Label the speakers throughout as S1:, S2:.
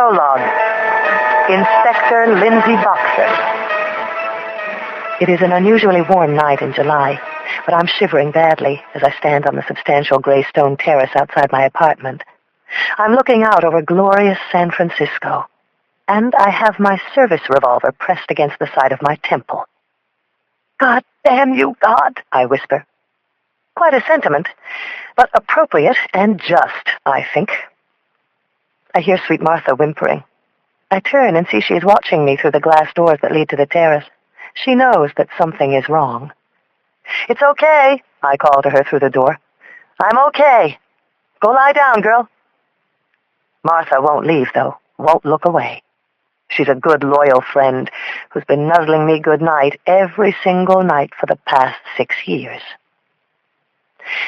S1: Prologue. Inspector Lindsay Boxer. It is an unusually warm night in July, but I'm shivering badly as I stand on the substantial gray stone terrace outside my apartment. I'm looking out over glorious San Francisco, and I have my service revolver pressed against the side of my temple. God damn you, God, I whisper. Quite a sentiment, but appropriate and just, I think. I hear sweet Martha whimpering. I turn and see she is watching me through the glass doors that lead to the terrace. She knows that something is wrong. It's okay, I call to her through the door. I'm okay. Go lie down, girl. Martha won't leave, though, won't look away. She's a good, loyal friend who's been nuzzling me good night every single night for the past 6 years.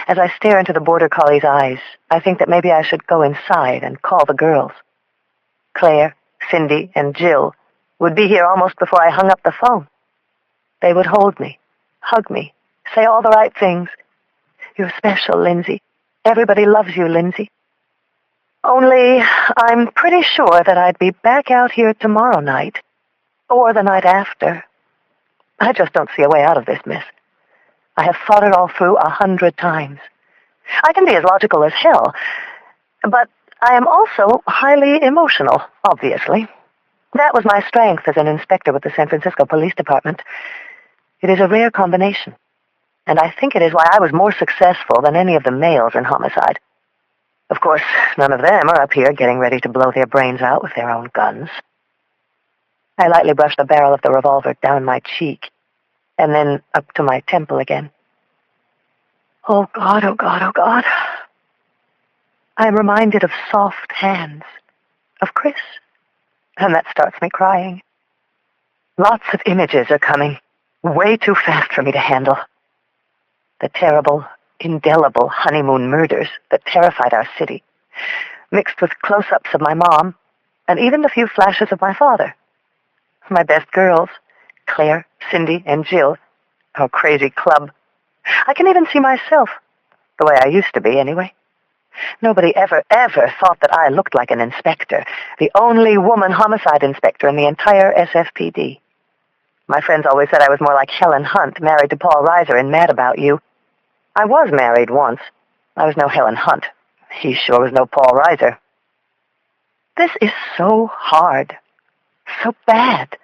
S1: As I stare into the border collie's eyes, I think that maybe I should go inside and call the girls. Claire, Cindy, and Jill would be here almost before I hung up the phone. They would hold me, hug me, say all the right things. You're special, Lindsay. Everybody loves you, Lindsay. Only I'm pretty sure that I'd be back out here tomorrow night, or the night after. I just don't see a way out of this mess. I have thought it all through 100 times. I can be as logical as hell, but I am also highly emotional, obviously. That was my strength as an inspector with the San Francisco Police Department. It is a rare combination, and I think it is why I was more successful than any of the males in homicide. Of course, none of them are up here getting ready to blow their brains out with their own guns. I lightly brush the barrel of the revolver down my cheek, and then up to my temple again. Oh, God, oh, God, oh, God. I am reminded of soft hands, of Chris, and that starts me crying. Lots of images are coming, way too fast for me to handle. The terrible, indelible honeymoon murders that terrified our city, mixed with close-ups of my mom, and even the few flashes of my father. My best girls, Claire, Cindy, and Jill, our crazy club. I can even see myself, the way I used to be anyway. Nobody ever thought that I looked like an inspector, the only woman homicide inspector in the entire SFPD. My friends always said I was more like Helen Hunt, married to Paul Reiser in Mad About You. I was married once. I was no Helen Hunt. He sure was no Paul Reiser. This is so hard, so bad,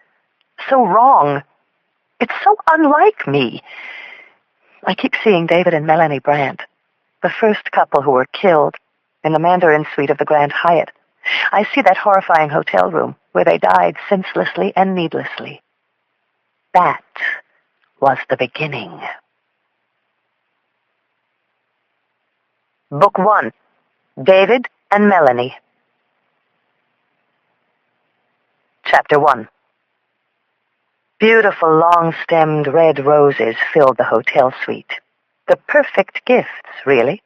S1: so wrong. It's so unlike me. I keep seeing David and Melanie Brandt, the first couple who were killed in the Mandarin suite of the Grand Hyatt. I see that horrifying hotel room where they died senselessly and needlessly. That was the beginning. Book 1, David and Melanie. Chapter 1. Beautiful long-stemmed red roses filled the hotel suite. The perfect gifts, really.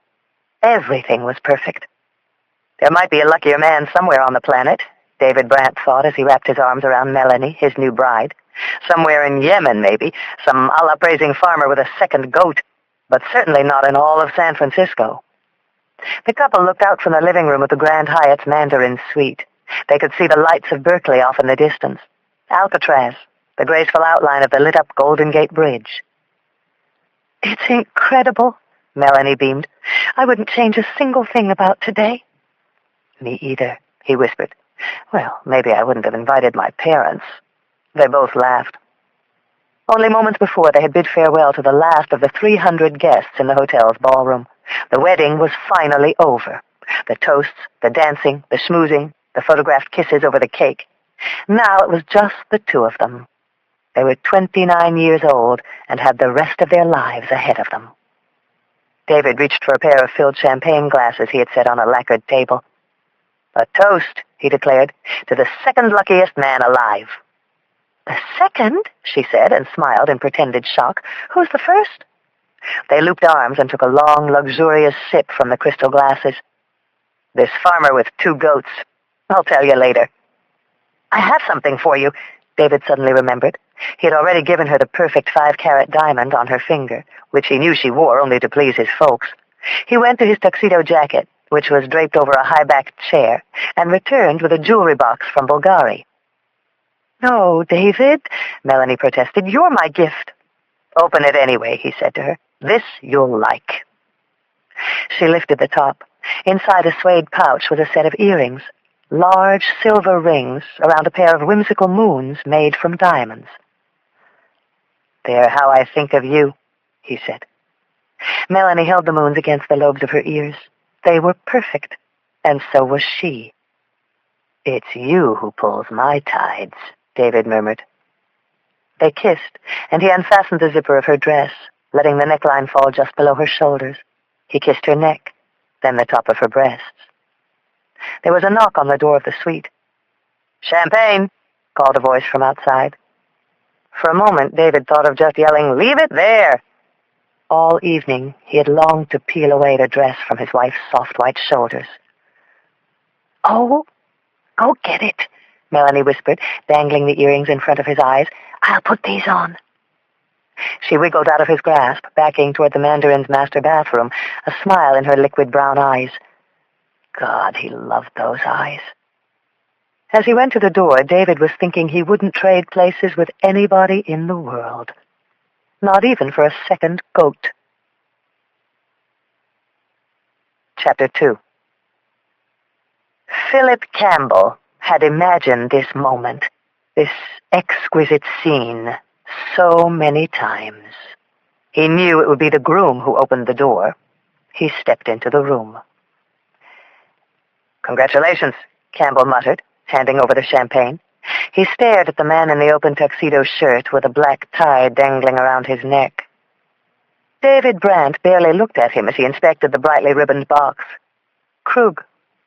S1: Everything was perfect. There might be a luckier man somewhere on the planet, David Brandt thought as he wrapped his arms around Melanie, his new bride. Somewhere in Yemen, maybe, some Allah-praising farmer with a second goat, but certainly not in all of San Francisco. The couple looked out from the living room of the Grand Hyatt's Mandarin suite. They could see the lights of Berkeley off in the distance. Alcatraz, the graceful outline of the lit-up Golden Gate Bridge. It's incredible, Melanie beamed. I wouldn't change a single thing about today. Me either, he whispered. Well, maybe I wouldn't have invited my parents. They both laughed. Only moments before, they had bid farewell to the last of the 300 guests in the hotel's ballroom. The wedding was finally over. The toasts, the dancing, the schmoozing, the photographed kisses over the cake. Now it was just the two of them. They were 29 years old and had the rest of their lives ahead of them. David reached for a pair of filled champagne glasses he had set on a lacquered table. A toast, he declared, to the second luckiest man alive. The second? She said, and smiled in pretended shock. Who's the first? They looped arms and took a long, luxurious sip from the crystal glasses. This farmer with 2 goats. I'll tell you later. I have something for you, David suddenly remembered. He had already given her the perfect 5-carat diamond on her finger, which he knew she wore only to please his folks. He went to his tuxedo jacket, which was draped over a high-backed chair, and returned with a jewelry box from Bulgari. "No, David," Melanie protested. "You're my gift." "Open it anyway," he said to her. "This you'll like." She lifted the top. Inside a suede pouch was a set of earrings, large silver rings around a pair of whimsical moons made from diamonds. "They're how I think of you," he said. Melanie held the moons against the lobes of her ears. They were perfect, and so was she. "It's you who pulls my tides," David murmured. They kissed, and he unfastened the zipper of her dress, letting the neckline fall just below her shoulders. He kissed her neck, then the top of her breasts. There was a knock on the door of the suite. "Champagne," called a voice from outside. For a moment, David thought of just yelling, "Leave it there!" All evening, he had longed to peel away the dress from his wife's soft white shoulders. "Oh, go get it," Melanie whispered, dangling the earrings in front of his eyes. "I'll put these on." She wiggled out of his grasp, backing toward the Mandarin's master bathroom, a smile in her liquid brown eyes. God, he loved those eyes. As he went to the door, David was thinking he wouldn't trade places with anybody in the world. Not even for a second goat. Chapter 2. Philip Campbell had imagined this moment, this exquisite scene, so many times. He knew it would be the groom who opened the door. He stepped into the room. "Congratulations," Campbell muttered, handing over the champagne. He stared at the man in the open tuxedo shirt with a black tie dangling around his neck. David Brandt barely looked at him as he inspected the brightly ribboned box. Krug,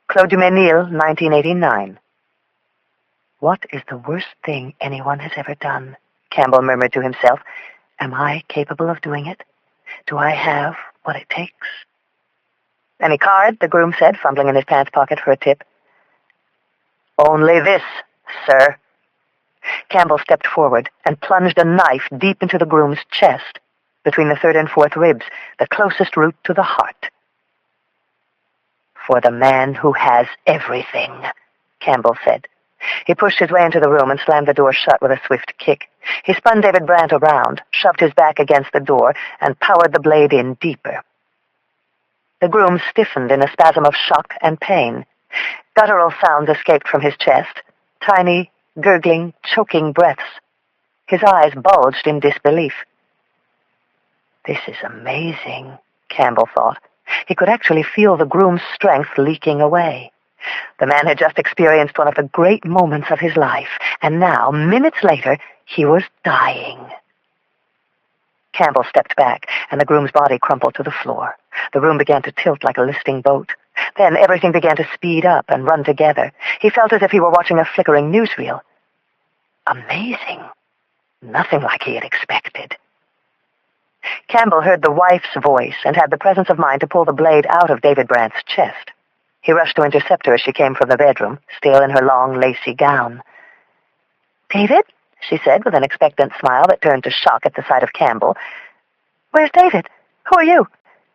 S1: Claude Duménil, 1989. "What is the worst thing anyone has ever done?" Campbell murmured to himself. "Am I capable of doing it? Do I have what it takes?" "Any card?" the groom said, fumbling in his pants pocket for a tip. "Only this, sir." Campbell stepped forward and plunged a knife deep into the groom's chest, between the third and fourth ribs, the closest route to the heart. "For the man who has everything," Campbell said. He pushed his way into the room and slammed the door shut with a swift kick. He spun David Brandt around, shoved his back against the door, and powered the blade in deeper. The groom stiffened in a spasm of shock and pain. Guttural sounds escaped from his chest, tiny, gurgling, choking breaths. His eyes bulged in disbelief. "This is amazing," Campbell thought. He could actually feel the groom's strength leaking away. The man had just experienced one of the great moments of his life, and now, minutes later, he was dying. Campbell stepped back, and the groom's body crumpled to the floor. The room began to tilt like a listing boat. Then everything began to speed up and run together. He felt as if he were watching a flickering newsreel. Amazing. Nothing like he had expected. Campbell heard the wife's voice and had the presence of mind to pull the blade out of David Brandt's chest. He rushed to intercept her as she came from the bedroom, still in her long, lacy gown. "David?" she said, with an expectant smile that turned to shock at the sight of Campbell. "Where's David? Who are you?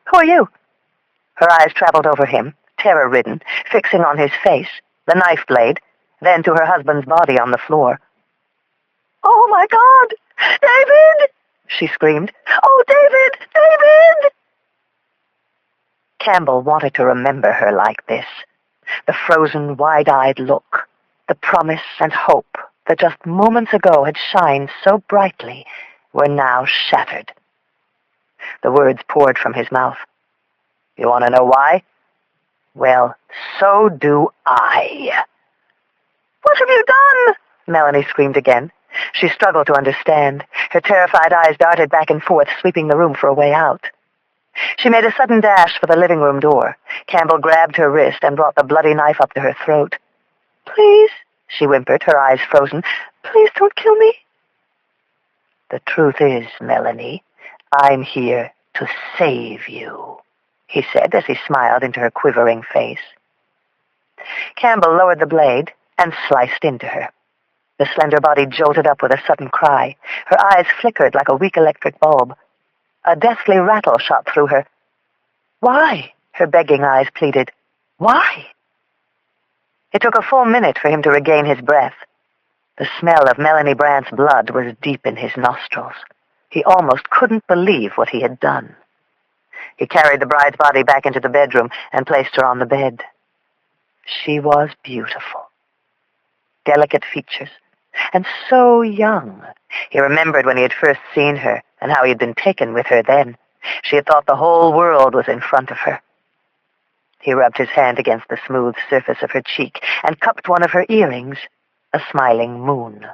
S1: Who are you?" Her eyes traveled over him, terror-ridden, fixing on his face, the knife blade, then to her husband's body on the floor. "Oh, my God! David!" she screamed. "Oh, David! David!" Campbell wanted to remember her like this. The frozen, wide-eyed look, the promise and hope that just moments ago had shined so brightly were now shattered. The words poured from his mouth. "You want to know why? Well, so do I." "What have you done?" Melanie screamed again. She struggled to understand. Her terrified eyes darted back and forth, sweeping the room for a way out. She made a sudden dash for the living room door. Campbell grabbed her wrist and brought the bloody knife up to her throat. "Please," she whimpered, her eyes frozen. "Please don't kill me." "The truth is, Melanie, I'm here to save you," he said as he smiled into her quivering face. Campbell lowered the blade and sliced into her. The slender body jolted up with a sudden cry. Her eyes flickered like a weak electric bulb. A deathly rattle shot through her. "Why?" her begging eyes pleaded. Why? It took a full minute for him to regain his breath. The smell of Melanie Brandt's blood was deep in his nostrils. He almost couldn't believe what he had done. He carried the bride's body back into the bedroom and placed her on the bed. She was beautiful. Delicate features, and so young. He remembered when he had first seen her and how he had been taken with her then. She had thought the whole world was in front of her. He rubbed his hand against the smooth surface of her cheek and cupped one of her earrings, a smiling moon.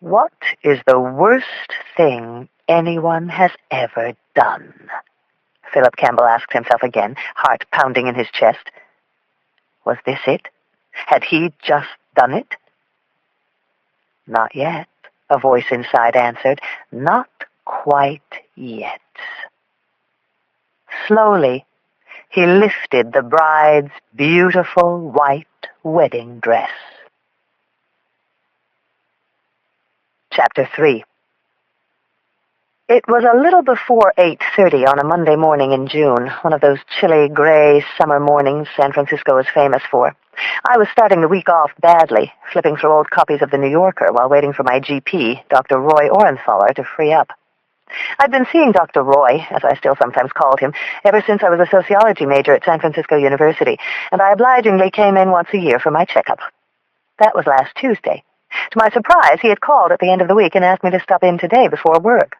S1: What is the worst thing anyone has ever done? Philip Campbell asked himself again, heart pounding in his chest. Was this it? Had he just done it? Not yet, a voice inside answered. Not quite yet. Slowly, he lifted the bride's beautiful white wedding dress. Chapter 3. It was a little before 8:30 on a Monday morning in June, one of those chilly, gray summer mornings San Francisco is famous for. I was starting the week off badly, flipping through old copies of The New Yorker while waiting for my GP, Dr. Roy Orenthaler, to free up. I'd been seeing Dr. Roy, as I still sometimes called him, ever since I was a sociology major at San Francisco University, and I obligingly came in once a year for my checkup. That was last Tuesday. To my surprise, he had called at the end of the week and asked me to stop in today before work.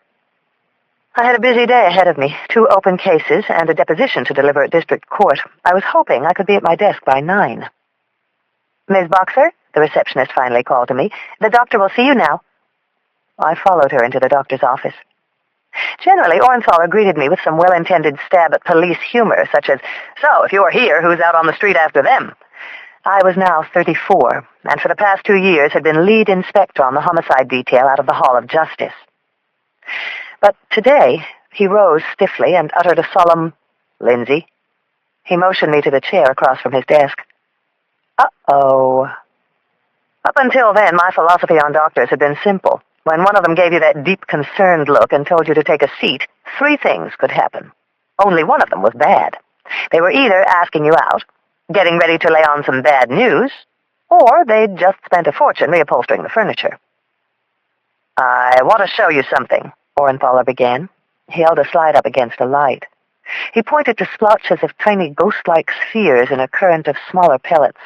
S1: I had a busy day ahead of me, 2 open cases and a deposition to deliver at district court. I was hoping I could be at my desk by 9. Ms. Boxer, the receptionist finally called to me, the doctor will see you now. I followed her into the doctor's office. Generally, Orenthaler greeted me with some well-intended stab at police humor, such as, "So, if you're here, who's out on the street after them?" I was now 34, and for the past 2 years had been lead inspector on the homicide detail out of the Hall of Justice. But today, he rose stiffly and uttered a solemn, "Lindsay." He motioned me to the chair across from his desk. Uh-oh. Up until then, my philosophy on doctors had been simple. When one of them gave you that deep, concerned look and told you to take a seat, 3 things could happen. Only one of them was bad. They were either asking you out, getting ready to lay on some bad news, or they'd just spent a fortune reupholstering the furniture. "I want to show you something," Orenthaler began. He held a slide up against a light. He pointed to splotches of tiny ghost-like spheres in a current of smaller pellets.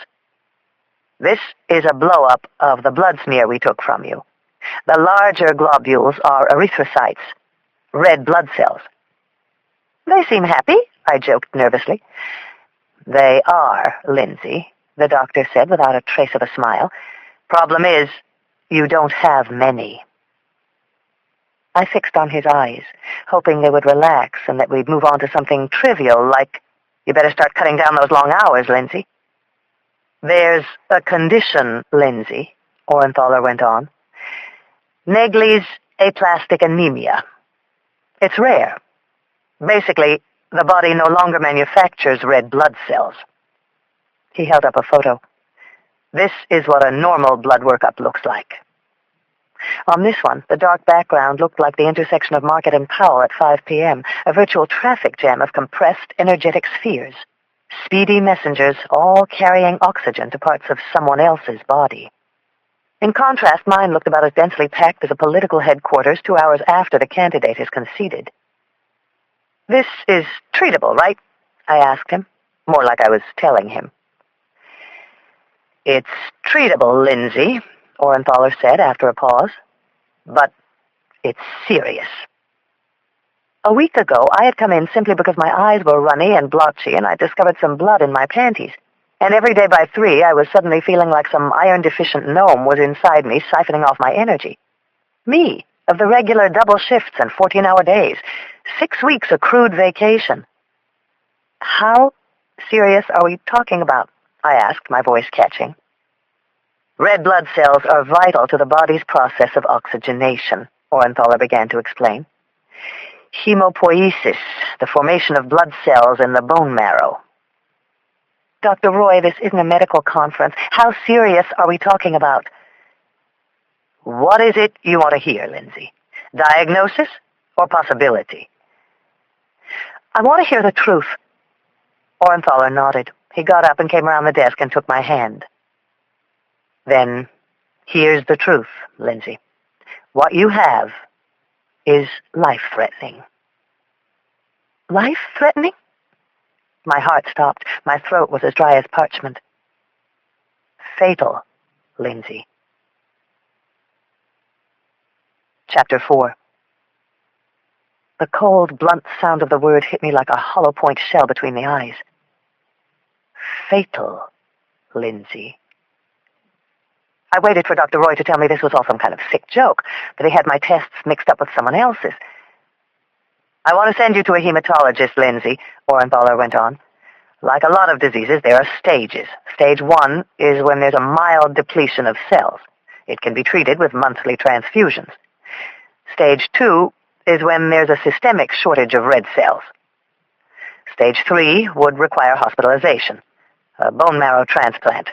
S1: "This is a blow-up of the blood smear we took from you. The larger globules are erythrocytes, red blood cells." "They seem happy," I joked nervously. "They are, Lindsay," the doctor said without a trace of a smile. "Problem is, you don't have many." I fixed on his eyes, hoping they would relax and that we'd move on to something trivial like, "You better start cutting down those long hours, Lindsay." "There's a condition, Lindsay," Orenthaler went on. "Naegeli's aplastic anemia. It's rare. Basically, the body no longer manufactures red blood cells." He held up a photo. "This is what a normal blood workup looks like." On this one, the dark background looked like the intersection of Market and Powell at 5 p.m., a virtual traffic jam of compressed, energetic spheres. Speedy messengers, all carrying oxygen to parts of someone else's body. In contrast, mine looked about as densely packed as a political headquarters 2 hours after the candidate has conceded. "This is treatable, right?" I asked him, more like I was telling him. "It's treatable, Lindsay," Orenthaler said after a pause. "But it's serious." A week ago, I had come in simply because my eyes were runny and blotchy, and I discovered some blood in my panties. And every day by 3, I was suddenly feeling like some iron-deficient gnome was inside me, siphoning off my energy. Me, of the regular double shifts and 14-hour days. 6 weeks accrued vacation. "How serious are we talking about?" I asked, my voice catching. "Red blood cells are vital to the body's process of oxygenation," Orenthaler began to explain. "Hemopoiesis, the formation of blood cells in the bone marrow." "Dr. Roy, this isn't a medical conference. How serious are we talking about?" "What is it you want to hear, Lindsay? Diagnosis or possibility?" "I want to hear the truth." Orenthaler nodded. He got up and came around the desk and took my hand. Then, here's the truth, Lindsay. What you have is life-threatening. Life-threatening? My heart stopped. My throat was as dry as parchment. Fatal, Lindsay. Chapter 4. The cold, blunt sound of the word hit me like a hollow-point shell between the eyes. Fatal, Lindsay. I waited for Dr. Roy to tell me this was all some kind of sick joke, that he had my tests mixed up with someone else's. I want to send you to a hematologist, Lindsay, Orenthaler went on. Like a lot of diseases, there are stages. Stage 1 is when there's a mild depletion of cells. It can be treated with monthly transfusions. Stage 2 is when there's a systemic shortage of red cells. Stage 3 would require hospitalization, a bone marrow transplant,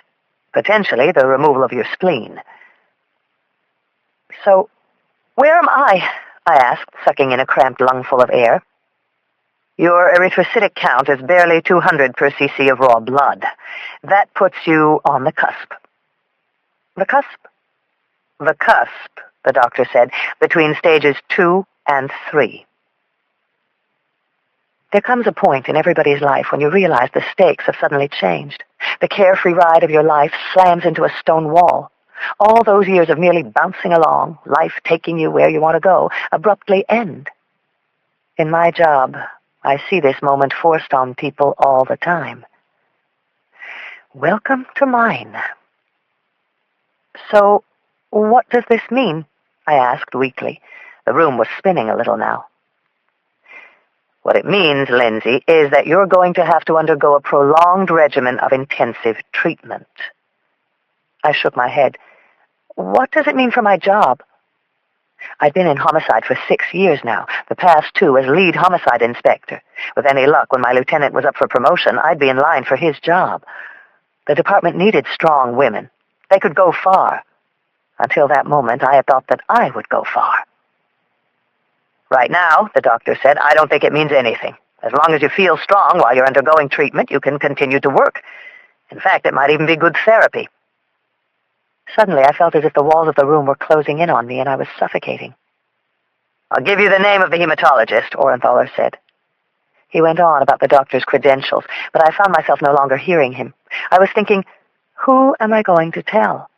S1: potentially the removal of your spleen. So, where am I asked, sucking in a cramped lungful of air. Your erythrocytic count is barely 200 per cc of raw blood. That puts you on the cusp. The cusp? The cusp, the doctor said, between stages 2 and 3. There comes a point in everybody's life when you realize the stakes have suddenly changed. The carefree ride of your life slams into a stone wall. All those years of merely bouncing along, life taking you where you want to go, abruptly end. In my job, I see this moment forced on people all the time. Welcome to mine. So, what does this mean? I asked weakly. The room was spinning a little now. What it means, Lindsay, is that you're going to have to undergo a prolonged regimen of intensive treatment. I shook my head. What does it mean for my job? I've been in homicide for 6 years now, the past 2 as lead homicide inspector. With any luck, when my lieutenant was up for promotion, I'd be in line for his job. The department needed strong women. They could go far. Until that moment, I had thought that I would go far. Right now, the doctor said, I don't think it means anything. As long as you feel strong while you're undergoing treatment, you can continue to work. In fact, it might even be good therapy. Suddenly, I felt as if the walls of the room were closing in on me and I was suffocating. I'll give you the name of the hematologist, Orenthaler said. He went on about the doctor's credentials, but I found myself no longer hearing him. I was thinking, who am I going to tell?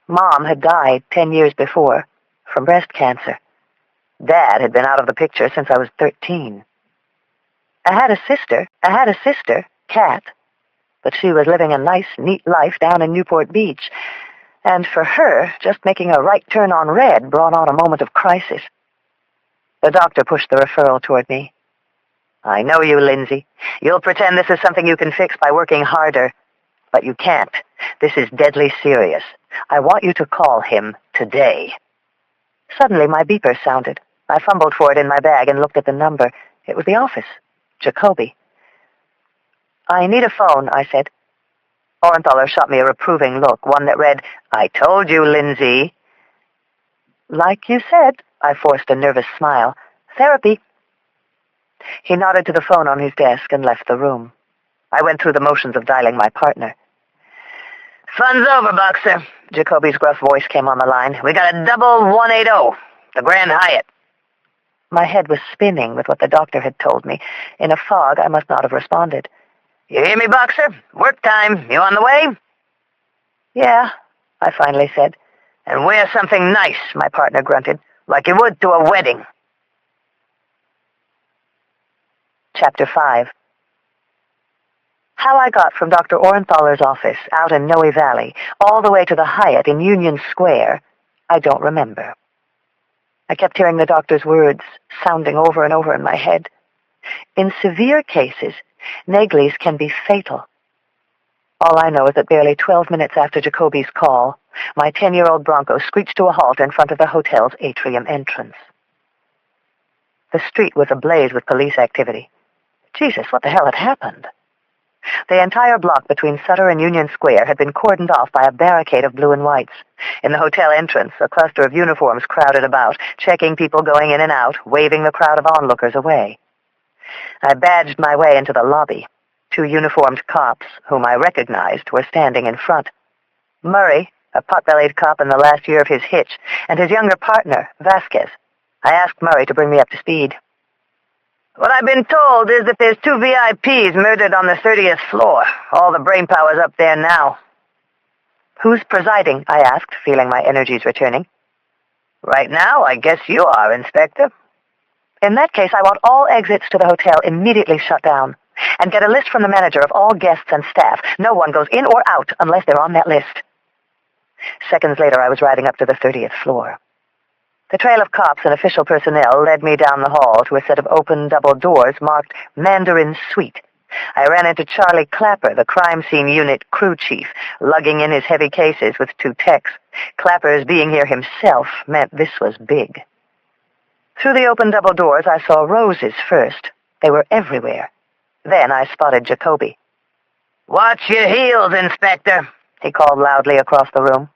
S1: Mom had died 10 years before from breast cancer. Dad had been out of the picture since I was 13. I had a sister, Kat, but she was living a nice, neat life down in Newport Beach. And for her, just making a right turn on red brought on a moment of crisis. The doctor pushed the referral toward me. I know you, Lindsay. You'll pretend this is something you can fix by working harder. But you can't. This is deadly serious. I want you to call him today. Suddenly, my beeper sounded. I fumbled for it in my bag and looked at the number. It was the office. Jacoby. I need a phone, I said. Orenthaler shot me a reproving look, one that read, I told you, Lindsay. Like you said, I forced a nervous smile. Therapy. He nodded to the phone on his desk and left the room. I went through the motions of dialing my partner. Fun's over, Boxer. Jacoby's gruff voice came on the line. We got a double 180, the Grand Hyatt. My head was spinning with what the doctor had told me. In a fog, I must not have responded. You hear me, Boxer? Work time. You on the way? Yeah, I finally said. And wear something nice, my partner grunted, like you would to a wedding. Chapter 5. How I got from Dr. Orenthaler's office out in Noe Valley all the way to the Hyatt in Union Square, I don't remember. I kept hearing the doctor's words sounding over and over in my head. In severe cases, Negli's can be fatal. All I know is that barely 12 minutes after Jacoby's call, my 10-year-old Bronco screeched to a halt in front of the hotel's atrium entrance. The street was ablaze with police activity. Jesus, what the hell had happened? The entire block between Sutter and Union Square had been cordoned off by a barricade of blue and whites. In the hotel entrance, a cluster of uniforms crowded about, checking people going in and out, waving the crowd of onlookers away. I badged my way into the lobby. 2 uniformed cops, whom I recognized, were standing in front. Murray, a pot-bellied cop in the last year of his hitch, and his younger partner, Vasquez. I asked Murray to bring me up to speed. "What I've been told is that there's 2 VIPs murdered on the 30th floor. All the brainpower's up there now." "Who's presiding?" I asked, feeling my energies returning. "Right now, I guess you are, Inspector." "In that case, I want all exits to the hotel immediately shut down, and get a list from the manager of all guests and staff. No one goes in or out unless they're on that list." Seconds later, I was riding up to the 30th floor. The trail of cops and official personnel led me down the hall to a set of open double doors marked Mandarin Suite. I ran into Charlie Clapper, the crime scene unit crew chief, lugging in his heavy cases with 2 techs. Clapper's being here himself meant this was big. Through the open double doors, I saw roses first. They were everywhere. Then I spotted Jacoby. "Watch your heels, Inspector," he called loudly across the room.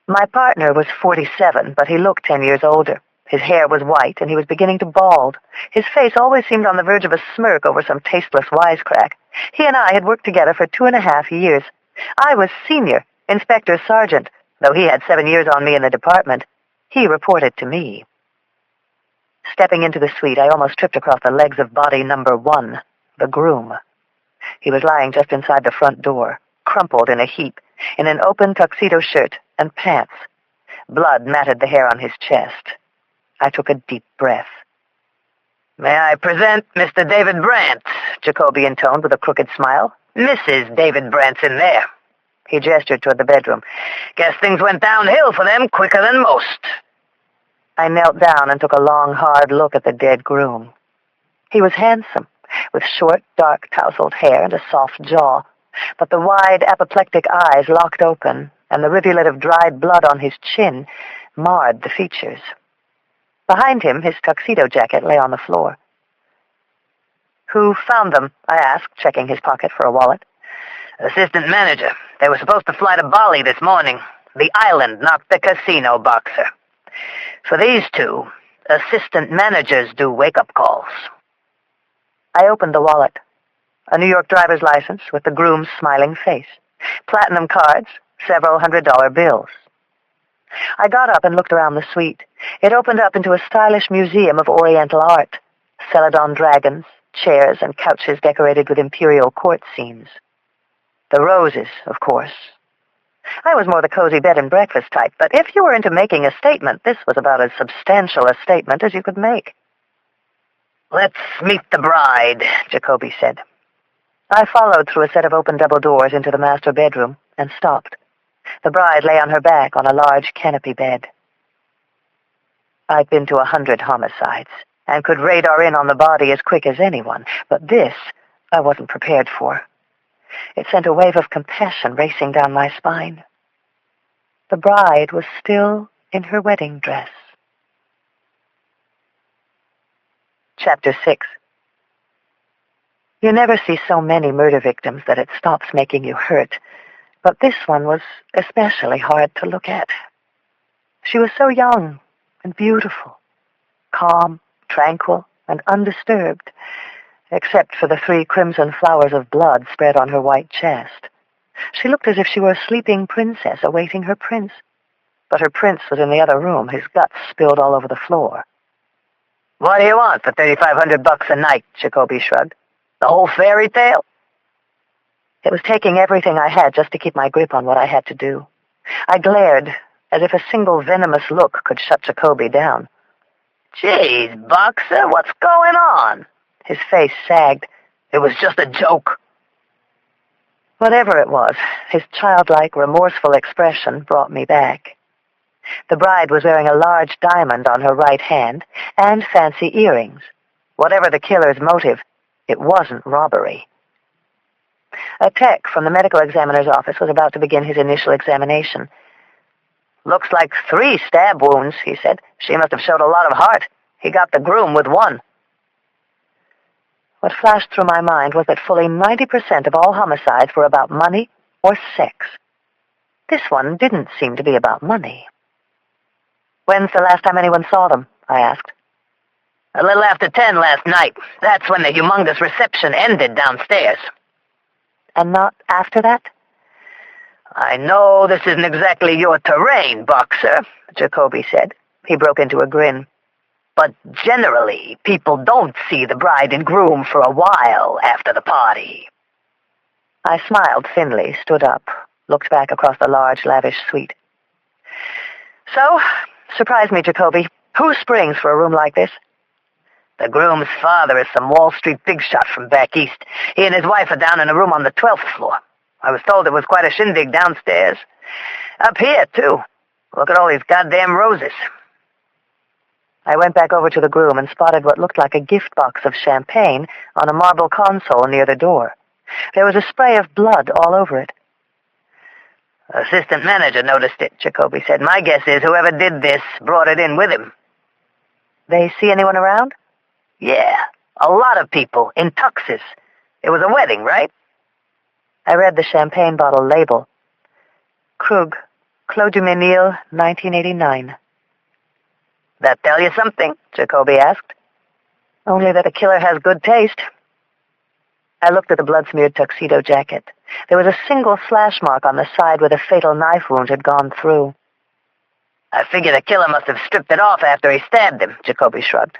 S1: My partner was 47, but he looked 10 years older. His hair was white, and he was beginning to bald. His face always seemed on the verge of a smirk over some tasteless wisecrack. He and I had worked together for 2.5 years. I was senior, Inspector Sergeant, though he had 7 years on me in the department. He reported to me. Stepping into the suite, I almost tripped across the legs of body number 1, the groom. He was lying just inside the front door, crumpled in a heap, in an open tuxedo shirt and pants. Blood matted the hair on his chest. I took a deep breath. "May I present Mr. David Brandt," Jacoby intoned with a crooked smile. "Mrs. David Brandt's in there." He gestured toward the bedroom. "Guess things went downhill for them quicker than most." I knelt down and took a long, hard look at the dead groom. He was handsome, with short, dark, tousled hair and a soft jaw, but the wide, apoplectic eyes locked open, and the rivulet of dried blood on his chin marred the features. Behind him, his tuxedo jacket lay on the floor. "Who found them?" I asked, checking his pocket for a wallet. "Assistant manager. They were supposed to fly to Bali this morning. The island knocked the casino, Boxer. For these 2, assistant managers do wake-up calls." I opened the wallet. A New York driver's license with the groom's smiling face. Platinum cards, several $100 bills. I got up and looked around the suite. It opened up into a stylish museum of Oriental art. Celadon dragons, chairs, and couches decorated with imperial court scenes. The roses, of course. I was more the cozy bed and breakfast type, but if you were into making a statement, this was about as substantial a statement as you could make. "Let's meet the bride," Jacoby said. I followed through a set of open double doors into the master bedroom and stopped. The bride lay on her back on a large canopy bed. I'd been to 100 homicides and could radar in on the body as quick as anyone, but this I wasn't prepared for. It sent a wave of compassion racing down my spine. The bride was still in her wedding dress. Chapter 6. You never see so many murder victims that it stops making you hurt, but this one was especially hard to look at. She was so young and beautiful, calm, tranquil, and undisturbed, except for the 3 crimson flowers of blood spread on her white chest. She looked as if she were a sleeping princess awaiting her prince, but her prince was in the other room, his guts spilled all over the floor. "What do you want for $3,500 a night?" Jacoby shrugged. "The whole fairy tale?" It was taking everything I had just to keep my grip on what I had to do. I glared, as if a single venomous look could shut Jacoby down. "Geez, Boxer, what's going on?" His face sagged. "It was just a joke." Whatever it was, his childlike, remorseful expression brought me back. The bride was wearing a large diamond on her right hand and fancy earrings. Whatever the killer's motive, it wasn't robbery. A tech from the medical examiner's office was about to begin his initial examination. "Looks like 3 stab wounds," he said. "She must have showed a lot of heart. He got the groom with 1. What flashed through my mind was that fully 90% of all homicides were about money or sex. This one didn't seem to be about money. "When's the last time anyone saw them?" I asked.
S2: A little after 10 last night. That's when the humongous reception ended downstairs.
S1: And not after that?
S2: I know this isn't exactly your terrain, Boxer, Jacoby said. He broke into a grin. But generally, people don't see the bride and groom for a while after the party.
S1: I smiled thinly, stood up, looked back across the large, lavish suite. So, surprise me, Jacoby. Who springs for a room like this?
S2: The groom's father is some Wall Street big shot from back east. He and his wife are down in a room on the 12th floor. I was told it was quite a shindig downstairs. Up here, too. Look at all these goddamn roses.
S1: I went back over to the groom and spotted what looked like a gift box of champagne on a marble console near the door. There was a spray of blood all over it.
S2: Assistant manager noticed it, Jacoby said. My guess is whoever did this brought it in with him.
S1: They see anyone around?
S2: Yeah, a lot of people in tuxes. It was a wedding, right?
S1: I read the champagne bottle label. Krug, Clos du Menil, 1989.
S2: That tell you something? Jacoby asked.
S1: Only that the killer has good taste. I looked at the blood-smeared tuxedo jacket. There was a single slash mark on the side where the fatal knife wound had gone through.
S2: I figure the killer must have stripped it off after he stabbed him, Jacoby shrugged.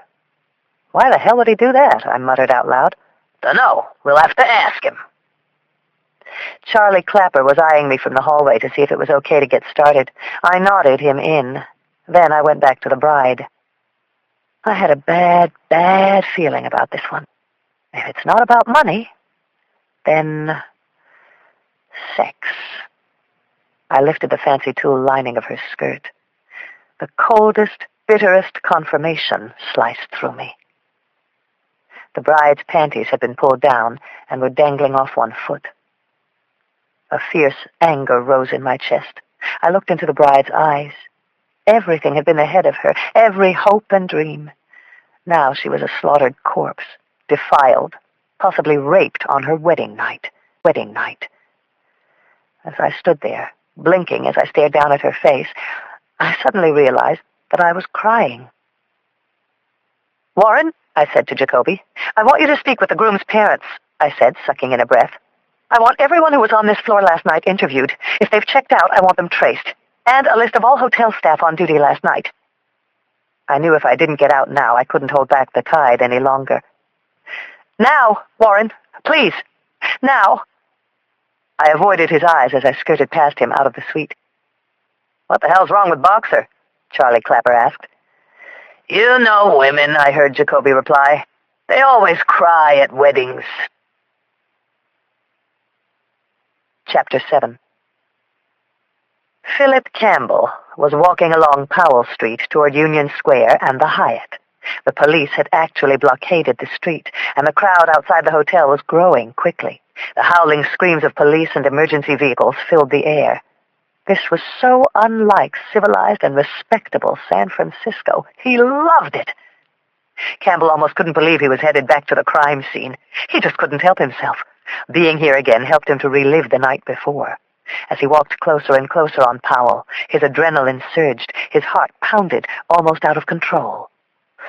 S1: Why the hell would he do that? I muttered out loud.
S2: Dunno. We'll have to ask him.
S1: Charlie Clapper was eyeing me from the hallway to see if it was okay to get started. I nodded him in. Then I went back to the bride. I had a bad feeling about this one. If it's not about money, then sex. I lifted the fancy tulle lining of her skirt. The coldest, bitterest confirmation sliced through me. The bride's panties had been pulled down and were dangling off one foot. A fierce anger rose in my chest. I looked into the bride's eyes. Everything had been ahead of her, every hope and dream. Now she was a slaughtered corpse, defiled, possibly raped on her wedding night. As I stood there, blinking as I stared down at her face, I suddenly realized that I was crying. "Warren," I said to Jacoby, "I want you to speak with the groom's parents," I said, sucking in a breath. "I want everyone who was on this floor last night interviewed. If they've checked out, I want them traced. And a list of all hotel staff on duty last night." I knew if I didn't get out now, I couldn't hold back the tide any longer. "Now, Warren, please, now." I avoided his eyes as I skirted past him out of the suite.
S2: "What the hell's wrong with Boxer?" Charlie Clapper asked. "You know women," I heard Jacoby reply. "They always cry at weddings."
S1: Chapter 7. Philip Campbell was walking along Powell Street toward Union Square and the Hyatt. The police had actually blockaded the street, and the crowd outside the hotel was growing quickly. The howling screams of police and emergency vehicles filled the air. This was so unlike civilized and respectable San Francisco. He loved it. Campbell almost couldn't believe he was headed back to the crime scene. He just couldn't help himself. Being here again helped him to relive the night before. As he walked closer and closer on Powell, his adrenaline surged, his heart pounded, almost out of control.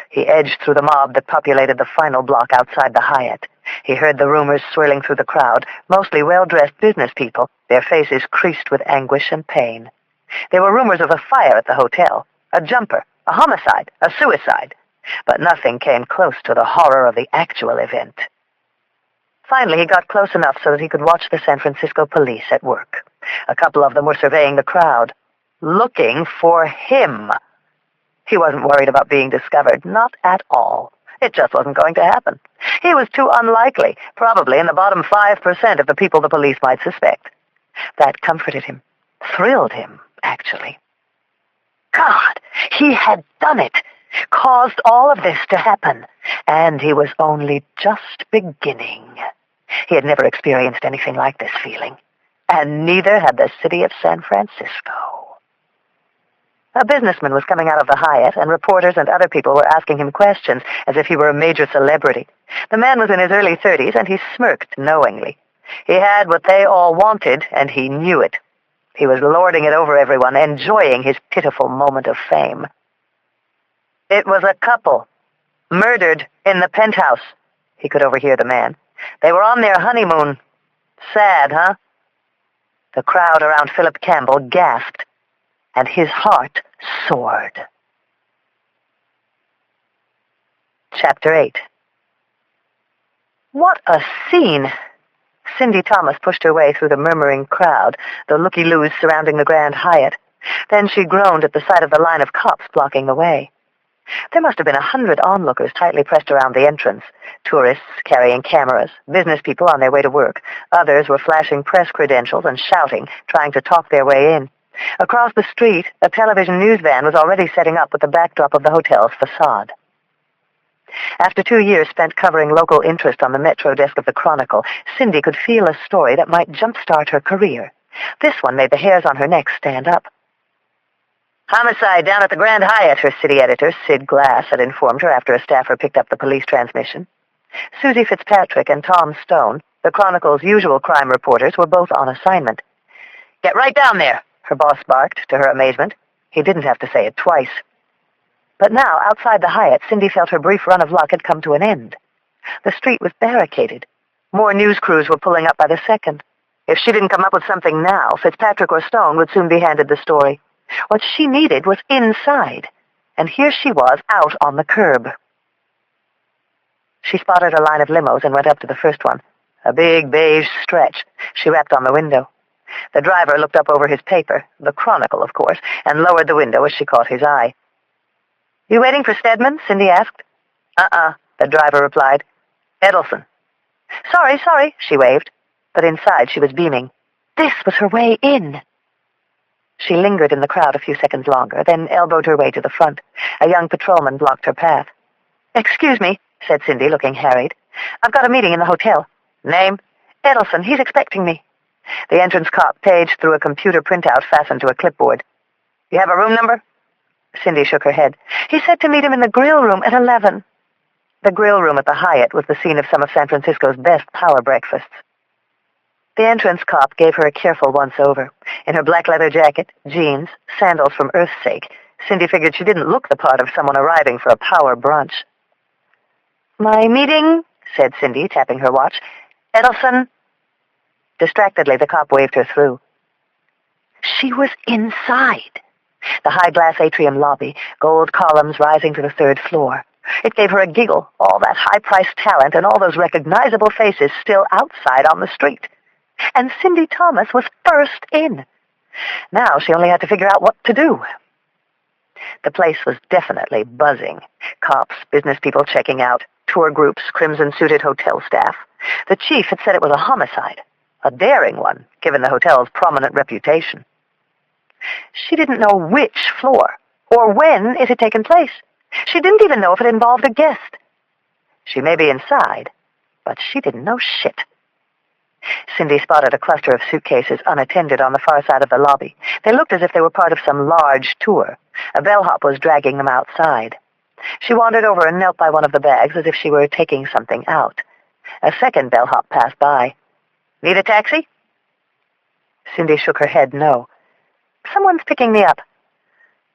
S1: He edged through the mob that populated the final block outside the Hyatt. He heard the rumors swirling through the crowd, mostly well-dressed business people, their faces creased with anguish and pain. There were rumors of a fire at the hotel, a jumper, a homicide, a suicide, but nothing came close to the horror of the actual event. Finally, he got close enough so that he could watch the San Francisco police at work. A couple of them were surveying the crowd, looking for him. He wasn't worried about being discovered, not at all. It just wasn't going to happen. He was too unlikely, probably in the bottom 5% of the people the police might suspect. That comforted him, thrilled him, actually. God, he had done it, caused all of this to happen, and he was only just beginning. He had never experienced anything like this feeling, and neither had the city of San Francisco. A businessman was coming out of the Hyatt, and reporters and other people were asking him questions as if he were a major celebrity. The man was in his early 30s, and he smirked knowingly. He had what they all wanted, and he knew it. He was lording it over everyone, enjoying his pitiful moment of fame. It was a couple.
S2: Murdered in the penthouse. He could overhear the man. They were on their honeymoon. Sad, huh? The crowd around Philip Campbell gasped, and his heart soared. Chapter 8. What a scene! Cindy Thomas pushed her way through the murmuring crowd, the looky-loos surrounding the Grand Hyatt. Then she groaned at the sight of the line of cops blocking the way. There must have been 100 onlookers tightly pressed around the entrance. Tourists carrying cameras, business people on their way to work. Others were flashing press credentials and shouting, trying to talk their way in. Across the street, a television news van was already setting up with the backdrop of the hotel's facade. After 2 years spent covering local interest on the Metro desk of the Chronicle, Cindy could feel a story that might jumpstart her career. This one made the hairs on her neck stand up. Homicide down at the Grand Hyatt, her city editor, Sid Glass, had informed her after a staffer picked up the police transmission. Susie Fitzpatrick and Tom Stone, the Chronicle's usual crime reporters, were both on assignment. "Get right down there," her boss barked, to her amazement. He didn't have to say it twice. But now, outside the Hyatt, Cindy felt her brief run of luck had come to an end. The street was barricaded. More news crews were pulling up by the second. If she didn't come up with something now, Fitzpatrick or Stone would soon be handed the story. What she needed was inside, and here she was out on the curb. She spotted a line of limos and went up to the first one. A big beige stretch. She rapped on the window. The driver looked up over his paper, the Chronicle, of course, and lowered the window as she caught his eye. "You waiting for Stedman?" Cindy asked. The driver replied. "Edelson." Sorry, she waved, but inside she was beaming. This was her way in. She lingered in the crowd a few seconds longer, then elbowed her way to the front. A young patrolman blocked her path. "Excuse me," said Cindy, looking harried. "I've got a meeting in the hotel." "Name?" "Edelson. He's expecting me." The entrance cop paged through a computer printout fastened to a clipboard. "You have a room number?" Cindy shook her head. "He said to meet him in the grill room at 11. The grill room at the Hyatt was the scene of some of San Francisco's best power breakfasts. The entrance cop gave her a careful once-over. In her black leather jacket, jeans, sandals from Earth's sake, Cindy figured she didn't look the part of someone arriving for a power brunch. "My meeting," said Cindy, tapping her watch. "Edelson." Distractedly, the cop waved her through. She was inside. The high-glass atrium lobby, gold columns rising to the 3rd floor. It gave her a giggle, all that high-priced talent and all those recognizable faces still outside on the street. And Cindy Thomas was first in. Now she only had to figure out what to do. The place was definitely buzzing. Cops, business people checking out, tour groups, crimson-suited hotel staff. The chief had said it was a homicide, a daring one, given the hotel's prominent reputation. She didn't know which floor, or when it had taken place. She didn't even know if it involved a guest. She may be inside, but she didn't know shit. Cindy spotted a cluster of suitcases unattended on the far side of the lobby. They looked as if they were part of some large tour. A bellhop was dragging them outside. She wandered over and knelt by one of the bags as if she were taking something out. A second bellhop passed by. "Need a taxi?" Cindy shook her head no. "Someone's picking me up."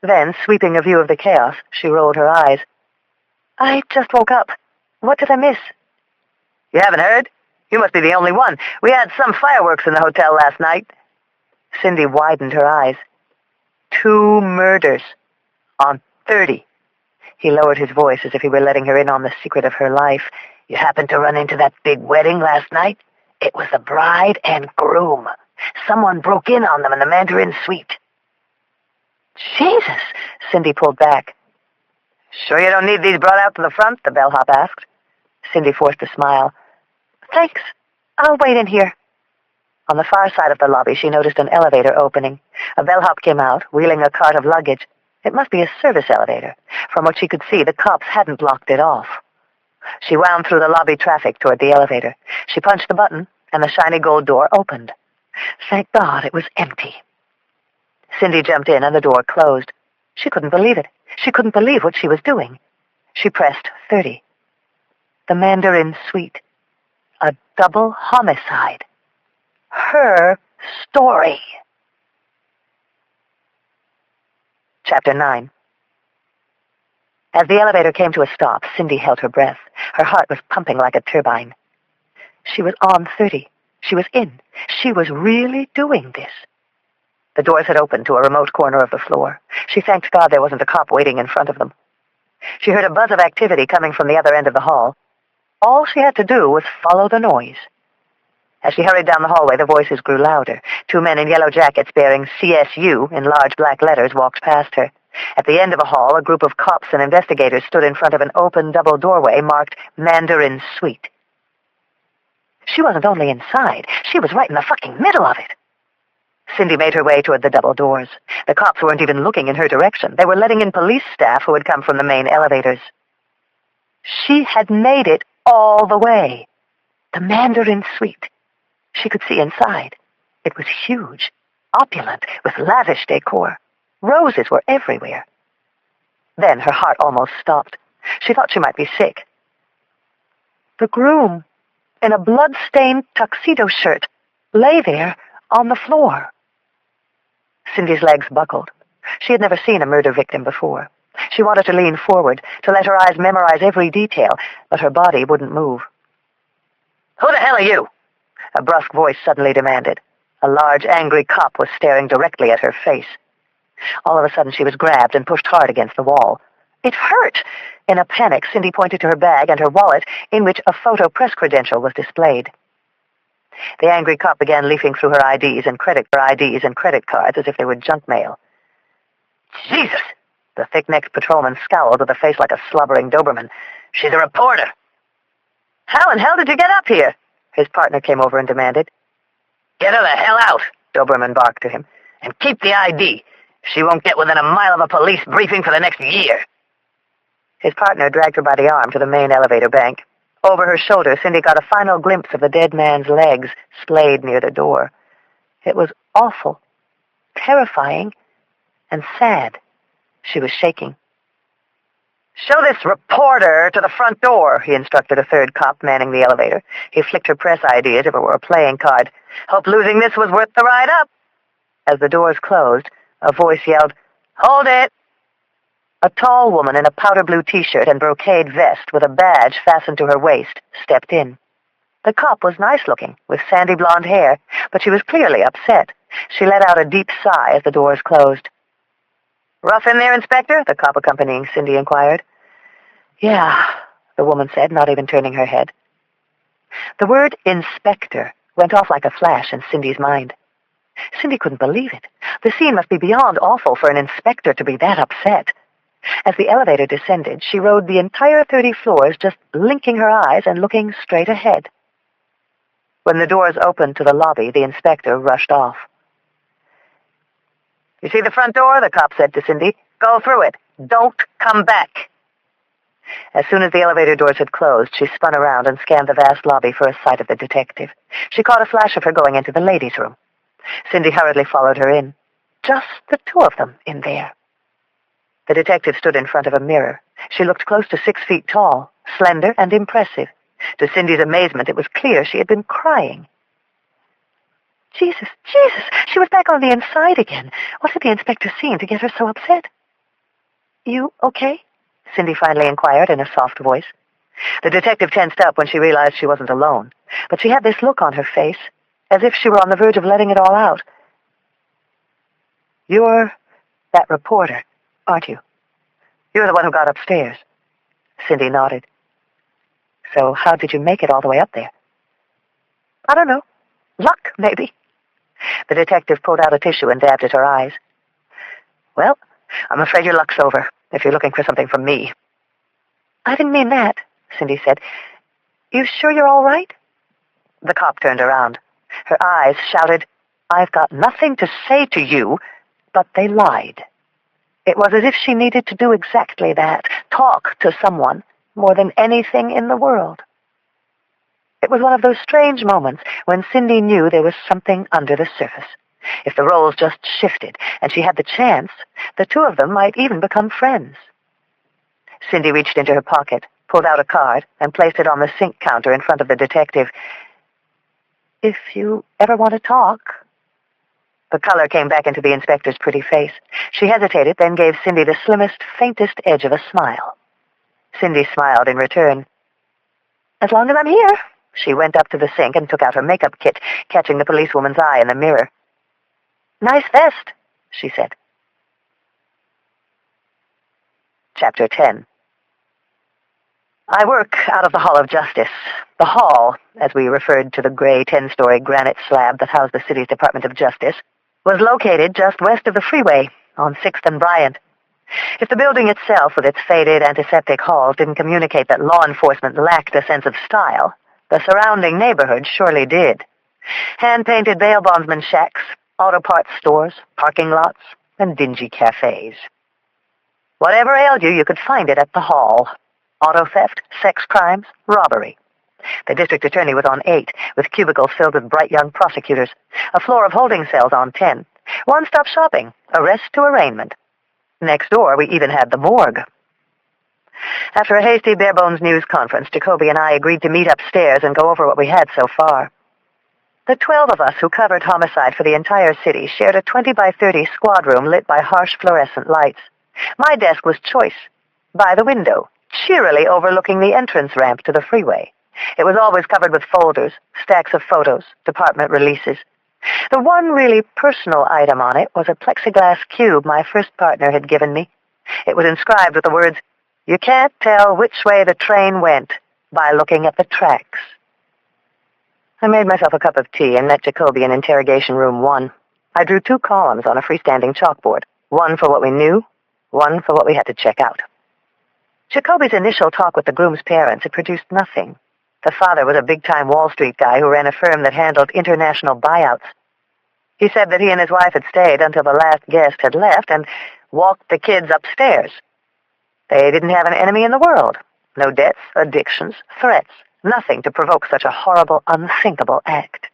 S2: Then, sweeping a view of the chaos, she rolled her eyes. "I just woke up. What did I miss?" "You haven't heard? You must be the only one. We had some fireworks in the hotel last night." Cindy widened her eyes. 2 murders. On 30. He lowered his voice as if he were letting her in on the secret of her life. "You happened to run into that big wedding last night? It was the bride and groom. Someone broke in on them in the Mandarin suite." "Jesus!" Cindy pulled back. "Sure you don't need these brought out to the front?" the bellhop asked. Cindy forced a smile. "Thanks. I'll wait in here." On the far side of the lobby, she noticed an elevator opening. A bellhop came out, wheeling a cart of luggage. It must be a service elevator. From what she could see, the cops hadn't blocked it off. She wound through the lobby traffic toward the elevator. She punched the button, and the shiny gold door opened. Thank God it was empty. Cindy jumped in, and the door closed. She couldn't believe it. She couldn't believe what she was doing. She pressed 30. The Mandarin suite. A double homicide. Her story. Chapter 9.
S1: As the elevator came to a stop, Cindy held her breath. Her heart was pumping like a turbine. She was on 30. She was in. She was really doing this. The doors had opened to a remote corner of the floor. She thanked God there wasn't a cop waiting in front of them. She heard a buzz of activity coming from the other end of the hall. All she had to do was follow the noise. As she hurried down the hallway, the voices grew louder. 2 men in yellow jackets bearing CSU in large black letters walked past her. At the end of the hall, a group of cops and investigators stood in front of an open double doorway marked Mandarin Suite. She wasn't only inside, she was right in the fucking middle of it. Cindy made her way toward the double doors. The cops weren't even looking in her direction. They were letting in police staff who had come from the main elevators. She had made it all the way. The Mandarin Suite. She could see inside. It was huge, opulent, with lavish decor. Roses were everywhere. Then her heart almost stopped. She thought she might be sick. The groom, in a blood-stained tuxedo shirt, lay there on the floor. Cindy's legs buckled. She had never seen a murder victim before. She wanted to lean forward, to let her eyes memorize every detail, but her body wouldn't move. "Who the hell are you?" a brusque voice suddenly demanded. A large, angry cop was staring directly at her face. All of a sudden, she was grabbed and pushed hard against the wall. It hurt! In a panic, Cindy pointed to her bag and her wallet, in which a photo press credential was displayed. The angry cop began leafing through her IDs and credit cards as if they were junk mail. "Jesus!" The thick-necked patrolman scowled with a face like a slobbering Doberman. "She's a reporter." "How in hell did you get up here?" His partner came over and demanded. "Get her the hell out," Doberman barked to him, "and keep the ID. She won't get within a mile of a police briefing for the next year." His partner dragged her by the arm to the main elevator bank. Over her shoulder, Cindy got a final glimpse of the dead man's legs splayed near the door. It was awful, terrifying, and sad. She was shaking. "Show this reporter to the front door," he instructed a third cop manning the elevator. He flicked her press ID as if it were a playing card. "Hope losing this was worth the ride up." As the doors closed, a voice yelled, "Hold it!" A tall woman in a powder blue T-shirt and brocade vest with a badge fastened to her waist stepped in. The cop was nice-looking, with sandy blonde hair, but she was clearly upset. She let out a deep sigh as the doors closed. "Rough in there, Inspector?" the cop accompanying Cindy inquired. "Yeah," the woman said, not even turning her head. The word inspector went off like a flash in Cindy's mind. Cindy couldn't believe it. The scene must be beyond awful for an inspector to be that upset. As the elevator descended, she rode the entire 30 floors, just blinking her eyes and looking straight ahead. When the doors opened to the lobby, the inspector rushed off. "You see the front door?" the cop said to Cindy. "Go through it. Don't come back." As soon as the elevator doors had closed, she spun around and scanned the vast lobby for a sight of the detective. She caught a flash of her going into the ladies' room. Cindy hurriedly followed her in. Just the two of them in there. The detective stood in front of a mirror. She looked close to 6 feet tall, slender and impressive. To Cindy's amazement, it was clear she had been crying. Jesus! She was back on the inside again. What had the inspector seen to get her so upset? "You okay?" Cindy finally inquired in a soft voice. The detective tensed up when she realized she wasn't alone, but she had this look on her face, as if she were on the verge of letting it all out. "You're that reporter, aren't you? You're the one who got upstairs." Cindy nodded. "So how did you make it all the way up there?" "I don't know. Luck, maybe." The detective pulled out a tissue and dabbed at her eyes. "Well, I'm afraid your luck's over, if you're looking for something from me." "I didn't mean that," Cindy said. "You sure you're all right?" The cop turned around. Her eyes shouted, "I've got nothing to say to you," but they lied. It was as if she needed to do exactly that, talk to someone more than anything in the world. It was one of those strange moments when Cindy knew there was something under the surface. If the roles just shifted and she had the chance, the two of them might even become friends. Cindy reached into her pocket, pulled out a card, and placed it on the sink counter in front of the detective. "If you ever want to talk." The color came back into the inspector's pretty face. She hesitated, then gave Cindy the slimmest, faintest edge of a smile. Cindy smiled in return. As long as I'm here. She went up to the sink and took out her makeup kit, catching the policewoman's eye in the mirror. Nice vest, she said. Chapter 10. I work out of the Hall of Justice. The Hall, as we referred to the gray 10-story granite slab that housed the city's Department of Justice, was located just west of the freeway on 6th and Bryant. If the building itself, with its faded antiseptic halls, didn't communicate that law enforcement lacked a sense of style, the surrounding neighborhood surely did. Hand-painted bail bondsman shacks, auto parts stores, parking lots, and dingy cafes. Whatever ailed you, you could find it at the Hall. Auto theft, sex crimes, robbery. The district attorney was on 8, with cubicles filled with bright young prosecutors, a floor of holding cells on 10, one-stop shopping, arrest to arraignment. Next door, we even had the morgue. After a hasty bare-bones news conference, Jacoby and I agreed to meet upstairs and go over what we had so far. The 12 of us who covered homicide for the entire city shared a 20-by-30 squad room lit by harsh fluorescent lights. My desk was choice, by the window, cheerily overlooking the entrance ramp to the freeway. It was always covered with folders, stacks of photos, department releases. The one really personal item on it was a plexiglass cube my first partner had given me. It was inscribed with the words, "You can't tell which way the train went by looking at the tracks." I made myself a cup of tea and met Jacoby in interrogation room 1. I drew 2 columns on a freestanding chalkboard, one for what we knew, one for what we had to check out. Jacoby's initial talk with the groom's parents had produced nothing. The father was a big-time Wall Street guy who ran a firm that handled international buyouts. He said that he and his wife had stayed until the last guest had left and walked the kids upstairs. They didn't have an enemy in the world. No debts, addictions, threats, nothing to provoke such a horrible, unthinkable act.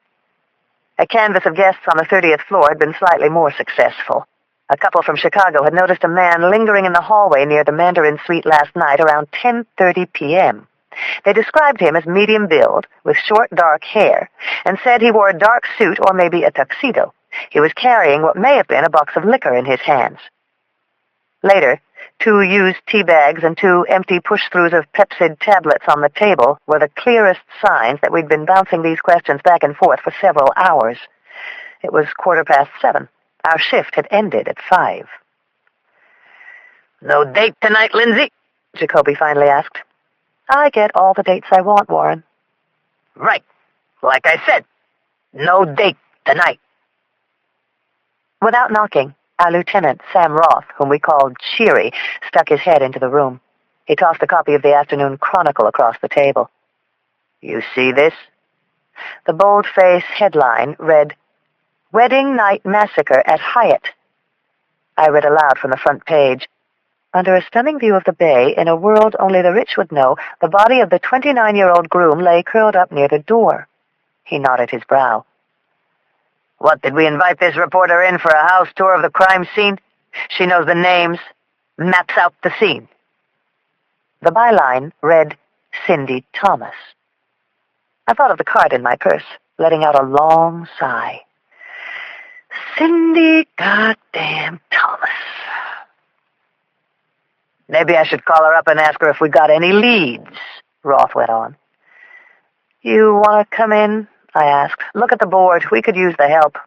S1: A canvass of guests on the 30th floor had been slightly more successful. A couple from Chicago had noticed a man lingering in the hallway near the Mandarin Suite last night around 10:30 p.m. They described him as medium build, with short dark hair, and said he wore a dark suit or maybe a tuxedo. He was carrying what may have been a box of liquor in his hands. Later, 2 used tea bags and 2 empty push-throughs of Pepsid tablets on the table were the clearest signs that we'd been bouncing these questions back and forth for several hours. It was 7:15. Our shift had ended at 5. "No date tonight, Lindsay?" Jacoby finally asked. "I get all the dates I want, Warren." "Right. Like I said, no date tonight." Without knocking, our lieutenant, Sam Roth, whom we called Cheery, stuck his head into the room. He tossed a copy of the Afternoon Chronicle across the table. "You see this?" The bold-face headline read, "Wedding Night Massacre at Hyatt." I read aloud from the front page. Under a stunning view of the bay, in a world only the rich would know, the body of the 29-year-old groom lay curled up near the door. He knotted his brow. "What, did we invite this reporter in for a house tour of the crime scene? She knows the names, maps out the scene." The byline read, "Cindy Thomas." I thought of the card in my purse, letting out a long sigh. Cindy goddamn Thomas. "Maybe I should call her up and ask her if we got any leads," Roth went on. "You want to come in?" I asked. "Look at the board. We could use the help."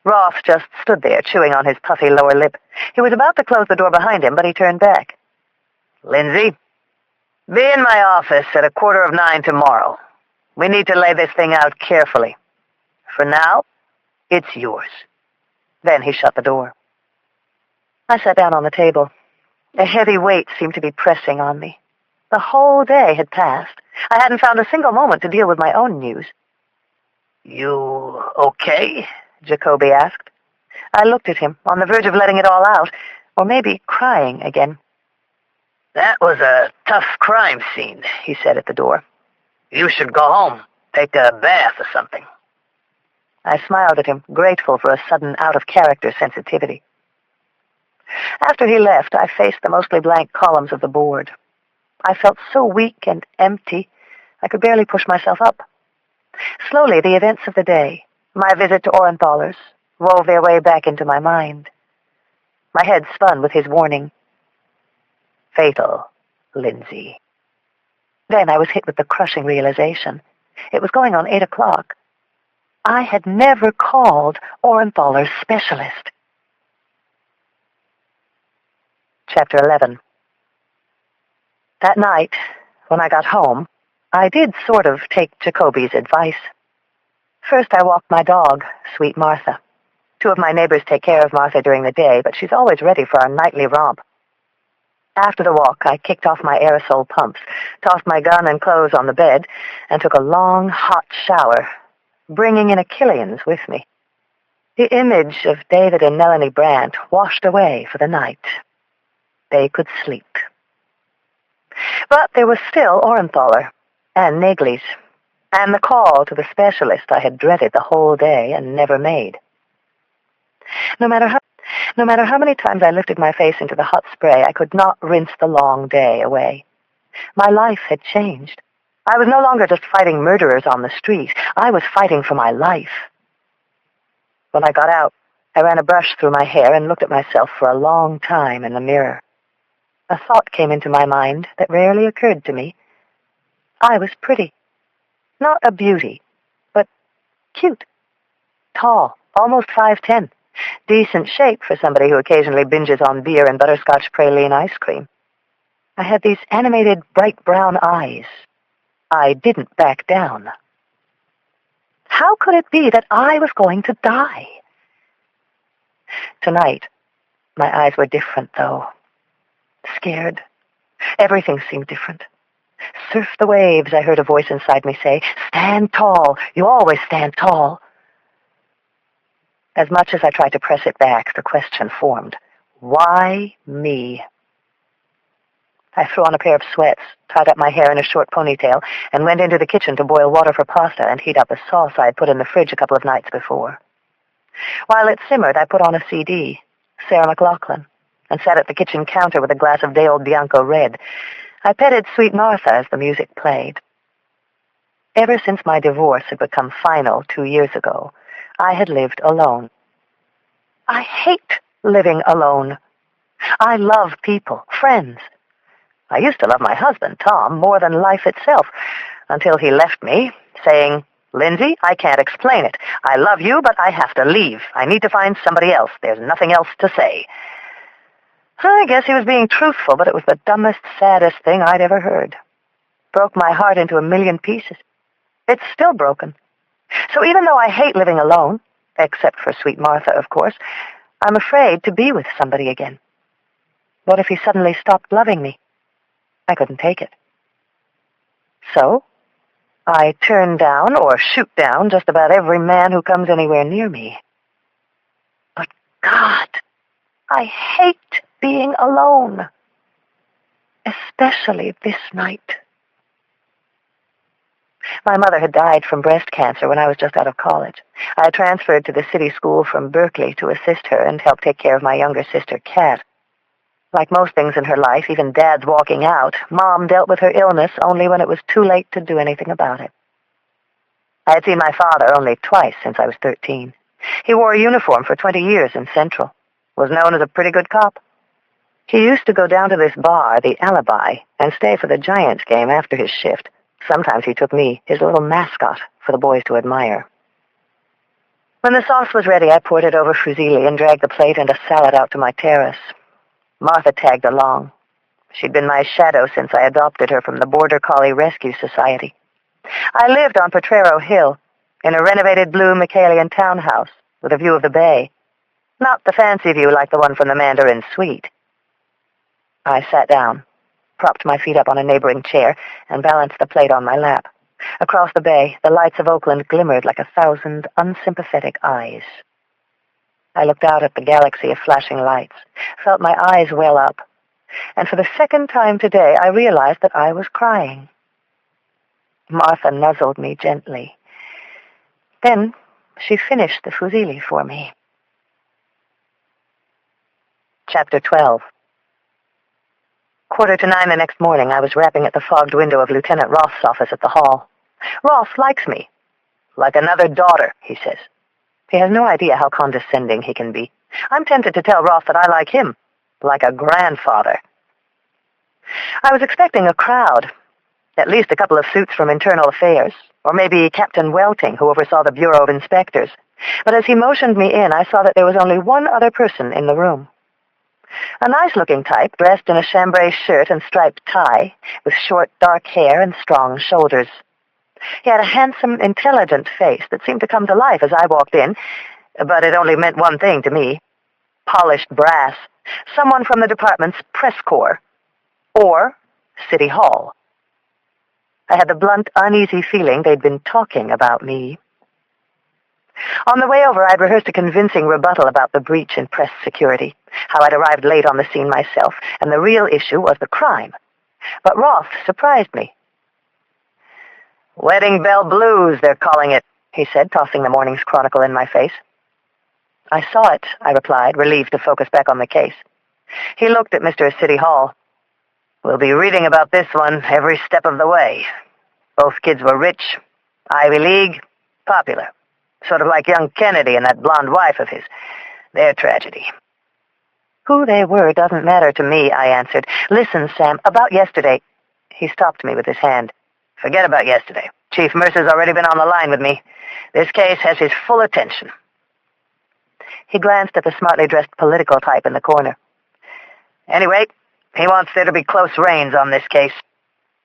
S1: Roth just stood there, chewing on his puffy lower lip. He was about to close the door behind him, but he turned back. "Lindsay, be in my office at 9:15 tomorrow. We need to lay this thing out carefully. For now, it's yours." Then he shut the door. I sat down on the table. A heavy weight seemed to be pressing on me. The whole day had passed. I hadn't found a single moment to deal with my own news. "You okay?" Jacoby asked. I looked at him, on the verge of letting it all out, or maybe crying again. "That was a tough crime scene," he said at the door. "You should go home, take a bath or something." I smiled at him, grateful for a sudden out-of-character sensitivity. After he left, I faced the mostly blank columns of the board. I felt so weak and empty, I could barely push myself up. Slowly, the events of the day, my visit to Orenthalers, wove their way back into my mind. My head spun with his warning. "Fatal. Lindsay. Then I was hit with the crushing realization. It was going on 8 o'clock. I had never called Orenthaler's specialist. Chapter 11. That night, when I got home, I did sort of take Jacoby's advice. First, I walked my dog, Sweet Martha. 2 of my neighbors take care of Martha during the day, but she's always ready for our nightly romp. After the walk, I kicked off my aerosol pumps, tossed my gun and clothes on the bed, and took a long, hot shower, bringing in a Killian's with me. The image of David and Melanie Brandt washed away for the night. They could sleep. But there was still Orenthaler, and Nagley's, and the call to the specialist I had dreaded the whole day and never made. No matter how many times I lifted my face into the hot spray, I could not rinse the long day away. My life had changed. I was no longer just fighting murderers on the street. I was fighting for my life. When I got out, I ran a brush through my hair and looked at myself for a long time in the mirror. A thought came into my mind that rarely occurred to me. I was pretty. Not a beauty, but cute. Tall, almost 5'10". Decent shape for somebody who occasionally binges on beer and butterscotch praline ice cream. I had these animated, bright brown eyes. I didn't back down. How could it be that I was going to die? Tonight, my eyes were different, though. Scared. Everything seemed different. Surf the waves, I heard a voice inside me say. Stand tall. You always stand tall. As much as I tried to press it back, the question formed. Why me? I threw on a pair of sweats, tied up my hair in a short ponytail, and went into the kitchen to boil water for pasta and heat up a sauce I had put in the fridge a couple of nights before. While it simmered, I put on a CD, Sarah McLachlan, and sat at the kitchen counter with a glass of day-old Bianco Red. I petted Sweet Martha as the music played. Ever since my divorce had become final 2 years ago, I had lived alone. I hate living alone. I love people, friends. I used to love my husband, Tom, more than life itself, until he left me, saying, Lindsay, I can't explain it. I love you, but I have to leave. I need to find somebody else. There's nothing else to say. I guess he was being truthful, but it was the dumbest, saddest thing I'd ever heard. Broke my heart into a million pieces. It's still broken. So even though I hate living alone, except for Sweet Martha, of course, I'm afraid to be with somebody again. What if he suddenly stopped loving me? I couldn't take it. So, I turn down or shoot down just about every man who comes anywhere near me. But God, I hate being alone. Especially this night. My mother had died from breast cancer when I was just out of college. I had transferred to the city school from Berkeley to assist her and help take care of my younger sister, Kat. Like most things in her life, even Dad's walking out, Mom dealt with her illness only when it was too late to do anything about it. I had seen my father only twice since I was 13. He wore a uniform for 20 years in Central, was known as a pretty good cop. He used to go down to this bar, the Alibi, and stay for the Giants game after his shift. Sometimes he took me, his little mascot, for the boys to admire. When the sauce was ready, I poured it over fusilli and dragged the plate and a salad out to my terrace. Martha tagged along. She'd been my shadow since I adopted her from the Border Collie Rescue Society. I lived on Potrero Hill, in a renovated blue Michaelian townhouse with a view of the bay. Not the fancy view like the one from the Mandarin Suite. I sat down, propped my feet up on a neighboring chair, and balanced the plate on my lap. Across the bay, the lights of Oakland glimmered like 1,000 unsympathetic eyes. I looked out at the galaxy of flashing lights, felt my eyes well up, and for the second time today I realized that I was crying. Martha nuzzled me gently. Then she finished the fusilli for me. Chapter 12. 9:15 the next morning, I was rapping at the fogged window of Lieutenant Roth's office at the hall. Roth likes me. Like another daughter, he says. He has no idea how condescending he can be. I'm tempted to tell Roth that I like him, like a grandfather. I was expecting a crowd, at least a couple of suits from Internal Affairs, or maybe Captain Welting, who oversaw the Bureau of Inspectors. But as he motioned me in, I saw that there was only one other person in the room. A nice-looking type, dressed in a chambray shirt and striped tie, with short, dark hair and strong shoulders. He had a handsome, intelligent face that seemed to come to life as I walked in, but it only meant one thing to me: polished brass, someone from the department's press corps, or City Hall. I had the blunt, uneasy feeling they'd been talking about me. On the way over, I'd rehearsed a convincing rebuttal about the breach in press security, how I'd arrived late on the scene myself, and the real issue was the crime. But Roth surprised me. "Wedding Bell Blues, they're calling it," he said, tossing the morning's Chronicle in my face. "I saw it," I replied, relieved to focus back on the case. He looked at Mr. City Hall. "We'll be reading about this one every step of the way. Both kids were rich, Ivy League, popular. Sort of like young Kennedy and that blonde wife of his. Their tragedy." "Who they were doesn't matter to me," I answered. "Listen, Sam, about yesterday—" He stopped me with his hand. "Forget about yesterday. Chief Mercer's already been on the line with me. This case has his full attention." He glanced at the smartly dressed political type in the corner. "Anyway, he wants there to be close reins on this case.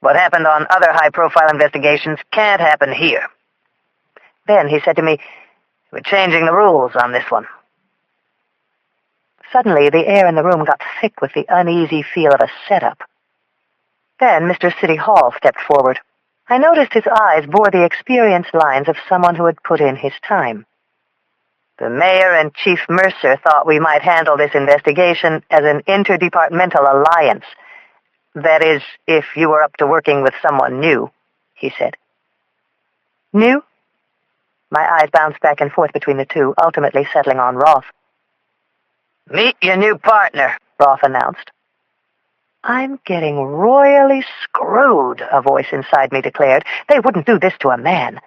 S1: What happened on other high-profile investigations can't happen here." Then he said to me, "We're changing the rules on this one." Suddenly, the air in the room got thick with the uneasy feel of a setup. Then Mr. City Hall stepped forward. I noticed his eyes bore the experienced lines of someone who had put in his time. "The mayor and Chief Mercer thought we might handle this investigation as an interdepartmental alliance. That is, if you were up to working with someone new," he said. "New?" My eyes bounced back and forth between the two, ultimately settling on Roth. "Meet your new partner," Roth announced. "I'm getting royally screwed," a voice inside me declared. "They wouldn't do this to a man."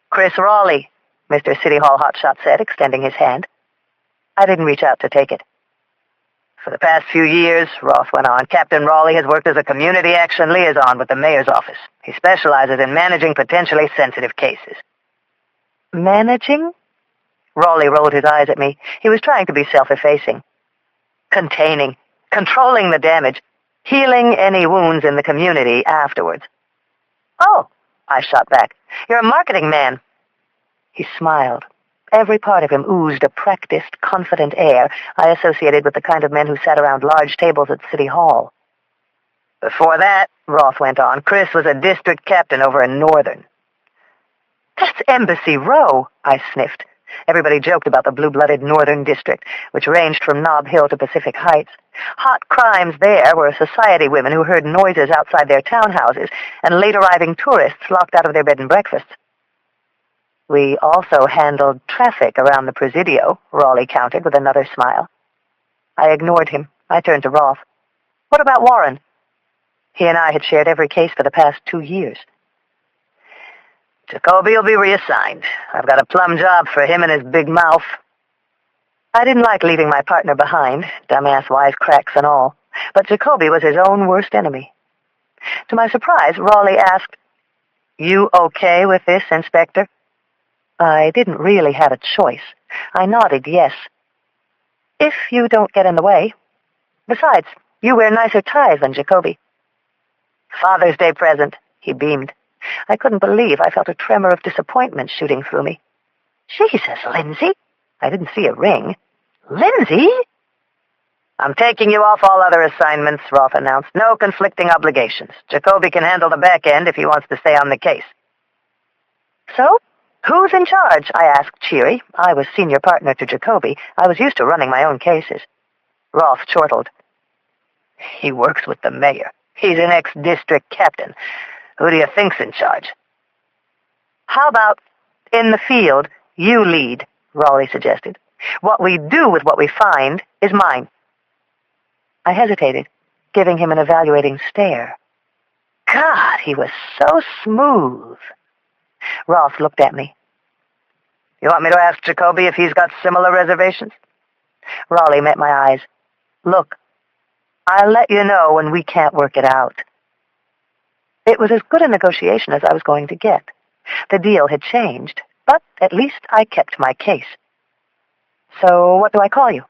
S1: "Chris Raleigh," Mr. City Hall hotshot said, extending his hand. I didn't reach out to take it. "For the past few years," Roth went on, "Captain Raleigh has worked as a community action liaison with the mayor's office. He specializes in managing potentially sensitive cases." "Managing?" Raleigh rolled his eyes at me. He was trying to be self-effacing. "Containing, controlling the damage, healing any wounds in the community afterwards." "Oh," I shot back, "you're a marketing man." He smiled. Every part of him oozed a practiced, confident air I associated with the kind of men who sat around large tables at City Hall. "Before that," Roth went on, "Chris was a district captain over in Northern." "That's Embassy Row," I sniffed. Everybody joked about the blue-blooded Northern District, which ranged from Nob Hill to Pacific Heights. Hot crimes there were society women who heard noises outside their townhouses and late-arriving tourists locked out of their bed and breakfasts. "We also handled traffic around the Presidio," Raleigh countered with another smile. I ignored him. I turned to Roth. "What about Warren?" He and I had shared every case for the past 2 years. "Jacoby will be reassigned. I've got a plum job for him and his big mouth." I didn't like leaving my partner behind, dumbass wisecracks and all, but Jacoby was his own worst enemy. To my surprise, Raleigh asked, "You okay with this, Inspector?" I didn't really have a choice. I nodded yes. "If you don't get in the way. Besides, you wear nicer ties than Jacoby." "Father's Day present," he beamed. I couldn't believe I felt a tremor of disappointment shooting through me. "Jesus, Lindsay!" I didn't see a ring. "Lindsay?" "I'm taking you off all other assignments," Roth announced. "No conflicting obligations. Jacoby can handle the back end if he wants to stay on the case." "So? Who's in charge?" I asked, cheery. I was senior partner to Jacoby. I was used to running my own cases. Roth chortled. "He works with the mayor. He's an ex-district captain. Who do you think's in charge?" "How about, in the field, you lead," Raleigh suggested. "What we do with what we find is mine." I hesitated, giving him an evaluating stare. God, he was so smooth. Roth looked at me. "You want me to ask Jacoby if he's got similar reservations?" Raleigh met my eyes. "Look, I'll let you know when we can't work it out. It was as good a negotiation as I was going to get. The deal had changed, but at least I kept my case. So what do I call you?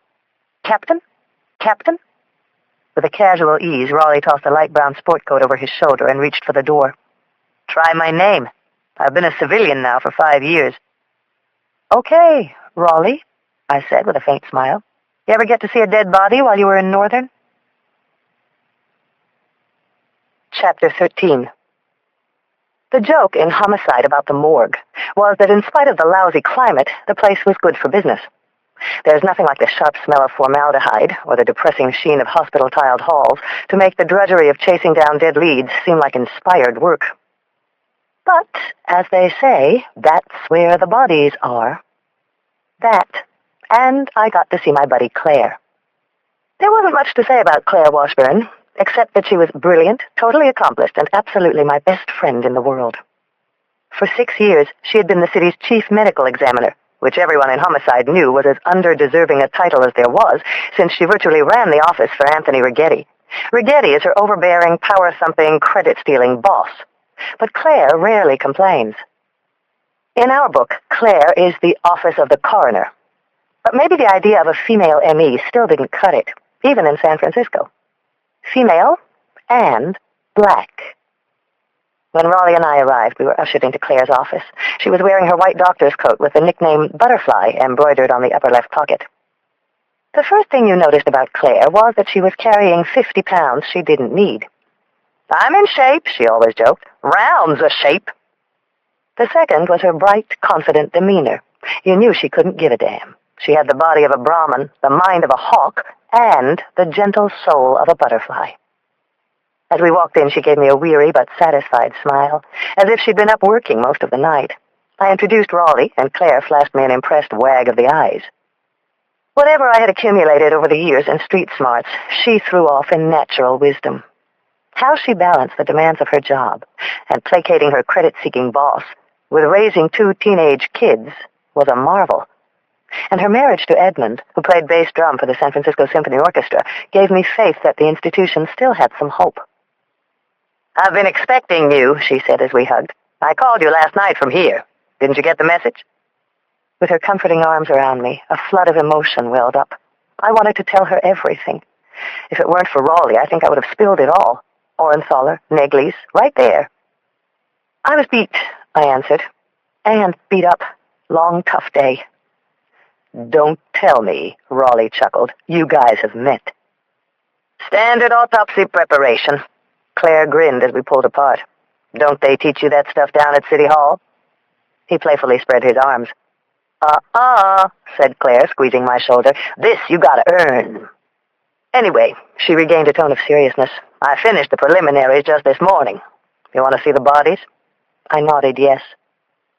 S1: Captain? Captain? With a casual ease, Raleigh tossed a light brown sport coat over his shoulder and reached for the door. Try my name. I've been a civilian now for 5 years. Okay, Raleigh, I said with a faint smile. You ever get to see a dead body while you were in Northern? Chapter 13. The joke in Homicide about the morgue was that in spite of the lousy climate, the place was good for business. There's nothing like the sharp smell of formaldehyde or the depressing sheen of hospital-tiled halls to make the drudgery of chasing down dead leads seem like inspired work. But, as they say, that's where the bodies are. That, and I got to see my buddy Claire. There wasn't much to say about Claire Washburn, except that she was brilliant, totally accomplished, and absolutely my best friend in the world. For 6 years, she had been the city's chief medical examiner, which everyone in Homicide knew was as under-deserving a title as there was, since she virtually ran the office for Anthony Righetti. Righetti is her overbearing, power-thumping, credit-stealing boss. But Claire rarely complains. In our book, Claire is the office of the coroner. But maybe the idea of a female M.E. still didn't cut it, even in San Francisco. Female and black. When Raleigh and I arrived, we were ushered into Claire's office. She was wearing her white doctor's coat with the nickname Butterfly embroidered on the upper left pocket. The first thing you noticed about Claire was that she was carrying 50 pounds she didn't need. I'm in shape, she always joked. Round's a shape. The second was her bright, confident demeanor. You knew she couldn't give a damn. She had the body of a Brahmin, the mind of a hawk, and the gentle soul of a butterfly. As we walked in, she gave me a weary but satisfied smile, as if she'd been up working most of the night. I introduced Raleigh, and Claire flashed me an impressed wag of the eyes. Whatever I had accumulated over the years in street smarts, she threw off in natural wisdom. How she balanced the demands of her job and placating her credit-seeking boss with raising 2 teenage kids was a marvel. And her marriage to Edmund, who played bass drum for the San Francisco Symphony Orchestra, gave me faith that the institution still had some hope. I've been expecting you, she said as we hugged. I called you last night from here. Didn't you get the message? With her comforting arms around me, a flood of emotion welled up. I wanted to tell her everything. If it weren't for Raleigh, I think I would have spilled it all. Orenthaler, Negley's, right there. I was beat, I answered. And beat up. Long, tough day. Don't tell me, Raleigh chuckled. You guys have met. Standard autopsy preparation. Claire grinned as we pulled apart. Don't they teach you that stuff down at City Hall? He playfully spread his arms. Said Claire, squeezing my shoulder. This you gotta earn. Anyway, she regained a tone of seriousness. I finished the preliminaries just this morning. You want to see the bodies? I nodded yes.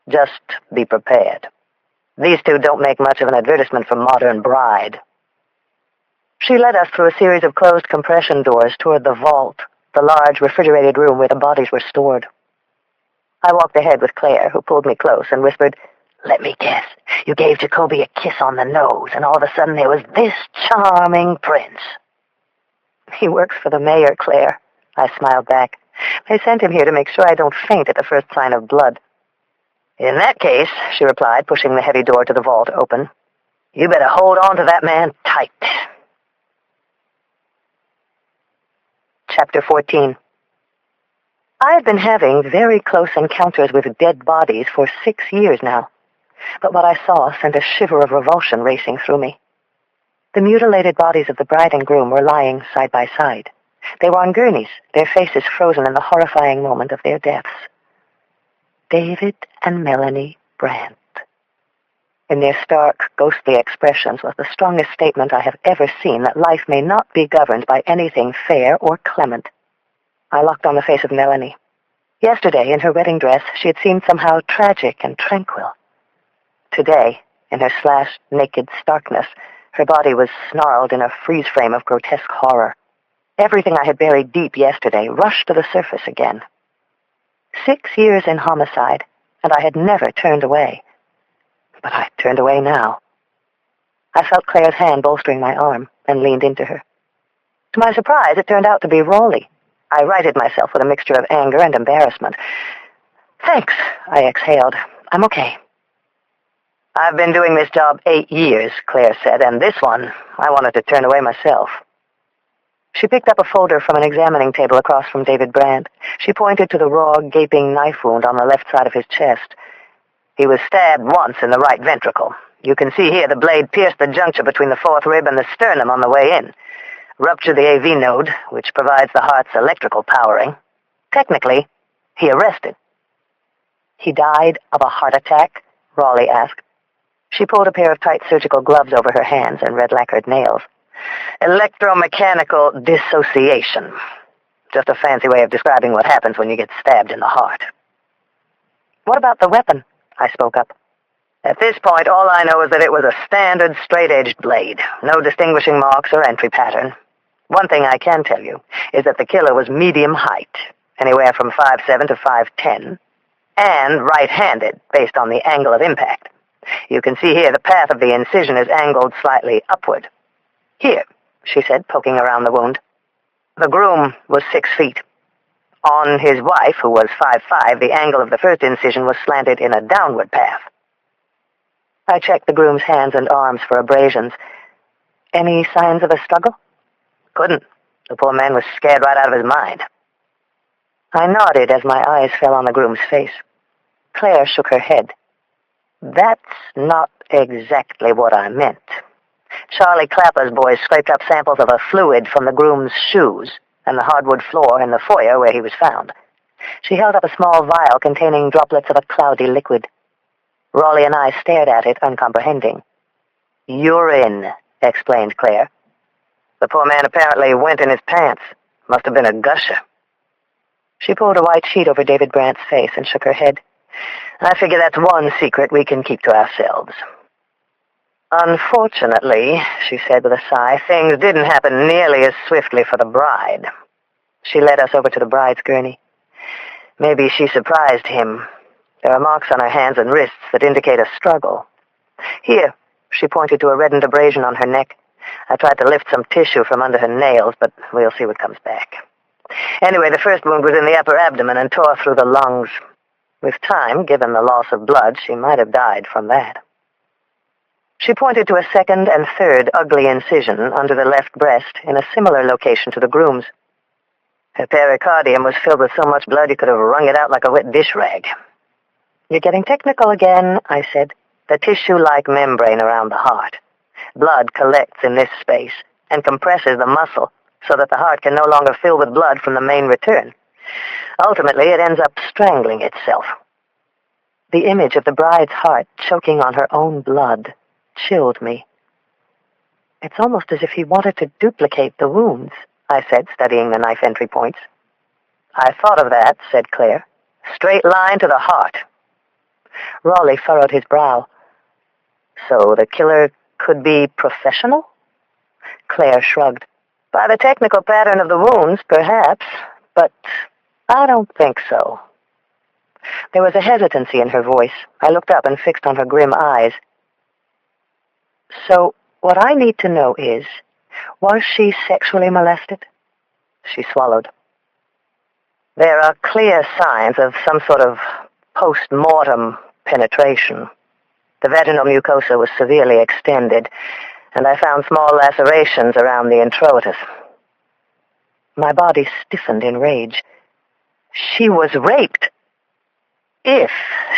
S1: Just be prepared. These 2 don't make much of an advertisement for Modern Bride. She led us through a series of closed compression doors toward the vault, the large refrigerated room where the bodies were stored. I walked ahead with Claire, who pulled me close and whispered, Let me guess, you gave Jacoby a kiss on the nose, and all of a sudden there was this charming prince. He works for the mayor, Claire. I smiled back. They sent him here to make sure I don't faint at the first sign of blood. In that case, she replied, pushing the heavy door to the vault open, you better hold on to that man tight. Chapter 14. I had been having very close encounters with dead bodies for 6 years now, but what I saw sent a shiver of revulsion racing through me. The mutilated bodies of the bride and groom were lying side by side. They were on gurneys, their faces frozen in the horrifying moment of their deaths. David and Melanie Brandt. In their stark, ghostly expressions was the strongest statement I have ever seen that life may not be governed by anything fair or clement. I locked on the face of Melanie. Yesterday, in her wedding dress, she had seemed somehow tragic and tranquil. Today, in her slashed, naked starkness, her body was snarled in a freeze frame of grotesque horror. Everything I had buried deep yesterday rushed to the surface again. 6 years in homicide, and I had never turned away. But I turned away now. I felt Claire's hand bolstering my arm and leaned into her. To my surprise, it turned out to be Raleigh. I righted myself with a mixture of anger and embarrassment. "Thanks," I exhaled. "I'm okay." "I've been doing this job 8 years," Claire said, "and this one, I wanted to turn away myself." She picked up a folder from an examining table across from David Brandt. She pointed to the raw, gaping knife wound on the left side of his chest. "He was stabbed once in the right ventricle. You can see here the blade pierced the juncture between the fourth rib and the sternum on the way in. Ruptured the AV node, which provides the heart's electrical powering. Technically, he arrested." "He died of a heart attack?" Raleigh asked. She pulled a pair of tight surgical gloves over her hands and red-lacquered nails. "Electromechanical dissociation. Just a fancy way of describing what happens when you get stabbed in the heart." "What about the weapon?" I spoke up. "At this point, all I know is that it was a standard straight-edged blade. No distinguishing marks or entry pattern. One thing I can tell you is that the killer was medium height, anywhere from 5'7" to 5'10", and right-handed, based on the angle of impact. You can see here the path of the incision is angled slightly upward. Here," she said, poking around the wound. "The groom was 6 feet. On his wife, who was 5'5", the angle of the first incision was slanted in a downward path." I checked the groom's hands and arms for abrasions. "Any signs of a struggle?" "Couldn't. The poor man was scared right out of his mind." I nodded as my eyes fell on the groom's face. Claire shook her head. "That's not exactly what I meant. Charlie Clapper's boys scraped up samples of a fluid from the groom's shoes and the hardwood floor in the foyer where he was found." She held up a small vial containing droplets of a cloudy liquid. Raleigh and I stared at it, uncomprehending. "Urine," explained Claire. "The poor man apparently went in his pants. Must have been a gusher." She pulled a white sheet over David Brandt's face and shook her head. "I figure that's one secret we can keep to ourselves." "Unfortunately," she said with a sigh, "things didn't happen nearly as swiftly for the bride." She led us over to the bride's gurney. "Maybe she surprised him. There are marks on her hands and wrists that indicate a struggle. Here," she pointed to a reddened abrasion on her neck. I tried to lift some tissue from under her nails, but we'll see what comes back. Anyway, the first wound was in the upper abdomen and tore through the lungs. With time, given the loss of blood, she might have died from that." She pointed to a second and third ugly incision under the left breast in a similar location to the groom's. "Her pericardium was filled with so much blood you could have wrung it out like a wet dish rag." "You're getting technical again," I said. "The tissue-like membrane around the heart. Blood collects in this space and compresses the muscle so that the heart can no longer fill with blood from the main return. Ultimately, it ends up strangling itself." The image of the bride's heart choking on her own blood chilled me. "It's almost as if he wanted to duplicate the wounds," I said, studying the knife entry points. "I thought of that," said Claire. "Straight line to the heart." Raleigh furrowed his brow. "So the killer could be professional?" Claire shrugged. "By the technical pattern of the wounds, perhaps, but I don't think so." There was a hesitancy in her voice. I looked up and fixed on her grim eyes. "So what I need to know is, was she sexually molested?" She swallowed. "There are clear signs of some sort of post-mortem penetration. The vaginal mucosa was severely extended, and I found small lacerations around the introitus." My body stiffened in rage. "She was raped." "If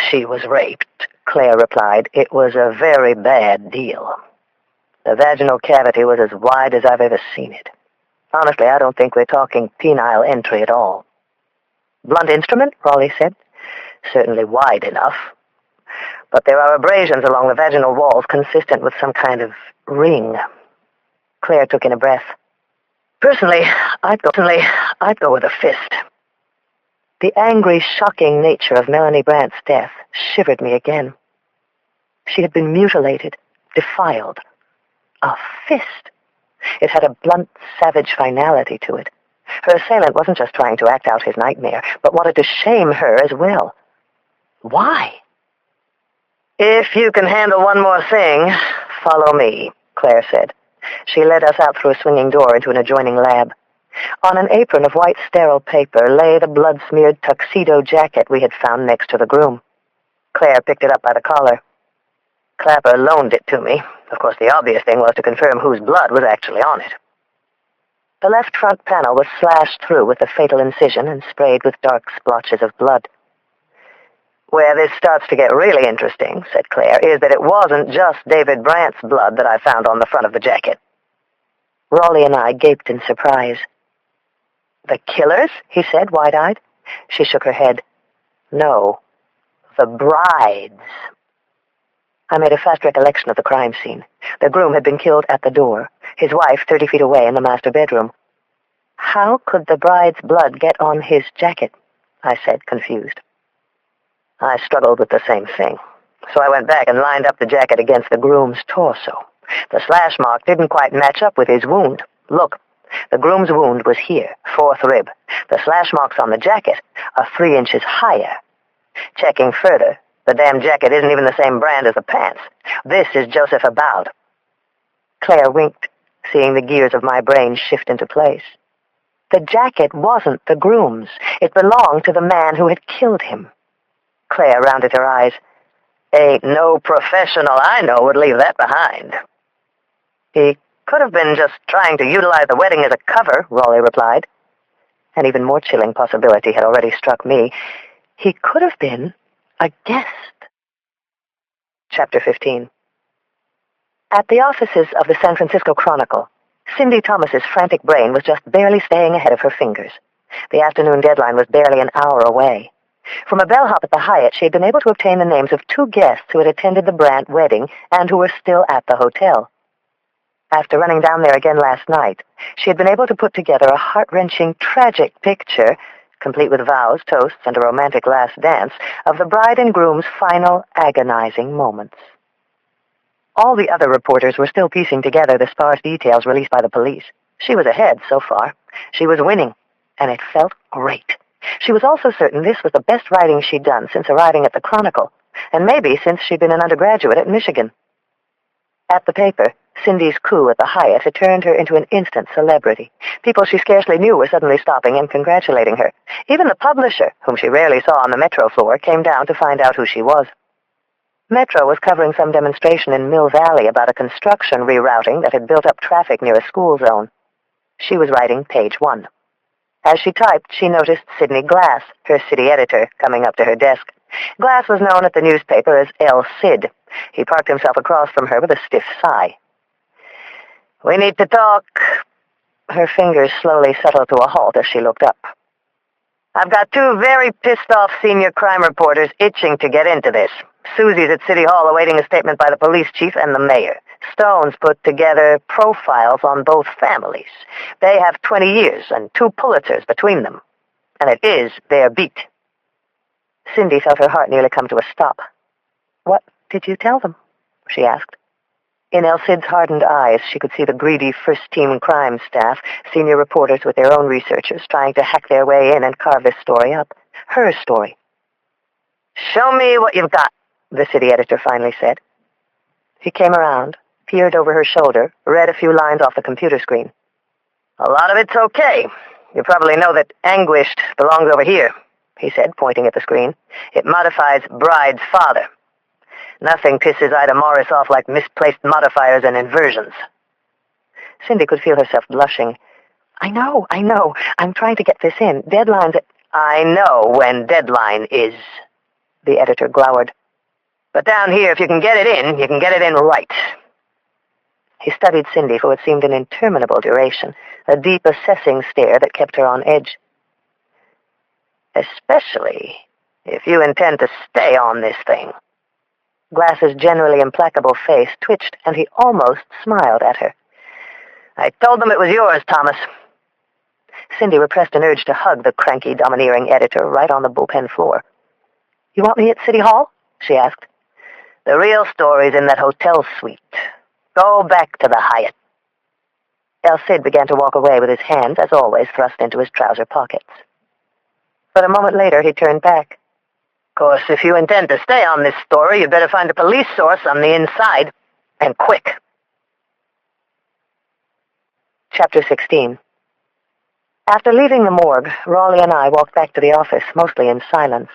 S1: she was raped," Claire replied, "it was a very bad deal. The vaginal cavity was as wide as I've ever seen it. Honestly, I don't think we're talking penile entry at all." "Blunt instrument?" Raleigh said. "Certainly wide enough. But there are abrasions along the vaginal walls consistent with some kind of ring." Claire took in a breath. Personally, I'd go with a fist." The angry, shocking nature of Melanie Brandt's death shivered me again. She had been mutilated, defiled. A fist. It had a blunt, savage finality to it. Her assailant wasn't just trying to act out his nightmare, but wanted to shame her as well. Why? "If you can handle one more thing, follow me," Claire said. She led us out through a swinging door into an adjoining lab. On an apron of white sterile paper lay the blood-smeared tuxedo jacket we had found next to the groom. Claire picked it up by the collar. Clapper loaned it to me. Of course, the obvious thing was to confirm whose blood was actually on it. The left front panel was slashed through with the fatal incision and sprayed with dark splotches of blood. Where this starts to get really interesting, said Claire, is that it wasn't just David Brandt's blood that I found on the front of the jacket. Raleigh and I gaped in surprise. The killers? He said, wide-eyed. She shook her head. No, the brides. I made a fast recollection of the crime scene. The groom had been killed at the door, his wife 30 feet away in the master bedroom. How could the bride's blood get on his jacket? I said, confused. I struggled with the same thing, so I went back and lined up the jacket against the groom's torso. The slash mark didn't quite match up with his wound. Look, the groom's wound was here, 4th rib. The slash marks on the jacket are 3 inches higher. Checking further, the damn jacket isn't even the same brand as the pants. This is Joseph Abowd. Claire winked, seeing the gears of my brain shift into place. The jacket wasn't the groom's. It belonged to the man who had killed him. Claire rounded her eyes. Ain't no professional I know would leave that behind. He could have been just trying to utilize the wedding as a cover, Raleigh replied. An even more chilling possibility had already struck me. He could have been a guest. Chapter 15. At the offices of the San Francisco Chronicle, Cindy Thomas's frantic brain was just barely staying ahead of her fingers. The afternoon deadline was barely an hour away. From a bellhop at the Hyatt, she had been able to obtain the names of 2 guests who had attended the Brandt wedding and who were still at the hotel. After running down there again last night, she had been able to put together a heart-wrenching, tragic picture, complete with vows, toasts, and a romantic last dance, of the bride and groom's final agonizing moments. All the other reporters were still piecing together the sparse details released by the police. She was ahead so far. She was winning, and it felt great. She was also certain this was the best writing she'd done since arriving at the Chronicle, and maybe since she'd been an undergraduate at Michigan. At the paper, Cindy's coup at the Hyatt had turned her into an instant celebrity. People she scarcely knew were suddenly stopping and congratulating her. Even the publisher, whom she rarely saw on the Metro floor, came down to find out who she was. Metro was covering some demonstration in Mill Valley about a construction rerouting that had built up traffic near a school zone. She was writing page 1. As she typed, she noticed Sidney Glass, her city editor, coming up to her desk. Glass was known at the newspaper as L. Sid. He parked himself across from her with a stiff sigh. "We need to talk." Her fingers slowly settled to a halt as she looked up. "I've got 2 very pissed-off senior crime reporters itching to get into this. Susie's at City Hall awaiting a statement by the police chief and the mayor. Stone's put together profiles on both families. They have 20 years and 2 Pulitzers between them. And it is their beat." Cindy felt her heart nearly come to a stop. "What did you tell them?" she asked. In El Cid's hardened eyes, she could see the greedy first-team crime staff, senior reporters with their own researchers, trying to hack their way in and carve this story up. Her story. "Show me what you've got," the city editor finally said. He came around, peered over her shoulder, read a few lines off the computer screen. "A lot of it's okay. You probably know that anguished belongs over here," he said, pointing at the screen. "It modifies bride's father. Nothing pisses Ida Morris off like misplaced modifiers and inversions." Cindy could feel herself blushing. I know. I'm trying to get this in. Deadline's at—" "I know when deadline is," the editor glowered. "But down here, if you can get it in, you can get it in right." He studied Cindy for what seemed an interminable duration, a deep, assessing stare that kept her on edge. "Especially if you intend to stay on this thing." Glass's generally implacable face twitched, and he almost smiled at her. "I told them it was yours, Thomas." Cindy repressed an urge to hug the cranky, domineering editor right on the bullpen floor. "You want me at City Hall?" she asked. "The real story's in that hotel suite. Go back to the Hyatt." El Cid began to walk away with his hands, as always, thrust into his trouser pockets. But a moment later, he turned back. "Of course, if you intend to stay on this story, you'd better find a police source on the inside, and quick." Chapter 16. After leaving the morgue, Raleigh and I walked back to the office, mostly in silence.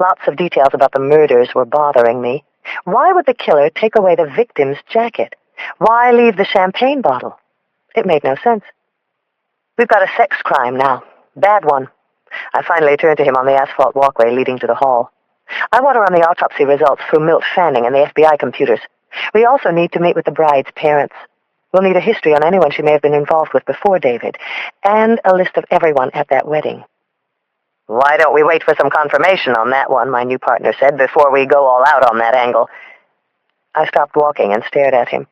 S1: Lots of details about the murders were bothering me. Why would the killer take away the victim's jacket? Why leave the champagne bottle? It made no sense. We've got a sex crime now. Bad one. I finally turned to him on the asphalt walkway leading to the hall. I want to run the autopsy results through Milt Fanning and the FBI computers. We also need to meet with the bride's parents. We'll need a history on anyone she may have been involved with before David, and a list of everyone at that wedding.
S2: Why don't we wait for some confirmation on that one, my new partner said, before we go all out on that angle.
S1: I stopped walking and stared at him.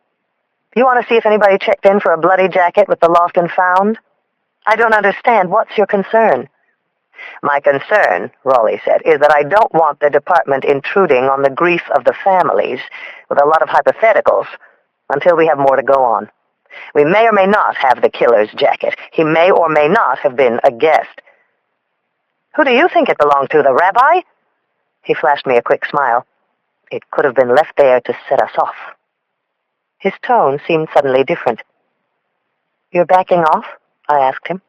S1: You want to see if anybody checked in for a bloody jacket with the lost and found? I don't understand. What's your concern?
S2: My concern, Raleigh said, is that I don't want the department intruding on the grief of the families with a lot of hypotheticals until we have more to go on. We may or may not have the killer's jacket. He may or may not have been a guest. Who do you think it belonged to, the rabbi? He flashed me a quick smile. It could have been left there to set us off.
S1: His tone seemed suddenly different. You're backing off? I asked him.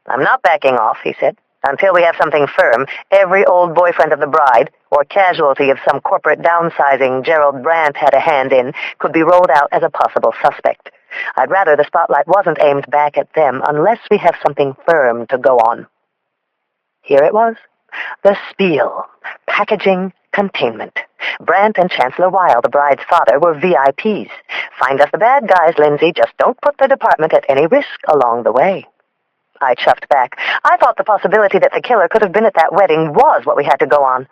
S2: I'm not backing off, he said. Until we have something firm, every old boyfriend of the bride, or casualty of some corporate downsizing Gerald Brandt had a hand in, could be rolled out as a possible suspect. I'd rather the spotlight wasn't aimed back at them unless we have something firm to go on. Here it was. The spiel. Packaging, containment. Brandt and Chancellor Weil, the bride's father, were VIPs. Find us the bad guys, Lindsay. Just don't put the department at any risk along the way. I chuffed back. I thought the possibility that the killer could have been at that wedding was what we had to go on.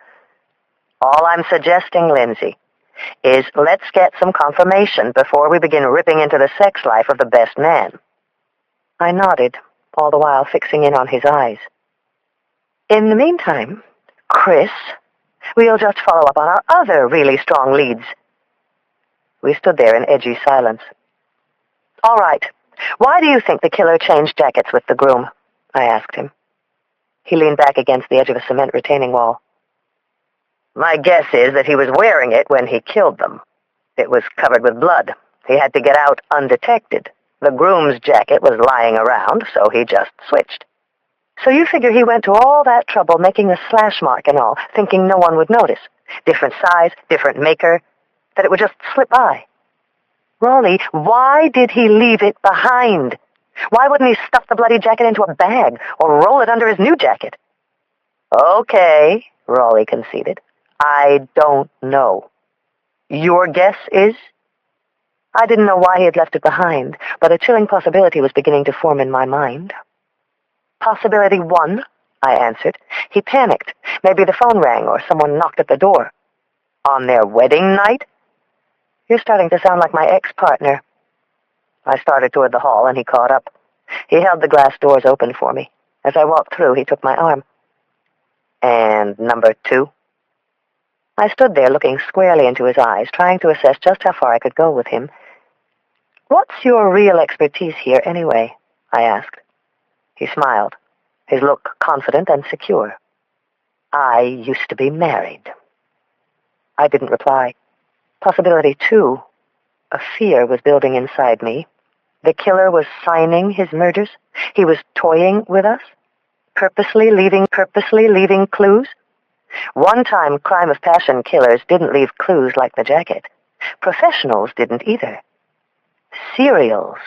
S2: All I'm suggesting, Lindsay, is let's get some confirmation before we begin ripping into the sex life of the best man.
S1: I nodded, all the while fixing in on his eyes. In the meantime, Chris, we'll just follow up on our other really strong leads. We stood there in edgy silence. All right. Why do you think the killer changed jackets with the groom? I asked him. He leaned back against the edge of a cement retaining wall.
S2: My guess is that he was wearing it when he killed them. It was covered with blood. He had to get out undetected. The groom's jacket was lying around, so he just switched.
S1: So you figure he went to all that trouble making a slash mark and all, thinking no one would notice? Different size, different maker, that it would just slip by. Raleigh, why did he leave it behind? Why wouldn't he stuff the bloody jacket into a bag or roll it under his new jacket?
S2: Okay, Raleigh conceded. I don't know. Your guess is?
S1: I didn't know why he had left it behind, but a chilling possibility was beginning to form in my mind. Possibility 1, I answered. He panicked. Maybe the phone rang or someone knocked at the door.
S2: On their wedding night?
S1: You're starting to sound like my ex-partner. I started toward the hall, and he caught up. He held the glass doors open for me. As I walked through, he took my arm.
S2: And number 2?
S1: I stood there looking squarely into his eyes, trying to assess just how far I could go with him. What's your real expertise here, anyway? I asked. He smiled, his look confident and secure. I used to be married. I didn't reply. Possibility 2. A fear was building inside me. The killer was signing his murders. He was toying with us, purposely leaving clues. One-time crime of passion killers didn't leave clues like the jacket. Professionals didn't either. Serials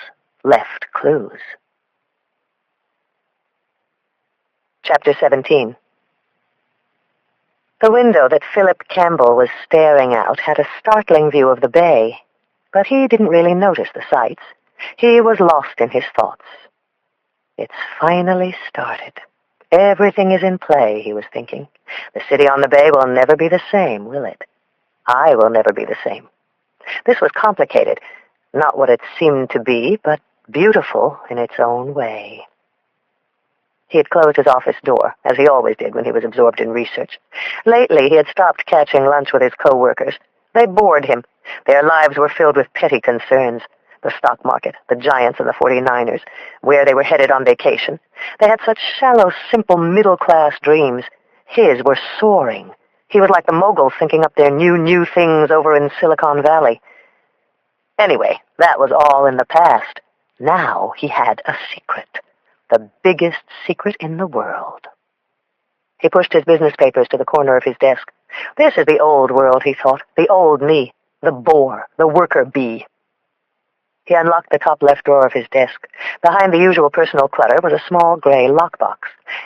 S1: left clues. Chapter 17. The window that Philip Campbell was staring out had a startling view of the bay, but he didn't really notice the sights. He was lost in his thoughts. It's finally started. Everything is in play, he was thinking. The city on the bay will never be the same, will it? I will never be the same. This was complicated. Not what it seemed to be, but beautiful in its own way. He had closed his office door, as he always did when he was absorbed in research. Lately, he had stopped catching lunch with his co-workers. They bored him. Their lives were filled with petty concerns. The stock market, the Giants and the 49ers, where they were headed on vacation. They had such shallow, simple, middle-class dreams. His were soaring. He was like the moguls thinking up their new things over in Silicon Valley. Anyway, that was all in the past. Now he had a secret. The biggest secret in the world. He pushed his business papers to the corner of his desk. This is the old world, he thought. The old me. The bore. The worker bee. He unlocked the top left drawer of his desk. Behind the usual personal clutter was a small gray lockbox.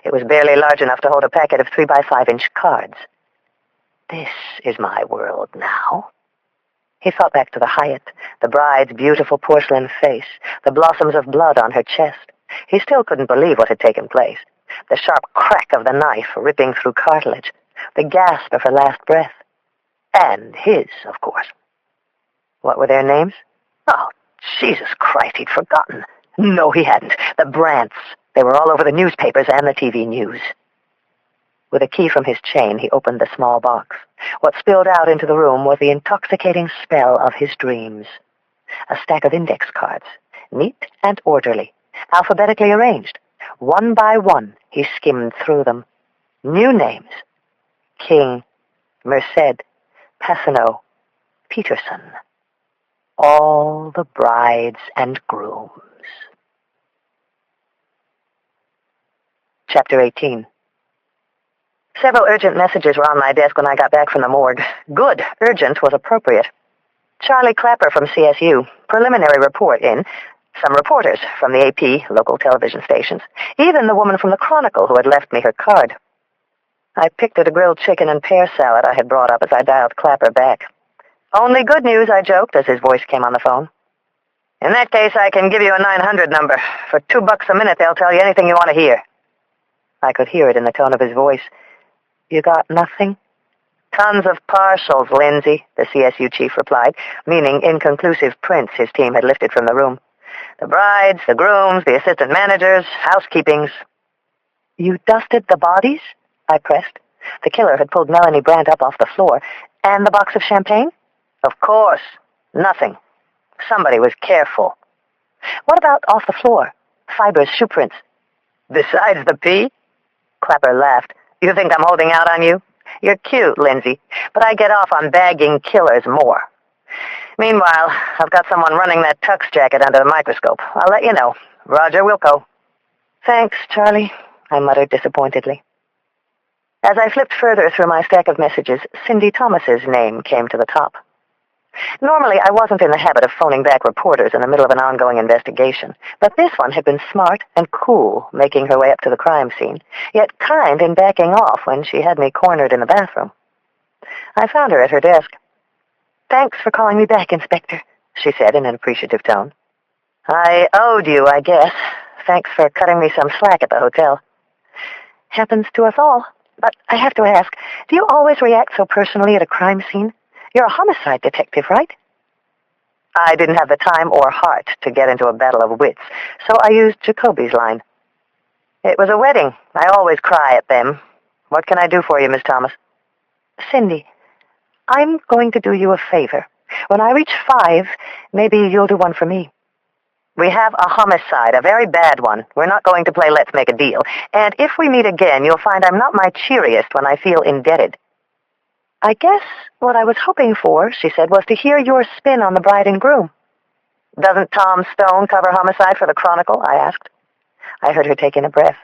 S1: It was barely large enough to hold a packet of 3x5-inch cards. This is my world now. He thought back to the Hyatt, the bride's beautiful porcelain face, the blossoms of blood on her chest. He still couldn't believe what had taken place. The sharp crack of the knife ripping through cartilage, the gasp of her last breath. And his, of course. What were their names? Oh, Jesus Christ, he'd forgotten. No, he hadn't. The Brants. They were all over the newspapers and the TV news. With a key from his chain, he opened the small box. What spilled out into the room was the intoxicating spell of his dreams. A stack of index cards, neat and orderly, alphabetically arranged. One by one, he skimmed through them. New names. King, Merced, Passano, Peterson. All the brides and grooms. Chapter 18. Several urgent messages were on my desk when I got back from the morgue. Good. Urgent was appropriate. Charlie Clapper from CSU. Preliminary report in. Some reporters from the AP, local television stations. Even the woman from the Chronicle who had left me her card. I picked at a grilled chicken and pear salad I had brought up as I dialed Clapper back. Only good news, I joked as his voice came on the phone. In that case, I can give you a 900 number. For $2 a minute, they'll tell you anything you want to hear. I could hear it in the tone of his voice. You got nothing? Tons of partials, Lindsay, the CSU chief replied, meaning inconclusive prints his team had lifted from the room. The brides, the grooms, the assistant managers, housekeepings. You dusted the bodies? I pressed. The killer had pulled Melanie Brandt up off the floor. And the box of champagne? Of course. Nothing. Somebody was careful. What about off the floor? Fibers, shoe prints. Besides the pee? Clapper laughed. You think I'm holding out on you? You're cute, Lindsay, but I get off on bagging killers more. Meanwhile, I've got someone running that tux jacket under the microscope. I'll let you know. Roger Wilco. Thanks, Charlie, I muttered disappointedly. As I flipped further through my stack of messages, Cindy Thomas's name came to the top. Normally, I wasn't in the habit of phoning back reporters in the middle of an ongoing investigation, but this one had been smart and cool, making her way up to the crime scene, yet kind in backing off when she had me cornered in the bathroom. I found her at her desk. Thanks for calling me back, Inspector, she said in an appreciative tone. I owed you, I guess. Thanks for cutting me some slack at the hotel. Happens to us all. But I have to ask, do you always react so personally at a crime scene? You're a homicide detective, right? I didn't have the time or heart to get into a battle of wits, so I used Jacoby's line. It was a wedding. I always cry at them. What can I do for you, Miss Thomas? Cindy, I'm going to do you a favor. When I reach 5, maybe you'll do one for me. We have a homicide, a very bad one. We're not going to play Let's Make a Deal. And if we meet again, you'll find I'm not my cheeriest when I feel indebted. I guess what I was hoping for, she said, was to hear your spin on the bride and groom. Doesn't Tom Stone cover homicide for the Chronicle? I asked. I heard her take in a breath.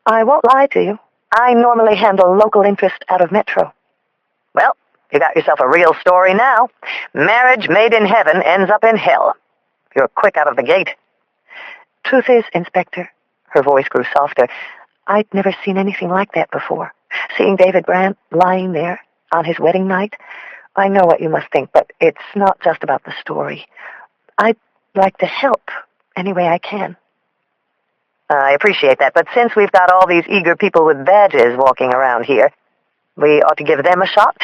S1: I won't lie to you. I normally handle local interest out of Metro. Well, you got yourself a real story now. Marriage made in heaven ends up in hell. You're quick out of the gate. Truth is, Inspector, her voice grew softer, I'd never seen anything like that before. Seeing David Brandt lying there on his wedding night, I know what you must think, but it's not just about the story. I'd like to help any way I can. I appreciate that, but since we've got all these eager people with badges walking around here, we ought to give them a shot.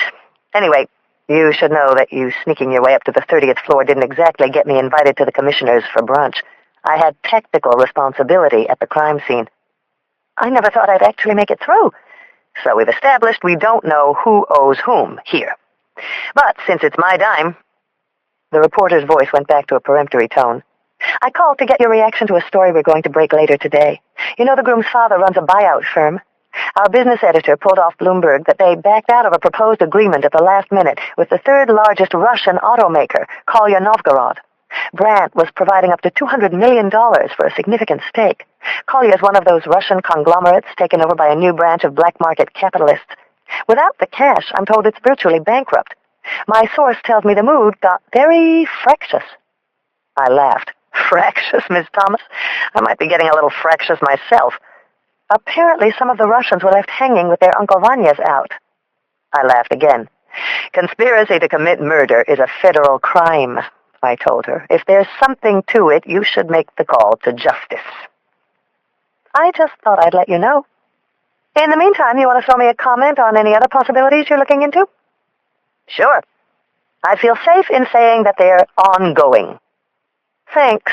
S1: Anyway, you should know that you sneaking your way up to the 30th floor didn't exactly get me invited to the commissioners for brunch. I had technical responsibility at the crime scene. I never thought I'd actually make it through. So we've established we don't know who owes whom here. But since it's my dime, the reporter's voice went back to a peremptory tone. I called to get your reaction to a story we're going to break later today. You know the groom's father runs a buyout firm. Our business editor pulled off Bloomberg that they backed out of a proposed agreement at the last minute with the third largest Russian automaker, Kolya Novgorod. Brandt was providing up to $200 million for a significant stake. Collier's one of those Russian conglomerates taken over by a new branch of black market capitalists. Without the cash, I'm told it's virtually bankrupt. My source tells me the mood got very fractious. I laughed. Fractious, Miss Thomas? I might be getting a little fractious myself. Apparently some of the Russians were left hanging with their Uncle Vanya's out. I laughed again. Conspiracy to commit murder is a federal crime, I told her. If there's something to it, you should make the call to justice. I just thought I'd let you know. In the meantime, you want to throw me a comment on any other possibilities you're looking into? Sure. I feel safe in saying that they're ongoing. Thanks,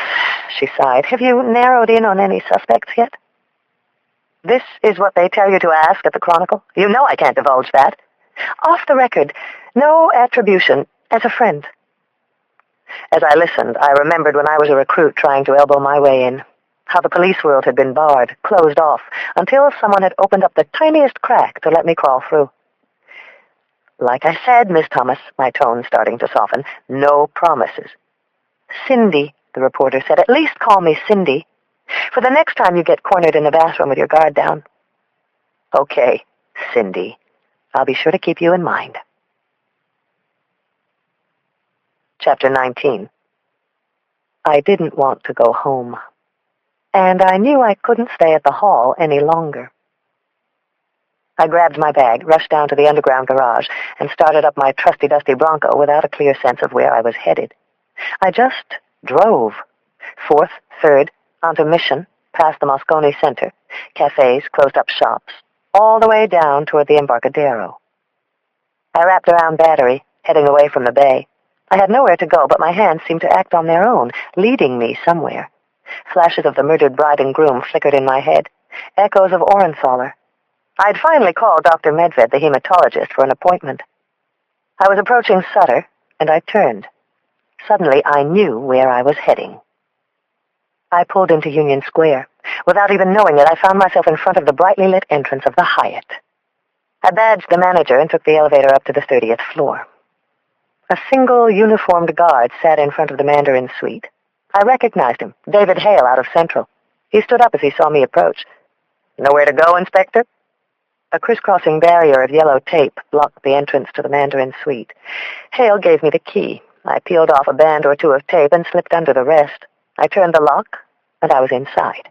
S1: she sighed. Have you narrowed in on any suspects yet? This is what they tell you to ask at the Chronicle? You know I can't divulge that. Off the record, no attribution, as a friend. As I listened, I remembered when I was a recruit trying to elbow my way in, how the police world had been barred, closed off, until someone had opened up the tiniest crack to let me crawl through. Like I said, Miss Thomas, my tone starting to soften, no promises. Cindy, the reporter said, at least call me Cindy. For the next time you get cornered in the bathroom with your guard down. Okay, Cindy. I'll be sure to keep you in mind. Chapter 19. I didn't want to go home, and I knew I couldn't stay at the hall any longer. I grabbed my bag, rushed down to the underground garage, and started up my trusty-dusty Bronco without a clear sense of where I was headed. I just drove. 4th, 3rd, onto Mission, past the Moscone Center, cafes, closed-up shops, all the way down toward the Embarcadero. I wrapped around Battery, heading away from the bay. I had nowhere to go, but my hands seemed to act on their own, leading me somewhere. Flashes of the murdered bride and groom flickered in my head, echoes of Orenthaler. I'd finally called Dr. Medved, the hematologist, for an appointment. I was approaching Sutter, and I turned. Suddenly, I knew where I was heading. I pulled into Union Square. Without even knowing it, I found myself in front of the brightly lit entrance of the Hyatt. I badged the manager and took the elevator up to the 30th floor. A single uniformed guard sat in front of the Mandarin suite. I recognized him, David Hale out of Central. He stood up as he saw me approach. Nowhere to go, Inspector? A crisscrossing barrier of yellow tape blocked the entrance to the Mandarin suite. Hale gave me the key. I peeled off a band or two of tape and slipped under the rest. I turned the lock, and I was inside.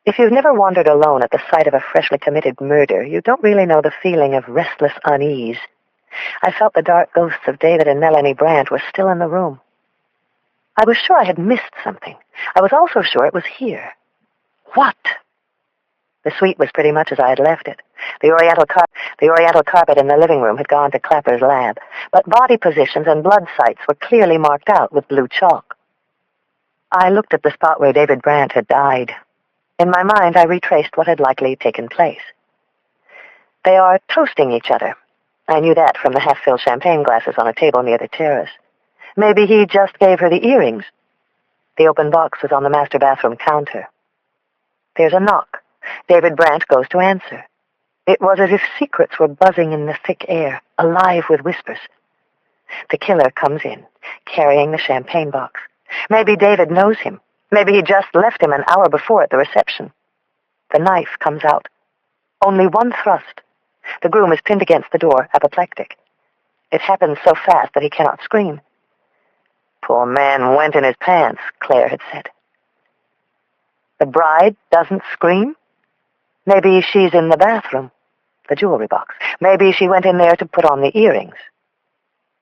S1: If you've never wandered alone at the site of a freshly committed murder, you don't really know the feeling of restless unease. I felt the dark ghosts of David and Melanie Brandt were still in the room. I was sure I had missed something. I was also sure it was here. What? The suite was pretty much as I had left it. The oriental carpet in the living room had gone to Clapper's lab, but body positions and blood sites were clearly marked out with blue chalk. I looked at the spot where David Brandt had died. In my mind, I retraced what had likely taken place. They are toasting each other. I knew that from the half-filled champagne glasses on a table near the terrace. Maybe he just gave her the earrings. The open box was on the master bathroom counter. There's a knock. David Brandt goes to answer. It was as if secrets were buzzing in the thick air, alive with whispers. The killer comes in, carrying the champagne box. Maybe David knows him. Maybe he just left him an hour before at the reception. The knife comes out. Only one thrust. The groom is pinned against the door, apoplectic. It happens so fast that he cannot scream. Poor man went in his pants, Claire had said. The bride doesn't scream? Maybe she's in the bathroom, the jewelry box. Maybe she went in there to put on the earrings.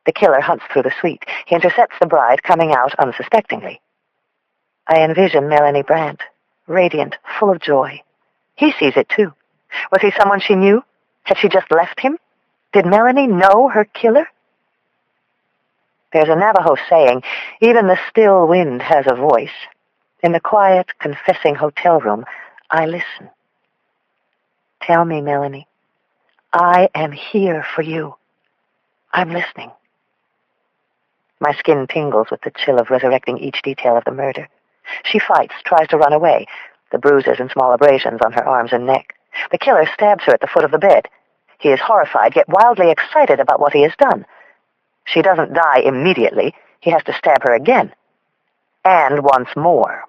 S1: The killer hunts through the suite. He intercepts the bride, coming out unsuspectingly. I envision Melanie Brandt, radiant, full of joy. He sees it, too. Was he someone she knew? Had she just left him? Did Melanie know her killer? There's a Navajo saying, even the still wind has a voice. In the quiet, confessing hotel room, I listen. Tell me, Melanie, I am here for you. I'm listening. My skin tingles with the chill of resurrecting each detail of the murder. She fights, tries to run away, the bruises and small abrasions on her arms and neck. The killer stabs her at the foot of the bed. He is horrified, yet wildly excited about what he has done. She doesn't die immediately. He has to stab her again, and wants more.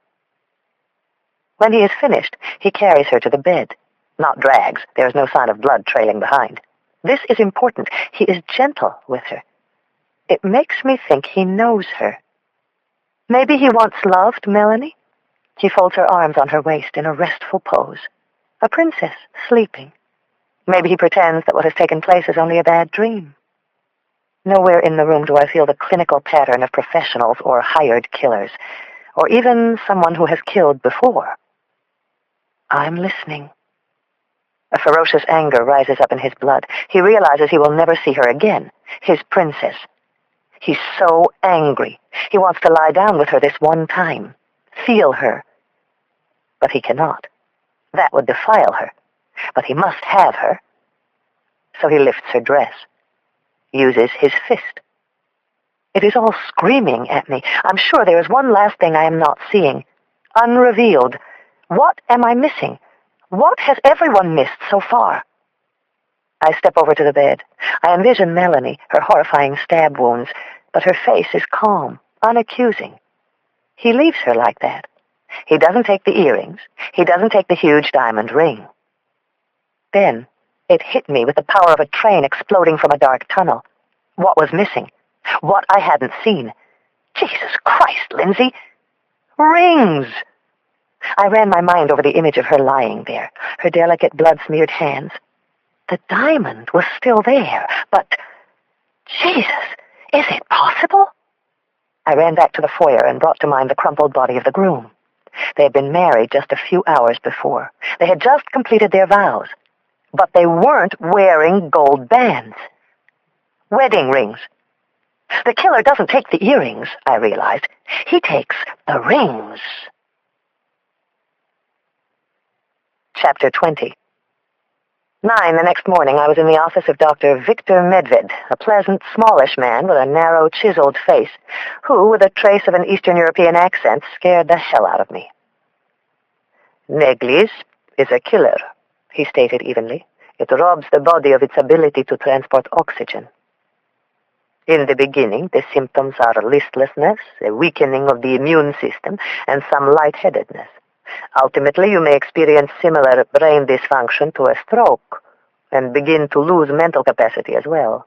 S1: When he is finished, he carries her to the bed. Not drags. There is no sign of blood trailing behind. This is important. He is gentle with her. It makes me think he knows her. Maybe he once loved Melanie? He folds her arms on her waist in a restful pose. A princess sleeping. Maybe he pretends that what has taken place is only a bad dream. Nowhere in the room do I feel the clinical pattern of professionals or hired killers, or even someone who has killed before. I'm listening. A ferocious anger rises up in his blood. He realizes he will never see her again, his princess. He's so angry. He wants to lie down with her this one time, feel her. But he cannot. That would defile her. But he must have her. So he lifts her dress, uses his fist. It is all screaming at me. I'm sure there is one last thing I am not seeing. Unrevealed. What am I missing? What has everyone missed so far? I step over to the bed. I envision Melanie, her horrifying stab wounds, but her face is calm, unaccusing. He leaves her like that. He doesn't take the earrings. He doesn't take the huge diamond ring. Then it hit me with the power of a train exploding from a dark tunnel. What was missing? What I hadn't seen? Jesus Christ, Lindsay! Rings! I ran my mind over the image of her lying there, her delicate blood-smeared hands. The diamond was still there, but... Jesus, is it possible? I ran back to the foyer and brought to mind the crumpled body of the groom. They had been married just a few hours before. They had just completed their vows. But they weren't wearing gold bands. Wedding rings. The killer doesn't take the earrings, I realized. He takes the rings. Chapter 20. 9 the next morning, I was in the office of Dr. Victor Medved, a pleasant, smallish man with a narrow, chiseled face, who, with a trace of an Eastern European accent, scared the hell out of me. Neglis is a killer, he stated evenly. It robs the body of its ability to transport oxygen. In the beginning, the symptoms are listlessness, a weakening of the immune system, and some lightheadedness. Ultimately, you may experience similar brain dysfunction to a stroke and begin to lose mental capacity as well.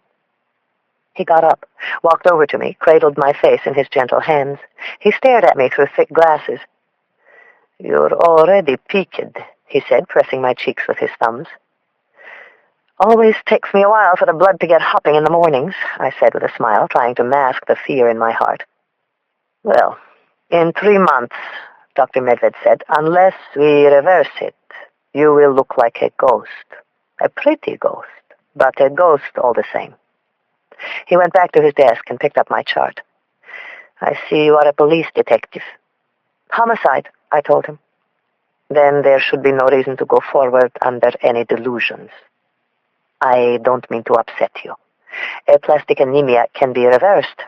S1: He got up, walked over to me, cradled my face in his gentle hands. He stared at me through thick glasses. You're already peaked, he said, pressing my cheeks with his thumbs. Always takes me a while for the blood to get hopping in the mornings, I said with a smile, trying to mask the fear in my heart. Well, in 3 months, Dr. Medved said, unless we reverse it, you will look like a ghost. A pretty ghost, but a ghost all the same. He went back to his desk and picked up my chart. I see you are a police detective. Homicide, I told him. Then there should be no reason to go forward under any delusions. I don't mean to upset you. Aplastic anemia can be reversed.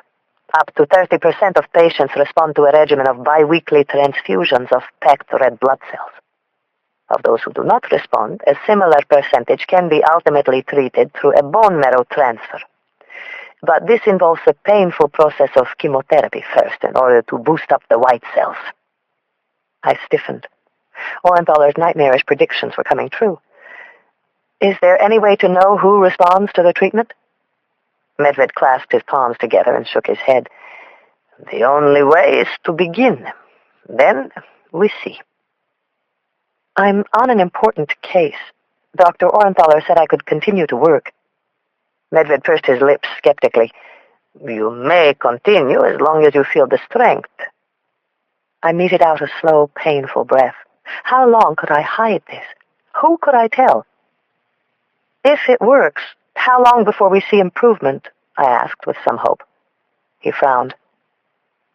S1: Up to 30% of patients respond to a regimen of biweekly transfusions of packed red blood cells. Of those who do not respond, a similar percentage can be ultimately treated through a bone marrow transfer. But this involves a painful process of chemotherapy first in order to boost up the white cells. I stiffened. Orenthaler's nightmarish predictions were coming true. Is there any way to know who responds to the treatment? Medved clasped his palms together and shook his head. The only way is to begin. Then we see. I'm on an important case. Dr. Orenthaler said I could continue to work. Medved pursed his lips skeptically. You may continue as long as you feel the strength. I meted out a slow, painful breath. How long could I hide this? Who could I tell? If it works, how long before we see improvement? I asked with some hope. He frowned.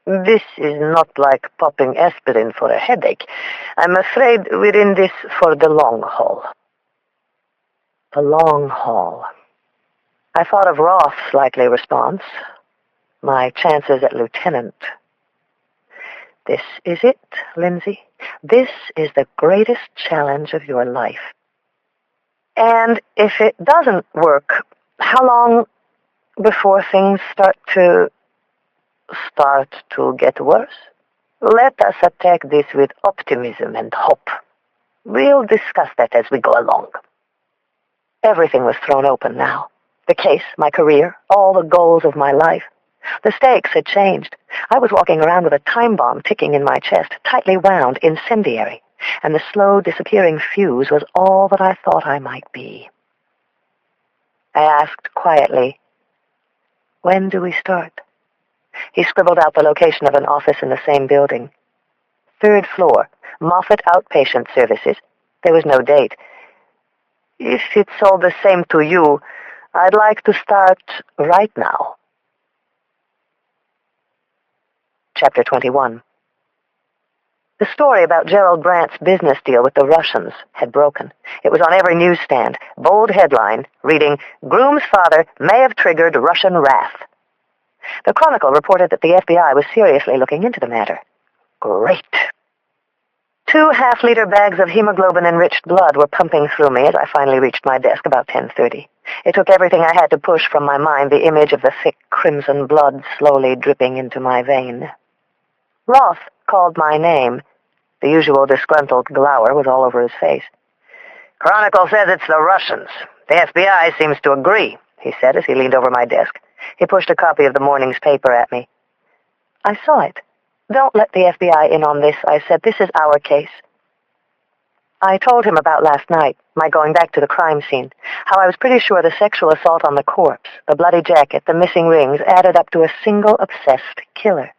S1: This is not like popping aspirin for a headache. I'm afraid we're in this for the long haul. The long haul. I thought of Roth's likely response. My chances at lieutenant. This is it, Lindsay. This is the greatest challenge of your life. And if it doesn't work, how long before things start to get worse?
S2: Let us attack this with optimism and hope. We'll discuss that as we go along.
S1: Everything was thrown open now. The case, my career, all the goals of my life. The stakes had changed. I was walking around with a time bomb ticking in my chest, tightly wound, incendiary, and the slow disappearing fuse was all that I thought I might be. I asked quietly, "When do we start?" He scribbled out the location of an office in the same building. 3rd floor, Moffat Outpatient Services. There was no date. "If it's all the same to you, I'd like to start right now." Chapter 21. The story about Gerald Brandt's business deal with the Russians had broken. It was on every newsstand, bold headline, reading, "Groom's father may have triggered Russian wrath." The Chronicle reported that the FBI was seriously looking into the matter. Great. 2 half-liter bags of hemoglobin-enriched blood were pumping through me as I finally reached my desk about 10:30. It took everything I had to push from my mind the image of the thick crimson blood slowly dripping into my vein. Roth called my name. The usual disgruntled glower was all over his face.
S2: "Chronicle says it's the Russians. The FBI seems to agree," he said as he leaned over my desk. He pushed a copy of the morning's paper at me.
S1: I saw it. "Don't let the FBI in on this," I said. "This is our case." I told him about last night, my going back to the crime scene, how I was pretty sure the sexual assault on the corpse, the bloody jacket, the missing rings added up to a single obsessed killer.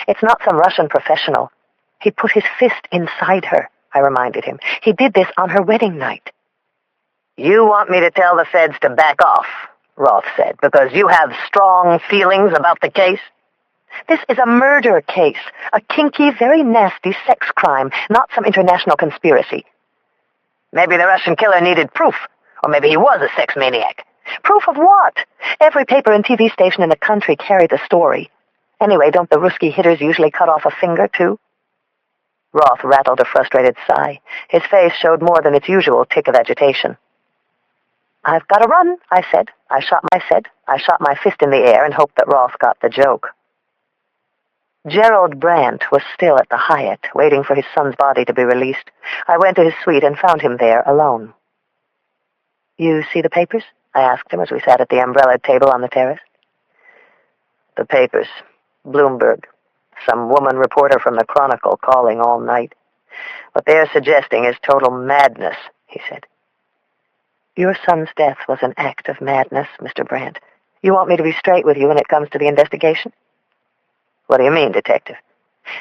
S1: "It's not some Russian professional. He put his fist inside her," I reminded him. "He did this on her wedding night."
S2: "You want me to tell the feds to back off," Roth said, "because you have strong feelings about the case?"
S1: "This is a murder case, a kinky, very nasty sex crime, not some international conspiracy."
S2: "Maybe the Russian killer needed proof, or maybe he was a sex maniac."
S1: "Proof of what? Every paper and TV station in the country carried the story. Anyway, don't the Ruski hitters usually cut off a finger, too?" Roth rattled a frustrated sigh. His face showed more than its usual tick of agitation. "I've got to run," I said. I shot my fist in the air and hoped that Roth got the joke. Gerald Brandt was still at the Hyatt, waiting for his son's body to be released. I went to his suite and found him there, alone. "You see the papers?" I asked him as we sat at the umbrella table on the terrace.
S2: "The papers. Bloomberg. Some woman reporter from the Chronicle calling all night. What they're suggesting is total madness," he said.
S1: "Your son's death was an act of madness, Mr. Brandt. You want me to be straight with you when it comes to the investigation?"
S2: "What do you mean, Detective?"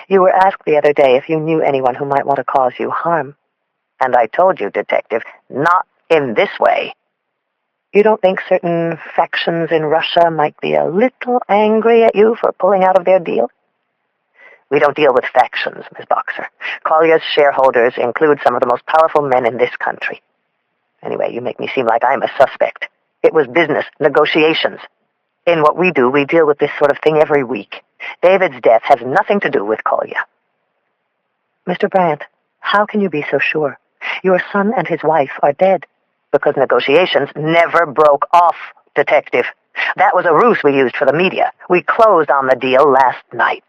S1: "You were asked the other day if you knew anyone who might want to cause you harm."
S2: "And I told you, Detective, not in this way."
S1: "You don't think certain factions in Russia might be a little angry at you for pulling out of their deal?"
S2: "We don't deal with factions, Miss Boxer. Collier's shareholders include some of the most powerful men in this country. Anyway, you make me seem like I'm a suspect. It was business, negotiations. In what we do, we deal with this sort of thing every week. David's death has nothing to do with Collier."
S1: "Mr. Brandt, how can you be so sure? Your son and his wife are dead."
S2: "Because negotiations never broke off, Detective. That was a ruse we used for the media. We closed on the deal last night."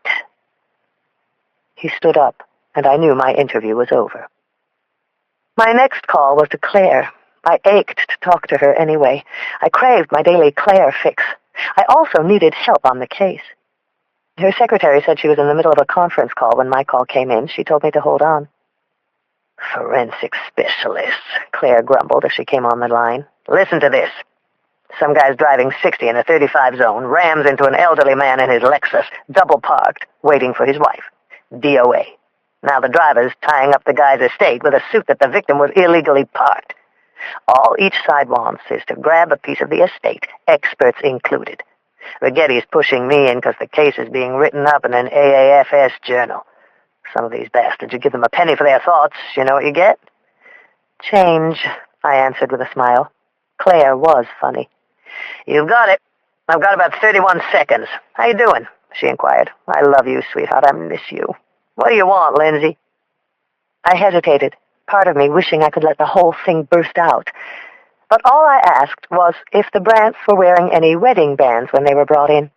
S1: He stood up, and I knew my interview was over. My next call was to Claire. I ached to talk to her anyway. I craved my daily Claire fix. I also needed help on the case. Her secretary said she was in the middle of a conference call when my call came in. She told me to hold on.
S2: "Forensic specialists," Claire grumbled as she came on the line. "Listen to this. Some guy's driving 60 in a 35 zone, rams into an elderly man in his Lexus, double parked, waiting for his wife. DOA. Now the driver's tying up the guy's estate with a suit that the victim was illegally parked. All each side wants is to grab a piece of the estate, experts included. Righetti's pushing me in because the case is being written up in an AAFS journal. Some of these bastards, you give them a penny for their thoughts, you know what you get?"
S1: "Change," I answered with a smile. Claire was funny.
S2: "You've got it. I've got about 31 seconds. How you doing?" she inquired. "I love you, sweetheart. I miss you. What do you want, Lindsay?"
S1: I hesitated, part of me wishing I could let the whole thing burst out. But all I asked was if the Brandts were wearing any wedding bands when they were brought in.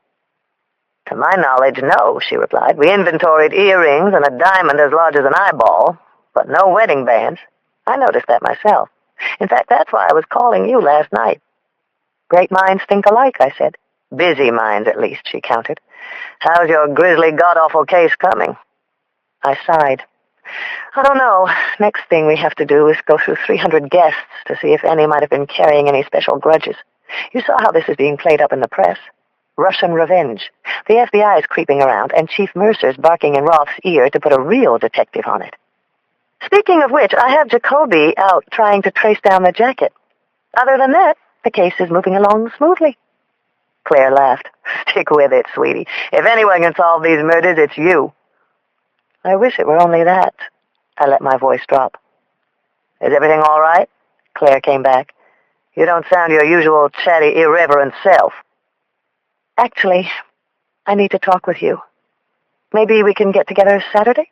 S2: To my knowledge, no, she replied. We inventoried earrings and a diamond as large as an eyeball, but no wedding bands. I noticed that myself. In fact, that's why I was calling you last night. Great minds think alike, I said. Busy minds, at least, she countered. How's your grisly, god-awful case coming? I sighed. I don't know. Next thing we have to do is go through 300 guests to see if any might have been carrying any special grudges. You saw how this is being played up in the press. Russian revenge. The FBI is creeping around, and Chief Mercer's barking in Roth's ear to put a real detective on it. Speaking of which, I have Jacoby out trying to trace down the jacket. Other than that, the case is moving along smoothly. Claire laughed. Stick with it, sweetie. If anyone can solve these murders, it's you. I wish it were only that. I let my voice drop. Is everything all right? Claire came back. You don't sound your usual chatty, irreverent self. Actually, I need to talk with you. Maybe we can get together Saturday?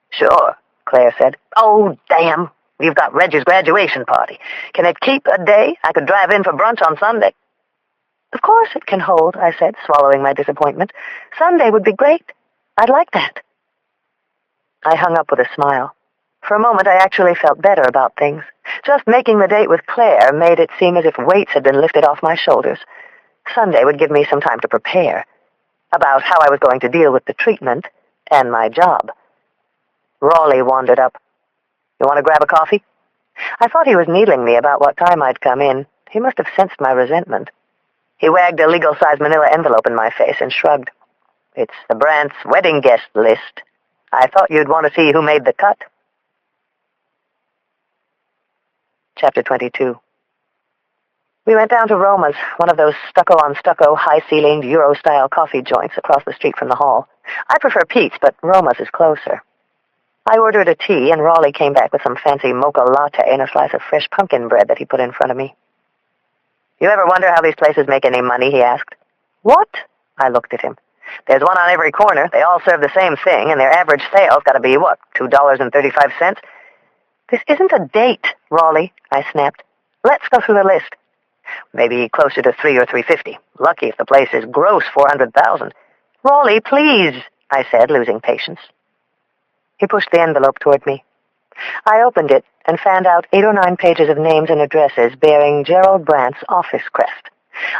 S2: Sure, Claire said. Oh, damn. We've got Reggie's graduation party. Can it keep a day? I could drive in for brunch on Sunday. Of course it can hold, I said, swallowing my disappointment. Sunday would be great. I'd like that. I hung up with a smile. For a moment, I actually felt better about things. Just making the date with Claire made it seem as if weights had been lifted off my shoulders. Sunday would give me some time to prepare about how I was going to deal with the treatment and my job. Raleigh wandered up. You want to grab a coffee? I thought he was needling me about what time I'd come in. He must have sensed my resentment. He wagged a legal-sized manila envelope in my face and shrugged. It's the Brandt's wedding guest list. I thought you'd want to see who made the cut. Chapter 22. We went down to Roma's, one of those stucco-on-stucco, high-ceilinged, Euro-style coffee joints across the street from the hall. I prefer Pete's, but Roma's is closer. I ordered a tea, and Raleigh came back with some fancy mocha latte and a slice of fresh pumpkin bread that he put in front of me. You ever wonder how these places make any money, he asked. What? I looked at him. There's one on every corner. They all serve the same thing, and their average sale's got to be, what, $2.35? This isn't a date, Raleigh, I snapped. Let's go through the list. Maybe closer to $3 or $3.50. Lucky if the place is gross $400,000. Raleigh, please, I said, losing patience. He pushed the envelope toward me. I opened it and found out 8 or 9 pages of names and addresses bearing Gerald Brandt's office crest.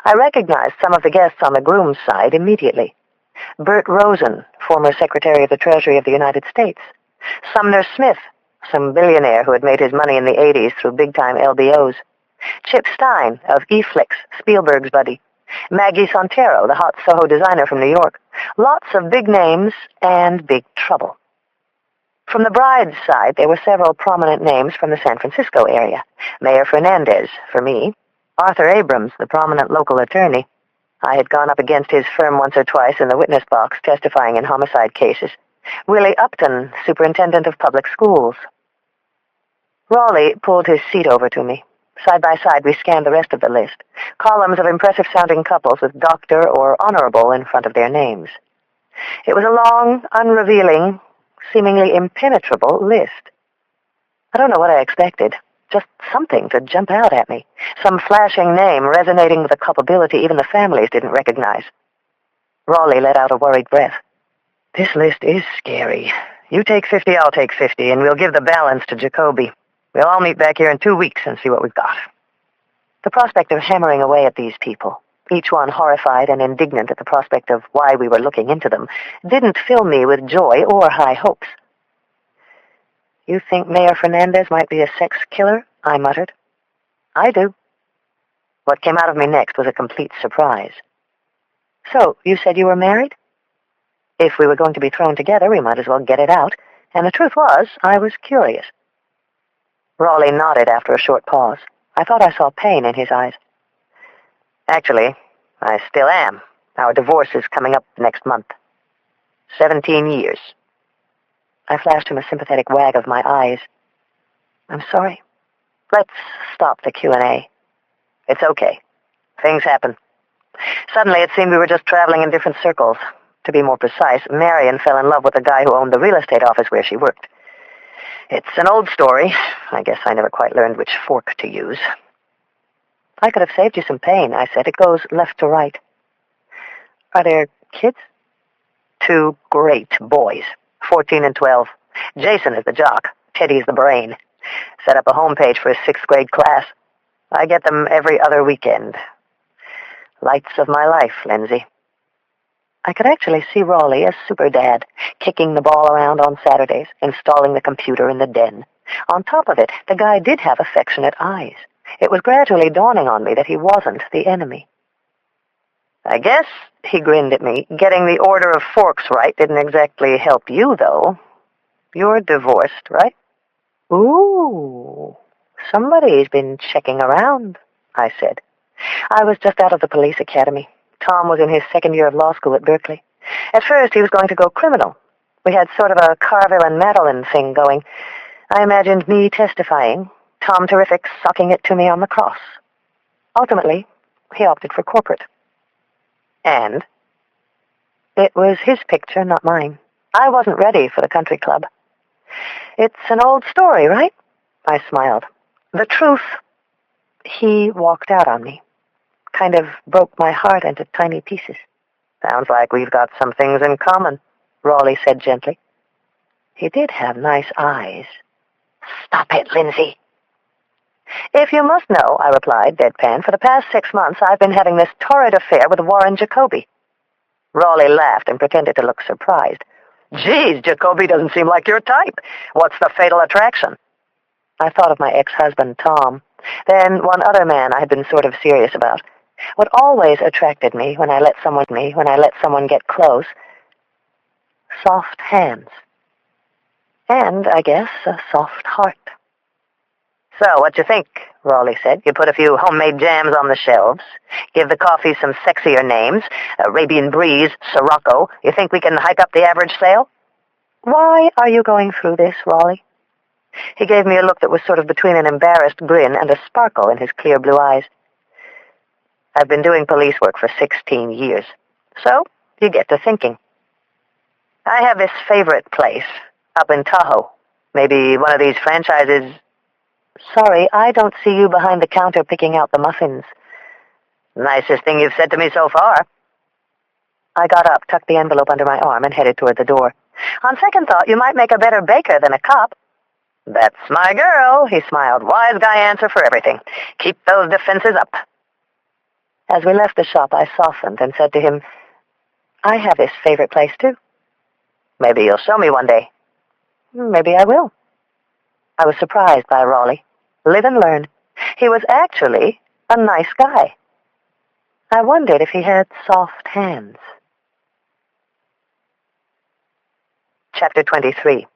S2: I recognized some of the guests on the groom's side immediately. Bert Rosen, former Secretary of the Treasury of the United States. Sumner Smith, some billionaire who had made his money in the 80s through big-time LBOs. Chip Stein of eFlix, Spielberg's buddy. Maggie Sontero, the hot Soho designer from New York. Lots of big names and big trouble. From the bride's side, there were several prominent names from the San Francisco area. Mayor Fernandez, for me. Arthur Abrams, the prominent local attorney. I had gone up against his firm once or twice in the witness box testifying in homicide cases. Willie Upton, superintendent of public schools. Raleigh pulled his seat over to me. Side by side, we scanned the rest of the list. Columns of impressive-sounding couples with doctor or honorable in front of their names. It was a long, unrevealing, seemingly impenetrable list. I don't know what I expected. Just something to jump out at me. Some flashing name resonating with a culpability even the families didn't recognize. Raleigh let out a worried breath. This list is scary. You take 50, I'll take 50, and we'll give the balance to Jacoby. We'll all meet back here in 2 weeks and see what we've got. The prospect of hammering away at these people, each one horrified and indignant at the prospect of why we were looking into them, didn't fill me with joy or high hopes. You think Mayor Fernandez might be a sex killer? I muttered. I do. What came out of me next was a complete surprise. So, you said you were married? If we were going to be thrown together, we might as well get it out, and the truth was, I was curious. Raleigh nodded after a short pause. I thought I saw pain in his eyes. Actually, I still am. Our divorce is coming up next month. 17 years. I flashed him a sympathetic wag of my eyes. I'm sorry. Let's stop the Q&A. It's okay. Things happen. Suddenly it seemed we were just traveling in different circles. To be more precise, Marion fell in love with the guy who owned the real estate office where she worked. It's an old story. I guess I never quite learned which fork to use. I could have saved you some pain, I said. It goes left to right. Are there kids? 2 great boys, 14 and 12. Jason is the jock. Teddy's the brain. Set up a homepage for his 6th grade class. I get them every other weekend. Lights of my life, Lindsay. I could actually see Raleigh as super dad, kicking the ball around on Saturdays, installing the computer in the den. On top of it, the guy did have affectionate eyes. It was gradually dawning on me that he wasn't the enemy. I guess, he grinned at me, getting the order of forks right didn't exactly help you, though. You're divorced, right? Ooh, somebody's been checking around, I said. I was just out of the police academy. Tom was in his 2nd year of law school at Berkeley. At first, he was going to go criminal. We had sort of a Carville and Madeline thing going. I imagined me testifying, Tom Terrific sucking it to me on the cross. Ultimately, he opted for corporate. And it was his picture, not mine. I wasn't ready for the country club. It's an old story, right? I smiled. The truth. He walked out on me. Kind of broke my heart into tiny pieces. Sounds like we've got some things in common, Raleigh said gently. He did have nice eyes. Stop it, Lindsay. If you must know, I replied, deadpan, for the past 6 months I've been having this torrid affair with Warren Jacoby. Raleigh laughed and pretended to look surprised. Geez, Jacoby doesn't seem like your type. What's the fatal attraction? I thought of my ex-husband, Tom. Then one other man I had been sort of serious about. What always attracted me when I let someone get close, soft hands. And, I guess, a soft heart. So, what you think? Raleigh said. You put a few homemade jams on the shelves. Give the coffee some sexier names. Arabian Breeze, Sirocco. You think we can hike up the average sale? Why are you going through this, Raleigh? He gave me a look that was sort of between an embarrassed grin and a sparkle in his clear blue eyes. I've been doing police work for 16 years. So, you get to thinking. I have this favorite place up in Tahoe. Maybe one of these franchises. Sorry, I don't see you behind the counter picking out the muffins. Nicest thing you've said to me so far. I got up, tucked the envelope under my arm, and headed toward the door. On second thought, you might make a better baker than a cop. That's my girl, he smiled. Wise guy answer for everything. Keep those defenses up. As we left the shop, I softened and said to him, I have this favorite place, too. Maybe you'll show me one day. Maybe I will. I was surprised by Raleigh. Live and learn. He was actually a nice guy. I wondered if he had soft hands. Chapter 23.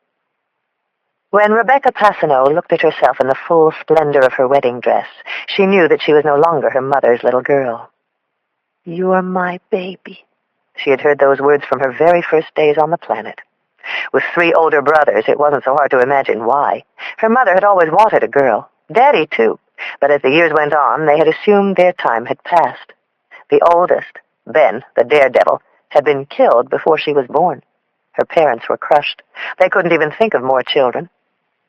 S2: When Rebecca Passano looked at herself in the full splendor of her wedding dress, she knew that she was no longer her mother's little girl. You're my baby. She had heard those words from her very first days on the planet. With 3 older brothers, it wasn't so hard to imagine why. Her mother had always wanted a girl. Daddy, too. But as the years went on, they had assumed their time had passed. The oldest, Ben, the daredevil, had been killed before she was born. Her parents were crushed. They couldn't even think of more children.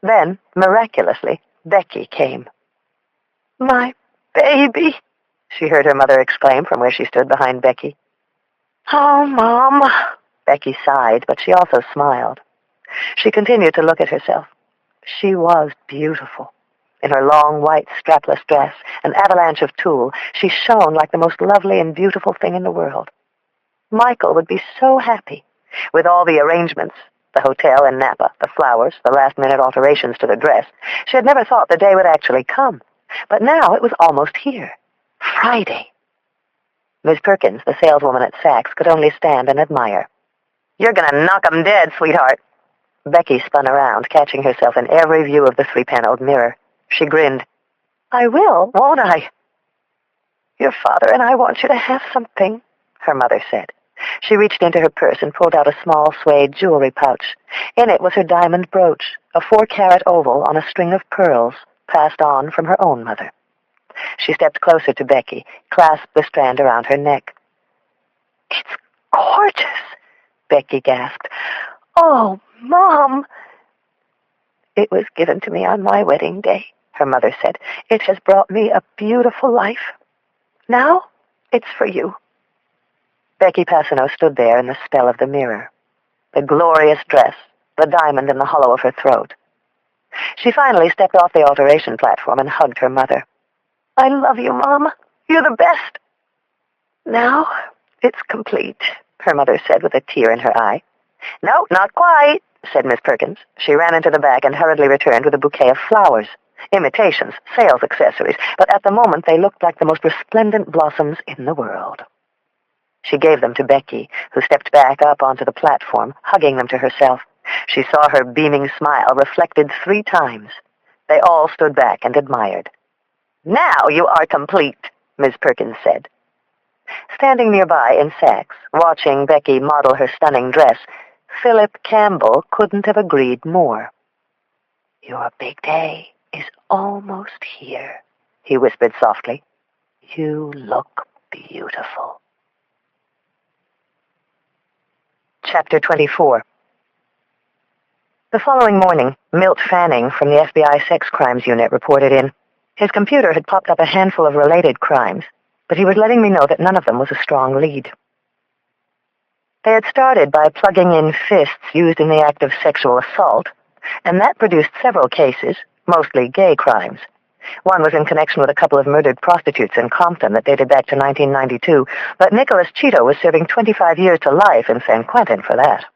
S2: Then, miraculously, Becky came. My baby, she heard her mother exclaim from where she stood behind Becky. Oh, Mom. Becky sighed, but she also smiled. She continued to look at herself. She was beautiful. In her long white strapless dress, an avalanche of tulle, she shone like the most lovely and beautiful thing in the world. Michael would be so happy. With all the arrangements, the hotel in Napa, the flowers, the last-minute alterations to the dress, she had never thought the day would actually come. But now it was almost here. Friday. Miss Perkins, the saleswoman at Saks, could only stand and admire. You're gonna knock 'em dead, sweetheart. Becky spun around, catching herself in every view of the 3-paneled mirror. She grinned. I will, won't I? Your father and I want you to have something, her mother said. She reached into her purse and pulled out a small suede jewelry pouch. In it was her diamond brooch, a 4-carat oval on a string of pearls, passed on from her own mother. She stepped closer to Becky, clasped the strand around her neck. It's gorgeous, Becky gasped. Oh, Mom! It was given to me on my wedding day, her mother said. It has brought me a beautiful life. Now, it's for you.
S1: Becky Passano stood there in the spell of the mirror. The glorious dress, the diamond in the hollow of her throat. She finally stepped off the alteration platform and hugged her mother. "I love you, Mom. You're the best." "Now it's complete," her mother said with a tear in her eye. "No, not quite," said Miss Perkins. She ran into the back and hurriedly returned with a bouquet of flowers. Imitations, sales accessories, but at the moment they looked like the most resplendent blossoms in the world. She gave them to Becky, who stepped back up onto the platform, hugging them to herself. She saw her beaming smile reflected 3 times. They all stood back and admired. "Now you are complete," Miss Perkins said. Standing nearby in Saks, watching Becky model her stunning dress, Philip Campbell couldn't have agreed more. "Your big day is almost here," he whispered softly. "You look beautiful." Chapter 24. The following morning, Milt Fanning from the FBI Sex Crimes Unit reported in. His computer had popped up a handful of related crimes, but he was letting me know that none of them was a strong lead. They had started by plugging in fists used in the act of sexual assault, and that produced several cases, mostly gay crimes. One was in connection with a couple of murdered prostitutes in Compton that dated back to 1992, but Nicholas Cheeto was serving 25 years to life in San Quentin for that.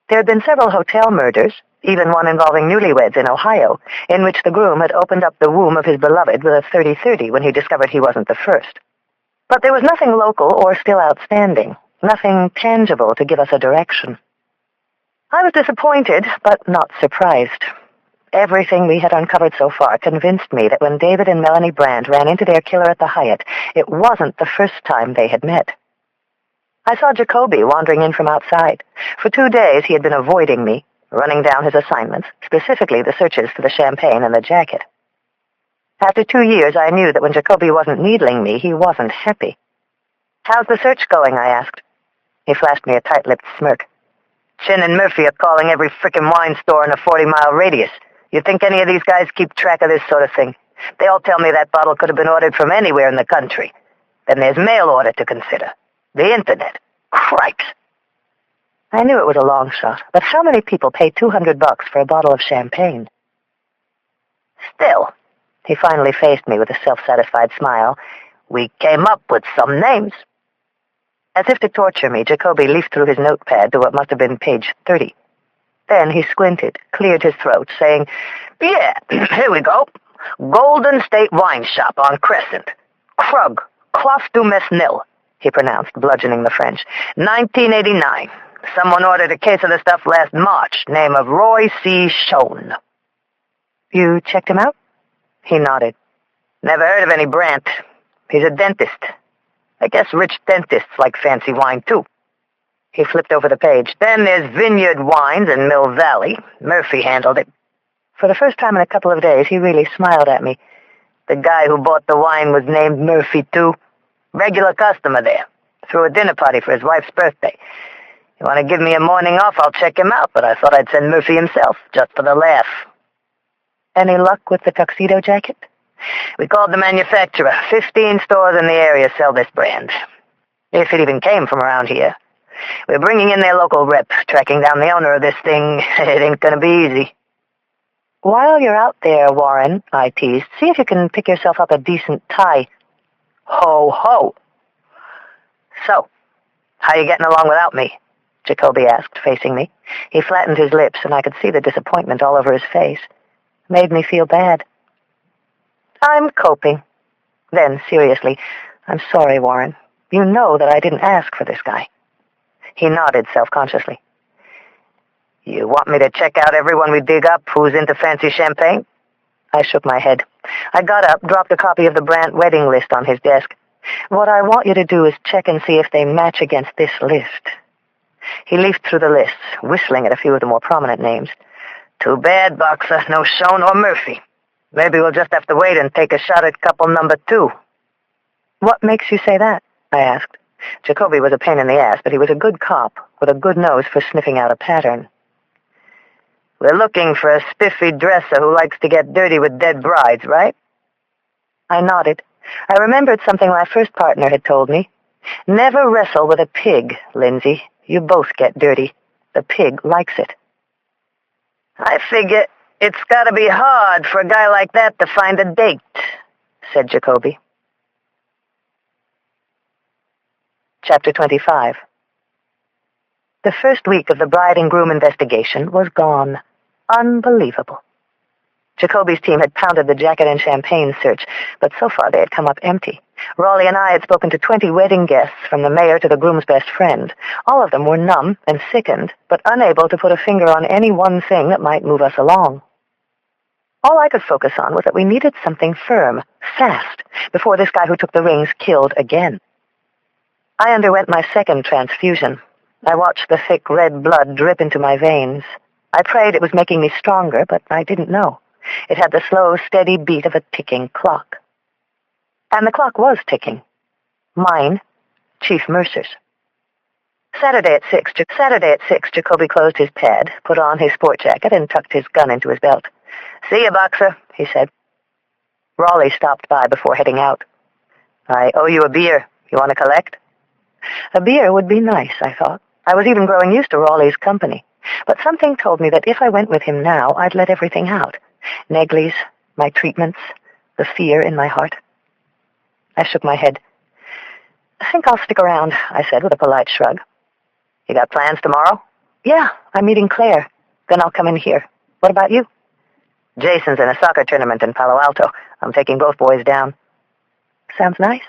S1: There had been several hotel murders, even one involving newlyweds in Ohio, in which the groom had opened up the womb of his beloved with a 30-30 when he discovered he wasn't the first. But there was nothing local or still outstanding, nothing tangible to give us a direction. I was disappointed, but not surprised. Everything we had uncovered so far convinced me that when David and Melanie Brandt ran into their killer at the Hyatt, it wasn't the first time they had met. I saw Jacoby wandering in from outside. For 2 days he had been avoiding me, running down his assignments, specifically the searches for the champagne and the jacket. After 2 years, I knew that when Jacoby wasn't needling me, he wasn't happy. "How's the search going?" I asked. He flashed me a tight-lipped smirk. "Chin and Murphy are calling every frickin' wine store in a 40-mile radius. You think any of these guys keep track of this sort of thing? They all tell me that bottle could have been ordered from anywhere in the country. Then there's mail order to consider. The Internet. Cripes!" I knew it was a long shot, but how many people pay $200 for a bottle of champagne? "Still," he finally faced me with a self-satisfied smile, "we came up with some names." As if to torture me, Jacoby leafed through his notepad to what must have been page 30. Then he squinted, cleared his throat, saying, "Yeah, here we go. Golden State Wine Shop on Crescent. Krug, Cloth du Mesnil," he pronounced, bludgeoning the French. 1989. Someone ordered a case of the stuff last March. Name of Roy C. Schoen. "You checked him out?" He nodded. "Never heard of any Brandt. He's a dentist. I guess rich dentists like fancy wine, too." He flipped over the page. "Then there's Vineyard Wines in Mill Valley. Murphy handled it." For the first time in a couple of days, he really smiled at me. "The guy who bought the wine was named Murphy, too. Regular customer there. Threw a dinner party for his wife's birthday. You want to give me a morning off, I'll check him out, but I thought I'd send Murphy himself, just for the laugh." "Any luck with the tuxedo jacket?" "We called the manufacturer. 15 stores in the area sell this brand. If it even came from around here. We're bringing in their local rep, tracking down the owner of this thing. It ain't gonna be easy." "While you're out there, Warren," I teased, "see if you can pick yourself up a decent tie." "Ho, ho." "So, how you getting along without me?" Jacoby asked, facing me. He flattened his lips, and I could see the disappointment all over his face. Made me feel bad. "I'm coping." Then, seriously, "I'm sorry, Warren. You know that I didn't ask for this guy." He nodded self-consciously. "You want me to check out everyone we dig up who's into fancy champagne?" I shook my head. I got up, dropped a copy of the Brandt wedding list on his desk. "What I want you to do is check and see if they match against this list." He leafed through the lists, whistling at a few of the more prominent names. "Too bad, Boxer. No Schoen or Murphy. Maybe we'll just have to wait and take a shot at couple number 2. "What makes you say that?" I asked. Jacoby was a pain in the ass, but he was a good cop, with a good nose for sniffing out a pattern. "We're looking for a spiffy dresser who likes to get dirty with dead brides, right?" I nodded. I remembered something my first partner had told me. Never wrestle with a pig, Lindsay. You both get dirty. The pig likes it.
S2: I figure it's got to be hard for a guy like that to find a date, said Jacoby.
S1: Chapter 25. The first week of the bride and groom investigation was gone. Unbelievable. Jacoby's team had pounded the jacket and champagne search, but so far they had come up empty. Raleigh and I had spoken to 20 wedding guests, from the mayor to the groom's best friend. All of them were numb and sickened, but unable to put a finger on any one thing that might move us along. All I could focus on was that we needed something firm, fast, before this guy who took the rings killed again. I underwent my second transfusion. I watched the thick red blood drip into my veins. I prayed it was making me stronger, but I didn't know. It had the slow, steady beat of a ticking clock. And the clock was ticking. Mine, Chief Mercer's. Saturday at 6, Jacoby closed his pad, put on his sport jacket, and tucked his gun into his belt.
S2: See ya, Boxer, he said.
S1: Raleigh stopped by before heading out.
S2: I owe you a beer. You want to collect?
S1: A beer would be nice, I thought. I was even growing used to Raleigh's company. But something told me that if I went with him now, I'd let everything out. Neglies, my treatments, the fear in my heart. I shook my head. I think I'll stick around, I said with a polite shrug.
S2: You got plans tomorrow?
S1: Yeah, I'm meeting Claire. Then I'll come in here. What about you?
S2: Jason's in a soccer tournament in Palo Alto. I'm taking both boys down.
S1: Sounds nice.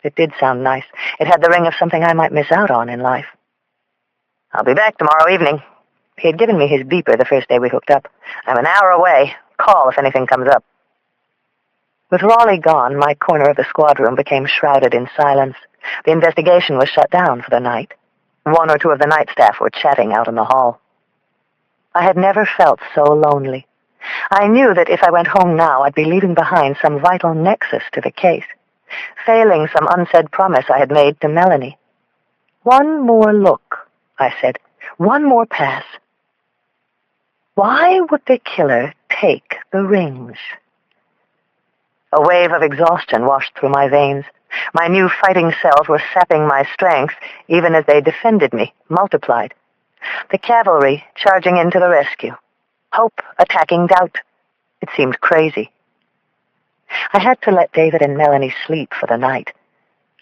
S1: It did sound nice. It had the ring of something I might miss out on in life.
S2: I'll be back tomorrow evening.
S1: He had given me his beeper the first day we hooked up.
S2: I'm an hour away. Call if anything comes up.
S1: With Raleigh gone, my corner of the squad room became shrouded in silence. The investigation was shut down for the night. One or two of the night staff were chatting out in the hall. I had never felt so lonely. I knew that if I went home now, I'd be leaving behind some vital nexus to the case, failing some unsaid promise I had made to Melanie. One more look, I said. One more pass. Why would the killer take the rings? A wave of exhaustion washed through my veins. My new fighting cells were sapping my strength, even as they defended me, multiplied. The cavalry charging in to the rescue. Hope attacking doubt. It seemed crazy. I had to let David and Melanie sleep for the night.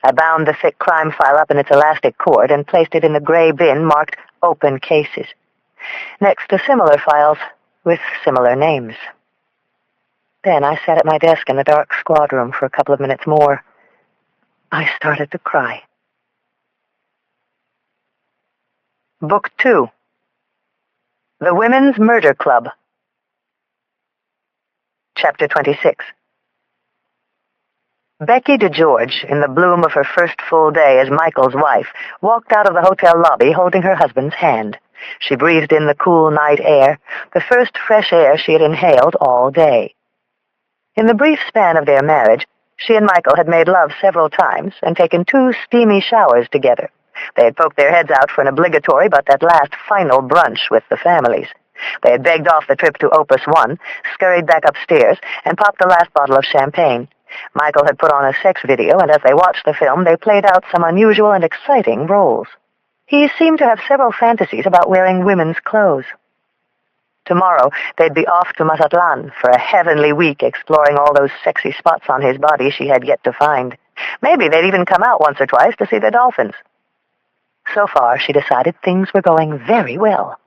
S1: I bound the thick crime file up in its elastic cord and placed it in the gray bin marked Open Cases, next to similar files with similar names. Then I sat at my desk in the dark squad room for a couple of minutes more. I started to cry. Book 2. The Women's Murder Club. Chapter 26. Becky DeGeorge, in the bloom of her first full day as Michael's wife, walked out of the hotel lobby holding her husband's hand. She breathed in the cool night air, the first fresh air she had inhaled all day. In the brief span of their marriage, she and Michael had made love several times and taken 2 steamy showers together. They had poked their heads out for an obligatory but at last final brunch with the families. They had begged off the trip to Opus 1, scurried back upstairs, and popped the last bottle of champagne. Michael had put on a sex video, and as they watched the film, they played out some unusual and exciting roles. He seemed to have several fantasies about wearing women's clothes. Tomorrow, they'd be off to Mazatlan for a heavenly week exploring all those sexy spots on his body she had yet to find. Maybe they'd even come out once or twice to see the dolphins. So far, she decided things were going very well.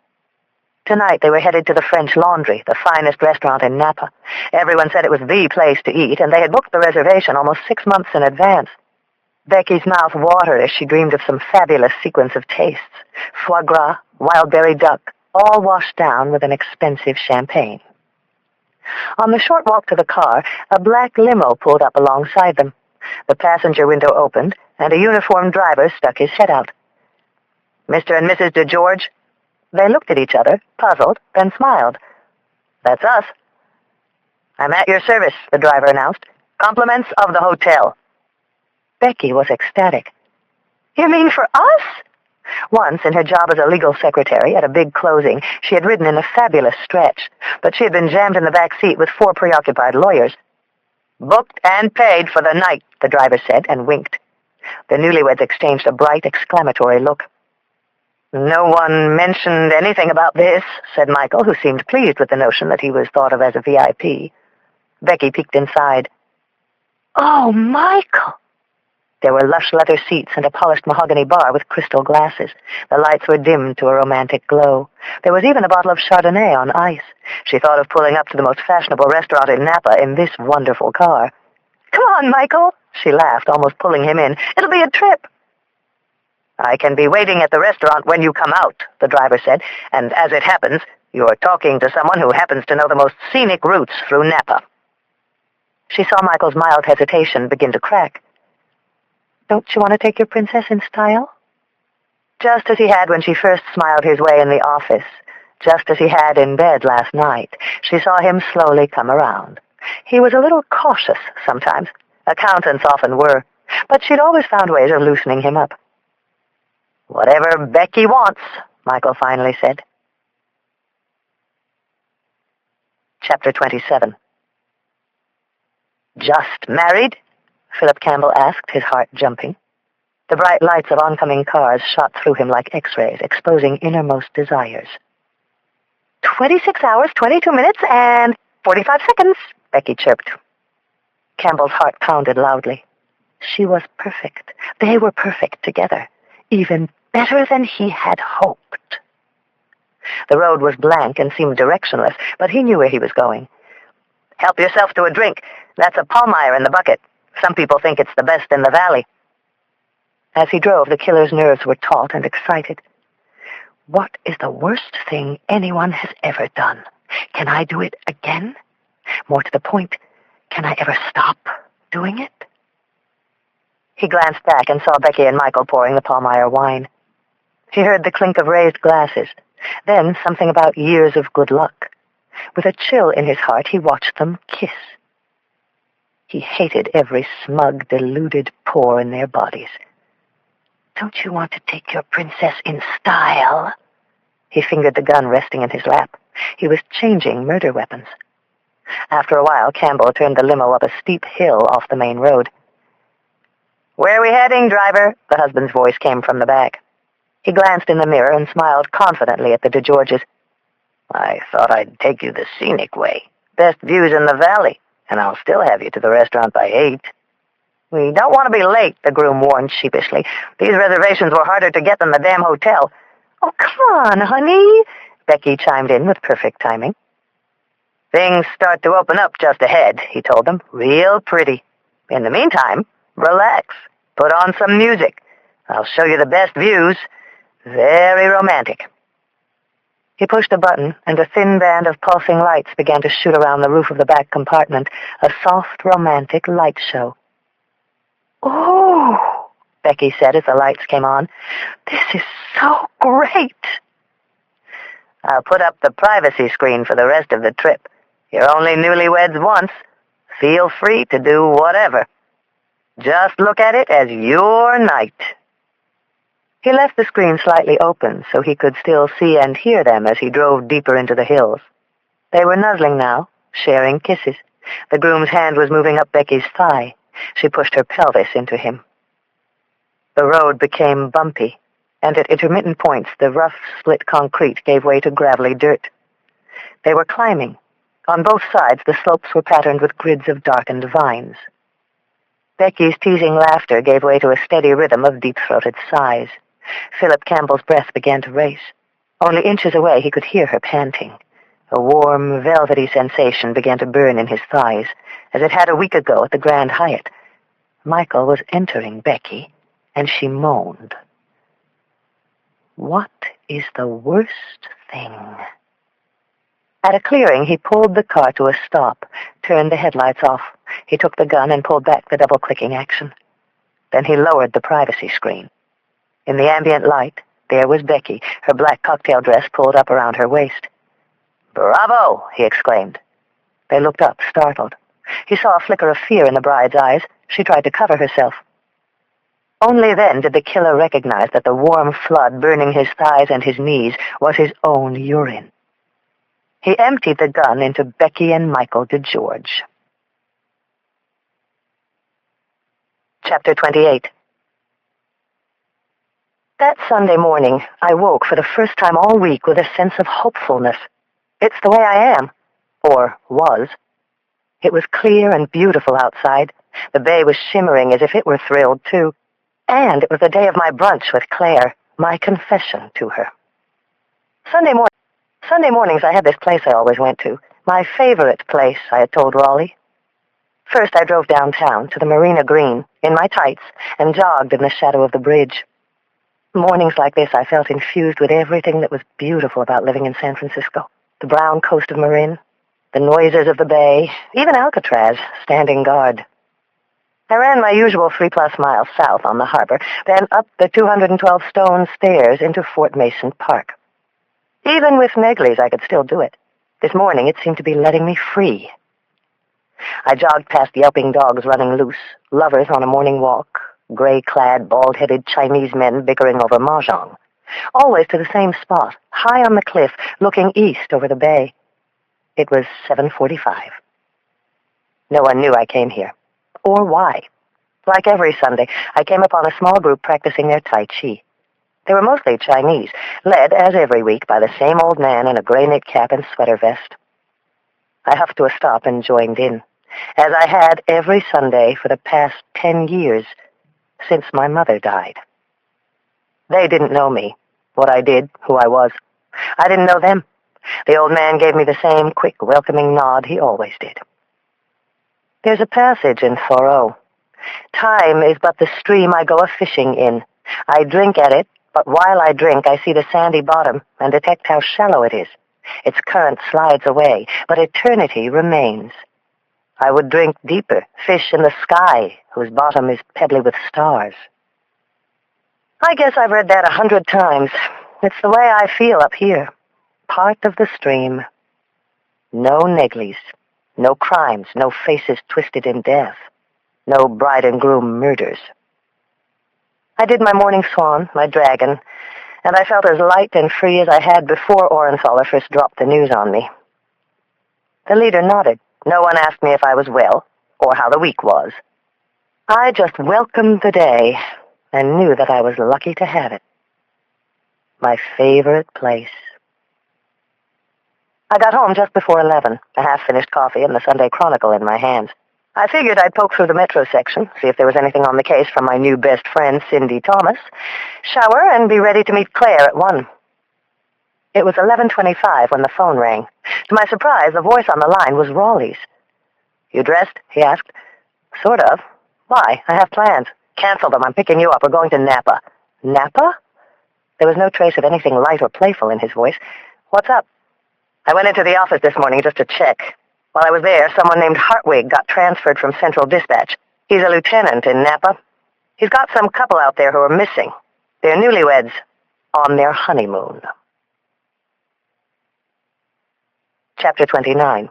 S1: Tonight, they were headed to the French Laundry, the finest restaurant in Napa. Everyone said it was the place to eat, and they had booked the reservation almost 6 months in advance. Becky's mouth watered as she dreamed of some fabulous sequence of tastes. Foie gras, wild berry duck, all washed down with an expensive champagne. On the short walk to the car, a black limo pulled up alongside them. The passenger window opened, and a uniformed driver stuck his head out. Mr. and Mrs. DeGeorge? They looked at each other, puzzled, then smiled. That's us. I'm at your service, the driver announced. Compliments of the hotel. Becky was ecstatic. You mean for us? Once, in her job as a legal secretary at a big closing, she had ridden in a fabulous stretch, but she had been jammed in the back seat with 4 preoccupied lawyers. Booked and paid for the night, the driver said, and winked.
S2: The newlyweds exchanged a bright, exclamatory look. "No one mentioned anything about this," said Michael, who seemed pleased with the notion that he was thought of as a VIP. Becky peeked inside. "Oh, Michael!" There were lush leather seats and a polished mahogany bar with crystal glasses. The lights were dimmed to a romantic glow. There was even a bottle of Chardonnay on ice. She thought of pulling up to the most fashionable restaurant in Napa in this wonderful car. "Come on, Michael," she laughed, almost pulling him in. "It'll be a trip." "I can be waiting at the restaurant when you come out," the driver said, "and as it happens, you're talking to someone who happens to know the most scenic routes through Napa." She saw Michael's mild hesitation begin to crack. "Don't you want to take your princess in style?" Just as he had when she first smiled his way in the office, just as he had in bed last night, she saw him slowly come around. He was a little cautious sometimes. Accountants often were, but she'd always found ways of loosening him up. "Whatever Becky wants," Michael finally said. Chapter 27. "Just married?" Philip Campbell asked, his heart jumping. The bright lights of oncoming cars shot through him like X-rays, exposing innermost desires. 26 hours, 22 minutes, and 45 seconds, Becky chirped. Campbell's heart pounded loudly. She was perfect. They were perfect together. Even better than he had hoped. The road was blank and seemed directionless, but he knew where he was going. "Help yourself to a drink. That's a Palmyre in the bucket. Some people think it's the best in the valley." As he drove, the killer's nerves were taut and excited. What is the worst thing anyone has ever done? Can I do it again? More to the point, can I ever stop doing it? He glanced back and saw Becky and Michael pouring the Palmyre wine. He heard the clink of raised glasses, then something about years of good luck. With a chill in his heart, he watched them kiss. He hated every smug, deluded pore in their bodies. "Don't you want to take your princess in style?" He fingered the gun resting in his lap. He was changing murder weapons. After a while, Campbell turned the limo up a steep hill off the main road. "Where are we heading, driver?" the husband's voice came from the back. He glanced in the mirror and smiled confidently at the DeGeorges. "I thought I'd take you the scenic way. Best views in the valley, and I'll still have you to the restaurant by 8. "We don't want to be late," the groom warned sheepishly. "These reservations were harder to get than the damn hotel." "Oh, come on, honey," Becky chimed in with perfect timing. "Things start to open up just ahead," he told them. "Real pretty. In the meantime, relax. Put on some music. I'll show you the best views. Very romantic." He pushed a button, and a thin band of pulsing lights began to shoot around the roof of the back compartment, a soft, romantic light show. "Oh," Becky said as the lights came on. "This is so great." "I'll put up the privacy screen for the rest of the trip. You're only newlyweds once. Feel free to do whatever. Just look at it as your night." He left the screen slightly open so he could still see and hear them as he drove deeper into the hills. They were nuzzling now, sharing kisses. The groom's hand was moving up Becky's thigh. She pushed her pelvis into him. The road became bumpy, and at intermittent points the rough, split concrete gave way to gravelly dirt. They were climbing. On both sides the slopes were patterned with grids of darkened vines. Becky's teasing laughter gave way to a steady rhythm of deep-throated sighs. Philip Campbell's breath began to race. Only inches away he could hear her panting. A warm, velvety sensation began to burn in his thighs, as it had a week ago at the Grand Hyatt. Michael was entering Becky, and she moaned. What is the worst thing? At a clearing, he pulled the car to a stop, turned the headlights off. He took the gun and pulled back the double-clicking action. Then he lowered the privacy screen. In the ambient light, there was Becky, her black cocktail dress pulled up around her waist. "Bravo!" he exclaimed. They looked up, startled. He saw a flicker of fear in the bride's eyes. She tried to cover herself. Only then did the killer recognize that the warm flood burning his thighs and his knees was his own urine. He emptied the gun into Becky and Michael DeGeorge. Chapter 28.
S1: That Sunday morning, I woke for the first time all week with a sense of hopefulness. It's the way I am. Or was. It was clear and beautiful outside. The bay was shimmering as if it were thrilled, too. And it was the day of my brunch with Claire, my confession to her. Sunday mornings I had this place I always went to. My favorite place, I had told Raleigh. First I drove downtown to the Marina Green, in my tights, and jogged in the shadow of the bridge. Mornings like this I felt infused with everything that was beautiful about living in San Francisco. The brown coast of Marin, the noises of the bay, even Alcatraz, standing guard. I ran my usual 3+ miles south on the harbor, then up the 212 stone stairs into Fort Mason Park. Even with Negley's, I could still do it. This morning it seemed to be letting me free. I jogged past yelping dogs running loose, lovers on a morning walk, gray-clad, bald-headed Chinese men bickering over mahjong. Always to the same spot, high on the cliff, looking east over the bay. It was 7:45. No one knew I came here, or why. Like every Sunday, I came upon a small group practicing their Tai Chi. They were mostly Chinese, led, as every week, by the same old man in a gray knit cap and sweater vest. I huffed to a stop and joined in, as I had every Sunday for the past 10 years, since my mother died. They didn't know me, what I did, who I was. I didn't know them. The old man gave me the same quick, welcoming nod he always did. There's a passage in Thoreau. Time is but the stream I go a-fishing in. I drink at it, but while I drink I see the sandy bottom and detect how shallow it is. Its current slides away, but eternity remains. I would drink deeper, fish in the sky, whose bottom is pebbly with stars. I guess I've read that 100 times. It's the way I feel up here. Part of the stream. No Negleys, no crimes, no faces twisted in death, no bride and groom murders. I did my morning swan, my dragon, and I felt as light and free as I had before Orenthaler first dropped the news on me. The leader nodded. No one asked me if I was well, or how the week was. I just welcomed the day, and knew that I was lucky to have it. My favorite place. I got home just before 11, a half-finished coffee and the Sunday Chronicle in my hands. I figured I'd poke through the metro section, see if there was anything on the case from my new best friend, Cindy Thomas, shower, and be ready to meet Claire at 1. It was 11:25 when the phone rang. To my surprise, the voice on the line was Raleigh's. "You dressed?" he asked. "Sort of. Why? I have plans." "Cancel them. I'm picking you up. We're going to Napa." "Napa?" There was no trace of anything light or playful in his voice. "What's up?" "I went into the office this morning just to check. While I was there, someone named Hartwig got transferred from Central Dispatch. He's a lieutenant in Napa. He's got some couple out there who are missing. They're newlyweds on their honeymoon." Chapter 29.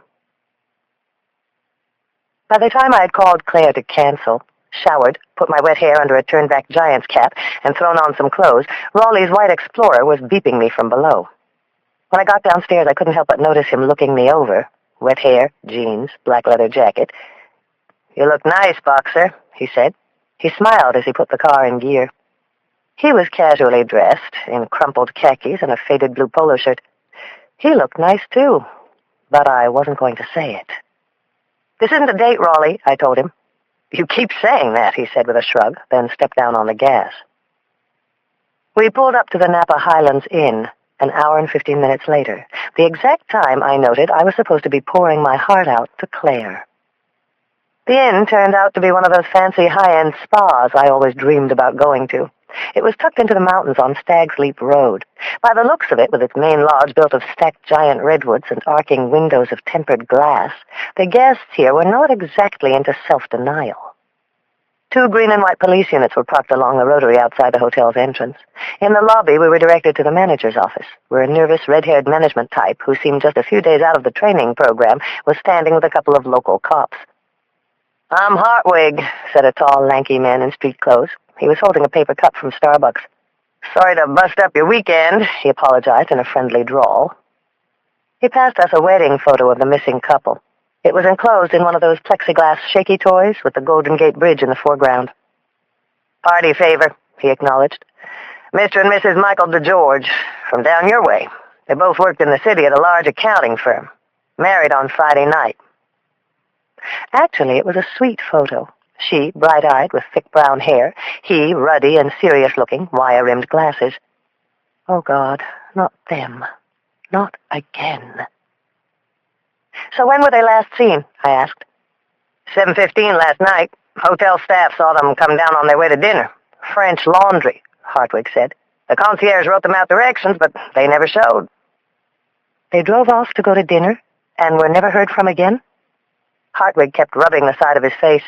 S1: By the time I had called Claire to cancel, showered, put my wet hair under a turned-back giant's cap, and thrown on some clothes, Raleigh's white Explorer was beeping me from below. When I got downstairs, I couldn't help but notice him looking me over. Wet hair, jeans, black leather jacket. "You look nice, Boxer," he said. He smiled as he put the car in gear. He was casually dressed, in crumpled khakis and a faded blue polo shirt. He looked nice, too, but I wasn't going to say it. "This isn't a date, Raleigh," I told him. "You keep saying that," he said with a shrug, then stepped down on the gas. We pulled up to the Napa Highlands Inn, an hour and 15 minutes later, the exact time I noted I was supposed to be pouring my heart out to Claire. The inn turned out to be one of those fancy high-end spas I always dreamed about going to. It was tucked into the mountains on Stag's Leap Road. By the looks of it, with its main lodge built of stacked giant redwoods and arcing windows of tempered glass, the guests here were not exactly into self-denial. 2 green and white police units were parked along the rotary outside the hotel's entrance. In the lobby, we were directed to the manager's office, where a nervous, red-haired management type, who seemed just a few days out of the training program, was standing with a couple of local cops. "I'm Hartwig," said a tall, lanky man in street clothes. He was holding a paper cup from Starbucks. "Sorry to bust up your weekend," he apologized in a friendly drawl. He passed us a wedding photo of the missing couple. It was enclosed in one of those plexiglass shaky toys with the Golden Gate Bridge in the foreground. "Party favor," he acknowledged.
S2: Mr. and Mrs. Michael DeGeorge, from down your way. They both worked in the city at a large accounting firm. Married on Friday night.
S1: Actually, it was a sweet photo. She, bright-eyed, with thick brown hair. He, ruddy and serious-looking, wire-rimmed glasses. Oh, God, not them. Not again. So when were they last seen? I asked.
S2: 7:15 last night. Hotel staff saw them come down on their way to dinner. French Laundry, Hartwig said. The concierge wrote them out directions, but they never showed.
S1: They drove off to go to dinner and were never heard from again?
S2: Hartwig kept rubbing the side of his face.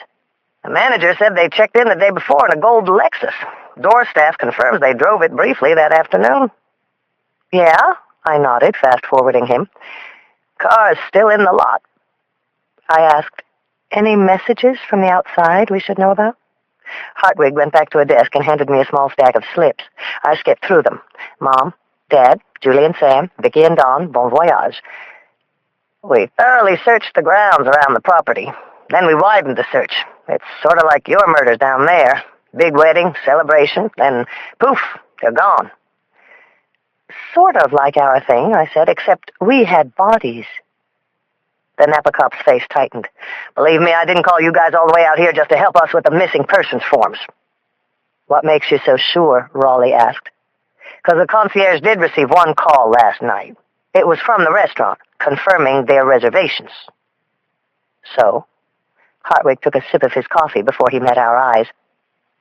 S2: The manager said they checked in the day before in a gold Lexus. Door staff confirms they drove it briefly that afternoon.
S1: Yeah, I nodded, fast-forwarding him.
S2: Car's still in the lot.
S1: I asked, any messages from the outside we should know about?
S2: Hartwig went back to a desk and handed me a small stack of slips. I skipped through them. Mom, Dad, Julie and Sam, Vicky and Don, bon voyage. We thoroughly searched the grounds around the property. Then we widened the search. It's sort of like your murders down there. Big wedding, celebration, then poof, they're gone.
S1: Sort of like our thing, I said, except we had bodies.
S2: The Napa cop's face tightened. Believe me, I didn't call you guys all the way out here just to help us with the missing persons forms.
S1: What makes you so sure? Raleigh asked.
S2: Because the concierge did receive one call last night. It was from the restaurant, confirming their reservations.
S1: So? Hartwig took a sip of his coffee before he met our eyes.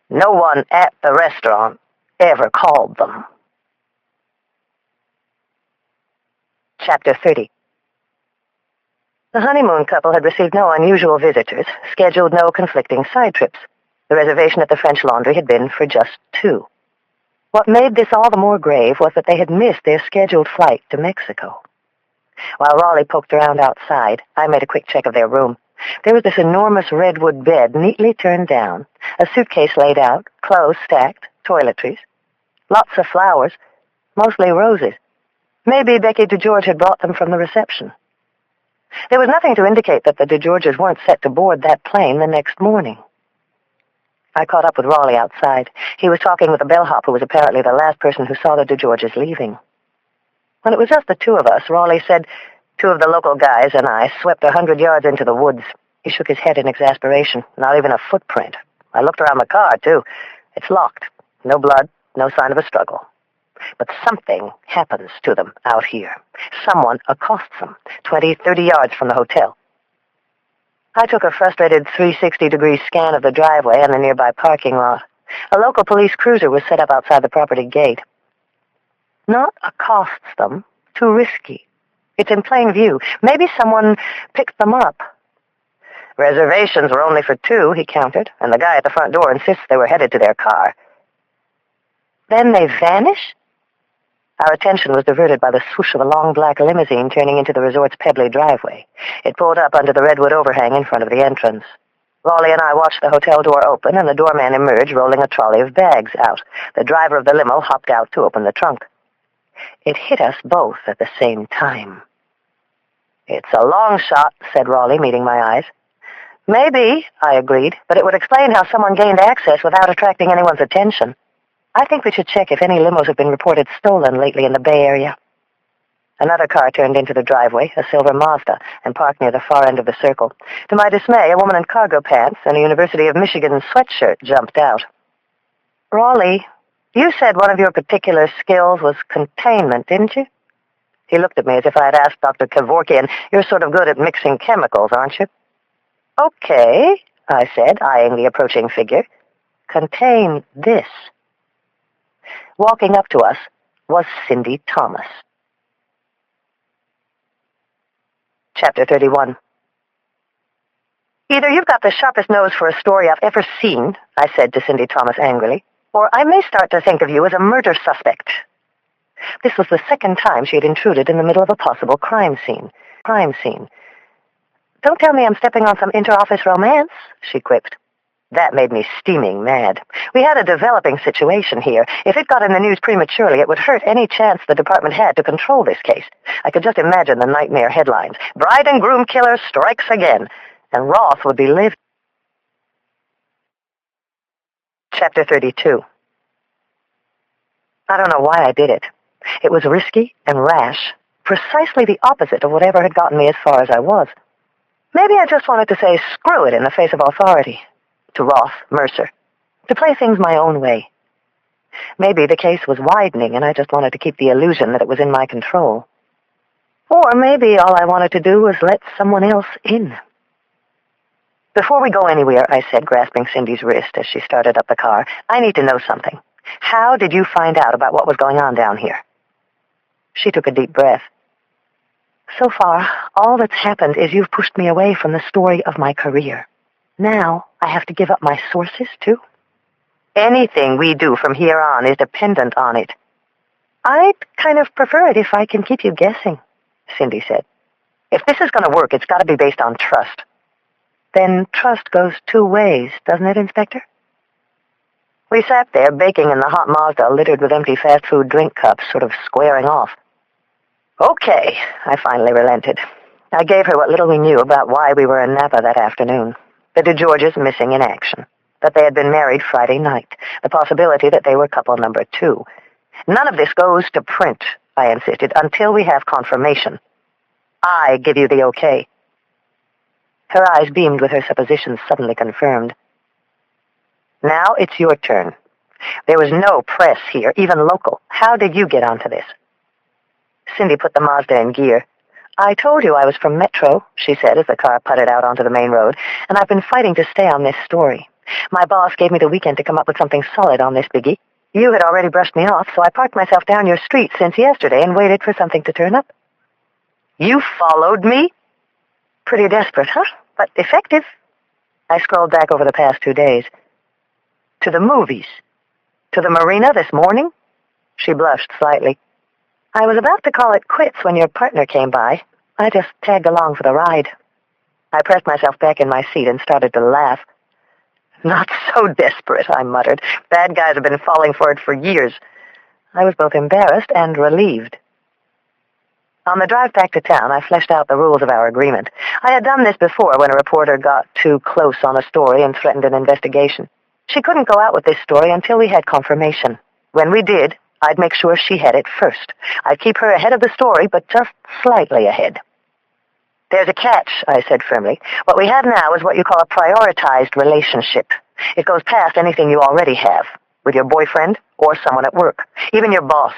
S2: No one at the restaurant ever called them.
S1: Chapter 30. The honeymoon couple had received no unusual visitors, scheduled no conflicting side trips. The reservation at the French Laundry had been for just 2. What made this all the more grave was that they had missed their scheduled flight to Mexico. While Raleigh poked around outside, I made a quick check of their room. There was this enormous redwood bed neatly turned down, a suitcase laid out, clothes stacked, toiletries. Lots of flowers, mostly roses. Maybe Becky DeGeorge had brought them from the reception. There was nothing to indicate that the DeGeorges weren't set to board that plane the next morning. I caught up with Raleigh outside. He was talking with a bellhop who was apparently the last person who saw the DeGeorges leaving. When it was just the 2 of us, Raleigh said, 2 of the local guys and I swept 100 yards into the woods. He shook his head in exasperation. Not even a footprint. I looked around the car, too. It's locked. No blood, no sign of a struggle. But something happens to them out here. Someone accosts them, 20, 30 yards from the hotel. I took a frustrated 360-degree scan of the driveway and the nearby parking lot. A local police cruiser was set up outside the property gate. Not accosts them. Too risky. It's in plain view. Maybe someone picked them up.
S2: Reservations were only for 2, he countered, and the guy at the front door insists they were headed to their car.
S1: Then they vanish? Our attention was diverted by the swoosh of a long black limousine turning into the resort's pebbly driveway. It pulled up under the redwood overhang in front of the entrance. Raleigh and I watched the hotel door open and the doorman emerge rolling a trolley of bags out. The driver of the limo hopped out to open the trunk. It hit us both at the same time.
S2: It's a long shot, said Raleigh, meeting my eyes.
S1: Maybe, I agreed, but it would explain how someone gained access without attracting anyone's attention. I think we should check if any limos have been reported stolen lately in the Bay Area. Another car turned into the driveway, a silver Mazda, and parked near the far end of the circle. To my dismay, a woman in cargo pants and a University of Michigan sweatshirt jumped out. Raleigh, you said one of your particular skills was containment, didn't you? He looked at me as if I had asked Dr. Kevorkian, you're sort of good at mixing chemicals, aren't you? Okay, I said, eyeing the approaching figure. Contain this. Walking up to us was Cindy Thomas. Chapter 31. Either you've got the sharpest nose for a story I've ever seen, I said to Cindy Thomas angrily, or I may start to think of you as a murder suspect. This was the second time she had intruded in the middle of a possible crime scene. Don't tell me I'm stepping on some inter-office romance, she quipped. That made me steaming mad. We had a developing situation here. If it got in the news prematurely, it would hurt any chance the department had to control this case. I could just imagine the nightmare headlines. Bride and groom killer strikes again. And Roth would be livid. Chapter 32. I don't know why I did it. It was risky and rash, precisely the opposite of whatever had gotten me as far as I was. Maybe I just wanted to say screw it in the face of authority, to Roth, Mercer, to play things my own way. Maybe the case was widening and I just wanted to keep the illusion that it was in my control. Or maybe all I wanted to do was let someone else in. Before we go anywhere, I said, grasping Cindy's wrist as she started up the car, I need to know something. How did you find out about what was going on down here? She took a deep breath. So far, all that's happened is you've pushed me away from the story of my career. Now, I have to give up my sources, too? Anything we do from here on is dependent on it. I'd kind of prefer it if I can keep you guessing, Cindy said. If this is going to work, it's got to be based on trust. Then trust goes two ways, doesn't it, Inspector? We sat there, baking in the hot Mazda littered with empty fast food drink cups, sort of squaring off. Okay, I finally relented. I gave her what little we knew about why we were in Napa that afternoon. The DeGeorges missing in action. That they had been married Friday night. The possibility that they were couple number 2. None of this goes to print, I insisted, until we have confirmation. I give you the okay. Her eyes beamed with her suppositions suddenly confirmed. Now it's your turn. There was no press here, even local. How did you get onto this? Cindy put the Mazda in gear. I told you I was from Metro, she said as the car putted out onto the main road, and I've been fighting to stay on this story. My boss gave me the weekend to come up with something solid on this biggie. You had already brushed me off, so I parked myself down your street since yesterday and waited for something to turn up. You followed me? Pretty desperate, huh? But effective. I scrolled back over the past 2 days. To the movies. To the marina this morning? She blushed slightly. I was about to call it quits when your partner came by. I just tagged along for the ride. I pressed myself back in my seat and started to laugh. Not so desperate, I muttered. Bad guys have been falling for it for years. I was both embarrassed and relieved. On the drive back to town, I fleshed out the rules of our agreement. I had done this before when a reporter got too close on a story and threatened an investigation. She couldn't go out with this story until we had confirmation. When we did, I'd make sure she had it first. I'd keep her ahead of the story, but just slightly ahead. There's a catch, I said firmly. What we have now is what you call a prioritized relationship. It goes past anything you already have, with your boyfriend or someone at work, even your boss.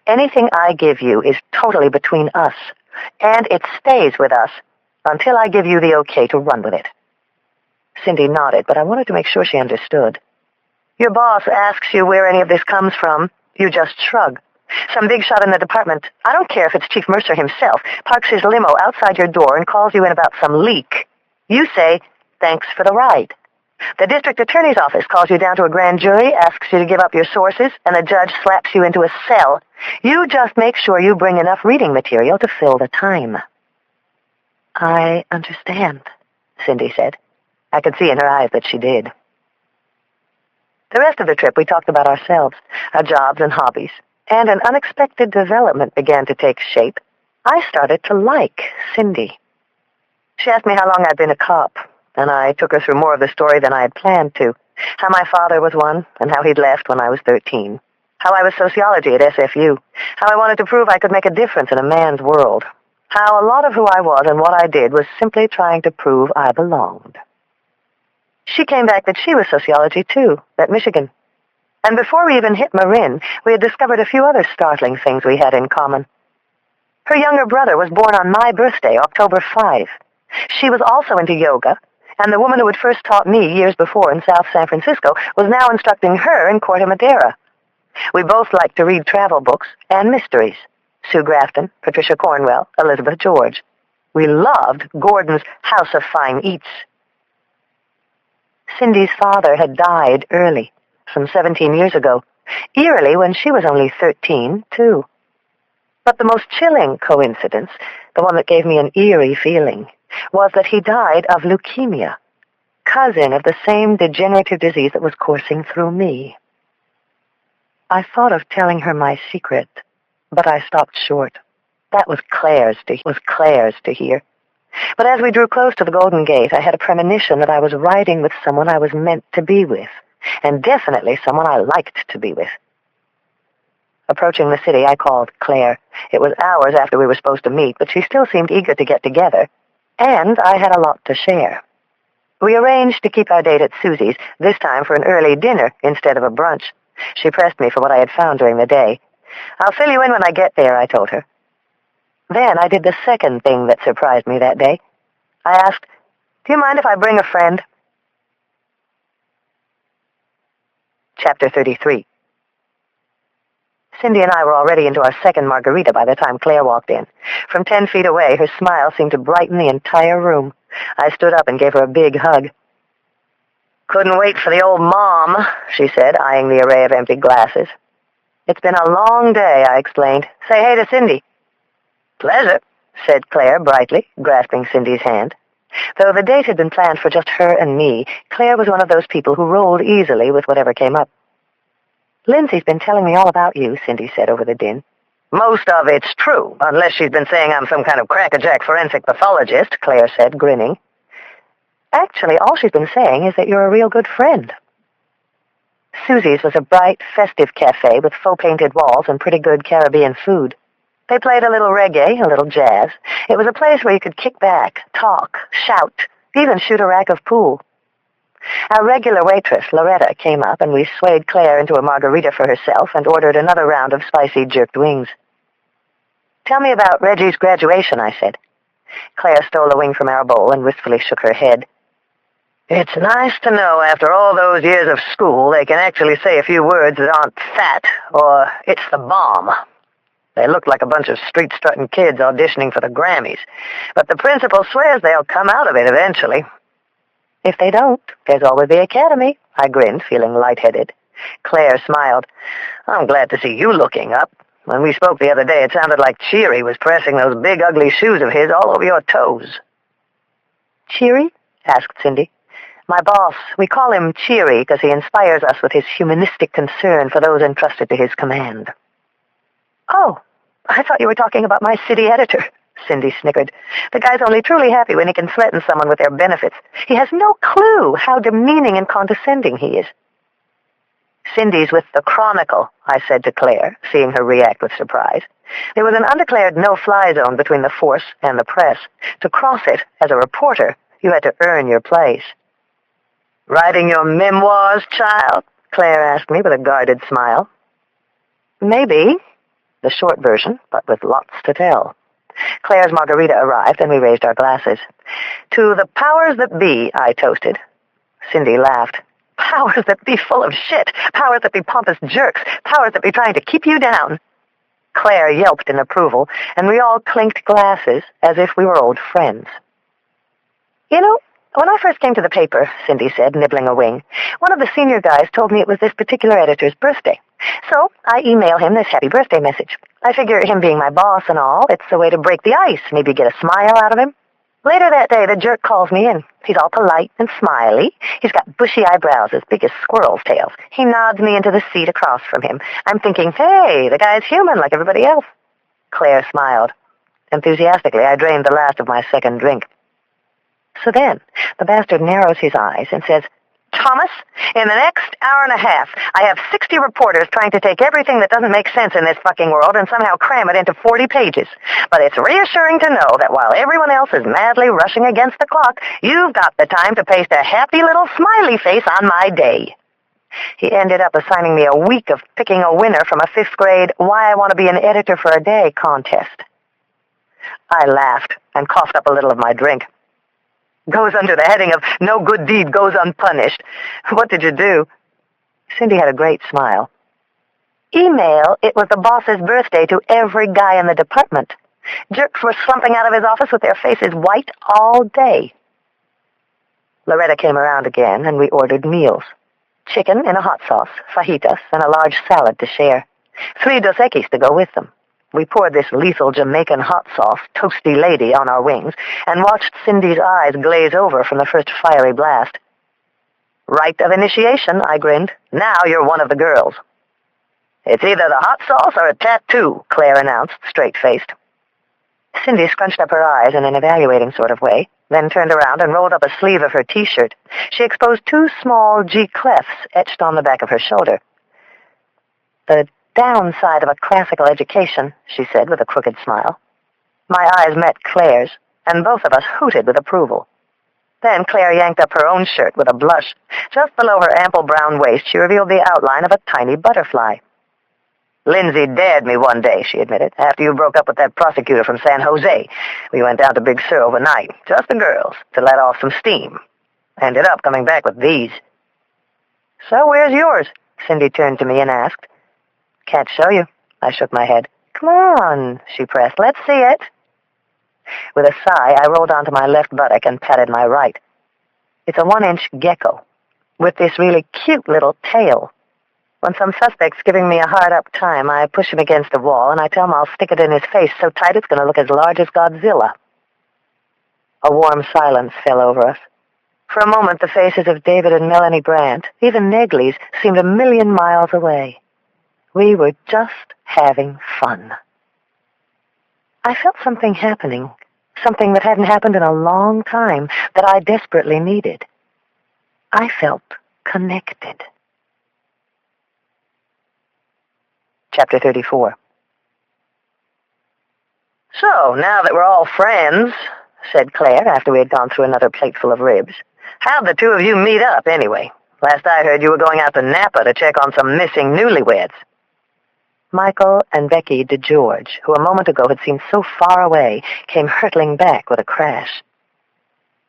S1: Anything I give you is totally between us, and it stays with us until I give you the okay to run with it. Cindy nodded, but I wanted to make sure she understood. Your boss asks you where any of this comes from. You just shrug. Some big shot in the department, I don't care if it's Chief Mercer himself, parks his limo outside your door and calls you in about some leak. You say, thanks for the ride. The district attorney's office calls you down to a grand jury, asks you to give up your sources, and the judge slaps you into a cell. You just make sure you bring enough reading material to fill the time. I understand, Cindy said. I could see in her eyes that she did. The rest of the trip we talked about ourselves, our jobs and hobbies, and an unexpected development began to take shape. I started to like Cindy. She asked me how long I'd been a cop, and I took her through more of the story than I had planned to. How my father was one, and how he'd left when I was 13. How I was sociology at SFU. How I wanted to prove I could make a difference in a man's world. How a lot of who I was and what I did was simply trying to prove I belonged. She came back that she was sociology, too, at Michigan. And before we even hit Marin, we had discovered a few other startling things we had in common. Her younger brother was born on my birthday, October 5. She was also into yoga, and the woman who had first taught me years before in South San Francisco was now instructing her in Corte Madera. We both liked to read travel books and mysteries. Sue Grafton, Patricia Cornwell, Elizabeth George. We loved Gordon's House of Fine Eats. Cindy's father had died early, some 17 years ago, eerily when she was only 13, too. But the most chilling coincidence, the one that gave me an eerie feeling, was that he died of leukemia, cousin of the same degenerative disease that was coursing through me. I thought of telling her my secret, but I stopped short. That was Claire's to hear. But as we drew close to the Golden Gate, I had a premonition that I was riding with someone I was meant to be with, and definitely someone I liked to be with. Approaching the city, I called Claire. It was hours after we were supposed to meet, but she still seemed eager to get together, and I had a lot to share. We arranged to keep our date at Susie's, this time for an early dinner instead of a brunch. She pressed me for what I had found during the day. "I'll fill you in when I get there," I told her. Then I did the second thing that surprised me that day. I asked, "Do you mind if I bring a friend?" Chapter 33. Cindy and I were already into our second margarita by the time Claire walked in. From 10 feet away, her smile seemed to brighten the entire room. I stood up and gave her a big hug. "Couldn't wait for the old mom," she said, eyeing the array of empty glasses. "It's been a long day," I explained. "Say hey to Cindy." "Pleasure," said Claire brightly, grasping Cindy's hand. Though the date had been planned for just her and me, Claire was one of those people who rolled easily with whatever came up. "Lindsay's been telling me all about you," Cindy said over the din. "Most of it's true, unless she's been saying I'm some kind of crackerjack forensic pathologist," Claire said, grinning. "Actually, all she's been saying is that you're a real good friend." Susie's was a bright, festive cafe with faux-painted walls and pretty good Caribbean food. They played a little reggae, a little jazz. It was a place where you could kick back, talk, shout, even shoot a rack of pool. Our regular waitress, Loretta, came up, and we swayed Claire into a margarita for herself and ordered another round of spicy jerked wings. "Tell me about Reggie's graduation," I said. Claire stole a wing from our bowl and wistfully shook her head. "It's nice to know after all those years of school they can actually say a few words that aren't fat or it's the bomb. They look like a bunch of street-strutting kids auditioning for the Grammys, but the principal swears they'll come out of it eventually." "If they don't, there's always the Academy," I grinned, feeling lightheaded. Claire smiled. "I'm glad to see you looking up. When we spoke the other day, it sounded like Cheery was pressing those big ugly shoes of his all over your toes." "Cheery?" asked Cindy. "My boss. We call him Cheery because he inspires us with his humanistic concern for those entrusted to his command." "Oh, I thought you were talking about my city editor," Cindy snickered. "The guy's only truly happy when he can threaten someone with their benefits. He has no clue how demeaning and condescending he is." "Cindy's with the Chronicle," I said to Claire, seeing her react with surprise. There was an undeclared no-fly zone between the force and the press. To cross it, as a reporter, you had to earn your place. "Writing your memoirs, child?" Claire asked me with a guarded smile. "Maybe. The short version, but with lots to tell." Claire's margarita arrived, and we raised our glasses. "To the powers that be," I toasted. Cindy laughed. "Powers that be full of shit. Powers that be pompous jerks. Powers that be trying to keep you down." Claire yelped in approval, and we all clinked glasses as if we were old friends. "You know, when I first came to the paper," Cindy said, nibbling a wing, "one of the senior guys told me it was this particular editor's birthday. So I email him this happy birthday message. I figure him being my boss and all, it's a way to break the ice, maybe get a smile out of him. Later that day, the jerk calls me in. He's all polite and smiley. He's got bushy eyebrows as big as squirrels' tails. He nods me into the seat across from him. I'm thinking, hey, the guy's human like everybody else." Claire smiled. Enthusiastically, I drained the last of my second drink. So then, the bastard narrows his eyes and says, "Thomas, in the next hour and a half, I have 60 reporters trying to take everything that doesn't make sense in this fucking world and somehow cram it into 40 pages. But it's reassuring to know that while everyone else is madly rushing against the clock, you've got the time to paste a happy little smiley face on my day." He ended up assigning me a week of picking a winner from a 5th grade Why I Want to Be an Editor for a Day contest. I laughed and coughed up a little of my drink. "Goes under the heading of no good deed goes unpunished. What did you do?" Cindy had a great smile. "Email it was the boss's birthday to every guy in the department. Jerks were slumping out of his office with their faces white all day." Loretta came around again, and we ordered meals. Chicken in a hot sauce, fajitas, and a large salad to share. 3 Dos Equis to go with them. We poured this lethal Jamaican hot sauce, toasty lady, on our wings, and watched Cindy's eyes glaze over from the first fiery blast. "Rite of initiation," I grinned. "Now you're one of the girls." "It's either the hot sauce or a tattoo," Claire announced, straight-faced. Cindy scrunched up her eyes in an evaluating sort of way, then turned around and rolled up a sleeve of her T-shirt. She exposed 2 small G clefts etched on the back of her shoulder. "The downside of a classical education, she said with a crooked smile. My eyes met Claire's, and both of us hooted with approval. Then Claire yanked up her own shirt with a blush. Just below her ample brown waist, she revealed the outline of a tiny butterfly. Lindsay dared me one day, she admitted, after you broke up with that prosecutor from San Jose. We went down to Big Sur overnight, just the girls, to let off some steam. Ended up coming back with these. So where's yours? Cindy turned to me and asked. Can't show you. I shook my head. Come on, she pressed. Let's see it. With a sigh, I rolled onto my left buttock and patted my right. It's a 1-inch gecko, with this really cute little tail. When some suspect's giving me a hard-up time, I push him against a wall, and I tell him I'll stick it in his face so tight it's going to look as large as Godzilla. A warm silence fell over us. For a moment, the faces of David and Melanie Brandt, even Negley's, seemed a million miles away. We were just having fun. I felt something happening, something that hadn't happened in a long time, that I desperately needed. I felt connected. Chapter 34. So, now that we're all friends, said Claire after we had gone through another plateful of ribs, how'd the two of you meet up, anyway? Last I heard you were going out to Napa to check on some missing newlyweds. Michael and Becky DeGeorge, who a moment ago had seemed so far away, came hurtling back with a crash.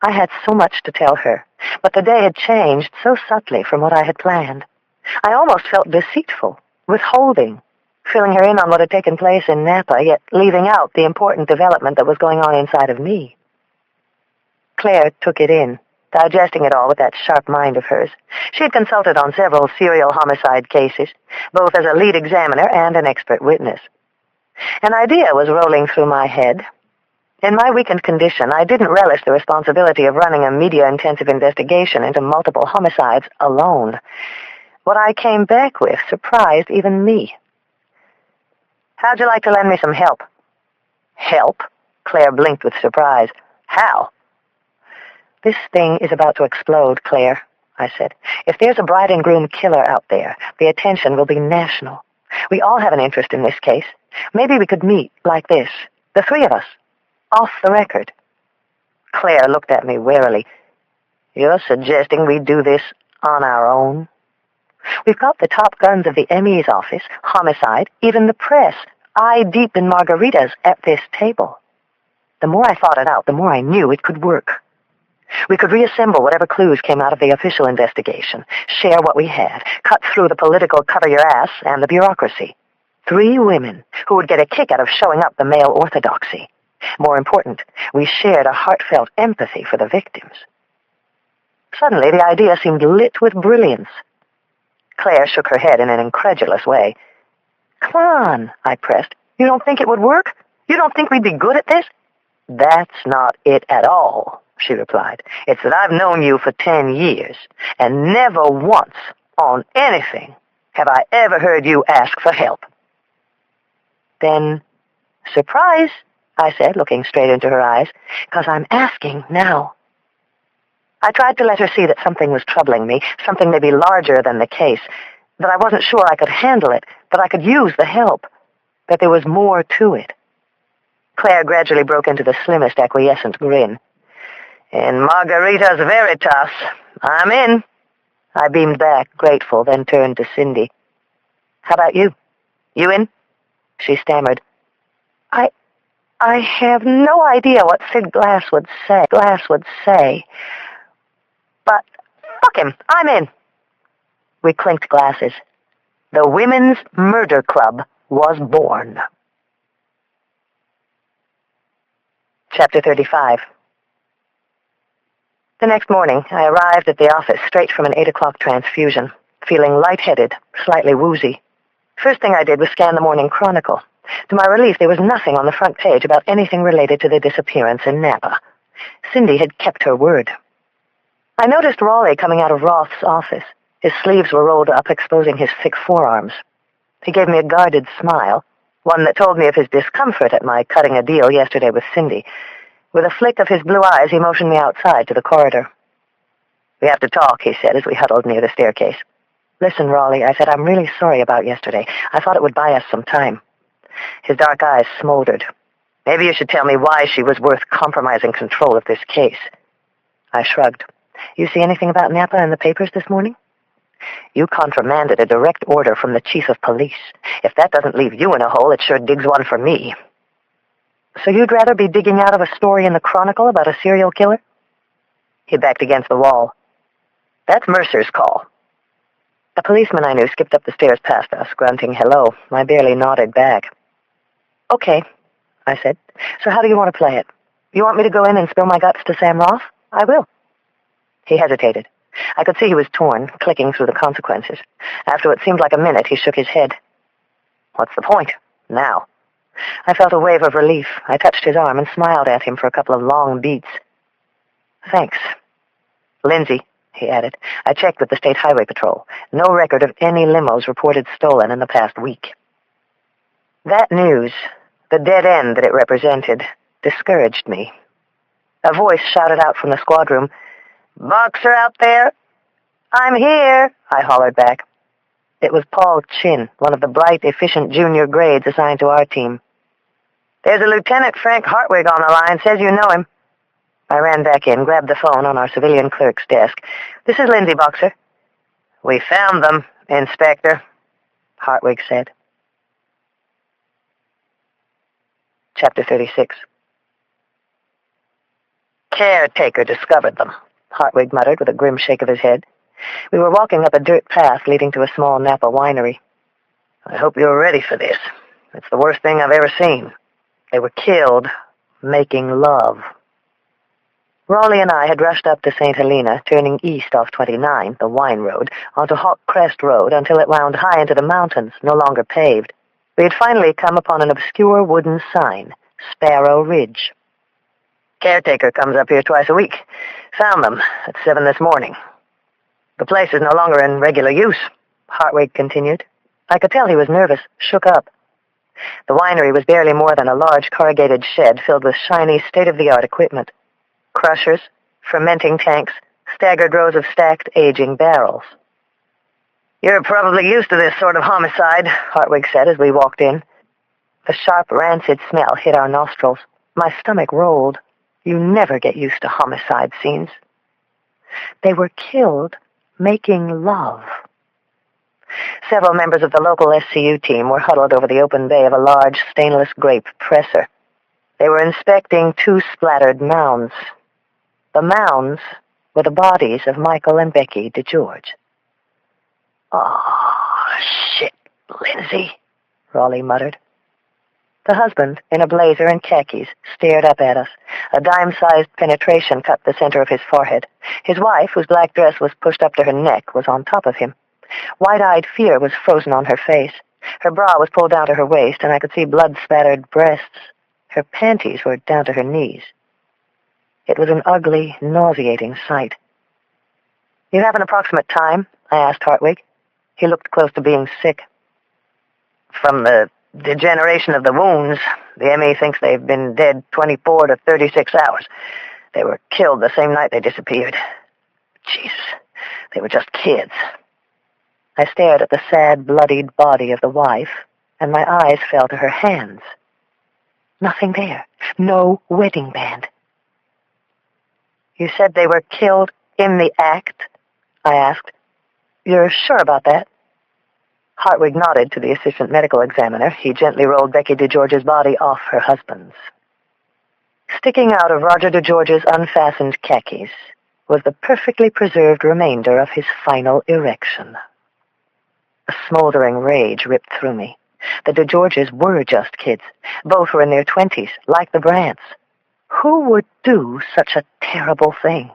S1: I had so much to tell her, but the day had changed so subtly from what I had planned. I almost felt deceitful, withholding, filling her in on what had taken place in Napa, yet leaving out the important development that was going on inside of me. Claire took it in, digesting it all with that sharp mind of hers. She had consulted on several serial homicide cases, both as a lead examiner and an expert witness. An idea was rolling through my head. In my weakened condition, I didn't relish the responsibility of running a media-intensive investigation into multiple homicides alone. What I came back with surprised even me. How'd you like to lend me some help? Help? Claire blinked with surprise. How? This thing is about to explode, Claire, I said. If there's a bride and groom killer out there, the attention will be national. We all have an interest in this case. Maybe we could meet like this, the three of us, off the record. Claire looked at me warily. You're suggesting we do this on our own? We've got the top guns of the ME's office, homicide, even the press, eye deep in margaritas at this table. The more I thought it out, the more I knew it could work. We could reassemble whatever clues came out of the official investigation, share what we had, cut through the political cover-your-ass and the bureaucracy. 3 women who would get a kick out of showing up the male orthodoxy. More important, we shared a heartfelt empathy for the victims. Suddenly, the idea seemed lit with brilliance. Claire shook her head in an incredulous way. Come on, I pressed. You don't think it would work? You don't think we'd be good at this? That's not it at all, she replied. It's that I've known you for 10 years, and never once, on anything, have I ever heard you ask for help. Then, surprise, I said, looking straight into her eyes, 'cause I'm asking now. I tried to let her see that something was troubling me, something maybe larger than the case, that I wasn't sure I could handle it, that I could use the help, that there was more to it. Claire gradually broke into the slimmest acquiescent grin. In Margaritas Veritas, I'm in. I beamed back, grateful, then turned to Cindy. How about you? You in? She stammered. I have no idea what Sid Glass would say. But, fuck him, I'm in. We clinked glasses. The Women's Murder Club was born. Chapter 35. The next morning, I arrived at the office straight from an 8 o'clock transfusion, feeling lightheaded, slightly woozy. First thing I did was scan the Morning Chronicle. To my relief, there was nothing on the front page about anything related to the disappearance in Napa. Cindy had kept her word. I noticed Raleigh coming out of Roth's office. His sleeves were rolled up, exposing his thick forearms. He gave me a guarded smile, one that told me of his discomfort at my cutting a deal yesterday with Cindy. With a flick of his blue eyes, he motioned me outside to the corridor. We have to talk, he said as we huddled near the staircase. Listen, Raleigh, I said, I'm really sorry about yesterday. I thought it would buy us some time. His dark eyes smoldered. Maybe you should tell me why she was worth compromising control of this case. I shrugged. You see anything about Napa in the papers this morning? You countermanded a direct order from the chief of police. If that doesn't leave you in a hole, it sure digs one for me. So you'd rather be digging out of a story in the Chronicle about a serial killer? He backed against the wall. That's Mercer's call. A policeman I knew skipped up the stairs past us, grunting hello. I barely nodded back. Okay, I said. So how do you want to play it? You want me to go in and spill my guts to Sam Roth? I will. He hesitated. I could see he was torn, clicking through the consequences. After what seemed like a minute, he shook his head. What's the point? Now. I felt a wave of relief. I touched his arm and smiled at him for a couple of long beats. Thanks. Lindsay, he added. I checked with the State Highway Patrol. No record of any limos reported stolen in the past week. That news, the dead end that it represented, discouraged me. A voice shouted out from the squad room, Boxer out there? I'm here, I hollered back. It was Paul Chin, one of the bright, efficient junior grades assigned to our team. There's a Lieutenant Frank Hartwig on the line, says you know him. I ran back in, grabbed the phone on our civilian clerk's desk. This is Lindsay Boxer. We found them, Inspector, Hartwig said. Chapter 36. Caretaker discovered them, Hartwig muttered with a grim shake of his head. We were walking up a dirt path leading to a small Napa winery. I hope you're ready for this. It's the worst thing I've ever seen. They were killed making love. Raleigh and I had rushed up to St. Helena, turning east off 29, the wine road, onto Hawk Crest Road until it wound high into the mountains, no longer paved. We had finally come upon an obscure wooden sign, Sparrow Ridge. Caretaker comes up here twice a week. Found them at 7 this morning. The place is no longer in regular use, Hartwig continued. I could tell he was nervous, shook up. The winery was barely more than a large corrugated shed filled with shiny, state-of-the-art equipment. Crushers, fermenting tanks, staggered rows of stacked, aging barrels. You're probably used to this sort of homicide, Hartwig said as we walked in. The sharp, rancid smell hit our nostrils. My stomach rolled. You never get used to homicide scenes. They were killed making love. Several members of the local SCU team were huddled over the open bay of a large stainless grape presser. They were inspecting 2 splattered mounds. The mounds were the bodies of Michael and Becky DeGeorge. Oh, shit, Lindsay, Raleigh muttered. The husband, in a blazer and khakis, stared up at us. A dime-sized penetration cut the center of his forehead. His wife, whose black dress was pushed up to her neck, was on top of him. Wide-eyed fear was frozen on her face. Her bra was pulled down to her waist, and I could see blood-spattered breasts. Her panties were down to her knees. It was an ugly, nauseating sight. You have an approximate time? I asked Hartwig. He looked close to being sick. From the degeneration of the wounds, the ME thinks they've been dead 24 to 36 hours. They were killed the same night they disappeared. Jesus, they were just kids. I stared at the sad, bloodied body of the wife, and my eyes fell to her hands. Nothing there. No wedding band. You said they were killed in the act? I asked. You're sure about that? Hartwig nodded to the assistant medical examiner. He gently rolled Becky DeGeorge's body off her husband's. Sticking out of Roger DeGeorge's unfastened khakis was the perfectly preserved remainder of his final erection. A smoldering rage ripped through me. The DeGeorges were just kids. Both were in their 20s, like the Brants. Who would do such a terrible thing?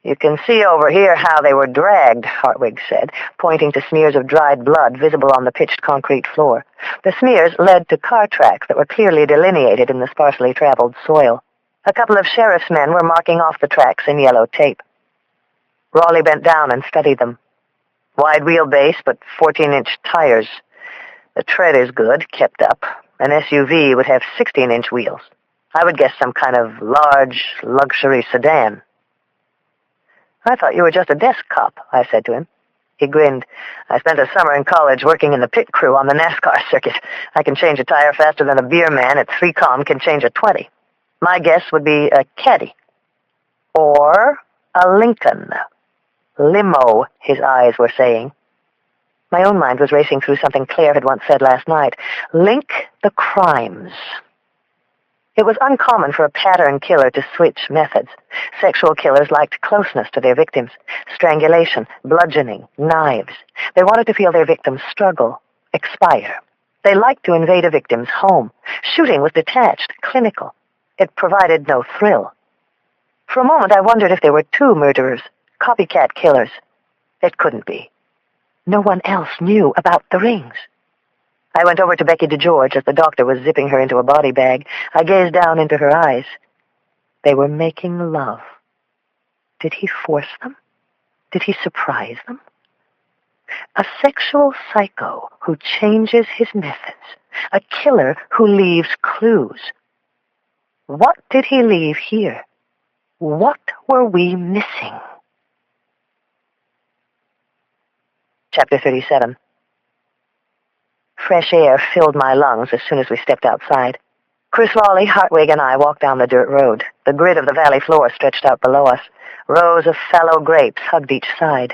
S1: You can see over here how they were dragged, Hartwig said, pointing to smears of dried blood visible on the pitched concrete floor. The smears led to car tracks that were clearly delineated in the sparsely traveled soil. A couple of sheriff's men were marking off the tracks in yellow tape. Raleigh bent down and studied them. Wide wheelbase, but 14-inch tires. The tread is good, kept up. An SUV would have 16-inch wheels. I would guess some kind of large, luxury sedan. I thought you were just a desk cop, I said to him.
S2: He grinned. I spent a summer in college working in the pit crew on the NASCAR circuit. I can change a tire faster than a beer man at 3 com can change a 20. My guess would be a Caddy. Or a Lincoln. Limo, his eyes were saying. My own mind was racing through something Claire had once said last night. Link the crimes. It was uncommon for a pattern killer to switch methods. Sexual killers liked closeness to their victims. Strangulation, bludgeoning, knives. They wanted to feel their victims struggle, expire. They liked to invade a victim's home. Shooting was detached, clinical. It provided no thrill. For a moment I wondered if there were 2 murderers, copycat killers. It couldn't be. No one else knew about the rings. I went over to Becky DeGeorge as the doctor was zipping her into a body bag. I gazed down into her eyes. They were making love. Did he force them? Did he surprise them? A sexual psycho who changes his methods. A killer who leaves clues. What did he leave here? What were we missing? Chapter 37. Fresh air filled my lungs as soon as we stepped outside. Chris Raleigh, Hartwig, and I walked down the dirt road. The grid of the valley floor stretched out below us. Rows of fallow grapes hugged each side.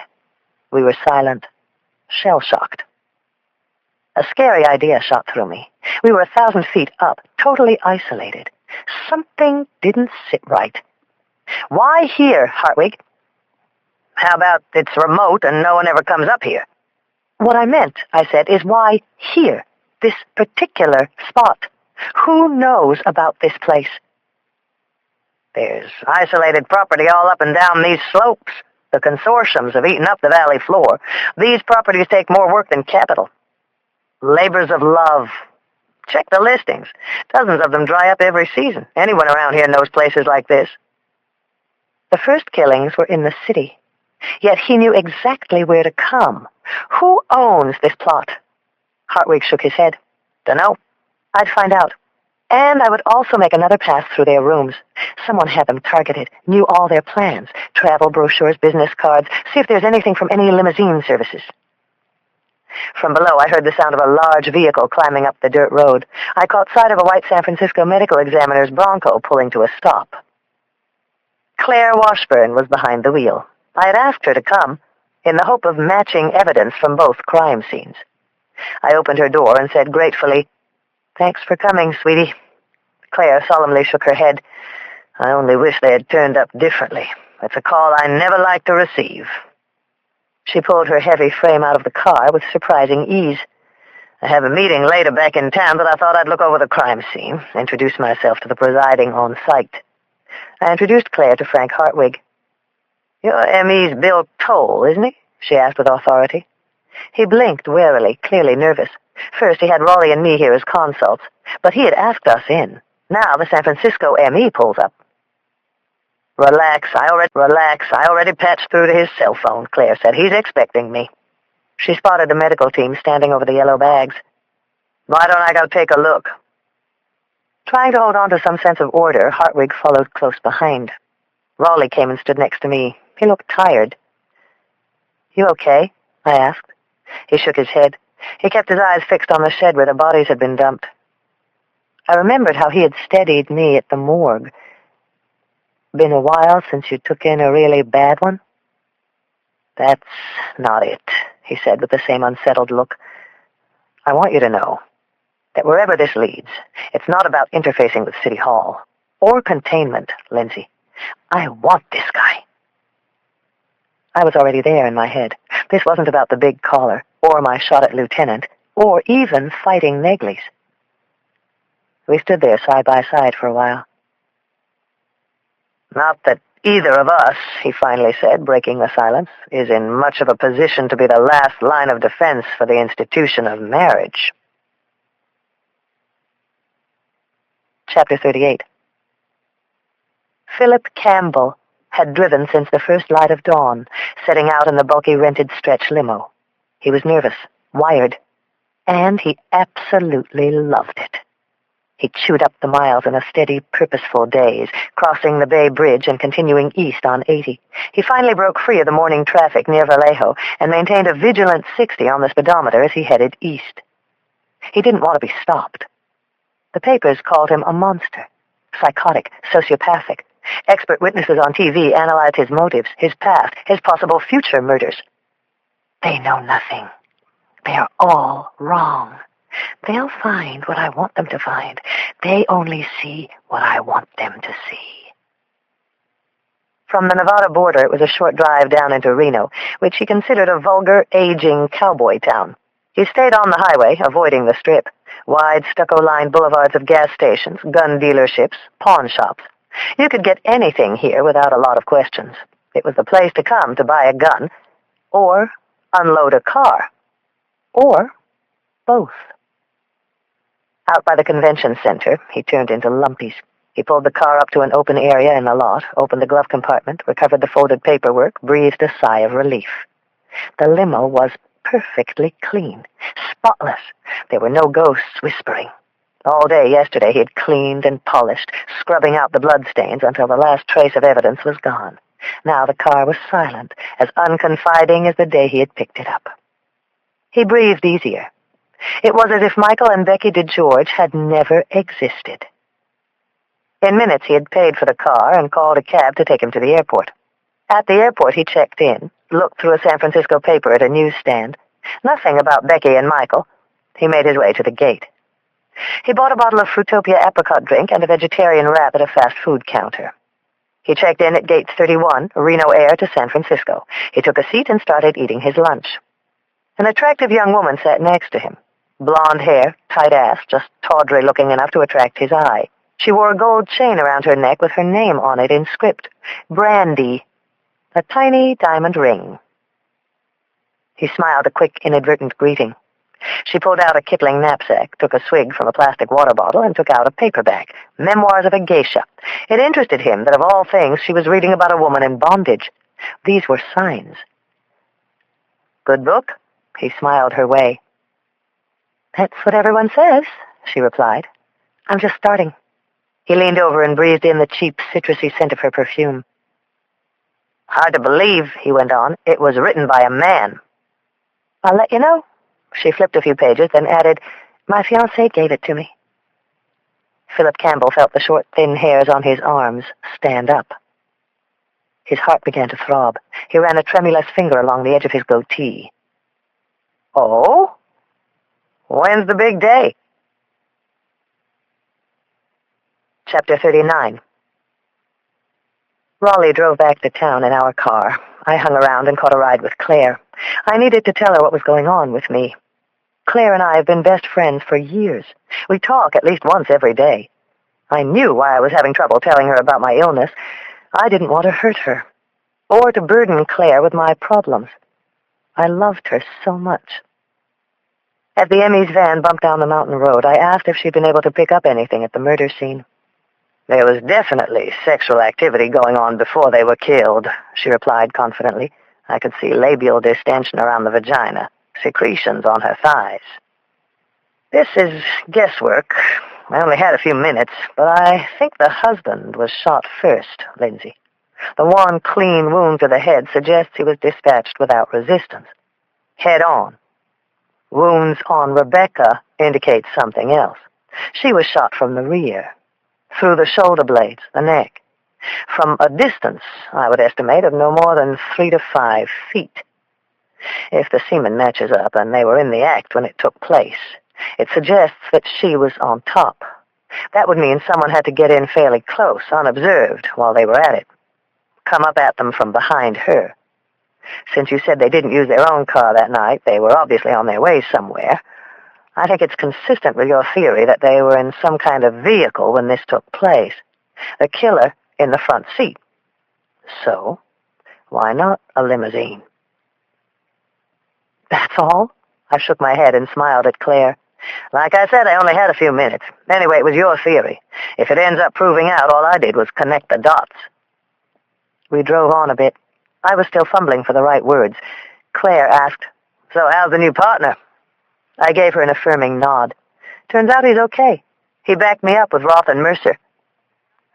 S2: We were silent, shell-shocked. A scary idea shot through me. We were 1,000 feet up, totally isolated. Something didn't sit right. Why here, Hartwig? How about it's remote and no one ever comes up here? What I meant, I said, is why here, this particular spot? Who knows about this place? There's isolated property all up and down these slopes. The consortiums have eaten up the valley floor. These properties take more work than capital. Labors of love. Check the listings. Dozens of them dry up every season. Anyone around here knows places like this. The first killings were in the city. Yet he knew exactly where to come. Who owns this plot? Hartwig shook his head. Dunno. I'd find out. And I would also make another pass through their rooms. Someone had them targeted, knew all their plans. Travel brochures, business cards, see if there's anything from any limousine services. From below, I heard the sound of a large vehicle climbing up the dirt road. I caught sight of a white San Francisco medical examiner's Bronco pulling to a stop. Claire Washburn was behind the wheel. I had asked her to come, in the hope of matching evidence from both crime scenes. I opened her door and said gratefully, "Thanks for coming, sweetie." Claire solemnly shook her head. "I only wish they had turned up differently. It's a call I never like to receive." She pulled her heavy frame out of the car with surprising ease. "I have a meeting later back in town, but I thought I'd look over the crime scene, introduce myself to the presiding on-site." I introduced Claire to Frank Hartwig. "You're M.E.'s Bill Toll, isn't he?" she asked with authority. He blinked warily, clearly nervous. First, he had Raleigh and me here as consults, but he had asked us in. Now the San Francisco M.E. pulls up. Relax, I already patched through to his cell phone," Claire said. "He's expecting me." She spotted the medical team standing over the yellow bags. "Why don't I go take a look?" Trying to hold on to some sense of order, Hartwig followed close behind. Raleigh came and stood next to me. He looked tired. "You okay?" I asked. He shook his head. He kept his eyes fixed on the shed where the bodies had been dumped. I remembered how he had steadied me at the morgue. "Been a while since you took in a really bad one?" "That's not it," he said with the same unsettled look. "I want you to know that wherever this leads, it's not about interfacing with City Hall or containment, Lindsay. I want this guy." I was already there in my head. This wasn't about the big collar, or my shot at Lieutenant, or even fighting Negley's. We stood there side by side for a while. "Not that either of us," he finally said, breaking the silence, "is in much of a position to be the last line of defense for the institution of marriage." Chapter 38. Philip Campbell had driven since the first light of dawn, setting out in the bulky rented stretch limo. He was nervous, wired, and he absolutely loved it.
S1: He chewed up the miles in a steady, purposeful daze, crossing the Bay Bridge and continuing east on 80. He finally broke free of the morning traffic near Vallejo and maintained a vigilant 60 on the speedometer as he headed east. He didn't want to be stopped. The papers called him a monster, psychotic, sociopathic. Expert witnesses on TV analyzed his motives, his past, his possible future murders. They know nothing. They are all wrong. They'll find what I want them to find. They only see what I want them to see. From the Nevada border, it was a short drive down into Reno, which he considered a vulgar, aging cowboy town. He stayed on the highway, avoiding the Strip. Wide, stucco-lined boulevards of gas stations, gun dealerships, pawn shops. You could get anything here without a lot of questions. It was the place to come to buy a gun, or unload a car, or both. Out by the convention center, he turned into Lumpy's. He pulled the car up to an open area in the lot, opened the glove compartment, recovered the folded paperwork, breathed a sigh of relief. The limo was perfectly clean, spotless. There were no ghosts whispering. All day yesterday he had cleaned and polished, scrubbing out the bloodstains until the last trace of evidence was gone. Now the car was silent, as unconfiding as the day he had picked it up. He breathed easier. It was as if Michael and Becky DeGeorge had never existed. In minutes he had paid for the car and called a cab to take him to the airport. At the airport he checked in, looked through a San Francisco paper at a newsstand. Nothing about Becky and Michael. He made his way to the gate. He bought a bottle of Fruitopia apricot drink and a vegetarian wrap at a fast food counter. He checked in at Gate 31, Reno Air to San Francisco. He took a seat and started eating his lunch. An attractive young woman sat next to him. Blonde hair, tight ass, just tawdry-looking enough to attract his eye. She wore a gold chain around her neck with her name on it in script. Brandy. A tiny diamond ring. He smiled a quick, inadvertent greeting. She pulled out a Kipling knapsack, took a swig from a plastic water bottle, and took out a paperback, Memoirs of a Geisha. It interested him that of all things she was reading about a woman in bondage. These were signs. Good book? He smiled her way. That's what everyone says, she replied. I'm just starting. He leaned over and breathed in the cheap, citrusy scent of her perfume. Hard to believe, he went on, it was written by a man. I'll let you know. She flipped a few pages, then added, My fiancé gave it to me. Philip Campbell felt the short, thin hairs on his arms stand up. His heart began to throb. He ran a tremulous finger along the edge of his goatee. Oh? When's the big day? Chapter 39. Raleigh drove back to town in our car. I hung around and caught a ride with Claire. I needed to tell her what was going on with me. Claire and I have been best friends for years. We talk at least once every day. I knew why I was having trouble telling her about my illness. I didn't want to hurt her, or to burden Claire with my problems. I loved her so much. As the Emmy's van bumped down the mountain road, I asked if she'd been able to pick up anything at the murder scene. There was definitely sexual activity going on before they were killed, she replied confidently. I could see labial distension around the vagina, secretions on her thighs. This is guesswork. I only had a few minutes, but I think the husband was shot first, Lindsay. The one clean wound to the head suggests he was dispatched without resistance. Head on. Wounds on Rebecca indicate something else. She was shot from the rear, through the shoulder blades, the neck. From a distance, I would estimate, of no more than 3 to 5 feet. If the semen matches up and they were in the act when it took place, it suggests that she was on top. That would mean someone had to get in fairly close, unobserved, while they were at it. Come up at them from behind her. Since you said they didn't use their own car that night, they were obviously on their way somewhere. I think it's consistent with your theory that they were in some kind of vehicle when this took place. The killer in the front seat. So, why not a limousine? That's all? I shook my head and smiled at Claire. Like I said, I only had a few minutes. Anyway, it was your theory. If it ends up proving out, all I did was connect the dots. We drove on a bit. I was still fumbling for the right words. Claire asked, So how's the new partner? I gave her an affirming nod. Turns out he's okay.
S2: He backed me up with Roth and Mercer.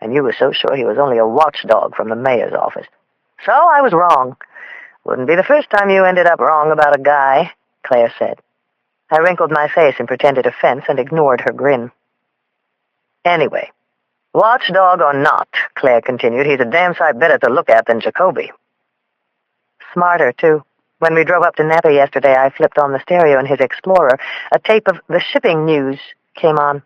S2: And you were so sure he was only a watchdog from the mayor's office. So I was wrong. Wouldn't be the first time you ended up wrong about a guy, Claire said. I wrinkled my face in pretended offense and ignored her grin. Anyway, watchdog or not, Claire continued, he's a damn sight better to look at than Jacoby. Smarter, too. When we drove up to Napa yesterday, I flipped on the stereo in his Explorer. A tape of the shipping news came on.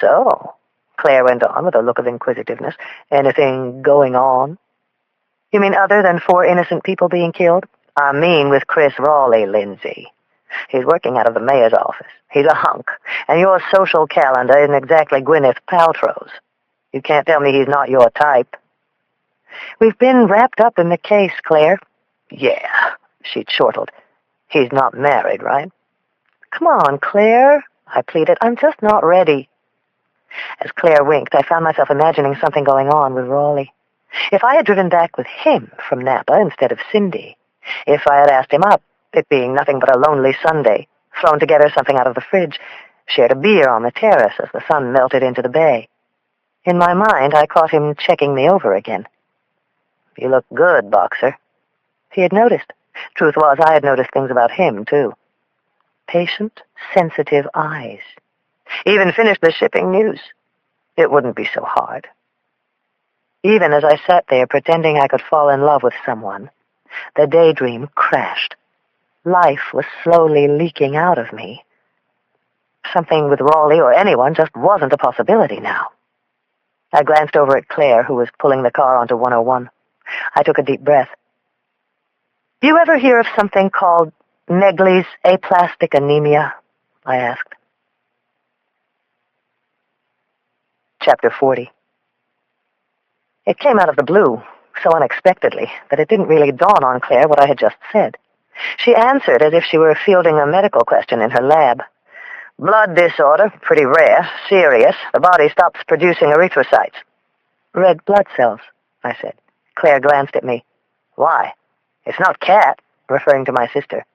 S2: So, Claire went on with a look of inquisitiveness, anything going on? You mean other than 4 innocent people being killed? I mean with Chris Raleigh, Lindsay. He's working out of the mayor's office. He's a hunk, and your social calendar isn't exactly Gwyneth Paltrow's. You can't tell me he's not your type. We've been wrapped up in the case, Claire. Yeah, she chortled. He's not married, right? Come on, Claire, I pleaded. I'm just not ready. As Claire winked, I found myself imagining something going on with Raleigh. If I had driven back with him from Napa instead of Cindy, if I had asked him up, it being nothing but a lonely Sunday, thrown together something out of the fridge, shared a beer on the terrace as the sun melted into the bay. In my mind, I caught him checking me over again. You look good, Boxer. He had noticed. Truth was, I had noticed things about him, too. Patient, sensitive eyes. Even finished the shipping news. It wouldn't be so hard. Even as I sat there pretending I could fall in love with someone, the daydream crashed. Life was slowly leaking out of me. Something with Raleigh or anyone just wasn't a possibility now. I glanced over at Claire, who was pulling the car onto 101. I took a deep breath. Do you ever hear of something called Megley's aplastic anemia? I asked. Chapter 40. It came out of the blue, so unexpectedly, that it didn't really dawn on Claire what I had just said. She answered as if she were fielding a medical question in her lab. Blood disorder, pretty rare, serious. The body stops producing erythrocytes. Red blood cells, I said. Claire glanced at me. Why? It's not cat, referring to my sister.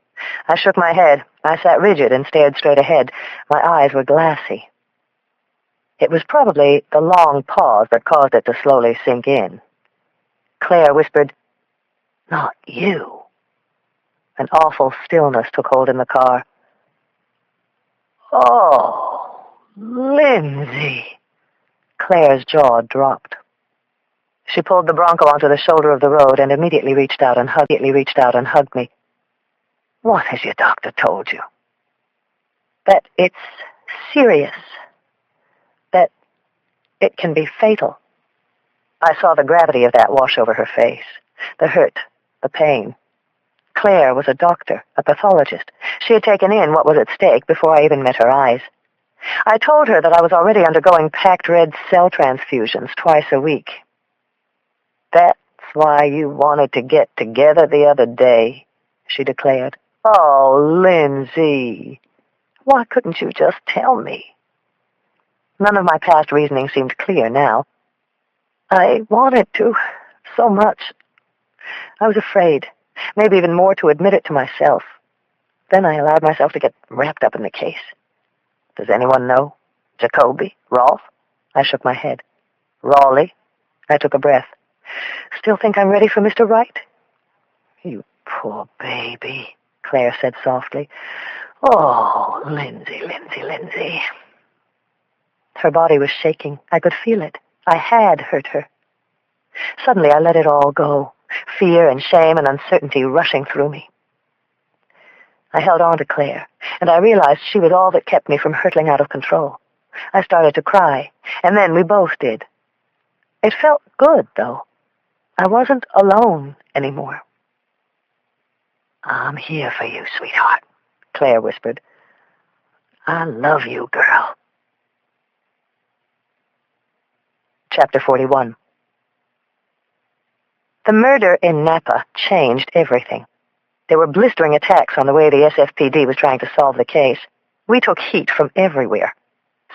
S2: I shook my head. I sat rigid and stared straight ahead. My eyes were glassy. It was probably the long pause that caused it to slowly sink in. Claire whispered, Not you. An awful stillness took hold in the car. Oh, Lindsay. Claire's jaw dropped. She pulled the Bronco onto the shoulder of the road and immediately reached out and hugged me. What has your doctor told you? That it's serious. That it can be fatal. I saw the gravity of that wash over her face. The hurt, the pain. Claire was a doctor, a pathologist. She had taken in what was at stake before I even met her eyes. I told her that I was already undergoing packed red cell transfusions twice a week. That's why you wanted to get together the other day, she declared. Oh, Lindsay, why couldn't you just tell me? None of my past reasoning seemed clear now. I wanted to, so much. I was afraid, maybe even more to admit it to myself. Then I allowed myself to get wrapped up in the case. Does anyone know? Jacoby? Rolfe? I shook my head. Raleigh? I took a breath. Still think I'm ready for Mr. Wright? You poor baby, Claire said softly. Oh, Lindsay, Lindsay, Lindsay. Her body was shaking. I could feel it. I had hurt her. Suddenly I let it all go, fear and shame and uncertainty rushing through me. I held on to Claire, and I realized she was all that kept me from hurtling out of control. I started to cry, and then we both did. It felt good, though. I wasn't alone anymore. I'm here for you, sweetheart, Claire whispered. I love you, girl. Chapter 41. The murder in Napa changed everything. There were blistering attacks on the way the SFPD was trying to solve the case. We took heat from everywhere.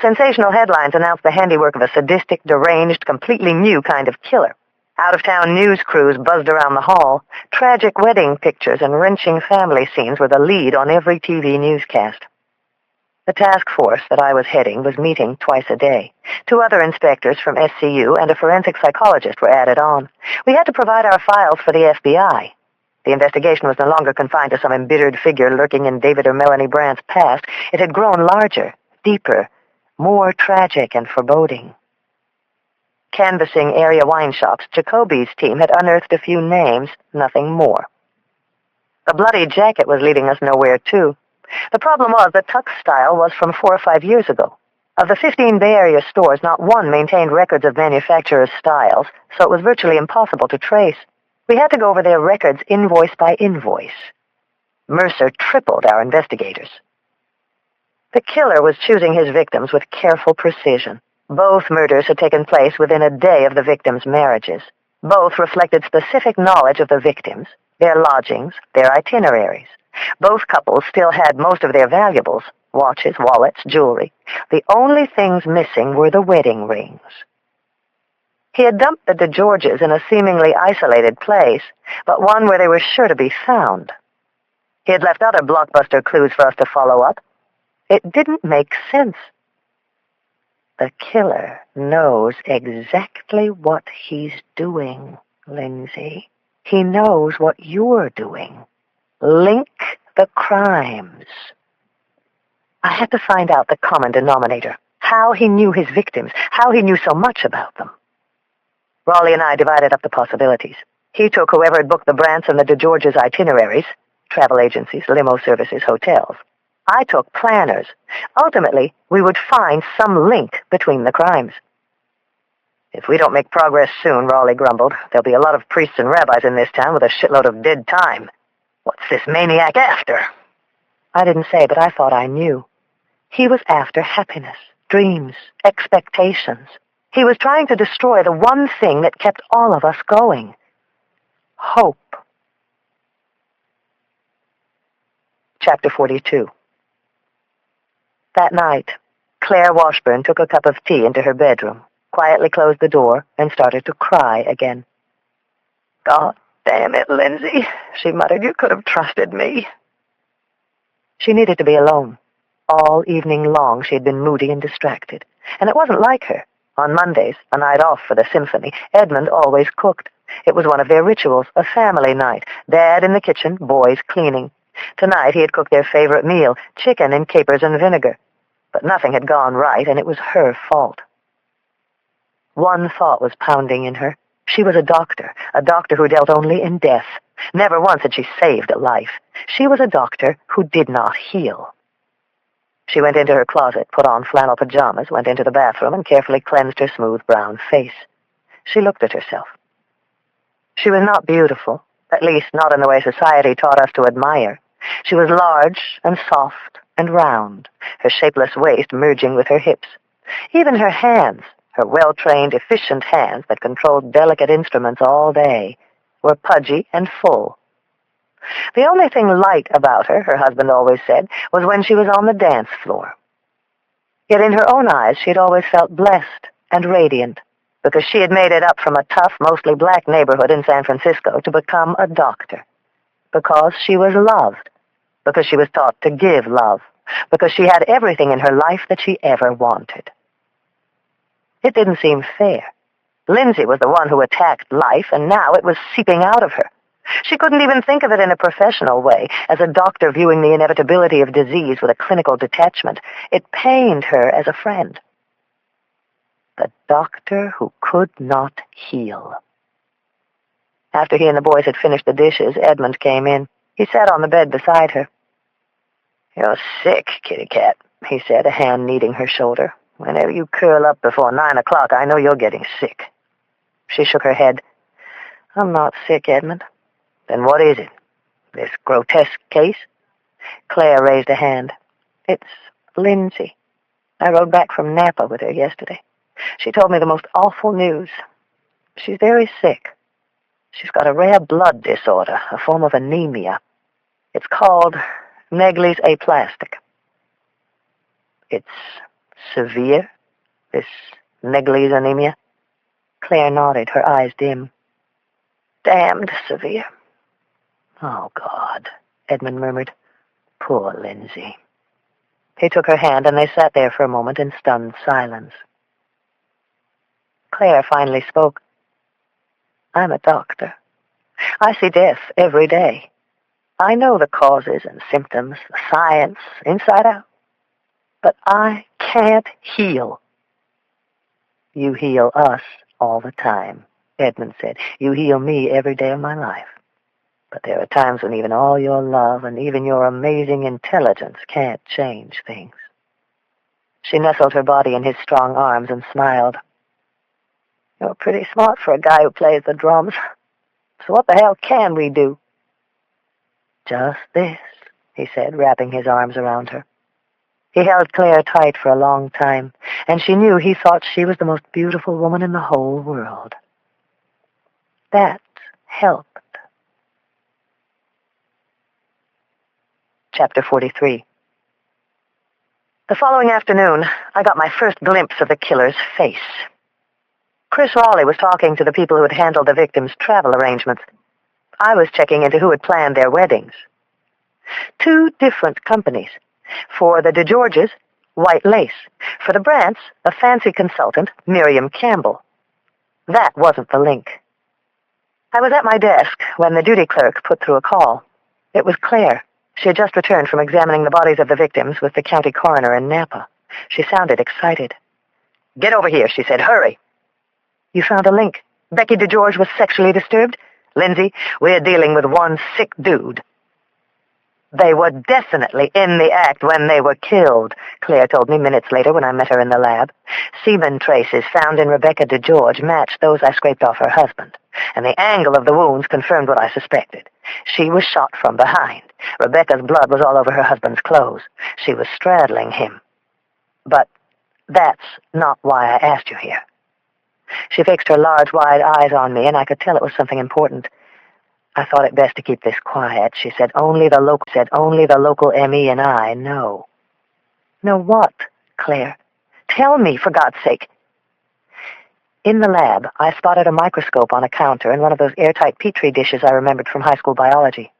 S2: Sensational headlines announced the handiwork of a sadistic, deranged, completely new kind of killer. Out-of-town news crews buzzed around the hall. Tragic wedding pictures and wrenching family scenes were the lead on every TV newscast.
S1: The task force that I was heading was meeting twice a day. 2 other inspectors from SCU and a forensic psychologist were added on. We had to provide our files for the FBI. The investigation was no longer confined to some embittered figure lurking in David or Melanie Brandt's past. It had grown larger, deeper, more tragic and foreboding. Canvassing area wine shops, Jacoby's team had unearthed a few names, nothing more. The bloody jacket was leading us nowhere, too. The problem was that Tuck's style was from 4 or 5 years ago. Of the 15 Bay Area stores, not one maintained records of manufacturers' styles, so it was virtually impossible to trace. We had to go over their records invoice by invoice. Mercer tripled our investigators. The killer was choosing his victims with careful precision. Both murders had taken place within a day of the victims' marriages. Both reflected specific knowledge of the victims, their lodgings, their itineraries. Both couples still had most of their valuables, watches, wallets, jewelry. The only things missing were the wedding rings. He had dumped the DeGeorges in a seemingly isolated place, but one where they were sure to be found. He had left other blockbuster clues for us to follow up. It didn't make sense. The killer knows exactly what he's doing, Lindsay. He knows what you're doing. Link the crimes. I had to find out the common denominator, how he knew his victims, how he knew so much about them. Raleigh and I divided up the possibilities. He took whoever had booked the Brandts and the DeGeorges' itineraries, travel agencies, limo services, hotels. I took planners. Ultimately, we would find some link between the crimes. If we don't make progress soon, Raleigh grumbled, there'll be a lot of priests and rabbis in this town with a shitload of dead time. What's this maniac after? I didn't say, but I thought I knew. He was after happiness, dreams, expectations. He was trying to destroy the one thing that kept all of us going. Hope. Chapter 42. That night, Claire Washburn took a cup of tea into her bedroom, quietly closed the door, and started to cry again. God damn it, Lindsay, she muttered. You could have trusted me. She needed to be alone. All evening long she had been moody and distracted. And it wasn't like her. On Mondays, a night off for the symphony, Edmund always cooked. It was one of their rituals, a family night. Dad in the kitchen, boys cleaning. Tonight he had cooked their favorite meal, chicken in capers and vinegar. But nothing had gone right, and it was her fault. One thought was pounding in her. She was a doctor who dealt only in death. Never once had she saved a life. She was a doctor who did not heal. She went into her closet, put on flannel pajamas, went into the bathroom, and carefully cleansed her smooth brown face. She looked at herself. She was not beautiful, at least not in the way society taught us to admire. She was large and soft and round, her shapeless waist merging with her hips. Even her hands, her well-trained, efficient hands that controlled delicate instruments all day, were pudgy and full. The only thing light about her, her husband always said, was when she was on the dance floor. Yet in her own eyes she had always felt blessed and radiant, because she had made it up from a tough, mostly black neighborhood in San Francisco to become a doctor. Because she was loved, because she was taught to give love, because she had everything in her life that she ever wanted. It didn't seem fair. Lindsay was the one who attacked life, and now it was seeping out of her. She couldn't even think of it in a professional way, as a doctor viewing the inevitability of disease with a clinical detachment. It pained her as a friend. The doctor who could not heal. After he and the boys had finished the dishes, Edmund came in. He sat on the bed beside her. "You're sick, kitty cat," he said, a hand kneading her shoulder. "Whenever you curl up before 9 o'clock, I know you're getting sick." She shook her head. "I'm not sick, Edmund." "Then what is it? This grotesque case?" Claire raised a hand. "It's Lindsay. I rode back from Napa with her yesterday. She told me the most awful news. She's very sick. She's got a rare blood disorder, a form of anemia. It's called Negley's aplastic." "It's severe, this Negley's anemia?" Claire nodded, her eyes dim. "Damned severe." "Oh, God," Edmund murmured. "Poor Lindsay." He took her hand, and they sat there for a moment in stunned silence. Claire finally spoke. I'm a doctor. I see death every day. I know the causes and symptoms, the science, inside out. But I can't heal. You heal us all the time, Edmund said. You heal me every day of my life. But there are times when even all your love and even your amazing intelligence can't change things. She nestled her body in his strong arms and smiled. You're pretty smart for a guy who plays the drums. So what the hell can we do? Just this, he said, wrapping his arms around her. He held Claire tight for a long time, and she knew he thought she was the most beautiful woman in the whole world. That helped. Chapter 43. The following afternoon, I got my first glimpse of the killer's face. Chris Raleigh was talking to the people who had handled the victims' travel arrangements. I was checking into who had planned their weddings. 2 different companies. For the DeGeorges, white lace. For the Brants, a fancy consultant, Miriam Campbell. That wasn't the link. I was at my desk when the duty clerk put through a call. It was Claire. She had just returned from examining the bodies of the victims with the county coroner in Napa. She sounded excited. Get over here, she said. Hurry. You found a link. Becky DeGeorge was sexually disturbed? Lindsay, we're dealing with one sick dude. They were definitely in the act when they were killed, Claire told me minutes later when I met her in the lab. Semen traces found in Rebecca DeGeorge matched those I scraped off her husband, and the angle of the wounds confirmed what I suspected. She was shot from behind. Rebecca's blood was all over her husband's clothes. She was straddling him. But that's not why I asked you here. She fixed her large, wide eyes on me, and I could tell it was something important. I thought it best to keep this quiet. She said only the local ME and I know. Know what, Claire? Tell me, for God's sake. In the lab, I spotted a microscope on a counter and one of those airtight Petri dishes I remembered from high school biology.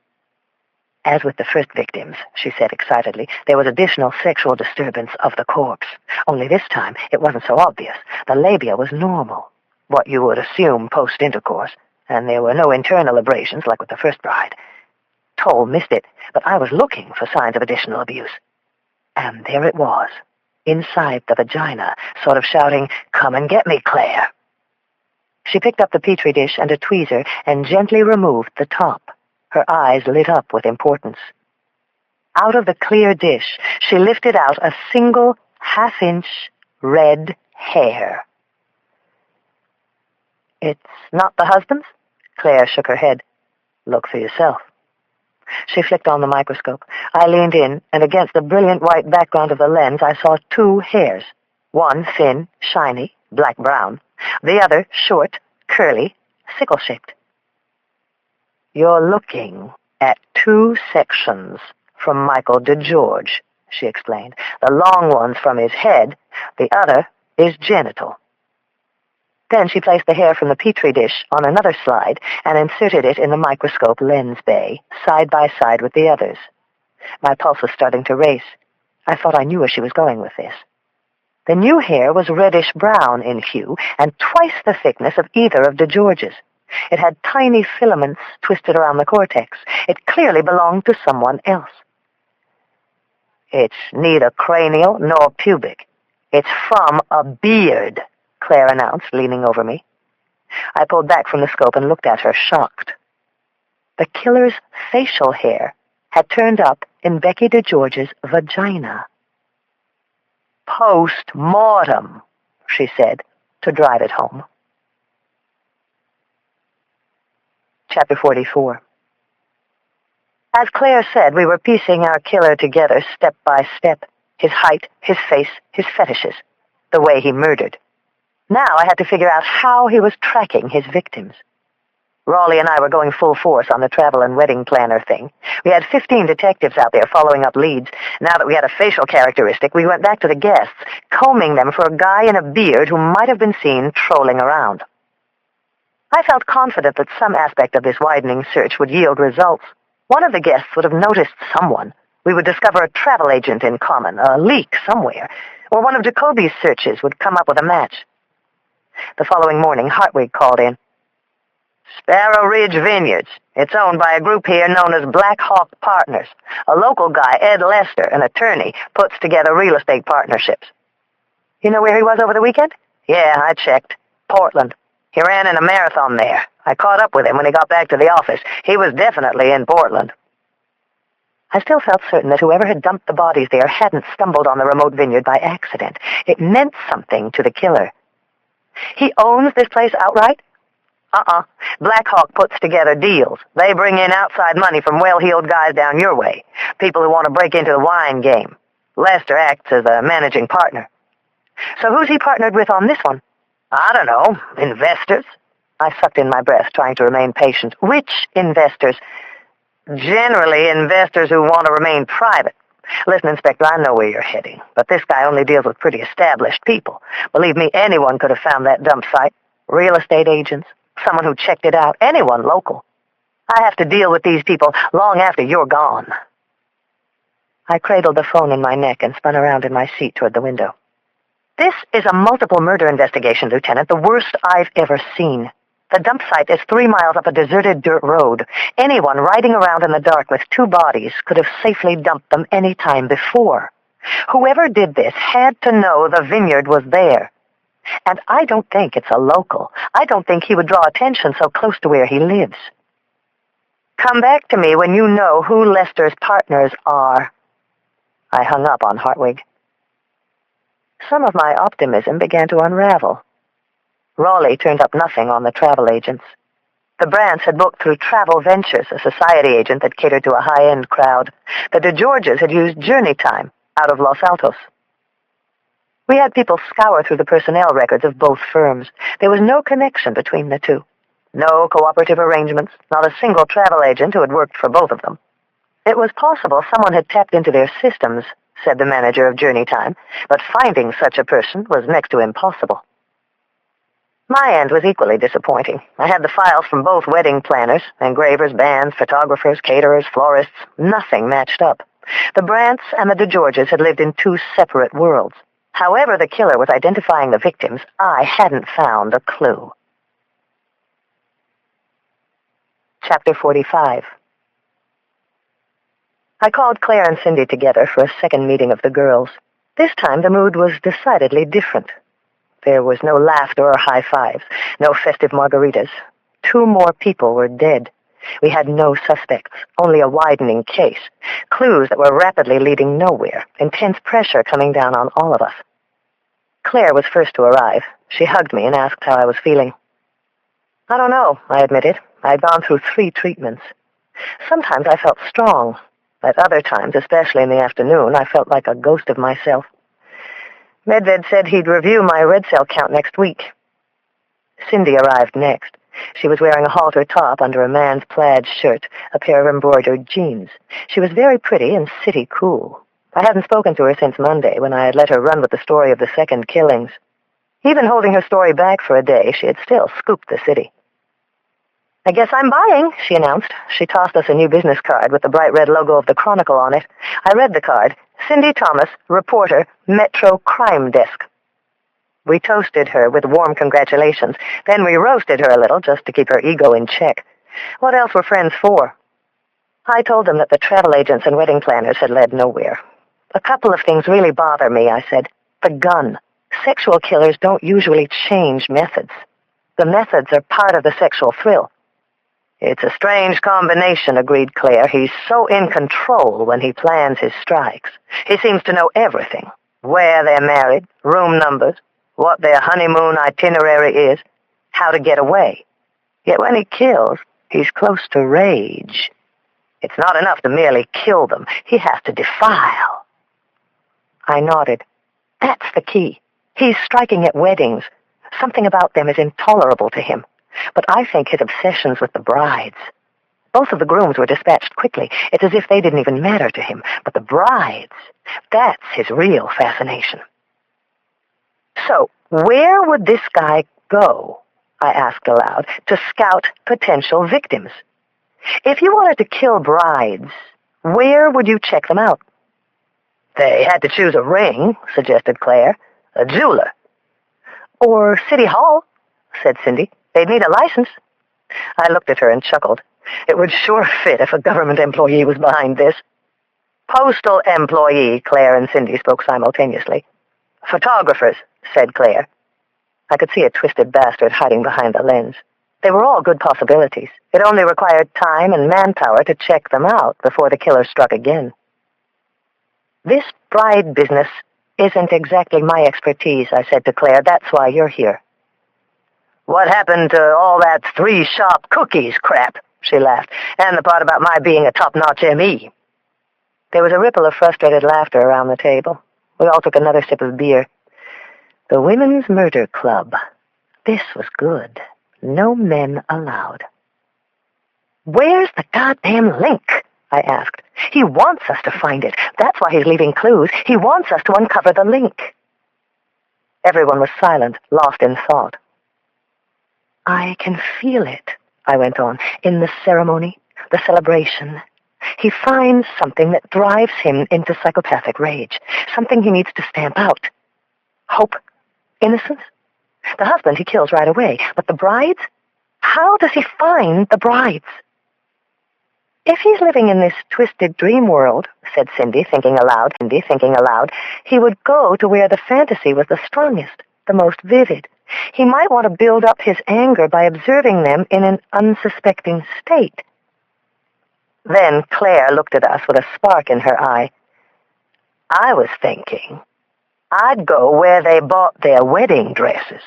S1: As with the first victims, she said excitedly, there was additional sexual disturbance of the corpse. Only this time, it wasn't so obvious. The labia was normal, what you would assume post-intercourse, and there were no internal abrasions like with the first bride. Toll missed it, but I was looking for signs of additional abuse. And there it was, inside the vagina, sort of shouting, "Come and get me, Claire." She picked up the Petri dish and a tweezer and gently removed the top. Her eyes lit up with importance. Out of the clear dish, she lifted out a single half-inch red hair. It's not the husband's? Claire shook her head. Look for yourself. She flicked on the microscope. I leaned in, and against the brilliant white background of the lens, I saw 2 hairs. One thin, shiny, black-brown. The other short, curly, sickle-shaped. You're looking at 2 sections from Michael DeGeorge, she explained. The long one's from his head, the other is genital. Then she placed the hair from the Petri dish on another slide and inserted it in the microscope lens bay, side by side with the others. My pulse was starting to race. I thought I knew where she was going with this. The new hair was reddish-brown in hue and twice the thickness of either of DeGeorge's. It had tiny filaments twisted around the cortex. It clearly belonged to someone else. It's neither cranial nor pubic. It's from a beard, Claire announced, leaning over me. I pulled back from the scope and looked at her, shocked. The killer's facial hair had turned up in Becky DeGeorge's vagina. Post-mortem, she said, to drive it home. Chapter 44. As Claire said, we were piecing our killer together step by step. His height, his face, his fetishes, the way he murdered. Now I had to figure out how he was tracking his victims. Raleigh and I were going full force on the travel and wedding planner thing. We had 15 detectives out there following up leads. Now that we had a facial characteristic, we went back to the guests, combing them for a guy in a beard who might have been seen trolling around. I felt confident that some aspect of this widening search would yield results. One of the guests would have noticed someone,
S2: We would discover a travel agent in common, a leak somewhere, or one of Jacoby's searches would come up with a match. The following morning, Hartwig called in. Sparrow Ridge Vineyards. It's owned by a group here known as Black Hawk Partners. A local guy, Ed Lester, an attorney, puts together real estate partnerships. You know where he was over the weekend? Yeah, I checked. Portland. He ran in a marathon there. I caught up with him when he got back to the office. He was definitely in Portland. I still felt certain that whoever had dumped the bodies there hadn't stumbled on the remote vineyard by accident. It meant something to the killer. He owns this place outright? Black Hawk puts together deals. They bring in outside money from well-heeled guys down your way, people who want to break into the wine game. Lester acts as a managing partner. So who's he partnered with on this one? I don't know. Investors? I sucked in my breath, trying to remain patient. Which investors? Generally, investors who want to remain private. Listen, Inspector, I know where you're heading, but this guy only deals with pretty established people. Believe me, anyone could have found that dump site. Real estate agents, someone who checked it out, anyone local. I have to deal with these people long after you're gone. I cradled the phone in my neck and spun around in my seat toward the window. This is a multiple murder investigation, Lieutenant, the worst I've ever seen. The dump site is 3 miles up a deserted dirt road. Anyone riding around in the dark with 2 bodies could have safely dumped them any time before. Whoever did this had to know the vineyard was there. And I don't think it's a local. I don't think he would draw attention so close to where he lives. Come back to me when you know who Lester's partners are. I hung up on Hartwig. Some of my optimism began to unravel. Raleigh turned up nothing on the travel agents. The Brants had booked through Travel Ventures, a society agent that catered to a high-end crowd. The DeGeorges had used Journey Time out of Los Altos. We had people scour through the personnel records of both firms. There was no connection between the two. No cooperative arrangements, not a single travel agent who had worked for both of them. It was possible someone had tapped into their systems, said the manager of Journey Time, but finding such a person was next to impossible. My end was equally disappointing. I had the files from both wedding planners, engravers, bands, photographers, caterers, florists. Nothing matched up. The Brants and the DeGeorges had lived in 2 separate worlds. However the killer was identifying the victims, I hadn't found a clue. Chapter 45. I called Claire and Cindy together for a second meeting of the girls. This time the mood was decidedly different. There was no laughter or high fives, no festive margaritas. 2 more people were dead. We had no suspects, only a widening case, clues that were rapidly leading nowhere, intense pressure coming down on all of us. Claire was first to arrive. She hugged me and asked how I was feeling. I don't know, I admitted. I'd gone through 3 treatments. Sometimes I felt strong. At other times, especially in the afternoon, I felt like a ghost of myself. Medved said he'd review my red cell count next week. Cindy arrived next. She was wearing a halter top under a man's plaid shirt, a pair of embroidered jeans. She was very pretty and city cool. I hadn't spoken to her since Monday, when I had let her run with the story of the second killings. Even holding her story back for a day, she had still scooped the city. I guess I'm buying, she announced. She tossed us a new business card with the bright red logo of the Chronicle on it. I read the card. Cindy Thomas, reporter, Metro Crime Desk. We toasted her with warm congratulations. Then we roasted her a little just to keep her ego in check. What else were friends for? I told them that the travel agents and wedding planners had led nowhere. A couple of things really bother me, I said. The gun. Sexual killers don't usually change methods. The methods are part of the sexual thrill. It's a strange combination, agreed Claire. He's so in control when he plans his strikes. He seems to know everything. Where they're married, room numbers, what their honeymoon itinerary is, how to get away. Yet when he kills, he's close to rage. It's not enough to merely kill them. He has to defile. I nodded. That's the key. He's striking at weddings. Something about them is intolerable to him. But I think his obsessions with the brides. Both of the grooms were dispatched quickly. It's as if they didn't even matter to him. But the brides, that's his real fascination. So, where would this guy go, I asked aloud, to scout potential victims? If you wanted to kill brides,
S1: Where would you check them out?
S2: They had to choose a ring, suggested Claire. A jeweler.
S1: Or City Hall, said Cindy. They'd need a license. I looked at her and chuckled. It would sure fit if a government employee was behind this. Postal employee, Claire and Cindy spoke simultaneously. Photographers, said Claire. I could see a twisted bastard hiding behind the lens. They were all good possibilities. It only required time and manpower to check them out before the killer struck again. This bride business isn't exactly my expertise, I said to Claire. That's why you're here.
S2: What happened to all that 3-shop cookies crap? She laughed. And the part about my being a top-notch M.E.
S1: There was a ripple of frustrated laughter around the table. We all took another sip of beer. The Women's Murder Club. This was good. No men allowed. Where's the goddamn link? I asked. He wants us to find it. That's why he's leaving clues. He wants us to uncover the link. Everyone was silent, lost in thought. I can feel it, I went on, in the ceremony, the celebration. He finds something that drives him into psychopathic rage, something he needs to stamp out. Hope? Innocence? The husband he kills right away, but the brides? How does he find the brides? If he's living in this twisted dream world, said Cindy, thinking aloud, he would go to where the fantasy was the strongest, the most vivid. He might want to build up his anger by observing them in an unsuspecting state. Then Claire looked at us with a spark in her eye. I was thinking, I'd go where they bought their wedding dresses.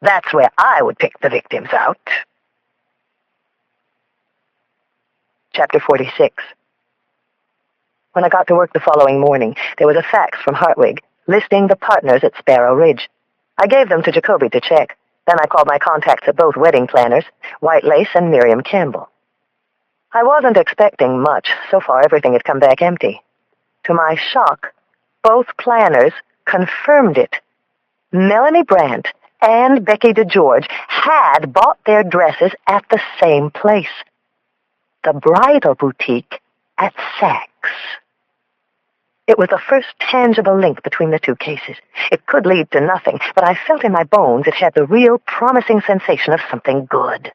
S1: That's where I would pick the victims out. Chapter 46. When I got to work the following morning, there was a fax from Hartwig listing the partners at Sparrow Ridge. I gave them to Jacoby to check. Then I called my contacts at both wedding planners, White Lace and Miriam Campbell. I wasn't expecting much. So far, everything had come back empty. To my shock, both planners confirmed it. Melanie Brandt and Becky DeGeorge had bought their dresses at the same place. The bridal boutique at Saks. It was the first tangible link between the two cases. It could lead to nothing, but I felt in my bones it had the real promising sensation of something good.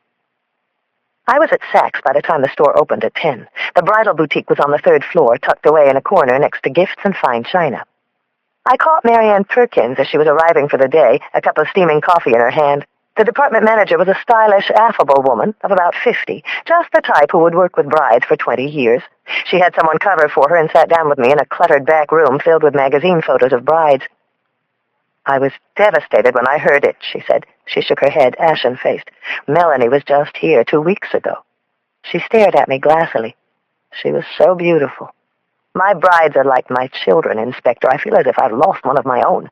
S1: I was at Saks by the time the store opened at 10. The bridal boutique was on the 3rd floor, tucked away in a corner next to gifts and fine china. I caught Marianne Perkins as she was arriving for the day, a cup of steaming coffee in her hand. The department manager was a stylish, affable woman of about 50, just the type who would work with brides for 20 years. She had someone cover for her and sat down with me in a cluttered back room filled with magazine photos of brides. I was devastated when I heard it, she said. She shook her head, ashen-faced. Melanie was just here 2 weeks ago. She stared at me glassily. She was so beautiful. My brides are like my children, Inspector. I feel as if I've lost one of my own.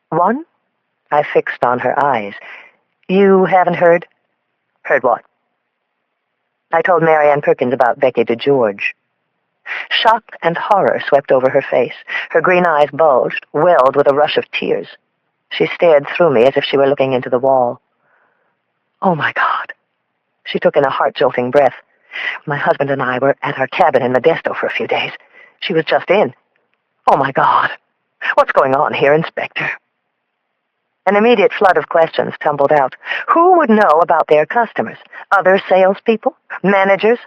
S1: One? I fixed on her eyes. You haven't heard? Heard what? I told Marianne Perkins about Becky DeGeorge. Shock and horror swept over her face. Her green eyes bulged, welled with a rush of tears. She stared through me as if she were looking into the wall. Oh, my God. She took in a heart-jolting breath. My husband and I were at our cabin in Modesto for a few days. She was just in. Oh, my God. What's going on here, Inspector? An immediate flood of questions tumbled out. Who would know about their customers? Other salespeople? Managers?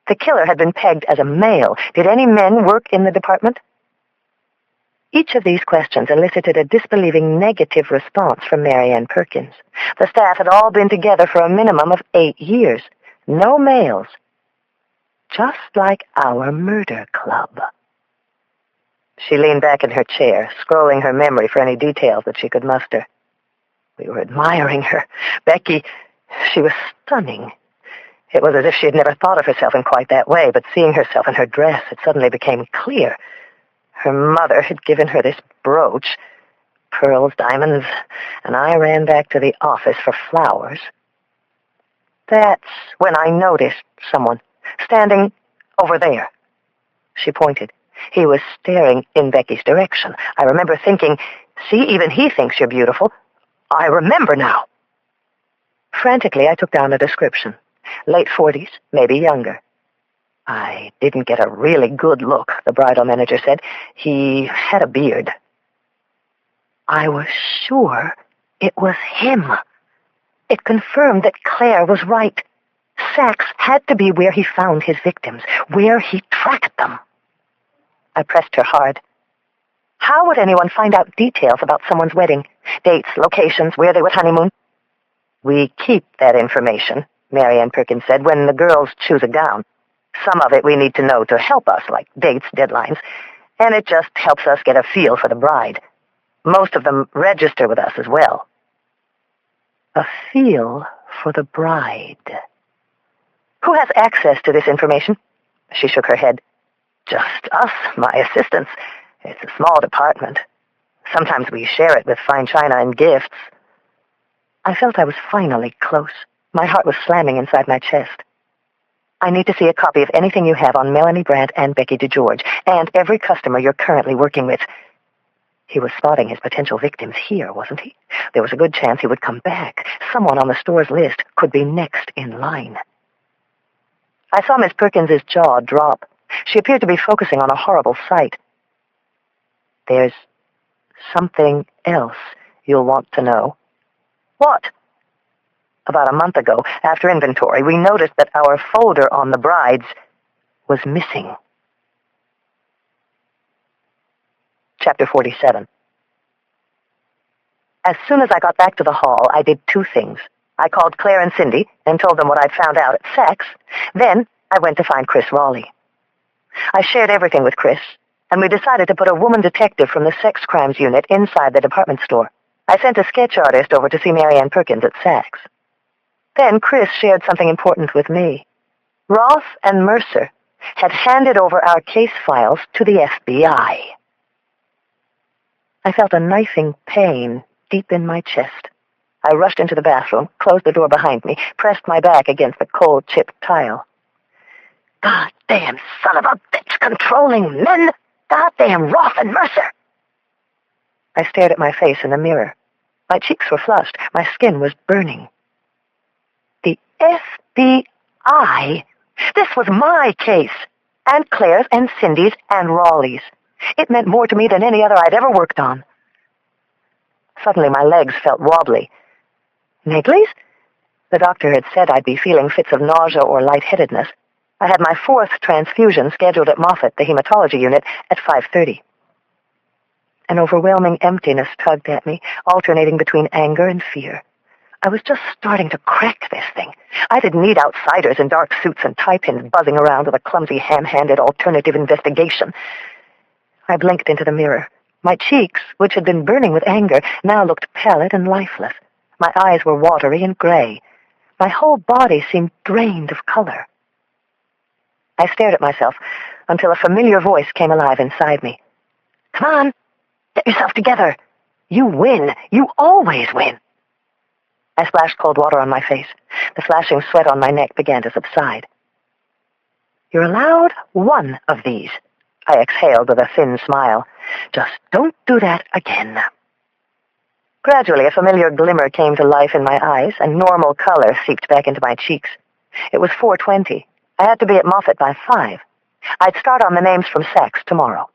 S1: The killer had been pegged as a male. Did any men work in the department? Each of these questions elicited a disbelieving negative response from Marianne Perkins. The staff had all been together for a minimum of 8 years. No males. Just like our murder club. She leaned back in her chair, scrolling her memory for any details that she could muster. We were admiring her. Becky, she was stunning. It was as if she had never thought of herself in quite that way, but seeing herself in her dress, it suddenly became clear. Her mother had given her this brooch, pearls, diamonds, and I ran back to the office for flowers. That's when I noticed someone standing over there. She pointed. He was staring in Becky's direction. I remember thinking, see, even he thinks you're beautiful. I remember now. Frantically, I took down a description. Late 40s, maybe younger.
S2: I didn't get a really good look, the bridal manager said. He had a beard. I was sure it was him. It confirmed that Claire was right. Sachs had to be where he found his victims, where he tracked them. I pressed her hard. How would anyone find out details about someone's wedding? Dates, locations, where they would honeymoon? We keep that information, Marianne Perkins said, when the girls choose a gown. Some of it we need to know to help us, like dates, deadlines, and it just helps us get a feel for the bride. Most of them register with us as well. A feel for the bride. Who has access to this information? She shook her head. Just us, my assistants. It's a small department. Sometimes we share it with fine china and gifts. I felt I was finally close. My heart was slamming inside my chest. I need to see a copy of anything you have on Melanie Brandt and Becky DeGeorge, and every customer you're currently working with. He was spotting his potential victims here, wasn't he? There was a good chance he would come back. Someone on the store's list could be next in line. I saw Miss Perkins's jaw drop. She appeared to be focusing on a horrible sight. There's something else you'll want to know. What? About a month ago, after inventory, we noticed that our folder on the brides was missing. Chapter 47. As soon as I got back to the hall, I did two things. I called Claire and Cindy and told them what I'd found out at Sachs. Then I went to find Chris Raleigh. I shared everything with Chris, and we decided to put a woman detective from the sex crimes unit inside the department store. I sent a sketch artist over to see Marianne Perkins at Sachs. Then Chris shared something important with me. Roth and Mercer had handed over our case files to the FBI. I felt a knifing pain deep in my chest. I rushed into the bathroom, closed the door behind me, pressed my back against the cold, chipped tile. Goddamn son of a bitch controlling men! Goddamn Roth and Mercer! I stared at my face in the mirror. My cheeks were flushed. My skin was burning. The FBI? This was my case, and Claire's and Cindy's and Raleigh's. It meant more to me than any other I'd ever worked on. Suddenly my legs felt wobbly. Neglies? The doctor had said I'd be feeling fits of nausea or lightheadedness. I had my 4th transfusion scheduled at Moffitt, the hematology unit, at 5:30. An overwhelming emptiness tugged at me, alternating between anger and fear. I was just starting to crack this thing. I didn't need outsiders in dark suits and tie-pins buzzing around with a clumsy, ham-handed alternative investigation. I blinked into the mirror. My cheeks, which had been burning with anger, now looked pallid and lifeless. My eyes were watery and gray. My whole body seemed drained of color. I stared at myself until a familiar voice came alive inside me. Come on, get yourself together. You win. You always win. I splashed cold water on my face. The flashing sweat on my neck began to subside. You're allowed one of these, I exhaled with a thin smile. Just don't do that again. Gradually, a familiar glimmer came to life in my eyes, and normal color seeped back into my cheeks. It was 4:20. I had to be at Moffitt by 5. I'd start on the names from Sachs tomorrow.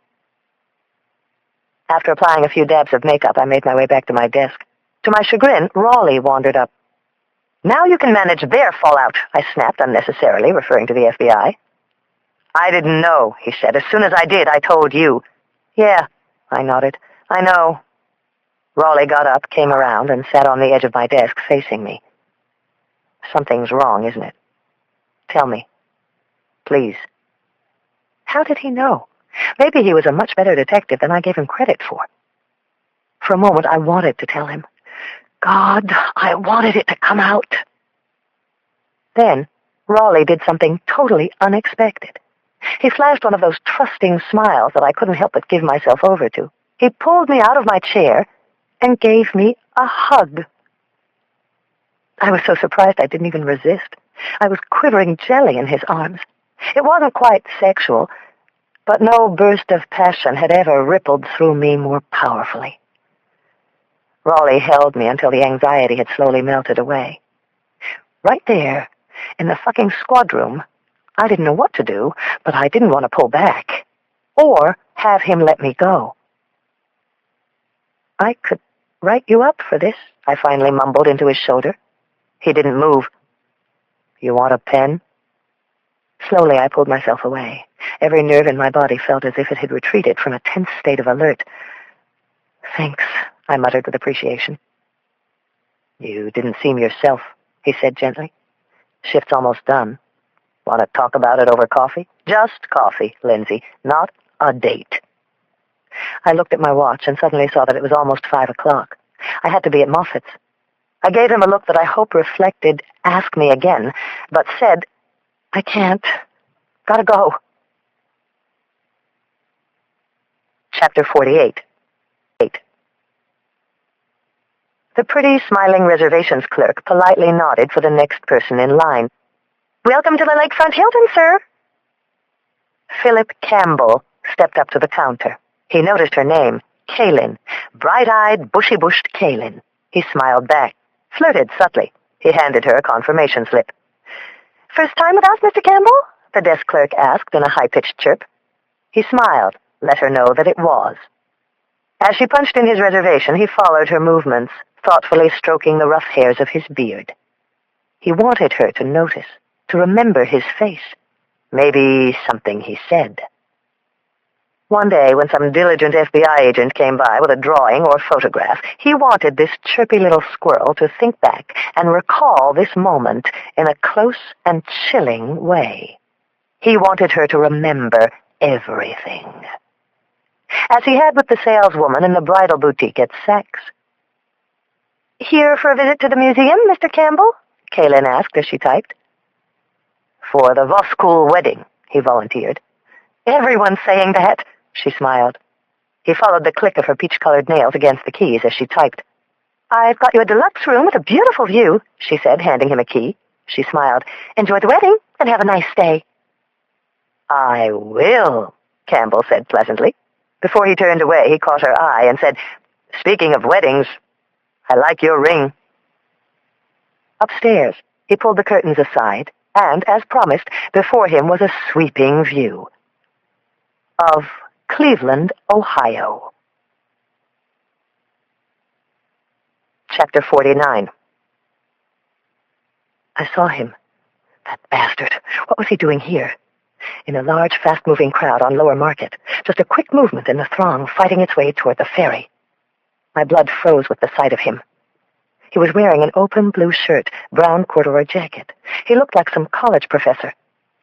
S2: After applying a few dabs of makeup, I made my way back to my desk. To my chagrin, Raleigh wandered up. Now you can manage their fallout, I snapped unnecessarily, referring to the FBI. I didn't know, he said. As soon as I did, I told you. Yeah, I nodded. I know. Raleigh got up, came around, and sat on the edge of my desk facing me. Something's wrong, isn't it? Tell me. Please. How did he know? Maybe he was a much better detective than I gave him credit for. For a moment, I wanted to tell him. God, I wanted it to come out. Then, Raleigh did something totally unexpected. He flashed one of those trusting smiles that I couldn't help but give myself over to. He pulled me out of my chair and gave me a hug. I was so surprised I didn't even resist. I was quivering jelly in his arms. It wasn't quite sexual, but no burst of passion had ever rippled through me more powerfully. Raleigh held me until the anxiety had slowly melted away. Right there, in the fucking squad room,
S1: I didn't know what to do, but I didn't want to pull back or have him let me go. "I could write you up for this," I finally mumbled into his shoulder. He didn't move. "You want a pen?" Slowly, I pulled myself away. Every nerve in my body felt as if it had retreated from a tense state of alert. "Thanks," I muttered with appreciation. "You didn't seem yourself," he said gently. "Shift's almost done. Want to talk about it over coffee?" "Just coffee, Lindsay, not a date." I looked at my watch and suddenly saw that it was almost 5 o'clock. I had to be at Moffat's. I gave him a look that I hope reflected, "Ask me again," but said, "I can't. Gotta go." Chapter 48. The pretty, smiling reservations clerk politely nodded for the next person in line. "Welcome to the Lakefront Hilton, sir." Philip Campbell stepped up to the counter. He noticed her name, Kaylin, bright-eyed, bushy-bushed Kaylin. He smiled back, flirted subtly. He handed her a confirmation slip. "First time with us, Mr. Campbell?" the desk clerk asked in a high-pitched chirp. He smiled, let her know that it was. As she punched in his reservation, he followed her movements, thoughtfully stroking the rough hairs of his beard. He wanted her to notice, to remember his face, maybe something he said. One day, when some diligent FBI agent came by with a drawing or photograph, he wanted this chirpy little squirrel to think back and recall this moment in a close and chilling way. He wanted her to remember everything. As he had with the saleswoman in the bridal boutique at Saks. "Here for a visit to the museum, Mr. Campbell?" Kaylin asked as she typed. "For the Voskul wedding," he volunteered. "Everyone's saying that," she smiled. He followed the click of her peach-colored nails against the keys as she typed. "I've got you a deluxe room with a beautiful view," she said, handing him a key. She smiled. "Enjoy the wedding and have a nice stay." "I will," Campbell said pleasantly. Before he turned away, he caught her eye and said, "Speaking of weddings, I like your ring." Upstairs, he pulled the curtains aside, and, as promised, before him was a sweeping view of Cleveland, Ohio. Chapter 49. I saw him. That bastard. What was he doing here? In a large, fast-moving crowd on Lower Market. Just a quick movement in the throng fighting its way toward the ferry. My blood froze with the sight of him. He was wearing an open blue shirt, brown corduroy jacket. He looked like some college professor.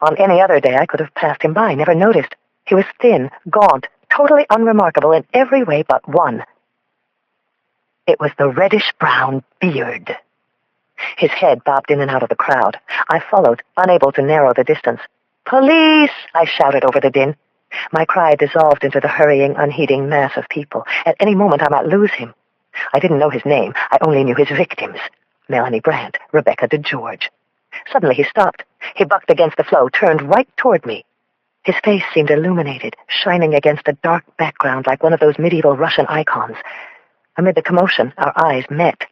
S1: On any other day, I could have passed him by, never noticed. He was thin, gaunt, totally unremarkable in every way but one. It was the reddish-brown beard. His head bobbed in and out of the crowd. I followed, unable to narrow the distance. "Police!" I shouted over the din. My cry dissolved into the hurrying, unheeding mass of people. At any moment, I might lose him. I didn't know his name. I only knew his victims. Melanie Brandt, Rebecca DeGeorge. Suddenly, he stopped. He bucked against the flow, turned right toward me. His face seemed illuminated, shining against a dark background like one of those medieval Russian icons. Amid the commotion, our eyes met.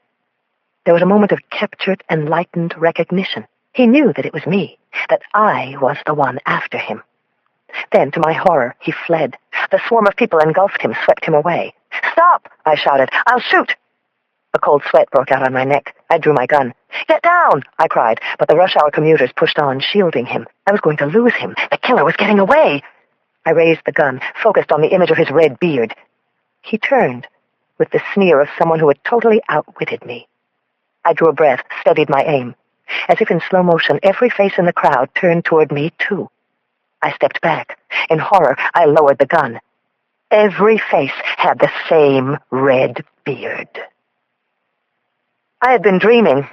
S1: There was a moment of captured, enlightened recognition. He knew that it was me, that I was the one after him. Then, to my horror, he fled. The swarm of people engulfed him, swept him away. "Stop!" I shouted. "I'll shoot!" A cold sweat broke out on my neck. I drew my gun. "Get down!" I cried, but the rush-hour commuters pushed on, shielding him. I was going to lose him. The killer was getting away. I raised the gun, focused on the image of his red beard. He turned, with the sneer of someone who had totally outwitted me. I drew a breath, steadied my aim. As if in slow motion, every face in the crowd turned toward me, too. I stepped back. In horror, I lowered the gun. Every face had the same red beard. I had been dreaming.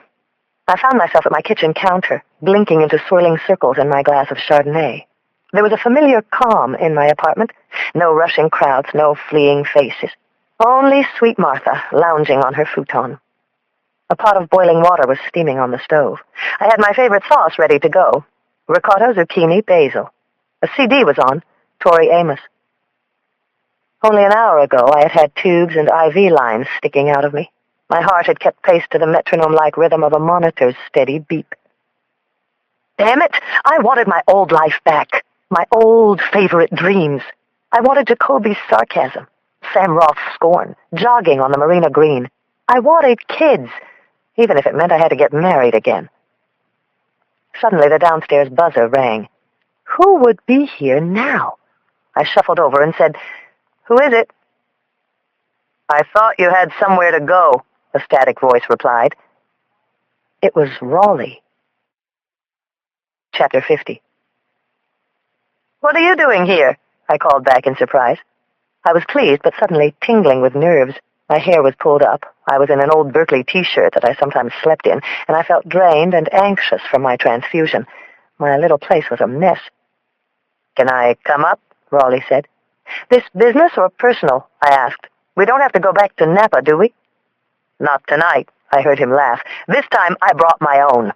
S1: I found myself at my kitchen counter, blinking into swirling circles in my glass of Chardonnay. There was a familiar calm in my apartment. No rushing crowds, no fleeing faces. Only sweet Martha lounging on her futon. A pot of boiling water was steaming on the stove. I had my favorite sauce ready to go. Ricotta, zucchini, basil. A CD was on, Tori Amos. Only an hour ago, I had had tubes and IV lines sticking out of me. My heart had kept pace to the metronome-like rhythm of a monitor's steady beep. Damn it! I wanted my old life back. My old favorite dreams. I wanted Jacoby's sarcasm, Sam Roth's scorn, jogging on the Marina Green. I wanted kids, even if it meant I had to get married again. Suddenly the downstairs buzzer rang. Who would be here now? I shuffled over and said, "Who is it?" "I thought you had somewhere to go," a static voice replied. It was Raleigh. Chapter 50. "What are you doing here?" I called back in surprise. I was pleased, but suddenly tingling with nerves. My hair was pulled up. I was in an old Berkeley T-shirt that I sometimes slept in, and I felt drained and anxious from my transfusion. My little place was a mess. "Can I come up?" Raleigh said. "This business or personal?" I asked. "We don't have to go back to Napa, do we?" "Not tonight," I heard him laugh. "This time I brought my own."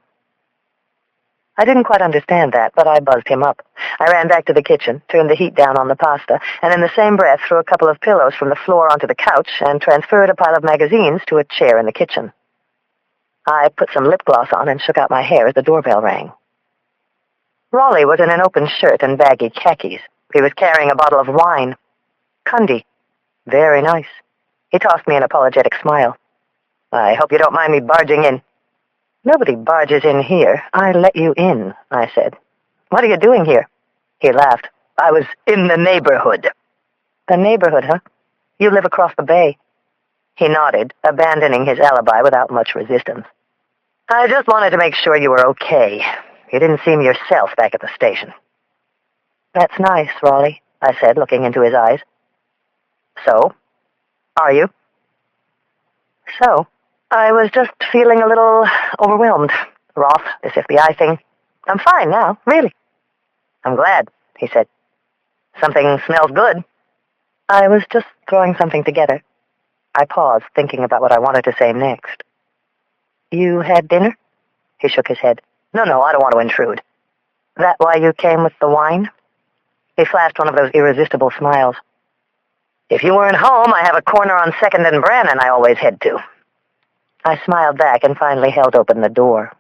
S1: I didn't quite understand that, but I buzzed him up. I ran back to the kitchen, turned the heat down on the pasta, and in the same breath threw a couple of pillows from the floor onto the couch and transferred a pile of magazines to a chair in the kitchen. I put some lip gloss on and shook out my hair as the doorbell rang. Raleigh was in an open shirt and baggy khakis. He was carrying a bottle of wine. Cundy. Very nice. He tossed me an apologetic smile. "I hope you don't mind me barging in." "Nobody barges in here. I let you in," I said. "What are you doing here?" He laughed. "I was in the neighborhood." "The neighborhood, huh? You live across the bay." He nodded, abandoning his alibi without much resistance. "I just wanted to make sure you were okay. You didn't seem yourself back at the station." "That's nice, Raleigh," I said, looking into his eyes. "So? Are you?" "So? I was just feeling a little overwhelmed. Roth, this FBI thing. I'm fine now, really." "I'm glad," he said. "Something smells good." "I was just throwing something together." I paused, thinking about what I wanted to say next. "You had dinner?" He shook his head. No, I don't want to intrude." "That why you came with the wine?" He flashed one of those irresistible smiles. "If you weren't home, I have a corner on 2nd and Brannan I always head to." I smiled back and finally held open the door.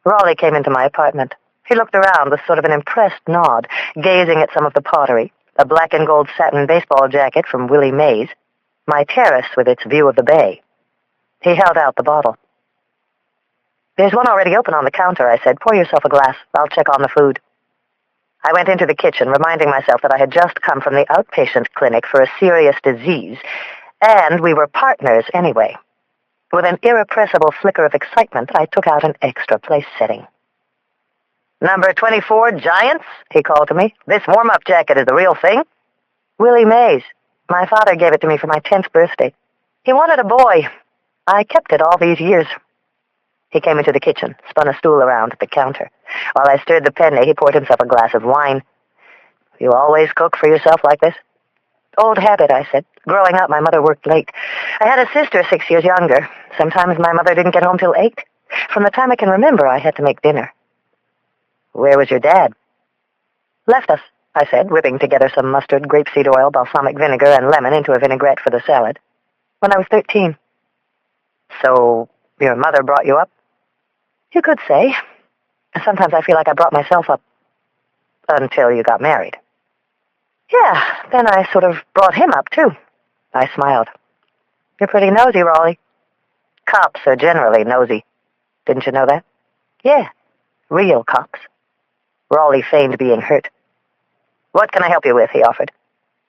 S1: Raleigh came into my apartment. He looked around with sort of an impressed nod, gazing at some of the pottery, a black and gold satin baseball jacket from Willie Mays, my terrace with its view of the bay. He held out the bottle. "There's one already open on the counter," I said. "Pour yourself a glass. I'll check on the food." I went into the kitchen, reminding myself that I had just come from the outpatient clinic for a serious disease, and we were partners anyway. With an irrepressible flicker of excitement, I took out an extra place setting. "Number 24, Giants," he called to me. "This warm-up jacket is the real thing." "Willie Mays. My father gave it to me for my 10th birthday. He wanted a boy. I kept it all these years." He came into the kitchen, spun a stool around at the counter. While I stirred the penne, he poured himself a glass of wine. "You always cook for yourself like this?" "Old habit," I said. "Growing up, my mother worked late. I had a sister 6 years younger. Sometimes my mother didn't get home till 8. From the time I can remember, I had to make dinner." "Where was your dad?" "Left us," I said, whipping together some mustard, grapeseed oil, balsamic vinegar, and lemon into a vinaigrette for the salad. "When I was 13. "So your mother brought you up?" "You could say. Sometimes I feel like I brought myself up." "Until you got married." "Yeah, then I sort of brought him up, too." I smiled. "You're pretty nosy, Raleigh." "Cops are generally nosy. Didn't you know that?" "Yeah, real cops." Raleigh feigned being hurt. "What can I help you with?" he offered.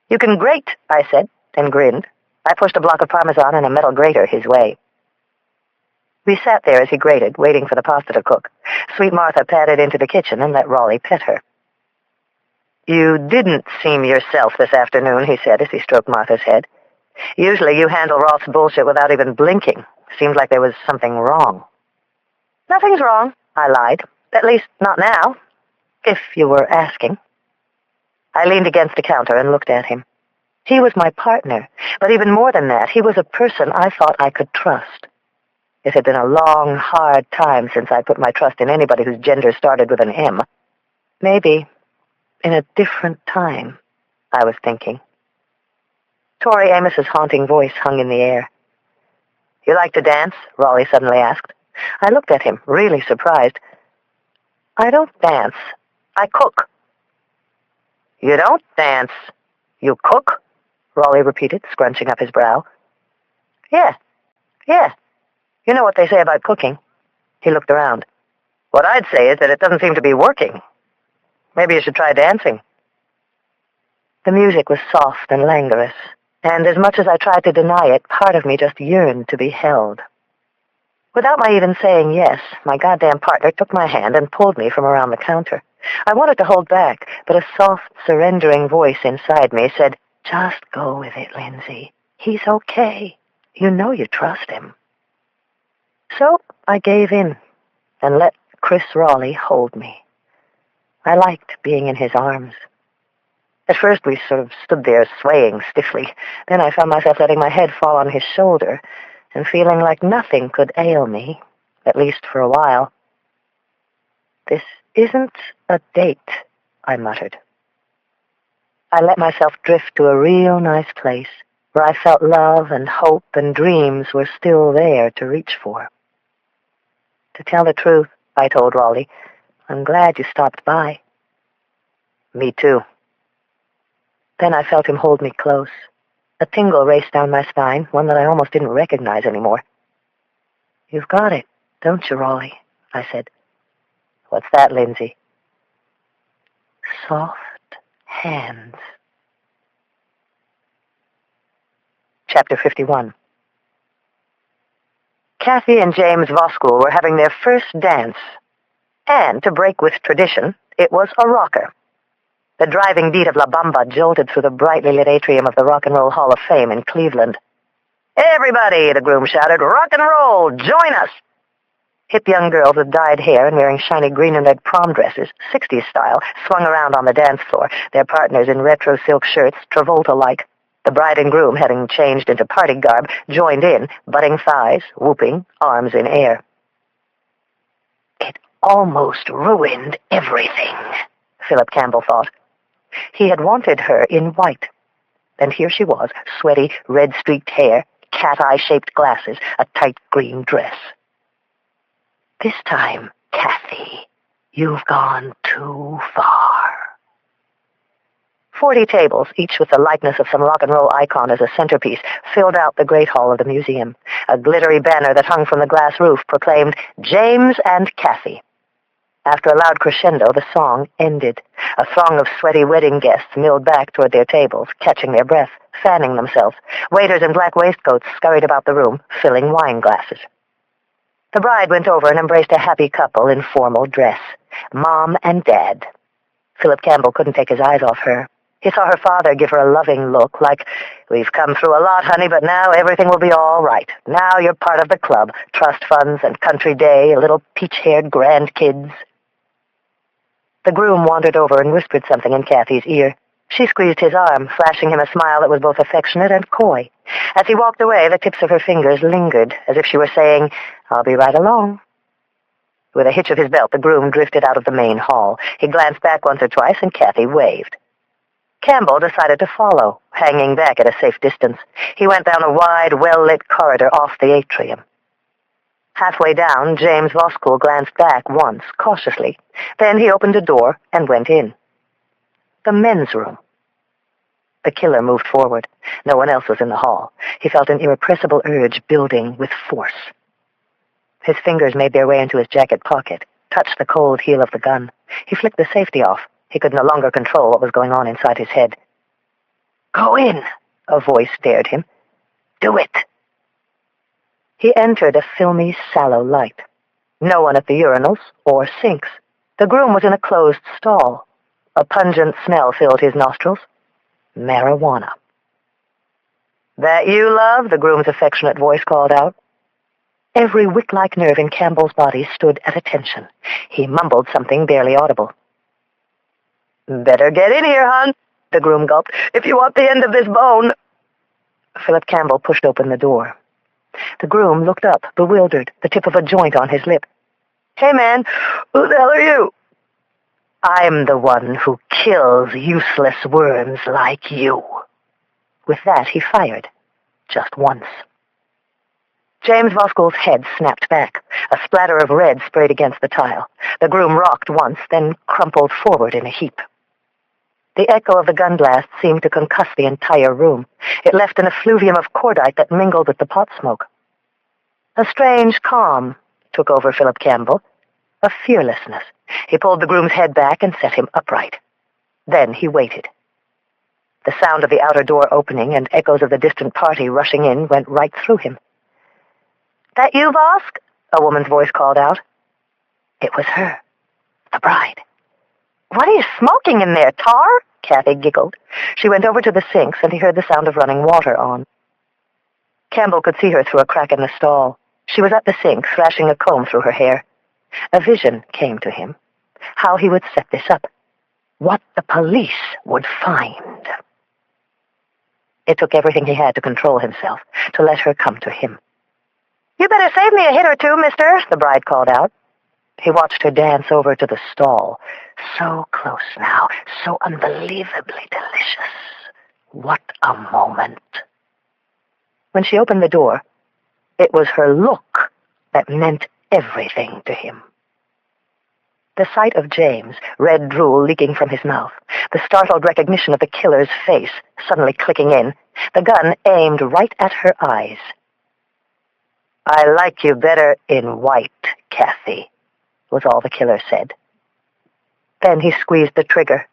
S1: "You can grate," I said, and grinned. I pushed a block of Parmesan and a metal grater his way. We sat there as he grated, waiting for the pasta to cook. Sweet Martha padded into the kitchen and let Raleigh pet her. "You didn't seem yourself this afternoon," he said as he stroked Martha's head. "Usually you handle Roth's bullshit without even blinking. Seems like there was something wrong." "Nothing's wrong," I lied. "At least, not now. If you were asking." I leaned against the counter and looked at him. He was my partner, but even more than that, he was a person I thought I could trust. It had been a long, hard time since I put my trust in anybody whose gender started with an M. Maybe in a different time, I was thinking. Tori Amos's haunting voice hung in the air. "You like to dance?" Raleigh suddenly asked. I looked at him, really surprised.
S2: I don't dance. I cook. You don't dance. You cook? Raleigh repeated, scrunching up his brow. Yeah. You know what they say about cooking. He looked around. What I'd say is that it doesn't seem to be working. Maybe you should try dancing. The music was soft and languorous, and as much as I tried to deny it, part of me just yearned to be held. Without my even saying yes, my goddamn partner took my hand and pulled me from around the counter. I wanted to hold back, but a soft, surrendering voice inside me said, "Just go with it, Lindsay. He's okay. You know you trust him." So I gave in and let Chris Raleigh hold me. I liked being in his arms. At first we sort of stood there swaying stiffly. Then I found myself letting my head fall on his shoulder and feeling like nothing could ail me, at least for a while. "This isn't a date," I muttered. I let myself drift to a real nice place where I felt love and hope and dreams were still there to reach for. "To tell the truth," I told Raleigh, "I'm glad you stopped by." "Me too." Then I felt him hold me close. A tingle raced down my spine, one that I almost didn't recognize anymore. "You've got it, don't you, Raleigh?" I said. "What's that, Lindsay?" "Soft hands." Chapter 51. Kathy and James Voskul were having their first dance. And, to break with tradition, it was a rocker. The driving beat of La Bamba jolted through the brightly lit atrium of the Rock and Roll Hall of Fame in Cleveland. "Everybody," the groom shouted, "rock and roll! Join us!" Hip young girls with dyed hair and wearing shiny green and red prom dresses, 60s style, swung around on the dance floor, their partners in retro silk shirts, Travolta-like. The bride and groom, having changed into party garb, joined in, butting thighs, whooping, arms in air. It almost ruined everything, Philip Campbell thought. He had wanted her in white. And here she was, sweaty, red-streaked hair, cat-eye-shaped glasses, a tight green dress. "This time, Kathy, you've gone too far." 40 tables, each with the likeness of some rock and roll icon as a centerpiece, filled out the great hall of the museum. A glittery banner that hung from the glass roof proclaimed, "James and Kathy." After a loud crescendo, the song ended. A throng of sweaty wedding guests milled back toward their tables, catching their breath, fanning themselves. Waiters in black waistcoats scurried about the room, filling wine glasses. The bride went over and embraced a happy couple in formal dress. Mom and Dad. Philip Campbell couldn't take his eyes off her. He saw her father give her a loving look, like, "We've come through a lot, honey, but now everything will be all right. Now you're part of the club, trust funds and country day, little peach-haired grandkids." The groom wandered over and whispered something in Kathy's ear. She squeezed his arm, flashing him a smile that was both affectionate and coy. As he walked away, the tips of her fingers lingered, as if she were saying, "I'll be right along." With a hitch of his belt, the groom drifted out of the main hall. He glanced back once or twice, and Kathy waved. Campbell decided to follow, hanging back at a safe distance. He went down a wide, well-lit corridor off the atrium. Halfway down, James Voskul glanced back once, cautiously. Then he opened a door and went in. The men's room. The killer moved forward. No one else was in the hall. He felt an irrepressible urge building with force. His fingers made their way into his jacket pocket, touched the cold heel of the gun. He flicked the safety off. He could no longer control what was going on inside his head. "Go in," a voice dared him. "Do it." He entered a filmy, sallow light. No one at the urinals or sinks. The groom was in a closed stall. A pungent smell filled his nostrils. Marijuana. "That you, love?" the groom's affectionate voice called out. Every wick-like nerve in Campbell's body stood at attention. He mumbled something barely audible. "Better get in here, hon," the groom gulped, "if you want the end of this bone." Philip Campbell pushed open the door. The groom looked up, bewildered, the tip of a joint on his lip. "Hey, man, who the hell are you?" "I'm the one who kills useless worms like you." With that, he fired. Just once.
S1: James Voskuhl's head snapped back. A splatter of red sprayed against the tile. The groom rocked once, then crumpled forward in a heap. The echo of the gun blast seemed to concuss the entire room. It left an effluvium of cordite that mingled with the pot smoke. A strange calm took over Philip Campbell, a fearlessness. He pulled the groom's head back and set him upright. Then he waited. The sound of the outer door opening and echoes of the distant party rushing in went right through him. "That you, Vosk?" a woman's voice called out. It was her, the bride. "What are you smoking in there, tar?" Kathy giggled. She went over to the sinks, and he heard the sound of running water on. Campbell could see her through a crack in the stall. She was at the sink, thrashing a comb through her hair. A vision came to him. How he would set this up. What the police would find. It took everything he had to control himself, to let her come to him. "You better save me a hit or two, mister," the bride called out. He watched her dance over to the stall. So close now, so unbelievably delicious. What a moment. When she opened the door, it was her look that meant everything to him. The sight of James, red drool leaking from his mouth, the startled recognition of the killer's face suddenly clicking in, the gun aimed right at her eyes. "I like you better in white, Kathy," was all the killer said. Then he squeezed the trigger,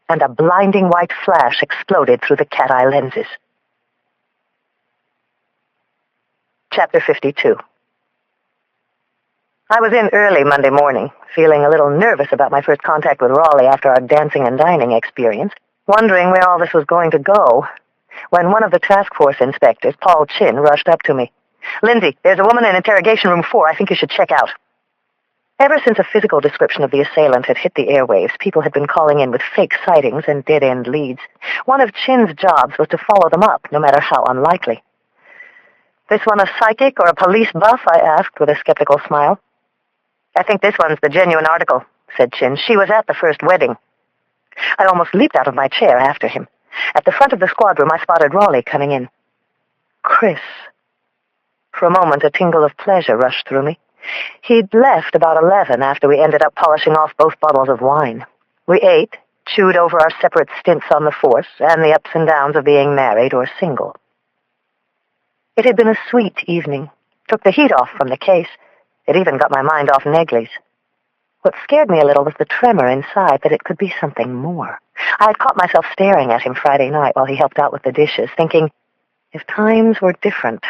S1: and a blinding white flash exploded through the cat-eye lenses. Chapter 52. I was in early Monday morning, feeling a little nervous about my first contact with Raleigh after our dancing and dining experience, wondering where all this was going to go, when one of the task force inspectors, Paul Chin, rushed up to me. "Lindsay, there's a woman in interrogation room 4 I think you should check out." Ever since a physical description of the assailant had hit the airwaves, people had been calling in with fake sightings and dead-end leads. One of Chin's jobs was to follow them up, no matter how unlikely. "This one a psychic or a police buff?" I asked with a skeptical smile. "I think this one's the genuine article," said Chin. "She was at the first wedding." I almost leaped out of my chair after him. At the front of the squad room, I spotted Raleigh coming in. Chris. For a moment, a tingle of pleasure rushed through me. He'd left about 11 after we ended up polishing off both bottles of wine. We ate, chewed over our separate stints on the force, and the ups and downs of being married or single. It had been a sweet evening. Took the heat off from the case. It even got my mind off Negley's. What scared me a little was the tremor inside that it could be something more. I had caught myself staring at him Friday night while he helped out with the dishes, thinking, if times were different.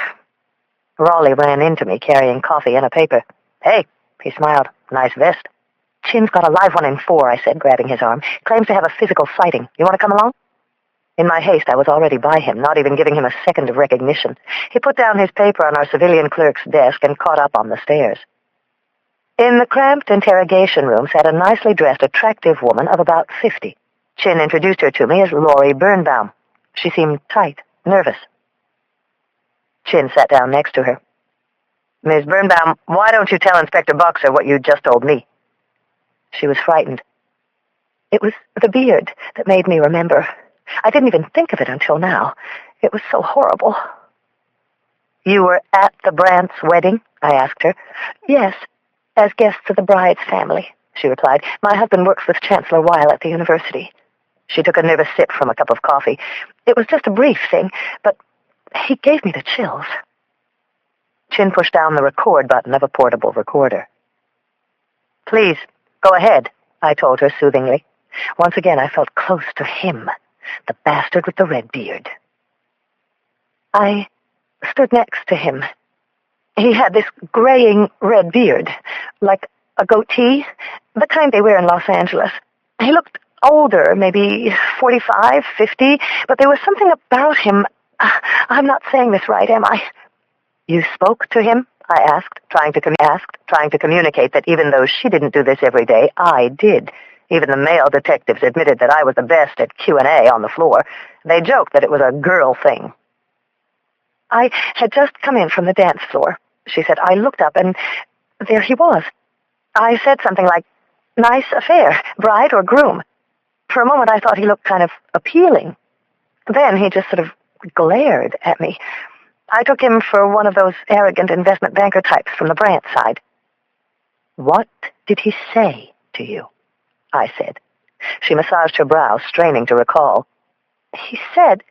S1: Raleigh ran into me carrying coffee and a paper. "Hey," he smiled. "Nice vest." "Chin's got a live one in 4, I said, grabbing his arm. "Claims to have a physical sighting. You want to come along?" In my haste, I was already by him, not even giving him a second of recognition. He put down his paper on our civilian clerk's desk and caught up on the stairs. In the cramped interrogation room sat a nicely dressed, attractive woman of about 50. Chin introduced her to me as Laurie Birnbaum. She seemed tight, nervous. Chin sat down next to her. "Miss Birnbaum, why don't you tell Inspector Boxer what you just told me?" She was frightened. It was the beard that made me remember. I didn't even think of it until now. It was so horrible. "You were at the Brandts' wedding?" I asked her. "Yes, as guests of the bride's family," she replied. "My husband works with Chancellor Weil at the university." She took a nervous sip from a cup of coffee. "It was just a brief thing, but he gave me the chills." Chin pushed down the record button of a portable recorder. "Please, go ahead," I told her soothingly. Once again, I felt close to him, the bastard with the red beard. I stood next to him. He had this graying red beard, like a goatee, the kind they wear in Los Angeles. He looked older, maybe 45, 50, but there was something about him. I'm not saying this right, am I? "You spoke to him?" I asked, trying to communicate that even though she didn't do this every day, I did. Even the male detectives admitted that I was the best at Q&A on the floor. They joked that it was a girl thing. "I had just come in from the dance floor," she said. "I looked up, and there he was. I said something like, 'Nice affair, bride or groom?' For a moment I thought he looked kind of appealing. Then he just sort of glared at me. I took him for one of those arrogant investment banker types from the Brant side." "What did he say to you?" I said. She massaged her brow, straining to recall. "He said,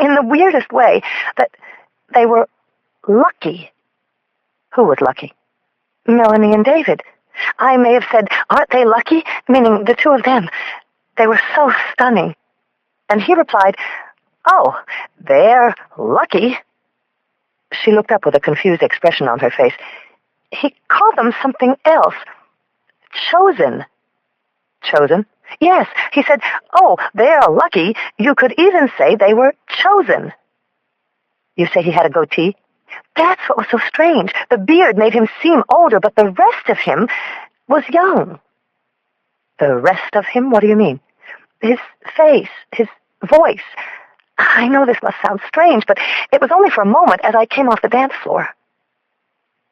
S1: in the weirdest way, that they were lucky." "Who was lucky?" "Melanie and David. I may have said, 'Aren't they lucky?' meaning the two of them. They were so stunning." And he replied, "Oh, they're lucky." She looked up with a confused expression on her face. "He called them something else. Chosen." "Chosen?" "Yes, he said, 'Oh, they're lucky. You could even say they were chosen.'" "You say he had a goatee?" "That's what was so strange. The beard made him seem older, but the rest of him was young." "The rest of him? What do you mean?" "His face, his voice. I know this must sound strange, but it was only for a moment as I came off the dance floor."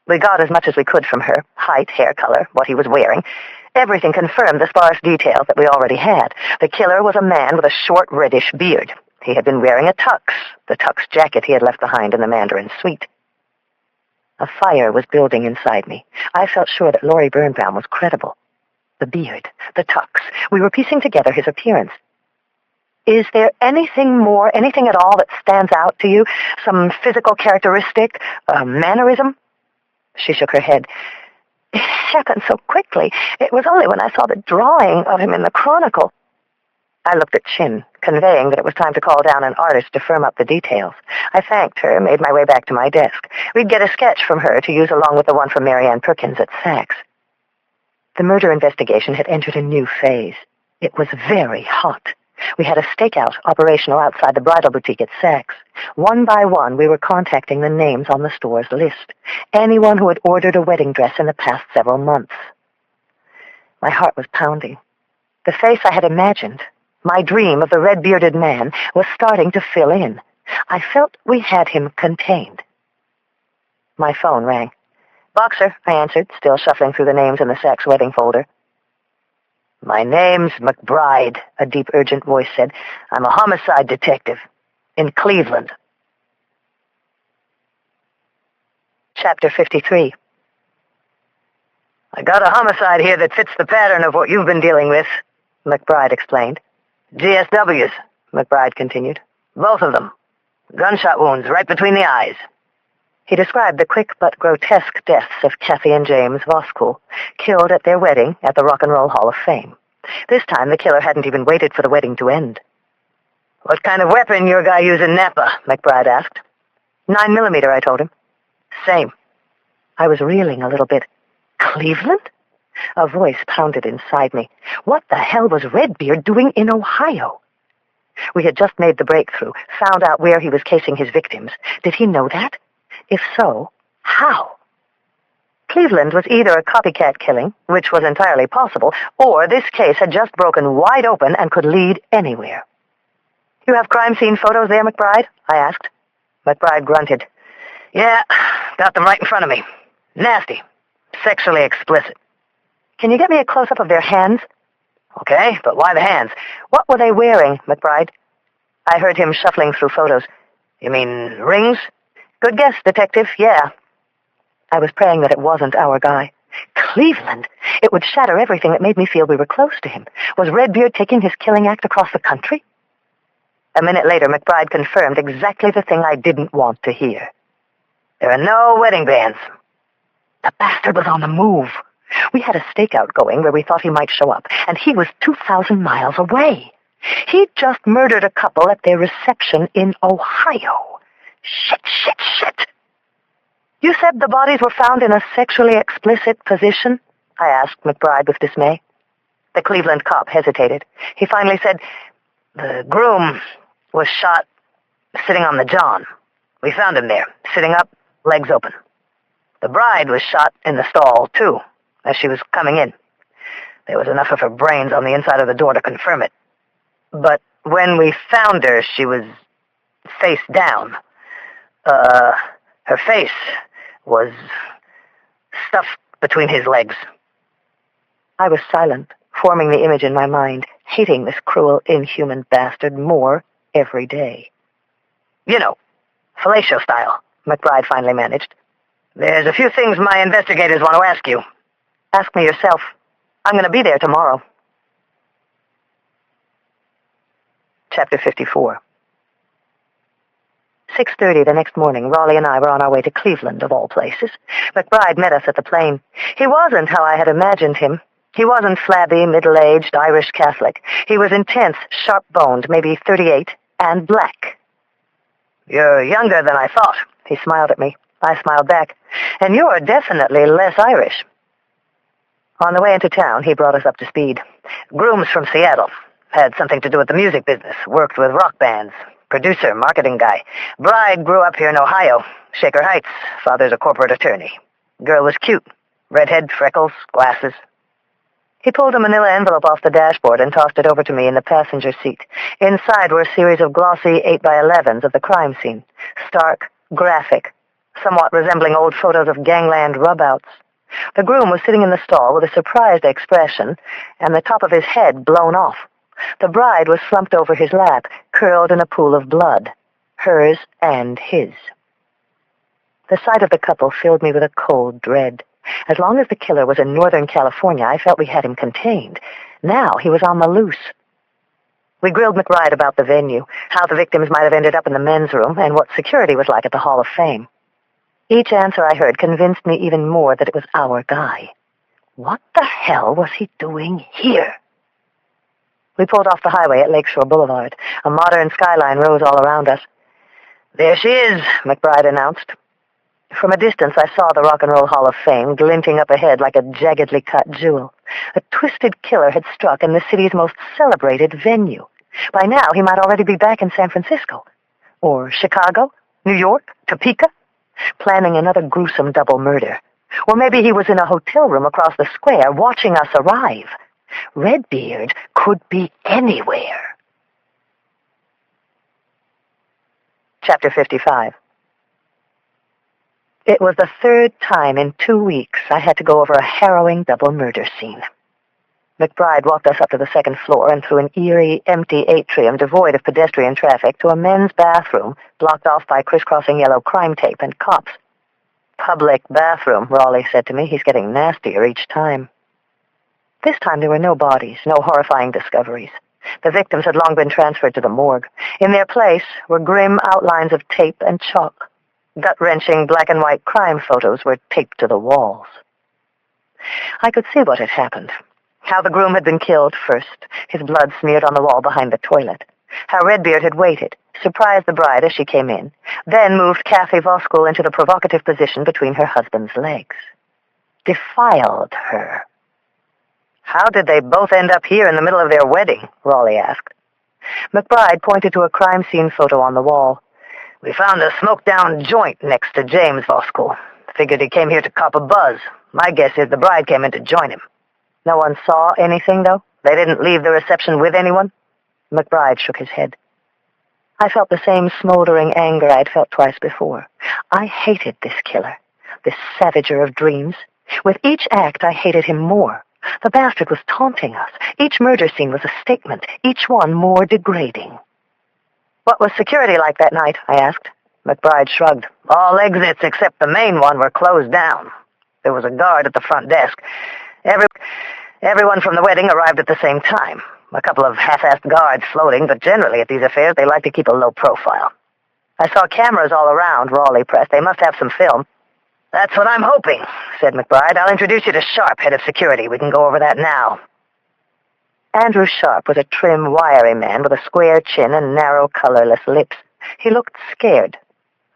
S1: We got as much as we could from her: height, hair color, what he was wearing. Everything confirmed the sparse details that we already had. The killer was a man with a short reddish beard. He had been wearing a tux, the tux jacket he had left behind in the Mandarin suite. A fire was building inside me. I felt sure that Laurie Birnbaum was credible. The beard, the tux, we were piecing together his appearance. "Is there anything more, anything at all that stands out to you? Some physical characteristic, a mannerism?" She shook her head. "It happened so quickly. It was only when I saw the drawing of him in the Chronicle." I looked at Chin, conveying that it was time to call down an artist to firm up the details. I thanked her, made my way back to my desk. We'd get a sketch from her to use along with the one from Marianne Perkins at Saks. The murder investigation had entered a new phase. It was very hot. We had a stakeout operational outside the bridal boutique at Saks. One by one, we were contacting the names on the store's list. Anyone who had ordered a wedding dress in the past several months. My heart was pounding. The face I had imagined, my dream of the red-bearded man, was starting to fill in. I felt we had him contained. My phone rang. "Boxer," I answered, still shuffling through the names in the Saks wedding folder. "My name's McBride," a deep, urgent voice said. "I'm a homicide detective in Cleveland." Chapter 53. "I got a homicide here that fits the pattern of what you've been dealing with," McBride explained. "GSWs," McBride continued. "Both of them. Gunshot wounds right between the eyes." He described the quick but grotesque deaths of Kathy and James Voskuhl, killed at their wedding at the Rock and Roll Hall of Fame. This time the killer hadn't even waited for the wedding to end. "What kind of weapon your guy use in Napa?" McBride asked. 9mm, I told him. "Same." I was reeling a little bit. Cleveland? A voice pounded inside me. What the hell was Redbeard doing in Ohio? We had just made the breakthrough, found out where he was casing his victims. Did he know that? If so, how? Cleveland was either a copycat killing, which was entirely possible, or this case had just broken wide open and could lead anywhere. "You have crime scene photos there, McBride?" I asked. McBride grunted. "Yeah, got them right in front of me. Nasty. Sexually explicit." "Can you get me a close-up of their hands?" "Okay, but why the hands?" "What were they wearing, McBride?" I heard him shuffling through photos. "You mean rings?" "Good guess, detective, yeah." I was praying that it wasn't our guy. Cleveland! It would shatter everything that made me feel we were close to him. Was Redbeard taking his killing act across the country? A minute later, McBride confirmed exactly the thing I didn't want to hear. "There are no wedding bands." The bastard was on the move. We had a stakeout going where we thought he might show up, and he was 2,000 miles away. He'd just murdered a couple at their reception in Ohio. Shit. "You said the bodies were found in a sexually explicit position?" I asked McBride with dismay. The Cleveland cop hesitated. He finally said, "The groom was shot sitting on the john. We found him there, sitting up, legs open. The bride was shot in the stall, too, as she was coming in. There was enough of her brains on the inside of the door to confirm it. But when we found her, she was face down. Her face was stuffed between his legs." I was silent, forming the image in my mind, hating this cruel, inhuman bastard more every day. "You know, fellatio style,"
S2: McBride finally managed. "There's a few things my investigators want to ask you." "Ask me yourself. I'm going to be there tomorrow." Chapter 54. 6:30 the next morning, Raleigh and I were on our way to Cleveland, of all places. McBride met us at the plane. He wasn't how I had imagined him. He wasn't flabby, middle-aged, Irish Catholic. He was intense, sharp-boned, maybe 38, and black. "You're younger than I thought." He smiled at me. I smiled back. "And you're definitely less Irish." On the way into town, he brought us up to speed. "Groom's from Seattle. Had something to do with the music business. Worked with rock bands. Producer, marketing guy. Bride grew up here in Ohio. Shaker Heights. Father's a corporate attorney. Girl was cute. Redhead, freckles, glasses." He pulled a manila envelope off the dashboard and tossed it over to me in the passenger seat. Inside were a series of glossy 8x11s of the crime scene. Stark, graphic, somewhat resembling old photos of gangland rub-outs. The groom was sitting in the stall with a surprised expression and the top of his head blown off. The bride was slumped over his lap, curled in a pool of blood, hers and his. The sight of the couple filled me with a cold dread. As long as the killer was in Northern California, I felt we had him contained. Now he was on the loose. We grilled McBride about the venue, how the victims might have ended up in the men's room, and what security was like at the Hall of Fame. Each answer I heard convinced me even more that it was our guy. What the hell was he doing here? We pulled off the highway at Lakeshore Boulevard. A modern skyline rose all around us. "There she is," McBride announced. From a distance, I saw the Rock and Roll Hall of Fame glinting up ahead like a jaggedly cut jewel. A twisted killer had struck in the city's most celebrated venue. By now, he might already be back in San Francisco. Or Chicago, New York, Topeka, planning another gruesome double murder. Or maybe he was in a hotel room across the square watching us arrive. Redbeard could be anywhere. Chapter 55. It was the third time in 2 weeks I had to go over a harrowing double murder scene. McBride walked us up to the second floor and through an eerie, empty atrium devoid of pedestrian traffic to a men's bathroom blocked off by crisscrossing yellow crime tape and cops. "Public bathroom," Raleigh said to me. "He's getting nastier each time." This time there were no bodies, no horrifying discoveries. The victims had long been transferred to the morgue. In their place were grim outlines of tape and chalk. Gut-wrenching black and white crime photos were taped to the walls. I could see what had happened. How the groom had been killed first, his blood smeared on the wall behind the toilet. How Redbeard had waited, surprised the bride as she came in, then moved Kathy Voskuhl into the provocative position between her husband's legs. Defiled her. "How did they both end up here in the middle of their wedding?" Raleigh asked. McBride pointed to a crime scene photo on the wall. "We found a smoke-down joint next to James Voskuhl. Figured he came here to cop a buzz. My guess is the bride came in to join him." "No one saw anything, though? They didn't leave the reception with anyone?" McBride shook his head. I felt the same smoldering anger I'd felt twice before. I hated this killer, this savager of dreams. With each act, I hated him more. The bastard was taunting us. Each murder scene was a statement, each one more degrading. "What was security like that night?" I asked. McBride shrugged. "All exits except the main one were closed down. There was a guard at the front desk. Everyone from the wedding arrived at the same time. A couple of half-assed guards floating, but generally at these affairs they like to keep a low profile." "I saw cameras all around," Raleigh pressed. "They must have some film." "That's what I'm hoping," said McBride. "I'll introduce you to Sharp, head of security. We can go over that now." Andrew Sharp was a trim, wiry man with a square chin and narrow, colorless lips. He looked scared.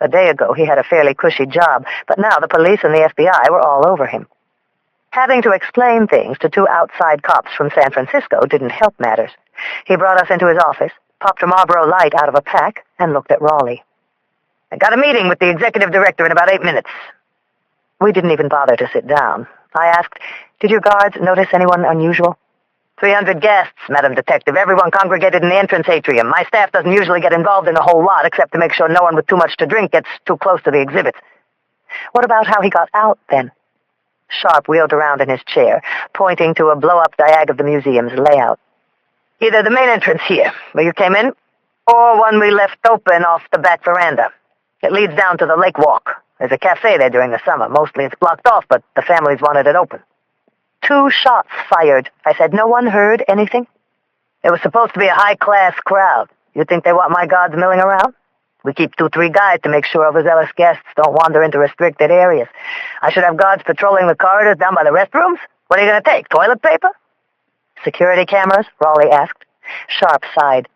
S2: A day ago he had a fairly cushy job, but now the police and the FBI were all over him. Having to explain things to two outside cops from San Francisco didn't help matters. He brought us into his office, popped a Marlboro Light out of a pack, and looked at Raleigh. "I got a meeting with the executive director in about 8 minutes. We didn't even bother to sit down. I asked, "Did your guards notice anyone unusual?" 300 guests, Madam Detective. Everyone congregated in the entrance atrium. My staff doesn't usually get involved in a whole lot, except to make sure no one with too much to drink gets too close to the exhibits." "What about how he got out, then?" Sharp wheeled around in his chair, pointing to a blow-up diag of the museum's layout. "Either the main entrance here, where you came in, or one we left open off the back veranda. It leads down to the lake walk. There's a cafe there during the summer. Mostly it's blocked off, but the families wanted it open.
S1: 2 shots fired. I said, no one heard anything?
S2: It was supposed to be a high-class crowd. You think they want my guards milling around? We keep 2-3 guys to make sure overzealous guests don't wander into restricted areas. I should have guards patrolling the corridors down by the restrooms? What are you going to take, toilet paper?
S1: Security cameras? Raleigh asked. Sharp sighed.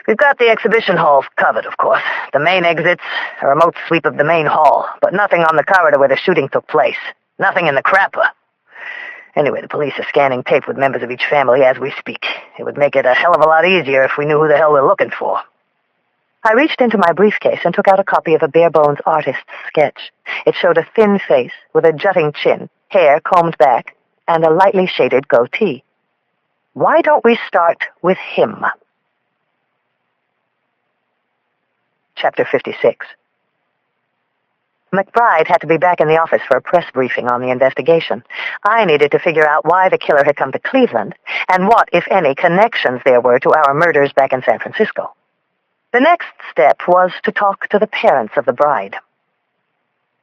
S2: We've got the exhibition halls covered, of course. The main exits, a remote sweep of the main hall, but nothing on the corridor where the shooting took place. Nothing in the crapper. Anyway, the police are scanning tape with members of each family as we speak. It would make it a hell of a lot easier if we knew who the hell we're looking for.
S1: I reached into my briefcase and took out a copy of a bare-bones artist's sketch. It showed a thin face with a jutting chin, hair combed back, and a lightly shaded goatee. Why don't we start with him? Chapter 56. McBride had to be back in the office for a press briefing on the investigation. I needed to figure out why the killer had come to Cleveland, and what, if any, connections there were to our murders back in San Francisco. The next step was to talk to the parents of the bride.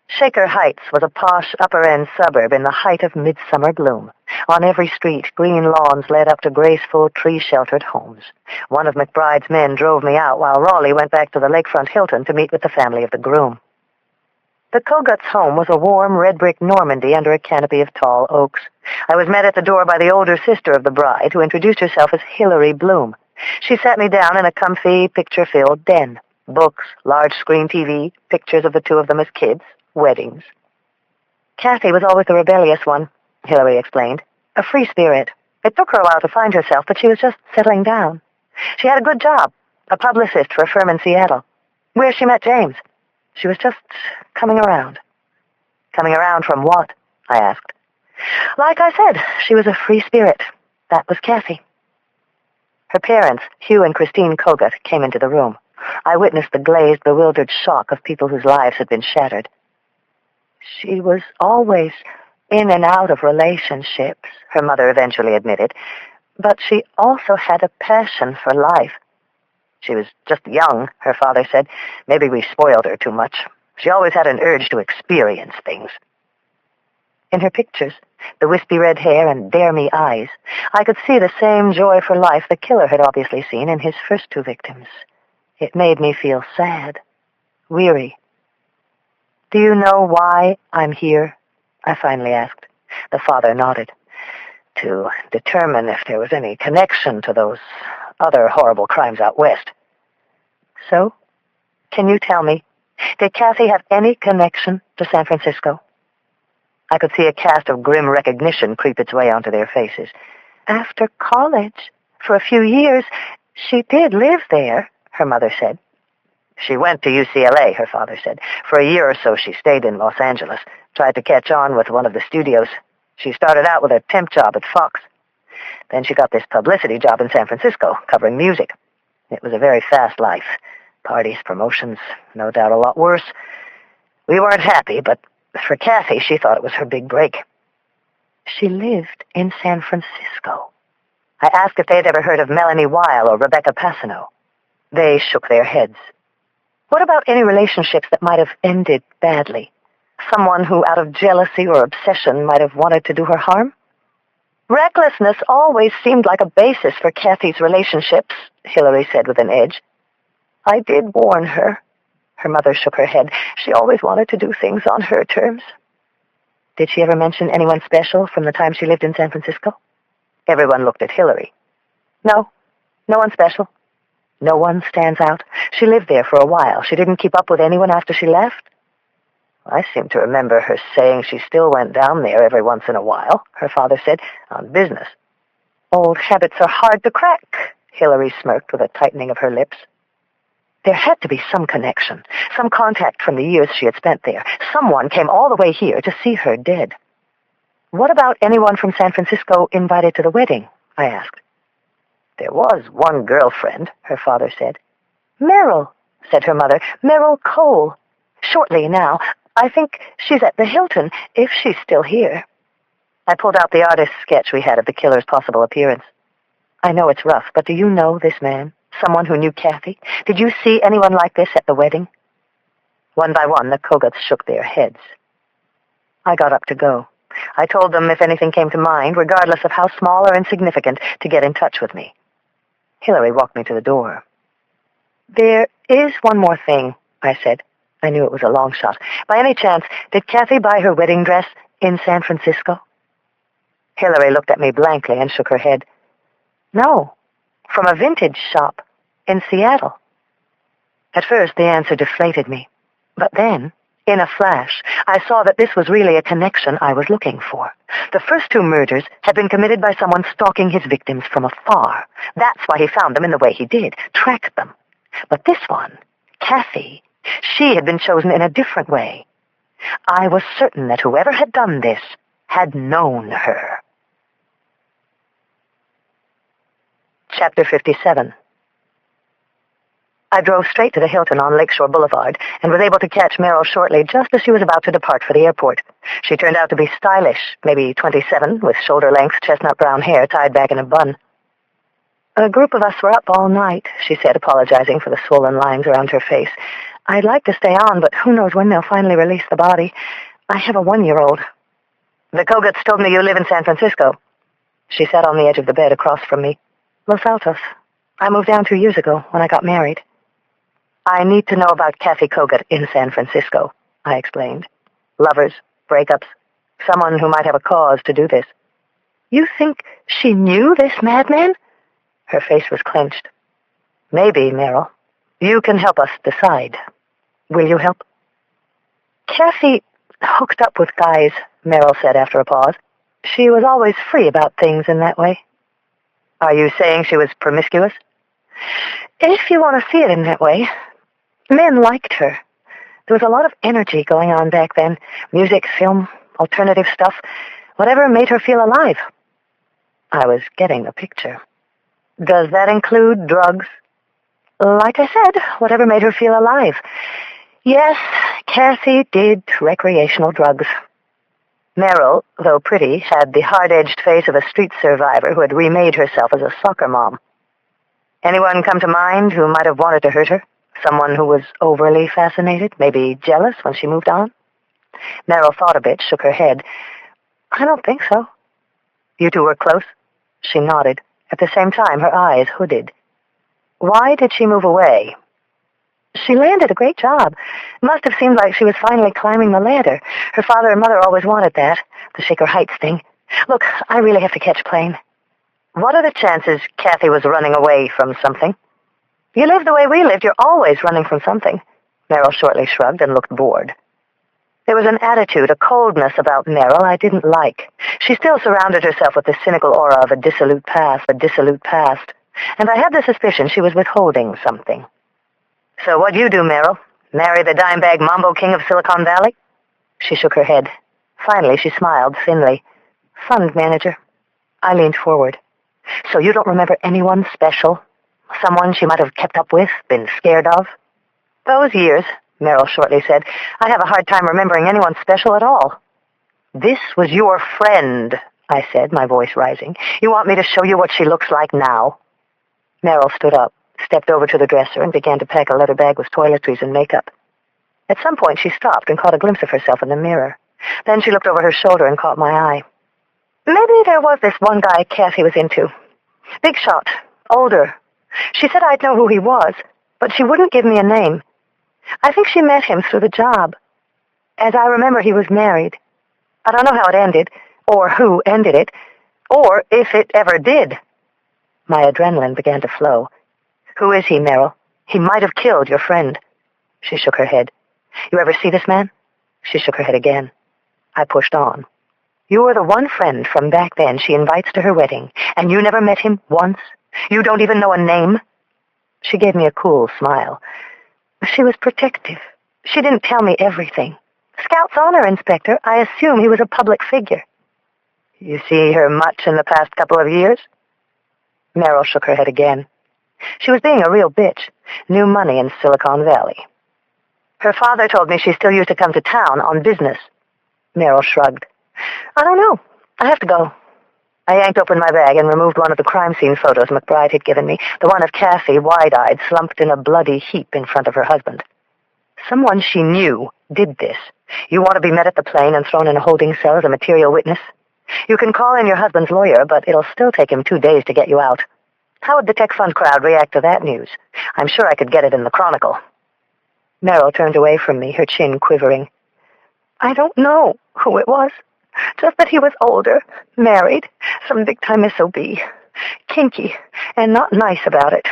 S1: Shaker Heights was a posh upper-end suburb in the height of midsummer bloom. On every street, green lawns led up to graceful, tree-sheltered homes. One of McBride's men drove me out while Raleigh went back to the lakefront Hilton to meet with the family of the groom. The Koguts' home was a warm, red-brick Normandy under a canopy of tall oaks. I was met at the door by the older sister of the bride, who introduced herself as Hilary Bloom. She sat me down in a comfy, picture-filled den. Books, large-screen TV, pictures of the 2 of them as kids, weddings. Kathy was always the rebellious one, Hilary explained. A free spirit. It took her a while to find herself, but she was just settling down. She had a good job, a publicist for a firm in Seattle, where she met James. She was just coming around. Coming around from what? I asked. Like I said, she was a free spirit. That was Kathy. Her parents, Hugh and Christine Kogut, came into the room. I witnessed the glazed, bewildered shock of people whose lives had been shattered. She was always in and out of relationships, her mother eventually admitted, but she also had a passion for life. She was just young, her father said. Maybe we spoiled her too much. She always had an urge to experience things. In her pictures, the wispy red hair and dare-me eyes, I could see the same joy for life the killer had obviously seen in his first 2 victims. It made me feel sad, weary. Do you know why I'm here? I finally asked. The father nodded. To determine if there was any connection to those other horrible crimes out west. So, can you tell me, did Kathy have any connection to San Francisco? I could see a cast of grim recognition creep its way onto their faces. After college, for a few years, she did live there, her mother said. She went to UCLA, her father said. For a year or so she stayed in Los Angeles, tried to catch on with one of the studios. She started out with a temp job at Fox. Then she got this publicity job in San Francisco, covering music. It was a very fast life. Parties, promotions, no doubt a lot worse. We weren't happy, but for Kathy, she thought it was her big break. She lived in San Francisco. I asked if they'd ever heard of Melanie Weil or Rebecca Passano. They shook their heads. What about any relationships that might have ended badly? Someone who, out of jealousy or obsession, might have wanted to do her harm? Recklessness always seemed like a basis for Kathy's relationships, Hilary said with an edge. I did warn her. Her mother shook her head. She always wanted to do things on her terms. Did she ever mention anyone special from the time she lived in San Francisco? Everyone looked at Hilary. No, no one special. No one stands out. She lived there for a while. She didn't keep up with anyone after she left. I seem to remember her saying she still went down there every once in a while, her father said, on business. Old habits are hard to crack, Hilary smirked with a tightening of her lips. There had to be some connection, some contact from the years she had spent there. Someone came all the way here to see her dead. What about anyone from San Francisco invited to the wedding? I asked. There was one girlfriend, her father said. Meryl, said her mother. Meryl Cole. Shortly now. I think she's at the Hilton, if she's still here. I pulled out the artist's sketch we had of the killer's possible appearance. I know it's rough, but do you know this man? Someone who knew Kathy? Did you see anyone like this at the wedding? One by one, the Kogutts shook their heads. I got up to go. I told them if anything came to mind, regardless of how small or insignificant, to get in touch with me. Hillary walked me to the door. "There is one more thing," I said. I knew it was a long shot. "By any chance, did Kathy buy her wedding dress in San Francisco?" Hillary looked at me blankly and shook her head. "No, from a vintage shop in Seattle." At first, the answer deflated me. But then, in a flash, I saw that this was really a connection I was looking for. The first two murders had been committed by someone stalking his victims from afar. That's why he found them in the way he did, tracked them. But this one, Kathy, she had been chosen in a different way. I was certain that whoever had done this had known her. Chapter 57. I drove straight to the Hilton on Lakeshore Boulevard and was able to catch Meryl shortly just as she was about to depart for the airport. She turned out to be stylish, maybe 27, with shoulder-length chestnut brown hair tied back in a bun. "A group of us were up all night," she said, apologizing for the swollen lines around her face. "I'd like to stay on, but who knows when they'll finally release the body. I have a 1-year-old. "The Kogutts told me you live in San Francisco." She sat on the edge of the bed across from me. "Los Altos. I moved down 2 years ago when I got married." "I need to know about Kathy Kogut in San Francisco," I explained. "Lovers, breakups, someone who might have a cause to do this." "You think she knew this madman?" Her face was clenched. "Maybe, Meryl. You can help us decide. Will you help?" "Kathy hooked up with guys," Meryl said after a pause. "She was always free about things in that way." "Are you saying she was promiscuous?" "If you want to see it in that way. Men liked her. There was a lot of energy going on back then. Music, film, alternative stuff. Whatever made her feel alive." I was getting the picture. "Does that include drugs?" "Like I said, whatever made her feel alive. Yes, Kathy did recreational drugs." Meryl, though pretty, had the hard-edged face of a street survivor who had remade herself as a soccer mom. "Anyone come to mind who might have wanted to hurt her? Someone who was overly fascinated, maybe jealous when she moved on?" Meryl thought a bit, shook her head. "I don't think so." "You two were close?" She nodded. At the same time, her eyes hooded. "Why did she move away?" "She landed a great job. It must have seemed like she was finally climbing the ladder. Her father and mother always wanted that, the Shaker Heights thing. Look, I really have to catch a plane." "What are the chances Kathy was running away from something?" "You live the way we lived, you're always running from something." Meryl shortly shrugged and looked bored. There was an attitude, a coldness about Meryl I didn't like. She still surrounded herself with the cynical aura of a dissolute past, and I had the suspicion she was withholding something. "So what do you do, Meryl? Marry the dime-bag mambo king of Silicon Valley?" She shook her head. Finally, she smiled thinly. "Fund manager." I leaned forward. "So you don't remember anyone special? Someone she might have kept up with, been scared of?" "Those years," Meryl shortly said, "I have a hard time remembering anyone special at all." "This was your friend," I said, my voice rising. "You want me to show you what she looks like now?" Meryl stood up, stepped over to the dresser, and began to pack a leather bag with toiletries and makeup. At some point, she stopped and caught a glimpse of herself in the mirror. Then she looked over her shoulder and caught my eye. "Maybe there was this one guy Kathy was into. Big shot, older. She said I'd know who he was, but she wouldn't give me a name. I think she met him through the job. As I remember, he was married. I don't know how it ended, or who ended it, or if it ever did." My adrenaline began to flow. "Who is he, Meryl? He might have killed your friend." She shook her head. "You ever see this man?" She shook her head again. I pushed on. "You are the one friend from back then she invites to her wedding, and you never met him once? You don't even know a name?" She gave me a cool smile. "She was protective. She didn't tell me everything. Scout's honor inspector, I assume he was a public figure." "You see her much in the past couple of years?" Meryl shook her head again. "She was being a real bitch. New money in Silicon Valley. Her father told me she still used to come to town on business." Meryl shrugged. "I don't know. I have to go." I yanked open my bag and removed one of the crime scene photos McBride had given me, the one of Kathy, wide-eyed, slumped in a bloody heap in front of her husband. Someone she knew did this. You want to be met at the plane and thrown in a holding cell as a material witness? You can call in your husband's lawyer, but it'll still take him 2 days to get you out. How would the tech fund crowd react to that news? I'm sure I could get it in the Chronicle. Meryl turned away from me, her chin quivering. I don't know who it was. Just that he was older, married, some big-time SOB. Kinky, and not nice about it.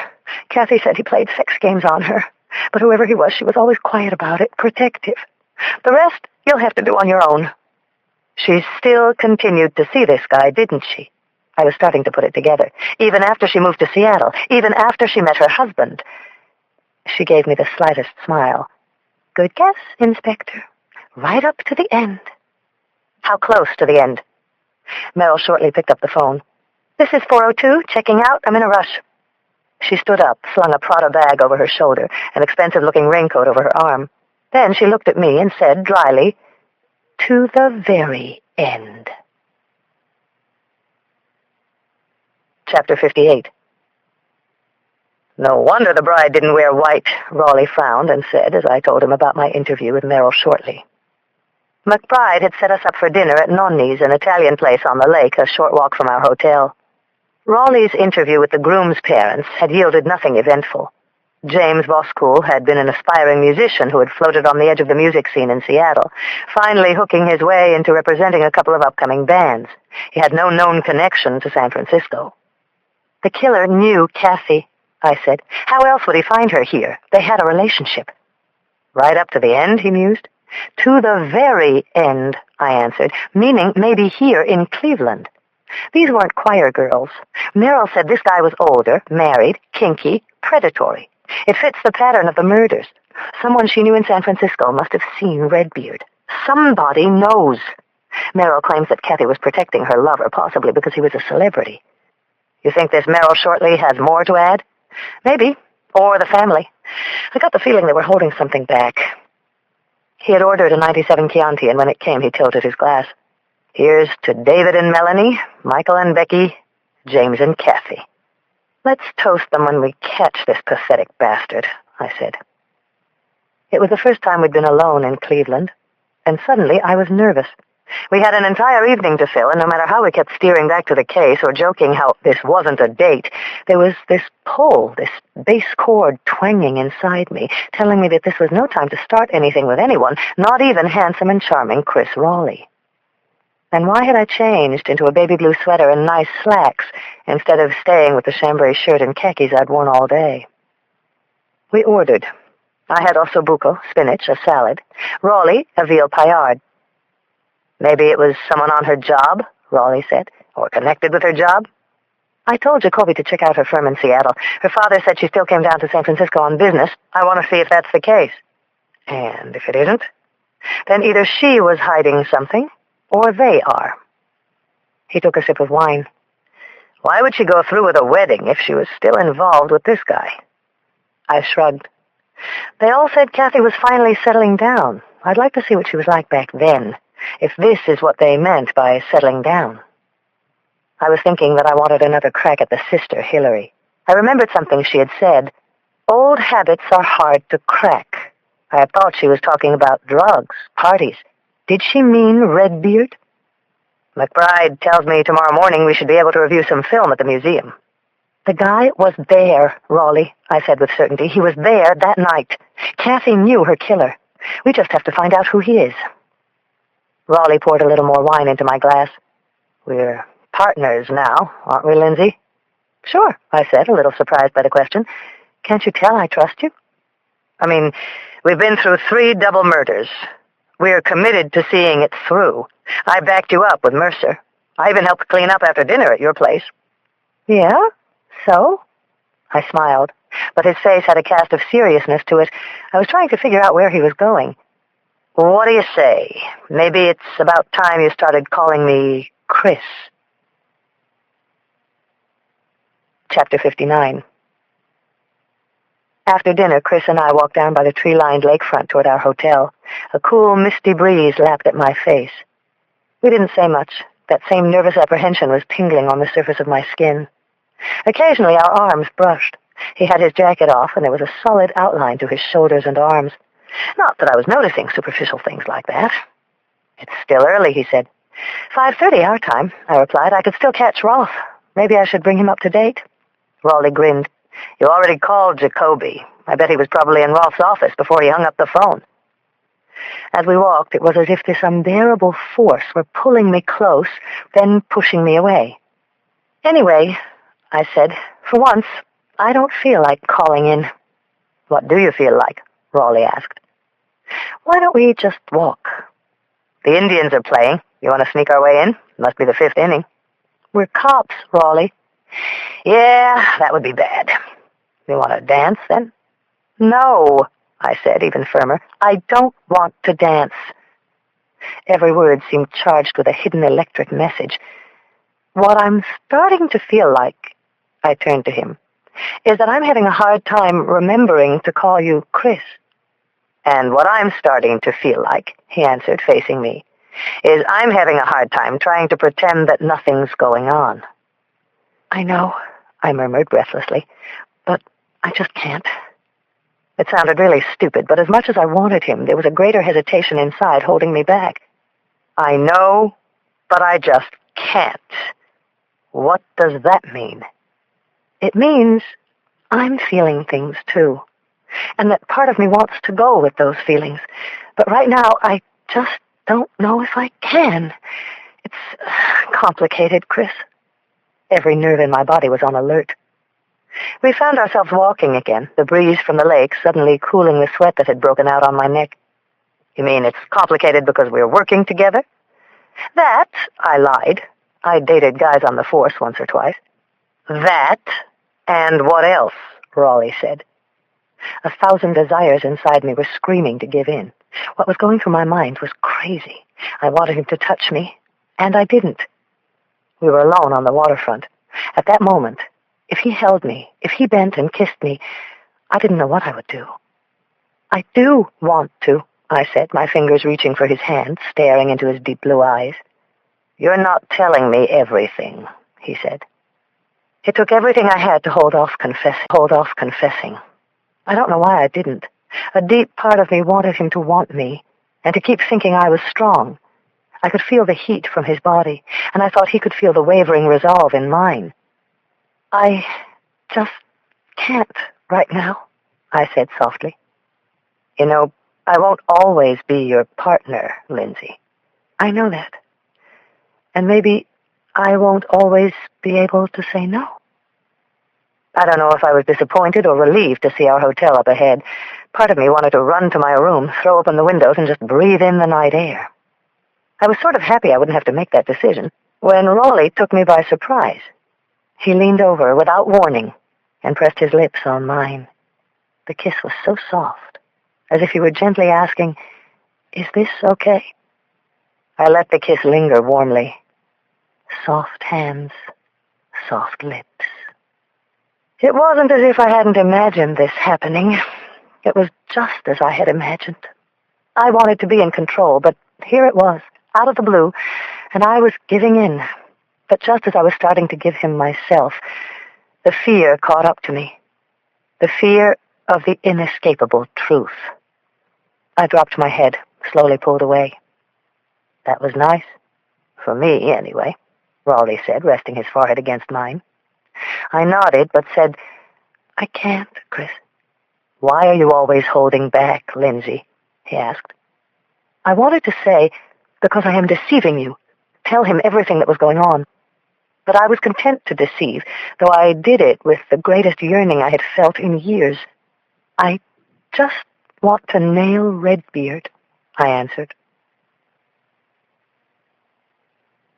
S1: Kathy said he played sex games on her. But whoever he was, she was always quiet about it, protective. The rest, you'll have to do on your own. She still continued to see this guy, didn't she? I was starting to put it together. Even after she moved to Seattle, even after she met her husband. She gave me the slightest smile. Good guess, Inspector. Right up to the end. How close to the end? Meryl shortly picked up the phone. This is 402, checking out. I'm in a rush. She stood up, slung a Prada bag over her shoulder, an expensive-looking raincoat over her arm. Then she looked at me and said dryly, to the very end. Chapter 58. No wonder the bride didn't wear white, Raleigh frowned and said, as I told him about my interview with Meryl shortly. McBride had set us up for dinner at Nonni's, an Italian place on the lake, a short walk from our hotel. Raleigh's interview with the groom's parents had yielded nothing eventful. James Boscool had been an aspiring musician who had floated on the edge of the music scene in Seattle, finally hooking his way into representing a couple of upcoming bands. He had no known connection to San Francisco. The killer knew Kathy, I said. How else would he find her here? They had a relationship. Right up to the end, he mused. To the very end, I answered, meaning maybe here in Cleveland. These weren't choir girls. Meryl said this guy was older, married, kinky, predatory. It fits the pattern of the murders. Someone she knew in San Francisco must have seen Redbeard. Somebody knows. Meryl claims that Kathy was protecting her lover, possibly because he was a celebrity. You think this Meryl Shortley has more to add? Maybe. Or the family. I got the feeling they were holding something back. He had ordered a 97 Chianti, and when it came, he tilted his glass. Here's to David and Melanie, Michael and Becky, James and Kathy. Let's toast them when we catch this pathetic bastard, I said. It was the first time we'd been alone in Cleveland, and suddenly I was nervous. We had an entire evening to fill, and no matter how we kept steering back to the case or joking how this wasn't a date, there was this pull, this bass chord twanging inside me, telling me that this was no time to start anything with anyone, not even handsome and charming Chris Raleigh. And why had I changed into a baby blue sweater and nice slacks instead of staying with the chambray shirt and khakis I'd worn all day? We ordered. I had ossobuco, spinach, a salad. Raleigh, a veal paillard. Maybe it was someone on her job, Raleigh said, or connected with her job. I told Jacoby to check out her firm in Seattle. Her father said she still came down to San Francisco on business. I want to see if that's the case. And if it isn't, then either she was hiding something, or they are. He took a sip of wine. Why would she go through with a wedding if she was still involved with this guy? I shrugged. They all said Kathy was finally settling down. I'd like to see what she was like back then, if this is what they meant by settling down. I was thinking that I wanted another crack at the sister, Hillary. I remembered something she had said. Old habits are hard to crack. I had thought she was talking about drugs, parties. Did she mean Redbeard? McBride tells me tomorrow morning we should be able to review some film at the museum. The guy was there, Raleigh, I said with certainty. He was there that night. Kathy knew her killer. We just have to find out who he is. Raleigh poured a little more wine into my glass. We're partners now, aren't we, Lindsay? Sure, I said, a little surprised by the question. Can't you tell I trust you? I mean, we've been through 3 double murders. We're committed to seeing it through. I backed you up with Mercer. I even helped clean up after dinner at your place. Yeah? So? I smiled, but his face had a cast of seriousness to it. I was trying to figure out where he was going. What do you say? Maybe it's about time you started calling me Chris. Chapter 59. After dinner, Chris and I walked down by the tree-lined lakefront toward our hotel. A cool, misty breeze lapped at my face. We didn't say much. That same nervous apprehension was tingling on the surface of my skin. Occasionally, our arms brushed. He had his jacket off, and there was a solid outline to his shoulders and arms. Not that I was noticing superficial things like that. It's still early, he said. 5:30 our time, I replied. I could still catch Rolf. Maybe I should bring him up to date. Raleigh grinned. You already called Jacoby. I bet he was probably in Rolf's office before he hung up the phone. As we walked, it was as if this unbearable force were pulling me close, then pushing me away. Anyway, I said, for once, I don't feel like calling in. What do you feel like? Raleigh asked. Why don't we just walk? The Indians are playing. You want to sneak our way in? Must be the 5th inning. We're cops, Raleigh. Yeah, that would be bad. You want to dance, then? No, I said, even firmer. I don't want to dance. Every word seemed charged with a hidden electric message. What I'm starting to feel like, I turned to him, is that I'm having a hard time remembering to call you Chris. And what I'm starting to feel like, he answered, facing me, is I'm having a hard time trying to pretend that nothing's going on. I know, I murmured breathlessly, but I just can't. It sounded really stupid, but as much as I wanted him, there was a greater hesitation inside holding me back. I know, but I just can't. What does that mean? It means I'm feeling things, too, and that part of me wants to go with those feelings. But right now, I just don't know if I can. It's complicated, Chris. Every nerve in my body was on alert. We found ourselves walking again, the breeze from the lake suddenly cooling the sweat that had broken out on my neck. You mean it's complicated because we're working together? That, I lied. I dated guys on the force once or twice. That, and what else? Raleigh said. 1,000 desires inside me were screaming to give in. What was going through my mind was crazy. I wanted him to touch me, and I didn't. We were alone on the waterfront. At that moment, if he held me, if he bent and kissed me, I didn't know what I would do. I do want to, I said, my fingers reaching for his hand, staring into his deep blue eyes. You're not telling me everything, he said. It took everything I had to hold off confessing. I don't know why I didn't. A deep part of me wanted him to want me, and to keep thinking I was strong. I could feel the heat from his body, and I thought he could feel the wavering resolve in mine. I just can't right now, I said softly. You know, I won't always be your partner, Lindsay. I know that. And maybe I won't always be able to say no. I don't know if I was disappointed or relieved to see our hotel up ahead. Part of me wanted to run to my room, throw open the windows, and just breathe in the night air. I was sort of happy I wouldn't have to make that decision when Raleigh took me by surprise. He leaned over without warning and pressed his lips on mine. The kiss was so soft, as if he were gently asking, "Is this okay?" I let the kiss linger warmly. Soft hands, soft lips. It wasn't as if I hadn't imagined this happening. It was just as I had imagined. I wanted to be in control, but here it was, out of the blue, and I was giving in. But just as I was starting to give him myself, the fear caught up to me. The fear of the inescapable truth. I dropped my head, slowly pulled away. That was nice. For me, anyway, Raleigh said, resting his forehead against mine. I nodded, but said, I can't, Chris. Why are you always holding back, Lindsay? He asked. I wanted to say, because I am deceiving you. Tell him everything that was going on. But I was content to deceive, though I did it with the greatest yearning I had felt in years. I just want to nail Redbeard, I answered.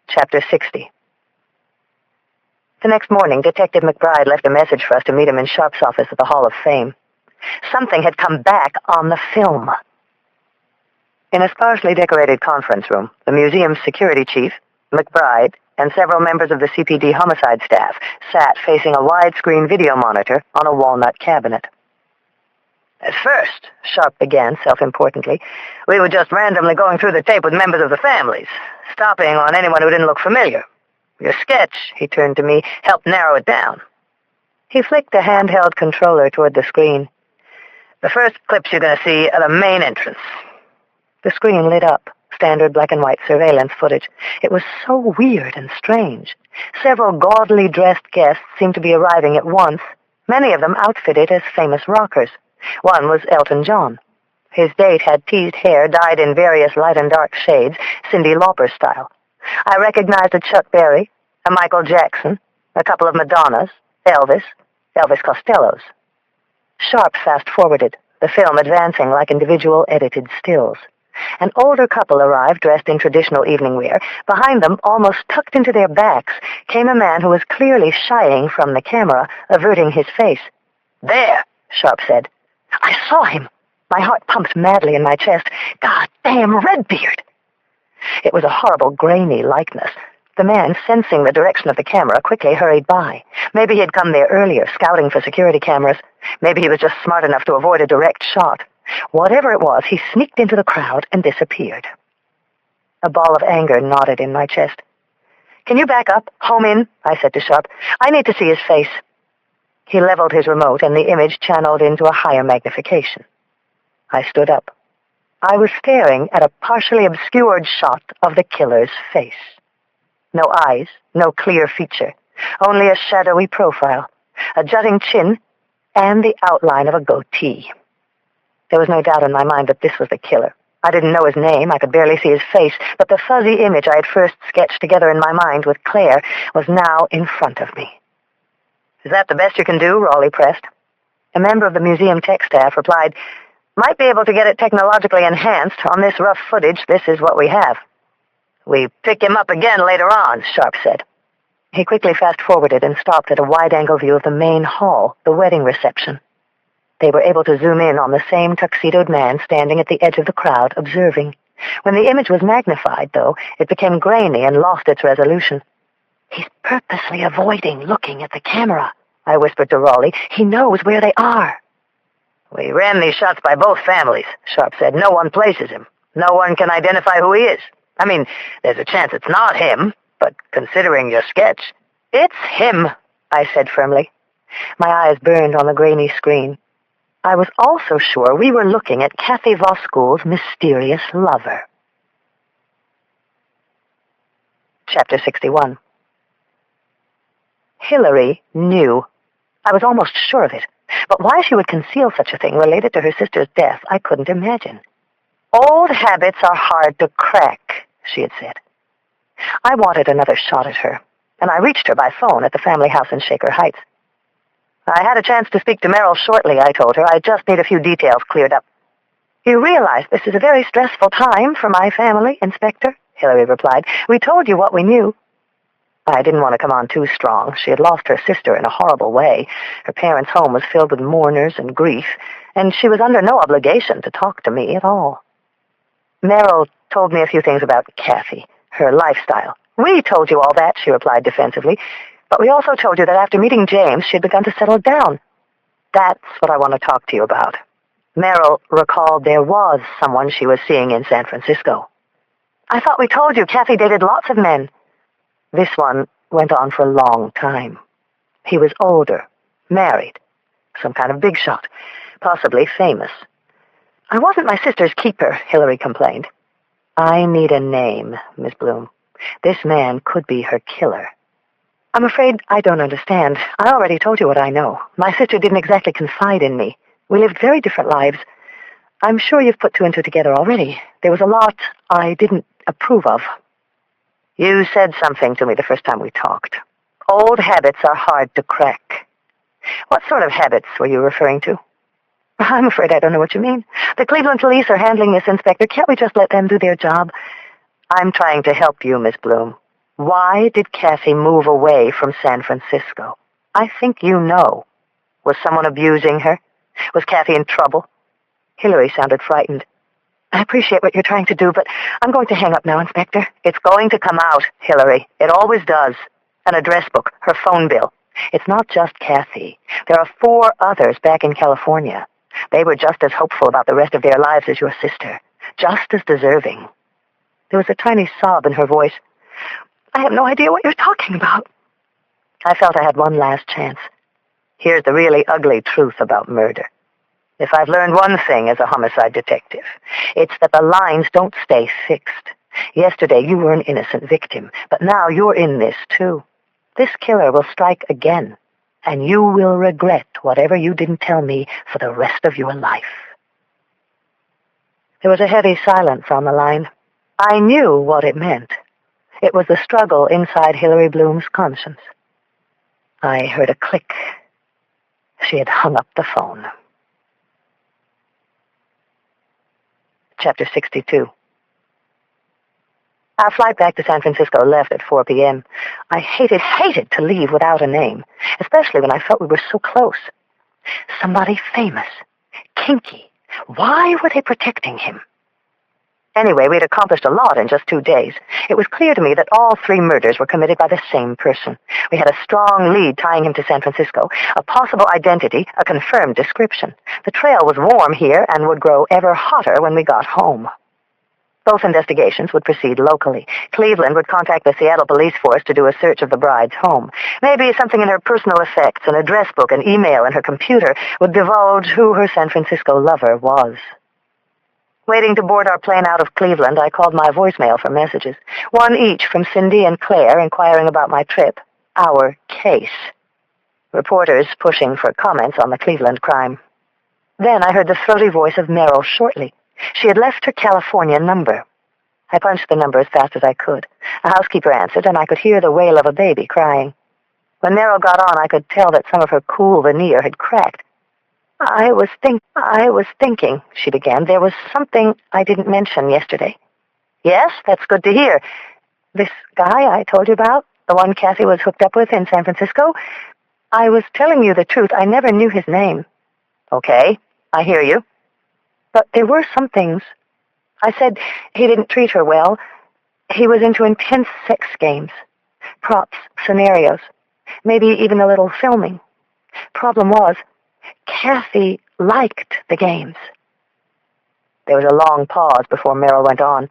S1: Chapter 60. The next morning, Detective McBride left a message for us to meet him in Sharp's office at the Hall of Fame. Something had come back on the film. In a sparsely decorated conference room, the museum's security chief, McBride, and several members of the CPD homicide staff sat facing a widescreen video monitor on a walnut cabinet. At first, Sharp began self-importantly, we were just randomly going through the tape with members of the families, stopping on anyone who didn't look familiar. Your sketch, he turned to me, helped narrow it down. He flicked a handheld controller toward the screen.
S2: The first clips you're going to see are the main entrance.
S1: The screen lit up, standard black and white surveillance footage. It was so weird and strange. Several gaudily dressed guests seemed to be arriving at once, many of them outfitted as famous rockers. One was Elton John. His date had teased hair dyed in various light and dark shades, Cyndi Lauper style. I recognized a Chuck Berry, a Michael Jackson, a couple of Madonnas, Elvis Costellos. Sharp fast-forwarded, the film advancing like individual edited stills. An older couple arrived dressed in traditional evening wear. Behind them, almost tucked into their backs, came a man who was clearly shying from the camera, averting his face.
S2: "There," Sharp said.
S1: I saw him. My heart pumped madly in my chest. God damn Redbeard! It was a horrible, grainy likeness. The man, sensing the direction of the camera, quickly hurried by. Maybe he had come there earlier, scouting for security cameras. Maybe he was just smart enough to avoid a direct shot. Whatever it was, he sneaked into the crowd and disappeared. A ball of anger knotted in my chest. "Can you back up? Home in," I said to Sharp. "I need to see his face." He leveled his remote, and the image channeled into a higher magnification. I stood up. I was staring at a partially obscured shot of the killer's face. No eyes, no clear feature, only a shadowy profile, a jutting chin, and the outline of a goatee. There was no doubt in my mind that this was the killer. I didn't know his name, I could barely see his face, but the fuzzy image I had first sketched together in my mind with Claire was now in front of me. "Is that the best you can do?" Raleigh pressed. A member of the museum tech staff replied, "Might be able to get it technologically enhanced. On this rough footage, this is what we have." "We pick him up again later on," Sharp said. He quickly fast-forwarded and stopped at a wide-angle view of the main hall, the wedding reception. They were able to zoom in on the same tuxedoed man standing at the edge of the crowd, observing. When the image was magnified, though, it became grainy and lost its resolution. "He's purposely avoiding looking at the camera," I whispered to Raleigh. "He knows where they are."
S2: "We ran these shots by both families," Sharp said. "No one places him. No one can identify who he is. I mean, there's a chance it's not him, but considering your sketch..." "It's him," I said firmly. My eyes burned on the grainy screen. I was also sure we were looking at Kathy Voskuhl's mysterious lover. Chapter 61. Hillary knew. I was almost sure of it. But why she would conceal such a thing related to her sister's death, I couldn't imagine. "Old habits are hard to crack," she had said. I wanted another shot at her, and I reached her by phone at the family house in Shaker Heights. "I had a chance to speak to Merrill shortly," I told her. "I just need a few details cleared up." "You realize this is a very stressful time for my family, Inspector," Hillary replied. "We told you what we knew." I didn't want to come on too strong. She had lost her sister in a horrible way. Her parents' home was filled with mourners and grief, and she was under no obligation to talk to me at all. "Merrill told me a few things about Kathy, her lifestyle." "We told you all that," she replied defensively. "But we also told you that after meeting James, she'd begun to settle down." "That's what I want to talk to you about." Merrill recalled there was someone she was seeing in San Francisco. "I thought we told you Kathy dated lots of men." This one went on for a long time. He was older, married, some kind of big shot, possibly famous. "I wasn't my sister's keeper," Hillary complained. "I need a name, Miss Bloom. This man could be her killer." "I'm afraid I don't understand. I already told you what I know. My sister didn't exactly confide in me. We lived very different lives. I'm sure you've put two and two together already. There was a lot I didn't approve of." "You said something to me the first time we talked. Old habits are hard to crack. What sort of habits were you referring to?" "I'm afraid I don't know what you mean. The Cleveland police are handling this, Inspector. Can't we just let them do their job?" "I'm trying to help you, Miss Bloom. Why did Kathy move away from San Francisco? I think you know. Was someone abusing her? Was Kathy in trouble?" Hillary sounded frightened. "I appreciate what you're trying to do, but I'm going to hang up now, Inspector." "It's going to come out, Hillary. It always does. An address book, her phone bill. It's not just Kathy. There are 4 others back in California. They were just as hopeful about the rest of their lives as your sister. Just as deserving." There was a tiny sob in her voice. "I have no idea what you're talking about." I felt I had one last chance. Here's the really ugly truth about murder. If I've learned one thing as a homicide detective, it's that the lines don't stay fixed. Yesterday you were an innocent victim, but now you're in this too. This killer will strike again, and you will regret whatever you didn't tell me for the rest of your life. There was a heavy silence on the line. I knew what it meant. It was the struggle inside Hilary Bloom's conscience. I heard a click. She had hung up the phone. Chapter 62. Our flight back to San Francisco left at 4 p.m. I hated to leave without a name, especially when I felt we were so close. Somebody famous. Kinky. Why were they protecting him? Anyway, we'd accomplished a lot in just 2 days. It was clear to me that all 3 murders were committed by the same person. We had a strong lead tying him to San Francisco, a possible identity, a confirmed description. The trail was warm here and would grow ever hotter when we got home. Both investigations would proceed locally. Cleveland would contact the Seattle police force to do a search of the bride's home. Maybe something in her personal effects, an address book, an email, and her computer would divulge who her San Francisco lover was. Waiting to board our plane out of Cleveland, I called my voicemail for messages. 1 each from Cindy and Claire inquiring about my trip. Our case. Reporters pushing for comments on the Cleveland crime. Then I heard the throaty voice of Meryl Shortley. She had left her California number. I punched the number as fast as I could. A housekeeper answered, and I could hear the wail of a baby crying. When Meryl got on, I could tell that some of her cool veneer had cracked. I was thinking, she began. There was something I didn't mention yesterday. Yes, that's good to hear. This guy I told you about, the one Kathy was hooked up with in San Francisco, I was telling you the truth. I never knew his name. Okay, I hear you. But there were some things. I said he didn't treat her well. He was into intense sex games, props, scenarios, maybe even a little filming. Problem was, Kathy liked the games. There was a long pause before Meryl went on.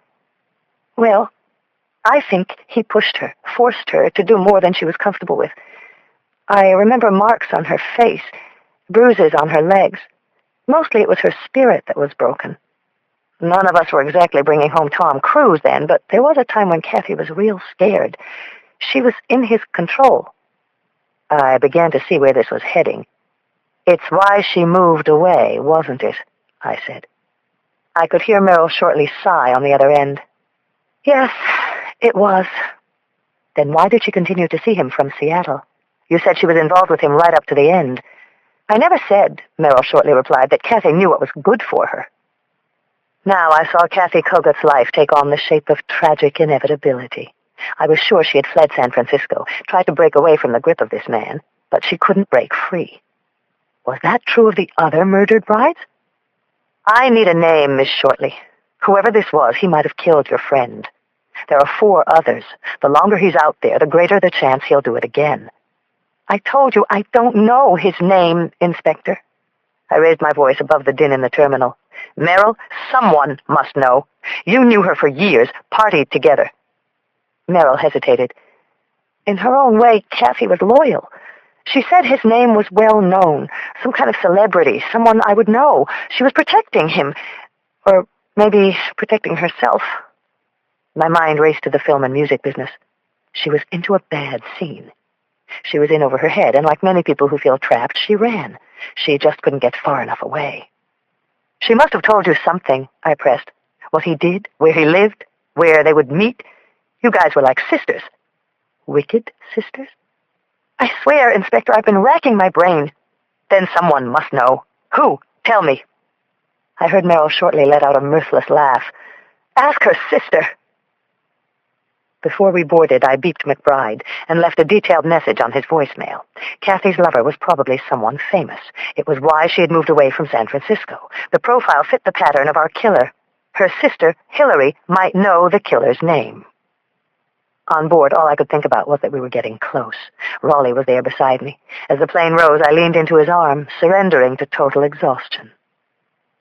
S2: Well, I think he pushed her, forced her to do more than she was comfortable with. I remember marks on her face, bruises on her legs. Mostly it was her spirit that was broken. None of us were exactly bringing home Tom Cruise then, but there was a time when Kathy was real scared. She was in his control. I began to see where this was heading. It's why she moved away, wasn't it? I said. I could hear Meryl Shortley sigh on the other end. Yes, it was. Then why did she continue to see him from Seattle? You said she was involved with him right up to the end. I never said, Meryl Shortley replied, that Kathy knew what was good for her. Now I saw Kathy Kogat's life take on the shape of tragic inevitability. I was sure she had fled San Francisco, tried to break away from the grip of this man, but she couldn't break free. Was that true of the other murdered brides? I need a name, Miss Shortley. Whoever this was, he might have killed your friend. There are 4 others. The longer he's out there, the greater the chance he'll do it again. I told you I don't know his name, Inspector. I raised my voice above the din in the terminal. Meryl, someone must know. You knew her for years, partied together. Meryl hesitated. In her own way, Kathy was loyal. She said his name was well known, some kind of celebrity, someone I would know. She was protecting him, or maybe protecting herself. My mind raced to the film and music business. She was into a bad scene. She was in over her head, and like many people who feel trapped, she ran. She just couldn't get far enough away. She must have told you something, I pressed. What he did, where he lived, where they would meet. You guys were like sisters. Wicked sisters? I swear, Inspector, I've been racking my brain. Then someone must know. Who? Tell me. I heard Meryl Shortley let out a mirthless laugh. Ask her sister. Before we boarded, I beeped McBride and left a detailed message on his voicemail. Kathy's lover was probably someone famous. It was why she had moved away from San Francisco. The profile fit the pattern of our killer. Her sister, Hilary, might know the killer's name. On board, all I could think about was that we were getting close. Raleigh was there beside me. As the plane rose, I leaned into his arm, surrendering to total exhaustion.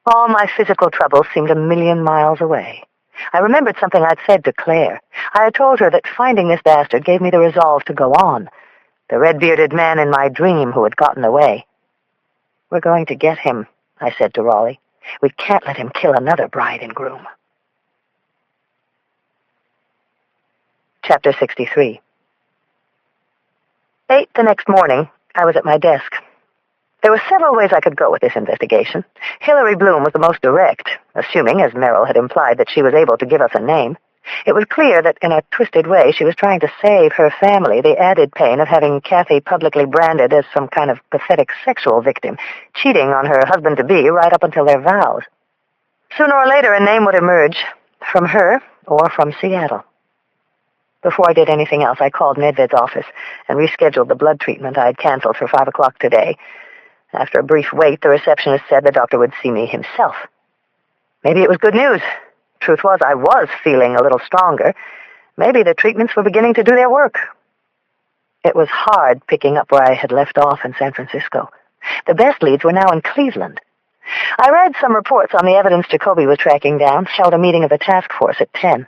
S2: All my physical troubles seemed a million miles away. I remembered something I'd said to Claire. I had told her that finding this bastard gave me the resolve to go on. The red-bearded man in my dream who had gotten away. We're going to get him,
S1: I said to Raleigh. We can't let him kill another bride and groom. Chapter 63. 8 the next morning, I was at my desk. There were several ways I could go with this investigation. Hilary Bloom was the most direct, assuming, as Merrill had implied, that she was able to give us a name. It was clear that, in a twisted way, she was trying to save her family the added pain of having Kathy publicly branded as some kind of pathetic sexual victim, cheating on her husband-to-be right up until their vows. Sooner or later, a name would emerge, from her or from Seattle. Before I did anything else, I called Nedved's office and rescheduled the blood treatment I had canceled for 5 o'clock today. After a brief wait, the receptionist said the doctor would see me himself. Maybe it was good news. Truth was, I was feeling a little stronger. Maybe the treatments were beginning to do their work. It was hard picking up where I had left off in San Francisco. The best leads were now in Cleveland. I read some reports on the evidence Jacoby was tracking down, held a meeting of the task force at 10.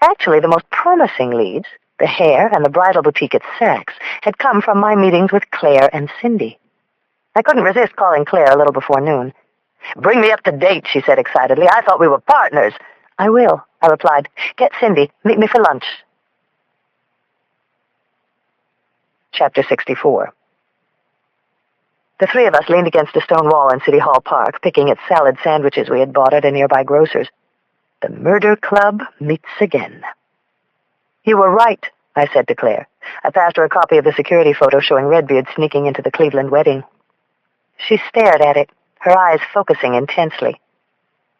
S1: Actually, the most promising leads, the hair and the bridal boutique at Saks, had come from my meetings with Claire and Cindy. I couldn't resist calling Claire a little before noon. "Bring me up to date," she said excitedly. "I thought we were partners." "I will," I replied. "Get Cindy. Meet me for lunch." Chapter 64. The three of us leaned against a stone wall in City Hall Park, picking at salad sandwiches we had bought at a nearby grocer's. The murder club meets again. "You were right," I said to Claire. I passed her a copy of the security photo showing Redbeard sneaking into the Cleveland wedding. She stared at it, her eyes focusing intensely.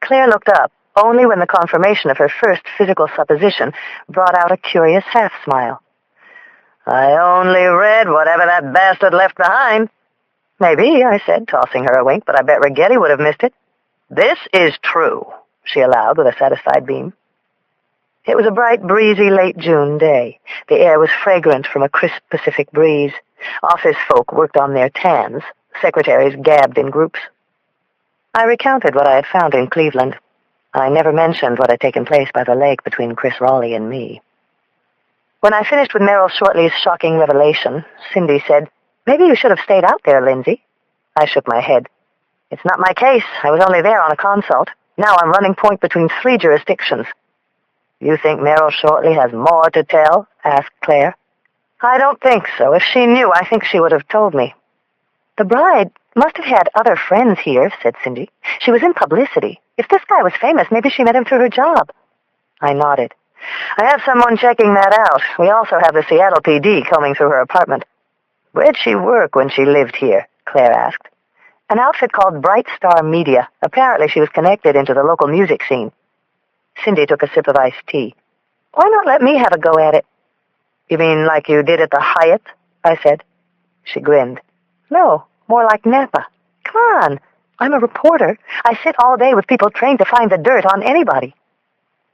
S1: Claire looked up, only when the confirmation of her first physical supposition brought out a curious half-smile. "I only read whatever that bastard left behind." "Maybe," I said, tossing her a wink, "but I bet Rigetti would have missed it." "This is true," she allowed with a satisfied beam. It was a bright, breezy late June day. The air was fragrant from a crisp Pacific breeze. Office folk worked on their tans. Secretaries gabbed in groups. I recounted what I had found in Cleveland. I never mentioned what had taken place by the lake between Chris Raleigh and me. When I finished with Merrill Shortley's shocking revelation, Cindy said, "Maybe you should have stayed out there, Lindsay." I shook my head. "It's not my case. I was only there on a consult. Now I'm running point between 3 jurisdictions." "You think Merrill Shortley has more to tell?" asked Claire. "I don't think so. If she knew, I think she would have told me." "The bride must have had other friends here," said Cindy. "She was in publicity. If this guy was famous, maybe she met him through her job." I nodded. "I have someone checking that out. We also have the Seattle PD combing through her apartment." "Where'd she work when she lived here?" Claire asked. "An outfit called Bright Star Media. Apparently she was connected into the local music scene." Cindy took a sip of iced tea. "Why not let me have a go at it?" "You mean like you did at the Hyatt?" I said. She grinned. "No, more like Napa. Come on. I'm a reporter. I sit all day with people trained to find the dirt on anybody."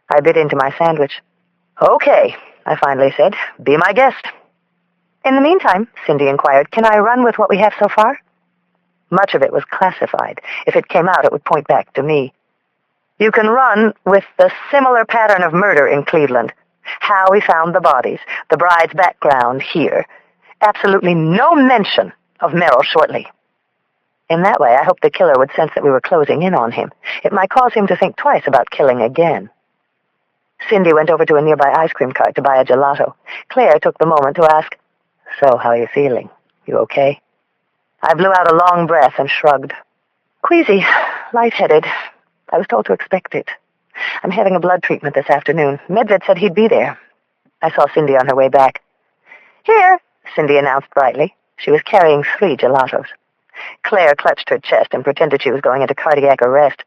S1: I bit into my sandwich. "Okay," I finally said. "Be my guest." "In the meantime," Cindy inquired, "can I run with what we have so far?" Much of it was classified. If it came out, it would point back to me. "You can run with the similar pattern of murder in Cleveland. How we found the bodies, the bride's background here. Absolutely no mention of Merrill Shortley." In that way, I hoped the killer would sense that we were closing in on him. It might cause him to think twice about killing again. Cindy went over to a nearby ice cream cart to buy a gelato. Claire took the moment to ask, "So, how are you feeling? You okay?" I blew out a long breath and shrugged. "Queasy, lightheaded. I was told to expect it. I'm having a blood treatment this afternoon. Medved said he'd be there." I saw Cindy on her way back. "Here," Cindy announced brightly. She was carrying 3 gelatos. Claire clutched her chest and pretended she was going into cardiac arrest.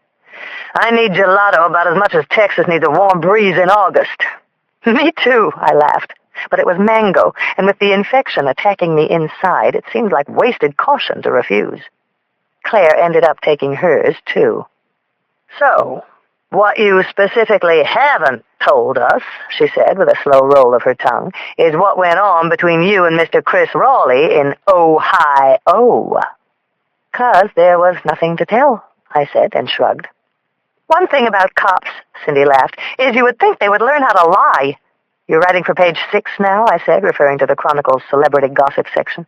S1: "I need gelato about as much as Texas needs a warm breeze in August." "Me too," I laughed. But it was mango, and with the infection attacking me inside, it seemed like wasted caution to refuse. Claire ended up taking hers, too. "So, what you specifically haven't told us," she said with a slow roll of her tongue, "is what went on between you and Mr. Chris Raleigh in Ohio." "'Cause there was nothing to tell," I said, and shrugged. "One thing about cops," Cindy laughed, "is you would think they would learn how to lie." "You're writing for page 6 now," I said, referring to the Chronicle's celebrity gossip section.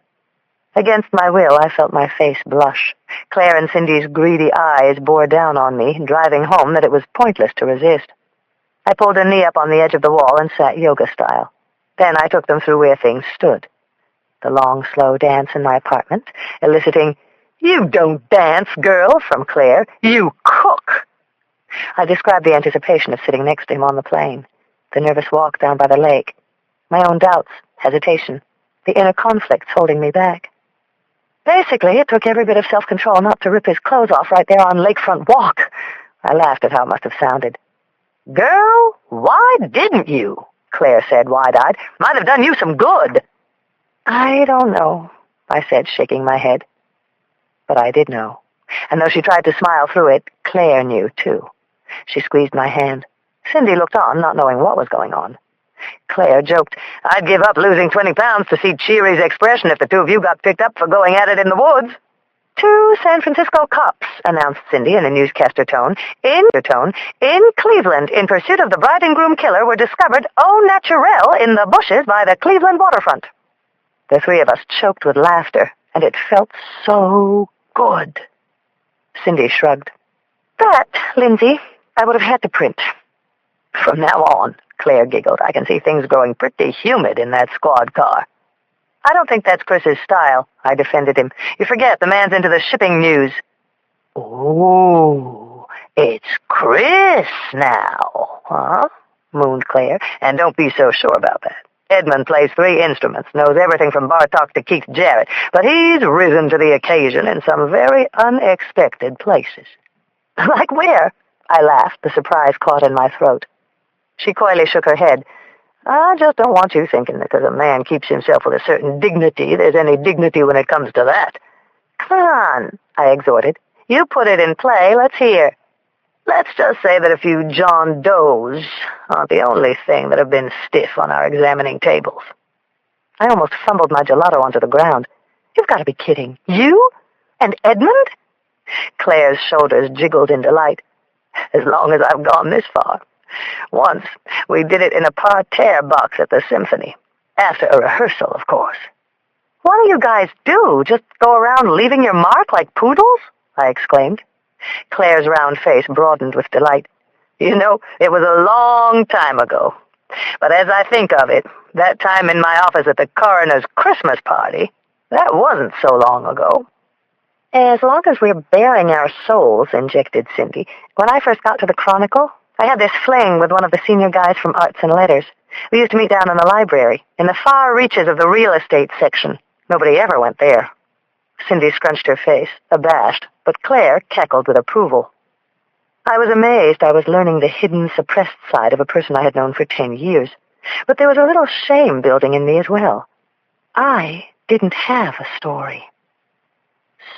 S1: Against my will, I felt my face blush. Claire and Cindy's greedy eyes bore down on me, driving home that it was pointless to resist. I pulled a knee up on the edge of the wall and sat yoga style. Then I took them through where things stood. The long, slow dance in my apartment, eliciting, "You don't dance, girl," from Claire. "You cook." I described the anticipation of sitting next to him on the plane, the nervous walk down by the lake, my own doubts, hesitation, the inner conflicts holding me back. Basically, it took every bit of self-control not to rip his clothes off right there on Lakefront Walk. I laughed at how it must have sounded. "Girl, why didn't you?" Claire said, wide-eyed. "Might have done you some good." "I don't know," I said, shaking my head. But I did know. And though she tried to smile through it, Claire knew, too. She squeezed my hand. Cindy looked on, not knowing what was going on. Claire joked, "I'd give up losing 20 pounds to see Cheery's expression if the two of you got picked up for going at it in the woods." "2 San Francisco cops," announced Cindy in a newscaster tone, in Cleveland, in pursuit of the bride and groom killer, were discovered au naturel in the bushes by the Cleveland waterfront. The three of us choked with laughter, and it felt so good. Cindy shrugged. "That, Lindsay, I would have had to print." "From now on," Claire giggled, "I can see things growing pretty humid in that squad car." "I don't think that's Chris's style," I defended him. "You forget, the man's into the shipping news." "Ooh, it's Chris now, huh?" mooned Claire. "And don't be so sure about that. Edmund plays 3 instruments, knows everything from Bartok to Keith Jarrett, but he's risen to the occasion in some very unexpected places." "Like where?" I laughed, the surprise caught in my throat. She coyly shook her head. "I just don't want you thinking that because a man keeps himself with a certain dignity, there's any dignity when it comes to that." "Come on," I exhorted. "You put it in play. Let's hear." "Let's just say that a few John Does aren't the only thing that have been stiff on our examining tables." I almost fumbled my gelato onto the ground. "You've got to be kidding. You? And Edmund?" Claire's shoulders jiggled in delight. "As long as I've gone this far. Once, we did it in a parterre box at the Symphony. After a rehearsal, of course." "What do you guys do? Just go around leaving your mark like poodles?" I exclaimed. Claire's round face broadened with delight. "You know, it was a long time ago. But as I think of it, that time in my office at the coroner's Christmas party, that wasn't so long ago." "As long as we're bearing our souls," injected Cindy. "When I first got to the Chronicle, I had this fling with one of the senior guys from Arts and Letters. We used to meet down in the library, in the far reaches of the real estate section. Nobody ever went there." Cindy scrunched her face, abashed, but Claire cackled with approval. I was amazed I was learning the hidden, suppressed side of a person I had known for 10 years. But there was a little shame building in me as well. I didn't have a story.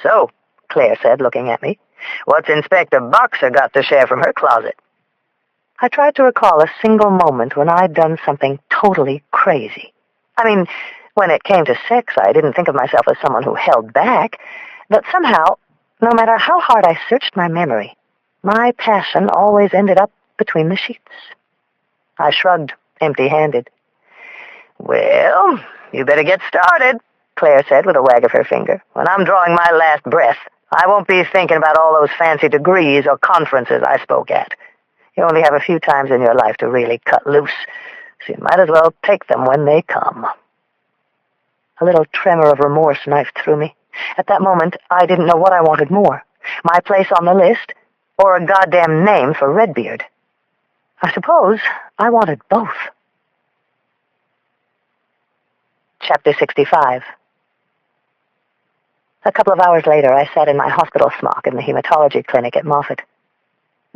S1: "So," Claire said, looking at me, "what's Inspector Boxer got to share from her closet?" I tried to recall a single moment when I'd done something totally crazy. I mean, when it came to sex, I didn't think of myself as someone who held back, but somehow, no matter how hard I searched my memory, my passion always ended up between the sheets. I shrugged, empty-handed. "Well, you better get started," Claire said with a wag of her finger. "When I'm drawing my last breath, I won't be thinking about all those fancy degrees or conferences I spoke at. You only have a few times in your life to really cut loose, so you might as well take them when they come." A little tremor of remorse knifed through me. At that moment, I didn't know what I wanted more, my place on the list, or a goddamn name for Redbeard. I suppose I wanted both. Chapter 65. A couple of hours later, I sat in my hospital smock in the hematology clinic at Moffat.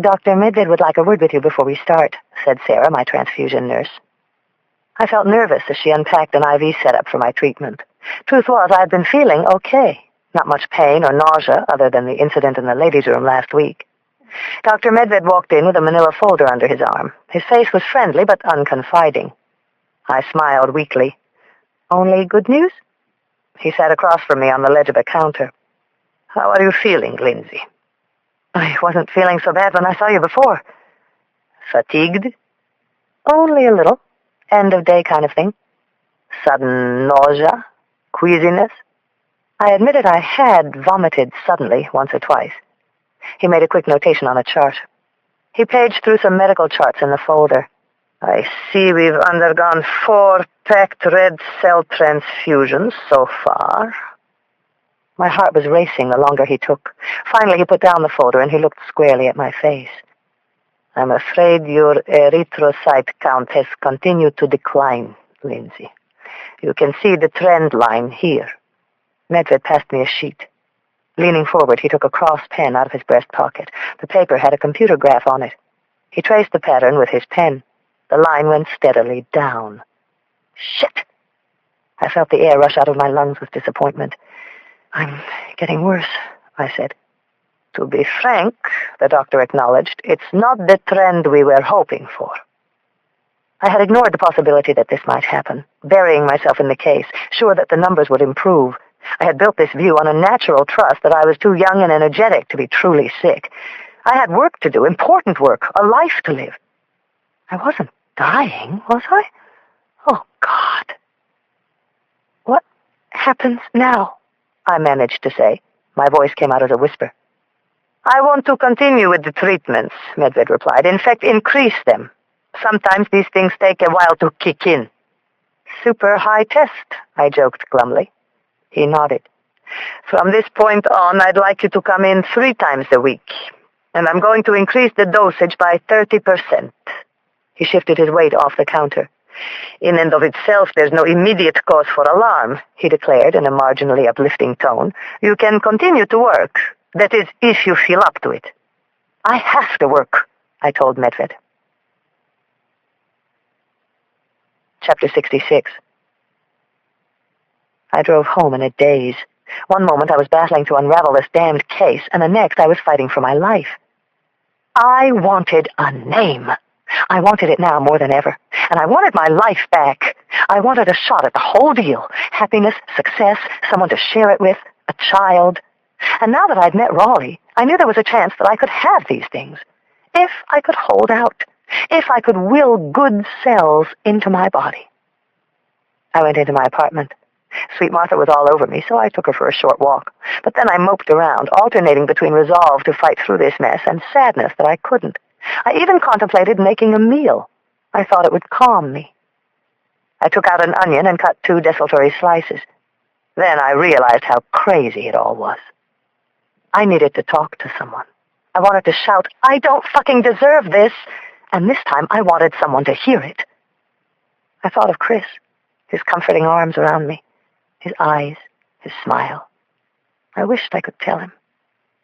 S1: "Dr. Medved would like a word with you before we start," said Sarah, my transfusion nurse. I felt nervous as she unpacked an IV setup for my treatment. Truth was, I had been feeling okay. Not much pain or nausea other than the incident in the ladies' room last week. Dr. Medved walked in with a manila folder under his arm. His face was friendly but unconfiding. I smiled weakly. "Only good news?" He sat across from me on the ledge of a counter. "How are you feeling, Lindsay?" "I wasn't feeling so bad when I saw you before." "Fatigued?" "Only a little. End of day kind of thing." "Sudden nausea? Queasiness?" I admitted I had vomited suddenly once or twice. He made a quick notation on a chart. He paged through some medical charts in the folder. I see we've undergone 4 packed red cell transfusions so far. My heart was racing the longer he took. Finally, he put down the folder and he looked squarely at my face. I'm afraid your erythrocyte count has continued to decline, Lindsay. You can see the trend line here. Medved passed me a sheet. Leaning forward, he took a cross pen out of his breast pocket. The paper had a computer graph on it. He traced the pattern with his pen. The line went steadily down. Shit! I felt the air rush out of my lungs with disappointment. I'm getting worse, I said. To be frank, the doctor acknowledged, it's not the trend we were hoping for. I had ignored the possibility that this might happen, burying myself in the case, sure that the numbers would improve. I had built this view on a natural trust that I was too young and energetic to be truly sick. I had work to do, important work, a life to live. I wasn't dying, was I? Oh, God. What happens now? I managed to say. My voice came out as a whisper. I want to continue with the treatments, Medved replied. In fact, increase them. Sometimes these things take a while to kick in. Super high test, I joked glumly. He nodded. From this point on, I'd like you to come in 3 times a week, and I'm going to increase the dosage by 30%. He shifted his weight off the counter. In and of itself, there's no immediate cause for alarm, he declared in a marginally uplifting tone. You can continue to work. That is, if you feel up to it. I have to work, I told Medved. Chapter 66. I drove home in a daze. One moment I was battling to unravel this damned case, and the next I was fighting for my life. I wanted a name. I wanted it now more than ever, and I wanted my life back. I wanted a shot at the whole deal. Happiness, success, someone to share it with, a child. And now that I'd met Raleigh, I knew there was a chance that I could have these things. If I could hold out. If I could will good cells into my body. I went into my apartment. Sweet Martha was all over me, so I took her for a short walk. But then I moped around, alternating between resolve to fight through this mess and sadness that I couldn't. I even contemplated making a meal. I thought it would calm me. I took out an onion and cut 2 desultory slices. Then I realized how crazy it all was. I needed to talk to someone. I wanted to shout, I don't fucking deserve this! And this time I wanted someone to hear it. I thought of Chris, his comforting arms around me, his eyes, his smile. I wished I could tell him.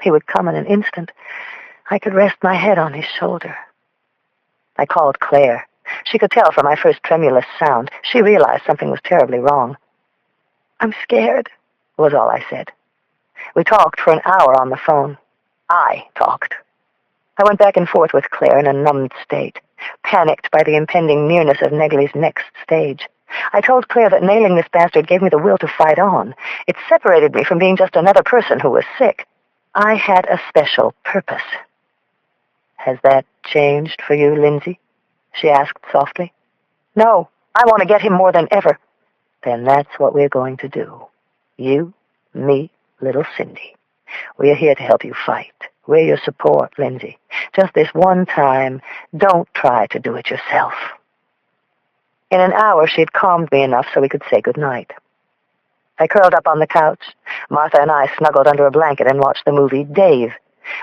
S1: He would come in an instant. I could rest my head on his shoulder. I called Claire. She could tell from my first tremulous sound. She realized something was terribly wrong. I'm scared, was all I said. We talked for an hour on the phone. I talked. I went back and forth with Claire in a numbed state, panicked by the impending nearness of Negley's next stage. I told Claire that nailing this bastard gave me the will to fight on. It separated me from being just another person who was sick. I had a special purpose. Has that changed for you, Lindsay? She asked softly. No, I want to get him more than ever. Then that's what we're going to do. You, me, little Cindy. We're here to help you fight. We're your support, Lindsay. Just this one time, don't try to do it yourself. In an hour, she had calmed me enough so we could say goodnight. I curled up on the couch. Martha and I snuggled under a blanket and watched the movie Dave,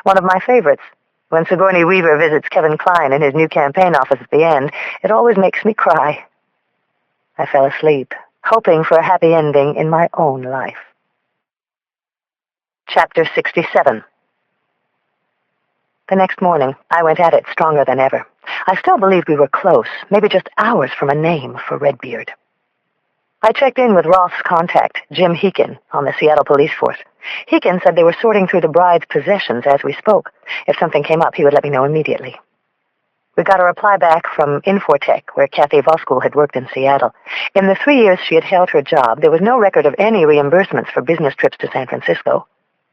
S1: one of my favorites. When Sigourney Weaver visits Kevin Kline in his new campaign office at the end, it always makes me cry. I fell asleep, hoping for a happy ending in my own life. Chapter 67. The next morning, I went at it stronger than ever. I still believed we were close, maybe just hours from a name for Redbeard. I checked in with Roth's contact, Jim Heekin, on the Seattle police force. Heekin said they were sorting through the bride's possessions as we spoke. If something came up, he would let me know immediately. We got a reply back from Infotech, where Kathy Voskul had worked in Seattle. In the 3 years she had held her job, there was no record of any reimbursements for business trips to San Francisco.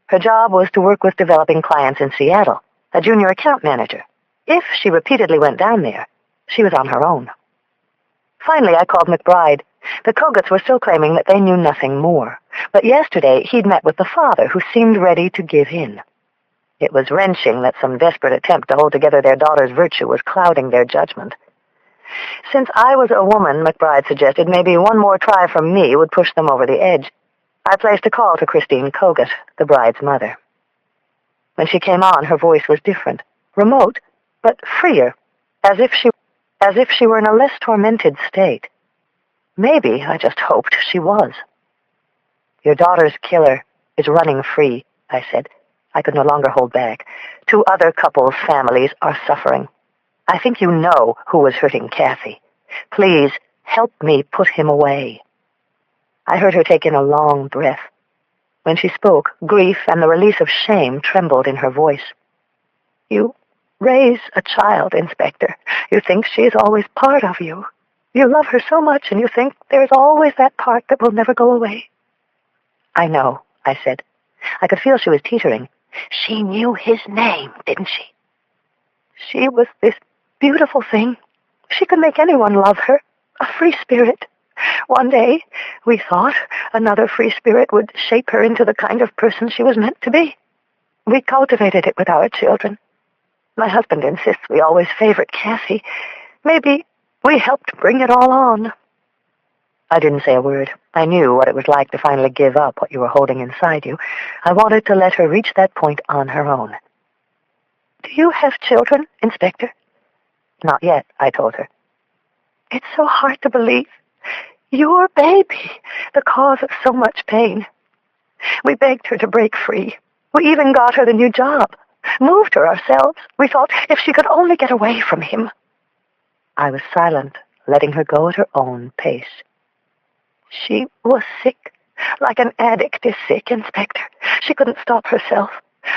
S1: Her job was to work with developing clients in Seattle, a junior account manager. If she repeatedly went down there, she was on her own. Finally, I called McBride. The Kogutts were still claiming that they knew nothing more. But yesterday, he'd met with the father, who seemed ready to give in. It was wrenching that some desperate attempt to hold together their daughter's virtue was clouding their judgment. Since I was a woman, McBride suggested maybe one more try from me would push them over the edge. I placed a call to Christine Kogut, the bride's mother. When she came on, her voice was different, remote, but freer, as if she were in a less tormented state. Maybe, I just hoped, she was. Your daughter's killer is running free, I said. I could no longer hold back. 2 other couples' families are suffering. I think you know who was hurting Kathy. Please, help me put him away. I heard her take in a long breath. When she spoke, grief and the release of shame trembled in her voice. You raise a child, Inspector. You think she is always part of you. You love her so much, and you think there is always that part that will never go away. I know, I said. I could feel she was teetering. She knew his name, didn't she? She was this beautiful thing. She could make anyone love her. A free spirit. One day, we thought another free spirit would shape her into the kind of person she was meant to be. We cultivated it with our children. My husband insists we always favored Kathy. Maybe we helped bring it all on. I didn't say a word. I knew what it was like to finally give up what you were holding inside you. I wanted to let her reach that point on her own. Do you have children, Inspector? Not yet, I told her. It's so hard to believe. Your baby, the cause of so much pain. We begged her to break free. We even got her the new job. Moved her ourselves. We thought if she could only get away from him. I was silent, letting her go at her own pace. She was sick, like an addict is sick, Inspector. She couldn't stop herself.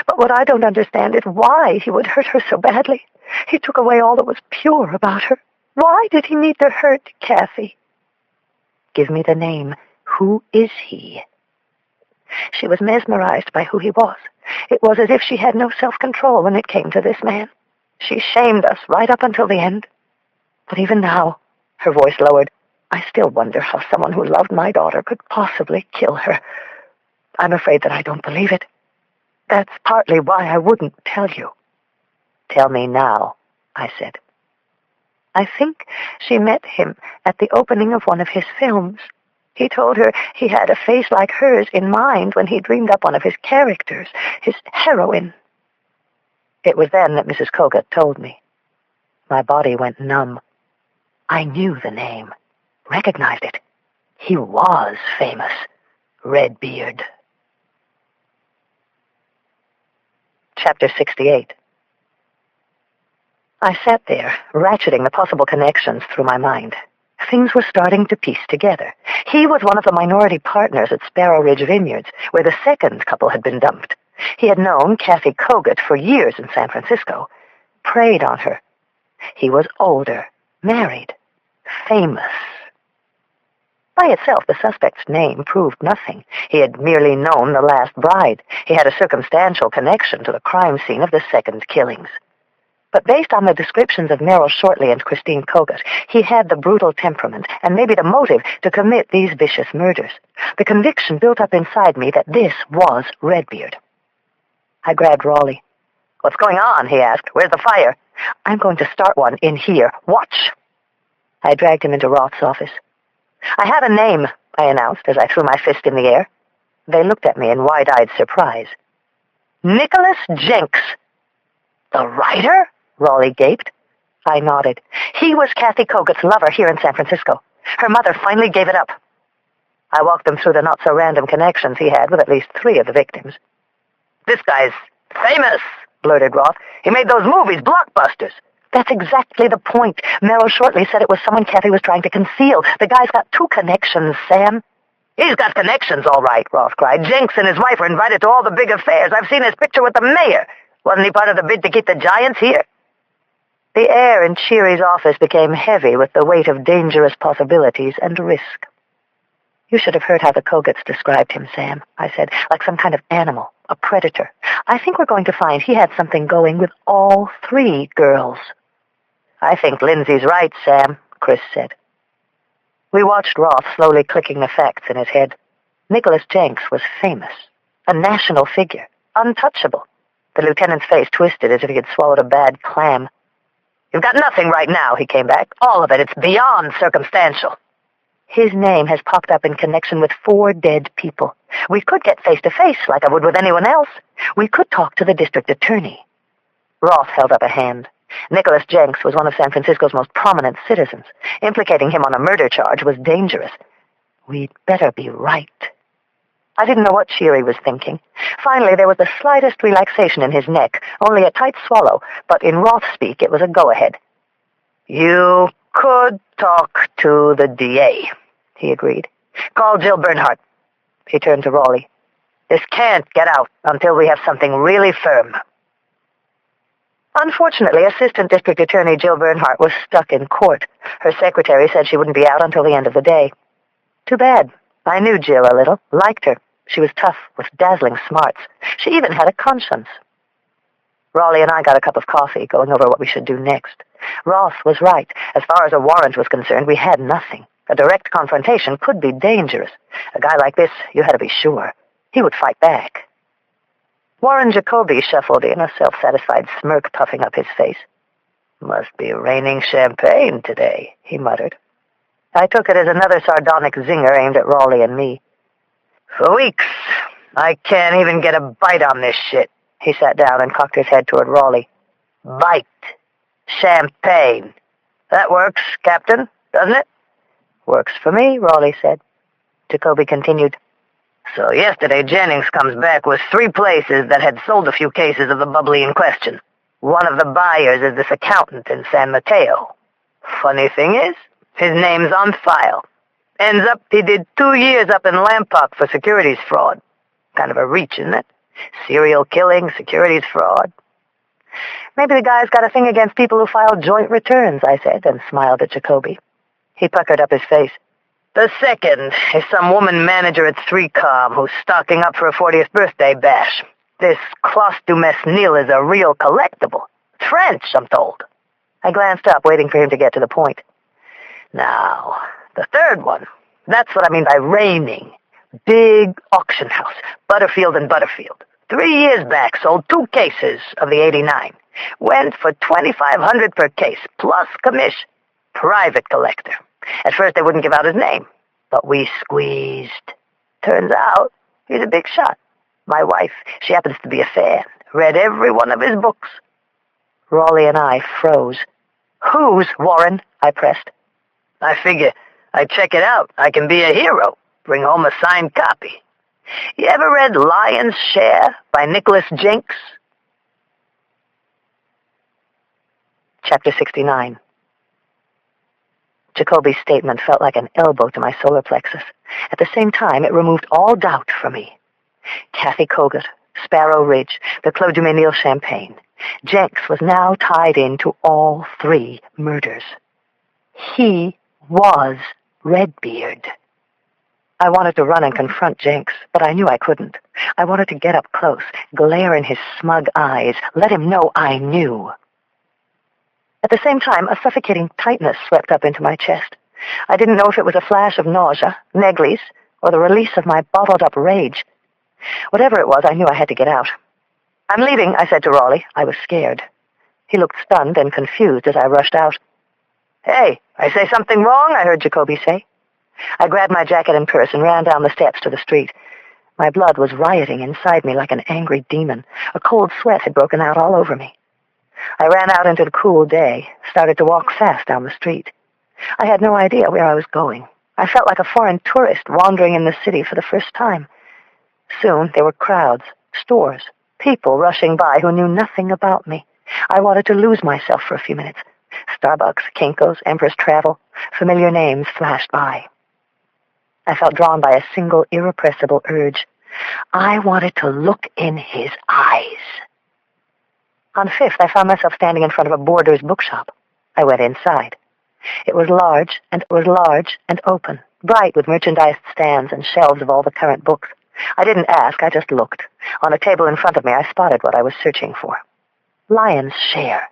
S1: But what I don't understand is why he would hurt her so badly. He took away all that was pure about her. Why did he need to hurt Kathy? Give me the name. Who is he? She was mesmerized by who he was. It was as if she had no self-control when it came to this man. She shamed us right up until the end. But even now, her voice lowered, I still wonder how someone who loved my daughter could possibly kill her. I'm afraid that I don't believe it. That's partly why I wouldn't tell you. Tell me now, I said. I think she met him at the opening of one of his films. He told her he had a face like hers in mind when he dreamed up one of his characters, his heroine. It was then that Mrs. Kogut told me. My body went numb. I knew the name, recognized it. He was famous. Redbeard. Chapter 68. I sat there, ratcheting the possible connections through my mind. Things were starting to piece together. He was one of the minority partners at Sparrow Ridge Vineyards, where the second couple had been dumped. He had known Kathy Kogut for years in San Francisco, preyed on her. He was older, married, famous. By itself, the suspect's name proved nothing. He had merely known the last bride. He had a circumstantial connection to the crime scene of the second killings. But based on the descriptions of Merrill Shortley and Christine Kogut, he had the brutal temperament and maybe the motive to commit these vicious murders. The conviction built up inside me that this was Redbeard. I grabbed Raleigh. What's going on? He asked. Where's the fire? I'm going to start one in here. Watch. I dragged him into Roth's office. I have a name, I announced as I threw my fist in the air. They looked at me in wide-eyed surprise. Nicholas Jenks. The writer? Raleigh gaped. I nodded. He was Kathy Kogut's lover here in San Francisco. Her mother finally gave it up. I walked them through the not-so-random connections he had with at least 3 of the victims. This guy's famous, blurted Roth. He made those movies, blockbusters. That's exactly the point. Merrill Shortley said it was someone Kathy was trying to conceal. The guy's got 2 connections, Sam. He's got connections, all right, Roth cried. Jenks and his wife are invited to all the big affairs. I've seen his picture with the mayor. Wasn't he part of the bid to keep the Giants here? The air in Cheery's office became heavy with the weight of dangerous possibilities and risk. You should have heard how the Kogutts described him, Sam, I said, like some kind of animal, a predator. I think we're going to find he had something going with all 3 girls. I think Lindsay's right, Sam, Chris said. We watched Roth slowly clicking the facts in his head. Nicholas Jenks was famous, a national figure, untouchable. The lieutenant's face twisted as if he had swallowed a bad clam. "You've got nothing right now," he came back. "All of it. It's beyond circumstantial." "His name has popped up in connection with 4 dead people. We could get face-to-face like I would with anyone else. We could talk to the district attorney." Roth held up a hand. Nicholas Jenks was one of San Francisco's most prominent citizens. Implicating him on a murder charge was dangerous. We'd better be right. I didn't know what Cheery was thinking. Finally, there was the slightest relaxation in his neck, only a tight swallow, but in Roth speak it was a go-ahead. "You could talk to the DA, he agreed. "Call Jill Bernhardt." He turned to Raleigh. "This can't get out until we have something really firm." Unfortunately, Assistant District Attorney Jill Bernhardt was stuck in court. Her secretary said she wouldn't be out until the end of the day. Too bad. I knew Jill a little, liked her. She was tough, with dazzling smarts. She even had a conscience. Raleigh and I got a cup of coffee, going over what we should do next. Roth was right. As far as a warrant was concerned, we had nothing. A direct confrontation could be dangerous. A guy like this, you had to be sure. He would fight back. Warren Jacoby shuffled in, a self-satisfied smirk puffing up his face. "Must be raining champagne today," he muttered. I took it as another sardonic zinger aimed at Raleigh and me. "For weeks, I can't even get a bite on this shit." He sat down and cocked his head toward Raleigh. "Bite. Champagne. That works, Captain, doesn't it?" "Works for me," Raleigh said. Jacoby continued. "So yesterday Jennings comes back with 3 places that had sold a few cases of the bubbly in question. One of the buyers is this accountant in San Mateo. Funny thing is, his name's on file. Ends up he did 2 years up in Lampock for securities fraud. Kind of a reach, isn't it? Serial killing, securities fraud." "Maybe the guy's got a thing against people who file joint returns," I said, and smiled at Jacoby. He puckered up his face. "The second is some woman manager at 3Com who's stocking up for a 40th birthday bash. This Clostumes Nil is a real collectible. It's French, I'm told." I glanced up, waiting for him to get to the point. "Now, the third one, that's what I mean by raining. Big auction house, Butterfield and Butterfield. 3 years back, sold 2 cases of the 89. Went for $2,500 per case, plus commission. Private collector. At first they wouldn't give out his name, but we squeezed. Turns out he's a big shot. My wife, she happens to be a fan. Read every one of his books." Raleigh and I froze. "Whose, Warren?" I pressed. "I figure I check it out. I can be a hero. Bring home a signed copy. You ever read Lion's Share by Nicholas Jenks?" Chapter 69. Jacoby's statement felt like an elbow to my solar plexus. At the same time, it removed all doubt from me. Kathy Kogut, Sparrow Ridge, the Clos du Menil Champagne. Jenks was now tied into all 3 murders. He was Redbeard. I wanted to run and confront Jenks, but I knew I couldn't. I wanted to get up close, glare in his smug eyes, let him know I knew. At the same time, a suffocating tightness swept up into my chest. I didn't know if it was a flash of nausea, neglis, or the release of my bottled-up rage. Whatever it was, I knew I had to get out. "I'm leaving," I said to Raleigh. I was scared. He looked stunned and confused as I rushed out. "Hey, I say something wrong?" I heard Jacoby say. I grabbed my jacket and purse and ran down the steps to the street. My blood was rioting inside me like an angry demon. A cold sweat had broken out all over me. I ran out into the cool day, started to walk fast down the street. I had no idea where I was going. I felt like a foreign tourist wandering in the city for the first time. Soon there were crowds, stores, people rushing by who knew nothing about me. I wanted to lose myself for a few minutes. Starbucks, Kinko's, Empress Travel, familiar names flashed by. I felt drawn by a single irrepressible urge. I wanted to look in his eyes. On Fifth, I found myself standing in front of a boarder's bookshop. I went inside. It was large and open, bright with merchandise stands and shelves of all the current books. I didn't ask, I just looked. On a table in front of me, I spotted what I was searching for. Lion's Share.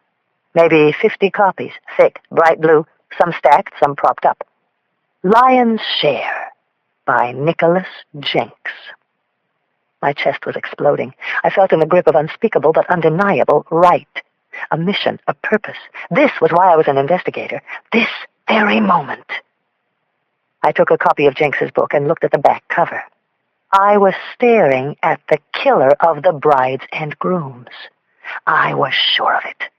S1: Maybe 50 copies, thick, bright blue, some stacked, some propped up. Lion's Share by Nicholas Jenks. My chest was exploding. I felt in the grip of unspeakable but undeniable right. A mission, a purpose. This was why I was an investigator. This very moment. I took a copy of Jenks's book and looked at the back cover. I was staring at the killer of the brides and grooms. I was sure of it.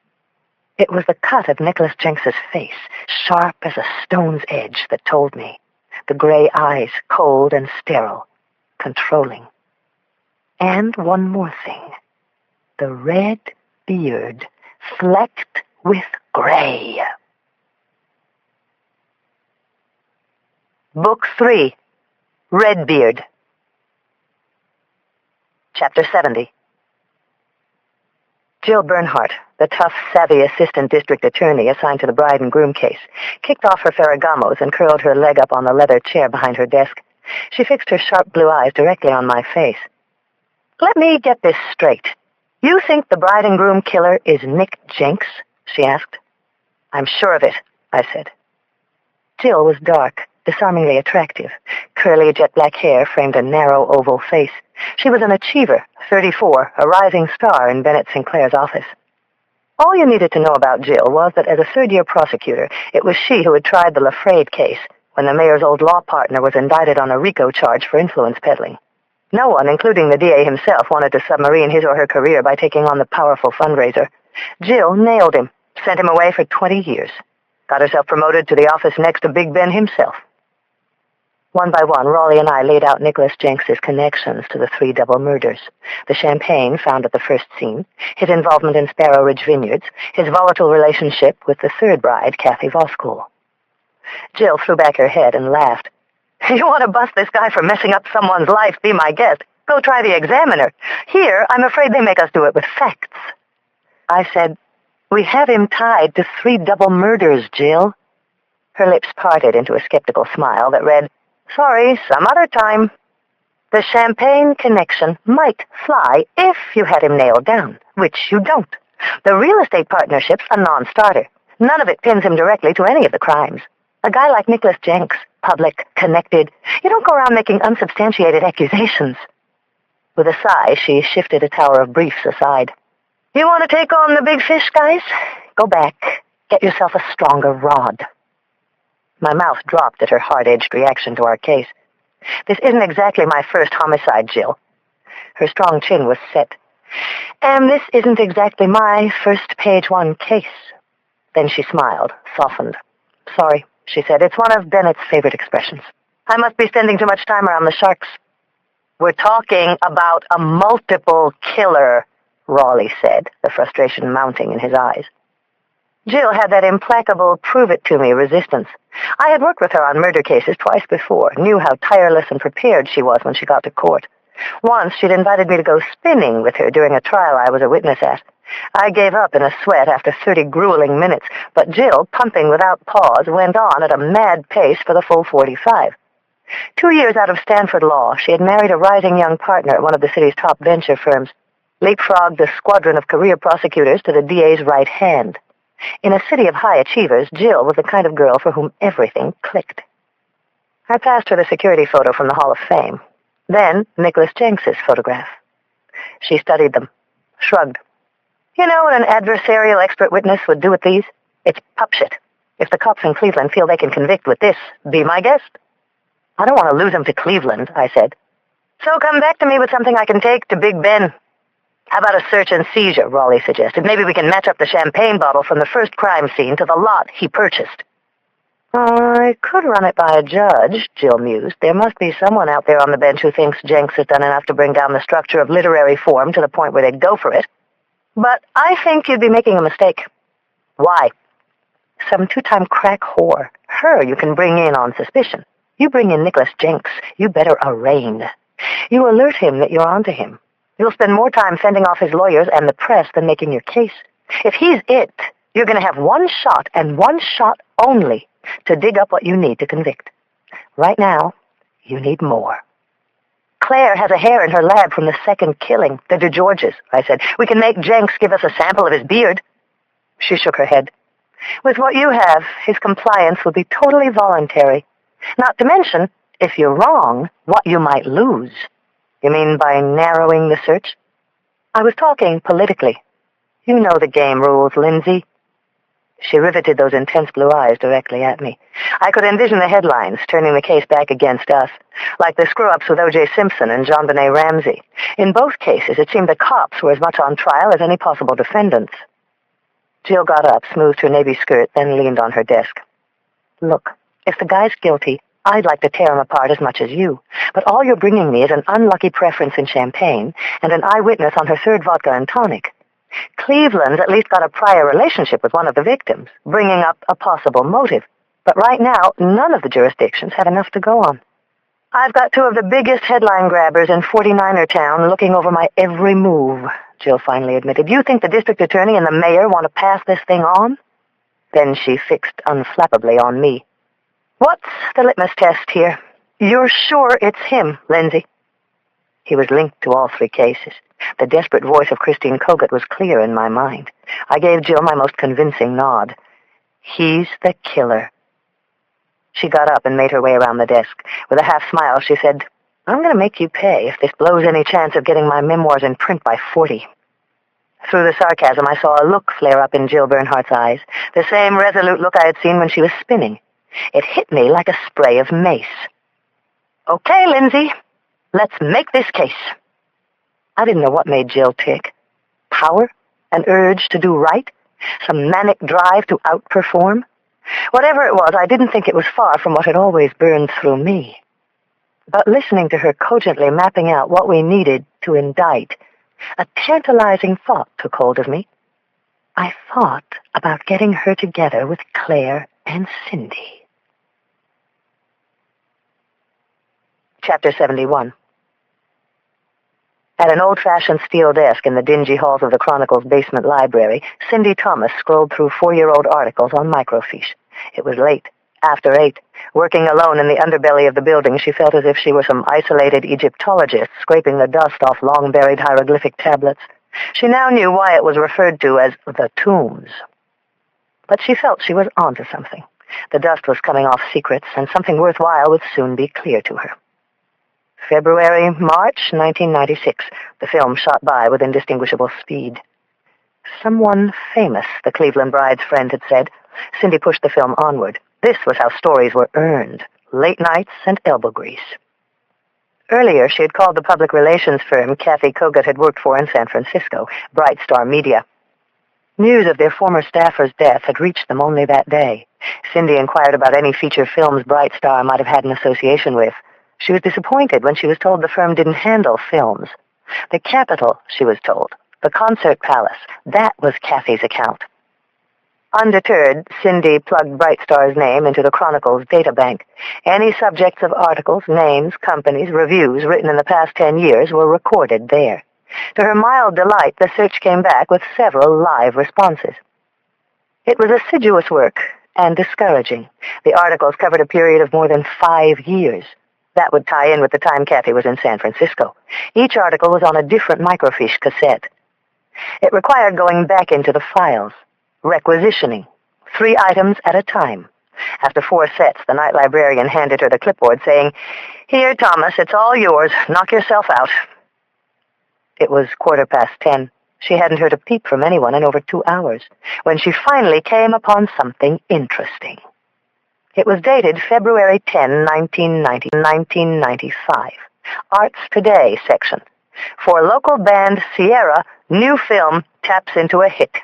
S1: It was the cut of Nicholas Jenks's face, sharp as a stone's edge, that told me. The gray eyes, cold and sterile, controlling. And one more thing. The red beard, flecked with gray. Book 3, Redbeard. Chapter 70. Jill Bernhardt, the tough, savvy assistant district attorney assigned to the bride and groom case, kicked off her Ferragamos and curled her leg up on the leather chair behind her desk. She fixed her sharp blue eyes directly on my face. "Let me get this straight. You think the bride and groom killer is Nick Jenks?" she asked. "I'm sure of it," I said. Jill was dark, disarmingly attractive. Curly jet-black hair framed a narrow oval face. She was an achiever, 34, a rising star in Bennett Sinclair's office. All you needed to know about Jill was that as a third-year prosecutor, it was she who had tried the Lafrade case when the mayor's old law partner was indicted on a RICO charge for influence peddling. No one, including the DA himself, wanted to submarine his or her career by taking on the powerful fundraiser. Jill nailed him, sent him away for 20 years. Got herself promoted to the office next to Big Ben himself. One by one, Raleigh and I laid out Nicholas Jenks's connections to the 3 double murders. The champagne found at the first scene, his involvement in Sparrow Ridge Vineyards, his volatile relationship with the third bride, Kathy Voskuhl. Jill threw back her head and laughed. "You want to bust this guy for messing up someone's life? Be my guest. Go try the Examiner. Here, I'm afraid they make us do it with facts." I said, "We have him tied to 3 double murders, Jill." Her lips parted into a skeptical smile that read, "Sorry, some other time." The champagne connection might fly if you had him nailed down, which you don't. The real estate partnership's a non-starter. None of it pins him directly to any of the crimes. A guy like Nicholas Jenks, public, connected, you don't go around making unsubstantiated accusations. With a sigh, she shifted a tower of briefs aside. "You want to take on the big fish, guys? Go back. Get yourself a stronger rod." My mouth dropped at her hard-edged reaction to our case. "This isn't exactly my first homicide, Jill." Her strong chin was set. "And this isn't exactly my first page 1 case." Then she smiled, softened. "Sorry," she said. "It's one of Bennett's favorite expressions. I must be spending too much time around the sharks." "We're talking about a multiple killer," Raleigh said, the frustration mounting in his eyes. Jill had that implacable prove-it-to-me resistance. I had worked with her on murder cases twice before, knew how tireless and prepared she was when she got to court. Once she'd invited me to go spinning with her during a trial I was a witness at. I gave up in a sweat after 30 grueling minutes, but Jill, pumping without pause, went on at a mad pace for the full 45. 2 years out of Stanford Law, she had married a rising young partner at one of the city's top venture firms, leapfrogged the squadron of career prosecutors to the DA's right hand. In a city of high achievers, Jill was the kind of girl for whom everything clicked. I passed her the security photo from the Hall of Fame. Then Nicholas Jenks's photograph. She studied them, shrugged. "You know what an adversarial expert witness would do with these? It's pup shit. If the cops in Cleveland feel they can convict with this, be my guest." "I don't want to lose them to Cleveland," I said. "So come back to me with something I can take to Big Ben." "How about a search and seizure?" Raleigh suggested. "Maybe we can match up the champagne bottle from the first crime scene to the lot he purchased." "I could run it by a judge," Jill mused. "There must be someone out there on the bench who thinks Jenks has done enough to bring down the structure of literary form to the point where they'd go for it. But I think you'd be making a mistake." "Why?" "Some 2-time crack whore. Her you can bring in on suspicion. You bring in Nicholas Jenks, you better arraign. You alert him that you're onto him. You'll spend more time fending off his lawyers and the press than making your case. If he's it, you're going to have one shot, and one shot only, to dig up what you need to convict. Right now, you need more." "Claire has a hair in her lab from the second killing, the DeGeorges," I said. "We can make Jenks give us a sample of his beard." She shook her head. "With what you have, his compliance will be totally voluntary. Not to mention, if you're wrong, what you might lose. You mean by narrowing the search? I was talking politically. You know the game rules, Lindsay. She riveted those intense blue eyes directly at me. I could envision the headlines turning the case back against us, like the screw-ups with O.J. Simpson and JonBenet Ramsey. In both cases, it seemed the cops were as much on trial as any possible defendants. Jill got up, smoothed her navy skirt, then leaned on her desk. Look, if the guy's guilty, I'd like to tear him apart as much as you, but all you're bringing me is an unlucky preference in champagne and an eyewitness on her third vodka and tonic. Cleveland's at least got a prior relationship with one of the victims, bringing up a possible motive. But right now, none of the jurisdictions have enough to go on. I've got two of the biggest headline grabbers in 49er town looking over my every move, Jill finally admitted. You think the district attorney and the mayor want to pass this thing on? Then she fixed unflappably on me. What's the litmus test here? You're sure it's him, Lindsay? He was linked to all three cases. The desperate voice of Christine Kogut was clear in my mind. I gave Jill my most convincing nod. He's the killer. She got up and made her way around the desk. With a half smile, she said, I'm going to make you pay if this blows any chance of getting my memoirs in print by 40. Through the sarcasm, I saw a look flare up in Jill Bernhardt's eyes, the same resolute look I had seen when she was spinning. It hit me like a spray of mace. Okay, Lindsay, let's make this case. I didn't know what made Jill tick. Power? An urge to do right? Some manic drive to outperform? Whatever it was, I didn't think it was far from what had always burned through me. But listening to her cogently mapping out what we needed to indict, a tantalizing thought took hold of me. I thought about getting her together with Claire and Cindy. Chapter 71. At an old-fashioned steel desk in the dingy halls of the Chronicle's basement library, Cindy Thomas scrolled through 4-year-old articles on microfiche. It was late, after 8. Working alone in the underbelly of the building, she felt as if she were some isolated Egyptologist scraping the dust off long-buried hieroglyphic tablets. She now knew why it was referred to as the tombs. But she felt she was onto something. The dust was coming off secrets, and something worthwhile would soon be clear to her. February, March, 1996. The film shot by with indistinguishable speed. Someone famous, the Cleveland bride's friend had said. Cindy pushed the film onward. This was how stories were earned. Late nights and elbow grease. Earlier, she had called the public relations firm Kathy Kogut had worked for in San Francisco, Bright Star Media. News of their former staffer's death had reached them only that day. Cindy inquired about any feature films Bright Star might have had an association with. She was disappointed when she was told the firm didn't handle films. The Capitol, she was told, the Concert Palace, that was Kathy's account. Undeterred, Cindy plugged Bright Star's name into the Chronicle's databank. Any subjects of articles, names, companies, reviews written in the past 10 years were recorded there. To her mild delight, the search came back with several live responses. It was assiduous work and discouraging. The articles covered a period of more than 5 years. That would tie in with the time Kathy was in San Francisco. Each article was on a different microfiche cassette. It required going back into the files, requisitioning, 3 items at a time. After 4 sets, the night librarian handed her the clipboard, saying, Here, Thomas, it's all yours. Knock yourself out. It was 10:15. She hadn't heard a peep from anyone in over 2 hours, when she finally came upon something interesting. It was dated February 10, 1995. Arts Today section. For local band Sierra, new film taps into a hit.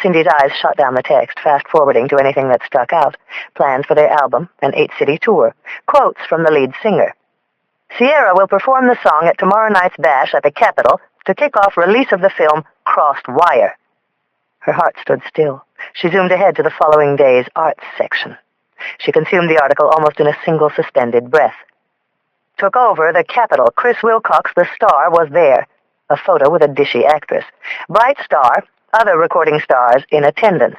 S1: Cindy's eyes shot down the text, fast-forwarding to anything that stuck out. Plans for their album, an 8-city tour. Quotes from the lead singer. Sierra will perform the song at tomorrow night's bash at the Capitol to kick off release of the film Crossed Wire. Her heart stood still. She zoomed ahead to the following day's arts section. She consumed the article almost in a single suspended breath. Took over the Capitol. Chris Wilcox, the star, was there. A photo with a dishy actress. Bright Star, other recording stars in attendance.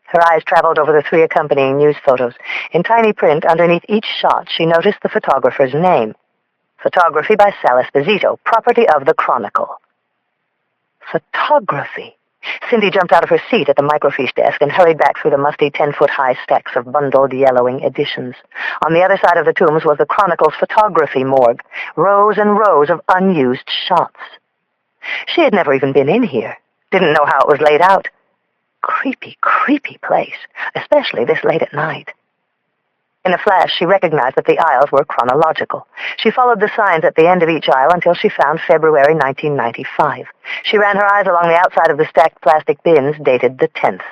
S1: Her eyes traveled over the 3 accompanying news photos. In tiny print underneath each shot, she noticed the photographer's name. Photography by Sal Esposito, property of the Chronicle. Photography. Cindy jumped out of her seat at the microfiche desk and hurried back through the musty 10-foot-high stacks of bundled, yellowing editions. On the other side of the tombs was the Chronicle's photography morgue, rows and rows of unused shots. She had never even been in here, didn't know how it was laid out. Creepy, creepy place, especially this late at night. In a flash, she recognized that the aisles were chronological. She followed the signs at the end of each aisle until she found February 1995. She ran her eyes along the outside of the stacked plastic bins dated the 10th.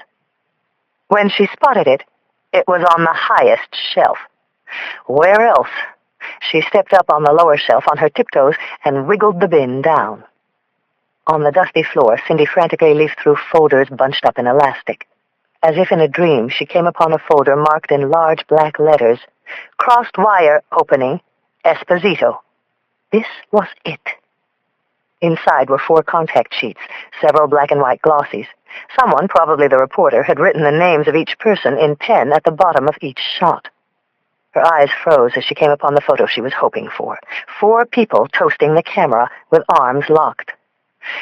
S1: When she spotted it, it was on the highest shelf. Where else? She stepped up on the lower shelf on her tiptoes and wiggled the bin down. On the dusty floor, Cindy frantically leafed through folders bunched up in elastic. As if in a dream, she came upon a folder marked in large black letters, crossed wire opening, Esposito. This was it. Inside were 4 contact sheets, several black and white glossies. Someone, probably the reporter, had written the names of each person in pen at the bottom of each shot. Her eyes froze as she came upon the photo she was hoping for. 4 people toasting the camera with arms locked.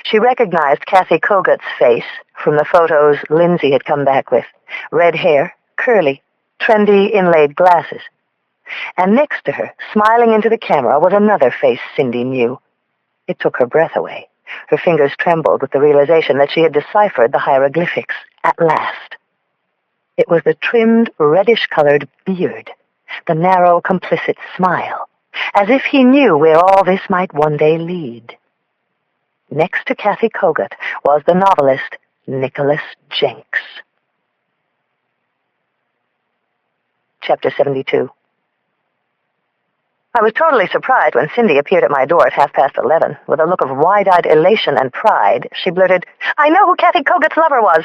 S1: She recognized Kathy Kogat's face from the photos Lindsay had come back with. Red hair, curly, trendy inlaid glasses. And next to her, smiling into the camera, was another face Cindy knew. It took her breath away. Her fingers trembled with the realization that she had deciphered the hieroglyphics at last. It was the trimmed, reddish-colored beard, the narrow, complicit smile, as if he knew where all this might one day lead. Next to Kathy Kogat was the novelist Nicholas Jenks. Chapter 72. I was totally surprised when Cindy appeared at my door at 11:30. With a look of wide-eyed elation and pride, she blurted, "I know who Kathy Kogat's lover was."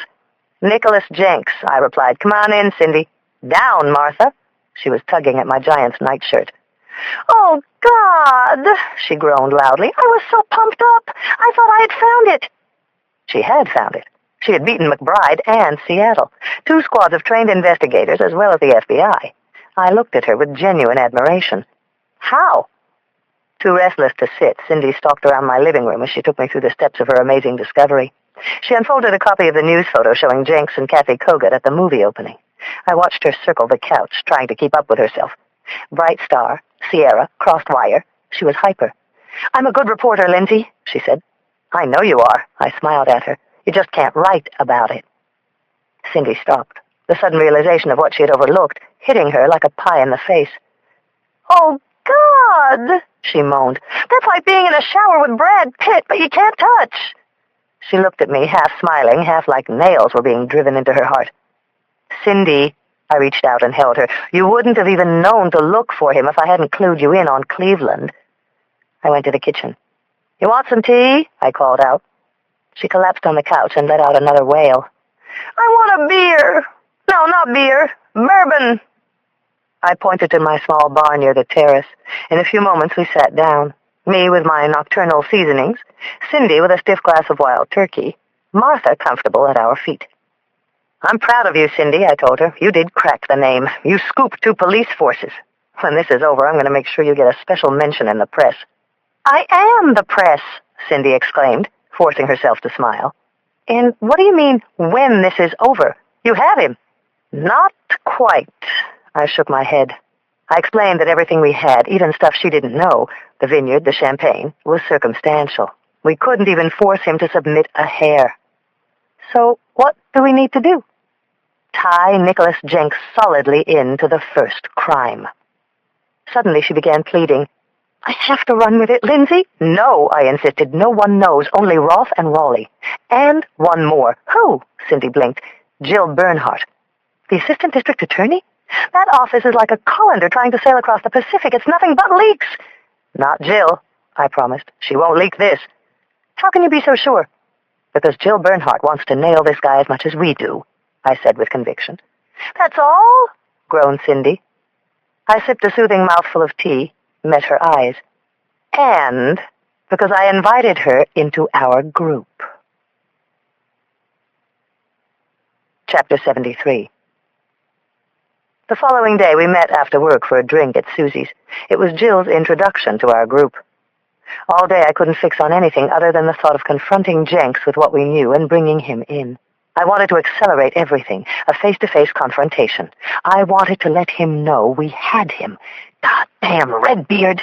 S1: "Nicholas Jenks," I replied. "Come on in, Cindy." "Down, Martha." She was tugging at my giant's nightshirt. "Oh, God," she groaned loudly. "I was so pumped up. I thought I had found it." She had found it. She had beaten McBride and Seattle, 2 squads of trained investigators as well as the FBI. I looked at her with genuine admiration. "How?" Too restless to sit, Cindy stalked around my living room as she took me through the steps of her amazing discovery. She unfolded a copy of the news photo showing Jenks and Kathy Kogat at the movie opening. I watched her circle the couch, trying to keep up with herself. Bright star, Sierra, crossed wire. She was hyper. "I'm a good reporter, Lindsay," she said. "I know you are," I smiled at her. "You just can't write about it." Cindy stopped, the sudden realization of what she had overlooked hitting her like a pie in the face. "Oh, God," she moaned. "That's like being in a shower with Brad Pitt, but you can't touch." She looked at me, half smiling, half like nails were being driven into her heart. "Cindy," I reached out and held her, "you wouldn't have even known to look for him if I hadn't clued you in on Cleveland." I went to the kitchen. "You want some tea?" I called out. She collapsed on the couch and let out another wail. "I want a beer. No, not beer. Bourbon." I pointed to my small bar near the terrace. In a few moments we sat down. Me with my nocturnal seasonings, Cindy with a stiff glass of wild turkey, Martha comfortable at our feet. "I'm proud of you, Cindy," I told her. "You did crack the name. You scooped 2 police forces. When this is over, I'm going to make sure you get a special mention in the press." "I am the press," Cindy exclaimed, forcing herself to smile. "And what do you mean, when this is over? You have him." "Not quite." I shook my head. I explained that everything we had, even stuff she didn't know, the vineyard, the champagne, was circumstantial. We couldn't even force him to submit a hair. "So what do we need to do?" "Tie Nicholas Jenks solidly into the first crime." Suddenly she began pleading. "I have to run with it, Lindsay." "No," I insisted. "No one knows, only Rolfe and Raleigh. And one more." "Who?" Cindy blinked. "Jill Bernhardt." "The assistant district attorney? That office is like a colander trying to sail across the Pacific. It's nothing but leaks." "Not Jill," I promised. "She won't leak this." "How can you be so sure?" "Because Jill Bernhardt wants to nail this guy as much as we do," I said with conviction. "That's all?" groaned Cindy. I sipped a soothing mouthful of tea, met her eyes. "And because I invited her into our group." Chapter 73. The following day we met after work for a drink at Susie's. It was Jill's introduction to our group. All day I couldn't fix on anything other than the thought of confronting Jenks with what we knew and bringing him in. I wanted to accelerate everything, a face-to-face confrontation. I wanted to let him know we had him. Goddamn Redbeard!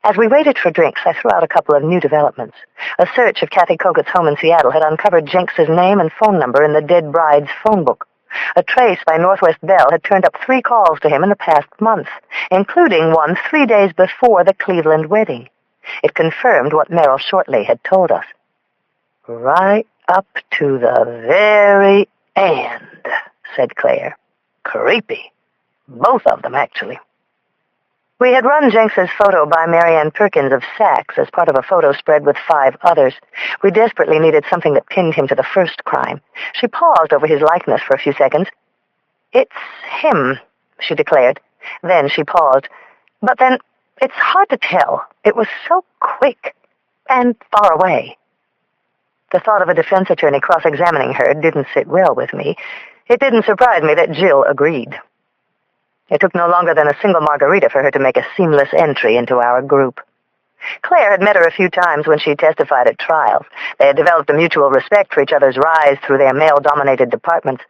S1: As we waited for drinks, I threw out a couple of new developments. A search of Kathy Cogate's home in Seattle had uncovered Jenks's name and phone number in the dead bride's phone book. A trace by Northwest Bell had turned up 3 calls to him in the past month, including one 3 days before the Cleveland wedding. It confirmed what Merrill Shortley had told us. Right up to the very end, said Claire. Creepy. Both of them, actually. We had run Jenks's photo by Marianne Perkins of Saks as part of a photo spread with 5 others. We desperately needed something that pinned him to the first crime. She paused over his likeness for a few seconds. It's him, she declared. Then she paused. But then, it's hard to tell. It was so quick and far away. The thought of a defense attorney cross-examining her didn't sit well with me. It didn't surprise me that Jill agreed. It took no longer than a single margarita for her to make a seamless entry into our group. Claire had met her a few times when she testified at trials. They had developed a mutual respect for each other's rise through their male-dominated departments.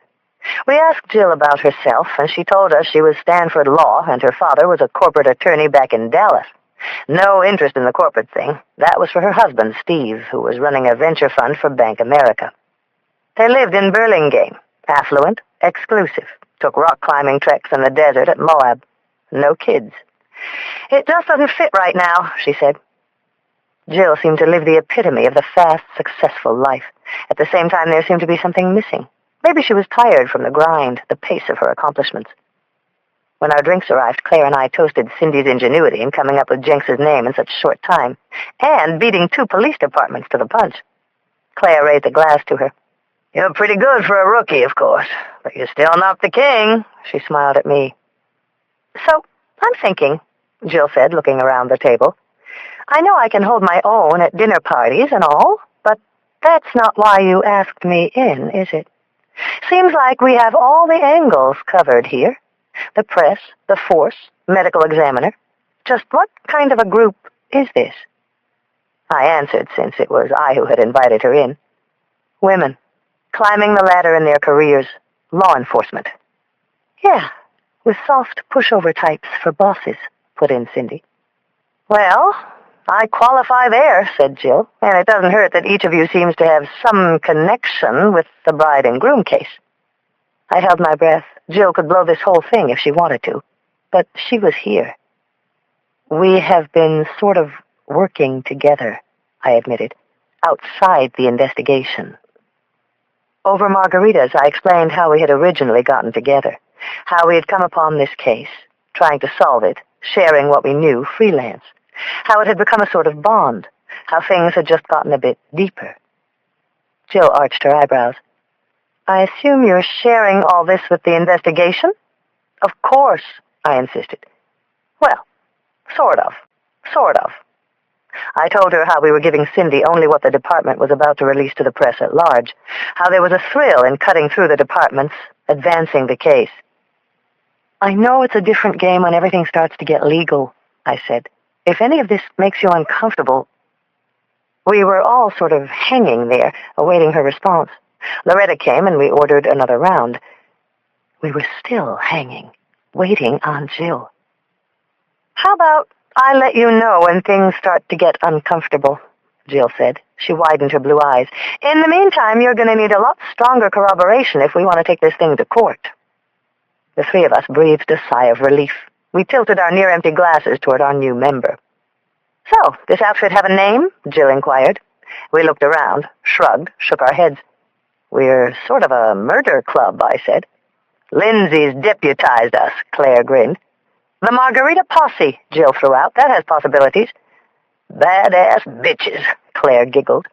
S1: We asked Jill about herself, and she told us she was Stanford Law, and her father was a corporate attorney back in Dallas. No interest in the corporate thing. That was for her husband, Steve, who was running a venture fund for Bank America. They lived in Burlingame, affluent, exclusive. Took rock climbing treks in the desert at Moab. No kids. It just doesn't fit right now, she said. Jill seemed to live the epitome of the fast, successful life. At the same time, there seemed to be something missing. Maybe she was tired from the grind, the pace of her accomplishments. When our drinks arrived, Claire and I toasted Cindy's ingenuity in coming up with Jenks's name in such short time, and beating 2 police departments to the punch. Claire raised a glass to her. You're pretty good for a rookie, of course, but you're still not the king, she smiled at me. So, I'm thinking, Jill said, looking around the table. I know I can hold my own at dinner parties and all, but that's not why you asked me in, is it? Seems like we have all the angles covered here. The press, the force, medical examiner. Just what kind of a group is this? I answered, since it was I who had invited her in. Women. Climbing the ladder in their careers, law enforcement. Yeah, with soft pushover types for bosses, put in Cindy. Well, I qualify there, said Jill, and it doesn't hurt that each of you seems to have some connection with the bride and groom case. I held my breath. Jill could blow this whole thing if she wanted to, but she was here. We have been sort of working together, I admitted, outside the investigation. Over margaritas, I explained how we had originally gotten together, how we had come upon this case, trying to solve it, sharing what we knew freelance, how it had become a sort of bond, how things had just gotten a bit deeper. Jill arched her eyebrows. I assume you're sharing all this with the investigation? Of course, I insisted. Well, sort of. I told her how we were giving Cindy only what the department was about to release to the press at large, how there was a thrill in cutting through the departments, advancing the case. I know it's a different game when everything starts to get legal, I said. If any of this makes you uncomfortable... We were all sort of hanging there, awaiting her response. Loretta came and we ordered another round. We were still hanging, waiting on Jill. How about I let you know when things start to get uncomfortable, Jill said. She widened her blue eyes. In the meantime, you're going to need a lot stronger corroboration if we want to take this thing to court. The 3 of us breathed a sigh of relief. We tilted our near-empty glasses toward our new member. So, this outfit have a name? Jill inquired. We looked around, shrugged, shook our heads. We're sort of a murder club, I said. Lindsay's deputized us, Claire grinned. The Margarita Posse, Jill threw out. That has possibilities. Badass bitches, Claire giggled.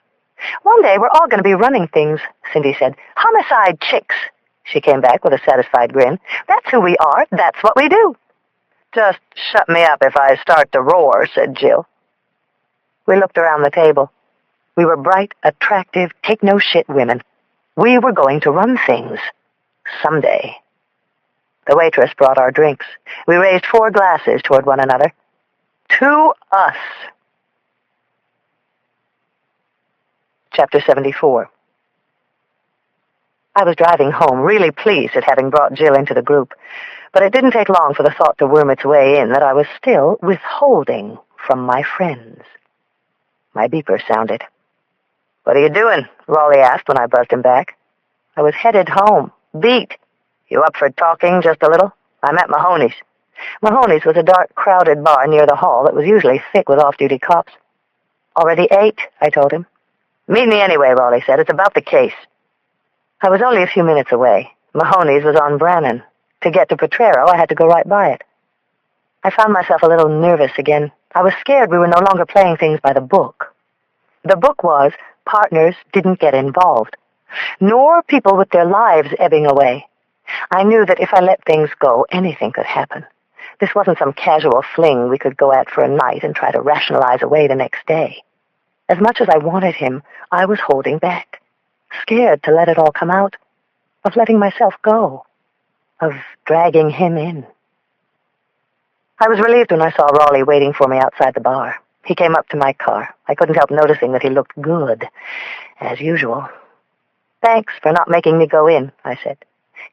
S1: One day we're all going to be running things, Cindy said. Homicide chicks. She came back with a satisfied grin. That's who we are. That's what we do. Just shut me up if I start to roar, said Jill. We looked around the table. We were bright, attractive, take-no-shit women. We were going to run things. Someday. The waitress brought our drinks. We raised 4 glasses toward one another. To us, Chapter 74. I was driving home, really pleased at having brought Jill into the group, but it didn't take long for the thought to worm its way in that I was still withholding from my friends. My beeper sounded. "What are you doing?" Raleigh asked when I buzzed him back. I was headed home. Beat. "You up for talking just a little?" "I'm at Mahoney's." Mahoney's was a dark, crowded bar near the hall that was usually thick with off-duty cops. "Already ate," I told him. "Meet me anyway," Raleigh said. "It's about the case." I was only a few minutes away. Mahoney's was on Brannan. To get to Potrero, I had to go right by it. I found myself a little nervous again. I was scared we were no longer playing things by the book. The book was, partners didn't get involved, nor people with their lives ebbing away. I knew that if I let things go, anything could happen. This wasn't some casual fling we could go at for a night and try to rationalize away the next day. As much as I wanted him, I was holding back, scared to let it all come out, of letting myself go, of dragging him in. I was relieved when I saw Raleigh waiting for me outside the bar. He came up to my car. I couldn't help noticing that he looked good, as usual. "Thanks for not making me go in," I said.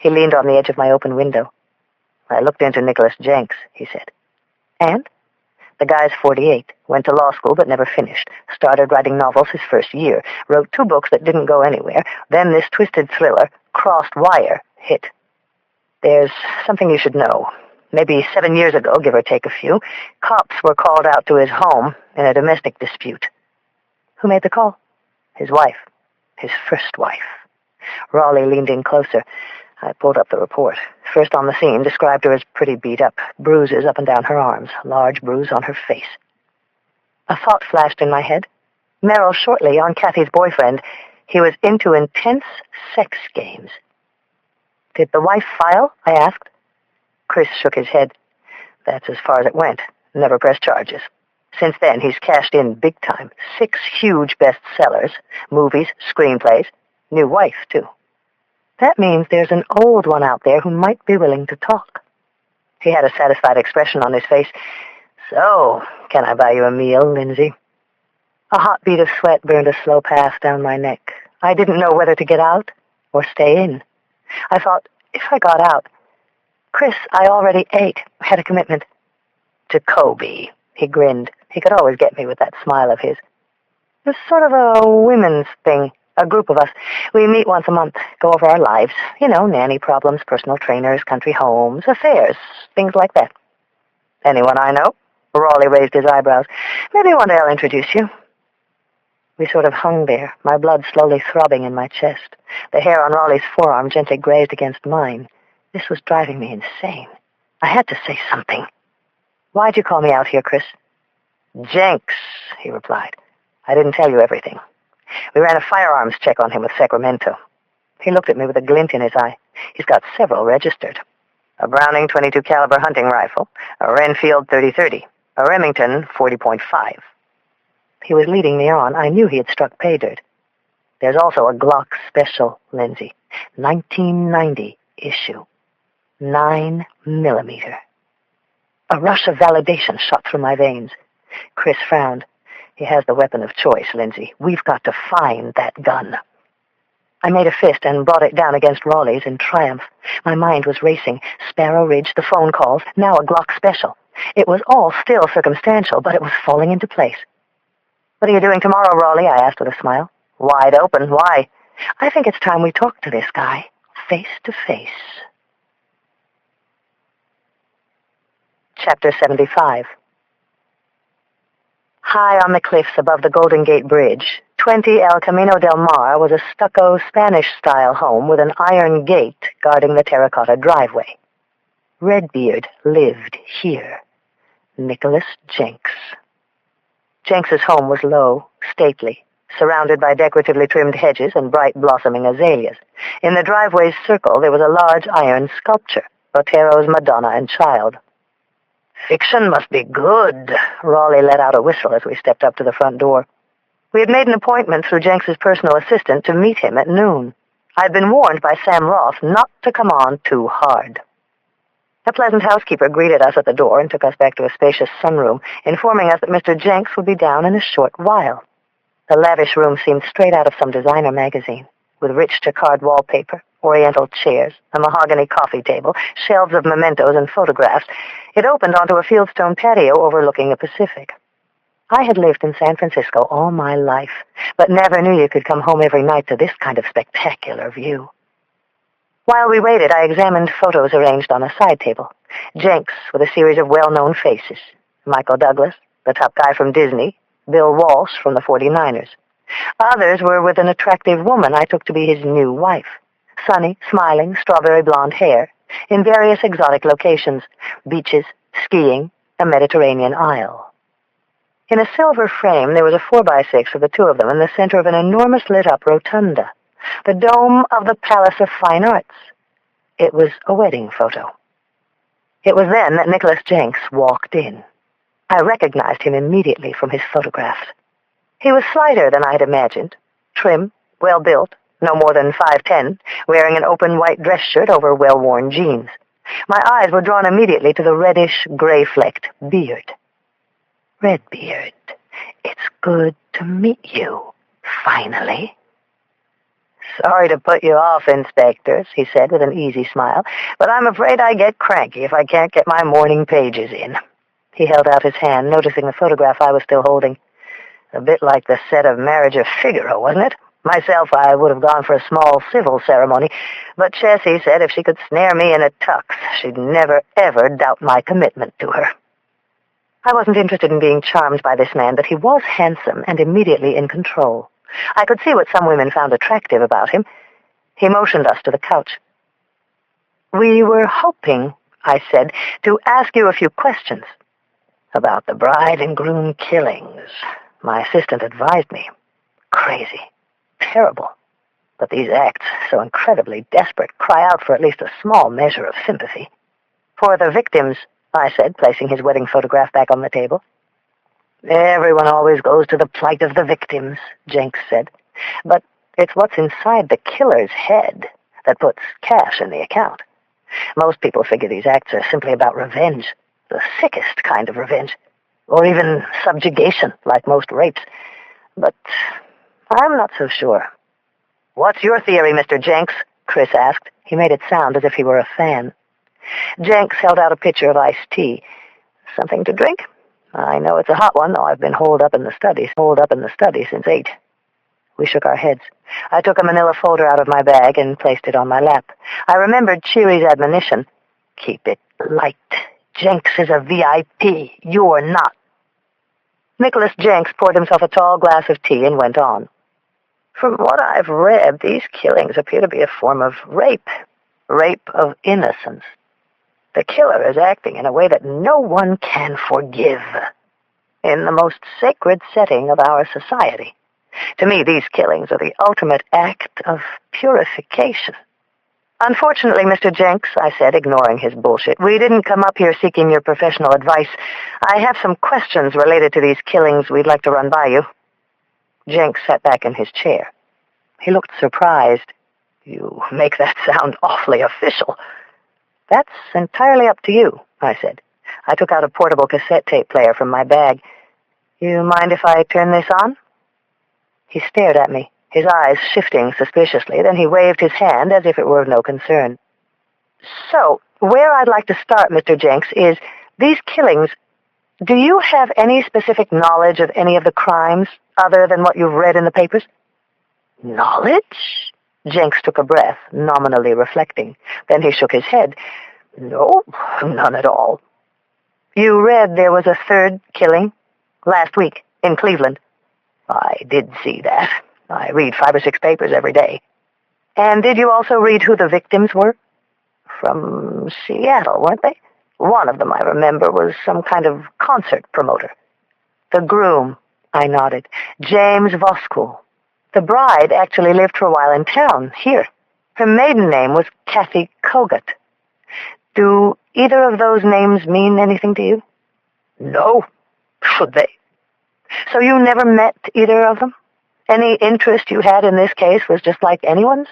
S1: He leaned on the edge of my open window. "I looked into Nicholas Jenks," he said. "And?" "The guy's 48, went to law school but never finished, started writing novels his first year, wrote 2 books that didn't go anywhere, then this twisted thriller, Crossed Wire, hit. There's something you should know. Maybe 7 years ago, give or take a few, cops were called out to his home in a domestic dispute." "Who made the call?" "His wife. His first wife." Raleigh leaned in closer. I pulled up the report. First on the scene, described her as pretty beat up, bruises up and down her arms, large bruise on her face. A thought flashed in my head. Merrill Shortley, on Kathy's boyfriend, he was into intense sex games. "Did the wife file?" I asked. Chris shook his head. "That's as far as it went. Never pressed charges. Since then, he's cashed in big time. 6 huge bestsellers, movies, screenplays, new wife, too. That means there's an old one out there who might be willing to talk." He had a satisfied expression on his face. "So, can I buy you a meal, Lindsay?" A hot bead of sweat burned a slow path down my neck. I didn't know whether to get out or stay in. I thought, if I got out... "Chris, I already ate. I had a commitment." "Jacoby," he grinned. He could always get me with that smile of his. "It was sort of a women's thing. A group of us. We meet once a month, go over our lives. You know, nanny problems, personal trainers, country homes, affairs, things like that." "Anyone I know?" Raleigh raised his eyebrows. "Maybe one day I'll introduce you." We sort of hung there, my blood slowly throbbing in my chest. The hair on Raleigh's forearm gently grazed against mine. This was driving me insane. I had to say something. "Why'd you call me out here, Chris?" "Jenks," he replied. "I didn't tell you everything. We ran a firearms check on him with Sacramento." He looked at me with a glint in his eye. "He's got several registered. A Browning .22 caliber hunting rifle, a Renfield 30-30, a Remington 40.5. He was leading me on. I knew he had struck pay dirt. "There's also a Glock Special, Lindsay. 1990 issue. 9mm. A rush of validation shot through my veins. Chris frowned. "He has the weapon of choice, Lindsay. We've got to find that gun." I made a fist and brought it down against Raleigh's in triumph. My mind was racing. Sparrow Ridge, the phone calls, now a Glock Special. It was all still circumstantial, but it was falling into place. "What are you doing tomorrow, Raleigh?" I asked with a smile. "Wide open. Why?" "I think it's time we talk to this guy, face to face." Chapter 75. High on the cliffs above the Golden Gate Bridge, 20 El Camino del Mar was a stucco Spanish-style home with an iron gate guarding the terracotta driveway. Redbeard lived here. Nicholas Jenks. Jenks's home was low, stately, surrounded by decoratively trimmed hedges and bright blossoming azaleas. In the driveway's circle there was a large iron sculpture, Botero's Madonna and Child. "Fiction must be good." Raleigh let out a whistle as we stepped up to the front door. We had made an appointment through Jenks's personal assistant to meet him at noon. I had been warned by Sam Roth not to come on too hard. A pleasant housekeeper greeted us at the door and took us back to a spacious sunroom, informing us that Mr. Jenks would be down in a short while. The lavish room seemed straight out of some designer magazine, with rich jacquard wallpaper, oriental chairs, a mahogany coffee table, shelves of mementos and photographs. It opened onto a fieldstone patio overlooking the Pacific. I had lived in San Francisco all my life, but never knew you could come home every night to this kind of spectacular view. While we waited, I examined photos arranged on a side table. Jenks with a series of well-known faces. Michael Douglas, the top guy from Disney, Bill Walsh from the 49ers. Others were with an attractive woman I took to be his new wife. Sunny, smiling, strawberry blonde hair, in various exotic locations, beaches, skiing, a Mediterranean isle. In a silver frame, there was a 4x6 of the two of them in the center of an enormous lit-up rotunda, the dome of the Palace of Fine Arts. It was a wedding photo. It was then that Nicholas Jenks walked in. I recognized him immediately from his photographs. He was slighter than I had imagined, trim, well-built, no more than 5'10", wearing an open white dress shirt over well-worn jeans. My eyes were drawn immediately to the reddish, gray-flecked beard. Redbeard, it's good to meet you, finally. Sorry to put you off, Inspectors, he said with an easy smile, but I'm afraid I get cranky if I can't get my morning pages in. He held out his hand, noticing the photograph I was still holding. A bit like the set of Marriage of Figaro, wasn't it? Myself, I would have gone for a small civil ceremony, but Chessie said if she could snare me in a tux, she'd never, ever doubt my commitment to her. I wasn't interested in being charmed by this man, but he was handsome and immediately in control. I could see what some women found attractive about him. He motioned us to the couch. We were hoping, I said, to ask you a few questions. About the bride and groom killings, my assistant advised me. Crazy. Terrible. But these acts, so incredibly desperate, cry out for at least a small measure of sympathy. For the victims, I said, placing his wedding photograph back on the table. Everyone always goes to the plight of the victims, Jenks said. But it's what's inside the killer's head that puts cash in the account. Most people figure these acts are simply about revenge, the sickest kind of revenge, or even subjugation, like most rapes. But I'm not so sure. What's your theory, Mr. Jenks? Chris asked. He made it sound as if he were a fan. Jenks held out a pitcher of iced tea. Something to drink? I know it's a hot one, though I've been holed up in the study since 8. We shook our heads. I took a manila folder out of my bag and placed it on my lap. I remembered Cheery's admonition. Keep it light. Jenks is a VIP. You're not. Nicholas Jenks poured himself a tall glass of tea and went on. From what I've read, these killings appear to be a form of rape. Rape of innocence. The killer is acting in a way that no one can forgive. In the most sacred setting of our society. To me, these killings are the ultimate act of purification. Unfortunately, Mr. Jenks, I said, ignoring his bullshit, we didn't come up here seeking your professional advice. I have some questions related to these killings we'd like to run by you. Jenks sat back in his chair. He looked surprised. You make that sound awfully official. That's entirely up to you, I said. I took out a portable cassette tape player from my bag. You mind if I turn this on? He stared at me, his eyes shifting suspiciously, then he waved his hand as if it were of no concern. So, where I'd like to start, Mr. Jenks, is these killings. Do you have any specific knowledge of any of the crimes other than what you've read in the papers? Knowledge? Jenks took a breath, nominally reflecting. Then he shook his head. No, none at all. You read there was a third killing last week in Cleveland. I did see that. I read 5 or 6 papers every day. And did you also read who the victims were? From Seattle, weren't they? One of them, I remember, was some kind of concert promoter. The groom, I nodded. James Voskul. The bride actually lived for a while in town, here. Her maiden name was Kathy Kogut. Do either of those names mean anything to you? No. Should they? So you never met either of them? Any interest you had in this case was just like anyone's?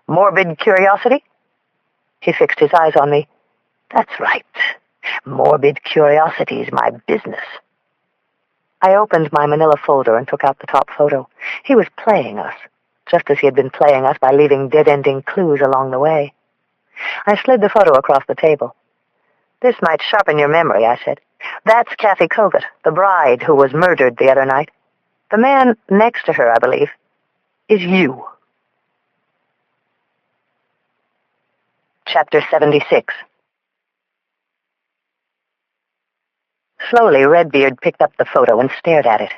S1: Morbid curiosity? He fixed his eyes on me. That's right. Morbid curiosity is my business. I opened my manila folder and took out the top photo. He was playing us, just as he had been playing us by leaving dead-ending clues along the way. I slid the photo across the table. "This might sharpen your memory," I said. "That's Kathy Kogut, the bride who was murdered the other night. The man next to her, I believe, is you." Chapter 76. Slowly, Redbeard picked up the photo and stared at it.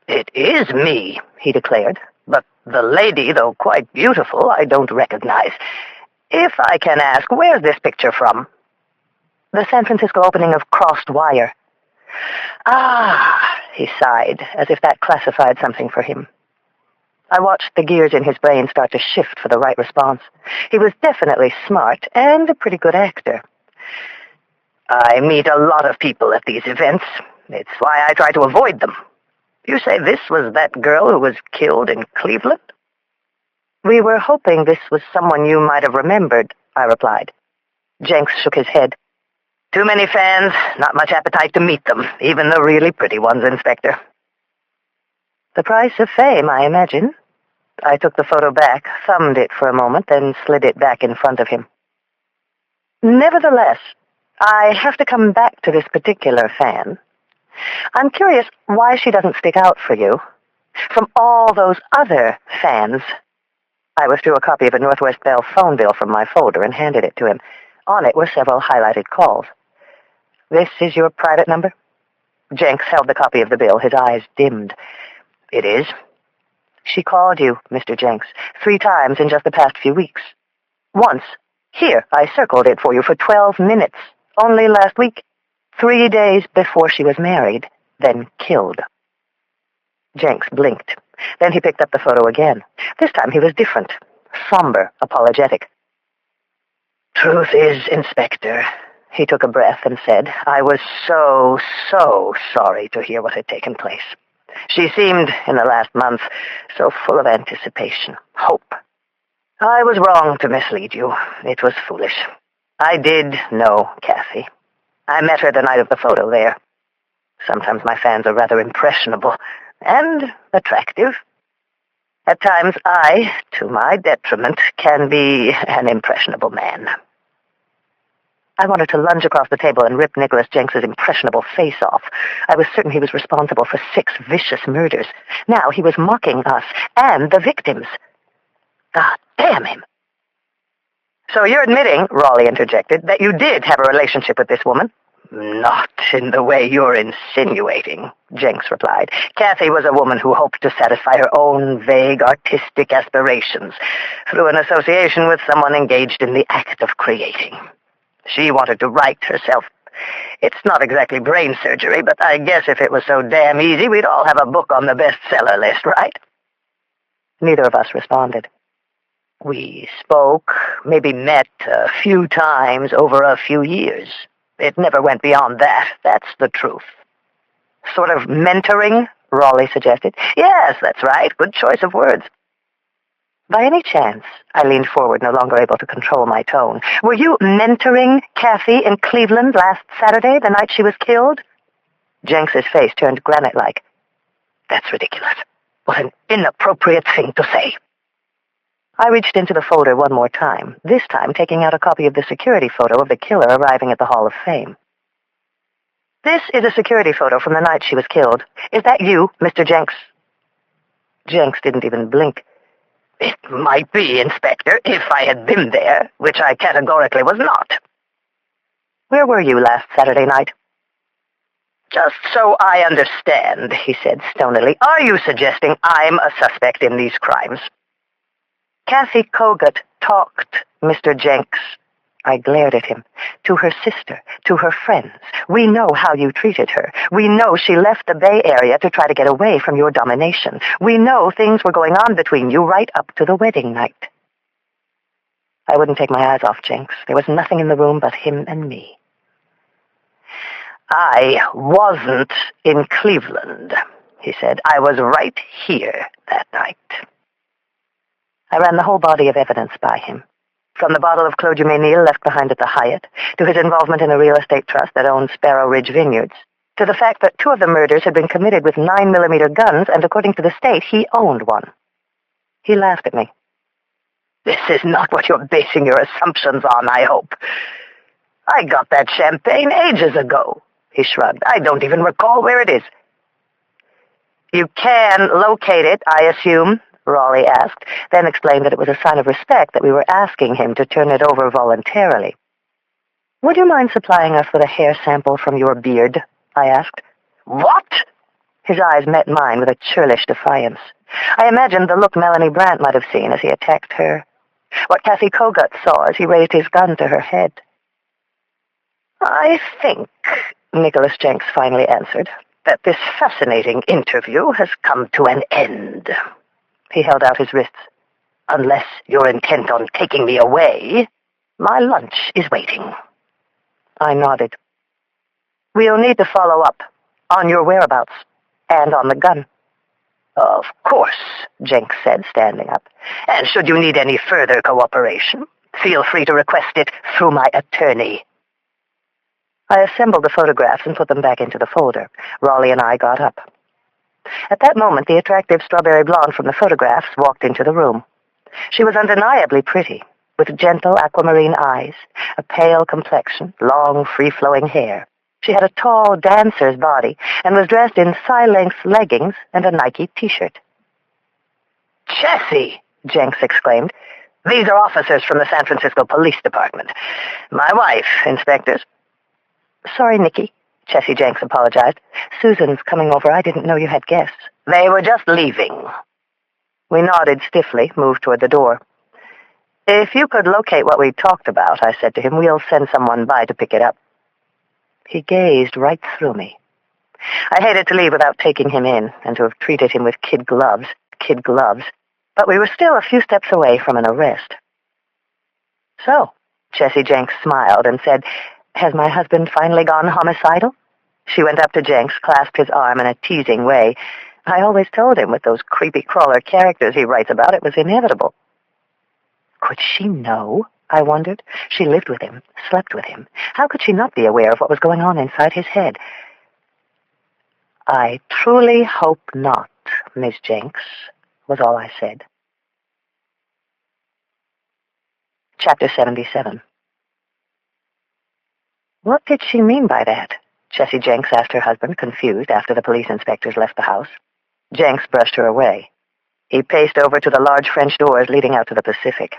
S2: "It is me," he declared, "but the lady, though quite beautiful, I don't recognize. If I can ask, where's this picture from?"
S1: "The San Francisco opening of Crossed Wire."
S2: "Ah," he sighed, as if that classified something for him.
S1: I watched the gears in his brain start to shift for the right response. He was definitely smart and a pretty good actor.
S2: "I meet a lot of people at these events. It's why I try to avoid them. You say this was that girl who was killed in Cleveland?"
S1: "We were hoping this was someone you might have remembered," I replied. Jenks shook his head.
S2: "Too many fans, not much appetite to meet them, even the really pretty ones, Inspector."
S1: "The price of fame, I imagine." I took the photo back, thumbed it for a moment, then slid it back in front of him. "Nevertheless, I have to come back to this particular fan. I'm curious why she doesn't stick out for you. From all those other fans." I withdrew a copy of a Northwest Bell phone bill from my folder and handed it to him. On it were several highlighted calls. "This is your private number?" Jenks held the copy of the bill, his eyes dimmed.
S2: "It is."
S1: "She called you, Mr. Jenks, 3 times in just the past few weeks. Once, here, I circled it for you, for 12 minutes, only last week, 3 days before she was married, then killed." Jenks blinked. Then he picked up the photo again. This time he was different, somber, apologetic.
S2: "Truth is, Inspector," he took a breath and said, "I was so sorry to hear what had taken place. She seemed, in the last month, so full of anticipation, hope. I was wrong to mislead you. It was foolish. I did know Kathy. I met her the night of the photo there. Sometimes my fans are rather impressionable and attractive. At times I, to my detriment, can be an impressionable man."
S1: I wanted to lunge across the table and rip Nicholas Jenks's impressionable face off. I was certain he was responsible for 6 vicious murders. Now he was mocking us and the victims. God damn him!
S2: "So you're admitting," Raleigh interjected, "that you did have a relationship with this woman?" "Not in the way you're insinuating," Jenks replied. "Kathy was a woman who hoped to satisfy her own vague artistic aspirations through an association with someone engaged in the act of creating. She wanted to write herself. It's not exactly brain surgery, but I guess if it was so damn easy, we'd all have a book on the bestseller list, right?"
S1: Neither of us responded.
S2: "We spoke, maybe met a few times over a few years. It never went beyond that. That's the truth."
S1: "Sort of mentoring?" Raleigh suggested.
S2: "Yes, that's right. Good choice of words."
S1: "By any chance," I leaned forward, no longer able to control my tone, "were you mentoring Kathy in Cleveland last Saturday, the night she was killed?" Jenks's face turned granite-like.
S2: "That's ridiculous. What an inappropriate thing to say."
S1: I reached into the folder one more time, this time taking out a copy of the security photo of the killer arriving at the Hall of Fame. "This is a security photo from the night she was killed. Is that you, Mr. Jenks?" Jenks didn't even blink.
S2: "It might be, Inspector, if I had been there, which I categorically was not."
S1: "Where were you last Saturday night?"
S2: "Just so I understand," he said stonily, "are you suggesting I'm a suspect in these crimes?"
S1: "Kathy Kogut talked, Mr. Jenks." I glared at him. "To her sister, to her friends. We know how you treated her. We know she left the Bay Area to try to get away from your domination. We know things were going on between you right up to the wedding night." I wouldn't take my eyes off Jenks. There was nothing in the room but him and me.
S2: "I wasn't in Cleveland," he said. "I was right here that night."
S1: I ran the whole body of evidence by him. From the bottle of Clos du Mesnil left behind at the Hyatt, to his involvement in a real estate trust that owned Sparrow Ridge Vineyards, to the fact that 2 of the murders had been committed with 9mm guns, and according to the state, he owned one. He laughed at me.
S2: This is not what you're basing your assumptions on, I hope. I got that champagne ages ago, he shrugged. I don't even recall where it is. You can locate it, I assume, Raleigh asked, then explained that it was a sign of respect that we were asking him to turn it over voluntarily. Would you mind supplying us with a hair sample from your beard? I asked. What?
S1: His eyes met mine with a churlish defiance. I imagined the look Melanie Brandt might have seen as he attacked her. What Kathy Kogut saw as he raised his gun to her head. I think, Nicholas Jenks finally answered, that this fascinating interview has come to an end. He held out his wrists. Unless you're intent on taking me away, my lunch is waiting. I nodded. We'll need to follow up on your whereabouts and on the gun. Of course, Jenks said, standing up. And should you need any further cooperation, feel free to request it through my attorney. I assembled the photographs and put them back into the folder. Raleigh and I got up. At that moment, the attractive strawberry blonde from the photographs walked into the room. She was undeniably pretty, with gentle aquamarine eyes, a pale complexion, long, free-flowing hair. She had a tall dancer's body and was dressed in thigh-length leggings and a Nike T-shirt. Jessie! Jenks exclaimed. These are officers from the San Francisco Police Department. My wife, inspectors. Sorry, Nicky, Jessie Jenks apologized. Susan's coming over. I didn't know you had guests. They were just leaving. We nodded stiffly, moved toward the door. If you could locate what we talked about, I said to him, we'll send someone by to pick it up. He gazed right through me. I hated to leave without taking him in and to have treated him with kid gloves, but we were still a few steps away from an arrest. So, Jessie Jenks smiled and said, has my husband finally gone homicidal? She went up to Jenks, clasped his arm in a teasing way. I always told him with those creepy crawler characters he writes about, it was inevitable. Could she know? I wondered. She lived with him, slept with him. How could she not be aware of what was going on inside his head? I truly hope not, Miss Jenks, was all I said. Chapter 77. What did she mean by that? Jessie Jenks asked her husband, confused, after the police inspectors left the house. Jenks brushed her away. He paced over to the large French doors leading out to the Pacific.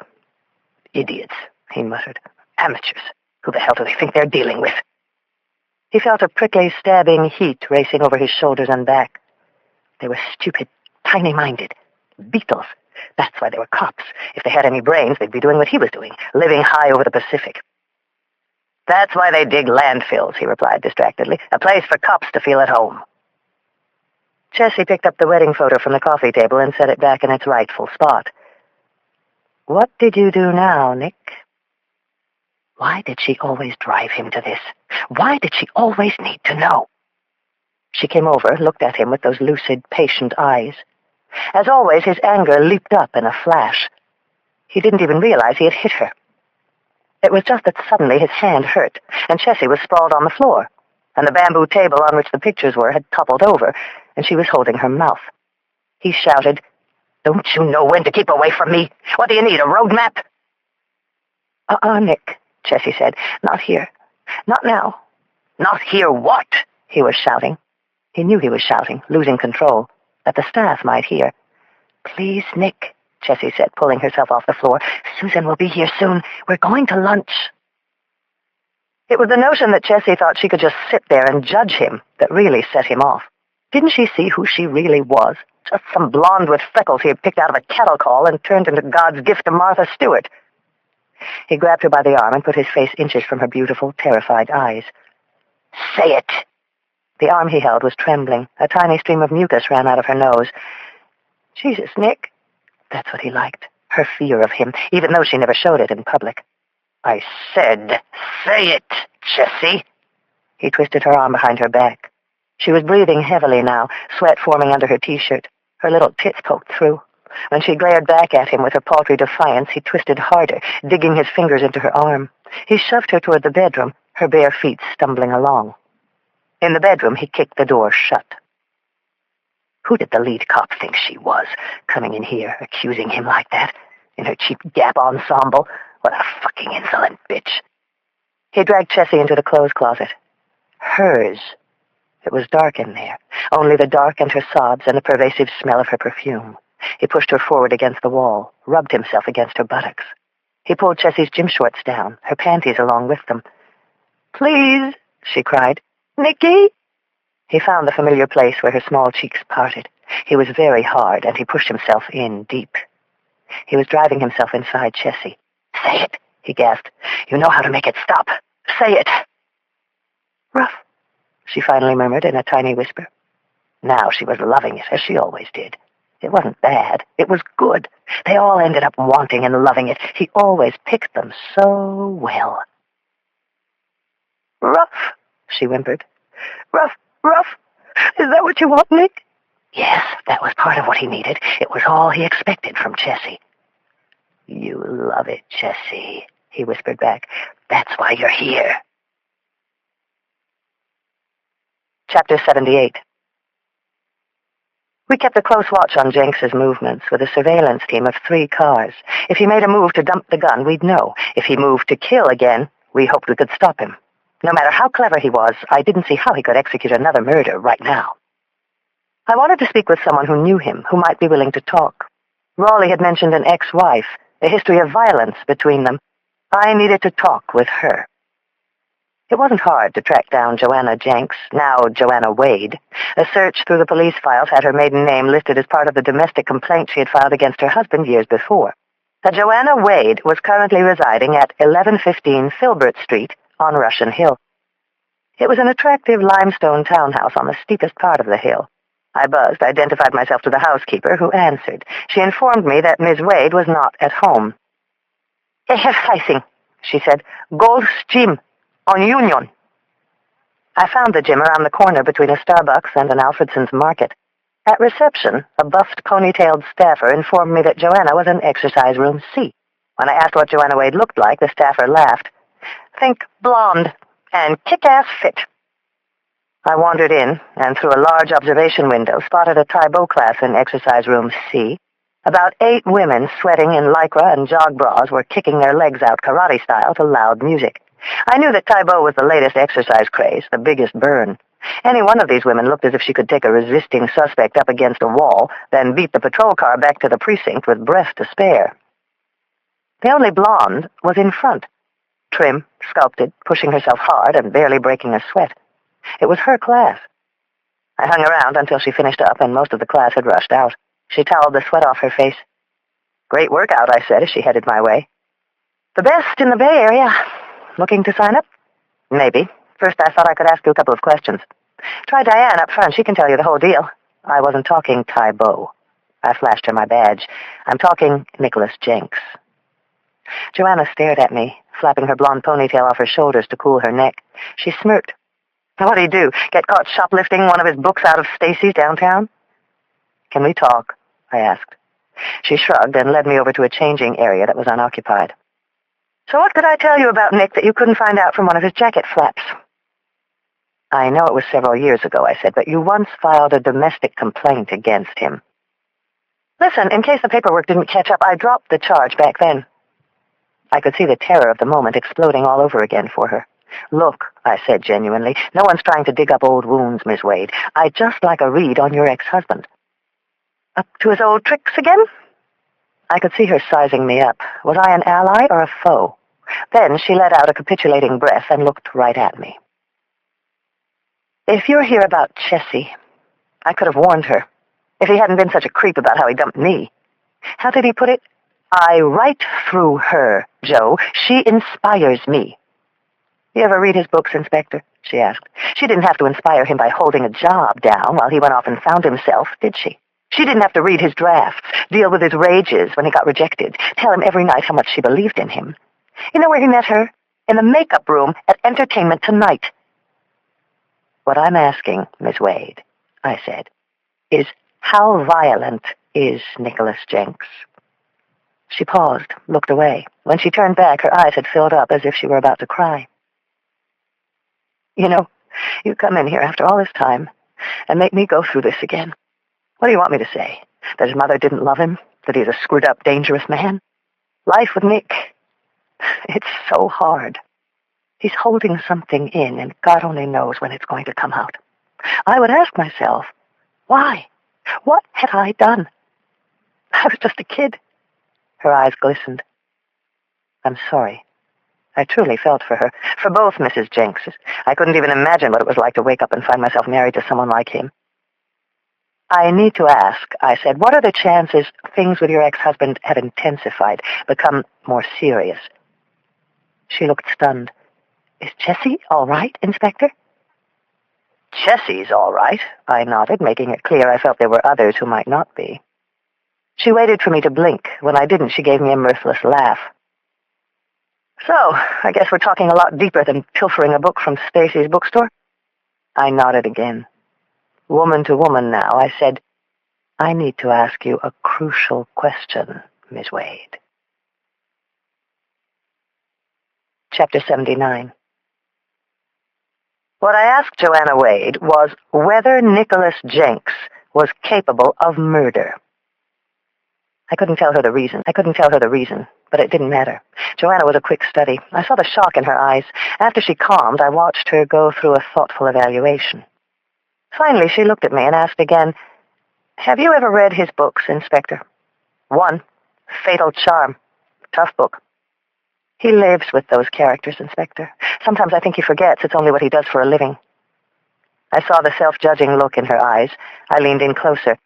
S1: Idiots, he muttered. Amateurs. Who the hell do they think they're dealing with? He felt a prickly, stabbing heat racing over his shoulders and back. They were stupid, tiny-minded. Beetles. That's why they were cops. If they had any brains, they'd be doing what he was doing, living high over the Pacific. That's why they dig landfills, he replied distractedly. A place for cops to feel at home. Jessie picked up the wedding photo from the coffee table and set it back in its rightful spot. What did you do now, Nick? Why did she always drive him to this? Why did she always need to know? She came over, looked at him with those lucid, patient eyes. As always, his anger leaped up in a flash. He didn't even realize he had hit her. It was just that suddenly his hand hurt, and Jessie was sprawled on the floor, and the bamboo table on which the pictures were had toppled over, and she was holding her mouth. He shouted, Don't you know when to keep away from me? What do you need, a road map? Nick, Jessie said. Not here. Not now. Not here what? He was shouting. He knew he was shouting, losing control, that the staff might hear. Please, Nick, Jessie said, pulling herself off the floor. Susan will be here soon. We're going to lunch. It was the notion that Jessie thought she could just sit there and judge him that really set him off. Didn't she see who she really was? Just some blonde with freckles he had picked out of a cattle call and turned into God's gift to Martha Stewart. He grabbed her by the arm and put his face inches from her beautiful, terrified eyes. Say it! The arm he held was trembling. A tiny stream of mucus ran out of her nose. Jesus, Nick. That's what he liked. Her fear of him, even though she never showed it in public. I said, say it, Jessie. He twisted her arm behind her back. She was breathing heavily now, sweat forming under her T-shirt. Her little tits poked through. When she glared back at him with her paltry defiance, he twisted harder, digging his fingers into her arm. He shoved her toward the bedroom, her bare feet stumbling along. In the bedroom, he kicked the door shut. Who did the lead cop think she was, coming in here, accusing him like that, in her cheap Gap ensemble? What a fucking insolent bitch. He dragged Chessie into the clothes closet. Hers. It was dark in there, only the dark and her sobs and the pervasive smell of her perfume. He pushed her forward against the wall, rubbed himself against her buttocks. He pulled Chessie's gym shorts down, her panties along with them. "Please," she cried. "Nicky!" He found the familiar place where her small cheeks parted. He was very hard, and he pushed himself in deep. He was driving himself inside Chessie. "Say it," he gasped. "You know how to make it stop. Say it." "Rough," she finally murmured in a tiny whisper. Now she was loving it, as she always did. It wasn't bad. It was good. They all ended up wanting and loving it. He always picked them so well. "Rough," she whimpered. "Rough, rough. Is that what you want, Nick?" Yes, that was part of what he needed. It was all he expected from Chessie. "You love it, Chessie," he whispered back. "That's why you're here." Chapter 78. We kept a close watch on Jenks's movements with a surveillance team of 3 cars. If he made a move to dump the gun, we'd know. If he moved to kill again, we hoped we could stop him. No matter how clever he was, I didn't see how he could execute another murder right now. I wanted to speak with someone who knew him, who might be willing to talk. Raleigh had mentioned an ex-wife, a history of violence between them. I needed to talk with her. It wasn't hard to track down Joanna Jenks, now Joanna Wade. A search through the police files had her maiden name listed as part of the domestic complaint she had filed against her husband years before. Joanna Wade was currently residing at 1115 Filbert Street on Russian Hill. It was an attractive limestone townhouse on the steepest part of the hill. I buzzed, identified myself to the housekeeper, who answered. She informed me that Miss Wade was not at home. "Exercising," she said. "Gold's Gym. On Union." I found the gym around the corner between a Starbucks and an Alfredson's Market. At reception, a buffed, ponytailed staffer informed me that Joanna was in exercise room C. When I asked what Joanna Wade looked like, the staffer laughed. "Think blonde and kick-ass fit." I wandered in, and through a large observation window spotted a Taekwondo class in exercise room C. About 8 women sweating in lycra and jog bras were kicking their legs out karate style to loud music. I knew that Taekwondo was the latest exercise craze, the biggest burn. Any one of these women looked as if she could take a resisting suspect up against a wall, then beat the patrol car back to the precinct with breath to spare. The only blonde was in front, trim, sculpted, pushing herself hard and barely breaking a sweat. It was her class. I hung around until she finished up and most of the class had rushed out. She toweled the sweat off her face. "Great workout," I said as she headed my way. "The best in the Bay Area. Looking to sign up?" "Maybe. First, I thought I could ask you a couple of questions." "Try Diane up front. She can tell you the whole deal." I wasn't talking Taekwondo. I flashed her my badge. "I'm talking Nicholas Jenks." Joanna stared at me, flapping her blonde ponytail off her shoulders to cool her neck. She smirked. "What'd he do? Get caught shoplifting one of his books out of Stacy's downtown?" "Can we talk?" I asked. She shrugged and led me over to a changing area that was unoccupied. "So what could I tell you about Nick that you couldn't find out from one of his jacket flaps?" "I know it was several years ago," I said, "but you once filed a domestic complaint against him." "Listen, in case the paperwork didn't catch up, I dropped the charge back then." I could see the terror of the moment exploding all over again for her. "Look," I said genuinely, "no one's trying to dig up old wounds, Miss Wade. I'd just like a read on your ex-husband." "Up to his old tricks again?" I could see her sizing me up. Was I an ally or a foe? Then she let out a capitulating breath and looked right at me. "If you're here about Chessie, I could have warned her. If he hadn't been such a creep about how he dumped me. How did he put it? I write through her, Joe. She inspires me." "You ever read his books, Inspector?" she asked. She didn't have to inspire him by holding a job down while he went off and found himself, did she? She didn't have to read his drafts, deal with his rages when he got rejected, tell him every night how much she believed in him. You know where he met her? In the makeup room at Entertainment Tonight. "What I'm asking, Miss Wade," I said, "is how violent is Nicholas Jenks?" She paused, looked away. When she turned back, her eyes had filled up as if she were about to cry. "You know, You come in here after all this time and make me go through this again. What do you want me to say? That his mother didn't love him? That he's a screwed-up, dangerous man? Life with Nick. It's so hard. He's holding something in, and God only knows when it's going to come out. I would ask myself, why? What had I done? I was just a kid. Her eyes glistened. I'm sorry. I truly felt for her, for both Mrs. Jenkses. I couldn't even imagine what it was like to wake up and find myself married to someone like him. I need to ask, I said, what are the chances things with your ex-husband have intensified, become more serious? She looked stunned. Is Jessie all right, Inspector? Jessie's all right, I nodded, making it clear I felt there were others who might not be. She waited for me to blink. When I didn't, she gave me a mirthless laugh. So, I guess we're talking a lot deeper than pilfering a book from Stacy's bookstore? I nodded again. Woman to woman now, I said, I need to ask you a crucial question, Miss Wade. Chapter 79. What I asked Joanna Wade was whether Nicholas Jenks was capable of murder. I couldn't tell her the reason, but it didn't matter. Joanna was a quick study. I saw the shock in her eyes. After she calmed, I watched her go through a thoughtful evaluation. Finally, she looked at me and asked again, have you ever read his books, Inspector? One, Fatal Charm. Tough book. He lives with those characters, Inspector. Sometimes I think he forgets it's only what he does for a living. I saw the self-judging look in her eyes. I leaned in closer.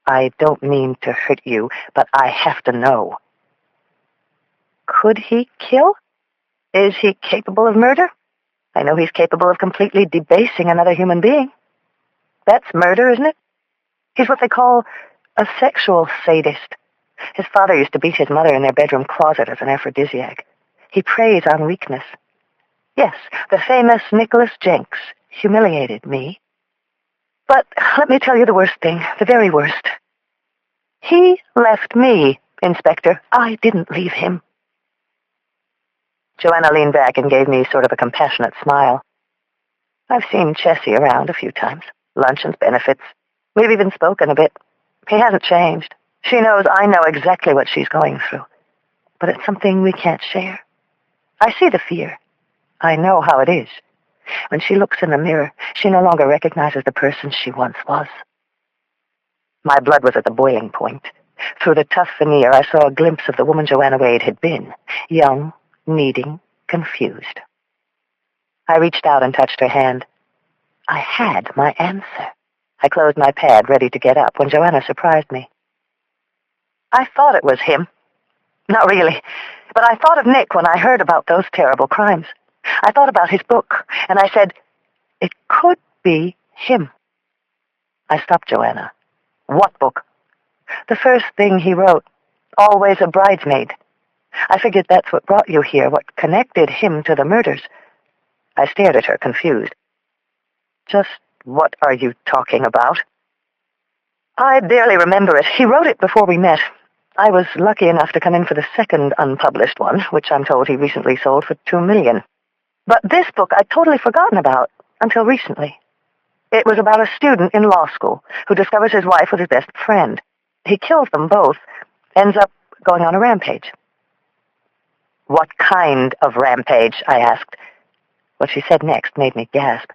S1: I don't mean to hurt you, but I have to know. Could he kill? Is he capable of murder? I know he's capable of completely debasing another human being. That's murder, isn't it? He's what they call a sexual sadist. His father used to beat his mother in their bedroom closet as an aphrodisiac. He preys on weakness. Yes, the famous Nicholas Jenks humiliated me. But let me tell you the worst thing, the very worst. He left me, Inspector. I didn't leave him. Joanna leaned back and gave me sort of a compassionate smile. I've seen Chessie around a few times. Luncheons, benefits. We've even spoken a bit. He hasn't changed. She knows I know exactly what she's going through. But it's something we can't share. I see the fear. I know how it is. When she looks in the mirror, she no longer recognizes the person she once was. My blood was at the boiling point. Through the tough veneer, I saw a glimpse of the woman Joanna Wade had been. Young, needing, confused. I reached out and touched her hand. I had my answer. I closed my pad, ready to get up, when Joanna surprised me. I thought it was him. Not really, but I thought of Nick when I heard about those terrible crimes. I thought about his book, and I said, it could be him. I stopped Joanna. What book? The first thing he wrote, Always a Bridesmaid. I figured that's what brought you here, what connected him to the murders. I stared at her, confused. Just what are you talking about? I barely remember it. He wrote it before we met. I was lucky enough to come in for the second unpublished one, which I'm told he recently sold for $2 million. But this book I'd totally forgotten about until recently. It was about a student in law school who discovers his wife was his best friend. He kills them both, ends up going on a rampage. What kind of rampage? I asked. What she said next made me gasp.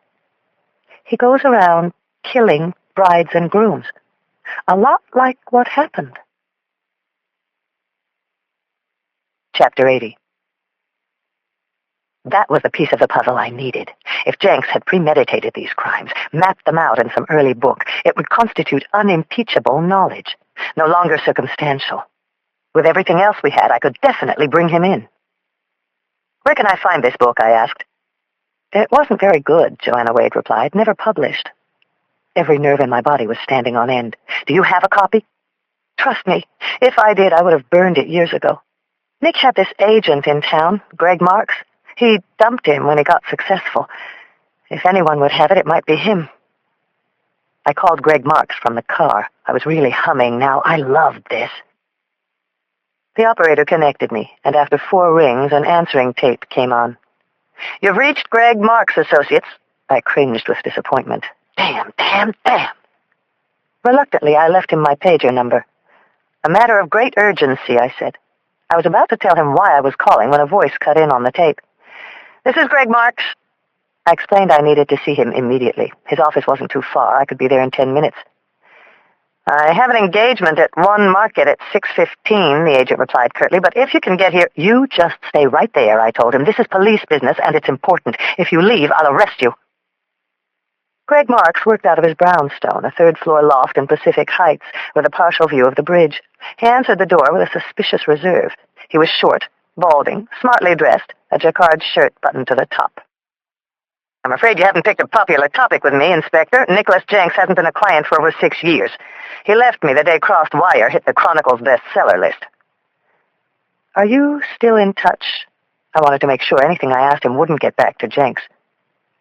S1: He goes around killing brides and grooms. A lot like what happened. Chapter 80. That was the piece of the puzzle I needed. If Jenks had premeditated these crimes, mapped them out in some early book, it would constitute unimpeachable knowledge, no longer circumstantial. With everything else we had, I could definitely bring him in. Where can I find this book? I asked. It wasn't very good, Joanna Wade replied. Never published. Every nerve in my body was standing on end. Do you have a copy? Trust me, if I did, I would have burned it years ago. Nick had this agent in town, Greg Marks. He dumped him when he got successful. If anyone would have it, it might be him. I called Greg Marks from the car. I was really humming now. I loved this. The operator connected me, and after 4 rings, an answering tape came on.
S2: "You've reached Greg Marks Associates." I cringed with disappointment. Damn. Reluctantly, I left him my pager number. "A matter of great urgency," I said. I was about to tell him why I was calling when a voice cut in on the tape. "This is Greg Marks." I explained I needed to see him immediately. His office wasn't too far. I could be there in 10 minutes. "I have an engagement at One Market at 6:15, the agent replied curtly, "but if you can get here—" "You just stay right there," I told him. "This is police business, and it's important. If you leave, I'll arrest you." Greg Marks worked out of his brownstone, a third-floor loft in Pacific Heights, with a partial view of the bridge. He answered the door with a suspicious reserve. He was short, balding, smartly dressed, a jacquard shirt buttoned to the top. "I'm afraid you haven't picked a popular topic with me, Inspector. Nicholas Jenks hasn't been a client for over 6 years. He left me the day Crossed Wire hit the Chronicle's bestseller list." "Are you still in touch?" I wanted to make sure anything I asked him wouldn't get back to Jenks.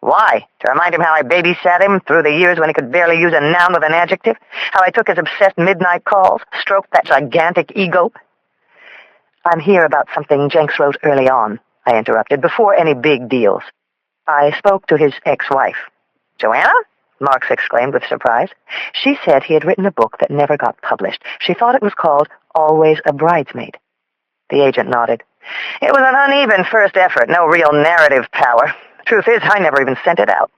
S2: "Why? To remind him how I babysat him through the years when he could barely use a noun with an adjective? How I took his obsessed midnight calls, stroked that gigantic ego?" "I'm here about something Jenks wrote early on," I interrupted, "before any big deals. I spoke to his ex-wife." "Joanna?" Marks exclaimed with surprise. "She said he had written a book that never got published. She thought it was called Always a Bridesmaid." The agent nodded. "It was an uneven first effort, no real narrative power. Truth is, I never even sent it out."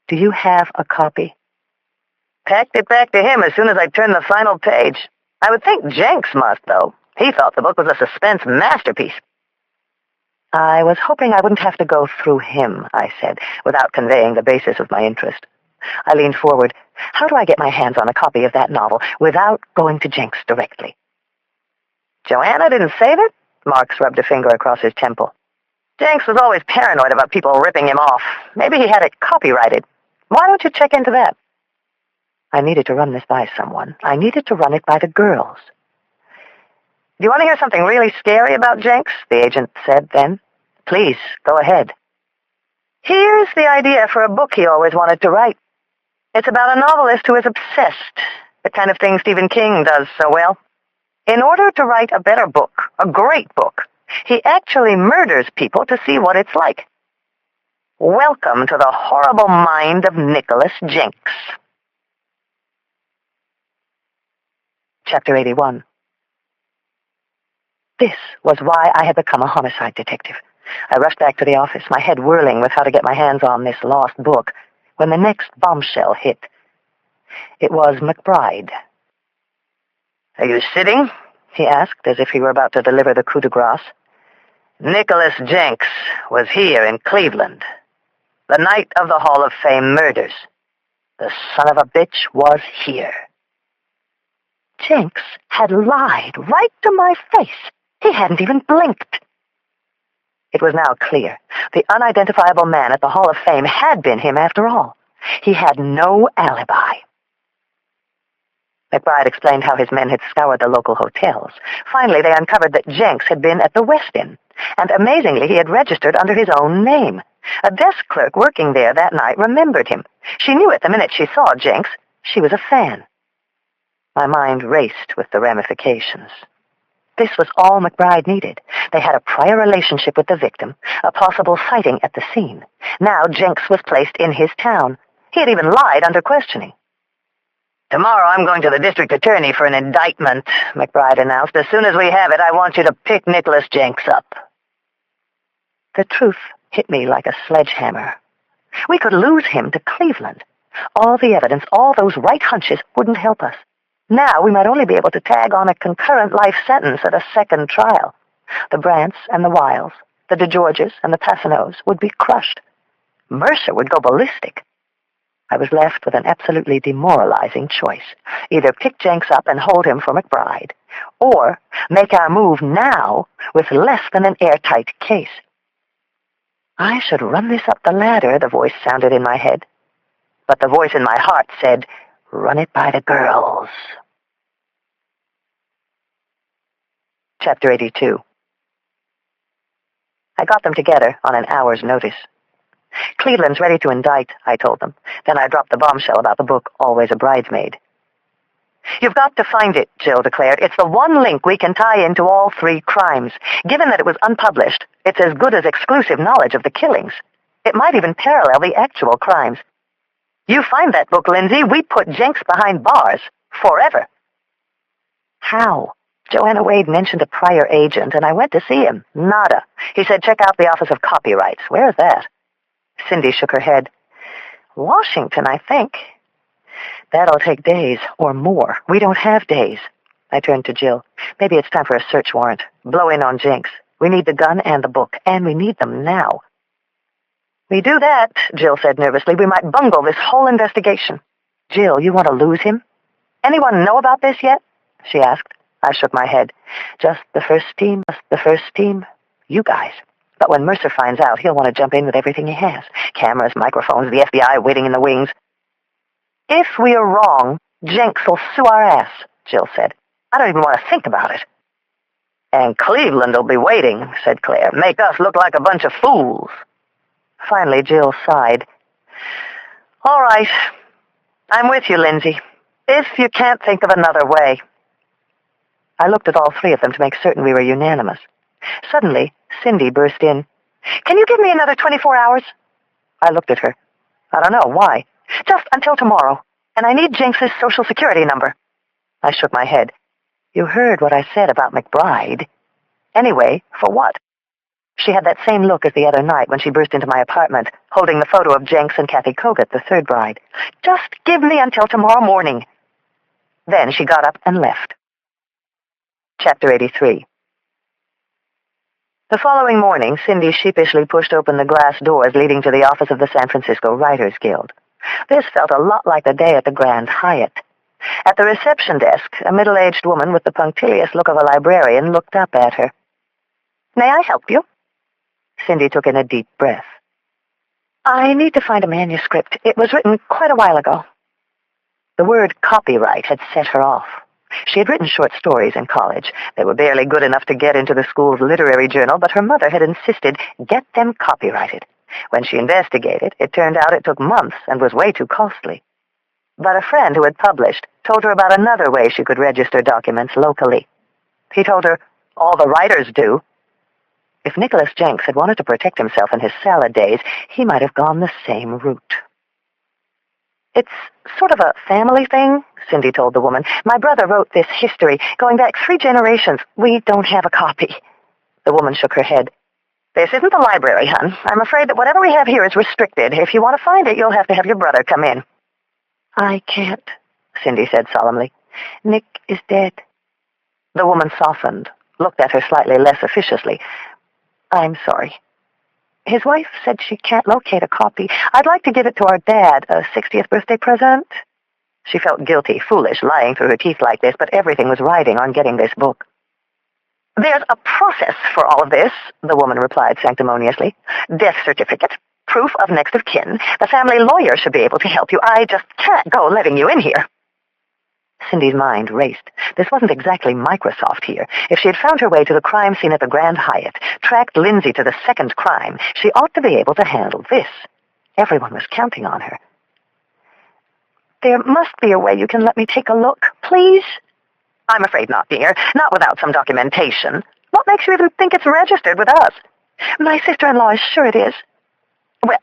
S2: "Do you have a copy?" "Packed it back to him as soon as I turned the final page. I would think Jenks must, though. He thought the book was a suspense masterpiece." "I was hoping I wouldn't have to go through him," I said, without conveying the basis of my interest. I leaned forward. "How do I get my hands on a copy of that novel without going to Jenks directly?" "Joanna didn't save it?" Marks rubbed a finger across his temple. "Jenks was always paranoid about people ripping him off. Maybe he had it copyrighted. Why don't you check into that?" I needed to run this by someone. I needed to run it by the girls. "Do you want to hear something really scary about Jenks?" the agent said then. "Please, go ahead." "Here's the idea for a book he always wanted to write. It's about a novelist who is obsessed, the kind of thing Stephen King does so well. In order to write a better book, a great book, he actually murders people to see what it's like. Welcome to the horrible mind of Nicholas Jenks." Chapter 81. This was why I had become a homicide detective. I rushed back to the office, my head whirling with how to get my hands on this lost book, when the next bombshell hit. It was McBride. "Are you sitting?" he asked, as if he were about to deliver the coup de grace. "Nicholas Jenks was here in Cleveland, the night of the Hall of Fame murders. The son of a bitch was here." Jenks had lied right to my face. He hadn't even blinked. It was now clear. The unidentifiable man at the Hall of Fame had been him after all. He had no alibi. McBride explained how his men had scoured the local hotels. Finally, they uncovered that Jenks had been at the West Inn, and amazingly, he had registered under his own name. A desk clerk working there that night remembered him. She knew it the minute she saw Jenks. She was a fan. My mind raced with the ramifications. This was all McBride needed. They had a prior relationship with the victim, a possible sighting at the scene. Now Jenks was placed in his town. He had even lied under questioning. "Tomorrow I'm going to the district attorney for an indictment," McBride announced. "As soon as we have it, I want you to pick Nicholas Jenks up." The truth hit me like a sledgehammer. We could lose him to Cleveland. All the evidence, all those right hunches wouldn't help us. Now we might only be able to tag on a concurrent life sentence at a second trial. The Brants and the Wiles, the DeGeorges and the Passanoes would be crushed. Mercer would go ballistic. I was left with an absolutely demoralizing choice. Either pick Jenks up and hold him for McBride, or make our move now with less than an airtight case. I should run this up the ladder, the voice sounded in my head. But the voice in my heart said, "Run it by the girls." Chapter 82. I got them together on an hour's notice. "Cleveland's ready to indict," I told them. Then I dropped the bombshell about the book, Always a Bridesmaid.
S1: You've got to find it, Jill declared. It's the one link we can tie into all 3 crimes. Given that it was unpublished, it's as good as exclusive knowledge of the killings. It might even parallel the actual crimes. You find that book, Lindsay, we put Jenks behind bars. Forever. How? Joanna Wade mentioned a prior agent, and I went to see him. Nada. He said check out the Office of Copyrights. Where is that? Cindy shook her head. Washington, I think. That'll take days, or more. We don't have days. I turned to Jill. Maybe it's time for a search warrant. Blow in on Jenks. We need the gun and the book, and we need them now. We do that, Jill said nervously. We might bungle this whole investigation. Jill, you want to lose him? Anyone know about this yet? She asked. I shook my head. Just the first team. You guys. But when Mercer finds out, he'll want to jump in with everything he has. Cameras, microphones, the FBI waiting in the wings. If we are wrong, Jenks will sue our ass, Jill said. I don't even want to think about it. And Cleveland will be waiting, said Claire. Make us look like a bunch of fools. Finally, Jill sighed. All right. I'm with you, Lindsay. If you can't think of another way. I looked at all 3 of them to make certain we were unanimous. Suddenly, Cindy burst in. Can you give me another 24 hours? I looked at her. I don't know. Why? Just until tomorrow. And I need Jenks's Social Security number. I shook my head. You heard what I said about McBride. Anyway, for what? She had that same look as the other night when she burst into my apartment, holding the photo of Jenks and Kathy Kogut, the 3rd bride. Just give me until tomorrow morning. Then she got up and left. Chapter 83. The following morning, Cindy sheepishly pushed open the glass doors leading to the office of the San Francisco Writers Guild. This felt a lot like the day at the Grand Hyatt. At the reception desk, a middle-aged woman with the punctilious look of a librarian looked up at her. May I help you? Cindy took in a deep breath. I need to find a manuscript. It was written quite a while ago. The word copyright had set her off. She had written short stories in college. They were barely good enough to get into the school's literary journal, but her mother had insisted, get them copyrighted. When she investigated, it turned out it took months and was way too costly. But a friend who had published told her about another way she could register documents locally. He told her, all the writers do. If Nicholas Jenks had wanted to protect himself in his salad days, he might have gone the same route. It's sort of a family thing, Cindy told the woman. My brother wrote this history, going back 3 generations. We don't have a copy. The woman shook her head. This isn't the library, hon. I'm afraid that whatever we have here is restricted. If you want to find it, you'll have to have your brother come in. I can't, Cindy said solemnly. Nick is dead. The woman softened, looked at her slightly less officiously. I'm sorry. His wife said she can't locate a copy. I'd like to give it to our dad, a 60th birthday present. She felt guilty, foolish, lying through her teeth like this, but everything was riding on getting this book. There's a process for all of this, the woman replied sanctimoniously. Death certificate, proof of next of kin. The family lawyer should be able to help you. I just can't go letting you in here. Cindy's mind raced. This wasn't exactly Microsoft here. If she had found her way to the crime scene at the Grand Hyatt, tracked Lindsay to the 2nd crime, she ought to be able to handle this. Everyone was counting on her. There must be a way you can let me take a look, please? I'm afraid not, dear. Not without some documentation. What makes you even think it's registered with us? My sister-in-law is sure it is. Well,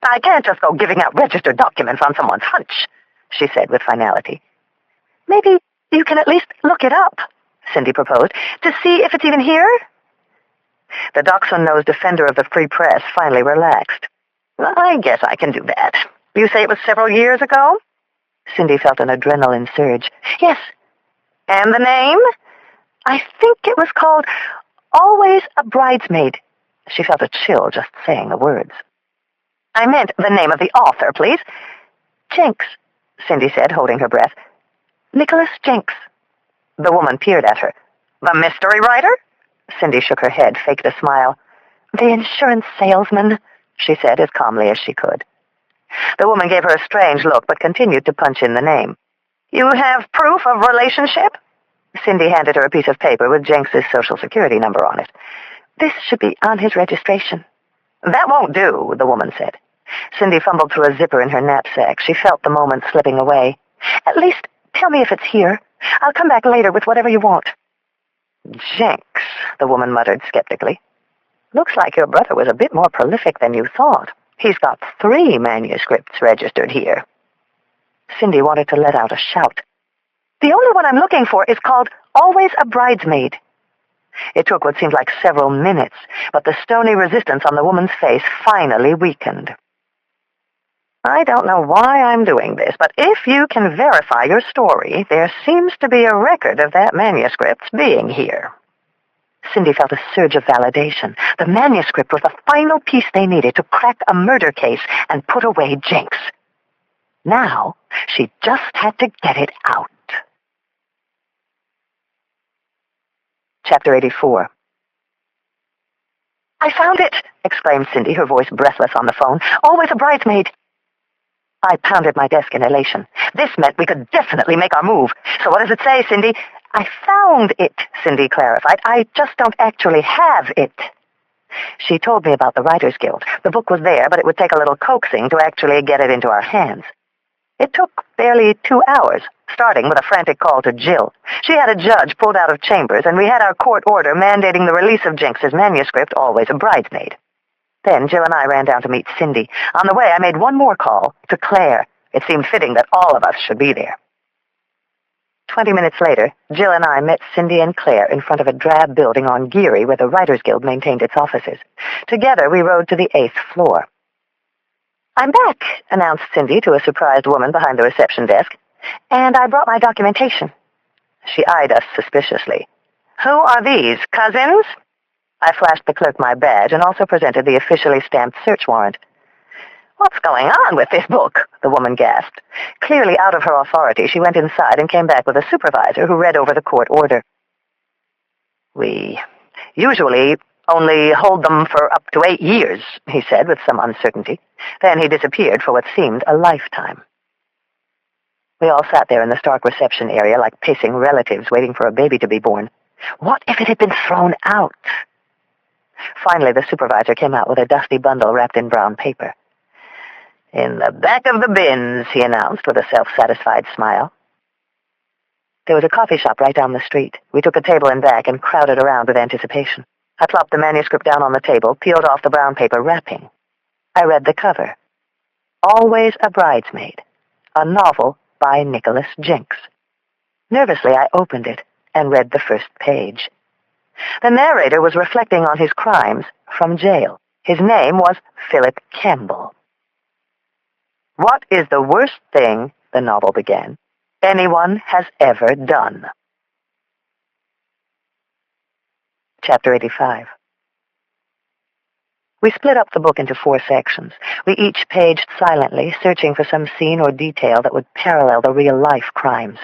S1: I can't just go giving out registered documents on someone's hunch, she said with finality. Maybe you can at least look it up, Cindy proposed, to see if it's even here. The dachshund-nosed defender of the free press finally relaxed. I guess I can do that. You say it was several years ago? Cindy felt an adrenaline surge. Yes. And the name? I think it was called Always a Bridesmaid. She felt a chill just saying the words. I meant the name of the author, please. Jenks, Cindy said, holding her breath. Nicholas Jenks. The woman peered at her. The mystery writer? Cindy shook her head, faked a smile. The insurance salesman, she said as calmly as she could. The woman gave her a strange look, but continued to punch in the name. You have proof of relationship? Cindy handed her a piece of paper with Jenks's Social Security number on it. This should be on his registration. That won't do, the woman said. Cindy fumbled through a zipper in her knapsack. She felt the moment slipping away. At least Tell me if it's here. I'll come back later with whatever you want.
S2: Jenks, the woman muttered skeptically. Looks like your brother was a bit more prolific than you thought. He's got 3 manuscripts registered here.
S1: Cindy wanted to let out a shout. The only one I'm looking for is called Always a Bridesmaid. It took what seemed like several minutes, but the stony resistance on the woman's face finally weakened.
S2: I don't know why I'm doing this, but if you can verify your story, there seems to be a record of that manuscript being here.
S1: Cindy felt a surge of validation. The manuscript was the final piece they needed to crack a murder case and put away Jenks. Now, she just had to get it out. Chapter 84. I found it, exclaimed Cindy, her voice breathless on the phone. Always a Bridesmaid. I pounded my desk in elation. This meant we could definitely make our move. So what does it say, Cindy? I found it, Cindy clarified. I just don't actually have it. She told me about the Writers Guild. The book was there, but it would take a little coaxing to actually get it into our hands. It took barely 2 hours, starting with a frantic call to Jill. She had a judge pulled out of chambers, and we had our court order mandating the release of Jenks's manuscript, Always a Bridesmaid. Then Jill and I ran down to meet Cindy. On the way, I made one more call to Claire. It seemed fitting that all of us should be there. 20 minutes later, Jill and I met Cindy and Claire in front of a drab building on Geary where the Writers Guild maintained its offices. Together, we rode to the 8th floor. I'm back, announced Cindy to a surprised woman behind the reception desk, and I brought my documentation. She eyed us suspiciously. Who are these, cousins? I flashed the clerk my badge and also presented the officially stamped search warrant. What's going on with this book? The woman gasped. Clearly out of her authority, she went inside and came back with a supervisor who read over the court order. We usually only hold them for up to 8 years, he said with some uncertainty. Then he disappeared for what seemed a lifetime. We all sat there in the stark reception area like pacing relatives waiting for a baby to be born. What if it had been thrown out? Finally, the supervisor came out with a dusty bundle wrapped in brown paper. In the back of the bins, he announced with a self-satisfied smile. There was a coffee shop right down the street. We took a table in back and crowded around with anticipation. I plopped the manuscript down on the table, peeled off the brown paper wrapping. I read the cover. Always a Bridesmaid, a novel by Nicholas Jenks. Nervously, I opened it and read the first page. The narrator was reflecting on his crimes from jail. His name was Philip Campbell. What is the worst thing, the novel began, anyone has ever done? Chapter 85. We split up the book into 4 sections. We each paged silently, searching for some scene or detail that would parallel the real-life crimes.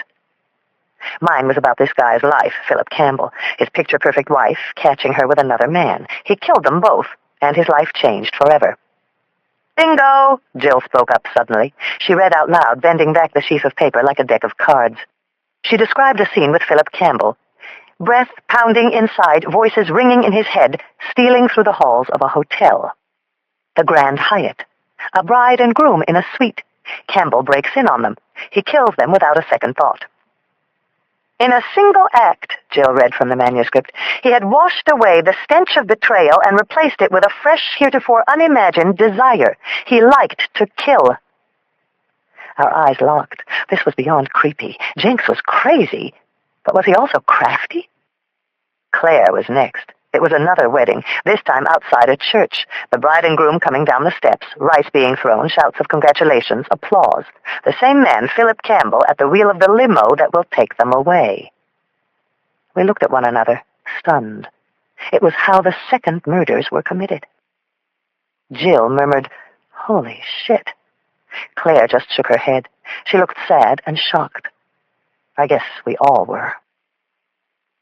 S1: Mine was about this guy's life, Philip Campbell, his picture-perfect wife catching her with another man. He killed them both, and his life changed forever. Bingo! Jill spoke up suddenly. She read out loud, bending back the sheaf of paper like a deck of cards. She described a scene with Philip Campbell. Breath pounding inside, voices ringing in his head, stealing through the halls of a hotel. The Grand Hyatt. A bride and groom in a suite. Campbell breaks in on them. He kills them without a second thought. In a single act, Jill read from the manuscript, he had washed away the stench of betrayal and replaced it with a fresh, heretofore unimagined desire. He liked to kill. Our eyes locked. This was beyond creepy. Jenks was crazy. But was he also crafty? Claire was next. It was another wedding, this time outside a church. The bride and groom coming down the steps, rice being thrown, shouts of congratulations, applause. The same man, Philip Campbell, at the wheel of the limo that will take them away. We looked at one another, stunned. It was how the second murders were committed. Jill murmured, "Holy shit." Claire just shook her head. She looked sad and shocked. I guess we all were.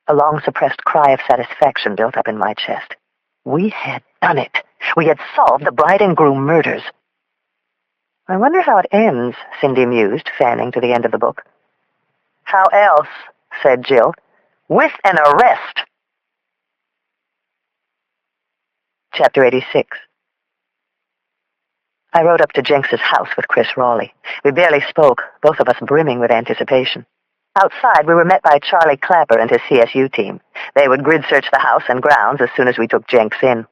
S1: A long-suppressed cry of satisfaction built up in my chest. We had done it. We had solved the bride and groom murders. I wonder how it ends, Cindy mused, fanning to the end of the book. How else, said Jill, with an arrest. Chapter 86. I rode up to Jenks's house with Chris Raleigh. We barely spoke, both of us brimming with anticipation.
S2: Outside, we were met by Charlie Clapper and his CSU team. They would grid search the house and grounds as soon as we took Jenks in.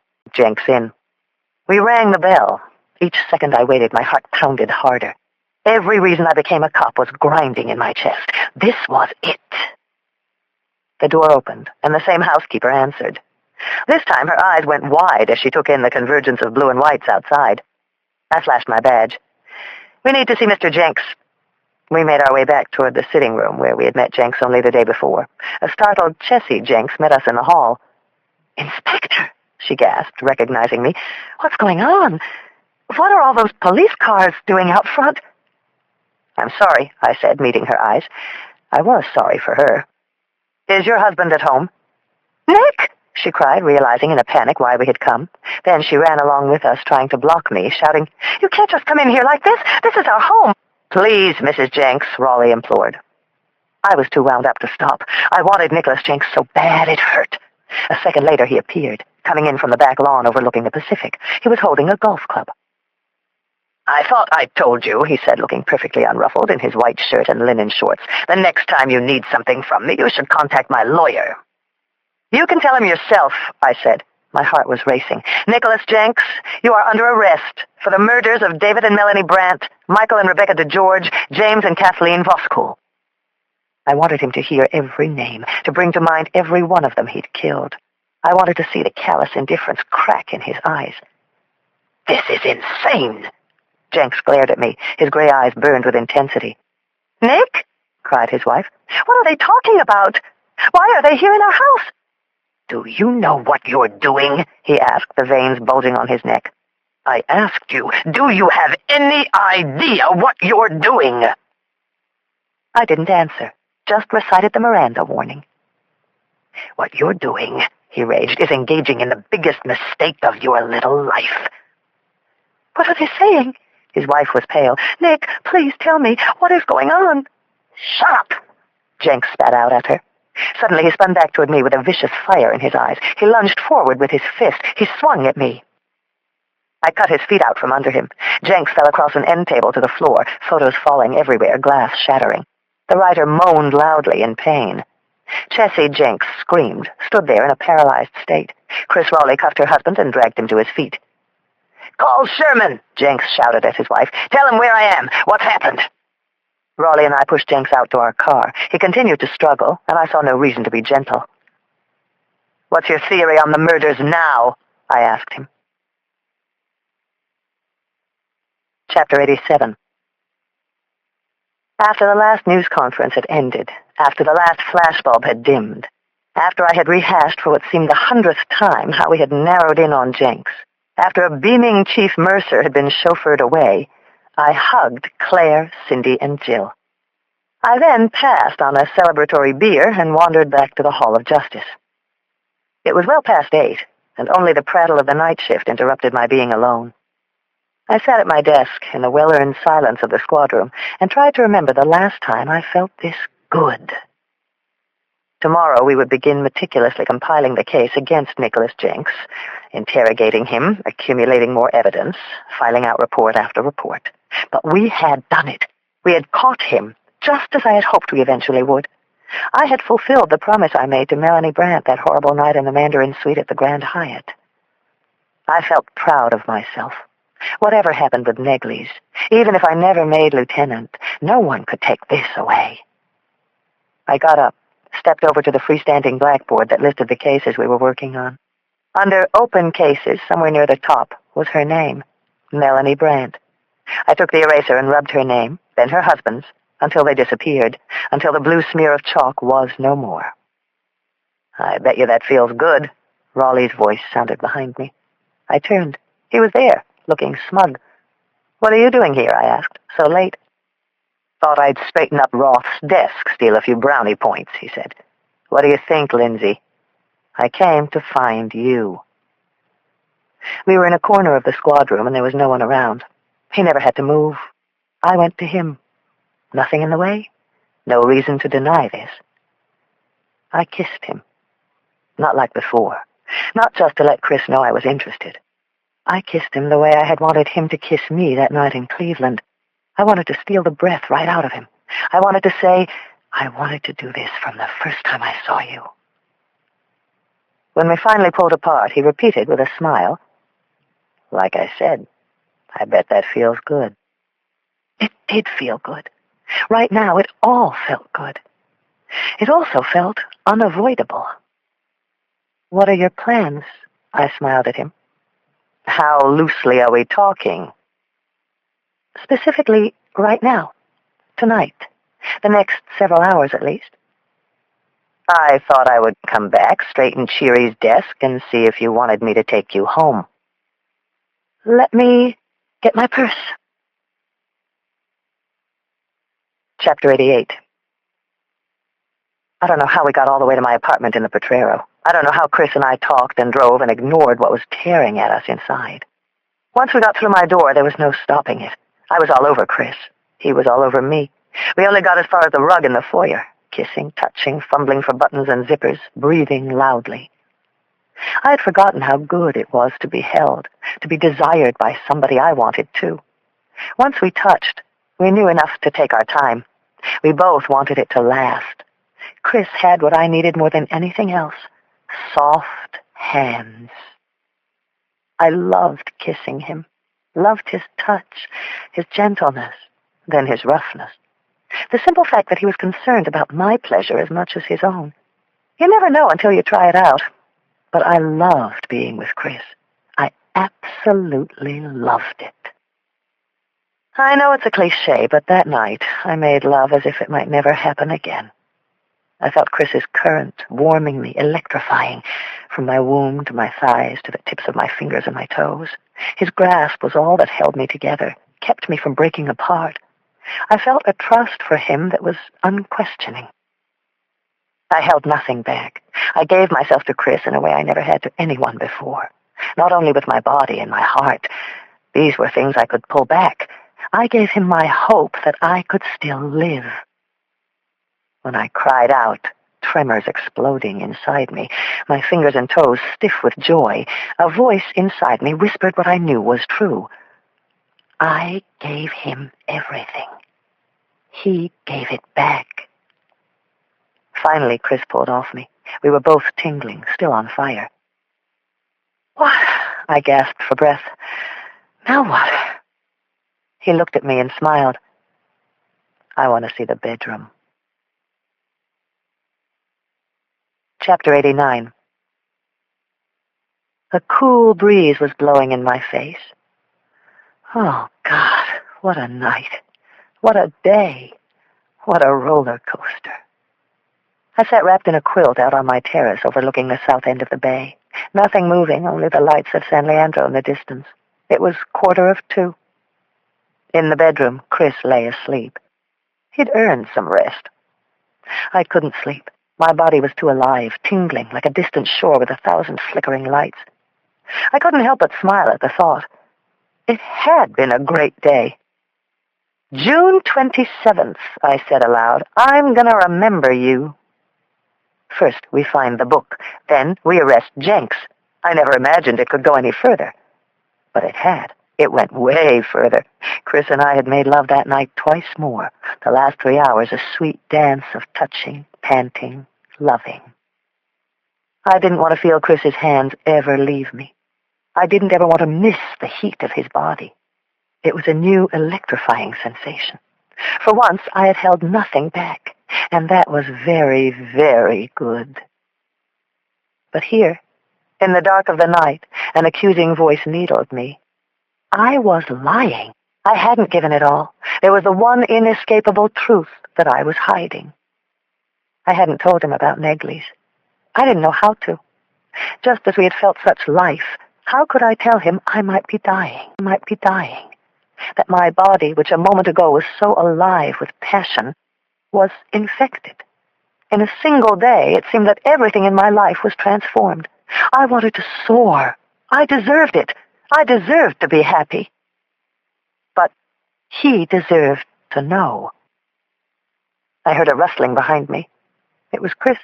S2: We rang the bell. Each second I waited, my heart pounded harder. Every reason I became a cop was grinding in my chest. This was it. The door opened, and the same housekeeper answered. This time her eyes went wide as she took in the convergence of blue and whites outside. I flashed my badge. "We need to see Mr. Jenks." We made our way back toward the sitting room where we had met Jenks only the day before. A startled Chessie Jenks met us in the hall. "Inspector," she gasped, recognizing me. "What's going on? What are all those police cars doing out front?" "I'm sorry," I said, meeting her eyes. I was sorry for her. "Is your husband at home?" "Nick!" she cried, realizing in a panic why we had come. Then she ran along with us, trying to block me, shouting, "You can't just come in here like this! This is our home!" "Please, Mrs. Jenks," Raleigh implored. I was too wound up to stop. I wanted Nicholas Jenks so bad it hurt. A second later he appeared, coming in from the back lawn overlooking the Pacific. He was holding a golf club. "I thought I told you," he said, looking perfectly unruffled in his white shirt and linen shorts. "The next time you need something from me, you should contact my lawyer." "You can tell him yourself," I said. My heart was racing. "Nicholas Jenks, you are under arrest for the murders of David and Melanie Brandt, Michael and Rebecca DeGeorge, James and Kathleen Voskuhl." I wanted him to hear every name, to bring to mind every one of them he'd killed. I wanted to see the callous indifference crack in his eyes. "This is insane!" Jenks glared at me. His gray eyes burned with intensity. "Nick?" cried his wife. "What are they talking about? Why are they here in our house?" "Do you know what you're doing?" he asked, the veins bulging on his neck. "I asked you, do you have any idea what you're doing?" I didn't answer, just recited the Miranda warning. "What you're doing," he raged, "is engaging in the biggest mistake of your little life." "What are they saying?" His wife was pale. "Nick, please tell me, what is going on?" "Shut up!" Jenks spat out at her. Suddenly he spun back toward me with a vicious fire in his eyes. He lunged forward with his fist. He swung at me. I cut his feet out from under him. Jenks fell across an end table to the floor, photos falling everywhere, glass shattering. The writer moaned loudly in pain. Chessie Jenks screamed, stood there in a paralyzed state. Chris Raleigh cuffed her husband and dragged him to his feet. "Call Sherman!" Jenks shouted at his wife. "Tell him where I am. What's happened?" Raleigh and I pushed Jenks out to our car. He continued to struggle, and I saw no reason to be gentle. "What's your theory on the murders now?" I asked him. Chapter 87. After the last news conference had ended, after the last flashbulb had dimmed, after I had rehashed for what seemed the 100th time how we had narrowed in on Jenks, after a beaming Chief Mercer had been chauffeured away, I hugged Claire, Cindy, and Jill. I then passed on a celebratory beer and wandered back to the Hall of Justice. It was well past 8, and only the prattle of the night shift interrupted my being alone. I sat at my desk in the well-earned silence of the squad room and tried to remember the last time I felt this good. Tomorrow we would begin meticulously compiling the case against Nicholas Jenks, interrogating him, accumulating more evidence, filing out report after report. But we had done it. We had caught him, just as I had hoped we eventually would. I had fulfilled the promise I made to Melanie Brandt that horrible night in the Mandarin Suite at the Grand Hyatt. I felt proud of myself. Whatever happened with Negley's, even if I never made lieutenant, no one could take this away. I got up, stepped over to the freestanding blackboard that listed the cases we were working on. Under open cases, somewhere near the top, was her name, Melanie Brandt. I took the eraser and rubbed her name, then her husband's, until they disappeared, until the blue smear of chalk was no more. "I bet you that feels good," Raleigh's voice sounded behind me. I turned. He was there, looking smug. "What are you doing here?" I asked. "So late?" "Thought I'd straighten up Roth's desk, steal a few brownie points," he said. "What do you think, Lindsay? I came to find you." We were in a corner of the squad room, and there was no one around. He never had to move. I went to him. Nothing in the way. No reason to deny this. I kissed him. Not like before. Not just to let Chris know I was interested. I kissed him the way I had wanted him to kiss me that night in Cleveland. I wanted to steal the breath right out of him. I wanted to say,
S1: I wanted to do this from the first time I saw you. When we finally pulled apart, he repeated with a smile, "Like I said, I bet that feels good." It did feel good. Right now, it all felt good. It also felt unavoidable. "What are your plans?" I smiled at him. "How loosely are we talking?" "Specifically, right now. Tonight. The next several hours, at least." "I thought I would come back, straighten Cheery's desk, and see if you wanted me to take you home." "Let me get my purse." Chapter 88. I don't know how we got all the way to my apartment in the Potrero. I don't know how Chris and I talked and drove and ignored what was tearing at us inside. Once we got through my door, there was no stopping it. I was all over Chris. He was all over me. We only got as far as the rug in the foyer, kissing, touching, fumbling for buttons and zippers, breathing loudly. I had forgotten how good it was to be held, to be desired by somebody I wanted too. Once we touched, we knew enough to take our time. We both wanted it to last. Chris had what I needed more than anything else: soft hands. I loved kissing him, loved his touch, his gentleness, then his roughness. The simple fact that he was concerned about my pleasure as much as his own. You never know until you try it out. But I loved being with Chris. I absolutely loved it. I know it's a cliché, but that night I made love as if it might never happen again. I felt Chris's current warming me, electrifying, from my womb to my thighs to the tips of my fingers and my toes. His grasp was all that held me together, kept me from breaking apart. I felt a trust for him that was unquestioning. I held nothing back. I gave myself to Chris in a way I never had to anyone before. Not only with my body and my heart. These were things I could pull back. I gave him my hope that I could still live. When I cried out, tremors exploding inside me, my fingers and toes stiff with joy, a voice inside me whispered what I knew was true. I gave him everything. He gave it back. Finally, Chris pulled off me. We were both tingling, still on fire. "What?" I gasped for breath. "Now what?" He looked at me and smiled. "I want to see the bedroom." Chapter 89. A cool breeze was blowing in my face. Oh, God, what a night. What a day. What a roller coaster. I sat wrapped in a quilt out on my terrace overlooking the south end of the bay. Nothing moving, only the lights of San Leandro in the distance. It was 1:45. In the bedroom, Chris lay asleep. He'd earned some rest. I couldn't sleep. My body was too alive, tingling like a distant shore with 1,000 flickering lights. I couldn't help but smile at the thought. It had been a great day. "June 27th, I said aloud. "I'm gonna remember you." First, we find the book. Then, we arrest Jenks. I never imagined it could go any further. But it had. It went way further. Chris and I had made love that night twice more. The last 3 hours, a sweet dance of touching, panting, loving. I didn't want to feel Chris's hands ever leave me. I didn't ever want to miss the heat of his body. It was a new, electrifying sensation. For once, I had held nothing back, and that was very, very good. But here, in the dark of the night, an accusing voice needled me. I was lying. I hadn't given it all. There was the one inescapable truth that I was hiding. I hadn't told him about Negley's. I didn't know how to. Just as we had felt such life, how could I tell him I might be dying, that my body, which a moment ago was so alive with passion, was infected. In a single day, it seemed that everything in my life was transformed. I wanted to soar. I deserved it. I deserved to be happy. But he deserved to know. I heard a rustling behind me. It was Chris.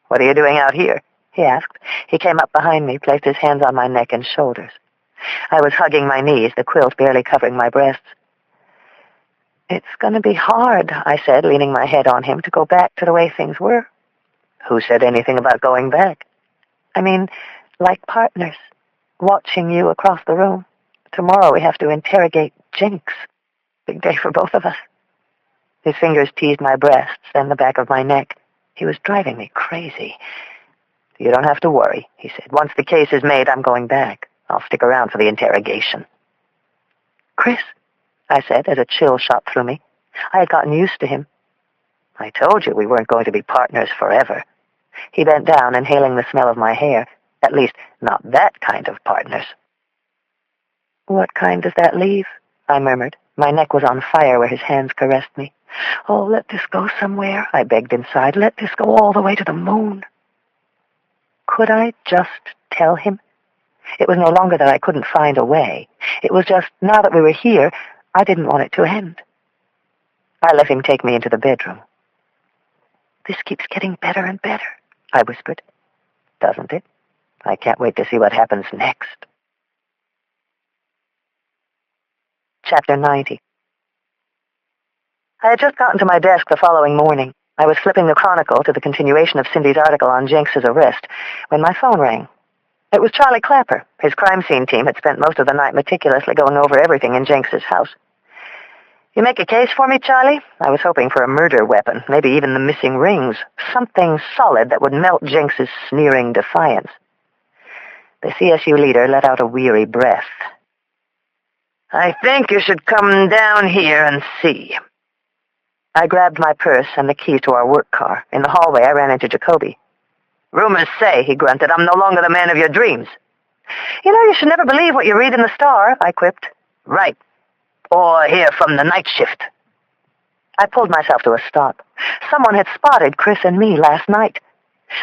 S1: "What are you doing out here?" he asked. He came up behind me, placed his hands on my neck and shoulders. I was hugging my knees, the quilt barely covering my breasts. It's going to be hard, I said, leaning my head on him, to go back to the way things were.
S2: Who said anything about going back?
S1: I mean, like partners, watching you across the room. Tomorrow we have to interrogate Jinx. Big day for both of us. His fingers teased my breasts, then the back of my neck. He was driving me crazy.
S2: You don't have to worry, he said. Once the case is made, I'm going back. I'll stick around for the interrogation.
S1: Chris, I said, as a chill shot through me. I had gotten used to him.
S2: I told you we weren't going to be partners forever. He bent down, inhaling the smell of my hair. At least, not that kind of partners.
S1: What kind does that leave? I murmured. My neck was on fire where his hands caressed me. Oh, let this go somewhere, I begged inside. Let this go all the way to the moon. Could I just tell him? It was no longer that I couldn't find a way. It was just, now that we were here, I didn't want it to end. I let him take me into the bedroom. This keeps getting better and better, I whispered.
S2: Doesn't it? I can't wait to see what happens next.
S1: Chapter 90. I had just gotten to my desk the following morning. I was flipping the Chronicle to the continuation of Cindy's article on Jinx's arrest when my phone rang. It was Charlie Clapper. His crime scene team had spent most of the night meticulously going over everything in Jinx's house. You make a case for me, Charlie? I was hoping for a murder weapon, maybe even the missing rings, something solid that would melt Jinx's sneering defiance. The CSU leader let out a weary breath.
S2: I think you should come down here and see.
S1: I grabbed my purse and the keys to our work car. In the hallway, I ran into Jacoby.
S2: Rumors say, he grunted, I'm no longer the man of your dreams.
S1: You know, you should never believe what you read in the Star, I quipped.
S2: Right. Or hear from the night shift.
S1: I pulled myself to a stop. Someone had spotted Chris and me last night.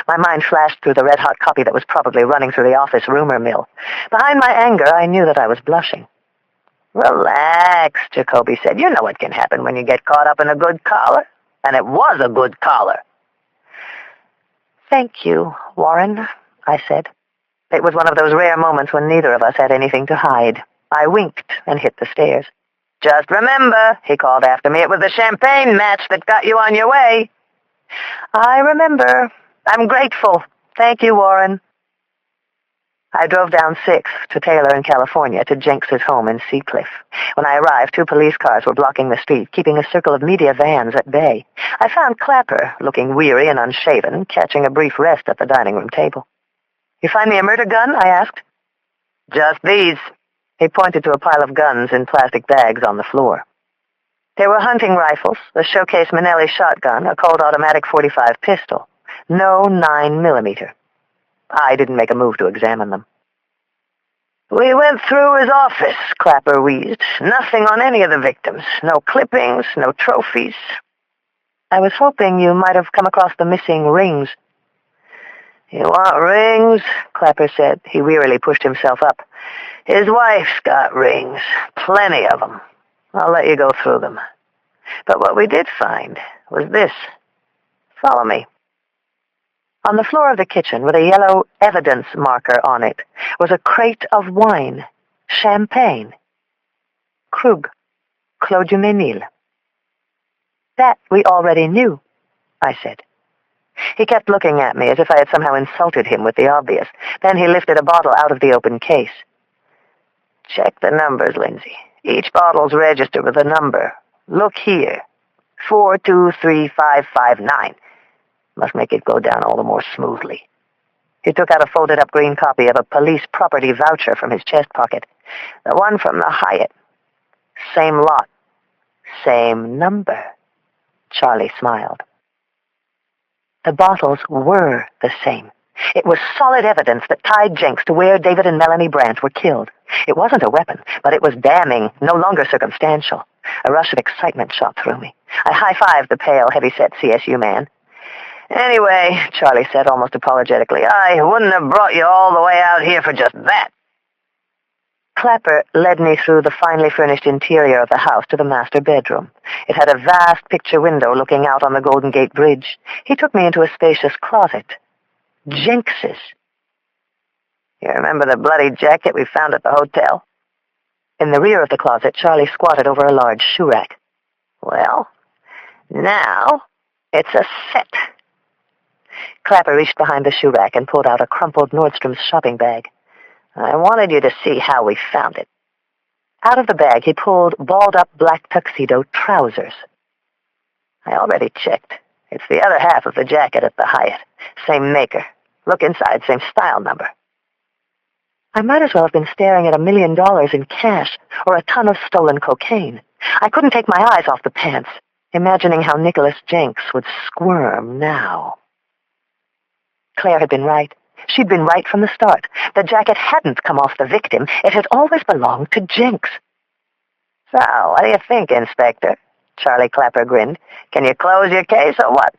S1: My mind flashed through the red-hot copy that was probably running through the office rumor mill. Behind my anger, I knew that I was blushing.
S2: Relax, Jacoby said. You know what can happen when you get caught up in a good collar. And it was a good collar.
S1: Thank you, Warren, I said. It was one of those rare moments when neither of us had anything to hide. I winked and hit the stairs.
S2: Just remember, he called after me, it was the champagne match that got you on your way.
S1: I remember. I'm grateful. Thank you, Warren. I drove down 6th to Taylor in California to Jinx's home in Seacliff. When I arrived, 2 police cars were blocking the street, keeping a circle of media vans at bay. I found Clapper, looking weary and unshaven, catching a brief rest at the dining room table. You find me a murder gun? I asked.
S2: Just these.
S1: He pointed to a pile of guns in plastic bags on the floor. There were hunting rifles, a showcase Manelli shotgun, a Colt automatic .45 pistol. No 9mm. I didn't make a move to examine them.
S2: We went through his office, Clapper wheezed. Nothing on any of the victims. No clippings, no trophies.
S1: I was hoping you might have come across the missing rings.
S2: You want rings? Clapper said. He wearily pushed himself up. His wife's got rings. Plenty of them. I'll let you go through them. But what we did find was this. Follow me.
S1: On the floor of the kitchen, with a yellow evidence marker on it, was a crate of wine. Champagne. Krug. Clos du Mesnil. That we already knew, I said. He kept looking at me as if I had somehow insulted him with the obvious. Then he lifted a bottle out of the open case.
S2: Check the numbers, Lindsay. Each bottle's registered with a number. Look here. 423559. Must make it go down all the more smoothly.
S1: He took out a folded-up green copy of a police property voucher from his chest pocket.
S2: The one from the Hyatt. Same lot. Same number.
S1: Charlie smiled. The bottles were the same. It was solid evidence that tied Jinx to where David and Melanie Brandt were killed. It wasn't a weapon, but it was damning, no longer circumstantial. A rush of excitement shot through me. I high-fived the pale, heavy-set CSU man.
S2: Anyway, Charlie said almost apologetically, I wouldn't have brought you all the way out here for just that.
S1: Clapper led me through the finely furnished interior of the house to the master bedroom. It had a vast picture window looking out on the Golden Gate Bridge. He took me into a spacious closet. Jinx's.
S2: You remember the bloody jacket we found at the hotel?
S1: In the rear of the closet, Charlie squatted over a large shoe rack.
S2: Well, now it's a set.
S1: Clapper reached behind the shoe rack and pulled out a crumpled Nordstrom's shopping bag.
S2: I wanted you to see how we found it.
S1: Out of the bag, he pulled balled-up black tuxedo trousers.
S2: I already checked. It's the other half of the jacket at the Hyatt. Same maker. Look inside, same style number.
S1: I might as well have been staring at $1 million in cash or a ton of stolen cocaine. I couldn't take my eyes off the pants, imagining how Nicholas Jenks would squirm now. Claire had been right. She'd been right from the start. The jacket hadn't come off the victim. It had always belonged to Jenks.
S2: So, what do you think, Inspector? Charlie Clapper grinned. Can you close your case or what?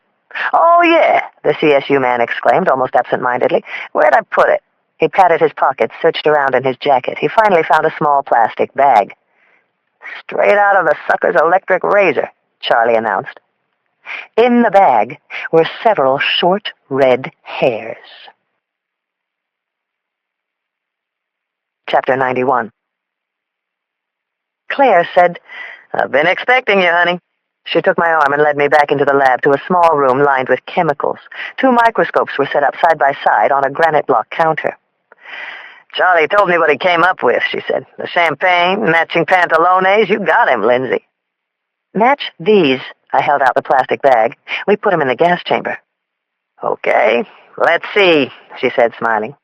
S2: Oh, yeah, the CSU man exclaimed, almost absent-mindedly. Where'd I put it? He patted his pockets, searched around in his jacket. He finally found a small plastic bag. Straight out of the sucker's electric razor, Charlie announced.
S1: In the bag were several short red hairs. Chapter 91. Claire said,
S2: I've been expecting you, honey.
S1: She took my arm and led me back into the lab to a small room lined with chemicals. 2 microscopes were set up side by side on a granite block counter.
S2: Charlie told me what he came up with, she said. The champagne, matching pantalones, you got him, Lindsay.
S1: Match these. I held out the plastic bag. We put him in the gas chamber.
S2: Okay, let's see, she said, smiling.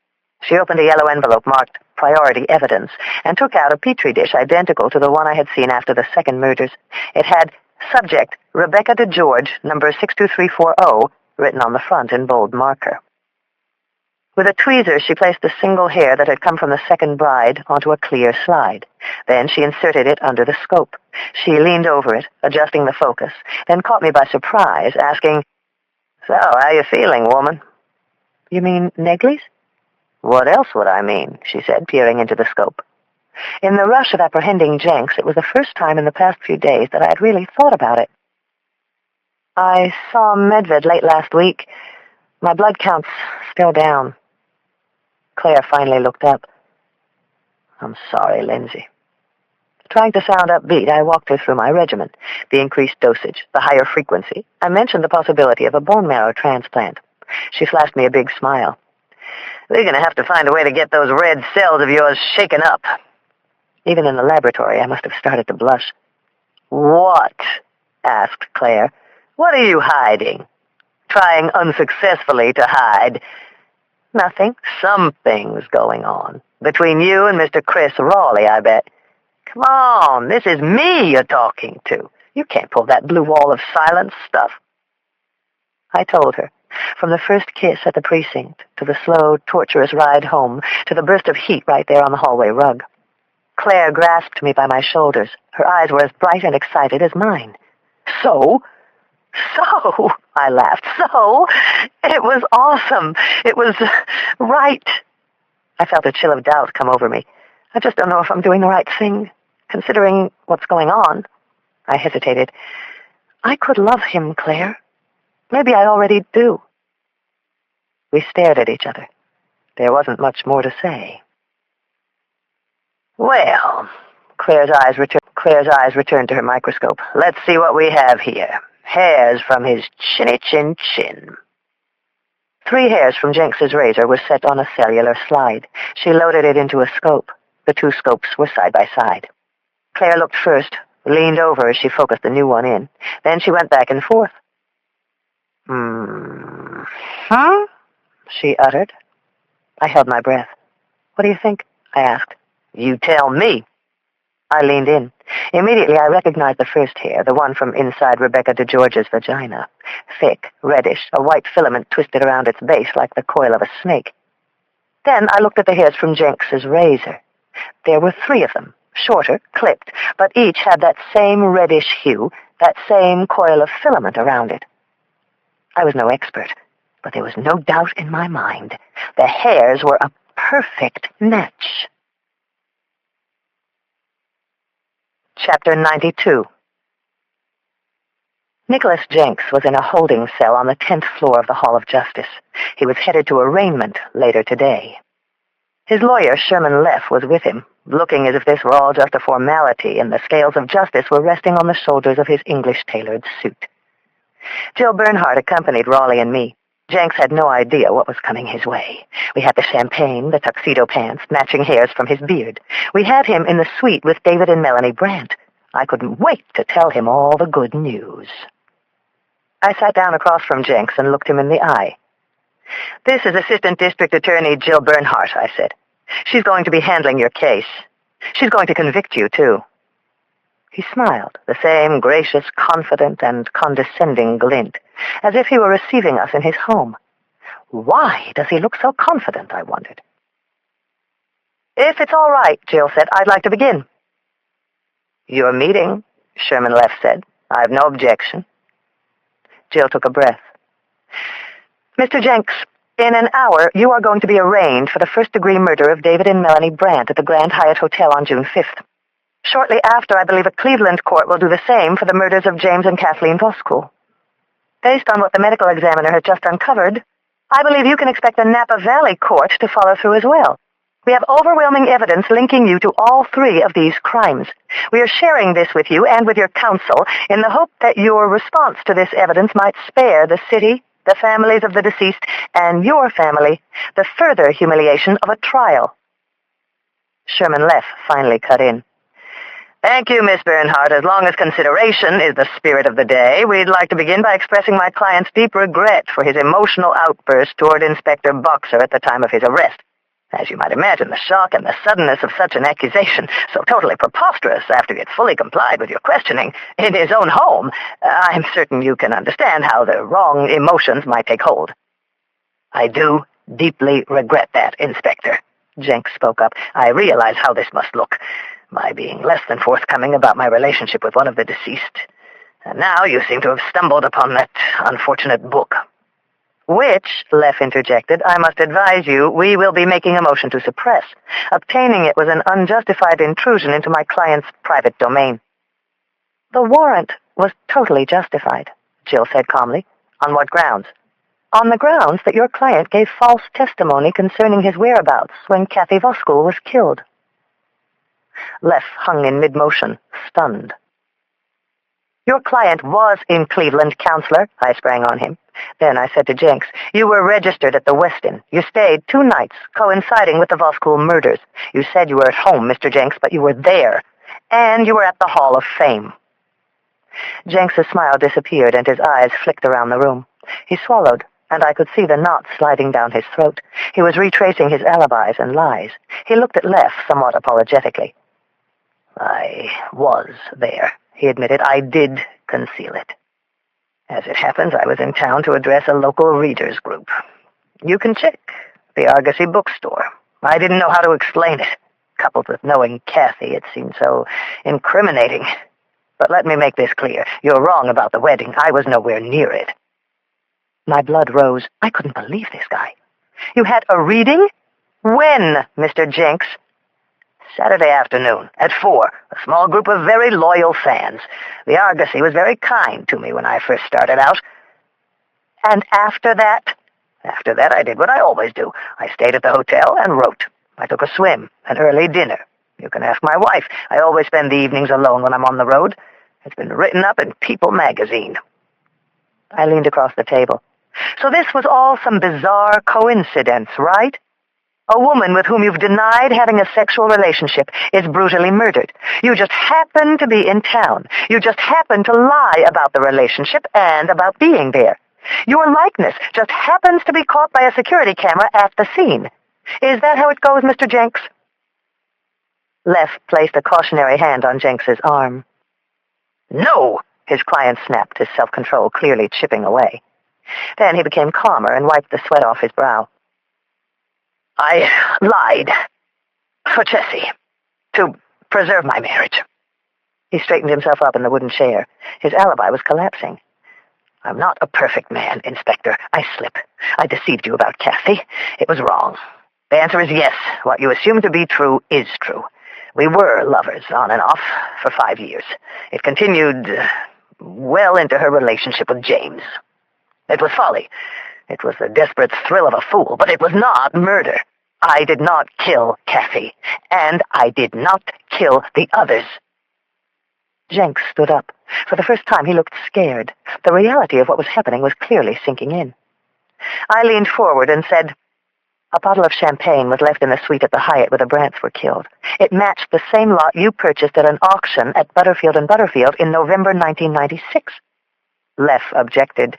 S1: She opened a yellow envelope marked Priority Evidence and took out a petri dish identical to the one I had seen after the second murders. It had Subject, Rebecca DeGeorge, number 62340, written on the front in bold marker. With a tweezer, she placed the single hair that had come from the second bride onto a clear slide. Then she inserted it under the scope. She leaned over it, adjusting the focus, then caught me by surprise, asking,
S2: So, how you feeling, woman?
S1: You mean Neglies?
S2: What else would I mean? She said, peering into the scope.
S1: In the rush of apprehending Jenks, it was the first time in the past few days that I had really thought about it. I saw Medved late last week. My blood count's still down. Claire finally looked up.
S2: I'm sorry, Lindsay.
S1: Trying to sound upbeat, I walked her through my regimen, the increased dosage, the higher frequency. I mentioned the possibility of a bone marrow transplant. She flashed me a big smile.
S2: We're going to have to find a way to get those red cells of yours shaken up.
S1: Even in the laboratory, I must have started to blush.
S2: What? Asked Claire. What are you hiding? Trying unsuccessfully to hide.
S1: Nothing.
S2: Something's going on. Between you and Mr. Chris Raleigh, I bet. Come on, this is me you're talking to. You can't pull that blue wall of silence stuff.
S1: I told her. From the first kiss at the precinct, to the slow, torturous ride home, to the burst of heat right there on the hallway rug. Claire grasped me by my shoulders. Her eyes were as bright and excited as mine.
S2: So,
S1: I laughed. So, it was awesome. It was right. I felt a chill of doubt come over me. I just don't know if I'm doing the right thing, considering what's going on. I hesitated. I could love him, Claire. Maybe I already do. We stared at each other. There wasn't much more to say.
S2: Well, Claire's eyes returned to her microscope. Let's see what we have here. Hairs from his chinny-chin-chin.
S1: 3 hairs from Jenks's razor were set on a cellular slide. She loaded it into a scope. The 2 scopes were side by side. Claire looked first, leaned over as she focused the new one in. Then she went back and forth.
S2: Huh?
S1: She uttered. I held my breath. What do you think? I asked.
S2: You tell me.
S1: I leaned in. Immediately I recognized the first hair, the one from inside Rebecca DeGeorge's vagina. Thick, reddish, a white filament twisted around its base like the coil of a snake. Then I looked at the hairs from Jenks's razor. There were 3 of them, shorter, clipped, but each had that same reddish hue, that same coil of filament around it. I was no expert, but there was no doubt in my mind. The hairs were a perfect match. Chapter 92. Nicholas Jenks was in a holding cell on the 10th floor of the Hall of Justice. He was headed to arraignment later today.
S2: His lawyer, Sherman Leff, was with him, looking as if this were all just a formality and the scales of justice were resting on the shoulders of his English-tailored suit. Jill Bernhardt accompanied Raleigh and me. Jenks had no idea what was coming his way. We had the champagne, the tuxedo pants, matching hairs from his beard. We had him in the suite with David and Melanie Brandt. I couldn't wait to tell him all the good news. I sat down across from Jenks and looked him in the eye. "This is Assistant District Attorney Jill Bernhardt," I said. "She's going to be handling your case. She's going to convict you, too." He smiled, the same gracious, confident, and condescending glint, as if he were receiving us in his home. Why does he look so confident, I wondered. "If it's all right," Jill said, "I'd like to begin." "Your meeting," Sherman Leff said. "I've no objection." Jill took a breath. "Mr. Jenks, in an hour you are going to be arraigned for the first-degree murder of David and Melanie Brandt at the Grand Hyatt Hotel on June 5th. Shortly after, I believe a Cleveland court will do the same for the murders of James and Kathleen Voskuhl. Based on what the medical examiner has just uncovered, I believe you can expect a Napa Valley court to follow through as well. We have overwhelming evidence linking you to all three of these crimes. We are sharing this with you and with your counsel in the hope that your response to this evidence might spare the city, the families of the deceased, and your family the further humiliation of a trial." Sherman Leff finally cut in. "Thank you, Miss Bernhardt. As long as consideration is the spirit of the day, we'd like to begin by expressing my client's deep regret for his emotional outburst toward Inspector Boxer at the time of his arrest. As you might imagine, the shock and the suddenness of such an accusation, so totally preposterous after he had fully complied with your questioning in his own home, I'm certain you can understand how the wrong emotions might take hold." "I do deeply regret that, Inspector," Jenks spoke up. "I realize how this must look, my being less than forthcoming about my relationship with one of the deceased. And now you seem to have stumbled upon that unfortunate book." "Which," Leff interjected, "I must advise you, we will be making a motion to suppress. Obtaining it was an unjustified intrusion into my client's private domain." "The warrant was totally justified," Jill said calmly. "On what grounds?" "On the grounds that your client gave false testimony concerning his whereabouts when Kathy Voskuhl was killed." Leff hung in mid-motion, stunned. "Your client was in Cleveland, Counselor," I sprang on him. Then I said to Jenks, "You were registered at the Westin. You stayed 2 nights, coinciding with the Voskuhl murders. You said you were at home, Mr. Jenks, but you were there. And you were at the Hall of Fame." Jenks' smile disappeared, and his eyes flicked around the room. He swallowed, and I could see the knots sliding down his throat. He was retracing his alibis and lies. He looked at Leff somewhat apologetically. "I was there," he admitted. "I did conceal it. As it happens, I was in town to address a local readers group. You can check the Argosy bookstore. I didn't know how to explain it. Coupled with knowing Kathy, it seemed so incriminating. But let me make this clear. You're wrong about the wedding. I was nowhere near it." My blood rose. I couldn't believe this guy. "You had a reading? When, Mr. Jenks?" "Saturday afternoon, at 4, a small group of very loyal fans. The Argosy was very kind to me when I first started out." "And after that?" "After that, I did what I always do. I stayed at the hotel and wrote. I took a swim, an early dinner. You can ask my wife. I always spend the evenings alone when I'm on the road. It's been written up in People magazine." I leaned across the table. "So this was all some bizarre coincidence, right? A woman with whom you've denied having a sexual relationship is brutally murdered. You just happen to be in town. You just happen to lie about the relationship and about being there. Your likeness just happens to be caught by a security camera at the scene. Is that how it goes, Mr. Jenks?" Leff placed a cautionary hand on Jenks's arm. "No!" his client snapped, his self-control clearly chipping away. Then he became calmer and wiped the sweat off his brow. "I lied for Jessie, to preserve my marriage." He straightened himself up in the wooden chair. His alibi was collapsing. "I'm not a perfect man, Inspector. I slip. I deceived you about Kathy. It was wrong. The answer is yes. What you assume to be true is true. We were lovers, on and off, for 5 years. It continued well into her relationship with James. It was folly. It was the desperate thrill of a fool, but it was not murder. I did not kill Kathy, and I did not kill the others.
S1: Jenks stood up. For the first time, he looked scared. The reality of what was happening was clearly sinking in. I leaned forward and said, "A bottle of champagne was left in the suite at the Hyatt where the Brants were killed. It matched the same lot you purchased at an auction at Butterfield and Butterfield in November 1996. Leff objected.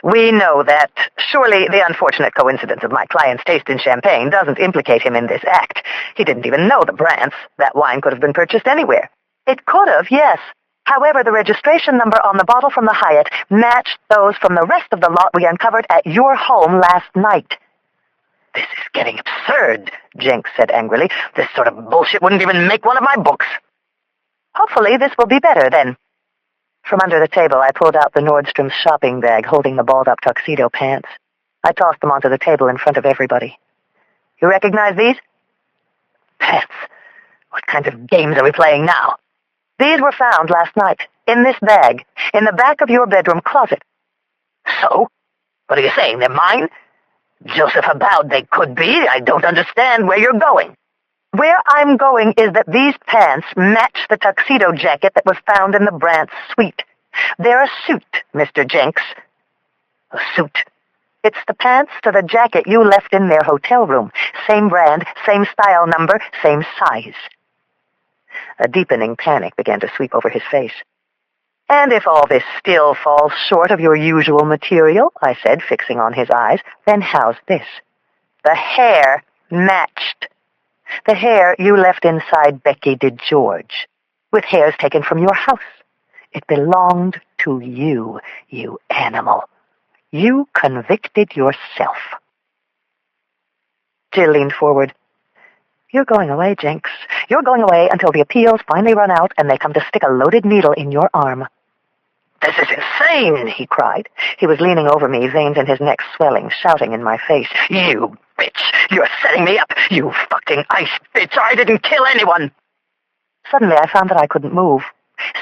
S1: "We know that. Surely the unfortunate coincidence of my client's taste in champagne doesn't implicate him in this act. He didn't even know the Brants. That wine could have been purchased anywhere." "It could have, yes. However, the registration number on the bottle from the Hyatt matched those from the rest of the lot we uncovered at your home last night."
S2: "This is getting absurd," Jenks said angrily. "This sort of bullshit wouldn't even make one of my books."
S1: "Hopefully this will be better, then." From under the table, I pulled out the Nordstrom's shopping bag holding the balled-up tuxedo pants. I tossed them onto the table in front of everybody. "You recognize these?"
S2: "Pants? What kind of games are we playing now?"
S1: "These were found last night, in this bag, in the back of your bedroom closet."
S2: "So? What are you saying? They're mine? Joseph avowed they could be. I don't understand where you're going."
S1: "Where I'm going is that these pants match the tuxedo jacket that was found in the Brants' suite. They're a suit, Mr. Jenks."
S2: "A suit?"
S1: "It's the pants to the jacket you left in their hotel room. Same brand, same style number, same size." A deepening panic began to sweep over his face. "And if all this still falls short of your usual material," I said, fixing on his eyes, "then how's this? The hair matched. The hair you left inside Becky DeGeorge, with hairs taken from your house. It belonged to you, you animal. You convicted yourself." Jill leaned forward. "You're going away, Jenks. You're going away until the appeals finally run out and they come to stick a loaded needle in your arm."
S2: "This is insane," he cried.
S1: He was leaning over me, veins in his neck swelling, shouting in my face.
S2: "You bitch! You're setting me up! You fucking ice bitch! I didn't kill anyone!"
S1: Suddenly I found that I couldn't move.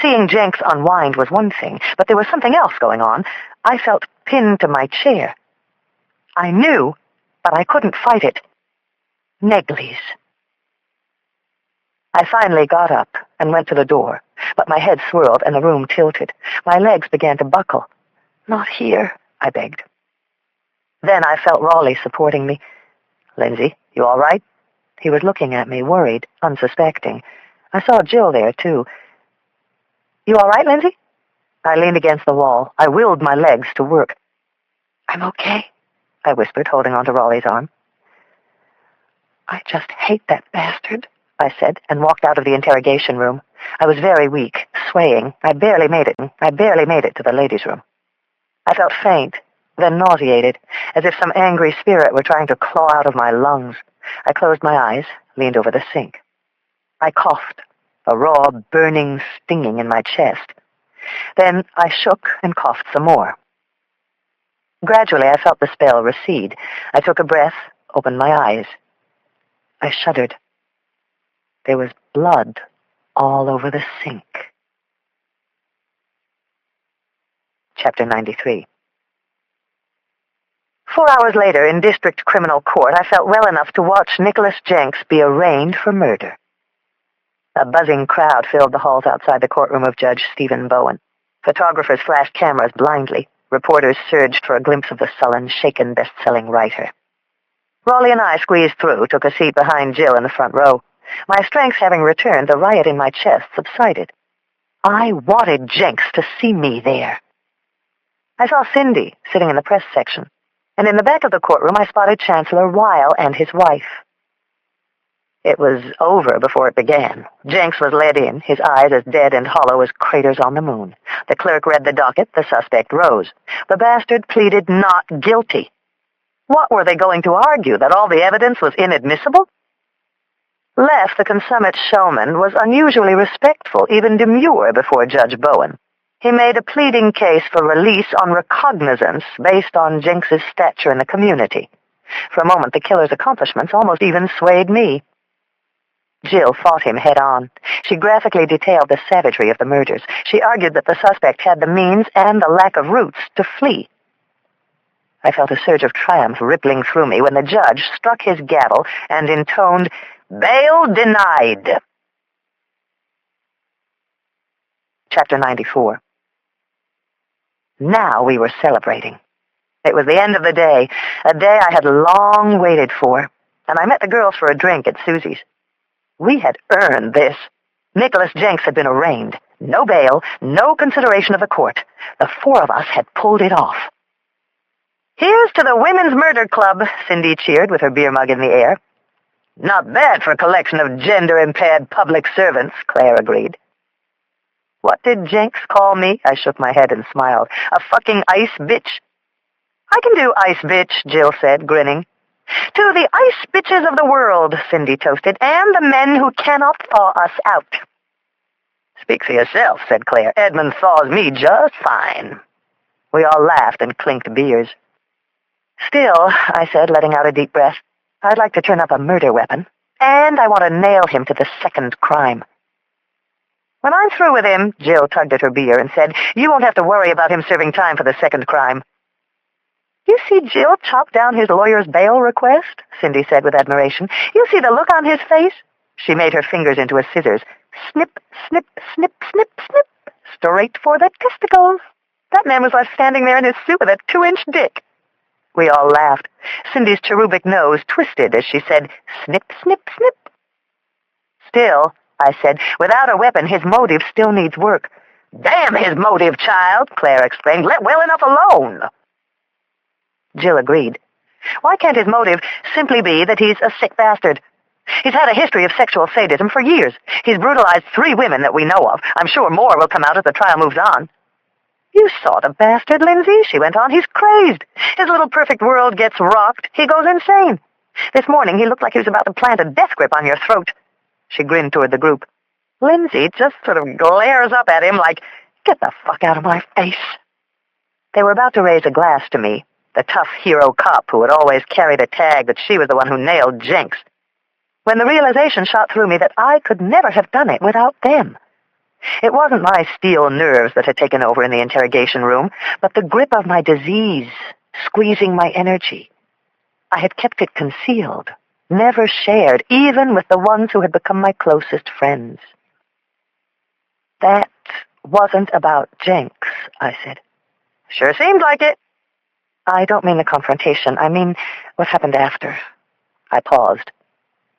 S1: Seeing Jenks unwind was one thing, but there was something else going on. I felt pinned to my chair. I knew, but I couldn't fight it. Neglies. I finally got up and went to the door, but my head swirled and the room tilted. My legs began to buckle. "Not here," I begged. Then I felt Raleigh supporting me. "Lindsay, you all right?" He was looking at me, worried, unsuspecting. I saw Jill there, too. "You all right, Lindsay?" I leaned against the wall. I willed my legs to work. "I'm okay," I whispered, holding onto Raleigh's arm. "I just hate that bastard," I said, and walked out of the interrogation room. I was very weak, swaying. I barely made it to the ladies' room. I felt faint, then nauseated, as if some angry spirit were trying to claw out of my lungs. I closed my eyes, leaned over the sink. I coughed, a raw, burning stinging in my chest. Then I shook and coughed some more. Gradually, I felt the spell recede. I took a breath, opened my eyes. I shuddered. There was blood all over the sink. Chapter 93. 4 hours later, in district criminal court, I felt well enough to watch Nicholas Jenks be arraigned for murder. A buzzing crowd filled the halls outside the courtroom of Judge Stephen Bowen. Photographers flashed cameras blindly. Reporters surged for a glimpse of the sullen, shaken best-selling writer. Raleigh and I squeezed through, took a seat behind Jill in the front row. My strength having returned, the riot in my chest subsided. I wanted Jenks to see me there. I saw Cindy sitting in the press section, and in the back of the courtroom I spotted Chancellor Weil and his wife. It was over before it began. Jenks was led in, his eyes as dead and hollow as craters on the moon. The clerk read the docket, the suspect rose. The bastard pleaded not guilty. What were they going to argue, that all the evidence was inadmissible? Leff, the consummate showman, was unusually respectful, even demure, before Judge Bowen. He made a pleading case for release on recognizance based on Jenks's stature in the community. For a moment, the killer's accomplishments almost even swayed me. Jill fought him head-on. She graphically detailed the savagery of the murders. She argued that the suspect had the means and the lack of roots to flee.
S2: I felt a surge of triumph rippling through me when the judge struck his gavel and intoned, "Bail denied." Chapter 94. Now we were celebrating. It was the end of the day, a day I had long waited for, and I met the girls for a drink at Susie's. We had earned this. Nicholas Jenks had been arraigned. No bail, no consideration of the court. The four of us had pulled it off. "Here's to the Women's Murder Club," Cindy cheered with her beer mug in the air. "Not bad for a collection of gender-impaired public servants," Claire agreed. "What did Jenks call me?" I shook my head and smiled. "A fucking ice bitch?" "I can do ice bitch," Jill said, grinning. "To the ice bitches of the world," Cindy toasted, "and the men who cannot thaw us out." "Speak for yourself," said Claire. "Edmund thaws me just fine." We all laughed and clinked beers. "Still," I said, letting out a deep breath, "I'd like to turn up a murder weapon, and I want to nail him to the second crime." "When I'm through with him," Jill tugged at her beer and said, "you won't have to worry about him serving time for the second crime." "You see Jill chop down his lawyer's bail request?" Cindy said with admiration. "You see the look on his face?" She made her fingers into a scissors. Snip, snip, snip, snip, snip. Straight for the testicles. That man was left standing there in his suit with a 2-inch dick. We all laughed. Cindy's cherubic nose twisted as she said, "Snip, snip, snip." "Still," I said, "without a weapon, his motive still needs work." "Damn his motive, child," Claire exclaimed. "Let well enough alone." Jill agreed. "Why can't his motive simply be that he's a sick bastard? He's had a history of sexual sadism for years. He's brutalized 3 women that we know of. I'm sure more will come out as the trial moves on." "You saw the bastard, Lindsay," she went on. "He's crazed. His little perfect world gets rocked. He goes insane. This morning he looked like he was about to plant a death grip on your throat." She grinned toward the group. Lindsay just sort of glares up at him like, "Get the fuck out of my face." They were about to raise a glass to me, the tough hero cop who had always carried a tag that she was the one who nailed Jenks, when the realization shot through me that I could never have done it without them. It wasn't my steel nerves that had taken over in the interrogation room, but the grip of my disease, squeezing my energy. I had kept it concealed, never shared, even with the ones who had become my closest friends. "That wasn't about Jenks," I said. "Sure seemed like it." "I don't mean the confrontation. I mean what happened after." I paused.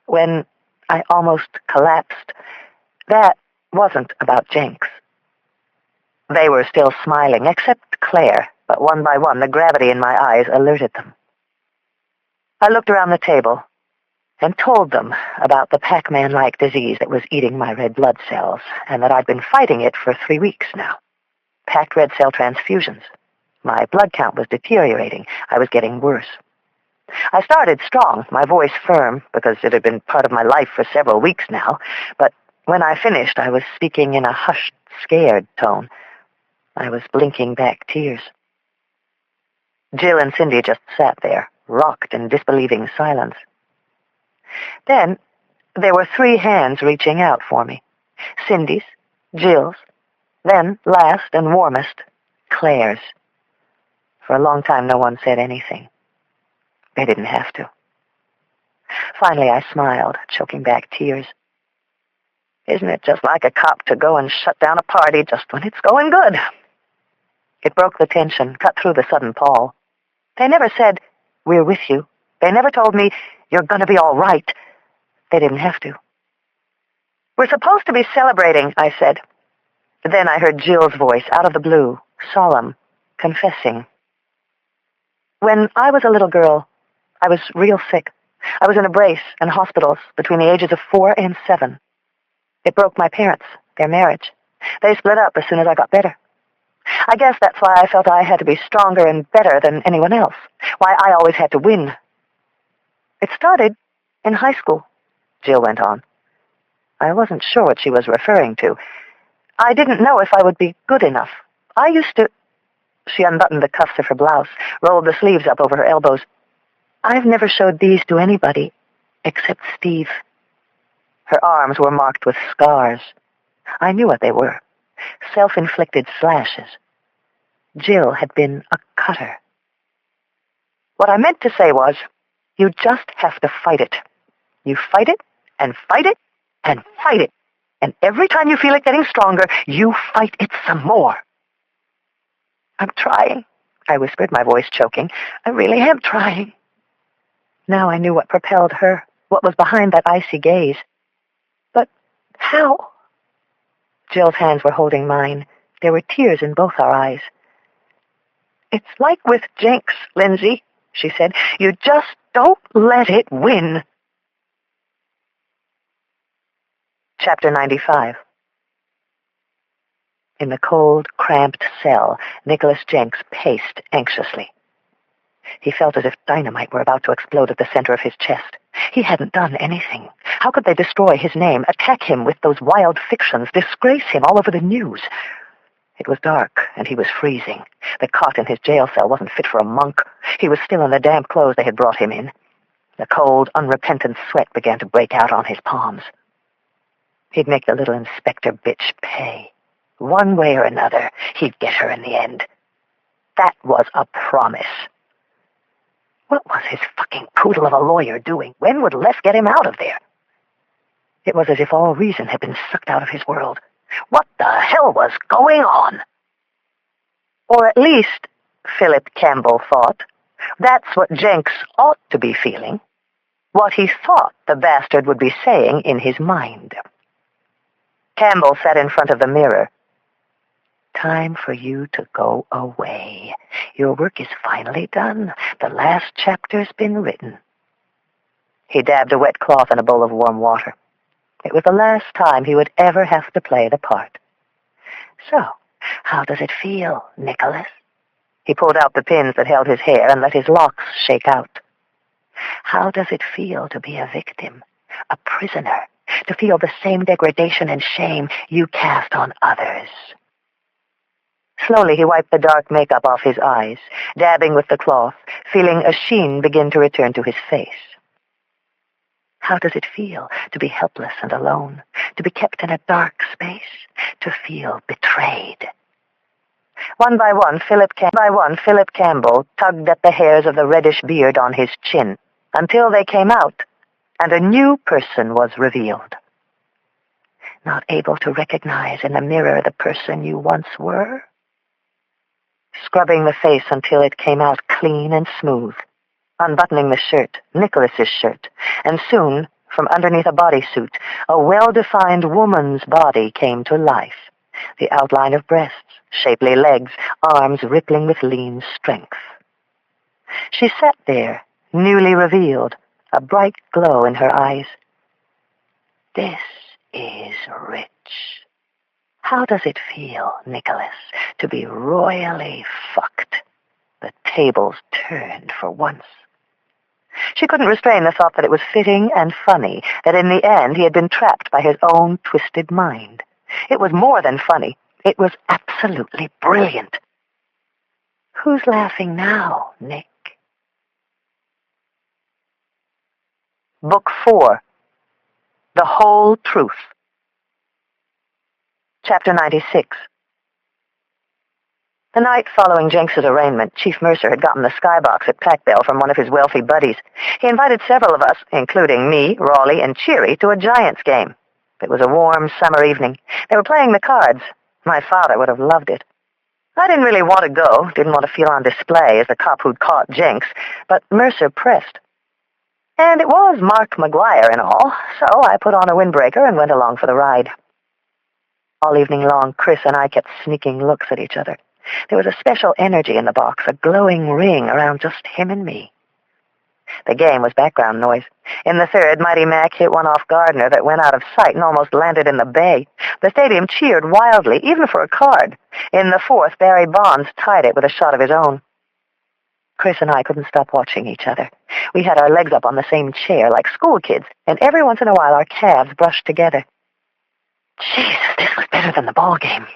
S2: "When I almost collapsed, that wasn't about Jenks." They were still smiling, except Claire, but one by one the gravity in my eyes alerted them. I looked around the table and told them about the Pac-Man-like disease that was eating my red blood cells, and that I'd been fighting it for 3 weeks now. Packed red cell transfusions. My blood count was deteriorating. I was getting worse. I started strong, my voice firm, because it had been part of my life for several weeks now, but when I finished, I was speaking in a hushed, scared tone. I was blinking back tears. Jill and Cindy just sat there, rocked in disbelieving silence. Then there were 3 hands reaching out for me. Cindy's, Jill's, then, last and warmest, Claire's. For a long time, no one said anything. They didn't have to. Finally, I smiled, choking back tears. Isn't it just like a cop to go and shut down a party just when it's going good? It broke the tension, cut through the sudden pall. They never said, "We're with you." They never told me, "You're going to be all right." They didn't have to. "We're supposed to be celebrating," I said. Then I heard Jill's voice out of the blue, solemn, confessing. "When I was a little girl, I was real sick. I was in a brace and hospitals between the ages of 4 and 7. It broke my parents, their marriage. They split up as soon as I got better. I guess that's why I felt I had to be stronger and better than anyone else, why I always had to win. It started in high school," Jill went on. I wasn't sure what she was referring to. I didn't know if I would be good enough. I used to... She unbuttoned the cuffs of her blouse, rolled the sleeves up over her elbows. "I've never showed these to anybody, except Steve." Her arms were marked with scars. I knew what they were. Self-inflicted slashes. Jill had been a cutter.
S1: What I meant to say was, you just have to fight it. You fight it, and fight it, and fight it. And every time you feel it getting stronger, you fight it some more. I'm trying, I whispered, my voice choking. I really am trying. Now I knew what propelled her, what was behind that icy gaze. But how? Jill's hands were holding mine. There were tears in both our eyes. It's like with Jinx, Lindsay, she said. You just don't let it win. Chapter 95. In the cold, cramped cell, Nicholas Jenks paced anxiously. He felt as if dynamite were about to explode at the center of his chest. He hadn't done anything. How could they destroy his name, attack him with those wild fictions, disgrace him all over the news? It was dark, and he was freezing. The cot in his jail cell wasn't fit for a monk. He was still in the damp clothes they had brought him in. The cold, unrepentant sweat began to break out on his palms. He'd make the little inspector bitch pay. One way or another, he'd get her in the end. That was a promise. What was his fucking poodle of a lawyer doing? When would Les get him out of there? It was as if all reason had been sucked out of his world. What the hell was going on? Or at least, Philip Campbell thought, that's what Jenks ought to be feeling. What he thought the bastard would be saying in his mind. Campbell sat in front of the mirror. Time for you to go away. Your work is finally done. The last chapter's been written. He dabbed a wet cloth in a bowl of warm water. It was the last time he would ever have to play the part. So, how does it feel, Nicholas? He pulled out the pins that held his hair and let his locks shake out. How does it feel to be a victim, a prisoner, to feel the same degradation and shame you cast on others? Slowly he wiped the dark makeup off his eyes, dabbing with the cloth, feeling a sheen begin to return to his face. How does it feel to be helpless and alone, to be kept in a dark space, to feel betrayed? One by one, Philip Campbell tugged at the hairs of the reddish beard on his chin, until they came out, and a new person was revealed. Not able to recognize in the mirror the person you once were? Scrubbing the face until it came out clean and smooth, unbuttoning the shirt, Nicholas's shirt, and soon, from underneath a bodysuit, a well-defined woman's body came to life, the outline of breasts, shapely legs, arms rippling with lean strength. She sat there, newly revealed, a bright glow in her eyes. This is rich. How does it feel, Nicholas, to be royally fucked? The tables turned for once. She couldn't restrain the thought that it was fitting and funny, that in the end he had been trapped by his own twisted mind. It was more than funny. It was absolutely brilliant. Who's laughing now, Nick? Book 4. The Whole Truth. Chapter 96. The night following Jenks's arraignment, Chief Mercer had gotten the skybox at Packbell from one of his wealthy buddies. He invited several of us, including me, Raleigh, and Cheery, to a Giants game. It was a warm summer evening. They were playing the cards. My father would have loved it. I didn't really want to go, didn't want to feel on display as the cop who'd caught Jenks, but Mercer pressed. And it was Mark McGuire and all, so I put on a windbreaker and went along for the ride. All evening long, Chris and I kept sneaking looks at each other. There was a special energy in the box, a glowing ring around just him and me. The game was background noise. In the third, Mighty Mac hit one off Gardner that went out of sight and almost landed in the bay. The stadium cheered wildly, even for a card. In the fourth, Barry Bonds tied it with a shot of his own. Chris and I couldn't stop watching each other. We had our legs up on the same chair like school kids, and every once in a while our calves brushed together. Jesus, this was better than the ball game.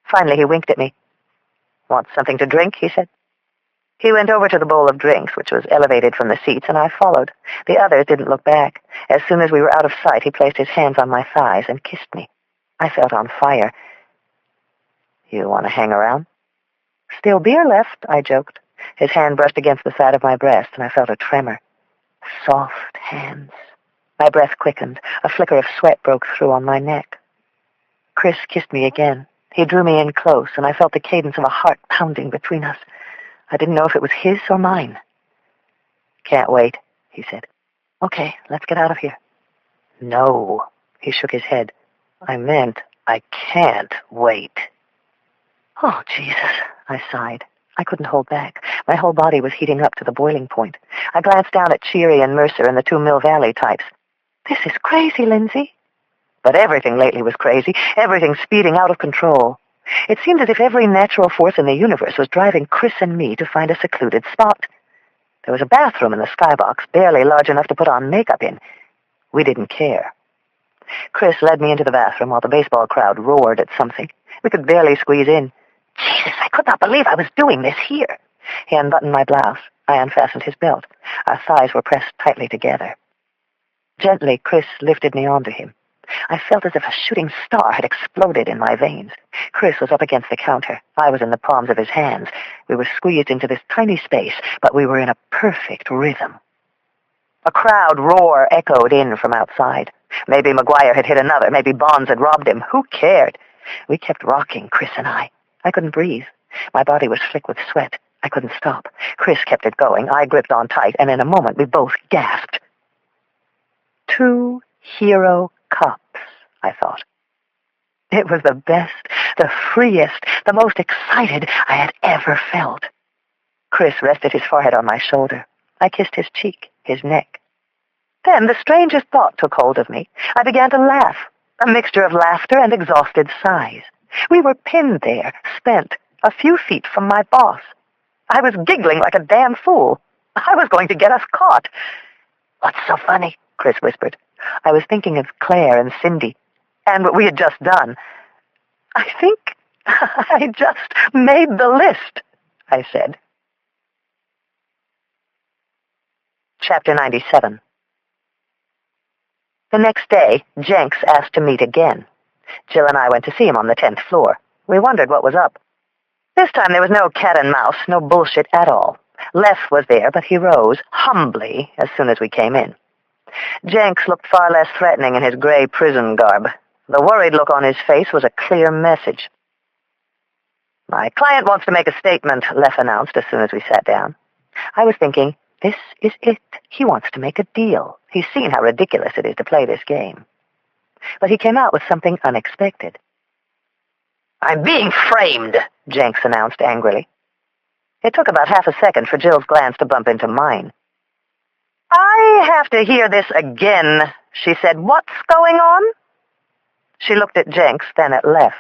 S1: Finally, he winked at me. Want something to drink? He said. He went over to the bowl of drinks, which was elevated from the seats, and I followed. The others didn't look back. As soon as we were out of sight, he placed his hands on my thighs and kissed me. I felt on fire. You want to hang around? Still beer left, I joked. His hand brushed against the side of my breast, and I felt a tremor. Soft hands. My breath quickened. A flicker of sweat broke through on my neck. Chris kissed me again. He drew me in close, and I felt the cadence of a heart pounding between us. I didn't know if it was his or mine. "Can't wait," he said. "Okay, let's get out of here." "No," he shook his head. "I meant I can't wait." "Oh, Jesus," I sighed. I couldn't hold back. My whole body was heating up to the boiling point. I glanced down at Cheery and Mercer and the two Mill Valley types. "This is crazy, Lindsay." But everything lately was crazy, everything speeding out of control. It seemed as if every natural force in the universe was driving Chris and me to find a secluded spot. There was a bathroom in the skybox, barely large enough to put on makeup in. We didn't care. Chris led me into the bathroom while the baseball crowd roared at something. We could barely squeeze in. Jesus, I could not believe I was doing this here. He unbuttoned my blouse. I unfastened his belt. Our thighs were pressed tightly together. Gently, Chris lifted me onto him. I felt as if a shooting star had exploded in my veins. Chris was up against the counter. I was in the palms of his hands. We were squeezed into this tiny space, but we were in a perfect rhythm. A crowd roar echoed in from outside. Maybe McGuire had hit another. Maybe Bonds had robbed him. Who cared? We kept rocking, Chris and I. I couldn't breathe. My body was slick with sweat. I couldn't stop. Chris kept it going. I gripped on tight, and in a moment we both gasped. 2 hero cops, I thought. It was the best, the freest, the most excited I had ever felt. Chris rested his forehead on my shoulder. I kissed his cheek, his neck. Then the strangest thought took hold of me. I began to laugh, a mixture of laughter and exhausted sighs. We were pinned there, spent, a few feet from my boss. I was giggling like a damn fool. I was going to get us caught. "What's so funny?" Chris whispered. I was thinking of Claire and Cindy, and what we had just done. "I think I just made the list," I said. Chapter 97. The next day, Jenks asked to meet again. Jill and I went to see him on the 10th floor. We wondered what was up. This time there was no cat and mouse, no bullshit at all. Leff was there, but he rose, humbly, as soon as we came in. Jenks looked far less threatening in his gray prison garb. The worried look on his face was a clear message. "My client wants to make a statement," Leff announced as soon as we sat down. I was thinking, this is it. He wants to make a deal. He's seen how ridiculous it is to play this game. But he came out with something unexpected. "I'm being framed," Jenks announced angrily. It took about half a second for Jill's glance to bump into mine. "I have to hear this again," she said. "What's going on?" She looked at Jenks, then at Leff.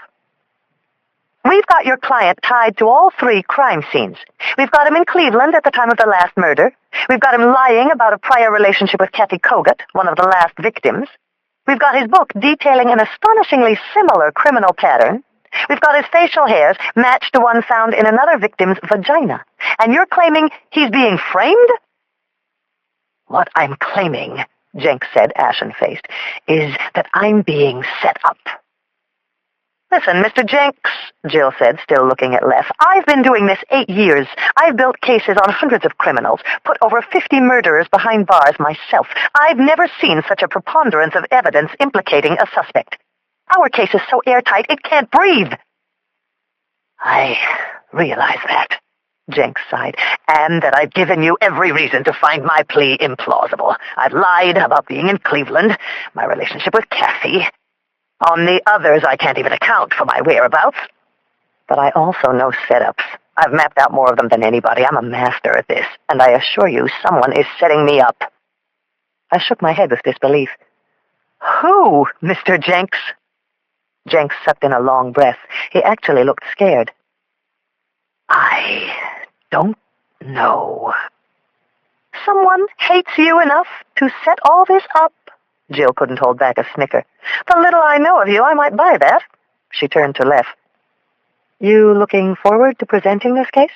S1: "We've got your client tied to all 3 crime scenes. We've got him in Cleveland at the time of the last murder. We've got him lying about a prior relationship with Kathy Kogut, one of the last victims. We've got his book detailing an astonishingly similar criminal pattern. We've got his facial hairs matched to one found in another victim's vagina. And you're claiming he's being framed?" "What I'm claiming," Jenks said, ashen-faced, "is that I'm being set up." "Listen, Mr. Jenks," Jill said, still looking at Leff, "I've been doing this 8 years. I've built cases on hundreds of criminals, put over 50 murderers behind bars myself. I've never seen such a preponderance of evidence implicating a suspect. Our case is so airtight it can't breathe." "I realize that," Jenks sighed, "and that I've given you every reason to find my plea implausible. I've lied about being in Cleveland, my relationship with Kathy. On the others, I can't even account for my whereabouts. But I also know setups. I've mapped out more of them than anybody. I'm a master at this, and I assure you someone is setting me up." I shook my head with disbelief. "Who, Mr. Jenks?" Jenks sucked in a long breath. He actually looked scared. "I don't know." "Someone hates you enough to set all this up?" Jill couldn't hold back a snicker. "The little I know of you, I might buy that." She turned to Leff. "You looking forward to presenting this case?"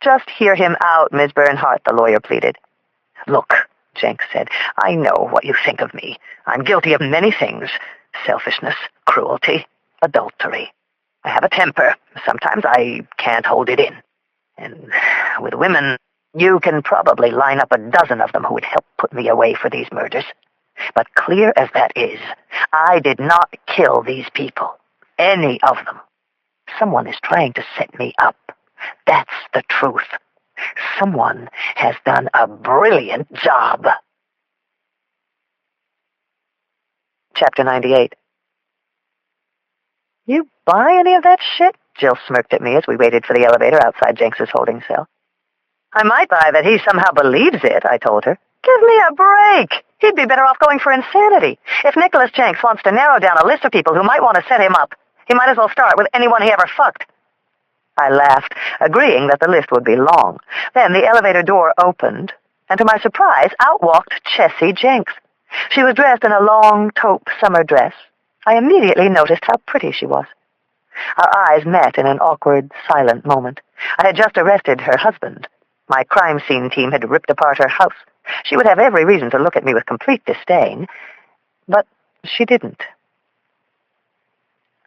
S1: "Just hear him out, Miss Bernhardt," the lawyer pleaded. "Look," Jenks said, "I know what you think of me. I'm guilty of many things. Selfishness, cruelty, adultery. I have a temper. Sometimes I can't hold it in.
S2: And with women, you can probably line up a dozen of them who would help put me away for these murders. But clear as that is, I did not kill these people. Any of them. Someone is trying to set me up. That's the truth. Someone has done a brilliant job. Chapter 98. You buy any of that shit? Jill smirked at me as we waited for the elevator outside Jenks's holding cell. I might buy that he somehow believes it, I told her. Give me a break. He'd be better off going for insanity. If Nicholas Jenks wants to narrow down a list of people who might want to set him up, he might as well start with anyone he ever fucked. I laughed, agreeing that the list would be long. Then the elevator door opened, and to my surprise, out walked Chessie Jenks. She was dressed in a long taupe summer dress. I immediately noticed how pretty she was. Our eyes met in an awkward, silent moment. I had just arrested her husband. My crime scene team had ripped apart her house. She would have every reason to look at me with complete disdain, but she didn't.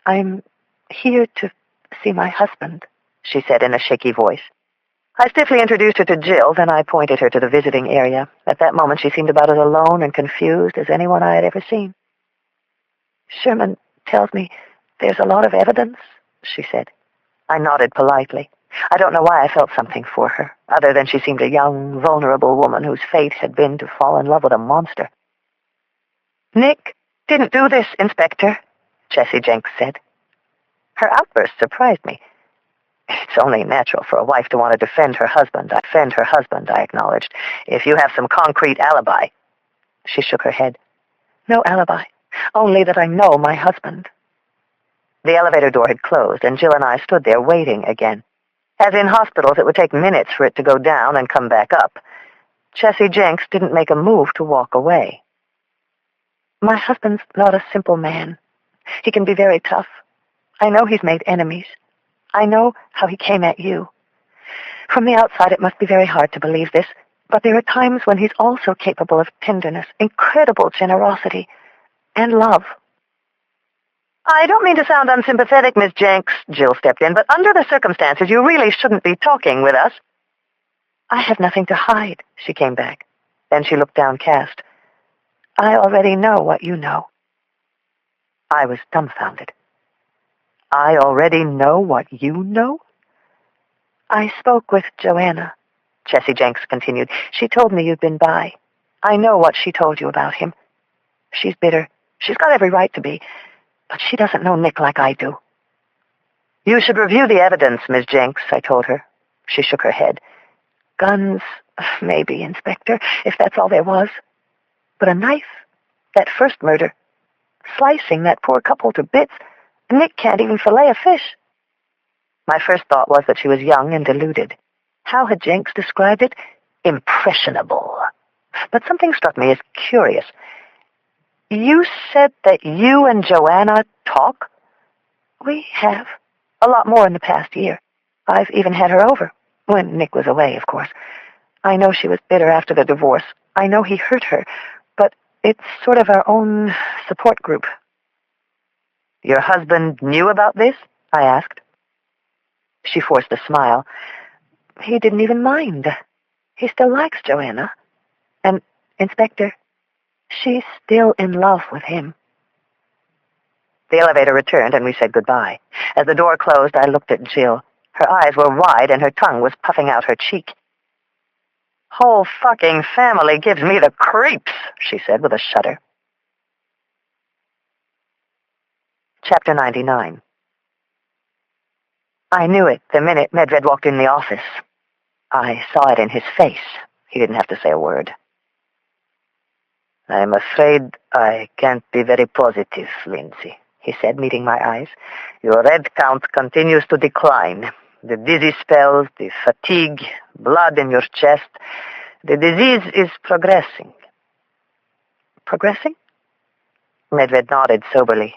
S2: I'm here to see my husband, she said in a shaky voice. I stiffly introduced her to Jill, then I pointed her to the visiting area. At that moment, she seemed about as alone and confused as anyone I had ever seen. Sherman tells me there's a lot of evidence, she said. I nodded politely. I don't know why I felt something for her, other than she seemed a young, vulnerable woman whose fate had been to fall in love with a monster. Nick didn't do this, Inspector, Chessie Jenks said. Her outburst surprised me. It's only natural for a wife to want to defend her husband. I acknowledged. If you have some concrete alibi. She shook her head. No alibi, only that I know my husband. The elevator door had closed, and Jill and I stood there waiting again. As in hospitals, it would take minutes for it to go down and come back up. Chessie Jenks didn't make a move to walk away. My husband's not a simple man. He can be very tough. I know he's made enemies. I know how he came at you. From the outside, it must be very hard to believe this, but there are times when he's also capable of tenderness, incredible generosity, and love. I don't mean to sound unsympathetic, Miss Jenks, Jill stepped in, but under the circumstances, you really shouldn't be talking with us. I have nothing to hide, she came back. Then she looked downcast. I already know what you know. I was dumbfounded. I already know what you know? I spoke with Joanna, Chessie Jenks continued. She told me you'd been by. I know what she told you about him. She's bitter. She's got every right to be. But she doesn't know Nick like I do. You should review the evidence, Miss Jenks, I told her. She shook her head. Guns, maybe, Inspector, if that's all there was. But a knife, that first murder, slicing that poor couple to bits, Nick can't even fillet a fish. My first thought was that she was young and deluded. How had Jenks described it? Impressionable. But something struck me as curious. You said that you and Joanna talk? We have. A lot more in the past year. I've even had her over. When Nick was away, of course. I know she was bitter after the divorce. I know he hurt her. But it's sort of our own support group. Your husband knew about this? I asked. She forced a smile. He didn't even mind. He still likes Joanna. And, Inspector, she's still in love with him. The elevator returned, and we said goodbye. As the door closed, I looked at Jill. Her eyes were wide, and her tongue was puffing out her cheek. Whole fucking family gives me the creeps, she said with a shudder. Chapter 99. I knew it the minute Medved walked in the office. I saw it in his face. He didn't have to say a word. I'm afraid I can't be very positive, Lindsay, he said, meeting my eyes. Your red count continues to decline. The dizzy spells, the fatigue, blood in your chest. The disease is progressing. Progressing? Medved nodded soberly.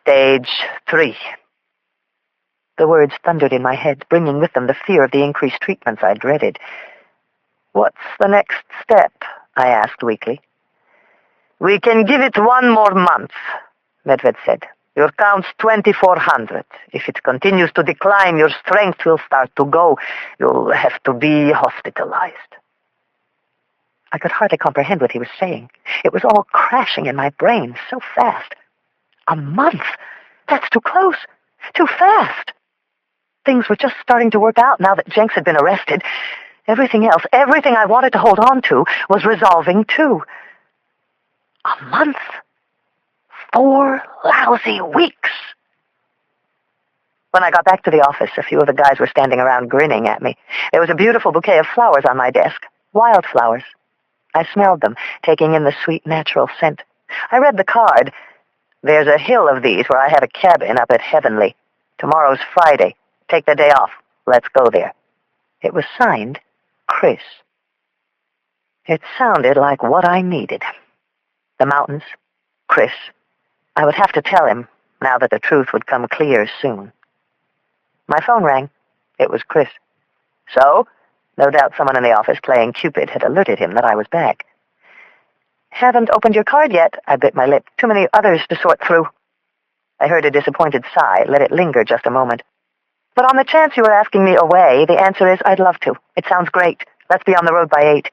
S2: Stage 3. The words thundered in my head, bringing with them the fear of the increased treatments I dreaded. What's the next step? I asked weakly. We can give it 1 more month, Medved said. Your count's 2,400. If it continues to decline, your strength will start to go. You'll have to be hospitalized.
S1: I could hardly comprehend what he was saying. It was all crashing in my brain so fast. A month? That's too close. Too fast. Things were just starting to work out now that Jenks had been arrested. Everything else, everything I wanted to hold on to, was resolving too. A month? 4 lousy weeks. When I got back to the office, a few of the guys were standing around grinning at me. There was a beautiful bouquet of flowers on my desk. Wildflowers. I smelled them, taking in the sweet natural scent. I read the card. There's a hill of these where I have a cabin up at Heavenly. Tomorrow's Friday. Take the day off. Let's go there. It was signed, Chris. It sounded like what I needed. The mountains, Chris. I would have to tell him, now that the truth would come clear soon. My phone rang. It was Chris. So? No doubt someone in the office playing Cupid had alerted him that I was back. Haven't opened your card yet, I bit my lip. Too many others to sort through. I heard a disappointed sigh, let it linger just a moment. But on the chance you were asking me away, the answer is I'd love to. It sounds great. Let's be on the road by 8.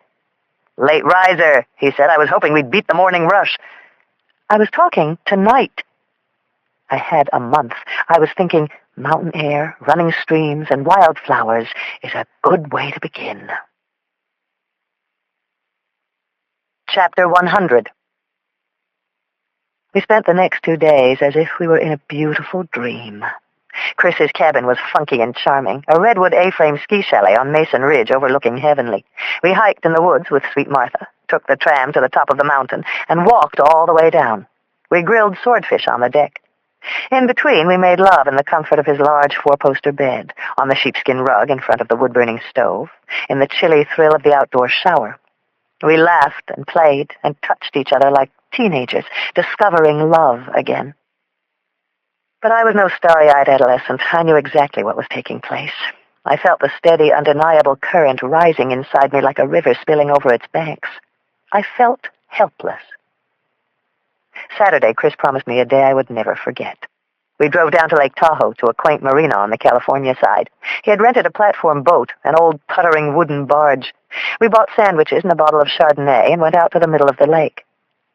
S1: Late riser, he said. I was hoping we'd beat the morning rush. I was talking tonight. I had a month. I was thinking mountain air, running streams, and wildflowers is a good way to begin. Chapter 100. We spent the next 2 days as if we were in a beautiful dream. Chris's cabin was funky and charming, a redwood A-frame ski chalet on Mason Ridge overlooking Heavenly. We hiked in the woods with Sweet Martha, took the tram to the top of the mountain, and walked all the way down. We grilled swordfish on the deck. In between, we made love in the comfort of his large 4-poster bed, on the sheepskin rug in front of the wood-burning stove, in the chilly thrill of the outdoor shower. We laughed and played and touched each other like teenagers, discovering love again. But I was no starry-eyed adolescent. I knew exactly what was taking place. I felt the steady, undeniable current rising inside me like a river spilling over its banks. I felt helpless. Saturday, Chris promised me a day I would never forget. We drove down to Lake Tahoe to a quaint marina on the California side. He had rented a platform boat, an old puttering wooden barge. We bought sandwiches and a bottle of Chardonnay and went out to the middle of the lake.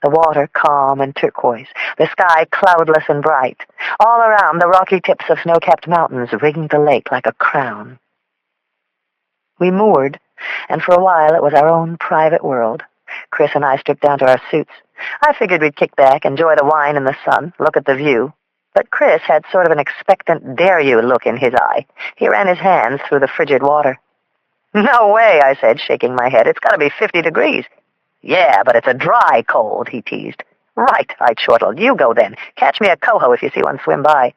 S1: The water calm and turquoise, the sky cloudless and bright. All around, the rocky tips of snow-capped mountains ringed the lake like a crown. We moored, and for a while it was our own private world. Chris and I stripped down to our suits. I figured we'd kick back, enjoy the wine and the sun, look at the view. But Chris had sort of an expectant dare-you look in his eye. He ran his hands through the frigid water. "No way," I said, shaking my head. "It's got to be 50 degrees. "Yeah, but it's a dry cold," he teased. "Right," I chortled. "You go then. Catch me a coho if you see one swim by."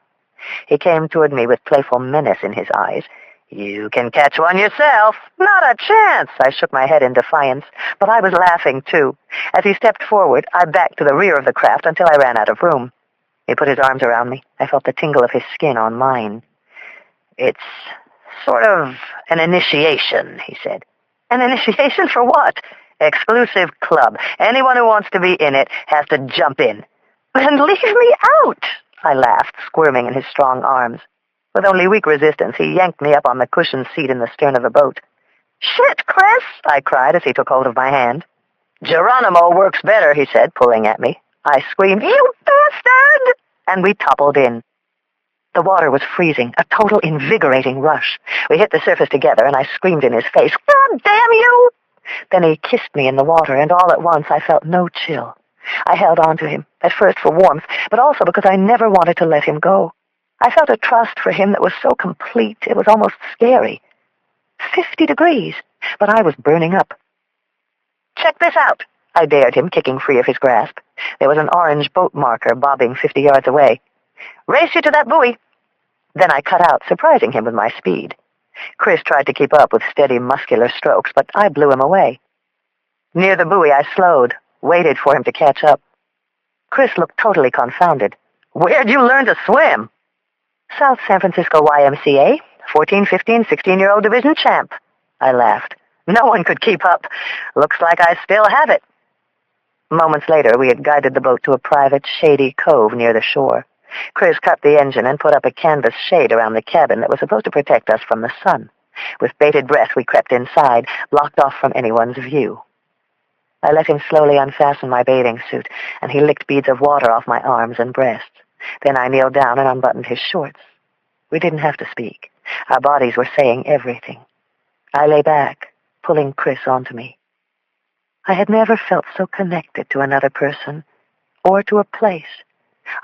S1: He came toward me with playful menace in his eyes. "You can catch one yourself." "Not a chance." I shook my head in defiance, but I was laughing too. As he stepped forward, I backed to the rear of the craft until I ran out of room. He put his arms around me. I felt the tingle of his skin on mine. "It's sort of an initiation," he said. "An initiation for what?" "Exclusive club. Anyone who wants to be in it has to jump in." "Then leave me out," I laughed, squirming in his strong arms. With only weak resistance, he yanked me up on the cushioned seat in the stern of the boat. "Shit, Chris!" I cried as he took hold of my hand. "Geronimo works better," he said, pulling at me. I screamed, "You bastard!" and we toppled in. The water was freezing, a total invigorating rush. We hit the surface together, and I screamed in his face, "God damn you!" Then he kissed me in the water, and all at once I felt no chill. I held on to him, at first for warmth, but also because I never wanted to let him go. I felt a trust for him that was so complete it was almost scary. 50 degrees, but I was burning up. "Check this out," I dared him, kicking free of his grasp. There was an orange boat marker bobbing 50 yards away. "Race you to that buoy." Then I cut out, surprising him with my speed. Chris tried to keep up with steady, muscular strokes, but I blew him away. Near the buoy, I slowed, waited for him to catch up. Chris looked totally confounded. "Where'd you learn to swim?" "South San Francisco YMCA, 14, 15, 16-year-old division champ." I laughed. No one could keep up. Looks like I still have it. Moments later, we had guided the boat to a private, shady cove near the shore. Chris cut the engine and put up a canvas shade around the cabin that was supposed to protect us from the sun. With bated breath, we crept inside, blocked off from anyone's view. I let him slowly unfasten my bathing suit, and he licked beads of water off my arms and breasts. Then I kneeled down and unbuttoned his shorts. We didn't have to speak. Our bodies were saying everything. I lay back, pulling Chris onto me. I had never felt so connected to another person, or to a place.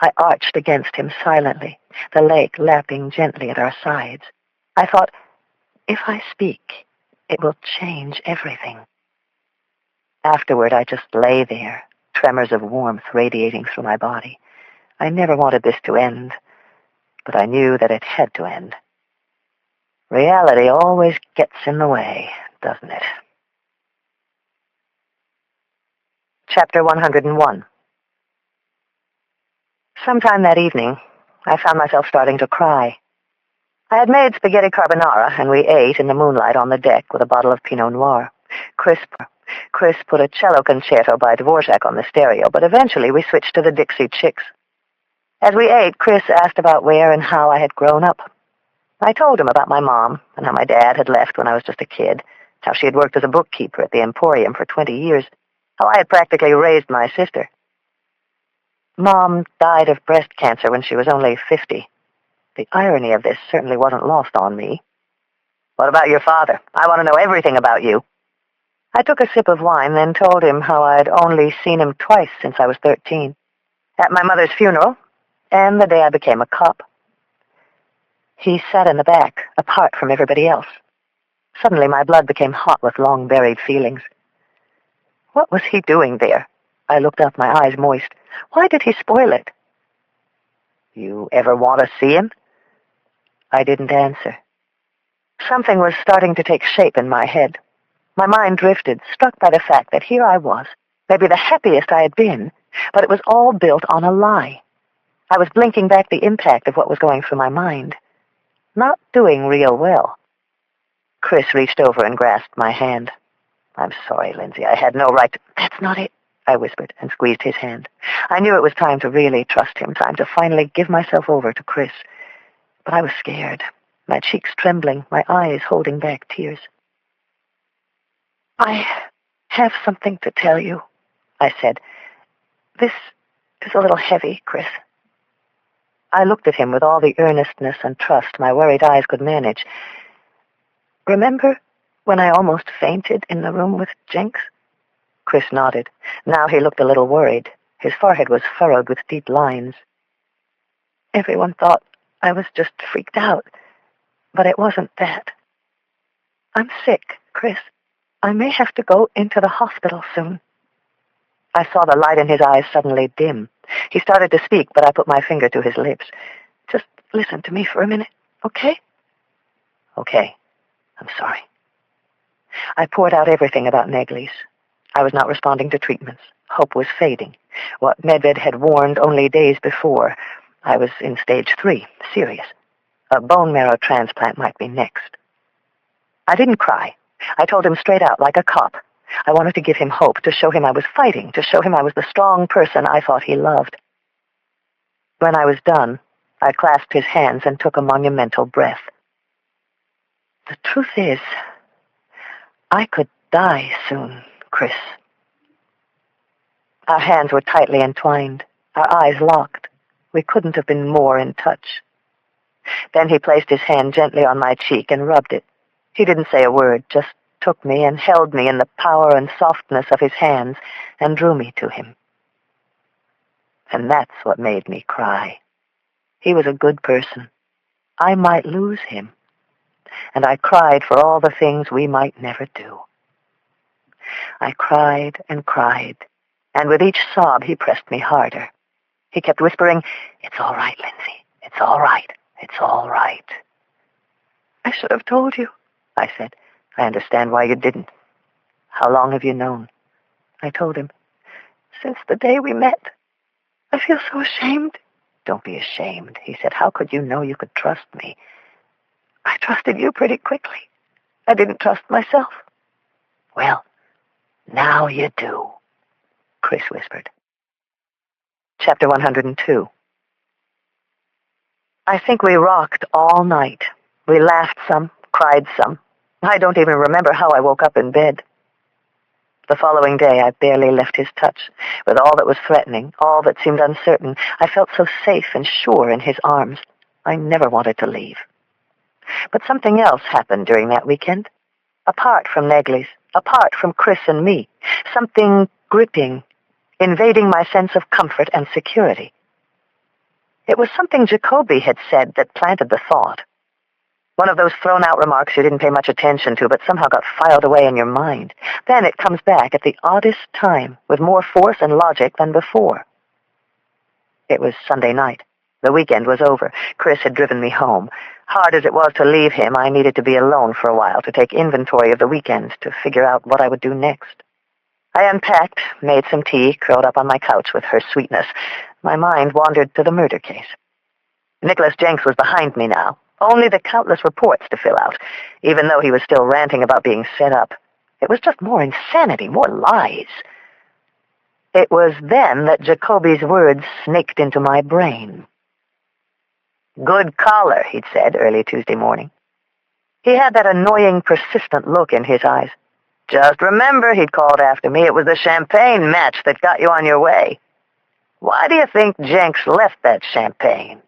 S1: I arched against him silently, the lake lapping gently at our sides. I thought, if I speak, it will change everything. Afterward, I just lay there, tremors of warmth radiating through my body. I never wanted this to end, but I knew that it had to end. Reality always gets in the way, doesn't it? Chapter 101. Sometime that evening, I found myself starting to cry. I had made spaghetti carbonara, and we ate in the moonlight on the deck with a bottle of Pinot Noir. Chris put a cello concerto by Dvorak on the stereo, but eventually we switched to the Dixie Chicks. As we ate, Chris asked about where and how I had grown up. I told him about my mom and how my dad had left when I was just a kid, how she had worked as a bookkeeper at the Emporium for 20 years, how I had practically raised my sister. Mom died of breast cancer when she was only 50. The irony of this certainly wasn't lost on me. What about your father? I want to know everything about you. I took a sip of wine, then told him how I'd only seen him twice since I was 13. At my mother's funeral, and the day I became a cop. He sat in the back, apart from everybody else. Suddenly my blood became hot with long-buried feelings. What was he doing there? I looked up, my eyes moist. Why did he spoil it? You ever want to see him? I didn't answer. Something was starting to take shape in my head. My mind drifted, struck by the fact that here I was, maybe the happiest I had been, but it was all built on a lie. I was blinking back the impact of what was going through my mind. Not doing real well. Chris reached over and grasped my hand. I'm sorry, Lindsay. I had no right to... That's not it, I whispered and squeezed his hand. I knew it was time to really trust him, time to finally give myself over to Chris. But I was scared, my cheeks trembling, my eyes holding back tears. I have something to tell you, I said. This is a little heavy, Chris. I looked at him with all the earnestness and trust my worried eyes could manage. Remember when I almost fainted in the room with Jenks? Chris nodded. Now he looked a little worried. His forehead was furrowed with deep lines. Everyone thought I was just freaked out, but it wasn't that. I'm sick, Chris. I may have to go into the hospital soon. I saw the light in his eyes suddenly dim. He started to speak, but I put my finger to his lips. Just listen to me for a minute, okay? Okay. I'm sorry. I poured out everything about Negley's. I was not responding to treatments. Hope was fading. What Medved had warned only days before. I was in stage 3, serious. A bone marrow transplant might be next. I didn't cry. I told him straight out, like a cop. I wanted to give him hope, to show him I was fighting, to show him I was the strong person I thought he loved. When I was done, I clasped his hands and took a monumental breath. The truth is, I could die soon, Chris. Our hands were tightly entwined, our eyes locked. We couldn't have been more in touch. Then he placed his hand gently on my cheek and rubbed it. He didn't say a word, just took me and held me in the power and softness of his hands and drew me to him. And that's what made me cry. He was a good person. I might lose him. And I cried for all the things we might never do. I cried, and with each sob he pressed me harder. He kept whispering, "It's all right, Lindsay. It's all right. It's all right." I should have told you, I said. I understand why you didn't. How long have you known? I told him. Since the day we met. I feel so ashamed. Don't be ashamed, he said. How could you know you could trust me? I trusted you pretty quickly. I didn't trust myself. Well, now you do, Chris whispered. Chapter 102. I think we rocked all night. We laughed some, cried some. I don't even remember how I woke up in bed. The following day, I barely left his touch. With all that was threatening, all that seemed uncertain, I felt so safe and sure in his arms. I never wanted to leave. But something else happened during that weekend. Apart from Negley's, apart from Chris and me, something gripping, invading my sense of comfort and security. It was something Jacoby had said that planted the thought. One of those thrown-out remarks you didn't pay much attention to, but somehow got filed away in your mind. Then it comes back at the oddest time, with more force and logic than before. It was Sunday night. The weekend was over. Chris had driven me home. Hard as it was to leave him, I needed to be alone for a while to take inventory of the weekend, to figure out what I would do next. I unpacked, made some tea, curled up on my couch with her sweetness. My mind wandered to the murder case. Nicholas Jenks was behind me now. Only the countless reports to fill out, even though he was still ranting about being set up. It was just more insanity, more lies. It was then that Jacoby's words snaked into my brain. "Good caller," he'd said early Tuesday morning. He had that annoying, persistent look in his eyes. "Just remember," he'd called after me, "it was the champagne match that got you on your way. Why do you think Jenks left that champagne?"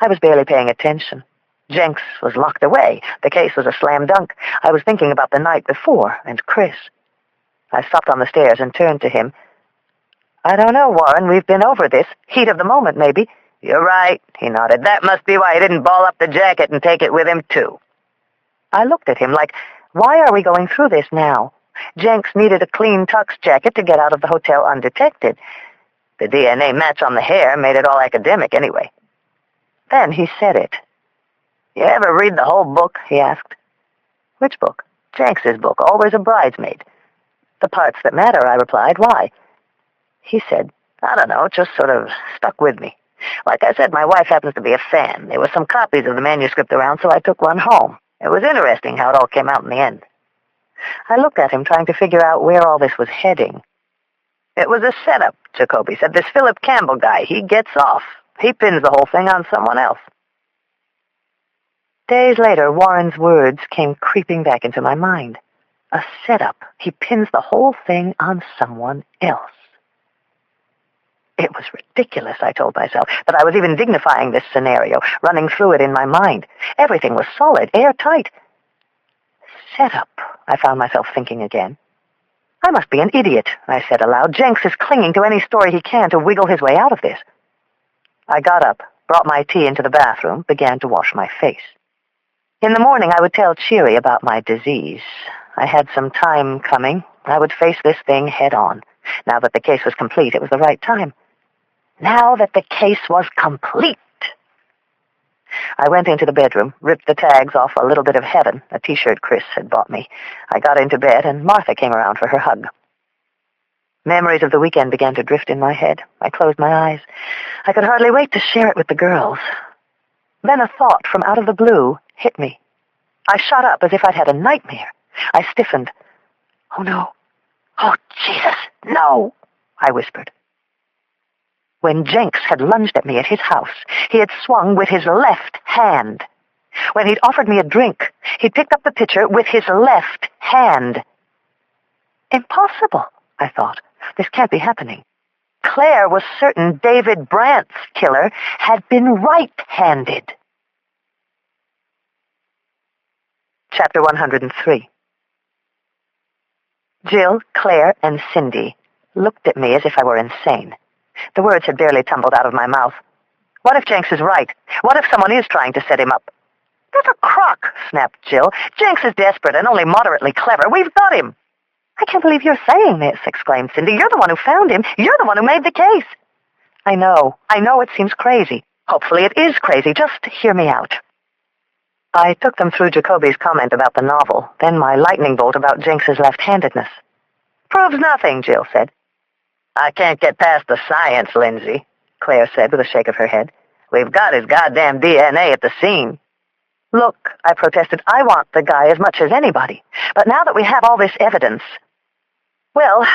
S1: I was barely paying attention. Jenks was locked away. The case was a slam dunk. I was thinking about the night before, and Chris. I stopped on the stairs and turned to him. "I don't know, Warren. We've been over this. Heat of the moment, maybe." "You're right," he nodded. "That must be why he didn't ball up the jacket and take it with him, too." I looked at him like, why are we going through this now? Jenks needed a clean tux jacket to get out of the hotel undetected. The DNA match on the hair made it all academic anyway. Then he said it. "You ever read the whole book?" he asked. "Which book?" "Jenks's book, Always a Bridesmaid." "The parts that matter," I replied. "Why?" He said, "I don't know, it just sort of stuck with me. Like I said, my wife happens to be a fan. There were some copies of the manuscript around, so I took one home. It was interesting how it all came out in the end." I looked at him, trying to figure out where all this was heading. "It was a setup," Jacoby said. "This Philip Campbell guy, he gets off. He pins the whole thing on someone else." Days later, Warren's words came creeping back into my mind. A setup. He pins the whole thing on someone else. It was ridiculous, I told myself, that I was even dignifying this scenario, running through it in my mind. Everything was solid, airtight. Setup, I found myself thinking again. I must be an idiot, I said aloud. Jenks is clinging to any story he can to wiggle his way out of this. I got up, brought my tea into the bathroom, began to wash my face. In the morning, I would tell Cheery about my disease. I had some time coming. I would face this thing head on. Now that the case was complete, it was the right time. Now that the case was complete. I went into the bedroom, ripped the tags off A Little Bit of Heaven, a T-shirt Chris had bought me. I got into bed, and Martha came around for her hug. Memories of the weekend began to drift in my head. I closed my eyes. I could hardly wait to share it with the girls. Then a thought from out of the blue hit me. I shot up as if I'd had a nightmare. I stiffened. "Oh, no. Oh, Jesus, no," I whispered. When Jenks had lunged at me at his house, he had swung with his left hand. When he'd offered me a drink, he'd picked up the pitcher with his left hand. Impossible, I thought. This can't be happening. Claire was certain David Brandt's killer had been right-handed. Chapter 103. Jill, Claire, and Cindy looked at me as if I were insane. The words had barely tumbled out of my mouth. What if Jenks is right? What if someone is trying to set him up? "That's a crock," snapped Jill. "Jenks is desperate and only moderately clever. We've got him." "I can't believe you're saying this," exclaimed Cindy. "You're the one who found him. You're the one who made the case." I know it seems crazy. Hopefully it is crazy. Just hear me out. I took them through Jacoby's comment about the novel, then my lightning bolt about Jenks's left-handedness. "Proves nothing," Jill said. "I can't get past the science, Lindsay," Claire said with a shake of her head. "We've got his goddamn DNA at the scene." "Look," I protested, "I want the guy as much as anybody. But now that we have all this evidence, well,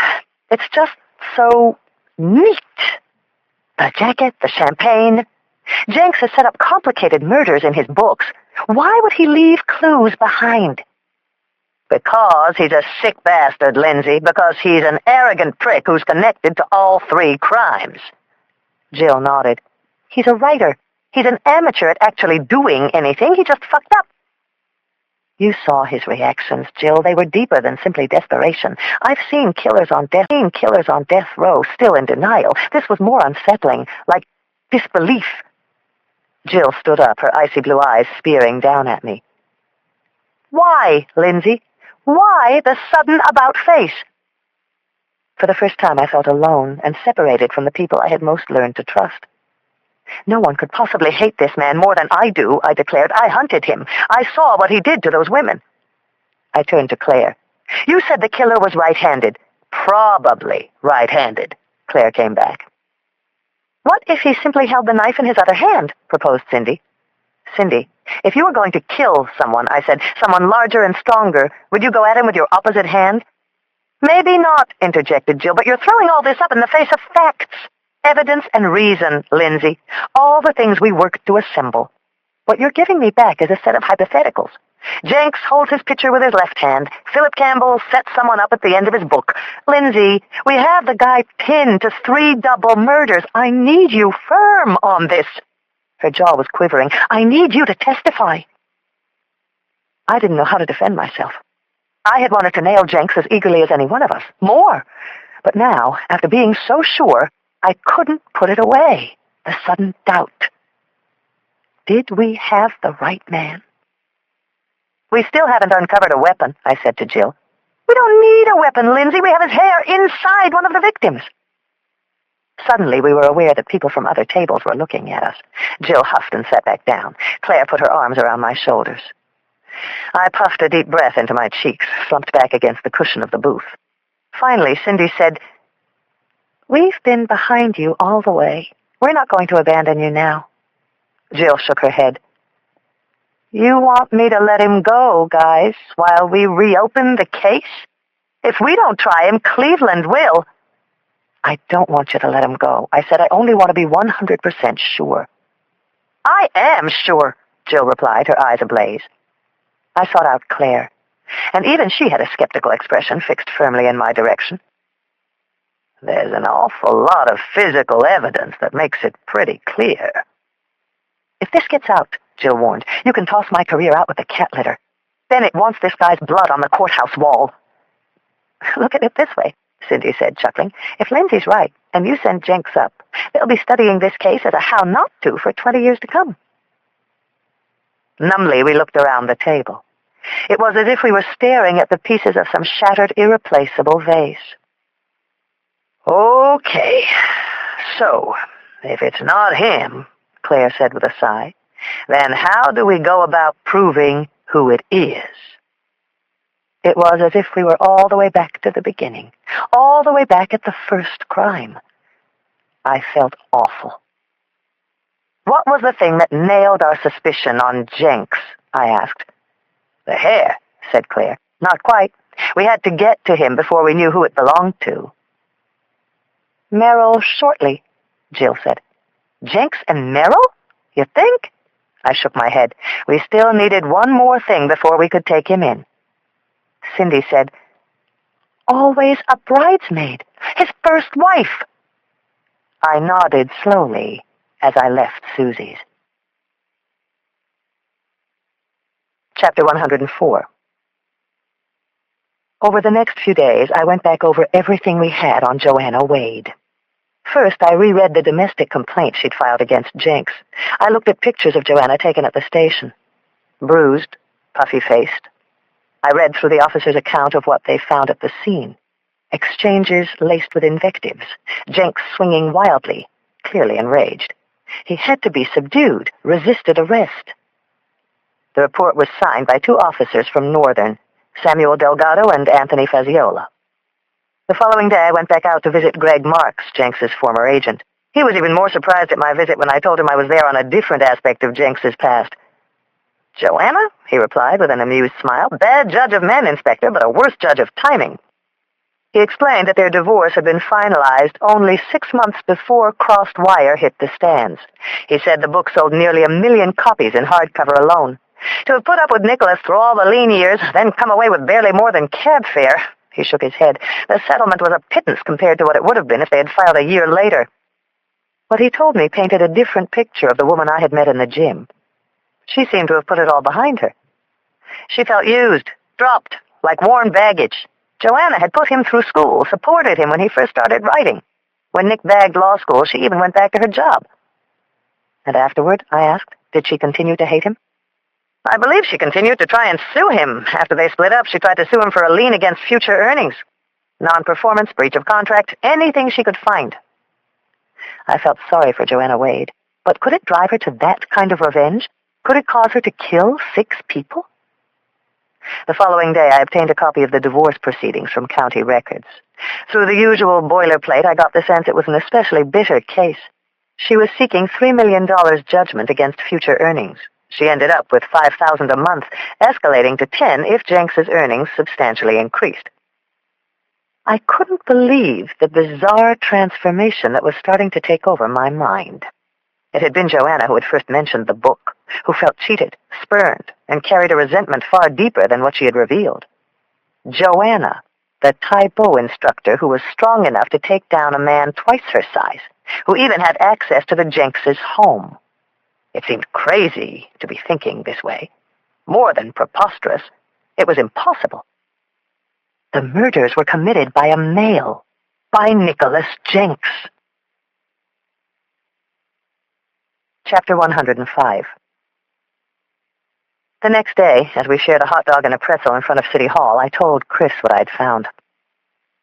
S1: it's just so neat. The jacket, the champagne, Jenks has set up complicated murders in his books. Why would he leave clues behind?
S2: Because he's a sick bastard, Lindsay. Because he's an arrogant prick who's connected to all 3 crimes.
S1: Jill nodded. He's a writer. He's an amateur at actually doing anything. He just fucked up. You saw his reactions, Jill. They were deeper than simply desperation. I've seen killers on death row still in denial. This was more unsettling, like disbelief. Jill stood up, her icy blue eyes spearing down at me. Why, Lindsay? Why the sudden about-face? For the first time I felt alone and separated from the people I had most learned to trust. No one could possibly hate this man more than I do, I declared. I hunted him. I saw what he did to those women. I turned to Claire. You said the killer was right-handed. Probably right-handed, Claire came back. What if he simply held the knife in his other hand, proposed Cindy. Cindy, if you were going to kill someone, I said, someone larger and stronger, would you go at him with your opposite hand? Maybe not, interjected Jill, but you're throwing all this up in the face of facts. Evidence and reason, Lindsay. All the things we worked to assemble. What you're giving me back is a set of hypotheticals. Jenks holds his picture with his left hand. Philip Campbell sets someone up at the end of his book. Lindsay, we have the guy pinned to 3 double murders. I need you firm on this. Her jaw was quivering. I need you to testify. I didn't know how to defend myself. I had wanted to nail Jenks as eagerly as any one of us. More. But now, after being so sure, I couldn't put it away. The sudden doubt. Did we have the right man? We still haven't uncovered a weapon, I said to Jill. We don't need a weapon, Lindsay. We have his hair inside one of the victims. Suddenly, we were aware that people from other tables were looking at us. Jill huffed and sat back down. Claire put her arms around my shoulders. I puffed a deep breath into my cheeks, slumped back against the cushion of the booth. Finally, Cindy said, We've been behind you all the way. We're not going to abandon you now. Jill shook her head. You want me to let him go, guys, while we reopen the case? If we don't try him, Cleveland will. I don't want you to let him go. I said I only want to be 100% sure. I am sure, Jill replied, her eyes ablaze. I sought out Claire, and even she had a skeptical expression fixed firmly in my direction. There's an awful lot of physical evidence that makes it pretty clear. If this gets out, Jill warned, you can toss my career out with the cat litter. Then it wants this guy's blood on the courthouse wall. Look at it this way, Cindy said, chuckling. If Lindsay's right, and you send Jenks up, they'll be studying this case as a how not to for 20 years to come. Numbly, we looked around the table. It was as if we were staring at the pieces of some shattered, irreplaceable vase. Okay, so, if it's not him, Claire said with a sigh, then how do we go about proving who it is? It was as if we were all the way back to the beginning, all the way back at the first crime. I felt awful. What was the thing that nailed our suspicion on Jenks? I asked. The hair, said Claire. Not quite. We had to get to him before we knew who it belonged to. Merrill Shortley, Jill said. Jenks and Merrill? You think? I shook my head. We still needed one more thing before we could take him in. Cindy said, Always a bridesmaid. His first wife. I nodded slowly as I left Susie's. Chapter 104. Over the next few days, I went back over everything we had on Joanna Wade. First, I reread the domestic complaint she'd filed against Jenks. I looked at pictures of Joanna taken at the station. Bruised, puffy-faced. I read through the officer's account of what they found at the scene. Exchanges laced with invectives. Jenks swinging wildly, clearly enraged. He had to be subdued, resisted arrest. The report was signed by 2 officers from Northern, Samuel Delgado and Anthony Faziola. The following day, I went back out to visit Greg Marks, Jenks's former agent. He was even more surprised at my visit when I told him I was there on a different aspect of Jenks's past. Joanna? He replied with an amused smile. Bad judge of men, Inspector, but a worse judge of timing. He explained that their divorce had been finalized only 6 months before Crossed Wire hit the stands. He said the book sold nearly 1 million copies in hardcover alone. To have put up with Nicholas through all the lean years, then come away with barely more than cab fare. He shook his head. The settlement was a pittance compared to what it would have been if they had filed a year later. What he told me painted a different picture of the woman I had met in the gym. She seemed to have put it all behind her. She felt used, dropped, like worn baggage. Joanna had put him through school, supported him when he first started writing. When Nick bagged law school, she even went back to her job. And afterward, I asked, did she continue to hate him? I believe she continued to try and sue him. After they split up, she tried to sue him for a lien against future earnings. Non-performance, breach of contract, anything she could find. I felt sorry for Joanna Wade, but could it drive her to that kind of revenge? Could it cause her to kill 6 people? The following day, I obtained a copy of the divorce proceedings from county records. Through the usual boilerplate, I got the sense it was an especially bitter case. She was seeking $3 million judgment against future earnings. She ended up with $5,000 a month, escalating to $10 if Jenks's earnings substantially increased. I couldn't believe the bizarre transformation that was starting to take over my mind. It had been Joanna who had first mentioned the book, who felt cheated, spurned, and carried a resentment far deeper than what she had revealed. Joanna, the typo instructor who was strong enough to take down a man twice her size, who even had access to the Jenks's home. It seemed crazy to be thinking this way. More than preposterous. It was impossible. The murders were committed by a male, by Nicholas Jenks. Chapter 105. The next day, as we shared a hot dog and a pretzel in front of City Hall, I told Chris what I'd found.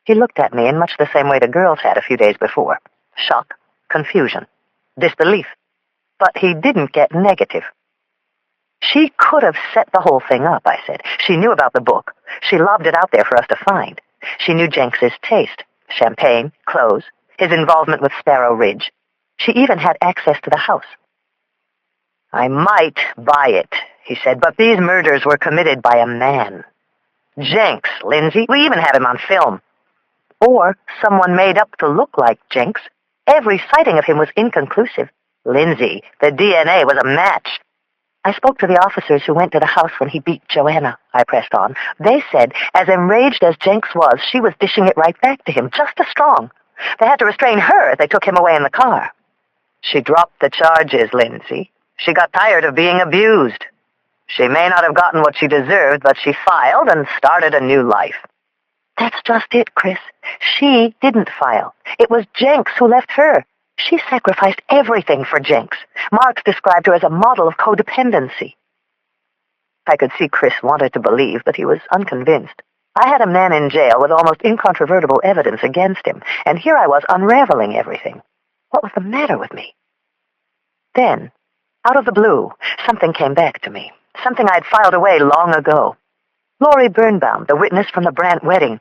S1: He looked at me in much the same way the girls had a few days before. Shock, confusion, disbelief. But he didn't get negative. She could have set the whole thing up, I said. She knew about the book. She lobbed it out there for us to find. She knew Jenks's taste, champagne, clothes, his involvement with Sparrow Ridge. She even had access to the house. I might buy it, he said, but these murders were committed by a man. Jenks, Lindsay. We even have him on film. Or someone made up to look like Jenks. Every sighting of him was inconclusive. Lindsay, the DNA was a match. I spoke to the officers who went to the house when he beat Joanna, I pressed on. They said, as enraged as Jenks was, she was dishing it right back to him, just as strong. They had to restrain her as they took him away in the car. She dropped the charges, Lindsay. She got tired of being abused. She may not have gotten what she deserved, but she filed and started a new life. That's just it, Chris. She didn't file. It was Jenks who left her. She sacrificed everything for Jenks. Marx described her as a model of codependency. I could see Chris wanted to believe, but he was unconvinced. I had a man in jail with almost incontrovertible evidence against him, and here I was unraveling everything. What was the matter with me? Then, out of the blue, something came back to me, something I'd filed away long ago. Laurie Birnbaum, the witness from the Brandt wedding.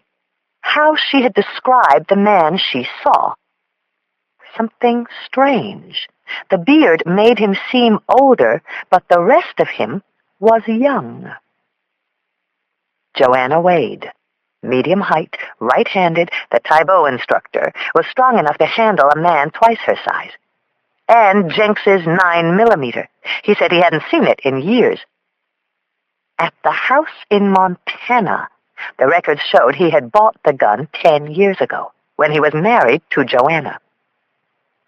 S1: How she had described the man she saw. Something strange. The beard made him seem older, but the rest of him was young. Joanna Wade, medium height, right-handed, the Taibo instructor, was strong enough to handle a man twice her size. And Jenks's 9mm. He said he hadn't seen it in years. At the house in Montana, the records showed he had bought the gun 10 years ago, when he was married to Joanna.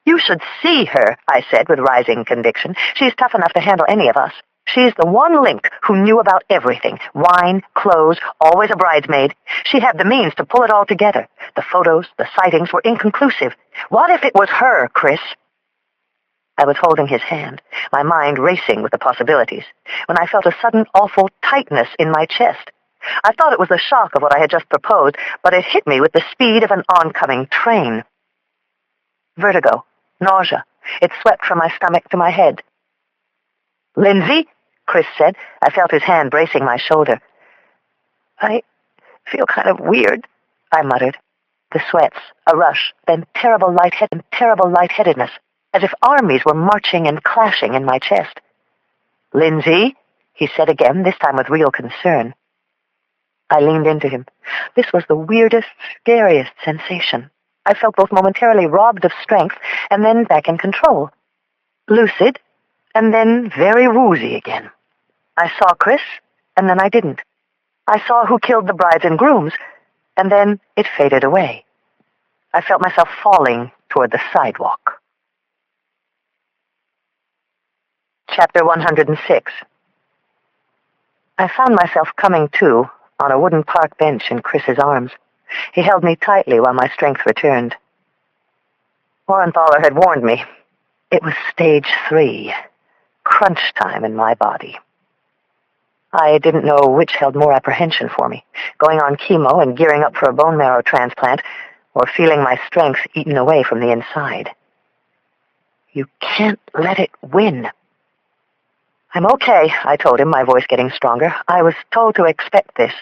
S1: You should see her, I said with rising conviction. She's tough enough to handle any of us. She's the one link who knew about everything. Wine, clothes, always a bridesmaid. She had the means to pull it all together. The photos, the sightings were inconclusive. What if it was her, Chris? I was holding his hand, my mind racing with the possibilities, when I felt a sudden awful tightness in my chest. I thought it was the shock of what I had just proposed, but it hit me with the speed of an oncoming train. Vertigo. Nausea. It swept from my stomach to my head. Lindsay, Chris said. I felt his hand bracing my shoulder. I feel kind of weird, I muttered. The sweats, a rush, then terrible lightheadedness, as if armies were marching and clashing in my chest. Lindsay, he said again, this time with real concern. I leaned into him. This was the weirdest, scariest sensation. I felt both momentarily robbed of strength and then back in control. Lucid, and then very woozy again. I saw Chris, and then I didn't. I saw who killed the brides and grooms, and then it faded away. I felt myself falling toward the sidewalk. Chapter 106. I found myself coming to on a wooden park bench in Chris's arms. He held me tightly while my strength returned. Warrenthaler had warned me. It was stage 3, crunch time in my body. I didn't know which held more apprehension for me, going on chemo and gearing up for a bone marrow transplant, or feeling my strength eaten away from the inside. You can't let it win. I'm okay, I told him, my voice getting stronger. I was told to expect this.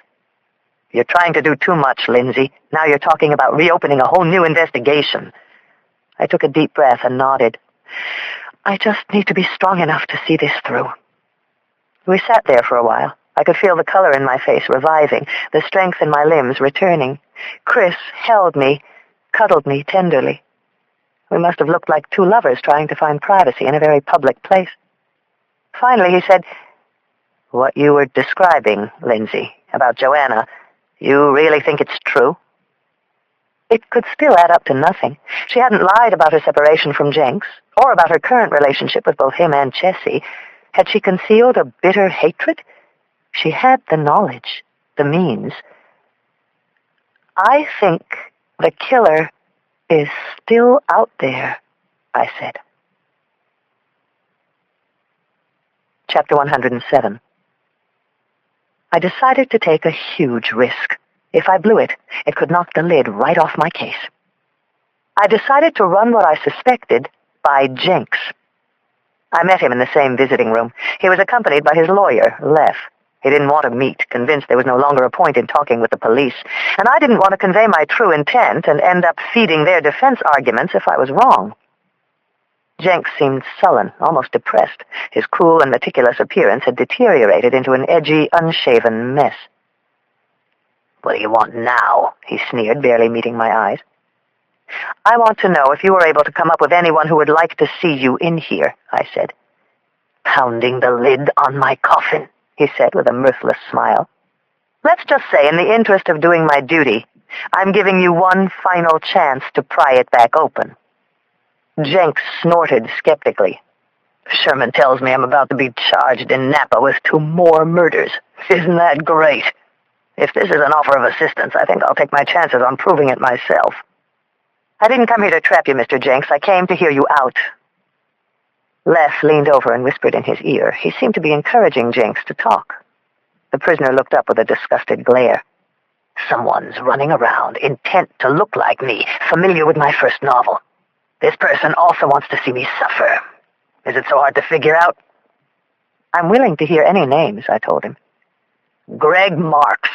S1: You're trying to do too much, Lindsay. Now you're talking about reopening a whole new investigation. I took a deep breath and nodded. I just need to be strong enough to see this through. We sat there for a while. I could feel the color in my face reviving, the strength in my limbs returning. Chris held me, cuddled me tenderly. We must have looked like two lovers trying to find privacy in a very public place. Finally, he said, "What you were describing, Lindsay, about Joanna, you really think it's true?" It could still add up to nothing. She hadn't lied about her separation from Jenks, or about her current relationship with both him and Jessie. Had she concealed a bitter hatred? She had the knowledge, the means. I think the killer is still out there, I said. Chapter 107. I decided to take a huge risk. If I blew it, it could knock the lid right off my case. I decided to run what I suspected by Jenks. I met him in the same visiting room. He was accompanied by his lawyer, Leff. He didn't want to meet, convinced there was no longer a point in talking with the police, and I didn't want to convey my true intent and end up feeding their defense arguments if I was wrong. Jenks seemed sullen, almost depressed. His cool and meticulous appearance had deteriorated into an edgy, unshaven mess. "What do you want now?" he sneered, barely meeting my eyes. "I want to know if you were able to come up with anyone who would like to see you in here," I said. "Pounding the lid on my coffin," he said with a mirthless smile. "Let's just say, in the interest of doing my duty, I'm giving you one final chance to pry it back open." Jenks snorted skeptically. "Sherman tells me I'm about to be charged in Napa with 2 more murders. Isn't that great? If this is an offer of assistance, I think I'll take my chances on proving it myself." "I didn't come here to trap you, Mr. Jenks. I came to hear you out." Leff leaned over and whispered in his ear. He seemed to be encouraging Jenks to talk. The prisoner looked up with a disgusted glare. "Someone's running around, intent to look like me, familiar with my first novel. This person also wants to see me suffer. Is it so hard to figure out?" "I'm willing to hear any names," I told him. "Greg Marks."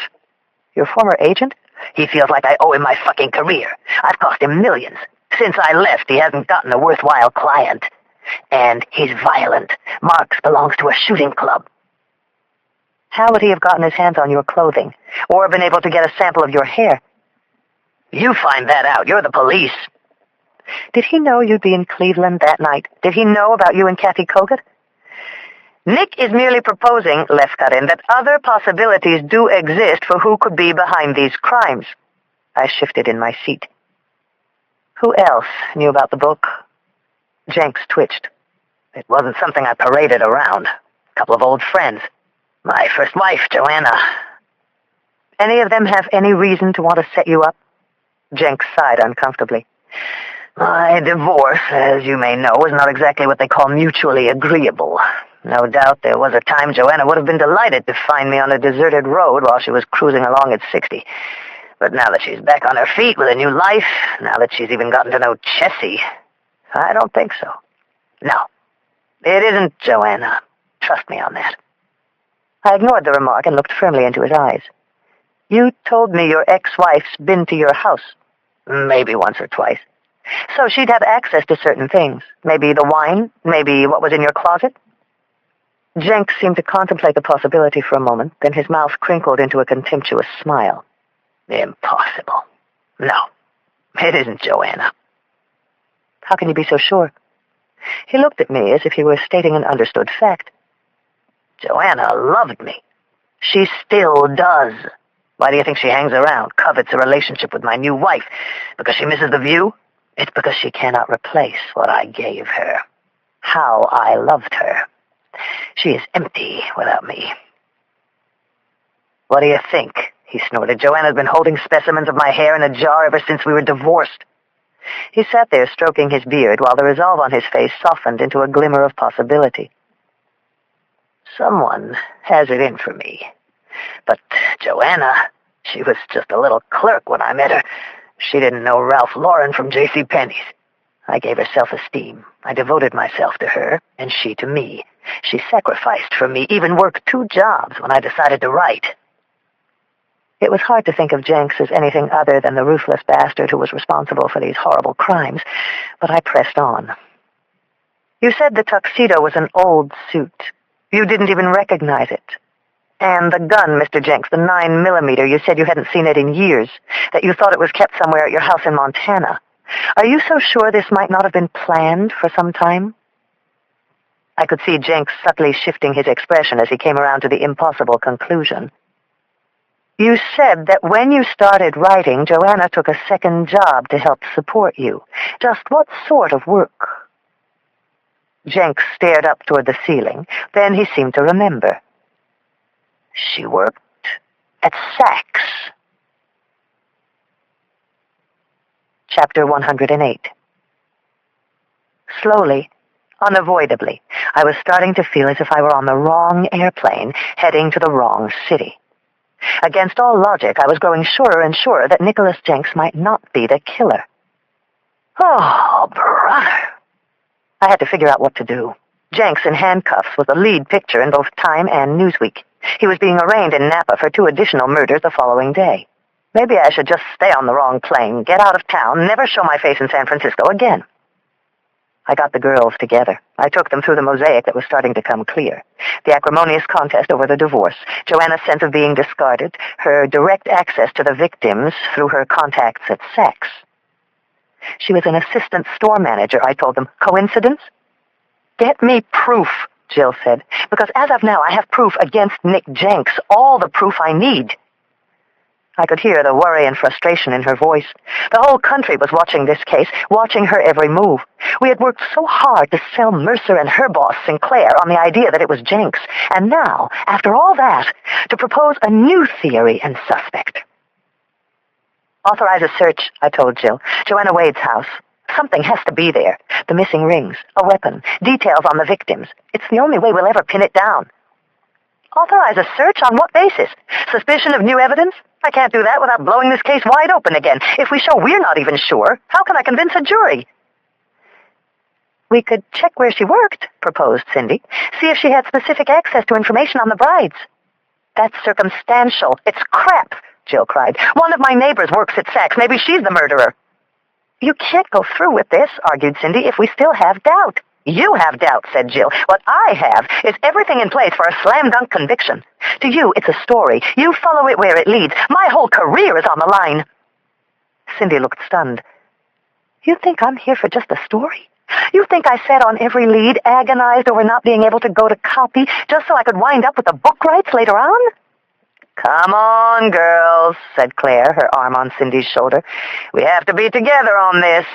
S1: "Your former agent?" "He feels like I owe him my fucking career. I've cost him millions. Since I left, he hasn't gotten a worthwhile client. And he's violent. Marks belongs to a shooting club." "How would he have gotten his hands on your clothing? Or been able to get a sample of your hair?" "You find that out. You're the police." "Did he know you'd be in Cleveland that night? Did he know about you and Kathy Kogut?" "Nick is merely proposing," Leff cut in, "that other possibilities do exist for who could be behind these crimes." I shifted in my seat. "Who else knew about the book?" Jenks twitched. "It wasn't something I paraded around. A couple of old friends. My first wife, Joanna." "Any of them have any reason to want to set you up?" Jenks sighed uncomfortably. "My divorce, as you may know, was not exactly what they call mutually agreeable. No doubt there was a time Joanna would have been delighted to find me on a deserted road while she was cruising along at 60. But now that she's back on her feet with a new life, now that she's even gotten to know Jessie, I don't think so. No, it isn't Joanna. Trust me on that." I ignored the remark and looked firmly into his eyes. "You told me your ex-wife's been to your house." "Maybe once or twice." "So she'd have access to certain things. Maybe the wine, maybe what was in your closet?" Jenks seemed to contemplate the possibility for a moment, then his mouth crinkled into a contemptuous smile.
S2: Impossible. No, it isn't Joanna.
S1: How can you be so sure? He looked at me as if he were stating an understood fact.
S2: Joanna loved me. She still does. Why do you think she hangs around, covets a relationship with my new wife? Because she misses the view? It's because she cannot replace what I gave her. How I loved her. She is empty without me. What do you think? He snorted. Joanna's been holding specimens of my hair in a jar ever since we were divorced.
S1: He sat there stroking his beard while the resolve on his face softened into a glimmer of possibility.
S2: Someone has it in for me. But Joanna, she was just a little clerk when I met her. She didn't know Ralph Lauren from J.C. Penney's. I gave her self-esteem. I devoted myself to her, and she to me. She sacrificed for me, even worked 2 jobs when I decided to write.
S1: It was hard to think of Jenks as anything other than the ruthless bastard who was responsible for these horrible crimes, but I pressed on. You said the tuxedo was an old suit. You didn't even recognize it. And the gun, Mr. Jenks, the 9mm, you said you hadn't seen it in years, that you thought it was kept somewhere at your house in Montana. Are you so sure this might not have been planned for some time? I could see Jenks subtly shifting his expression as he came around to the impossible conclusion. You said that when you started writing, Joanna took a second job to help support you. Just what sort of work? Jenks stared up toward the ceiling. Then he seemed to remember.
S2: She worked at Saks.
S1: Chapter 108. Slowly, unavoidably, I was starting to feel as if I were on the wrong airplane, heading to the wrong city. Against all logic, I was growing surer and surer that Nicholas Jenks might not be the killer.
S2: Oh, brother.
S1: I had to figure out what to do. Jenks in handcuffs was the lead picture in both Time and Newsweek. He was being arraigned in Napa for 2 additional murders the following day. Maybe I should just stay on the wrong plane, get out of town, never show my face in San Francisco again. I got the girls together. I took them through the mosaic that was starting to come clear. The acrimonious contest over the divorce, Joanna's sense of being discarded, her direct access to the victims through her contacts at Saks. She was an assistant store manager, I told them. Coincidence? Get me proof, Jill said, because as of now I have proof against Nick Jenks, all the proof I need. I could hear the worry and frustration in her voice. The whole country was watching this case, watching her every move. We had worked so hard to sell Mercer and her boss, Sinclair, on the idea that it was Jenks. And now, after all that, to propose a new theory and suspect. Authorize a search, I told Jill. Joanna Wade's house. Something has to be there. The missing rings, a weapon, details on the victims. It's the only way we'll ever pin it down. Authorize a search? On what basis? Suspicion of new evidence? I can't do that without blowing this case wide open again. If we show we're not even sure, how can I convince a jury? We could check where she worked, proposed Cindy. See if she had specific access to information on the brides. That's circumstantial. It's crap, Jill cried. One of my neighbors works at Saks. Maybe she's the murderer. You can't go through with this, argued Cindy, if we still have doubt. You have doubt, said Jill. What I have is everything in place for a slam-dunk conviction. To you, it's a story. You follow it where it leads. My whole career is on the line. Cindy looked stunned. You think I'm here for just a story? You think I sat on every lead, agonized over not being able to go to copy, just so I could wind up with the book rights later on? Come on, girls, said Claire, her arm on Cindy's shoulder. We have to be together on this.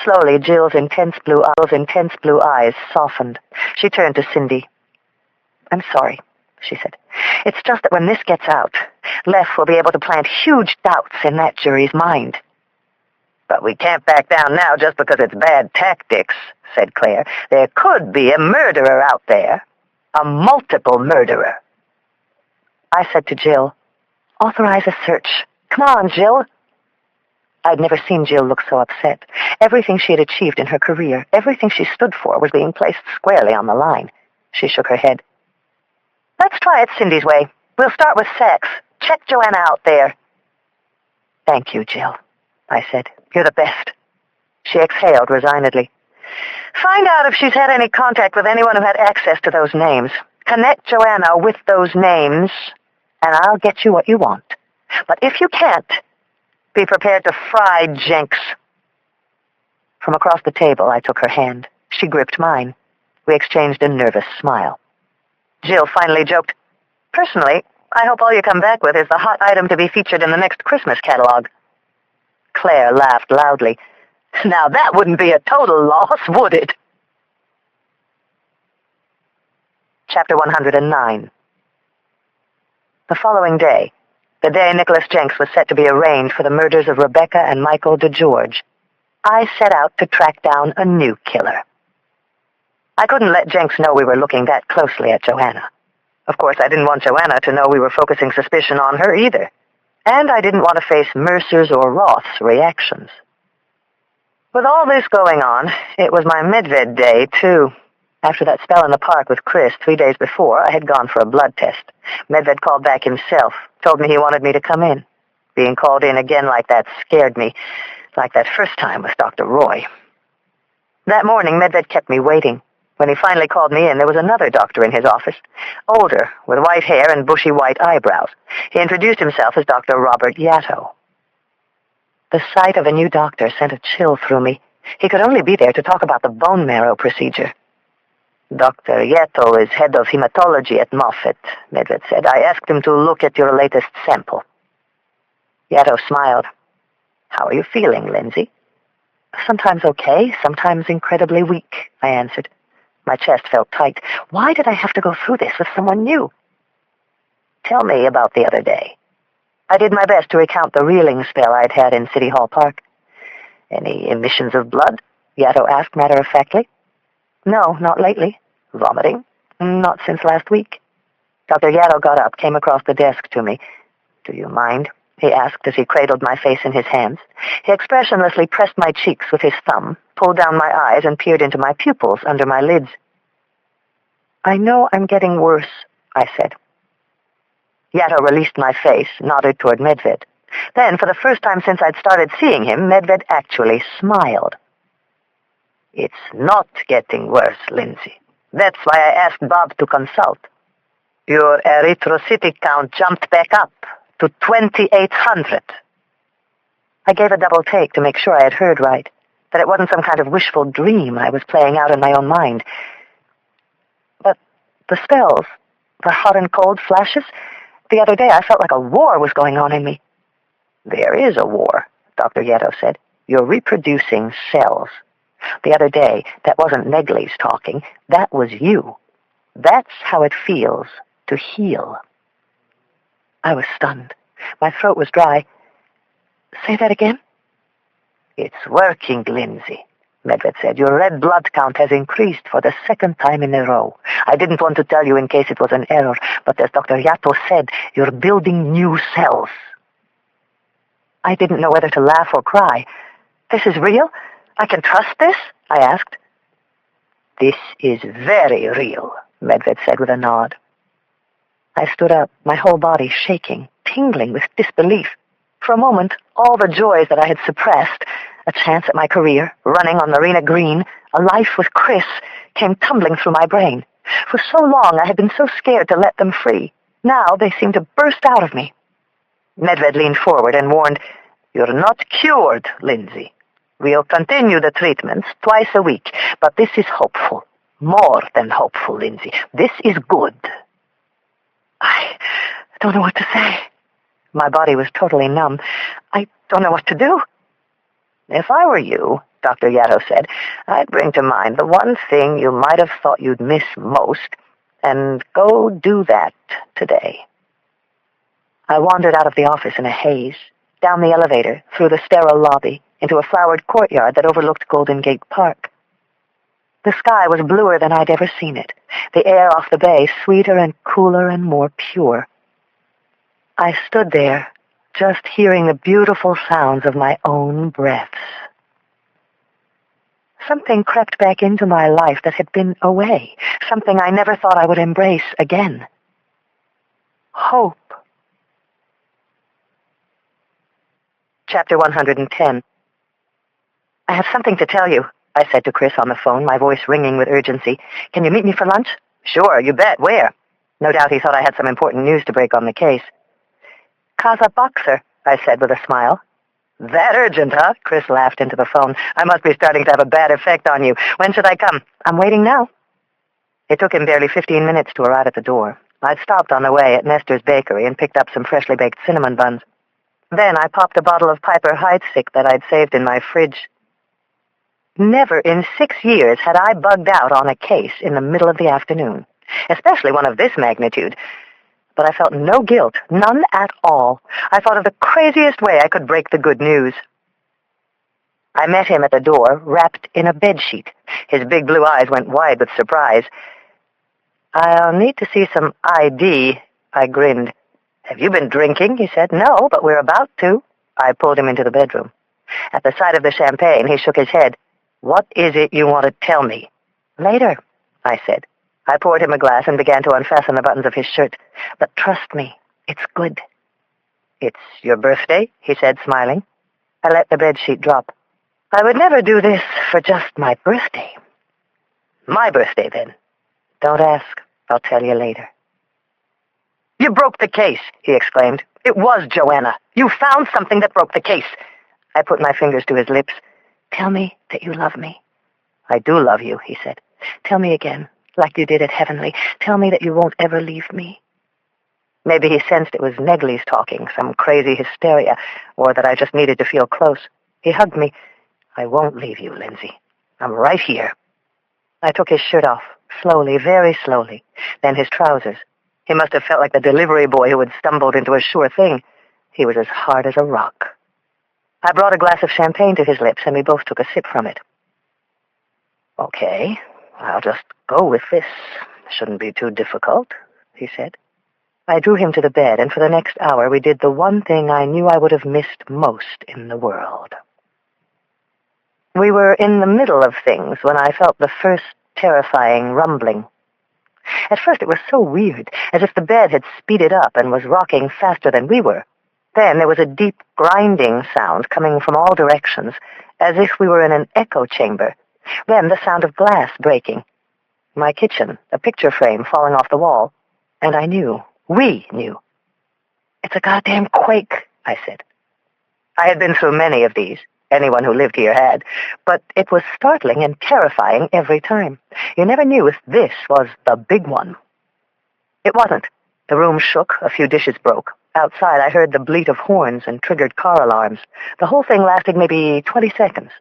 S1: Slowly, Jill's intense blue eyes softened. She turned to Cindy. I'm sorry, she said. It's just that when this gets out, Leff will be able to plant huge doubts in that jury's mind. But we can't back down now just because it's bad tactics, said Claire. There could be a murderer out there. A multiple murderer. I said to Jill, authorize a search. Come on, Jill. I'd never seen Jill look so upset. Everything she had achieved in her career, everything she stood for, was being placed squarely on the line. She shook her head. Let's try it Cindy's way. We'll start with Saks. Check Joanna out there. Thank you, Jill, I said. You're the best. She exhaled resignedly. Find out if she's had any contact with anyone who had access to those names. Connect Joanna with those names, and I'll get you what you want. But if you can't, be prepared to fry Jenks. From across the table, I took her hand. She gripped mine. We exchanged a nervous smile. Jill finally joked, "Personally, I hope all you come back with is the hot item to be featured in the next Christmas catalog." Claire laughed loudly. "Now that wouldn't be a total loss, would it?" Chapter 109. The following day, the day Nicholas Jenks was set to be arraigned for the murders of Rebecca and Michael DeGeorge, I set out to track down a new killer. I couldn't let Jenks know we were looking that closely at Joanna. Of course, I didn't want Joanna to know we were focusing suspicion on her either. And I didn't want to face Mercer's or Roth's reactions. With all this going on, it was my Medved day, too. After that spell in the park with Chris 3 days before, I had gone for a blood test. Medved called back himself, told me he wanted me to come in. Being called in again like that scared me, like that first time with Dr. Roy. That morning, Medved kept me waiting. When he finally called me in, there was another doctor in his office, older, with white hair and bushy white eyebrows. He introduced himself as Dr. Robert Yatto. The sight of a new doctor sent a chill through me. He could only be there to talk about the bone marrow procedure. "Dr. Yatto is head of hematology at Moffitt," Medved said. "I asked him to look at your latest sample." Yatto smiled. "How are you feeling, Lindsay?" "Sometimes okay, sometimes incredibly weak," I answered. My chest felt tight. Why did I have to go through this with someone new? "Tell me about the other day." I did my best to recount the reeling spell I'd had in City Hall Park. "Any emissions of blood?" Yatto asked matter-of-factly. "No, not lately." "Vomiting?" "Not since last week." Dr. Yatto got up, came across the desk to me. "Do you mind?" he asked as he cradled my face in his hands. He expressionlessly pressed my cheeks with his thumb, pulled down my eyes, and peered into my pupils under my lids. "I know I'm getting worse," I said. Yatto released my face, nodded toward Medved. Then, for the first time since I'd started seeing him, Medved actually smiled. "It's not getting worse, Lindsay. That's why I asked Bob to consult. Your erythrocytic count jumped back up to 2,800. I gave a double take to make sure I had heard right, that it wasn't some kind of wishful dream I was playing out in my own mind. But the spells, the hot and cold flashes, the other day I felt like a war was going on in me. "There is a war," Dr. Yatto said. "You're reproducing cells. The other day, that wasn't Negley's talking. That was you. That's how it feels to heal." I was stunned. My throat was dry. "Say that again?" "It's working, Lindsay," Medved said. "Your red blood count has increased for the second time in a row. I didn't want to tell you in case it was an error, but as Dr. Yatto said, you're building new cells." I didn't know whether to laugh or cry. "This is real? I can trust this?" I asked. "This is very real," Medved said with a nod. I stood up, my whole body shaking, tingling with disbelief. For a moment, all the joys that I had suppressed, a chance at my career, running on Marina Green, a life with Chris, came tumbling through my brain. For so long I had been so scared to let them free. Now they seemed to burst out of me. Medved leaned forward and warned, "You're not cured, Lindsay. We'll continue the treatments twice a week, but this is hopeful. More than hopeful, Lindsay. This is good." I don't know what to say. My body was totally numb. I don't know what to do. "If I were you," Dr. Yatto said, "I'd bring to mind the one thing you might have thought you'd miss most, and go do that today." I wandered out of the office in a haze, down the elevator, through the sterile lobby, into a flowered courtyard that overlooked Golden Gate Park. The sky was bluer than I'd ever seen it, the air off the bay sweeter and cooler and more pure. I stood there, just hearing the beautiful sounds of my own breaths. Something crept back into my life that had been away, something I never thought I would embrace again. Hope. Chapter 110. "I have something to tell you," I said to Chris on the phone, my voice ringing with urgency. "Can you meet me for lunch?"
S2: "Sure, you bet. Where?"
S1: No doubt he thought I had some important news to break on the case. "Casa Boxer," I said with a smile.
S2: "That urgent, huh?" Chris laughed into the phone. "I must be starting to have a bad effect on you. When should I come?"
S1: "I'm waiting now." It took him barely 15 minutes to arrive at the door. I'd stopped on the way at Nestor's Bakery and picked up some freshly baked cinnamon buns. Then I popped a bottle of Piper Heidsieck that I'd saved in my fridge. Never in 6 years had I bugged out on a case in the middle of the afternoon, especially one of this magnitude. But I felt no guilt, none at all. I thought of the craziest way I could break the good news. I met him at the door, wrapped in a bedsheet. His big blue eyes went wide with surprise. "I'll need to see some ID, I grinned. "Have you been drinking?" he said. "No, but we're about to." I pulled him into the bedroom. At the sight of the champagne, he shook his head. "What is it you want to tell me?" "Later," I said. I poured him a glass and began to unfasten the buttons of his shirt. "But trust me, it's good." "It's your birthday?" he said, smiling. I let the bedsheet drop. "I would never do this for just my birthday." "My birthday, then?" "Don't ask. I'll tell you later."
S2: "You broke the case," he exclaimed. "It was Joanna. You found something that broke the case."
S1: I put my fingers to his lips. "Tell me that you love me." "I do love you," he said. "Tell me again, like you did at Heavenly. Tell me that you won't ever leave me." Maybe he sensed it was Negley's talking, some crazy hysteria, or that I just needed to feel close. He hugged me. "I won't leave you, Lindsay. I'm right here." I took his shirt off, slowly, very slowly, then his trousers. He must have felt like the delivery boy who had stumbled into a sure thing. He was as hard as a rock. I brought a glass of champagne to his lips, and we both took a sip from it. "Okay, I'll just go with this. Shouldn't be too difficult," he said. I drew him to the bed, and for the next hour we did the one thing I knew I would have missed most in the world. We were in the middle of things when I felt the first terrifying rumbling. At first it was so weird, as if the bed had speeded up and was rocking faster than we were. Then there was a deep grinding sound coming from all directions, as if we were in an echo chamber. Then the sound of glass breaking. My kitchen, a picture frame falling off the wall. And I knew. We knew. "It's a goddamn quake," I said. I had been through many of these. Anyone who lived here had. But it was startling and terrifying every time. You never knew if this was the big one. It wasn't. The room shook, a few dishes broke. Outside I heard the bleat of horns and triggered car alarms. The whole thing lasted maybe 20 seconds.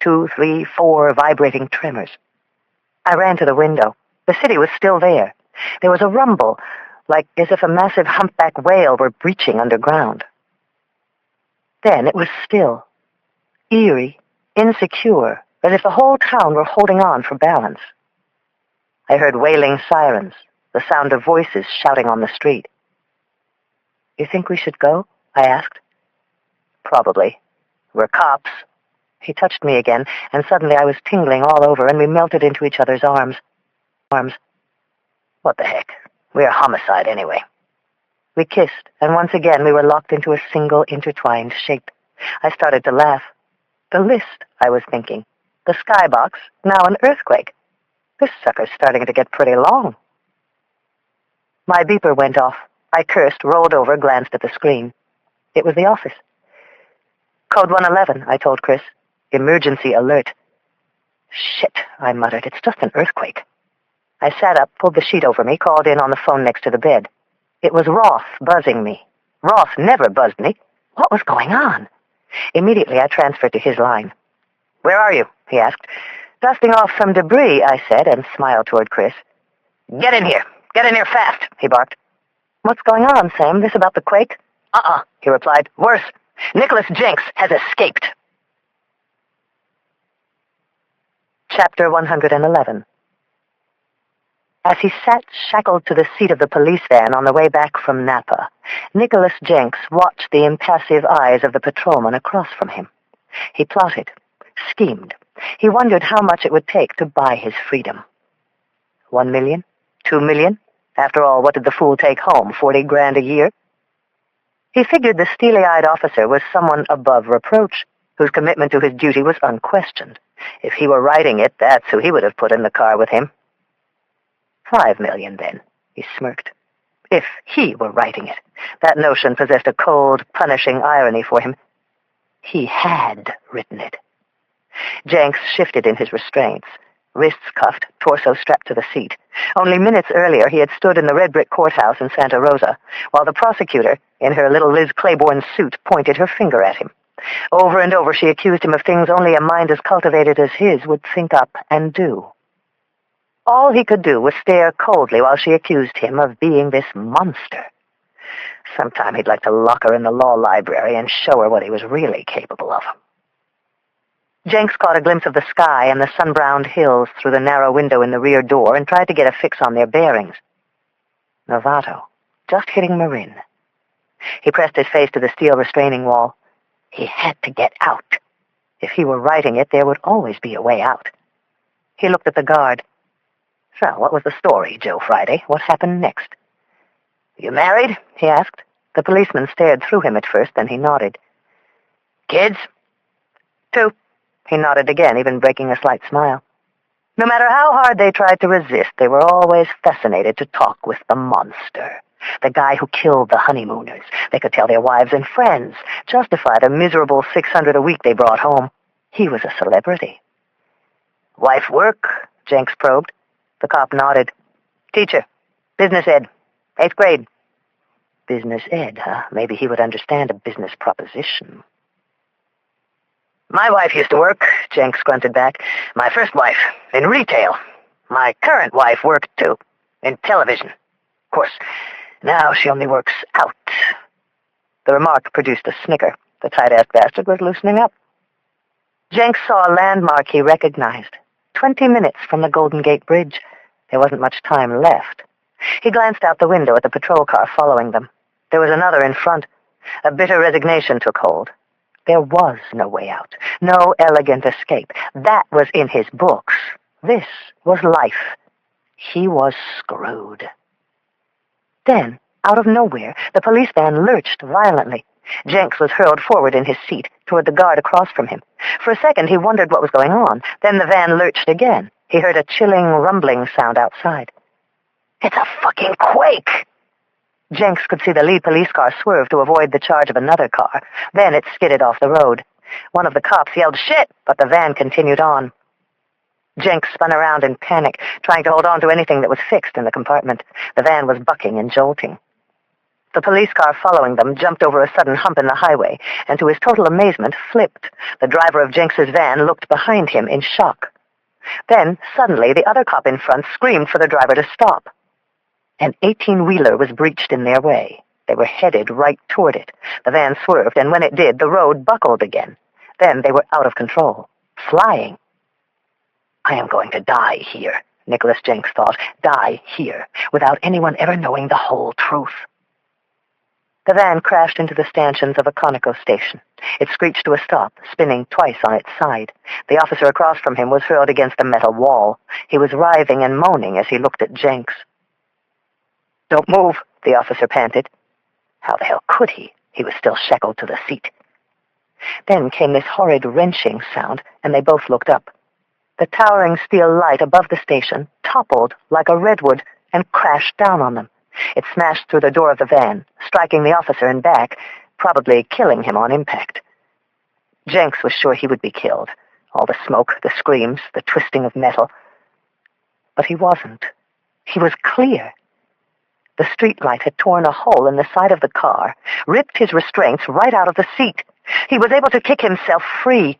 S1: 2, 3, 4 vibrating tremors. I ran to the window. The city was still there. There was a rumble, like as if a massive humpback whale were breaching underground. Then it was still. Eerie, insecure, as if the whole town were holding on for balance. I heard wailing sirens, the sound of voices shouting on the street. "You think we should go?" I asked. "Probably. We're cops." He touched me again, and suddenly I was tingling all over, and we melted into each other's arms. "What the heck? We're homicide anyway." We kissed, and once again we were locked into a single intertwined shape. I started to laugh. The list, I was thinking. The skybox, now an earthquake. This sucker's starting to get pretty long. My beeper went off. I cursed, rolled over, glanced at the screen. It was the office. "Code 111, I told Chris. "Emergency alert." "Shit," I muttered. "It's just an earthquake." I sat up, pulled the sheet over me, called in on the phone next to the bed. It was Roth buzzing me. Roth never buzzed me. What was going on? Immediately I transferred to his line. "Where are you?" he asked. "Dusting off some debris," I said, and smiled toward Chris. "Get in here. Get in here fast," he barked. "What's going on, Sam? This about the quake?" He replied. "Worse. Nicholas Jenks has escaped." Chapter 111. As he sat shackled to the seat of the police van on the way back from Napa, Nicholas Jenks watched the impassive eyes of the patrolman across from him. He plotted, schemed. He wondered how much it would take to buy his freedom. 1 million? 2 million? After all, what did the fool take home, 40 grand a year? He figured the steely-eyed officer was someone above reproach.
S2: whose commitment to his duty was unquestioned. If he were writing it, that's who he would have put in the car with him. $5 million, then, he smirked. If he were writing it. That notion possessed a cold, punishing irony for him. He had written it. Jenks shifted in his restraints, wrists cuffed, torso strapped to the seat. Only minutes earlier he had stood in the red brick courthouse in Santa Rosa, while the prosecutor, in her little Liz Claiborne suit, pointed her finger at him. Over and over she accused him of things only a mind as cultivated as his would think up and do. All he could do was stare coldly while she accused him of being this monster. Sometime he'd like to lock her in the law library and show her what he was really capable of. Jenks caught a glimpse of the sky and the sun-browned hills through the narrow window in the rear door and tried to get a fix on their bearings. Novato, just hitting Marin. He pressed his face to the steel restraining wall. He had to get out. If he were writing it, there would always be a way out. He looked at the guard. So, what was the story, Joe Friday? What happened next? You married? He asked. The policeman stared through him at first, then he nodded. Kids? 2. He nodded again, even breaking a slight smile. No matter how hard they tried to resist, they were always fascinated to talk with the monster. The guy who killed the honeymooners. They could tell their wives and friends, justify the miserable $600 a week they brought home. He was a celebrity. Wife work? Jenks probed. The cop nodded. Teacher. Business ed. 8th grade. Business ed, huh? Maybe he would understand a business proposition. My wife used to work, Jenks grunted back. My first wife, in retail. My current wife worked, too, in television. Of course, now she only works out. The remark produced a snicker. The tight-assed bastard was loosening up. Jenks saw a landmark he recognized. 20 minutes from the Golden Gate Bridge. There wasn't much time left. He glanced out the window at the patrol car following them. There was another in front. A bitter resignation took hold. There was no way out, no elegant escape. That was in his books. This was life. He was screwed. Then, out of nowhere, the police van lurched violently. Jenks was hurled forward in his seat, toward the guard across from him. For a second he wondered what was going on. Then the van lurched again. He heard a chilling, rumbling sound outside. It's a fucking quake! Jenks could see the lead police car swerve to avoid the charge of another car. Then it skidded off the road. One of the cops yelled, "Shit!" but the van continued on. Jenks spun around in panic, trying to hold on to anything that was fixed in the compartment. The van was bucking and jolting. The police car following them jumped over a sudden hump in the highway, and to his total amazement, flipped. The driver of Jenks's van looked behind him in shock. Then, suddenly, the other cop in front screamed for the driver to stop. An 18-wheeler was breached in their way. They were headed right toward it. The van swerved, and when it did, the road buckled again. Then they were out of control, flying. I am going to die here, Nicholas Jenks thought. Die here, without anyone ever knowing the whole truth. The van crashed into the stanchions of a Conoco station. It screeched to a stop, spinning twice on its side. The officer across from him was hurled against a metal wall. He was writhing and moaning as he looked at Jenks. Don't move, the officer panted. How the hell could he? He was still shackled to the seat. Then came this horrid wrenching sound, and they both looked up. The towering steel light above the station toppled like a redwood and crashed down on them. It smashed through the door of the van, striking the officer in back, probably killing him on impact. Jenks was sure he would be killed. All the smoke, the screams, the twisting of metal. But he wasn't. He was clear. The streetlight had torn a hole in the side of the car, ripped his restraints right out of the seat. He was able to kick himself free,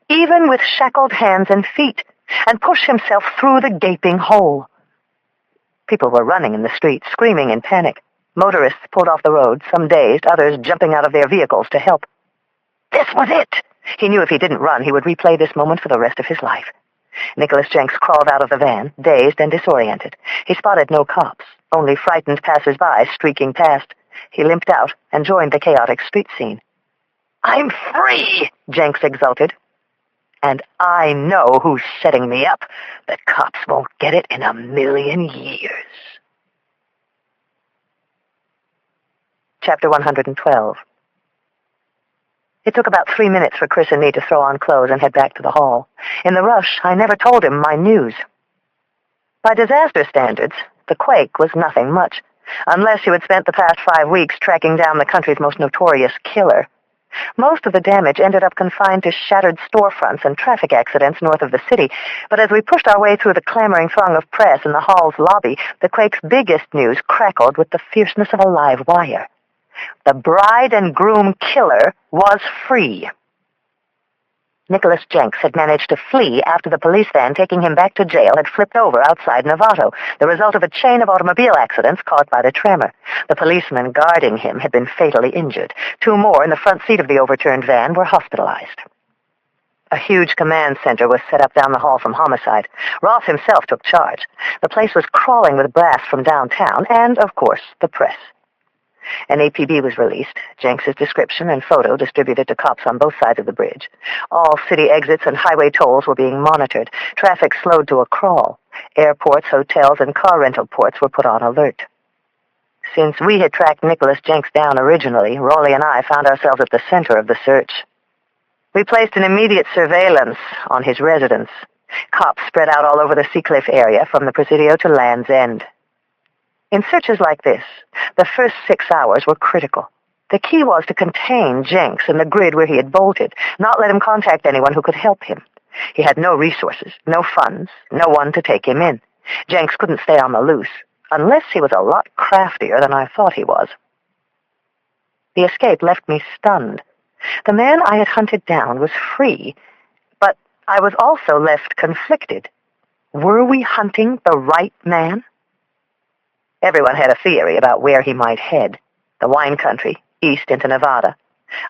S2: even with shackled hands and feet, and push himself through the gaping hole. People were running in the street, screaming in panic. Motorists pulled off the road, some dazed, others jumping out of their vehicles to help. This was it! He knew if he didn't run, he would replay this moment for the rest of his life. Nicholas Jenks crawled out of the van, dazed and disoriented. He spotted no cops, only frightened passers-by streaking past. He limped out and joined the chaotic street scene. I'm free, Jenks exulted. And I know who's setting me up. The cops won't get it in 1,000,000 years. Chapter 112.
S1: It took about 3 minutes for Chris and me to throw on clothes and head back to the hall. In the rush, I never told him my news. By disaster standards, the quake was nothing much, unless you had spent the past 5 weeks tracking down the country's most notorious killer. Most of the damage ended up confined to shattered storefronts and traffic accidents north of the city, but as we pushed our way through the clamoring throng of press in the hall's lobby, the quake's biggest news crackled with the fierceness of a live wire. The bride and groom killer was free. Nicholas Jenks had managed to flee after the police van taking him back to jail had flipped over outside Novato, the result of a chain of automobile accidents caused by the tremor. The policeman guarding him had been fatally injured. 2 more in the front seat of the overturned van were hospitalized. A huge command center was set up down the hall from homicide. Roth himself took charge. The place was crawling with brass from downtown and, of course, the press. An APB was released, Jenks's description and photo distributed to cops on both sides of the bridge. All city exits and highway tolls were being monitored. Traffic slowed to a crawl. Airports, hotels, and car rental ports were put on alert. Since we had tracked Nicholas Jenks down originally, Raleigh and I found ourselves at the center of the search. We placed an immediate surveillance on his residence. Cops spread out all over the Seacliff area from the Presidio to Land's End. In searches like this, the first 6 hours were critical. The key was to contain Jenks in the grid where he had bolted, not let him contact anyone who could help him. He had no resources, no funds, no one to take him in. Jenks couldn't stay on the loose, unless he was a lot craftier than I thought he was. The escape left me stunned. The man I had hunted down was free, but I was also left conflicted. Were we hunting the right man? Everyone had a theory about where he might head. The wine country, east into Nevada.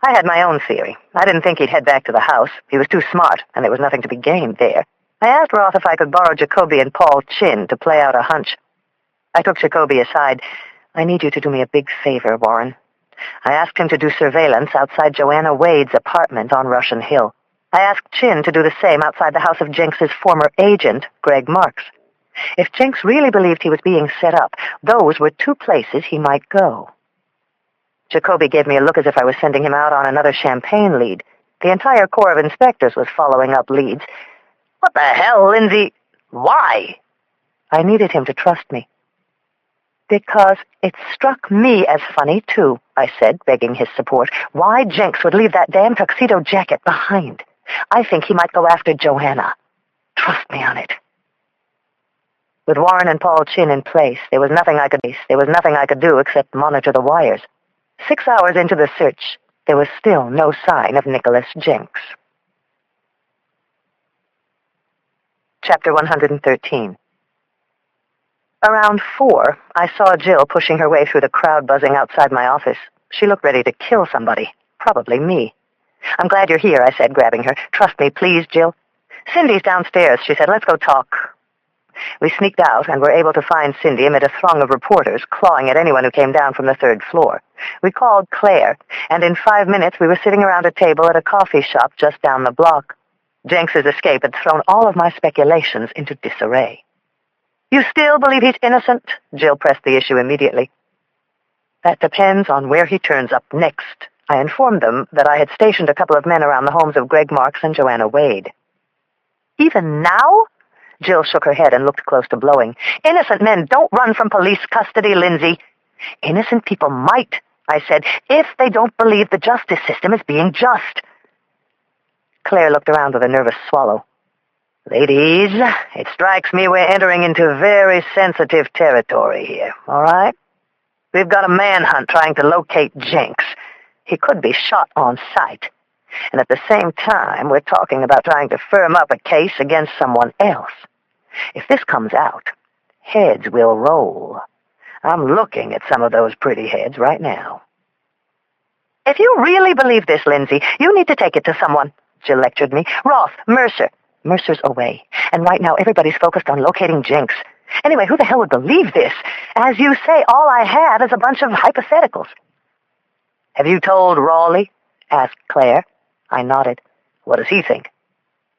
S1: I had my own theory. I didn't think he'd head back to the house. He was too smart, and there was nothing to be gained there. I asked Roth if I could borrow Jacoby and Paul Chin to play out a hunch. I took Jacoby aside. I need you to do me a big favor, Warren. I asked him to do surveillance outside Joanna Wade's apartment on Russian Hill. I asked Chin to do the same outside the house of Jenks's former agent, Greg Marks. If Jenks really believed he was being set up, those were 2 places he might go. Jacoby gave me a look as if I was sending him out on another champagne lead. The entire corps of inspectors was following up leads. What the hell, Lindsay? Why? I needed him to trust me. Because it struck me as funny, too, I said, begging his support. Why Jenks would leave that damn tuxedo jacket behind. I think he might go after Joanna. Trust me on it. With Warren and Paul Chin in place, there was nothing I could do except monitor the wires. 6 hours into the search, there was still no sign of Nicholas Jenks. Chapter 113. Around 4, I saw Jill pushing her way through the crowd buzzing outside my office. She looked ready to kill somebody, probably me. I'm glad you're here, I said, grabbing her. Trust me, please, Jill. Cindy's downstairs, she said. Let's go talk. We sneaked out and were able to find Cindy amid a throng of reporters clawing at anyone who came down from the 3rd floor. We called Claire, and in 5 minutes we were sitting around a table at a coffee shop just down the block. Jenks's escape had thrown all of my speculations into disarray. You still believe he's innocent? Jill pressed the issue immediately. That depends on where he turns up next. I informed them that I had stationed a couple of men around the homes of Greg Marks and Joanna Wade. Even now? Jill shook her head and looked close to blowing. Innocent men don't run from police custody, Lindsay. Innocent people might, I said, if they don't believe the justice system is being just. Claire looked around with a nervous swallow. Ladies, it strikes me we're entering into very sensitive territory here, all right? We've got a manhunt trying to locate Jenks. He could be shot on sight. And at the same time, we're talking about trying to firm up a case against someone else. If this comes out, heads will roll. I'm looking at some of those pretty heads right now. If you really believe this, Lindsay, you need to take it to someone, Jill lectured me. Roth, Mercer. Mercer's away, and right now everybody's focused on locating Jenks. Anyway, who the hell would believe this? As you say, all I have is a bunch of hypotheticals. Have you told Raleigh? Asked Claire. I nodded. What does he think?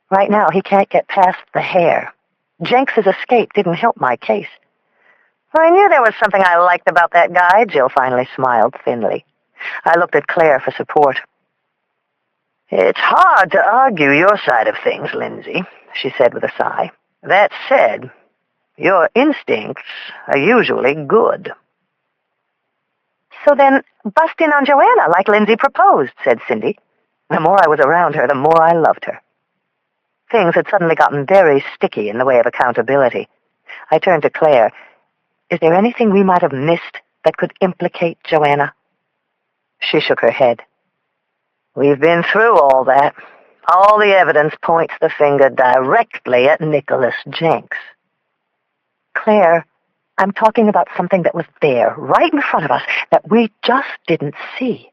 S1: Right now, he can't get past the hair. Jenks's escape didn't help my case. I knew there was something I liked about that guy, Jill finally smiled thinly. I looked at Claire for support.
S2: It's hard to argue your side of things, Lindsay, she said with a sigh. That said, your instincts are usually good.
S1: So then, bust in on Joanna like Lindsay proposed, said Cindy. The more I was around her, the more I loved her. Things had suddenly gotten very sticky in the way of accountability. I turned to Claire. Is there anything we might have missed that could implicate Joanna? She shook her head.
S2: We've been through all that. All the evidence points the finger directly at Nicholas Jenks.
S1: Claire, I'm talking about something that was there, right in front of us, that we just didn't see.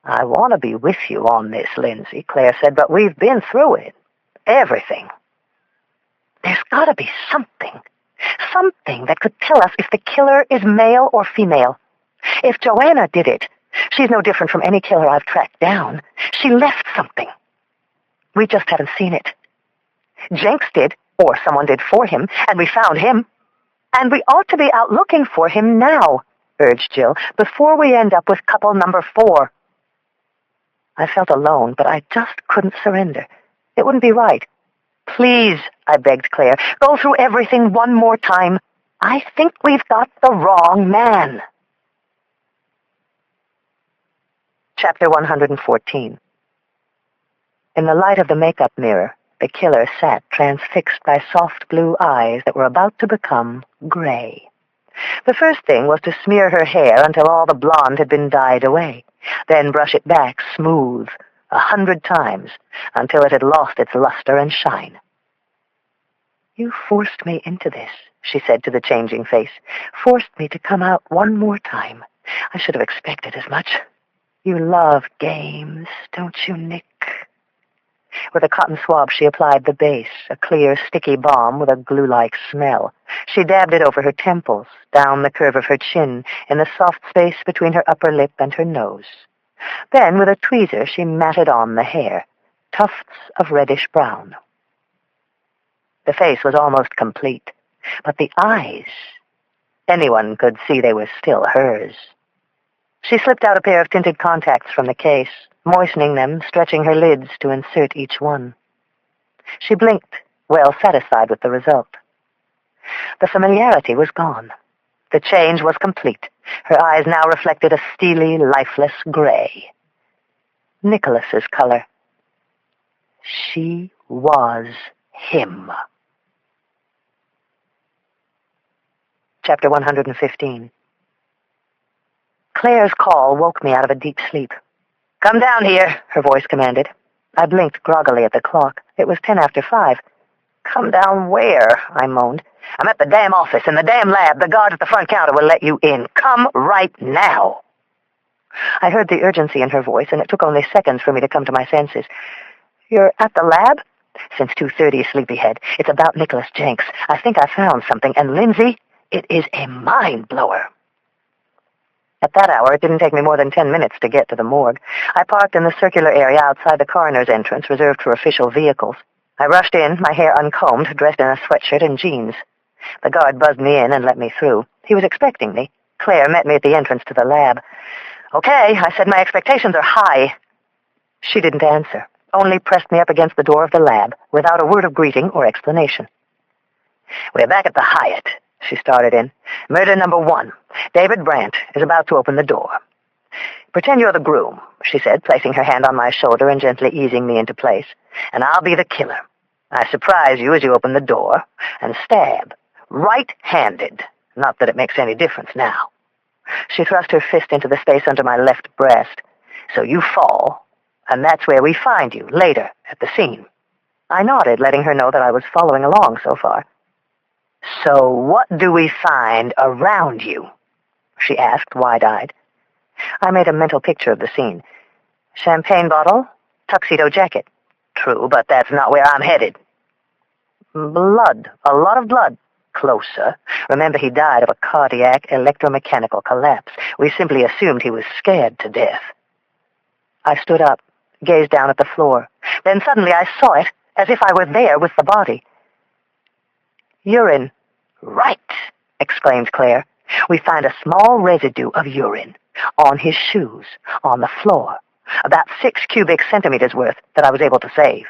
S2: I want to be with you on this, Lindsay, Claire said, but we've been through it. Everything.
S1: There's got to be something that could tell us if the killer is male or female. If Joanna did it, she's no different from any killer I've tracked down. She left something. We just haven't seen it. Jenks did, or someone did for him, and we found him. And we ought to be out looking for him now, urged Jill, before we end up with couple number 4. I felt alone, but I just couldn't surrender. It wouldn't be right. Please, I begged Claire, go through everything one more time. I think we've got the wrong man. Chapter 114. In the light of the makeup mirror, the killer sat transfixed by soft blue eyes that were about to become gray. The first thing was to smear her hair until all the blonde had been dyed away, then brush it back smooth 100 times until it had lost its luster and shine. You forced me into this, she said to the changing face. Forced me to come out one more time. I should have expected as much. You love games, don't you, Nick? With a cotton swab, she applied the base, a clear, sticky balm with a glue-like smell. She dabbed it over her temples, down the curve of her chin, in the soft space between her upper lip and her nose. Then, with a tweezer, she matted on the hair, tufts of reddish-brown. The face was almost complete, but the eyes, anyone could see they were still hers. She slipped out a pair of tinted contacts from the case, moistening them, stretching her lids to insert each one. She blinked, well satisfied with the result. The familiarity was gone. The change was complete. Her eyes now reflected a steely, lifeless gray. Nicholas's color. She was him. Chapter 115. Claire's call woke me out of a deep sleep. "Come down here," her voice commanded. I blinked groggily at the clock. It was 10 after 5. "Come down where?" I moaned. "I'm at the damn office, in the damn lab. The guard at the front counter will let you in. Come right now." I heard the urgency in her voice, and it took only seconds for me to come to my senses. "You're at the lab?" "Since 2:30, sleepyhead. It's about Nicholas Jenks. I think I found something, and Lindsay, it is a mind-blower." At that hour, it didn't take me more than 10 minutes to get to the morgue. I parked in the circular area outside the coroner's entrance reserved for official vehicles. I rushed in, my hair uncombed, dressed in a sweatshirt and jeans. The guard buzzed me in and let me through. He was expecting me. Claire met me at the entrance to the lab. "Okay," I said, "my expectations are high." She didn't answer, only pressed me up against the door of the lab, without a word of greeting or explanation. "We're back at the Hyatt," she started in. "Murder number 1. David Brandt is about to open the door." "Pretend you're the groom," she said, placing her hand on my shoulder and gently easing me into place. "And I'll be the killer. I surprise you as you open the door and stab, right-handed. Not that it makes any difference now." She thrust her fist into the space under my left breast. "So you fall, and that's where we find you, later, at the scene." I nodded, letting her know that I was following along so far. "So what do we find around you?" she asked, wide-eyed. I made a mental picture of the scene. Champagne bottle, tuxedo jacket. True, but that's not where I'm headed. "Blood. A lot of blood." "Closer. Remember, he died of a cardiac electromechanical collapse. We simply assumed he was scared to death." I stood up, gazed down at the floor. Then suddenly I saw it, as if I were there with the body. "Urine." "Right," exclaimed Claire. "We find a small residue of urine on his shoes, on the floor.
S2: about 6 cubic centimeters worth that I was able to save.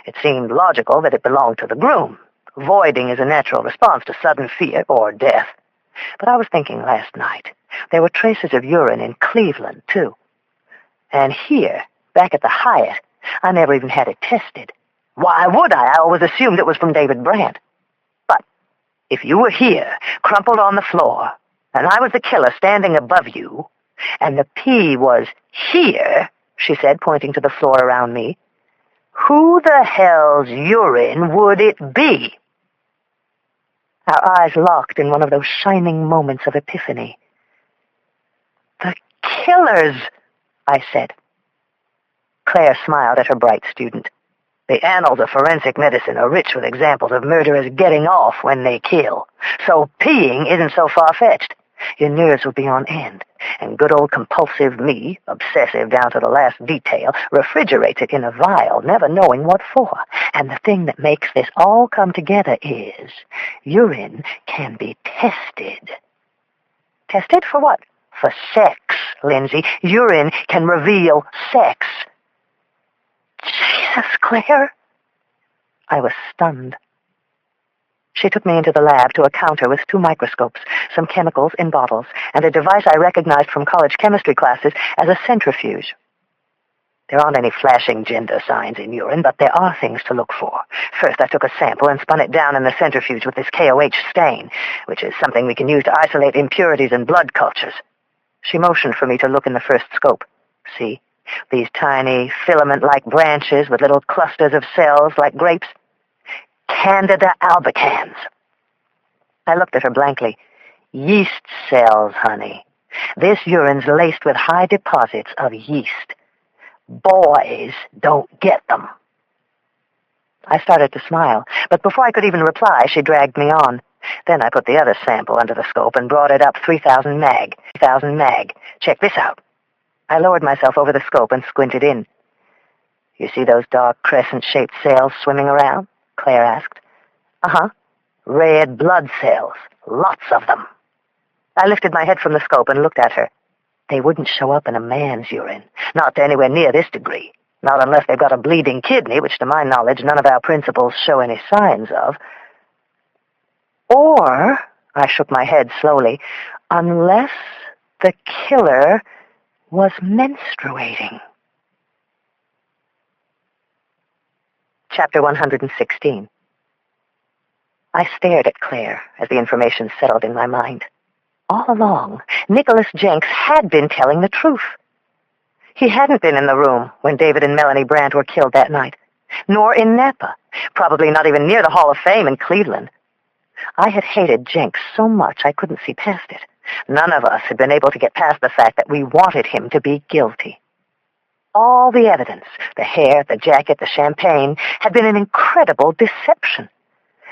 S2: It seemed logical that it belonged to the groom. Voiding is a natural response to sudden fear or death. But I was thinking last night, there were traces of urine in Cleveland, too. And here, back at the Hyatt, I never even had it tested. Why would I? I always assumed it was from David Brandt. But if you were here, crumpled on the floor, and I was the killer standing above you, and the pee was here, she said, pointing to the floor around me, who the hell's urine would it be? Our eyes locked in one of those shining moments of epiphany. The killer's, I said. Claire smiled at her bright student. The annals of forensic medicine are rich with examples of murderers getting off when they kill. So peeing isn't so far-fetched. Your nerves will be on end, and good old compulsive me, obsessive down to the last detail, refrigerates it in a vial, never knowing what for. And the thing that makes this all come together is urine can be tested. Tested for what? For sex, Lindsay. Urine can reveal sex. Jesus, Claire. I was stunned. She took me into the lab to a counter with 2 microscopes, some chemicals in bottles, and a device I recognized from college chemistry classes as a centrifuge. There aren't any flashing gender signs in urine, but there are things to look for. First, I took a sample and spun it down in the centrifuge with this KOH stain, which is something we can use to isolate impurities in blood cultures. She motioned for me to look in the first scope. See? These tiny, filament-like branches with little clusters of cells like grapes. Candida albicans. I looked at her blankly. Yeast cells, honey. This urine's laced with high deposits of yeast. Boys don't get them. I started to smile, but before I could even reply, she dragged me on. Then I put the other sample under the scope and brought it up 3,000 mag. 3,000 mag. Check this out. I lowered myself over the scope and squinted in. You see those dark crescent-shaped cells swimming around? Claire asked. Uh-huh. Red blood cells. Lots of them. I lifted my head from the scope and looked at her. They wouldn't show up in a man's urine. Not to anywhere near this degree. Not unless they've got a bleeding kidney, which to my knowledge none of our principals show any signs of. Or, I shook my head slowly, unless the killer was menstruating. Chapter 116. I stared at Claire as the information settled in my mind. All along, Nicholas Jenks had been telling the truth. He hadn't been in the room when David and Melanie Brandt were killed that night, nor in Napa, probably not even near the Hall of Fame in Cleveland. I had hated Jenks so much I couldn't see past it. None of us had been able to get past the fact that we wanted him to be guilty. All the evidence, the hair, the jacket, the champagne, had been an incredible deception.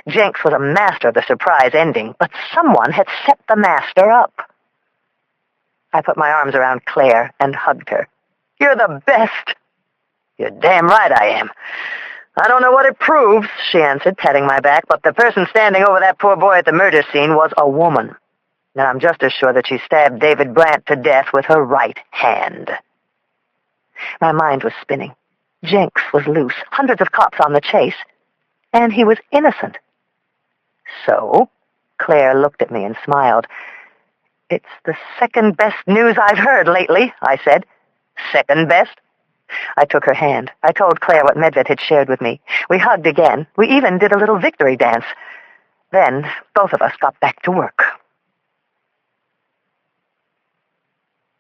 S2: Jenks was a master of the surprise ending, but someone had set the master up. I put my arms around Claire and hugged her. You're the best. You're damn right I am. I don't know what it proves, she answered, patting my back, but the person standing over that poor boy at the murder scene was a woman. And I'm just as sure that she stabbed David Brandt to death with her right hand. My mind was spinning. Jenks was loose, hundreds of cops on the chase, and he was innocent. So, Claire looked at me and smiled. It's the second best news I've heard lately, I said. Second best? I took her hand. I told Claire what Medved had shared with me. We hugged again. We even did a little victory dance. Then, both of us got back to work.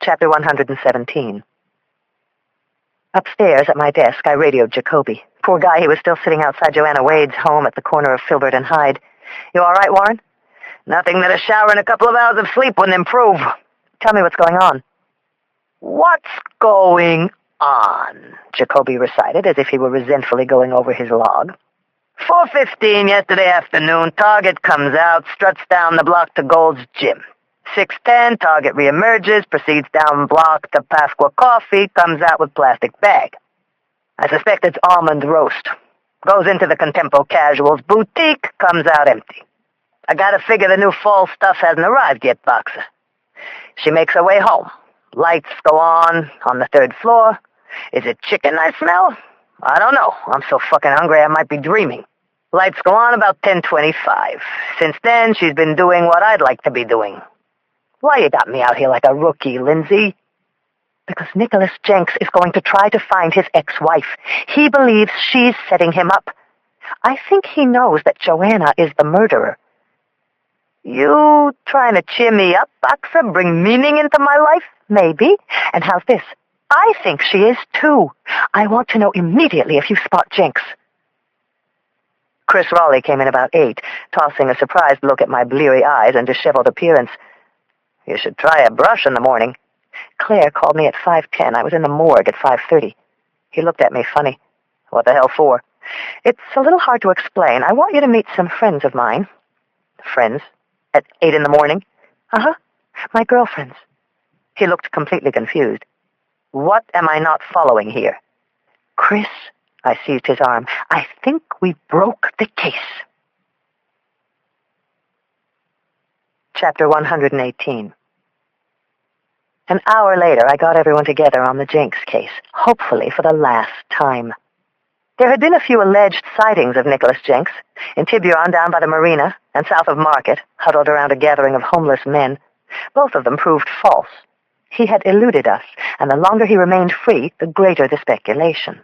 S2: Chapter 117. Upstairs at my desk, I radioed Jacoby. Poor guy, he was still sitting outside Joanna Wade's home at the corner of Filbert and Hyde. You all right, Warren? Nothing that a shower and a couple of hours of sleep wouldn't improve. Tell me what's going on. What's going on? Jacoby recited as if he were resentfully going over his log. 4:15 yesterday afternoon, Target comes out, struts down the block to Gold's Gym. 6:10, Target reemerges, proceeds down block to Pasqua Coffee, comes out with plastic bag. I suspect it's almond roast. Goes into the Contempo Casuals boutique, comes out empty. I gotta figure the new fall stuff hasn't arrived yet, Boxer. She makes her way home. Lights go on the 3rd floor. Is it chicken I smell? I don't know. I'm so fucking hungry I might be dreaming. Lights go on about 10:25. Since then, she's been doing what I'd like to be doing. Why you got me out here like a rookie, Lindsay?
S1: Because Nicholas Jenks is going to try to find his ex-wife. He believes she's setting him up. I think he knows that Joanna is the murderer.
S2: You trying to cheer me up, Boxer? Bring meaning into my life?
S1: Maybe. And how's this? I think she is, too. I want to know immediately if you spot Jenks.
S2: Chris Raleigh came in about 8, tossing a surprised look at my bleary eyes and disheveled appearance. You should try a brush in the morning.
S1: Claire called me at 5:10. I was in the morgue at 5:30.
S2: He looked at me funny. What the hell for?
S1: It's a little hard to explain. I want you to meet some friends of mine.
S2: Friends? At 8 in the morning?
S1: Uh-huh. My girlfriends.
S2: He looked completely confused. What am I not following here?
S1: Chris, I seized his arm. I think we broke the case.
S2: Chapter 118.
S1: An hour later, I got everyone together on the Jenks case, hopefully for the last time. There had been a few alleged sightings of Nicholas Jenks, in Tiburon down by the marina and south of Market, huddled around a gathering of homeless men. Both of them proved false. He had eluded us, and the longer he remained free, the greater the speculation.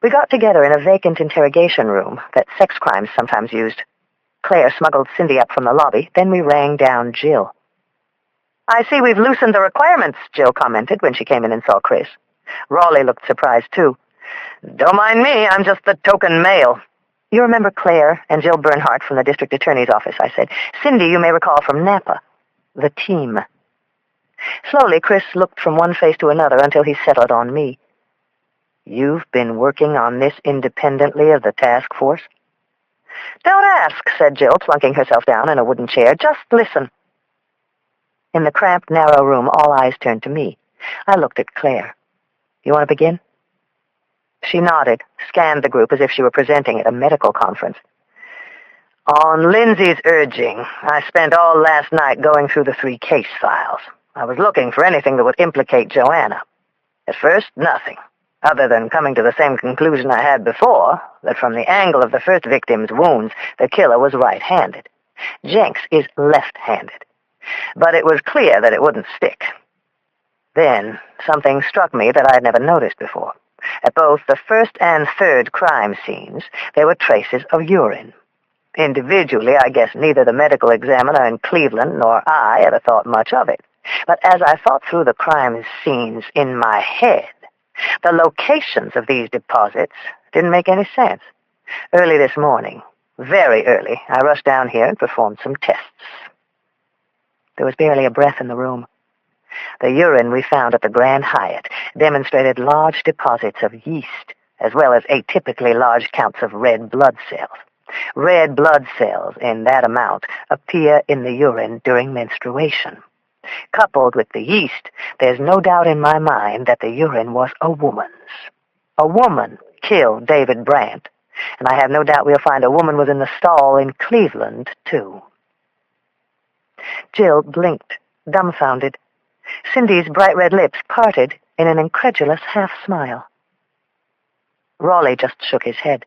S1: We got together in a vacant interrogation room that sex crimes sometimes used. Claire smuggled Cindy up from the lobby, then we rang down Jill.
S2: I see we've loosened the requirements, Jill commented when she came in and saw Chris. Raleigh looked surprised, too. Don't mind me, I'm just the token male.
S1: You remember Claire and Jill Bernhardt from the district attorney's office, I said. Cindy, you may recall from Napa. The team. Slowly, Chris looked from one face to another until he settled on me.
S2: You've been working on this independently of the task force?
S1: Don't ask, said Jill, plunking herself down in a wooden chair. Just listen. In the cramped, narrow room, all eyes turned to me. I looked at Claire. You want to begin? She nodded, scanned the group as if she were presenting at a medical conference.
S2: On Lindsay's urging, I spent all last night going through the 3 case files. I was looking for anything that would implicate Joanna. At first, nothing, other than coming to the same conclusion I had before, that from the angle of the first victim's wounds, the killer was right-handed. Jenks is left-handed. But it was clear that it wouldn't stick. Then, something struck me that I had never noticed before. At both the first and third crime scenes, there were traces of urine. Individually, I guess neither the medical examiner in Cleveland nor I ever thought much of it. But as I thought through the crime scenes in my head, the locations of these deposits didn't make any sense. Early this morning, very early, I rushed down here and performed some tests. There was barely a breath in the room. The urine we found at the Grand Hyatt demonstrated large deposits of yeast, as well as atypically large counts of red blood cells. Red blood cells in that amount appear in the urine during menstruation. Coupled with the yeast, there's no doubt in my mind that the urine was a woman's. A woman killed David Brandt, and I have no doubt we'll find a woman was in the stall in Cleveland, too. Jill blinked, dumbfounded. Cindy's bright red lips parted in an incredulous half-smile. Raleigh just shook his head.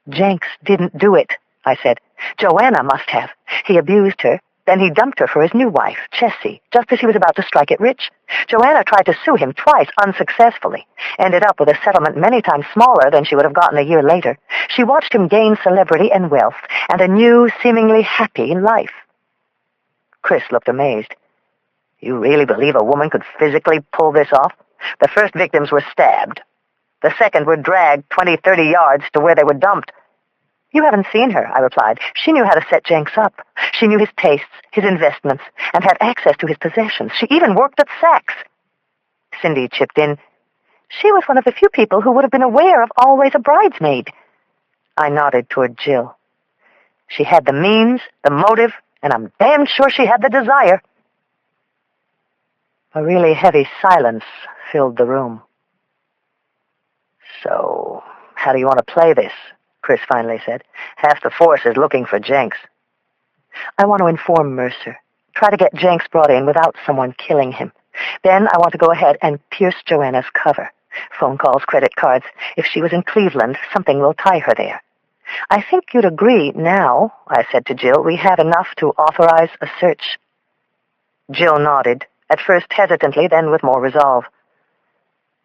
S2: Jenks didn't do it, I said. Joanna must have. He abused her. Then he dumped her for his new wife, Chessie, just as he was about to strike it rich. Joanna tried to sue him twice unsuccessfully, ended up with a settlement many times smaller than she would have gotten a year later. She watched him gain celebrity and wealth and a new, seemingly happy life. Chris looked amazed. You really believe a woman could physically pull this off? The first victims were stabbed. The second were dragged 20, 30 yards to where they were dumped. You haven't seen her, I replied. She knew how to set Jenks up. She knew his tastes, his investments, and had access to his possessions. She even worked at Saks. Cindy chipped in. She was one of the few people who would have been aware of Always a Bridesmaid. I nodded toward Jill. She had the means, the motive, and I'm damn sure she had the desire. A really heavy silence filled the room. So, how do you want to play this? Chris finally said. Half the force is looking for Jenks. I want to inform Mercer. Try to get Jenks brought in without someone killing him.
S1: Then I want to go ahead and pierce Joanna's cover. Phone calls, credit cards. If she was in Cleveland, something will tie her there. I think you'd agree now, I said to Jill, we have enough to authorize a search. Jill nodded, at first hesitantly, then with more resolve.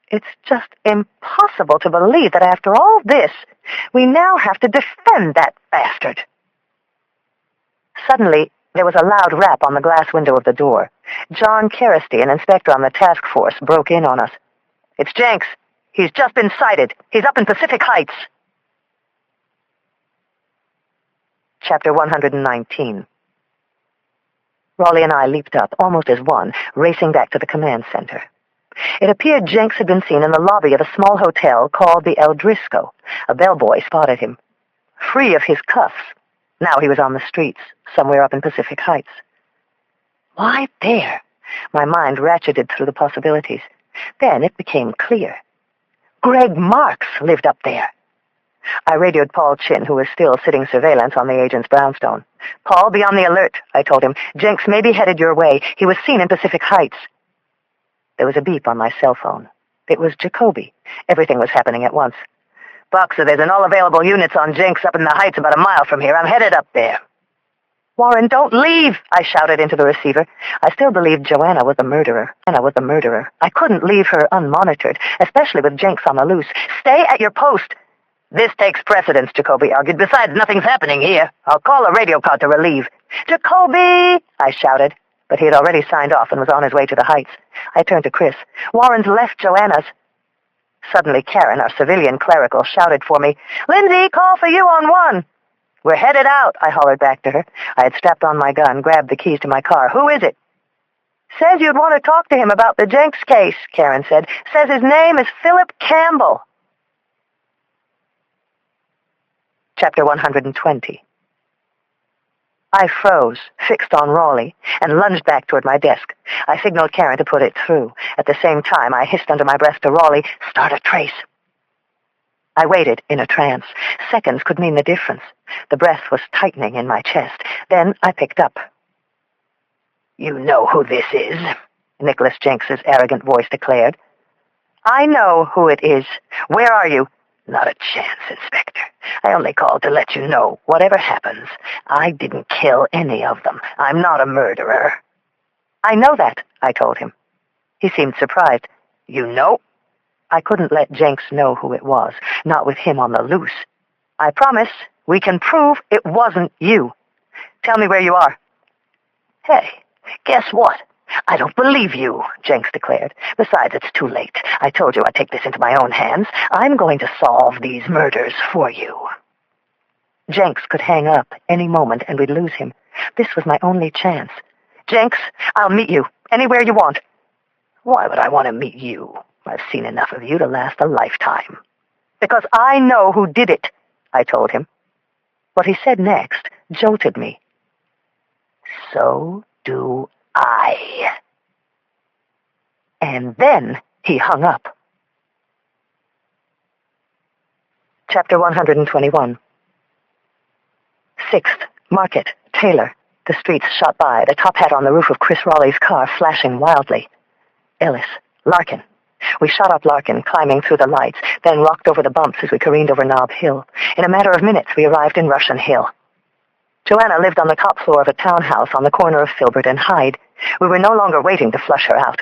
S1: It's just impossible to believe that after all this, we now have to defend that bastard. Suddenly, there was a loud rap on the glass window of the door. John Carristy, an inspector on the task force, broke in on us. It's Jenks. He's just been sighted. He's up in Pacific Heights. Chapter 119. Raleigh and I leaped up, almost as one, racing back to the command center. It appeared Jenks had been seen in the lobby of a small hotel called the El Drisco. A bellboy spotted him. Free of his cuffs. Now he was on the streets, somewhere up in Pacific Heights. Why there? My mind ratcheted through the possibilities. Then it became clear. Greg Marks lived up there. I radioed Paul Chin, who was still sitting surveillance on the agent's brownstone. Paul, be on the alert, I told him. Jenks may be headed your way. He was seen in Pacific Heights. There was a beep on my cell phone. It was Jacoby. Everything was happening at once. Boxer, there's an all-available units on Jenks up in the Heights about a mile from here. I'm headed up there. Warren, don't leave, I shouted into the receiver. I still believed Joanna was the murderer. I couldn't leave her unmonitored, especially with Jenks on the loose. Stay at your post. This takes precedence, Jacoby argued. Besides, nothing's happening here. I'll call a radio car to relieve. Jacoby, I shouted, but he had already signed off and was on his way to the Heights. I turned to Chris. Warren's left Joanna's. Suddenly, Karen, our civilian clerical, shouted for me, Lindsay, call for you on 1. We're headed out, I hollered back to her. I had strapped on my gun, grabbed the keys to my car. Who is it? Says you'd want to talk to him about the Jenks case, Karen said. Says his name is Philip Campbell. Chapter 120. I froze, fixed on Raleigh, and lunged back toward my desk. I signaled Karen to put it through. At the same time, I hissed under my breath to Raleigh, start a trace. I waited in a trance. Seconds could mean the difference. The breath was tightening in my chest. Then I picked up. You know who this is, Nicholas Jenks's arrogant voice declared. I know who it is. Where are you? Not a chance, Inspector. I only called to let you know, whatever happens, I didn't kill any of them. I'm not a murderer. I know that, I told him. He seemed surprised. You know? I couldn't let Jenks know who it was, not with him on the loose. I promise we can prove it wasn't you. Tell me where you are. Hey, guess what? I don't believe you, Jenks declared. Besides, it's too late. I told you I'd take this into my own hands. I'm going to solve these murders for you. Jenks could hang up any moment and we'd lose him. This was my only chance. Jenks, I'll meet you anywhere you want. Why would I want to meet you? I've seen enough of you to last a lifetime. Because I know who did it, I told him. What he said next jolted me. So do I. And then he hung up. Chapter 121. 6th, Market, Taylor. The streets shot by, the top hat on the roof of Chris Raleigh's car flashing wildly. Ellis, Larkin. We shot up Larkin, climbing through the lights, then rocked over the bumps as we careened over Nob Hill. In a matter of minutes, we arrived in Russian Hill. Joanna lived on the top floor of a townhouse on the corner of Filbert and Hyde. We were no longer waiting to flush her out.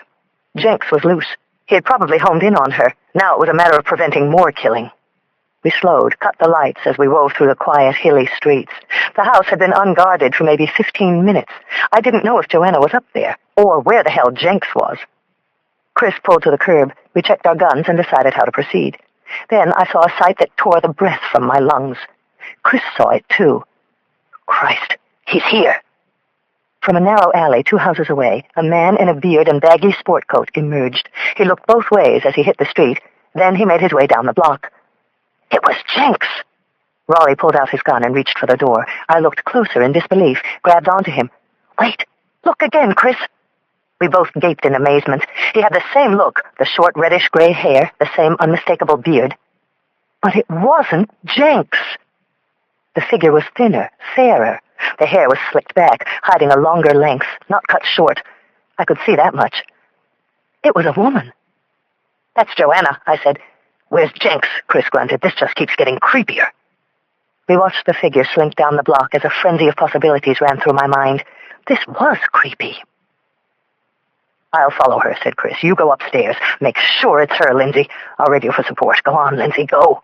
S1: Jenks was loose. He had probably homed in on her. Now it was a matter of preventing more killing. We slowed, cut the lights as we wove through the quiet, hilly streets. The house had been unguarded for maybe 15 minutes. I didn't know if Joanna was up there, or where the hell Jenks was. Chris pulled to the curb. We checked our guns and decided how to proceed. Then I saw a sight that tore the breath from my lungs. Chris saw it, too. Christ, he's here. From a narrow alley 2 houses away, a man in a beard and baggy sport coat emerged. He looked both ways as he hit the street. Then he made his way down the block. It was Jenks. Raleigh pulled out his gun and reached for the door. I looked closer in disbelief, grabbed onto him. Wait, look again, Chris. We both gaped in amazement. He had the same look, the short reddish-gray hair, the same unmistakable beard. But it wasn't Jenks. The figure was thinner, fairer. The hair was slicked back, hiding a longer length, not cut short. I could see that much. It was a woman.
S2: "That's Joanna," I said. "Where's Jenks?" Chris grunted. "This just keeps getting creepier."
S1: We watched the figure slink down the block as a frenzy of possibilities ran through my mind. This was creepy.
S2: "I'll follow her," said Chris. "You go upstairs. Make sure it's her, Lindsay. I'll radio for support. Go on, Lindsay, go."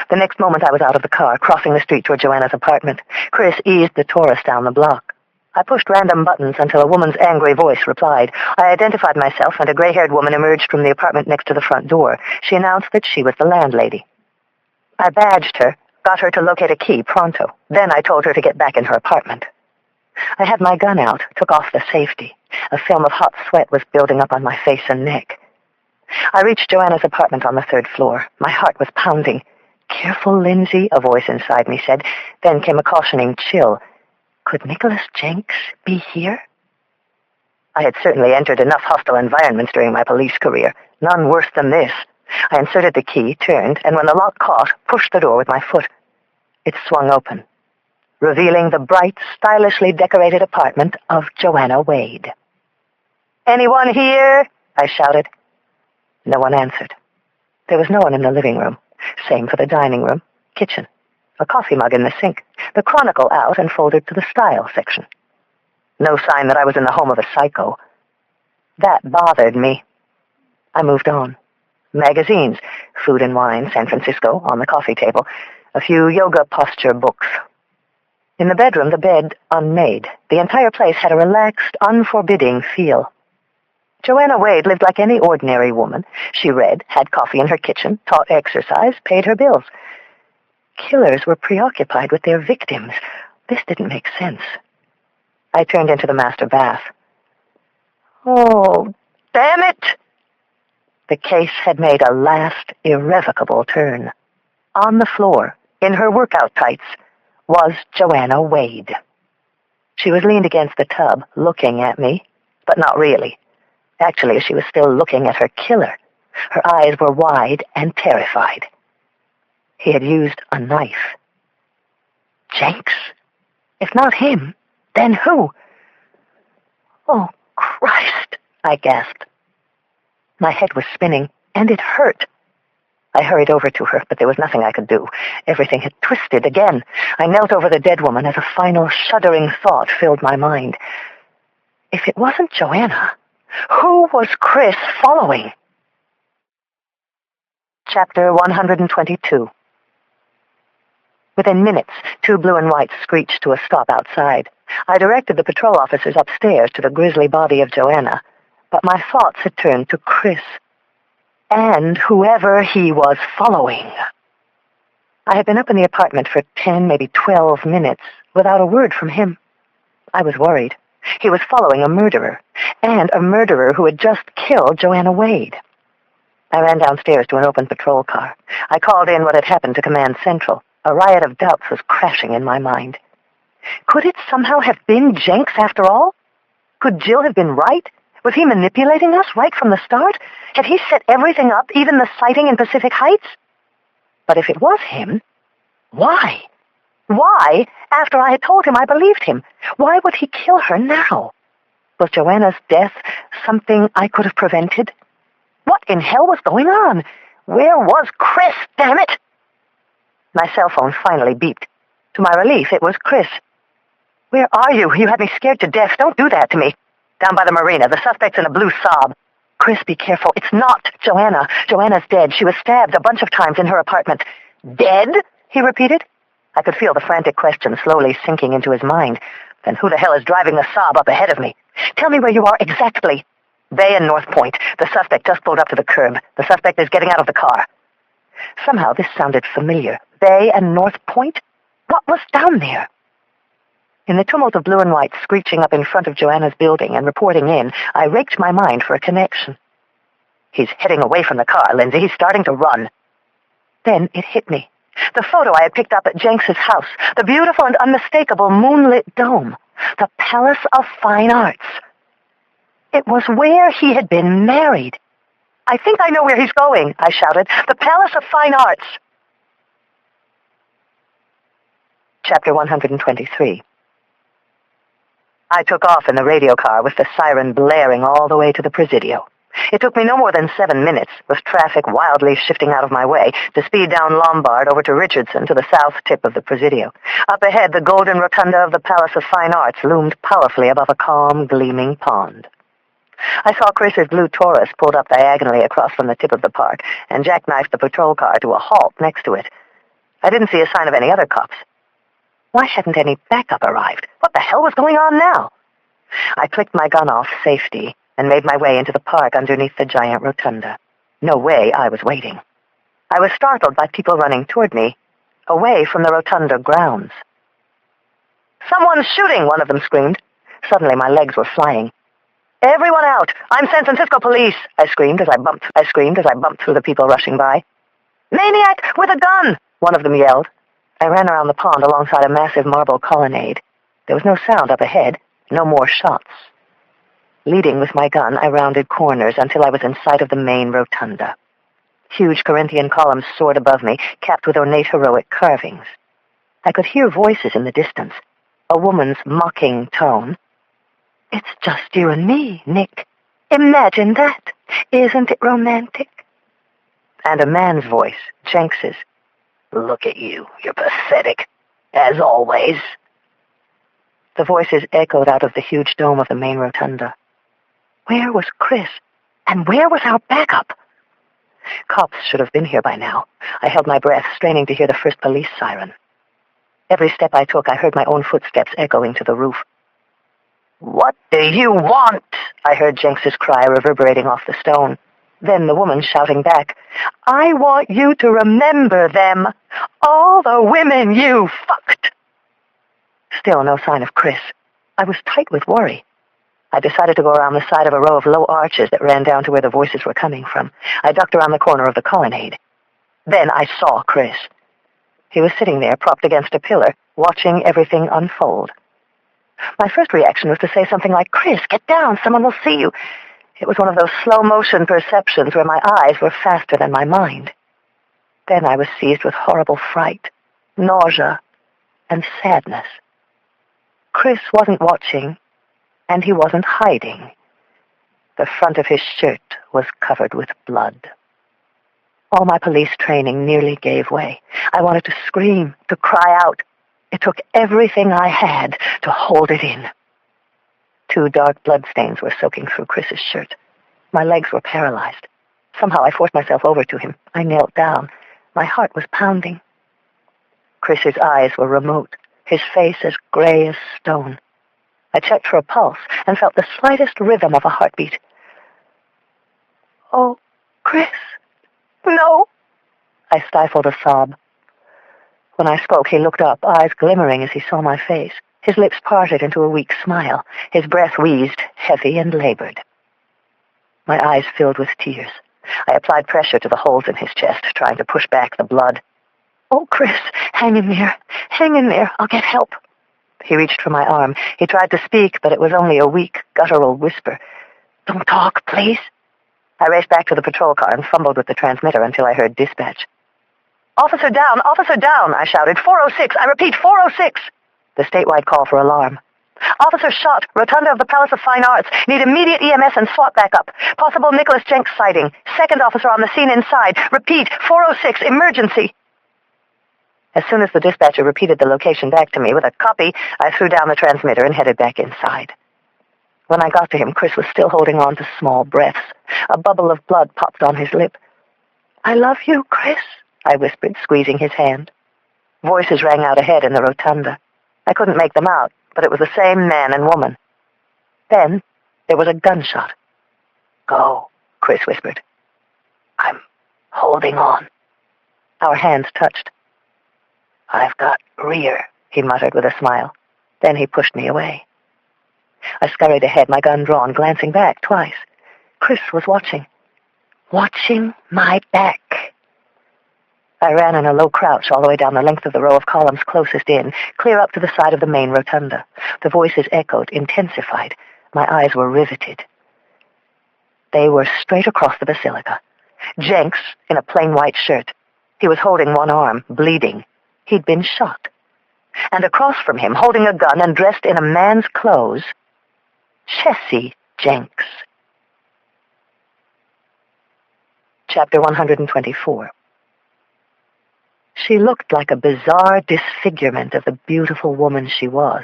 S1: The next moment I was out of the car, crossing the street toward Joanna's apartment. Chris eased the Taurus down the block. I pushed random buttons until a woman's angry voice replied. I identified myself, and a gray-haired woman emerged from the apartment next to the front door. She announced that she was the landlady. I badged her, got her to locate a key pronto. Then I told her to get back in her apartment. I had my gun out, took off the safety. A film of hot sweat was building up on my face and neck. I reached Joanna's apartment on the 3rd floor. My heart was pounding. "Careful, Lindsay," a voice inside me said. Then came a cautioning chill. Could Nicholas Jenks be here? I had certainly entered enough hostile environments during my police career. None worse than this. I inserted the key, turned, and when the lock caught, pushed the door with my foot. It swung open, revealing the bright, stylishly decorated apartment of Joanna Wade. "Anyone here?" I shouted. No one answered. There was no one in the living room. Same for the dining room, kitchen, a coffee mug in the sink, the Chronicle out and folded to the style section. No sign that I was in the home of a psycho. That bothered me. I moved on. Magazines, Food and Wine, San Francisco, on the coffee table, a few yoga posture books. In the bedroom, the bed unmade. The entire place had a relaxed, unforbidding feel. Joanna Wade lived like any ordinary woman. She read, had coffee in her kitchen, taught exercise, paid her bills. Killers were preoccupied with their victims. This didn't make sense. I turned into the master bath. Oh, damn it! The case had made a last, irrevocable turn. On the floor, in her workout tights, was Joanna Wade. She was leaned against the tub, looking at me, but not really. Actually, she was still looking at her killer. Her eyes were wide and terrified. He had used a knife. Jenks? If not him, then who? Oh, Christ, I gasped. My head was spinning, and it hurt. I hurried over to her, but there was nothing I could do. Everything had twisted again. I knelt over the dead woman as a final shuddering thought filled my mind. If it wasn't Joanna, who was Chris following? Chapter 122. Within minutes, 2 blue and whites screeched to a stop outside. I directed the patrol officers upstairs to the grisly body of Joanna, but my thoughts had turned to Chris, and whoever he was following. I had been up in the apartment for 10, maybe 12 minutes, without a word from him. I was worried. He was following a murderer, and a murderer who had just killed Joanna Wade. I ran downstairs to an open patrol car. I called in what had happened to Command Central. A riot of doubts was crashing in my mind. Could it somehow have been Jenks after all? Could Jill have been right? Was he manipulating us right from the start? Had he set everything up, even the sighting in Pacific Heights? But if it was him, why? Why, after I had told him I believed him? Why would he kill her now? Was Joanna's death something I could have prevented? What in hell was going on? Where was Chris, damn it? My cell phone finally beeped. To my relief, it was Chris. Where are you? You had me scared to death. Don't do that to me. Down by the marina. The suspect's in a blue Saab. Chris, be careful. It's not Joanna. Joanna's dead. She was stabbed a bunch of times in her apartment. Dead? He repeated. I could feel the frantic question slowly sinking into his mind. Then who the hell is driving the Saab up ahead of me? Tell me where you are exactly. Bay and North Point. The suspect just pulled up to the curb. The suspect is getting out of the car. Somehow this sounded familiar. Bay and North Point? What was down there? In the tumult of blue and white screeching up in front of Joanna's building and reporting in, I raked my mind for a connection. He's heading away from the car, Lindsay. He's starting to run. Then it hit me. The photo I had picked up at Jenks's house. The beautiful and unmistakable moonlit dome. The Palace of Fine Arts. It was where he had been married. I think I know where he's going, I shouted. The Palace of Fine Arts. Chapter 123. I took off in the radio car with the siren blaring all the way to the Presidio.
S2: It took me no more than 7 minutes, with traffic wildly shifting out of my way, to speed down Lombard over to Richardson to the south tip of the Presidio. Up ahead, the golden rotunda of the Palace of Fine Arts loomed powerfully above a calm, gleaming pond. I saw Chris's blue Taurus pulled up diagonally across from the tip of the park and jackknifed the patrol car to a halt next to it. I didn't see a sign of any other cops. Why hadn't any backup arrived? What the hell was going on now? I clicked my gun off safety and made my way into the park underneath the giant rotunda. No way I was waiting. I was startled by people running toward me, away from the rotunda grounds. "Someone's shooting," one of them screamed. Suddenly my legs were flying. "Everyone out! I'm San Francisco police!" I screamed as I bumped through the people rushing by. "Maniac with a gun!" one of them yelled. I ran around the pond alongside a massive marble colonnade. There was no sound up ahead, no more shots. Leading with my gun, I rounded corners until I was in sight of the main rotunda. Huge Corinthian columns soared above me, capped with ornate heroic carvings. I could hear voices in the distance, a woman's mocking tone. "It's just you and me, Nick. Imagine that. Isn't it romantic?" And a man's voice, Jenks's. "Look at you. You're pathetic. As always." The voices echoed out of the huge dome of the main rotunda. Where was Chris? And where was our backup? Cops should have been here by now. I held my breath, straining to hear the first police siren. Every step I took, I heard my own footsteps echoing to the roof. "What do you want?" I heard Jenks's cry reverberating off the stone. Then the woman shouting back, "I want you to remember them. All the women you fucked." Still no sign of Chris. I was tight with worry. I decided to go around the side of a row of low arches that ran down to where the voices were coming from. I ducked around the corner of the colonnade. Then I saw Chris. He was sitting there, propped against a pillar, watching everything unfold. My first reaction was to say something like, "Chris, get down, someone will see you." It was one of those slow-motion perceptions where my eyes were faster than my mind. Then I was seized with horrible fright, nausea, and sadness. Chris wasn't watching, and he wasn't hiding. The front of his shirt was covered with blood. All my police training nearly gave way. I wanted to scream, to cry out. It took everything I had to hold it in. 2 dark bloodstains were soaking through Chris's shirt. My legs were paralyzed. Somehow I forced myself over to him. I knelt down. My heart was pounding. Chris's eyes were remote, his face as gray as stone. I checked for a pulse and felt the slightest rhythm of a heartbeat. "Oh, Chris, no!" I stifled a sob. When I spoke, he looked up, eyes glimmering as he saw my face. His lips parted into a weak smile. His breath wheezed, heavy and labored. My eyes filled with tears. I applied pressure to the holes in his chest, trying to push back the blood. "Oh, Chris, hang in there. Hang in there. I'll get help." He reached for my arm. He tried to speak, but it was only a weak, guttural whisper. "Don't talk, please." I raced back to the patrol car and fumbled with the transmitter until I heard dispatch. Officer down, I shouted. 406, I repeat, 406. The statewide call for alarm. "Officer shot, rotunda of the Palace of Fine Arts. Need immediate EMS and SWAT backup. Possible Nicholas Jenks sighting. Second officer on the scene inside. Repeat, 406, emergency." As soon as the dispatcher repeated the location back to me with a copy, I threw down the transmitter and headed back inside. When I got to him, Chris was still holding on to small breaths. A bubble of blood popped on his lip. "I love you, Chris," I whispered, squeezing his hand. Voices rang out ahead in the rotunda. I couldn't make them out, but it was the same man and woman. Then there was a gunshot. "Go," Chris whispered. "I'm holding on." Our hands touched. "I've got rear," he muttered with a smile. Then he pushed me away. I scurried ahead, my gun drawn, glancing back twice. Chris was watching. Watching my back. I ran in a low crouch all the way down the length of the row of columns closest in, clear up to the side of the main rotunda. The voices echoed, intensified. My eyes were riveted. They were straight across the basilica. Jenks, in a plain white shirt. He was holding one arm, bleeding. He'd been shot. And across from him, holding a gun and dressed in a man's clothes, Jesse Jenks.
S1: Chapter 124. She looked like a bizarre disfigurement of the beautiful woman she was.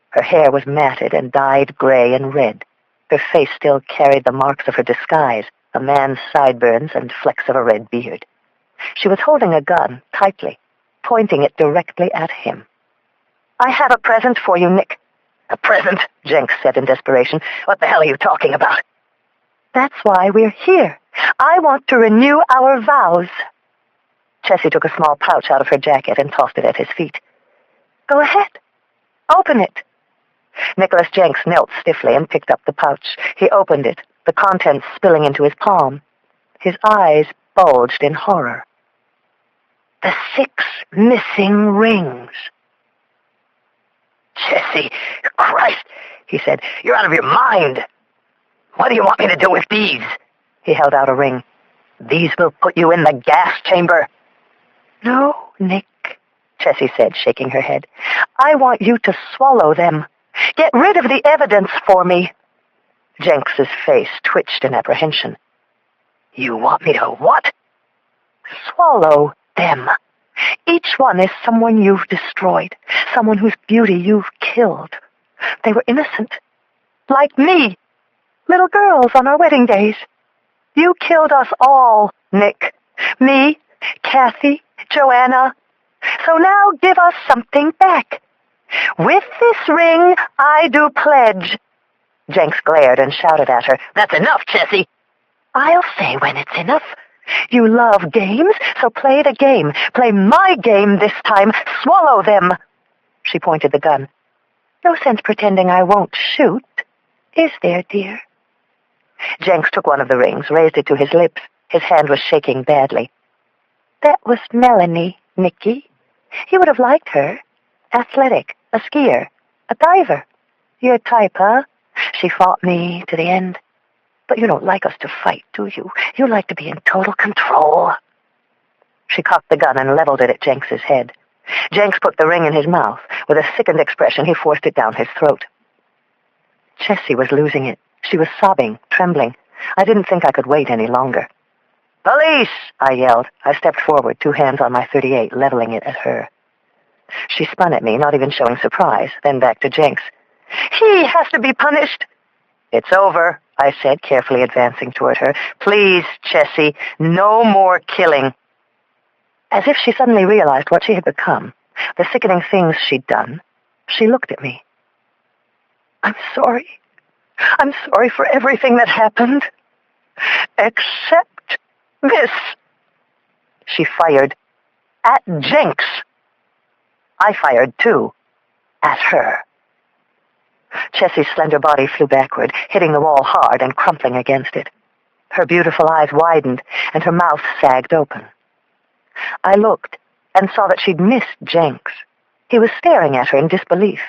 S1: Her hair was matted and dyed gray and red. Her face still carried the marks of her disguise, a man's sideburns and flecks of a red beard. She was holding a gun, tightly, pointing it directly at him. "I have a present for you, Nick."
S2: "A present?" Jenks said in desperation. "What the hell are you talking about?"
S1: "That's why we're here. I want to renew our vows." Chessie took a small pouch out of her jacket and tossed it at his feet. "Go ahead. Open it." Nicholas Jenks knelt stiffly and picked up the pouch. He opened it, the contents spilling into his palm. His eyes bulged in horror. The 6 missing rings.
S2: "Chessie, Christ," he said. "You're out of your mind. What do you want me to do with these?" He held out a ring. "These will put you in the gas chamber."
S1: "No, Nick," Chessie said, shaking her head. "I want you to swallow them. Get rid of the evidence for me."
S2: Jenks's face twitched in apprehension. "You want me to what?"
S1: "Swallow them. Each one is someone you've destroyed, someone whose beauty you've killed. They were innocent. Like me. Little girls on our wedding days. You killed us all, Nick. Me, Kathy, Joanna. So now give us something back. With this ring, I do pledge."
S2: Jenks glared and shouted at her. "That's enough, Chessie."
S1: "I'll say when it's enough. You love games, so play the game. Play my game this time. Swallow them." She pointed the gun. "No sense pretending I won't shoot, is there, dear?"
S2: Jenks took one of the rings, raised it to his lips. His hand was shaking badly.
S1: "That was Melanie, Nicky. You would have liked her. Athletic, a skier, a diver. Your type, huh? She fought me to the end. But you don't like us to fight, do you? You like to be in total control."
S2: She cocked the gun and leveled it at Jenks's head. Jenks put the ring in his mouth. With a sickened expression, he forced it down his throat. Chessie was losing it. She was sobbing, trembling. I didn't think I could wait any longer. "Police!" I yelled. I stepped forward, 2 hands on my .38, leveling it at her. She spun at me, not even showing surprise, then back to Jenks.
S1: "He has to be punished."
S2: "It's over," I said, carefully advancing toward her. "Please, Chessie, no more killing." As if she suddenly realized what she had become, the sickening things she'd done, she looked at me.
S1: "I'm sorry. I'm sorry for everything that happened. Except this."
S2: She fired at Jenks. I fired, too, at her. Chessie's slender body flew backward, hitting the wall hard and crumpling against it. Her beautiful eyes widened, and her mouth sagged open. I looked and saw that she'd missed Jenks. He was staring at her in disbelief.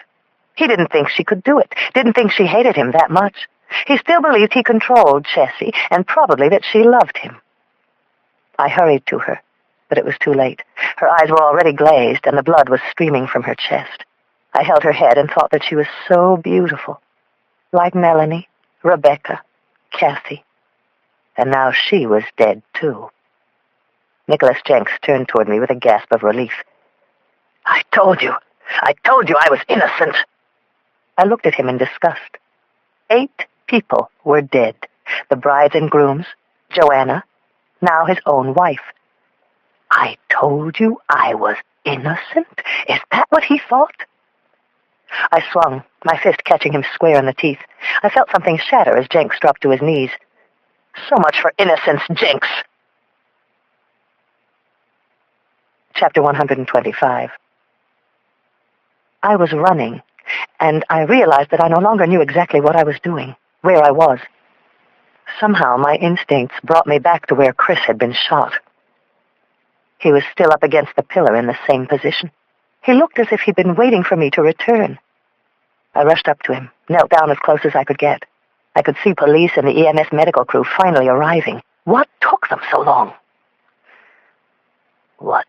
S2: He didn't think she could do it, didn't think she hated him that much. He still believed he controlled Chessie, and probably that she loved him. I hurried to her, but it was too late. Her eyes were already glazed, and the blood was streaming from her chest. I held her head and thought that she was so beautiful, like Melanie, Rebecca, Kathy. And now she was dead, too. Nicholas Jenks turned toward me with a gasp of relief. I told you I was innocent." I looked at him in disgust. 8 people were dead. The brides and grooms, Joanna, now his own wife. "I told you I was innocent? Is that what he thought?" I swung, my fist catching him square in the teeth. I felt something shatter as Jenks dropped to his knees. "So much for innocence, Jenks." Chapter 125. I was running, and I realized that I no longer knew exactly what I was doing, where I was. Somehow my instincts brought me back to where Chris had been shot. He was still up against the pillar in the same position. He looked as if he'd been waiting for me to return. I rushed up to him, knelt down as close as I could get. I could see police and the EMS medical crew finally arriving. What took them so long? "What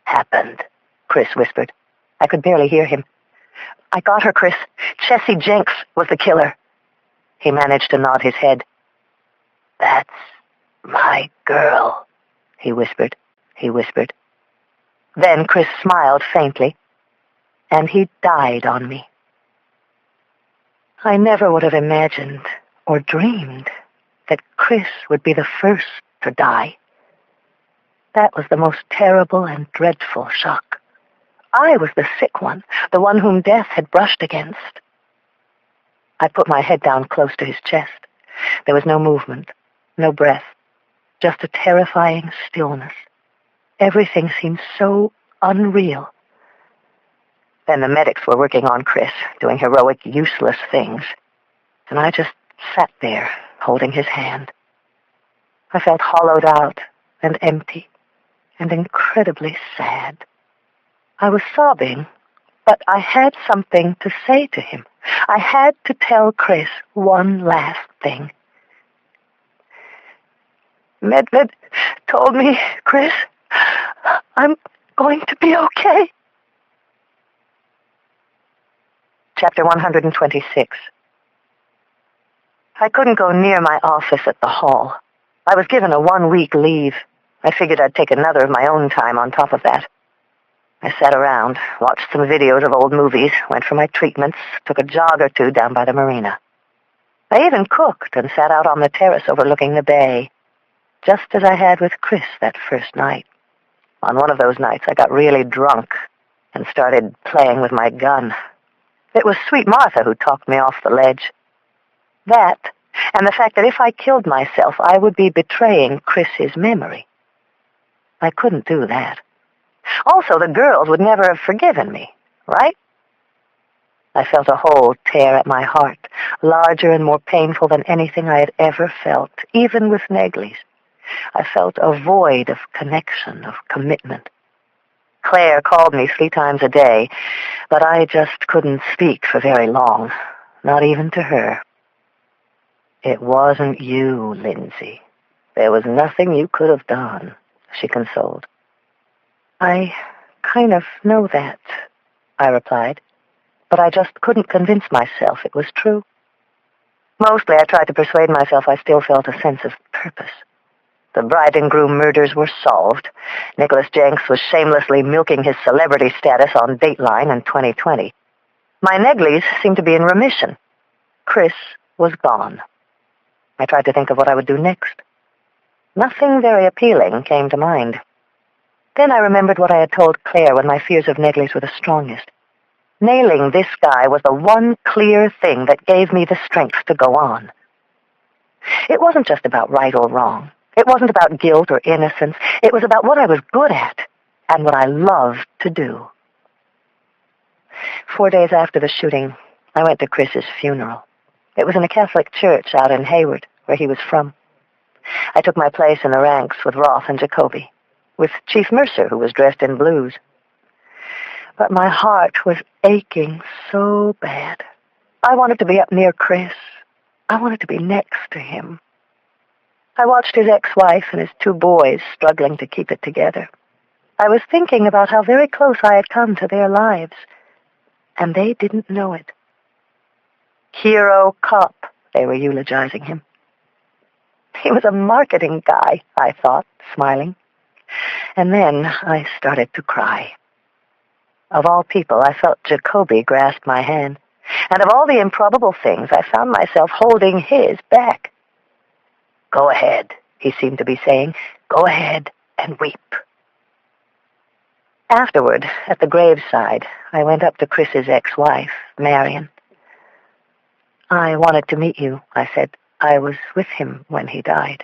S2: happened?" Chris whispered. I could barely hear him. "I got her, Chris. Chessie Jenks was the killer." He managed to nod his head. "That's my girl,"
S1: he whispered. He whispered. Then Chris smiled faintly, and he died on me. I never would have imagined or dreamed that Chris would be the first to die. That was the most terrible and dreadful shock. I was the sick one, the one whom death had brushed against. I put my head down close to his chest. There was no movement, no breath, just a terrifying stillness. Everything seemed so unreal. Then the medics were working on Chris, doing heroic, useless things, and I just sat there, holding his hand. I felt hollowed out and empty and incredibly sad. I was sobbing, but I had something to say to him. I had to tell Chris one last thing. Medved told me, Chris, I'm going to be okay. Chapter 126. I couldn't go near my office at the hall. I was given a 1-week leave. I figured I'd take another of my own time on top of that. I sat around, watched some videos of old movies, went for my treatments, took a jog or two down by the marina. I even cooked and sat out on the terrace overlooking the bay, just as I had with Chris that first night. On one of those nights, I got really drunk and started playing with my gun. It was Sweet Martha who talked me off the ledge. That, and the fact that if I killed myself, I would be betraying Chris's memory. I couldn't do that. Also, the girls would never have forgiven me, right? I felt a hole tear at my heart, larger and more painful than anything I had ever felt, even with Negley's. I felt a void of connection, of commitment. Claire called me 3 times a day, but I just couldn't speak for very long, not even to her. It wasn't you, Lindsay. There was nothing you could have done, she consoled. I kind of know that, I replied, but I just couldn't convince myself it was true. Mostly I tried to persuade myself I still felt a sense of purpose. The bride and groom murders were solved. Nicholas Jenks was shamelessly milking his celebrity status on Dateline in 2020. My Negleys seemed to be in remission. Chris was gone. I tried to think of what I would do next. Nothing very appealing came to mind. Then I remembered what I had told Claire when my fears of Negley's were the strongest. Nailing this guy was the one clear thing that gave me the strength to go on. It wasn't just about right or wrong. It wasn't about guilt or innocence. It was about what I was good at and what I loved to do. 4 days after the shooting, I went to Chris's funeral. It was in a Catholic church out in Hayward, where he was from. I took my place in the ranks with Roth and Jacoby, with Chief Mercer, who was dressed in blues. But my heart was aching so bad. I wanted to be up near Chris. I wanted to be next to him. I watched his ex-wife and his 2 boys struggling to keep it together. I was thinking about how very close I had come to their lives, and they didn't know it. Hero cop, they were eulogizing him. He was a marketing guy, I thought, smiling. And then I started to cry. Of all people, I felt Jacoby grasp my hand, and of all the improbable things, I found myself holding his back. Go ahead, he seemed to be saying. Go ahead and weep. Afterward, at the graveside, I went up to Chris's ex-wife, Marion. I wanted to meet you, I said. I was with him when he died.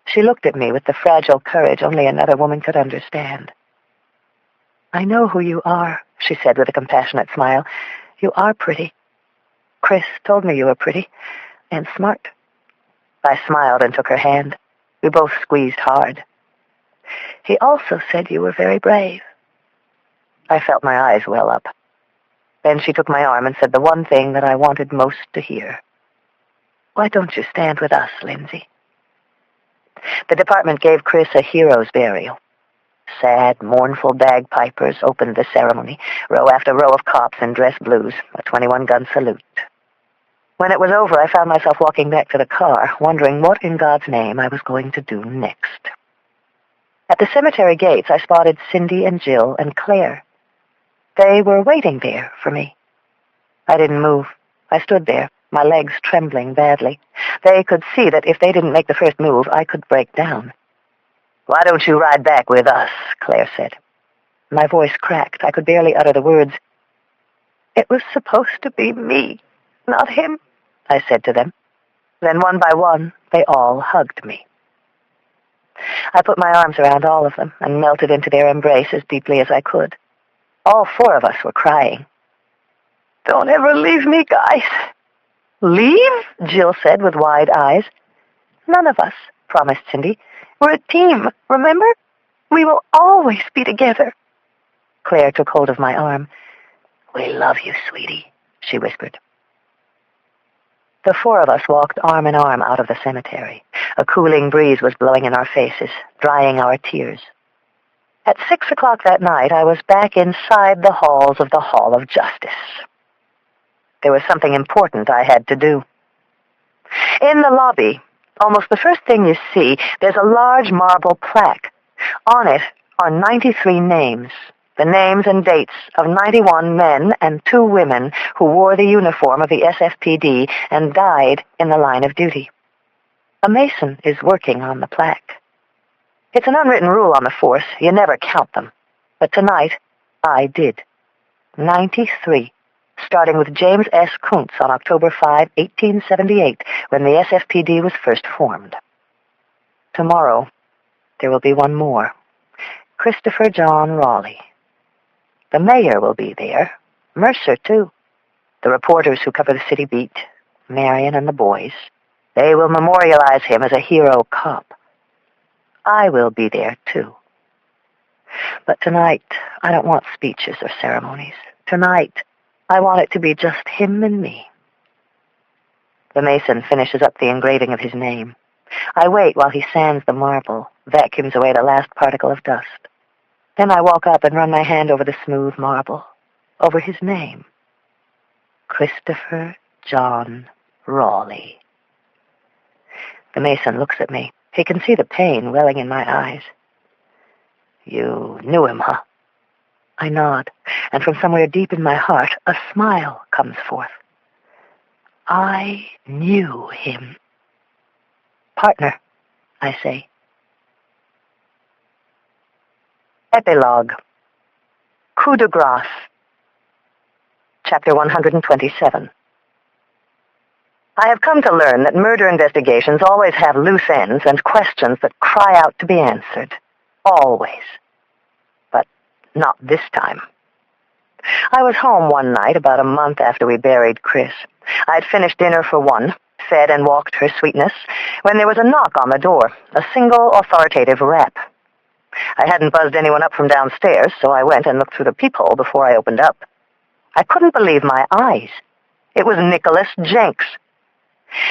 S1: She looked at me with the fragile courage only another woman could understand. I know who you are, she said with a compassionate smile. You are pretty. Chris told me you were pretty and smart. I smiled and took her hand. We both squeezed hard. He also said you were very brave. I felt my eyes well up. Then she took my arm and said the one thing that I wanted most to hear. Why don't you stand with us, Lindsay? The department gave Chris a hero's burial. Sad, mournful bagpipers opened the ceremony, row after row of cops in dress blues, a 21-gun salute. When it was over, I found myself walking back to the car, wondering what in God's name I was going to do next. At the cemetery gates, I spotted Cindy and Jill and Claire. They were waiting there for me. I didn't move. I stood there, my legs trembling badly. They could see that if they didn't make the first move, I could break down. "Why don't you ride back with us?" Claire said. My voice cracked. I could barely utter the words. "It was supposed to be me, not him," I said to them. Then one by one, they all hugged me. I put my arms around all of them and melted into their embrace as deeply as I could. All four of us were crying. "Don't ever leave me, guys." "Leave?" Jill said with wide eyes. "None of us," promised Cindy. "We're a team, remember? We will always be together." Claire took hold of my arm. "We love you, sweetie," she whispered. The four of us walked arm in arm out of the cemetery. A cooling breeze was blowing in our faces, drying our tears. At 6 o'clock that night, I was back inside the halls of the Hall of Justice. There was something important I had to do. In the lobby, almost the first thing you see, there's a large marble plaque. On it are 93 names, the names and dates of 91 men and 2 women who wore the uniform of the SFPD and died in the line of duty. A mason is working on the plaque. It's an unwritten rule on the force. You never count them. But tonight, I did. 93, starting with James S. Kuntz on October 5, 1878, when the SFPD was first formed. Tomorrow, there will be one more. Christopher John Raleigh. The mayor will be there. Mercer, too. The reporters who cover the city beat, Marion and the boys. They will memorialize him as a hero cop. I will be there, too. But tonight, I don't want speeches or ceremonies. Tonight, I want it to be just him and me. The mason finishes up the engraving of his name. I wait while he sands the marble, vacuums away the last particle of dust. Then I walk up and run my hand over the smooth marble, over his name. Christopher John Raleigh. The mason looks at me. He can see the pain welling in my eyes. "You knew him, huh?" I nod, and from somewhere deep in my heart, a smile comes forth. I knew him. "Partner," I say. Epilogue. Coup de grâce. Chapter 127. I have come to learn that murder investigations always have loose ends and questions that cry out to be answered. Always. But not this time. I was home one night about a month after we buried Chris. I'd finished dinner for one, fed and walked her sweetness, when there was a knock on the door, a single authoritative rap. I hadn't buzzed anyone up from downstairs, so I went and looked through the peephole before I opened up. I couldn't believe my eyes. It was Nicholas Jenks.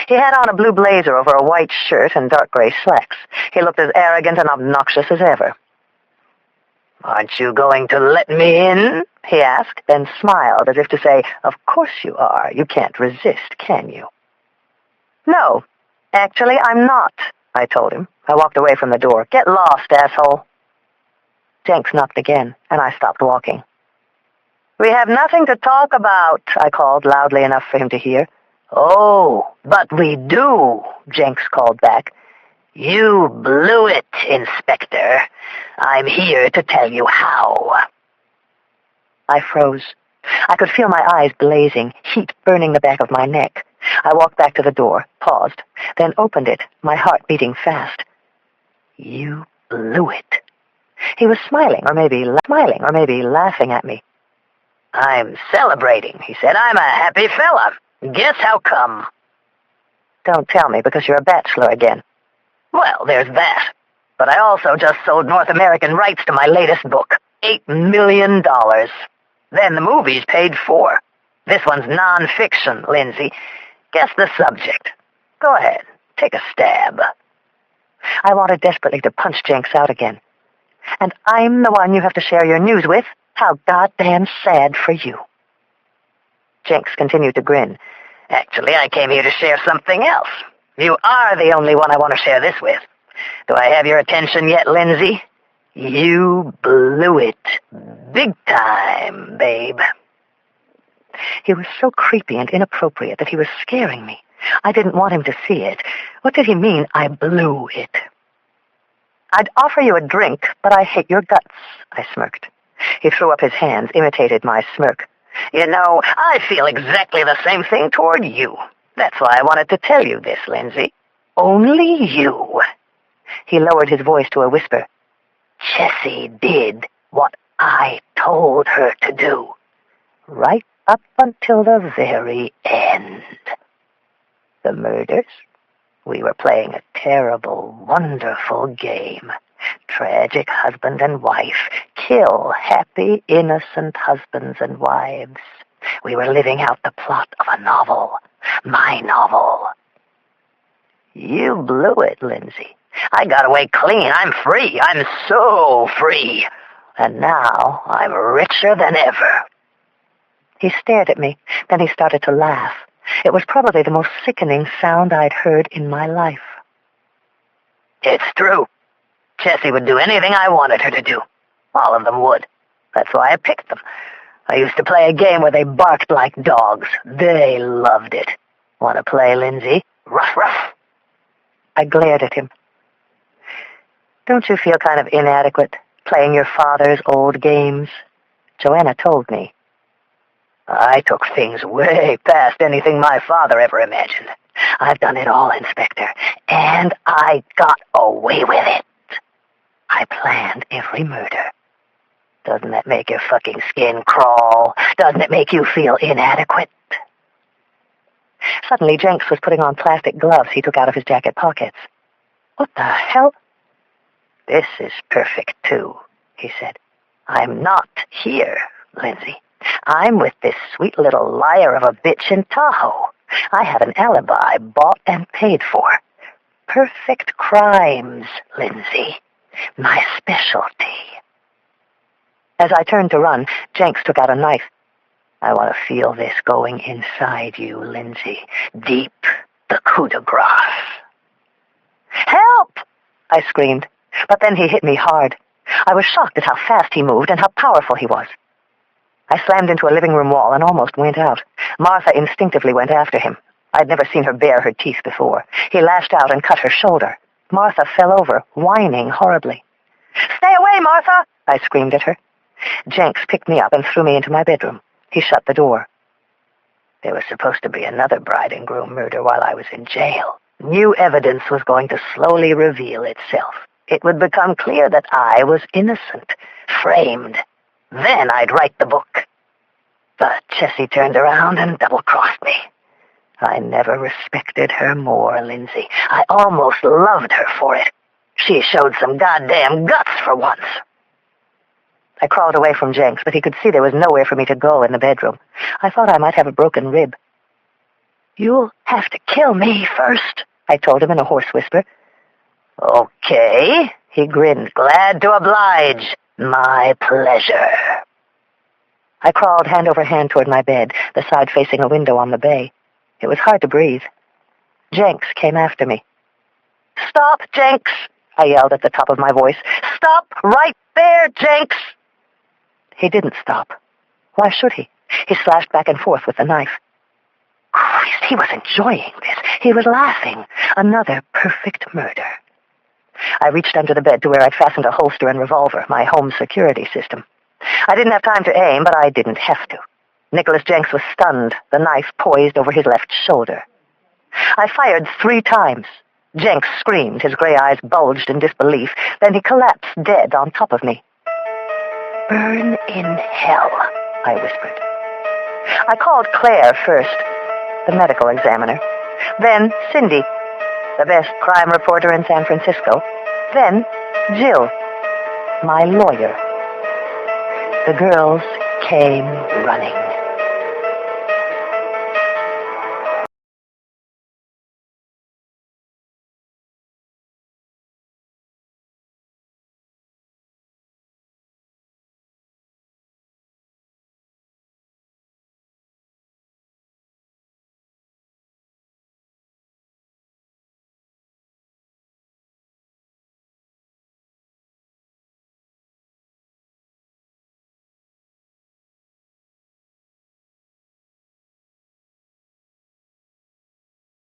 S1: He had on a blue blazer over a white shirt and dark gray slacks. He looked as arrogant and obnoxious as ever. "Aren't you going to let me in?" he asked, then smiled as if to say, "Of course you are. You can't resist, can you?" "No, actually, I'm not," I told him. I walked away from the door. "Get lost, asshole." Jenks knocked again, and I stopped walking. "We have nothing to talk about," I called loudly enough for him to hear. "Oh, but we do," Jenks called back. "You blew it, Inspector. I'm here to tell you how." I froze. I could feel my eyes blazing, heat burning the back of my neck. I walked back to the door, paused, then opened it, my heart beating fast. "You blew it." He was smiling, or maybe laughing at me. "I'm celebrating," he said. "I'm a happy fella. Guess how come?" "Don't tell me, because you're a bachelor again." "Well, there's that. But I also just sold North American rights to my latest book. $8 million. Then the movie's paid for. This one's non-fiction, Lindsay. Guess the subject. Go ahead, take a stab." I wanted desperately to punch Jenks out again. "And I'm the one you have to share your news with? How goddamn sad for you." Jenks continued to grin. "Actually, I came here to share something else. You are the only one I want to share this with. Do I have your attention yet, Lindsay?
S2: You blew it. Big time, babe.
S1: He was so creepy and inappropriate that he was scaring me. I didn't want him to see it. What did he mean, I blew it? I'd offer you a drink, but I hate your guts, I smirked. He threw up his hands, imitated my smirk.
S2: You know, I feel exactly the same thing toward you. That's why I wanted to tell you this, Lindsay. Only you.
S1: He lowered his voice to a whisper.
S2: Jessie did what I told her to do.
S1: Right up until the very end.
S2: The murders? We were playing a terrible, wonderful game. Tragic husband and wife kill happy, innocent husbands and wives. We were living out the plot of a novel. My novel. You blew it, Lindsay. I got away clean. I'm free. I'm so free. And now I'm richer than ever.
S1: He stared at me. Then he started to laugh. It was probably the most sickening sound I'd heard in my life.
S2: It's true. Jessie would do anything I wanted her to do. All of them would. That's why I picked them. I used to play a game where they barked like dogs. They loved it. Want to play, Lindsay? Ruff, ruff.
S1: I glared at him. Don't you feel kind of inadequate, playing your father's old games? Joanna told me.
S2: I took things way past anything my father ever imagined. I've done it all, Inspector, and I got away with it. I planned every murder. Doesn't that make your fucking skin crawl? Doesn't it make you feel inadequate?
S1: Suddenly, Jenks was putting on plastic gloves he took out of his jacket pockets. What the hell?
S2: This is perfect, too, he said. I'm not here, Lindsay. I'm with this sweet little liar of a bitch in Tahoe. I have an alibi bought and paid for. Perfect crimes, Lindsay. My specialty.
S1: As I turned to run, Jenks took out a knife.
S2: I want to feel this going inside you, Lindsay. Deep, the coup de grace.
S1: Help! I screamed, but then he hit me hard. I was shocked at how fast he moved and how powerful he was. I slammed into a living room wall and almost went out. Martha instinctively went after him. I'd never seen her bare her teeth before. He lashed out and cut her shoulder. Martha fell over, whining horribly. "Stay away, Martha!" I screamed at her. Jenks picked me up and threw me into my bedroom. He shut the door.
S2: There was supposed to be another bride and groom murder while I was in jail. New evidence was going to slowly reveal itself. It would become clear that I was innocent, framed. Then I'd write the book. But Jessie turned around and double-crossed me. I never respected her more, Lindsay. I almost loved her for it. She showed some goddamn guts for once.
S1: I crawled away from Jenks, but he could see there was nowhere for me to go in the bedroom. I thought I might have a broken rib.
S2: "You'll have to kill me first,"
S1: I told him in a hoarse whisper.
S2: "Okay," he grinned. "Glad to oblige. My pleasure."
S1: I crawled hand over hand toward my bed, the side facing a window on the bay. It was hard to breathe. Jenks came after me.
S2: "Stop, Jenks!" I yelled at the top of my voice. "Stop right there, Jenks!"
S1: He didn't stop. Why should he? He slashed back and forth with the knife. Christ, he was enjoying this. He was laughing. Another perfect murder. I reached under the bed to where I'd fastened a holster and revolver, my home security system. I didn't have time to aim, but I didn't have to. Nicholas Jenks was stunned, the knife poised over his left shoulder. I fired 3 times. Jenks screamed, his gray eyes bulged in disbelief. Then he collapsed dead on top of me.
S2: "Burn in hell," I whispered.
S1: I called Claire first, the medical examiner. Then Cindy, the best crime reporter in San Francisco. Then Jill, my lawyer. The girls came running.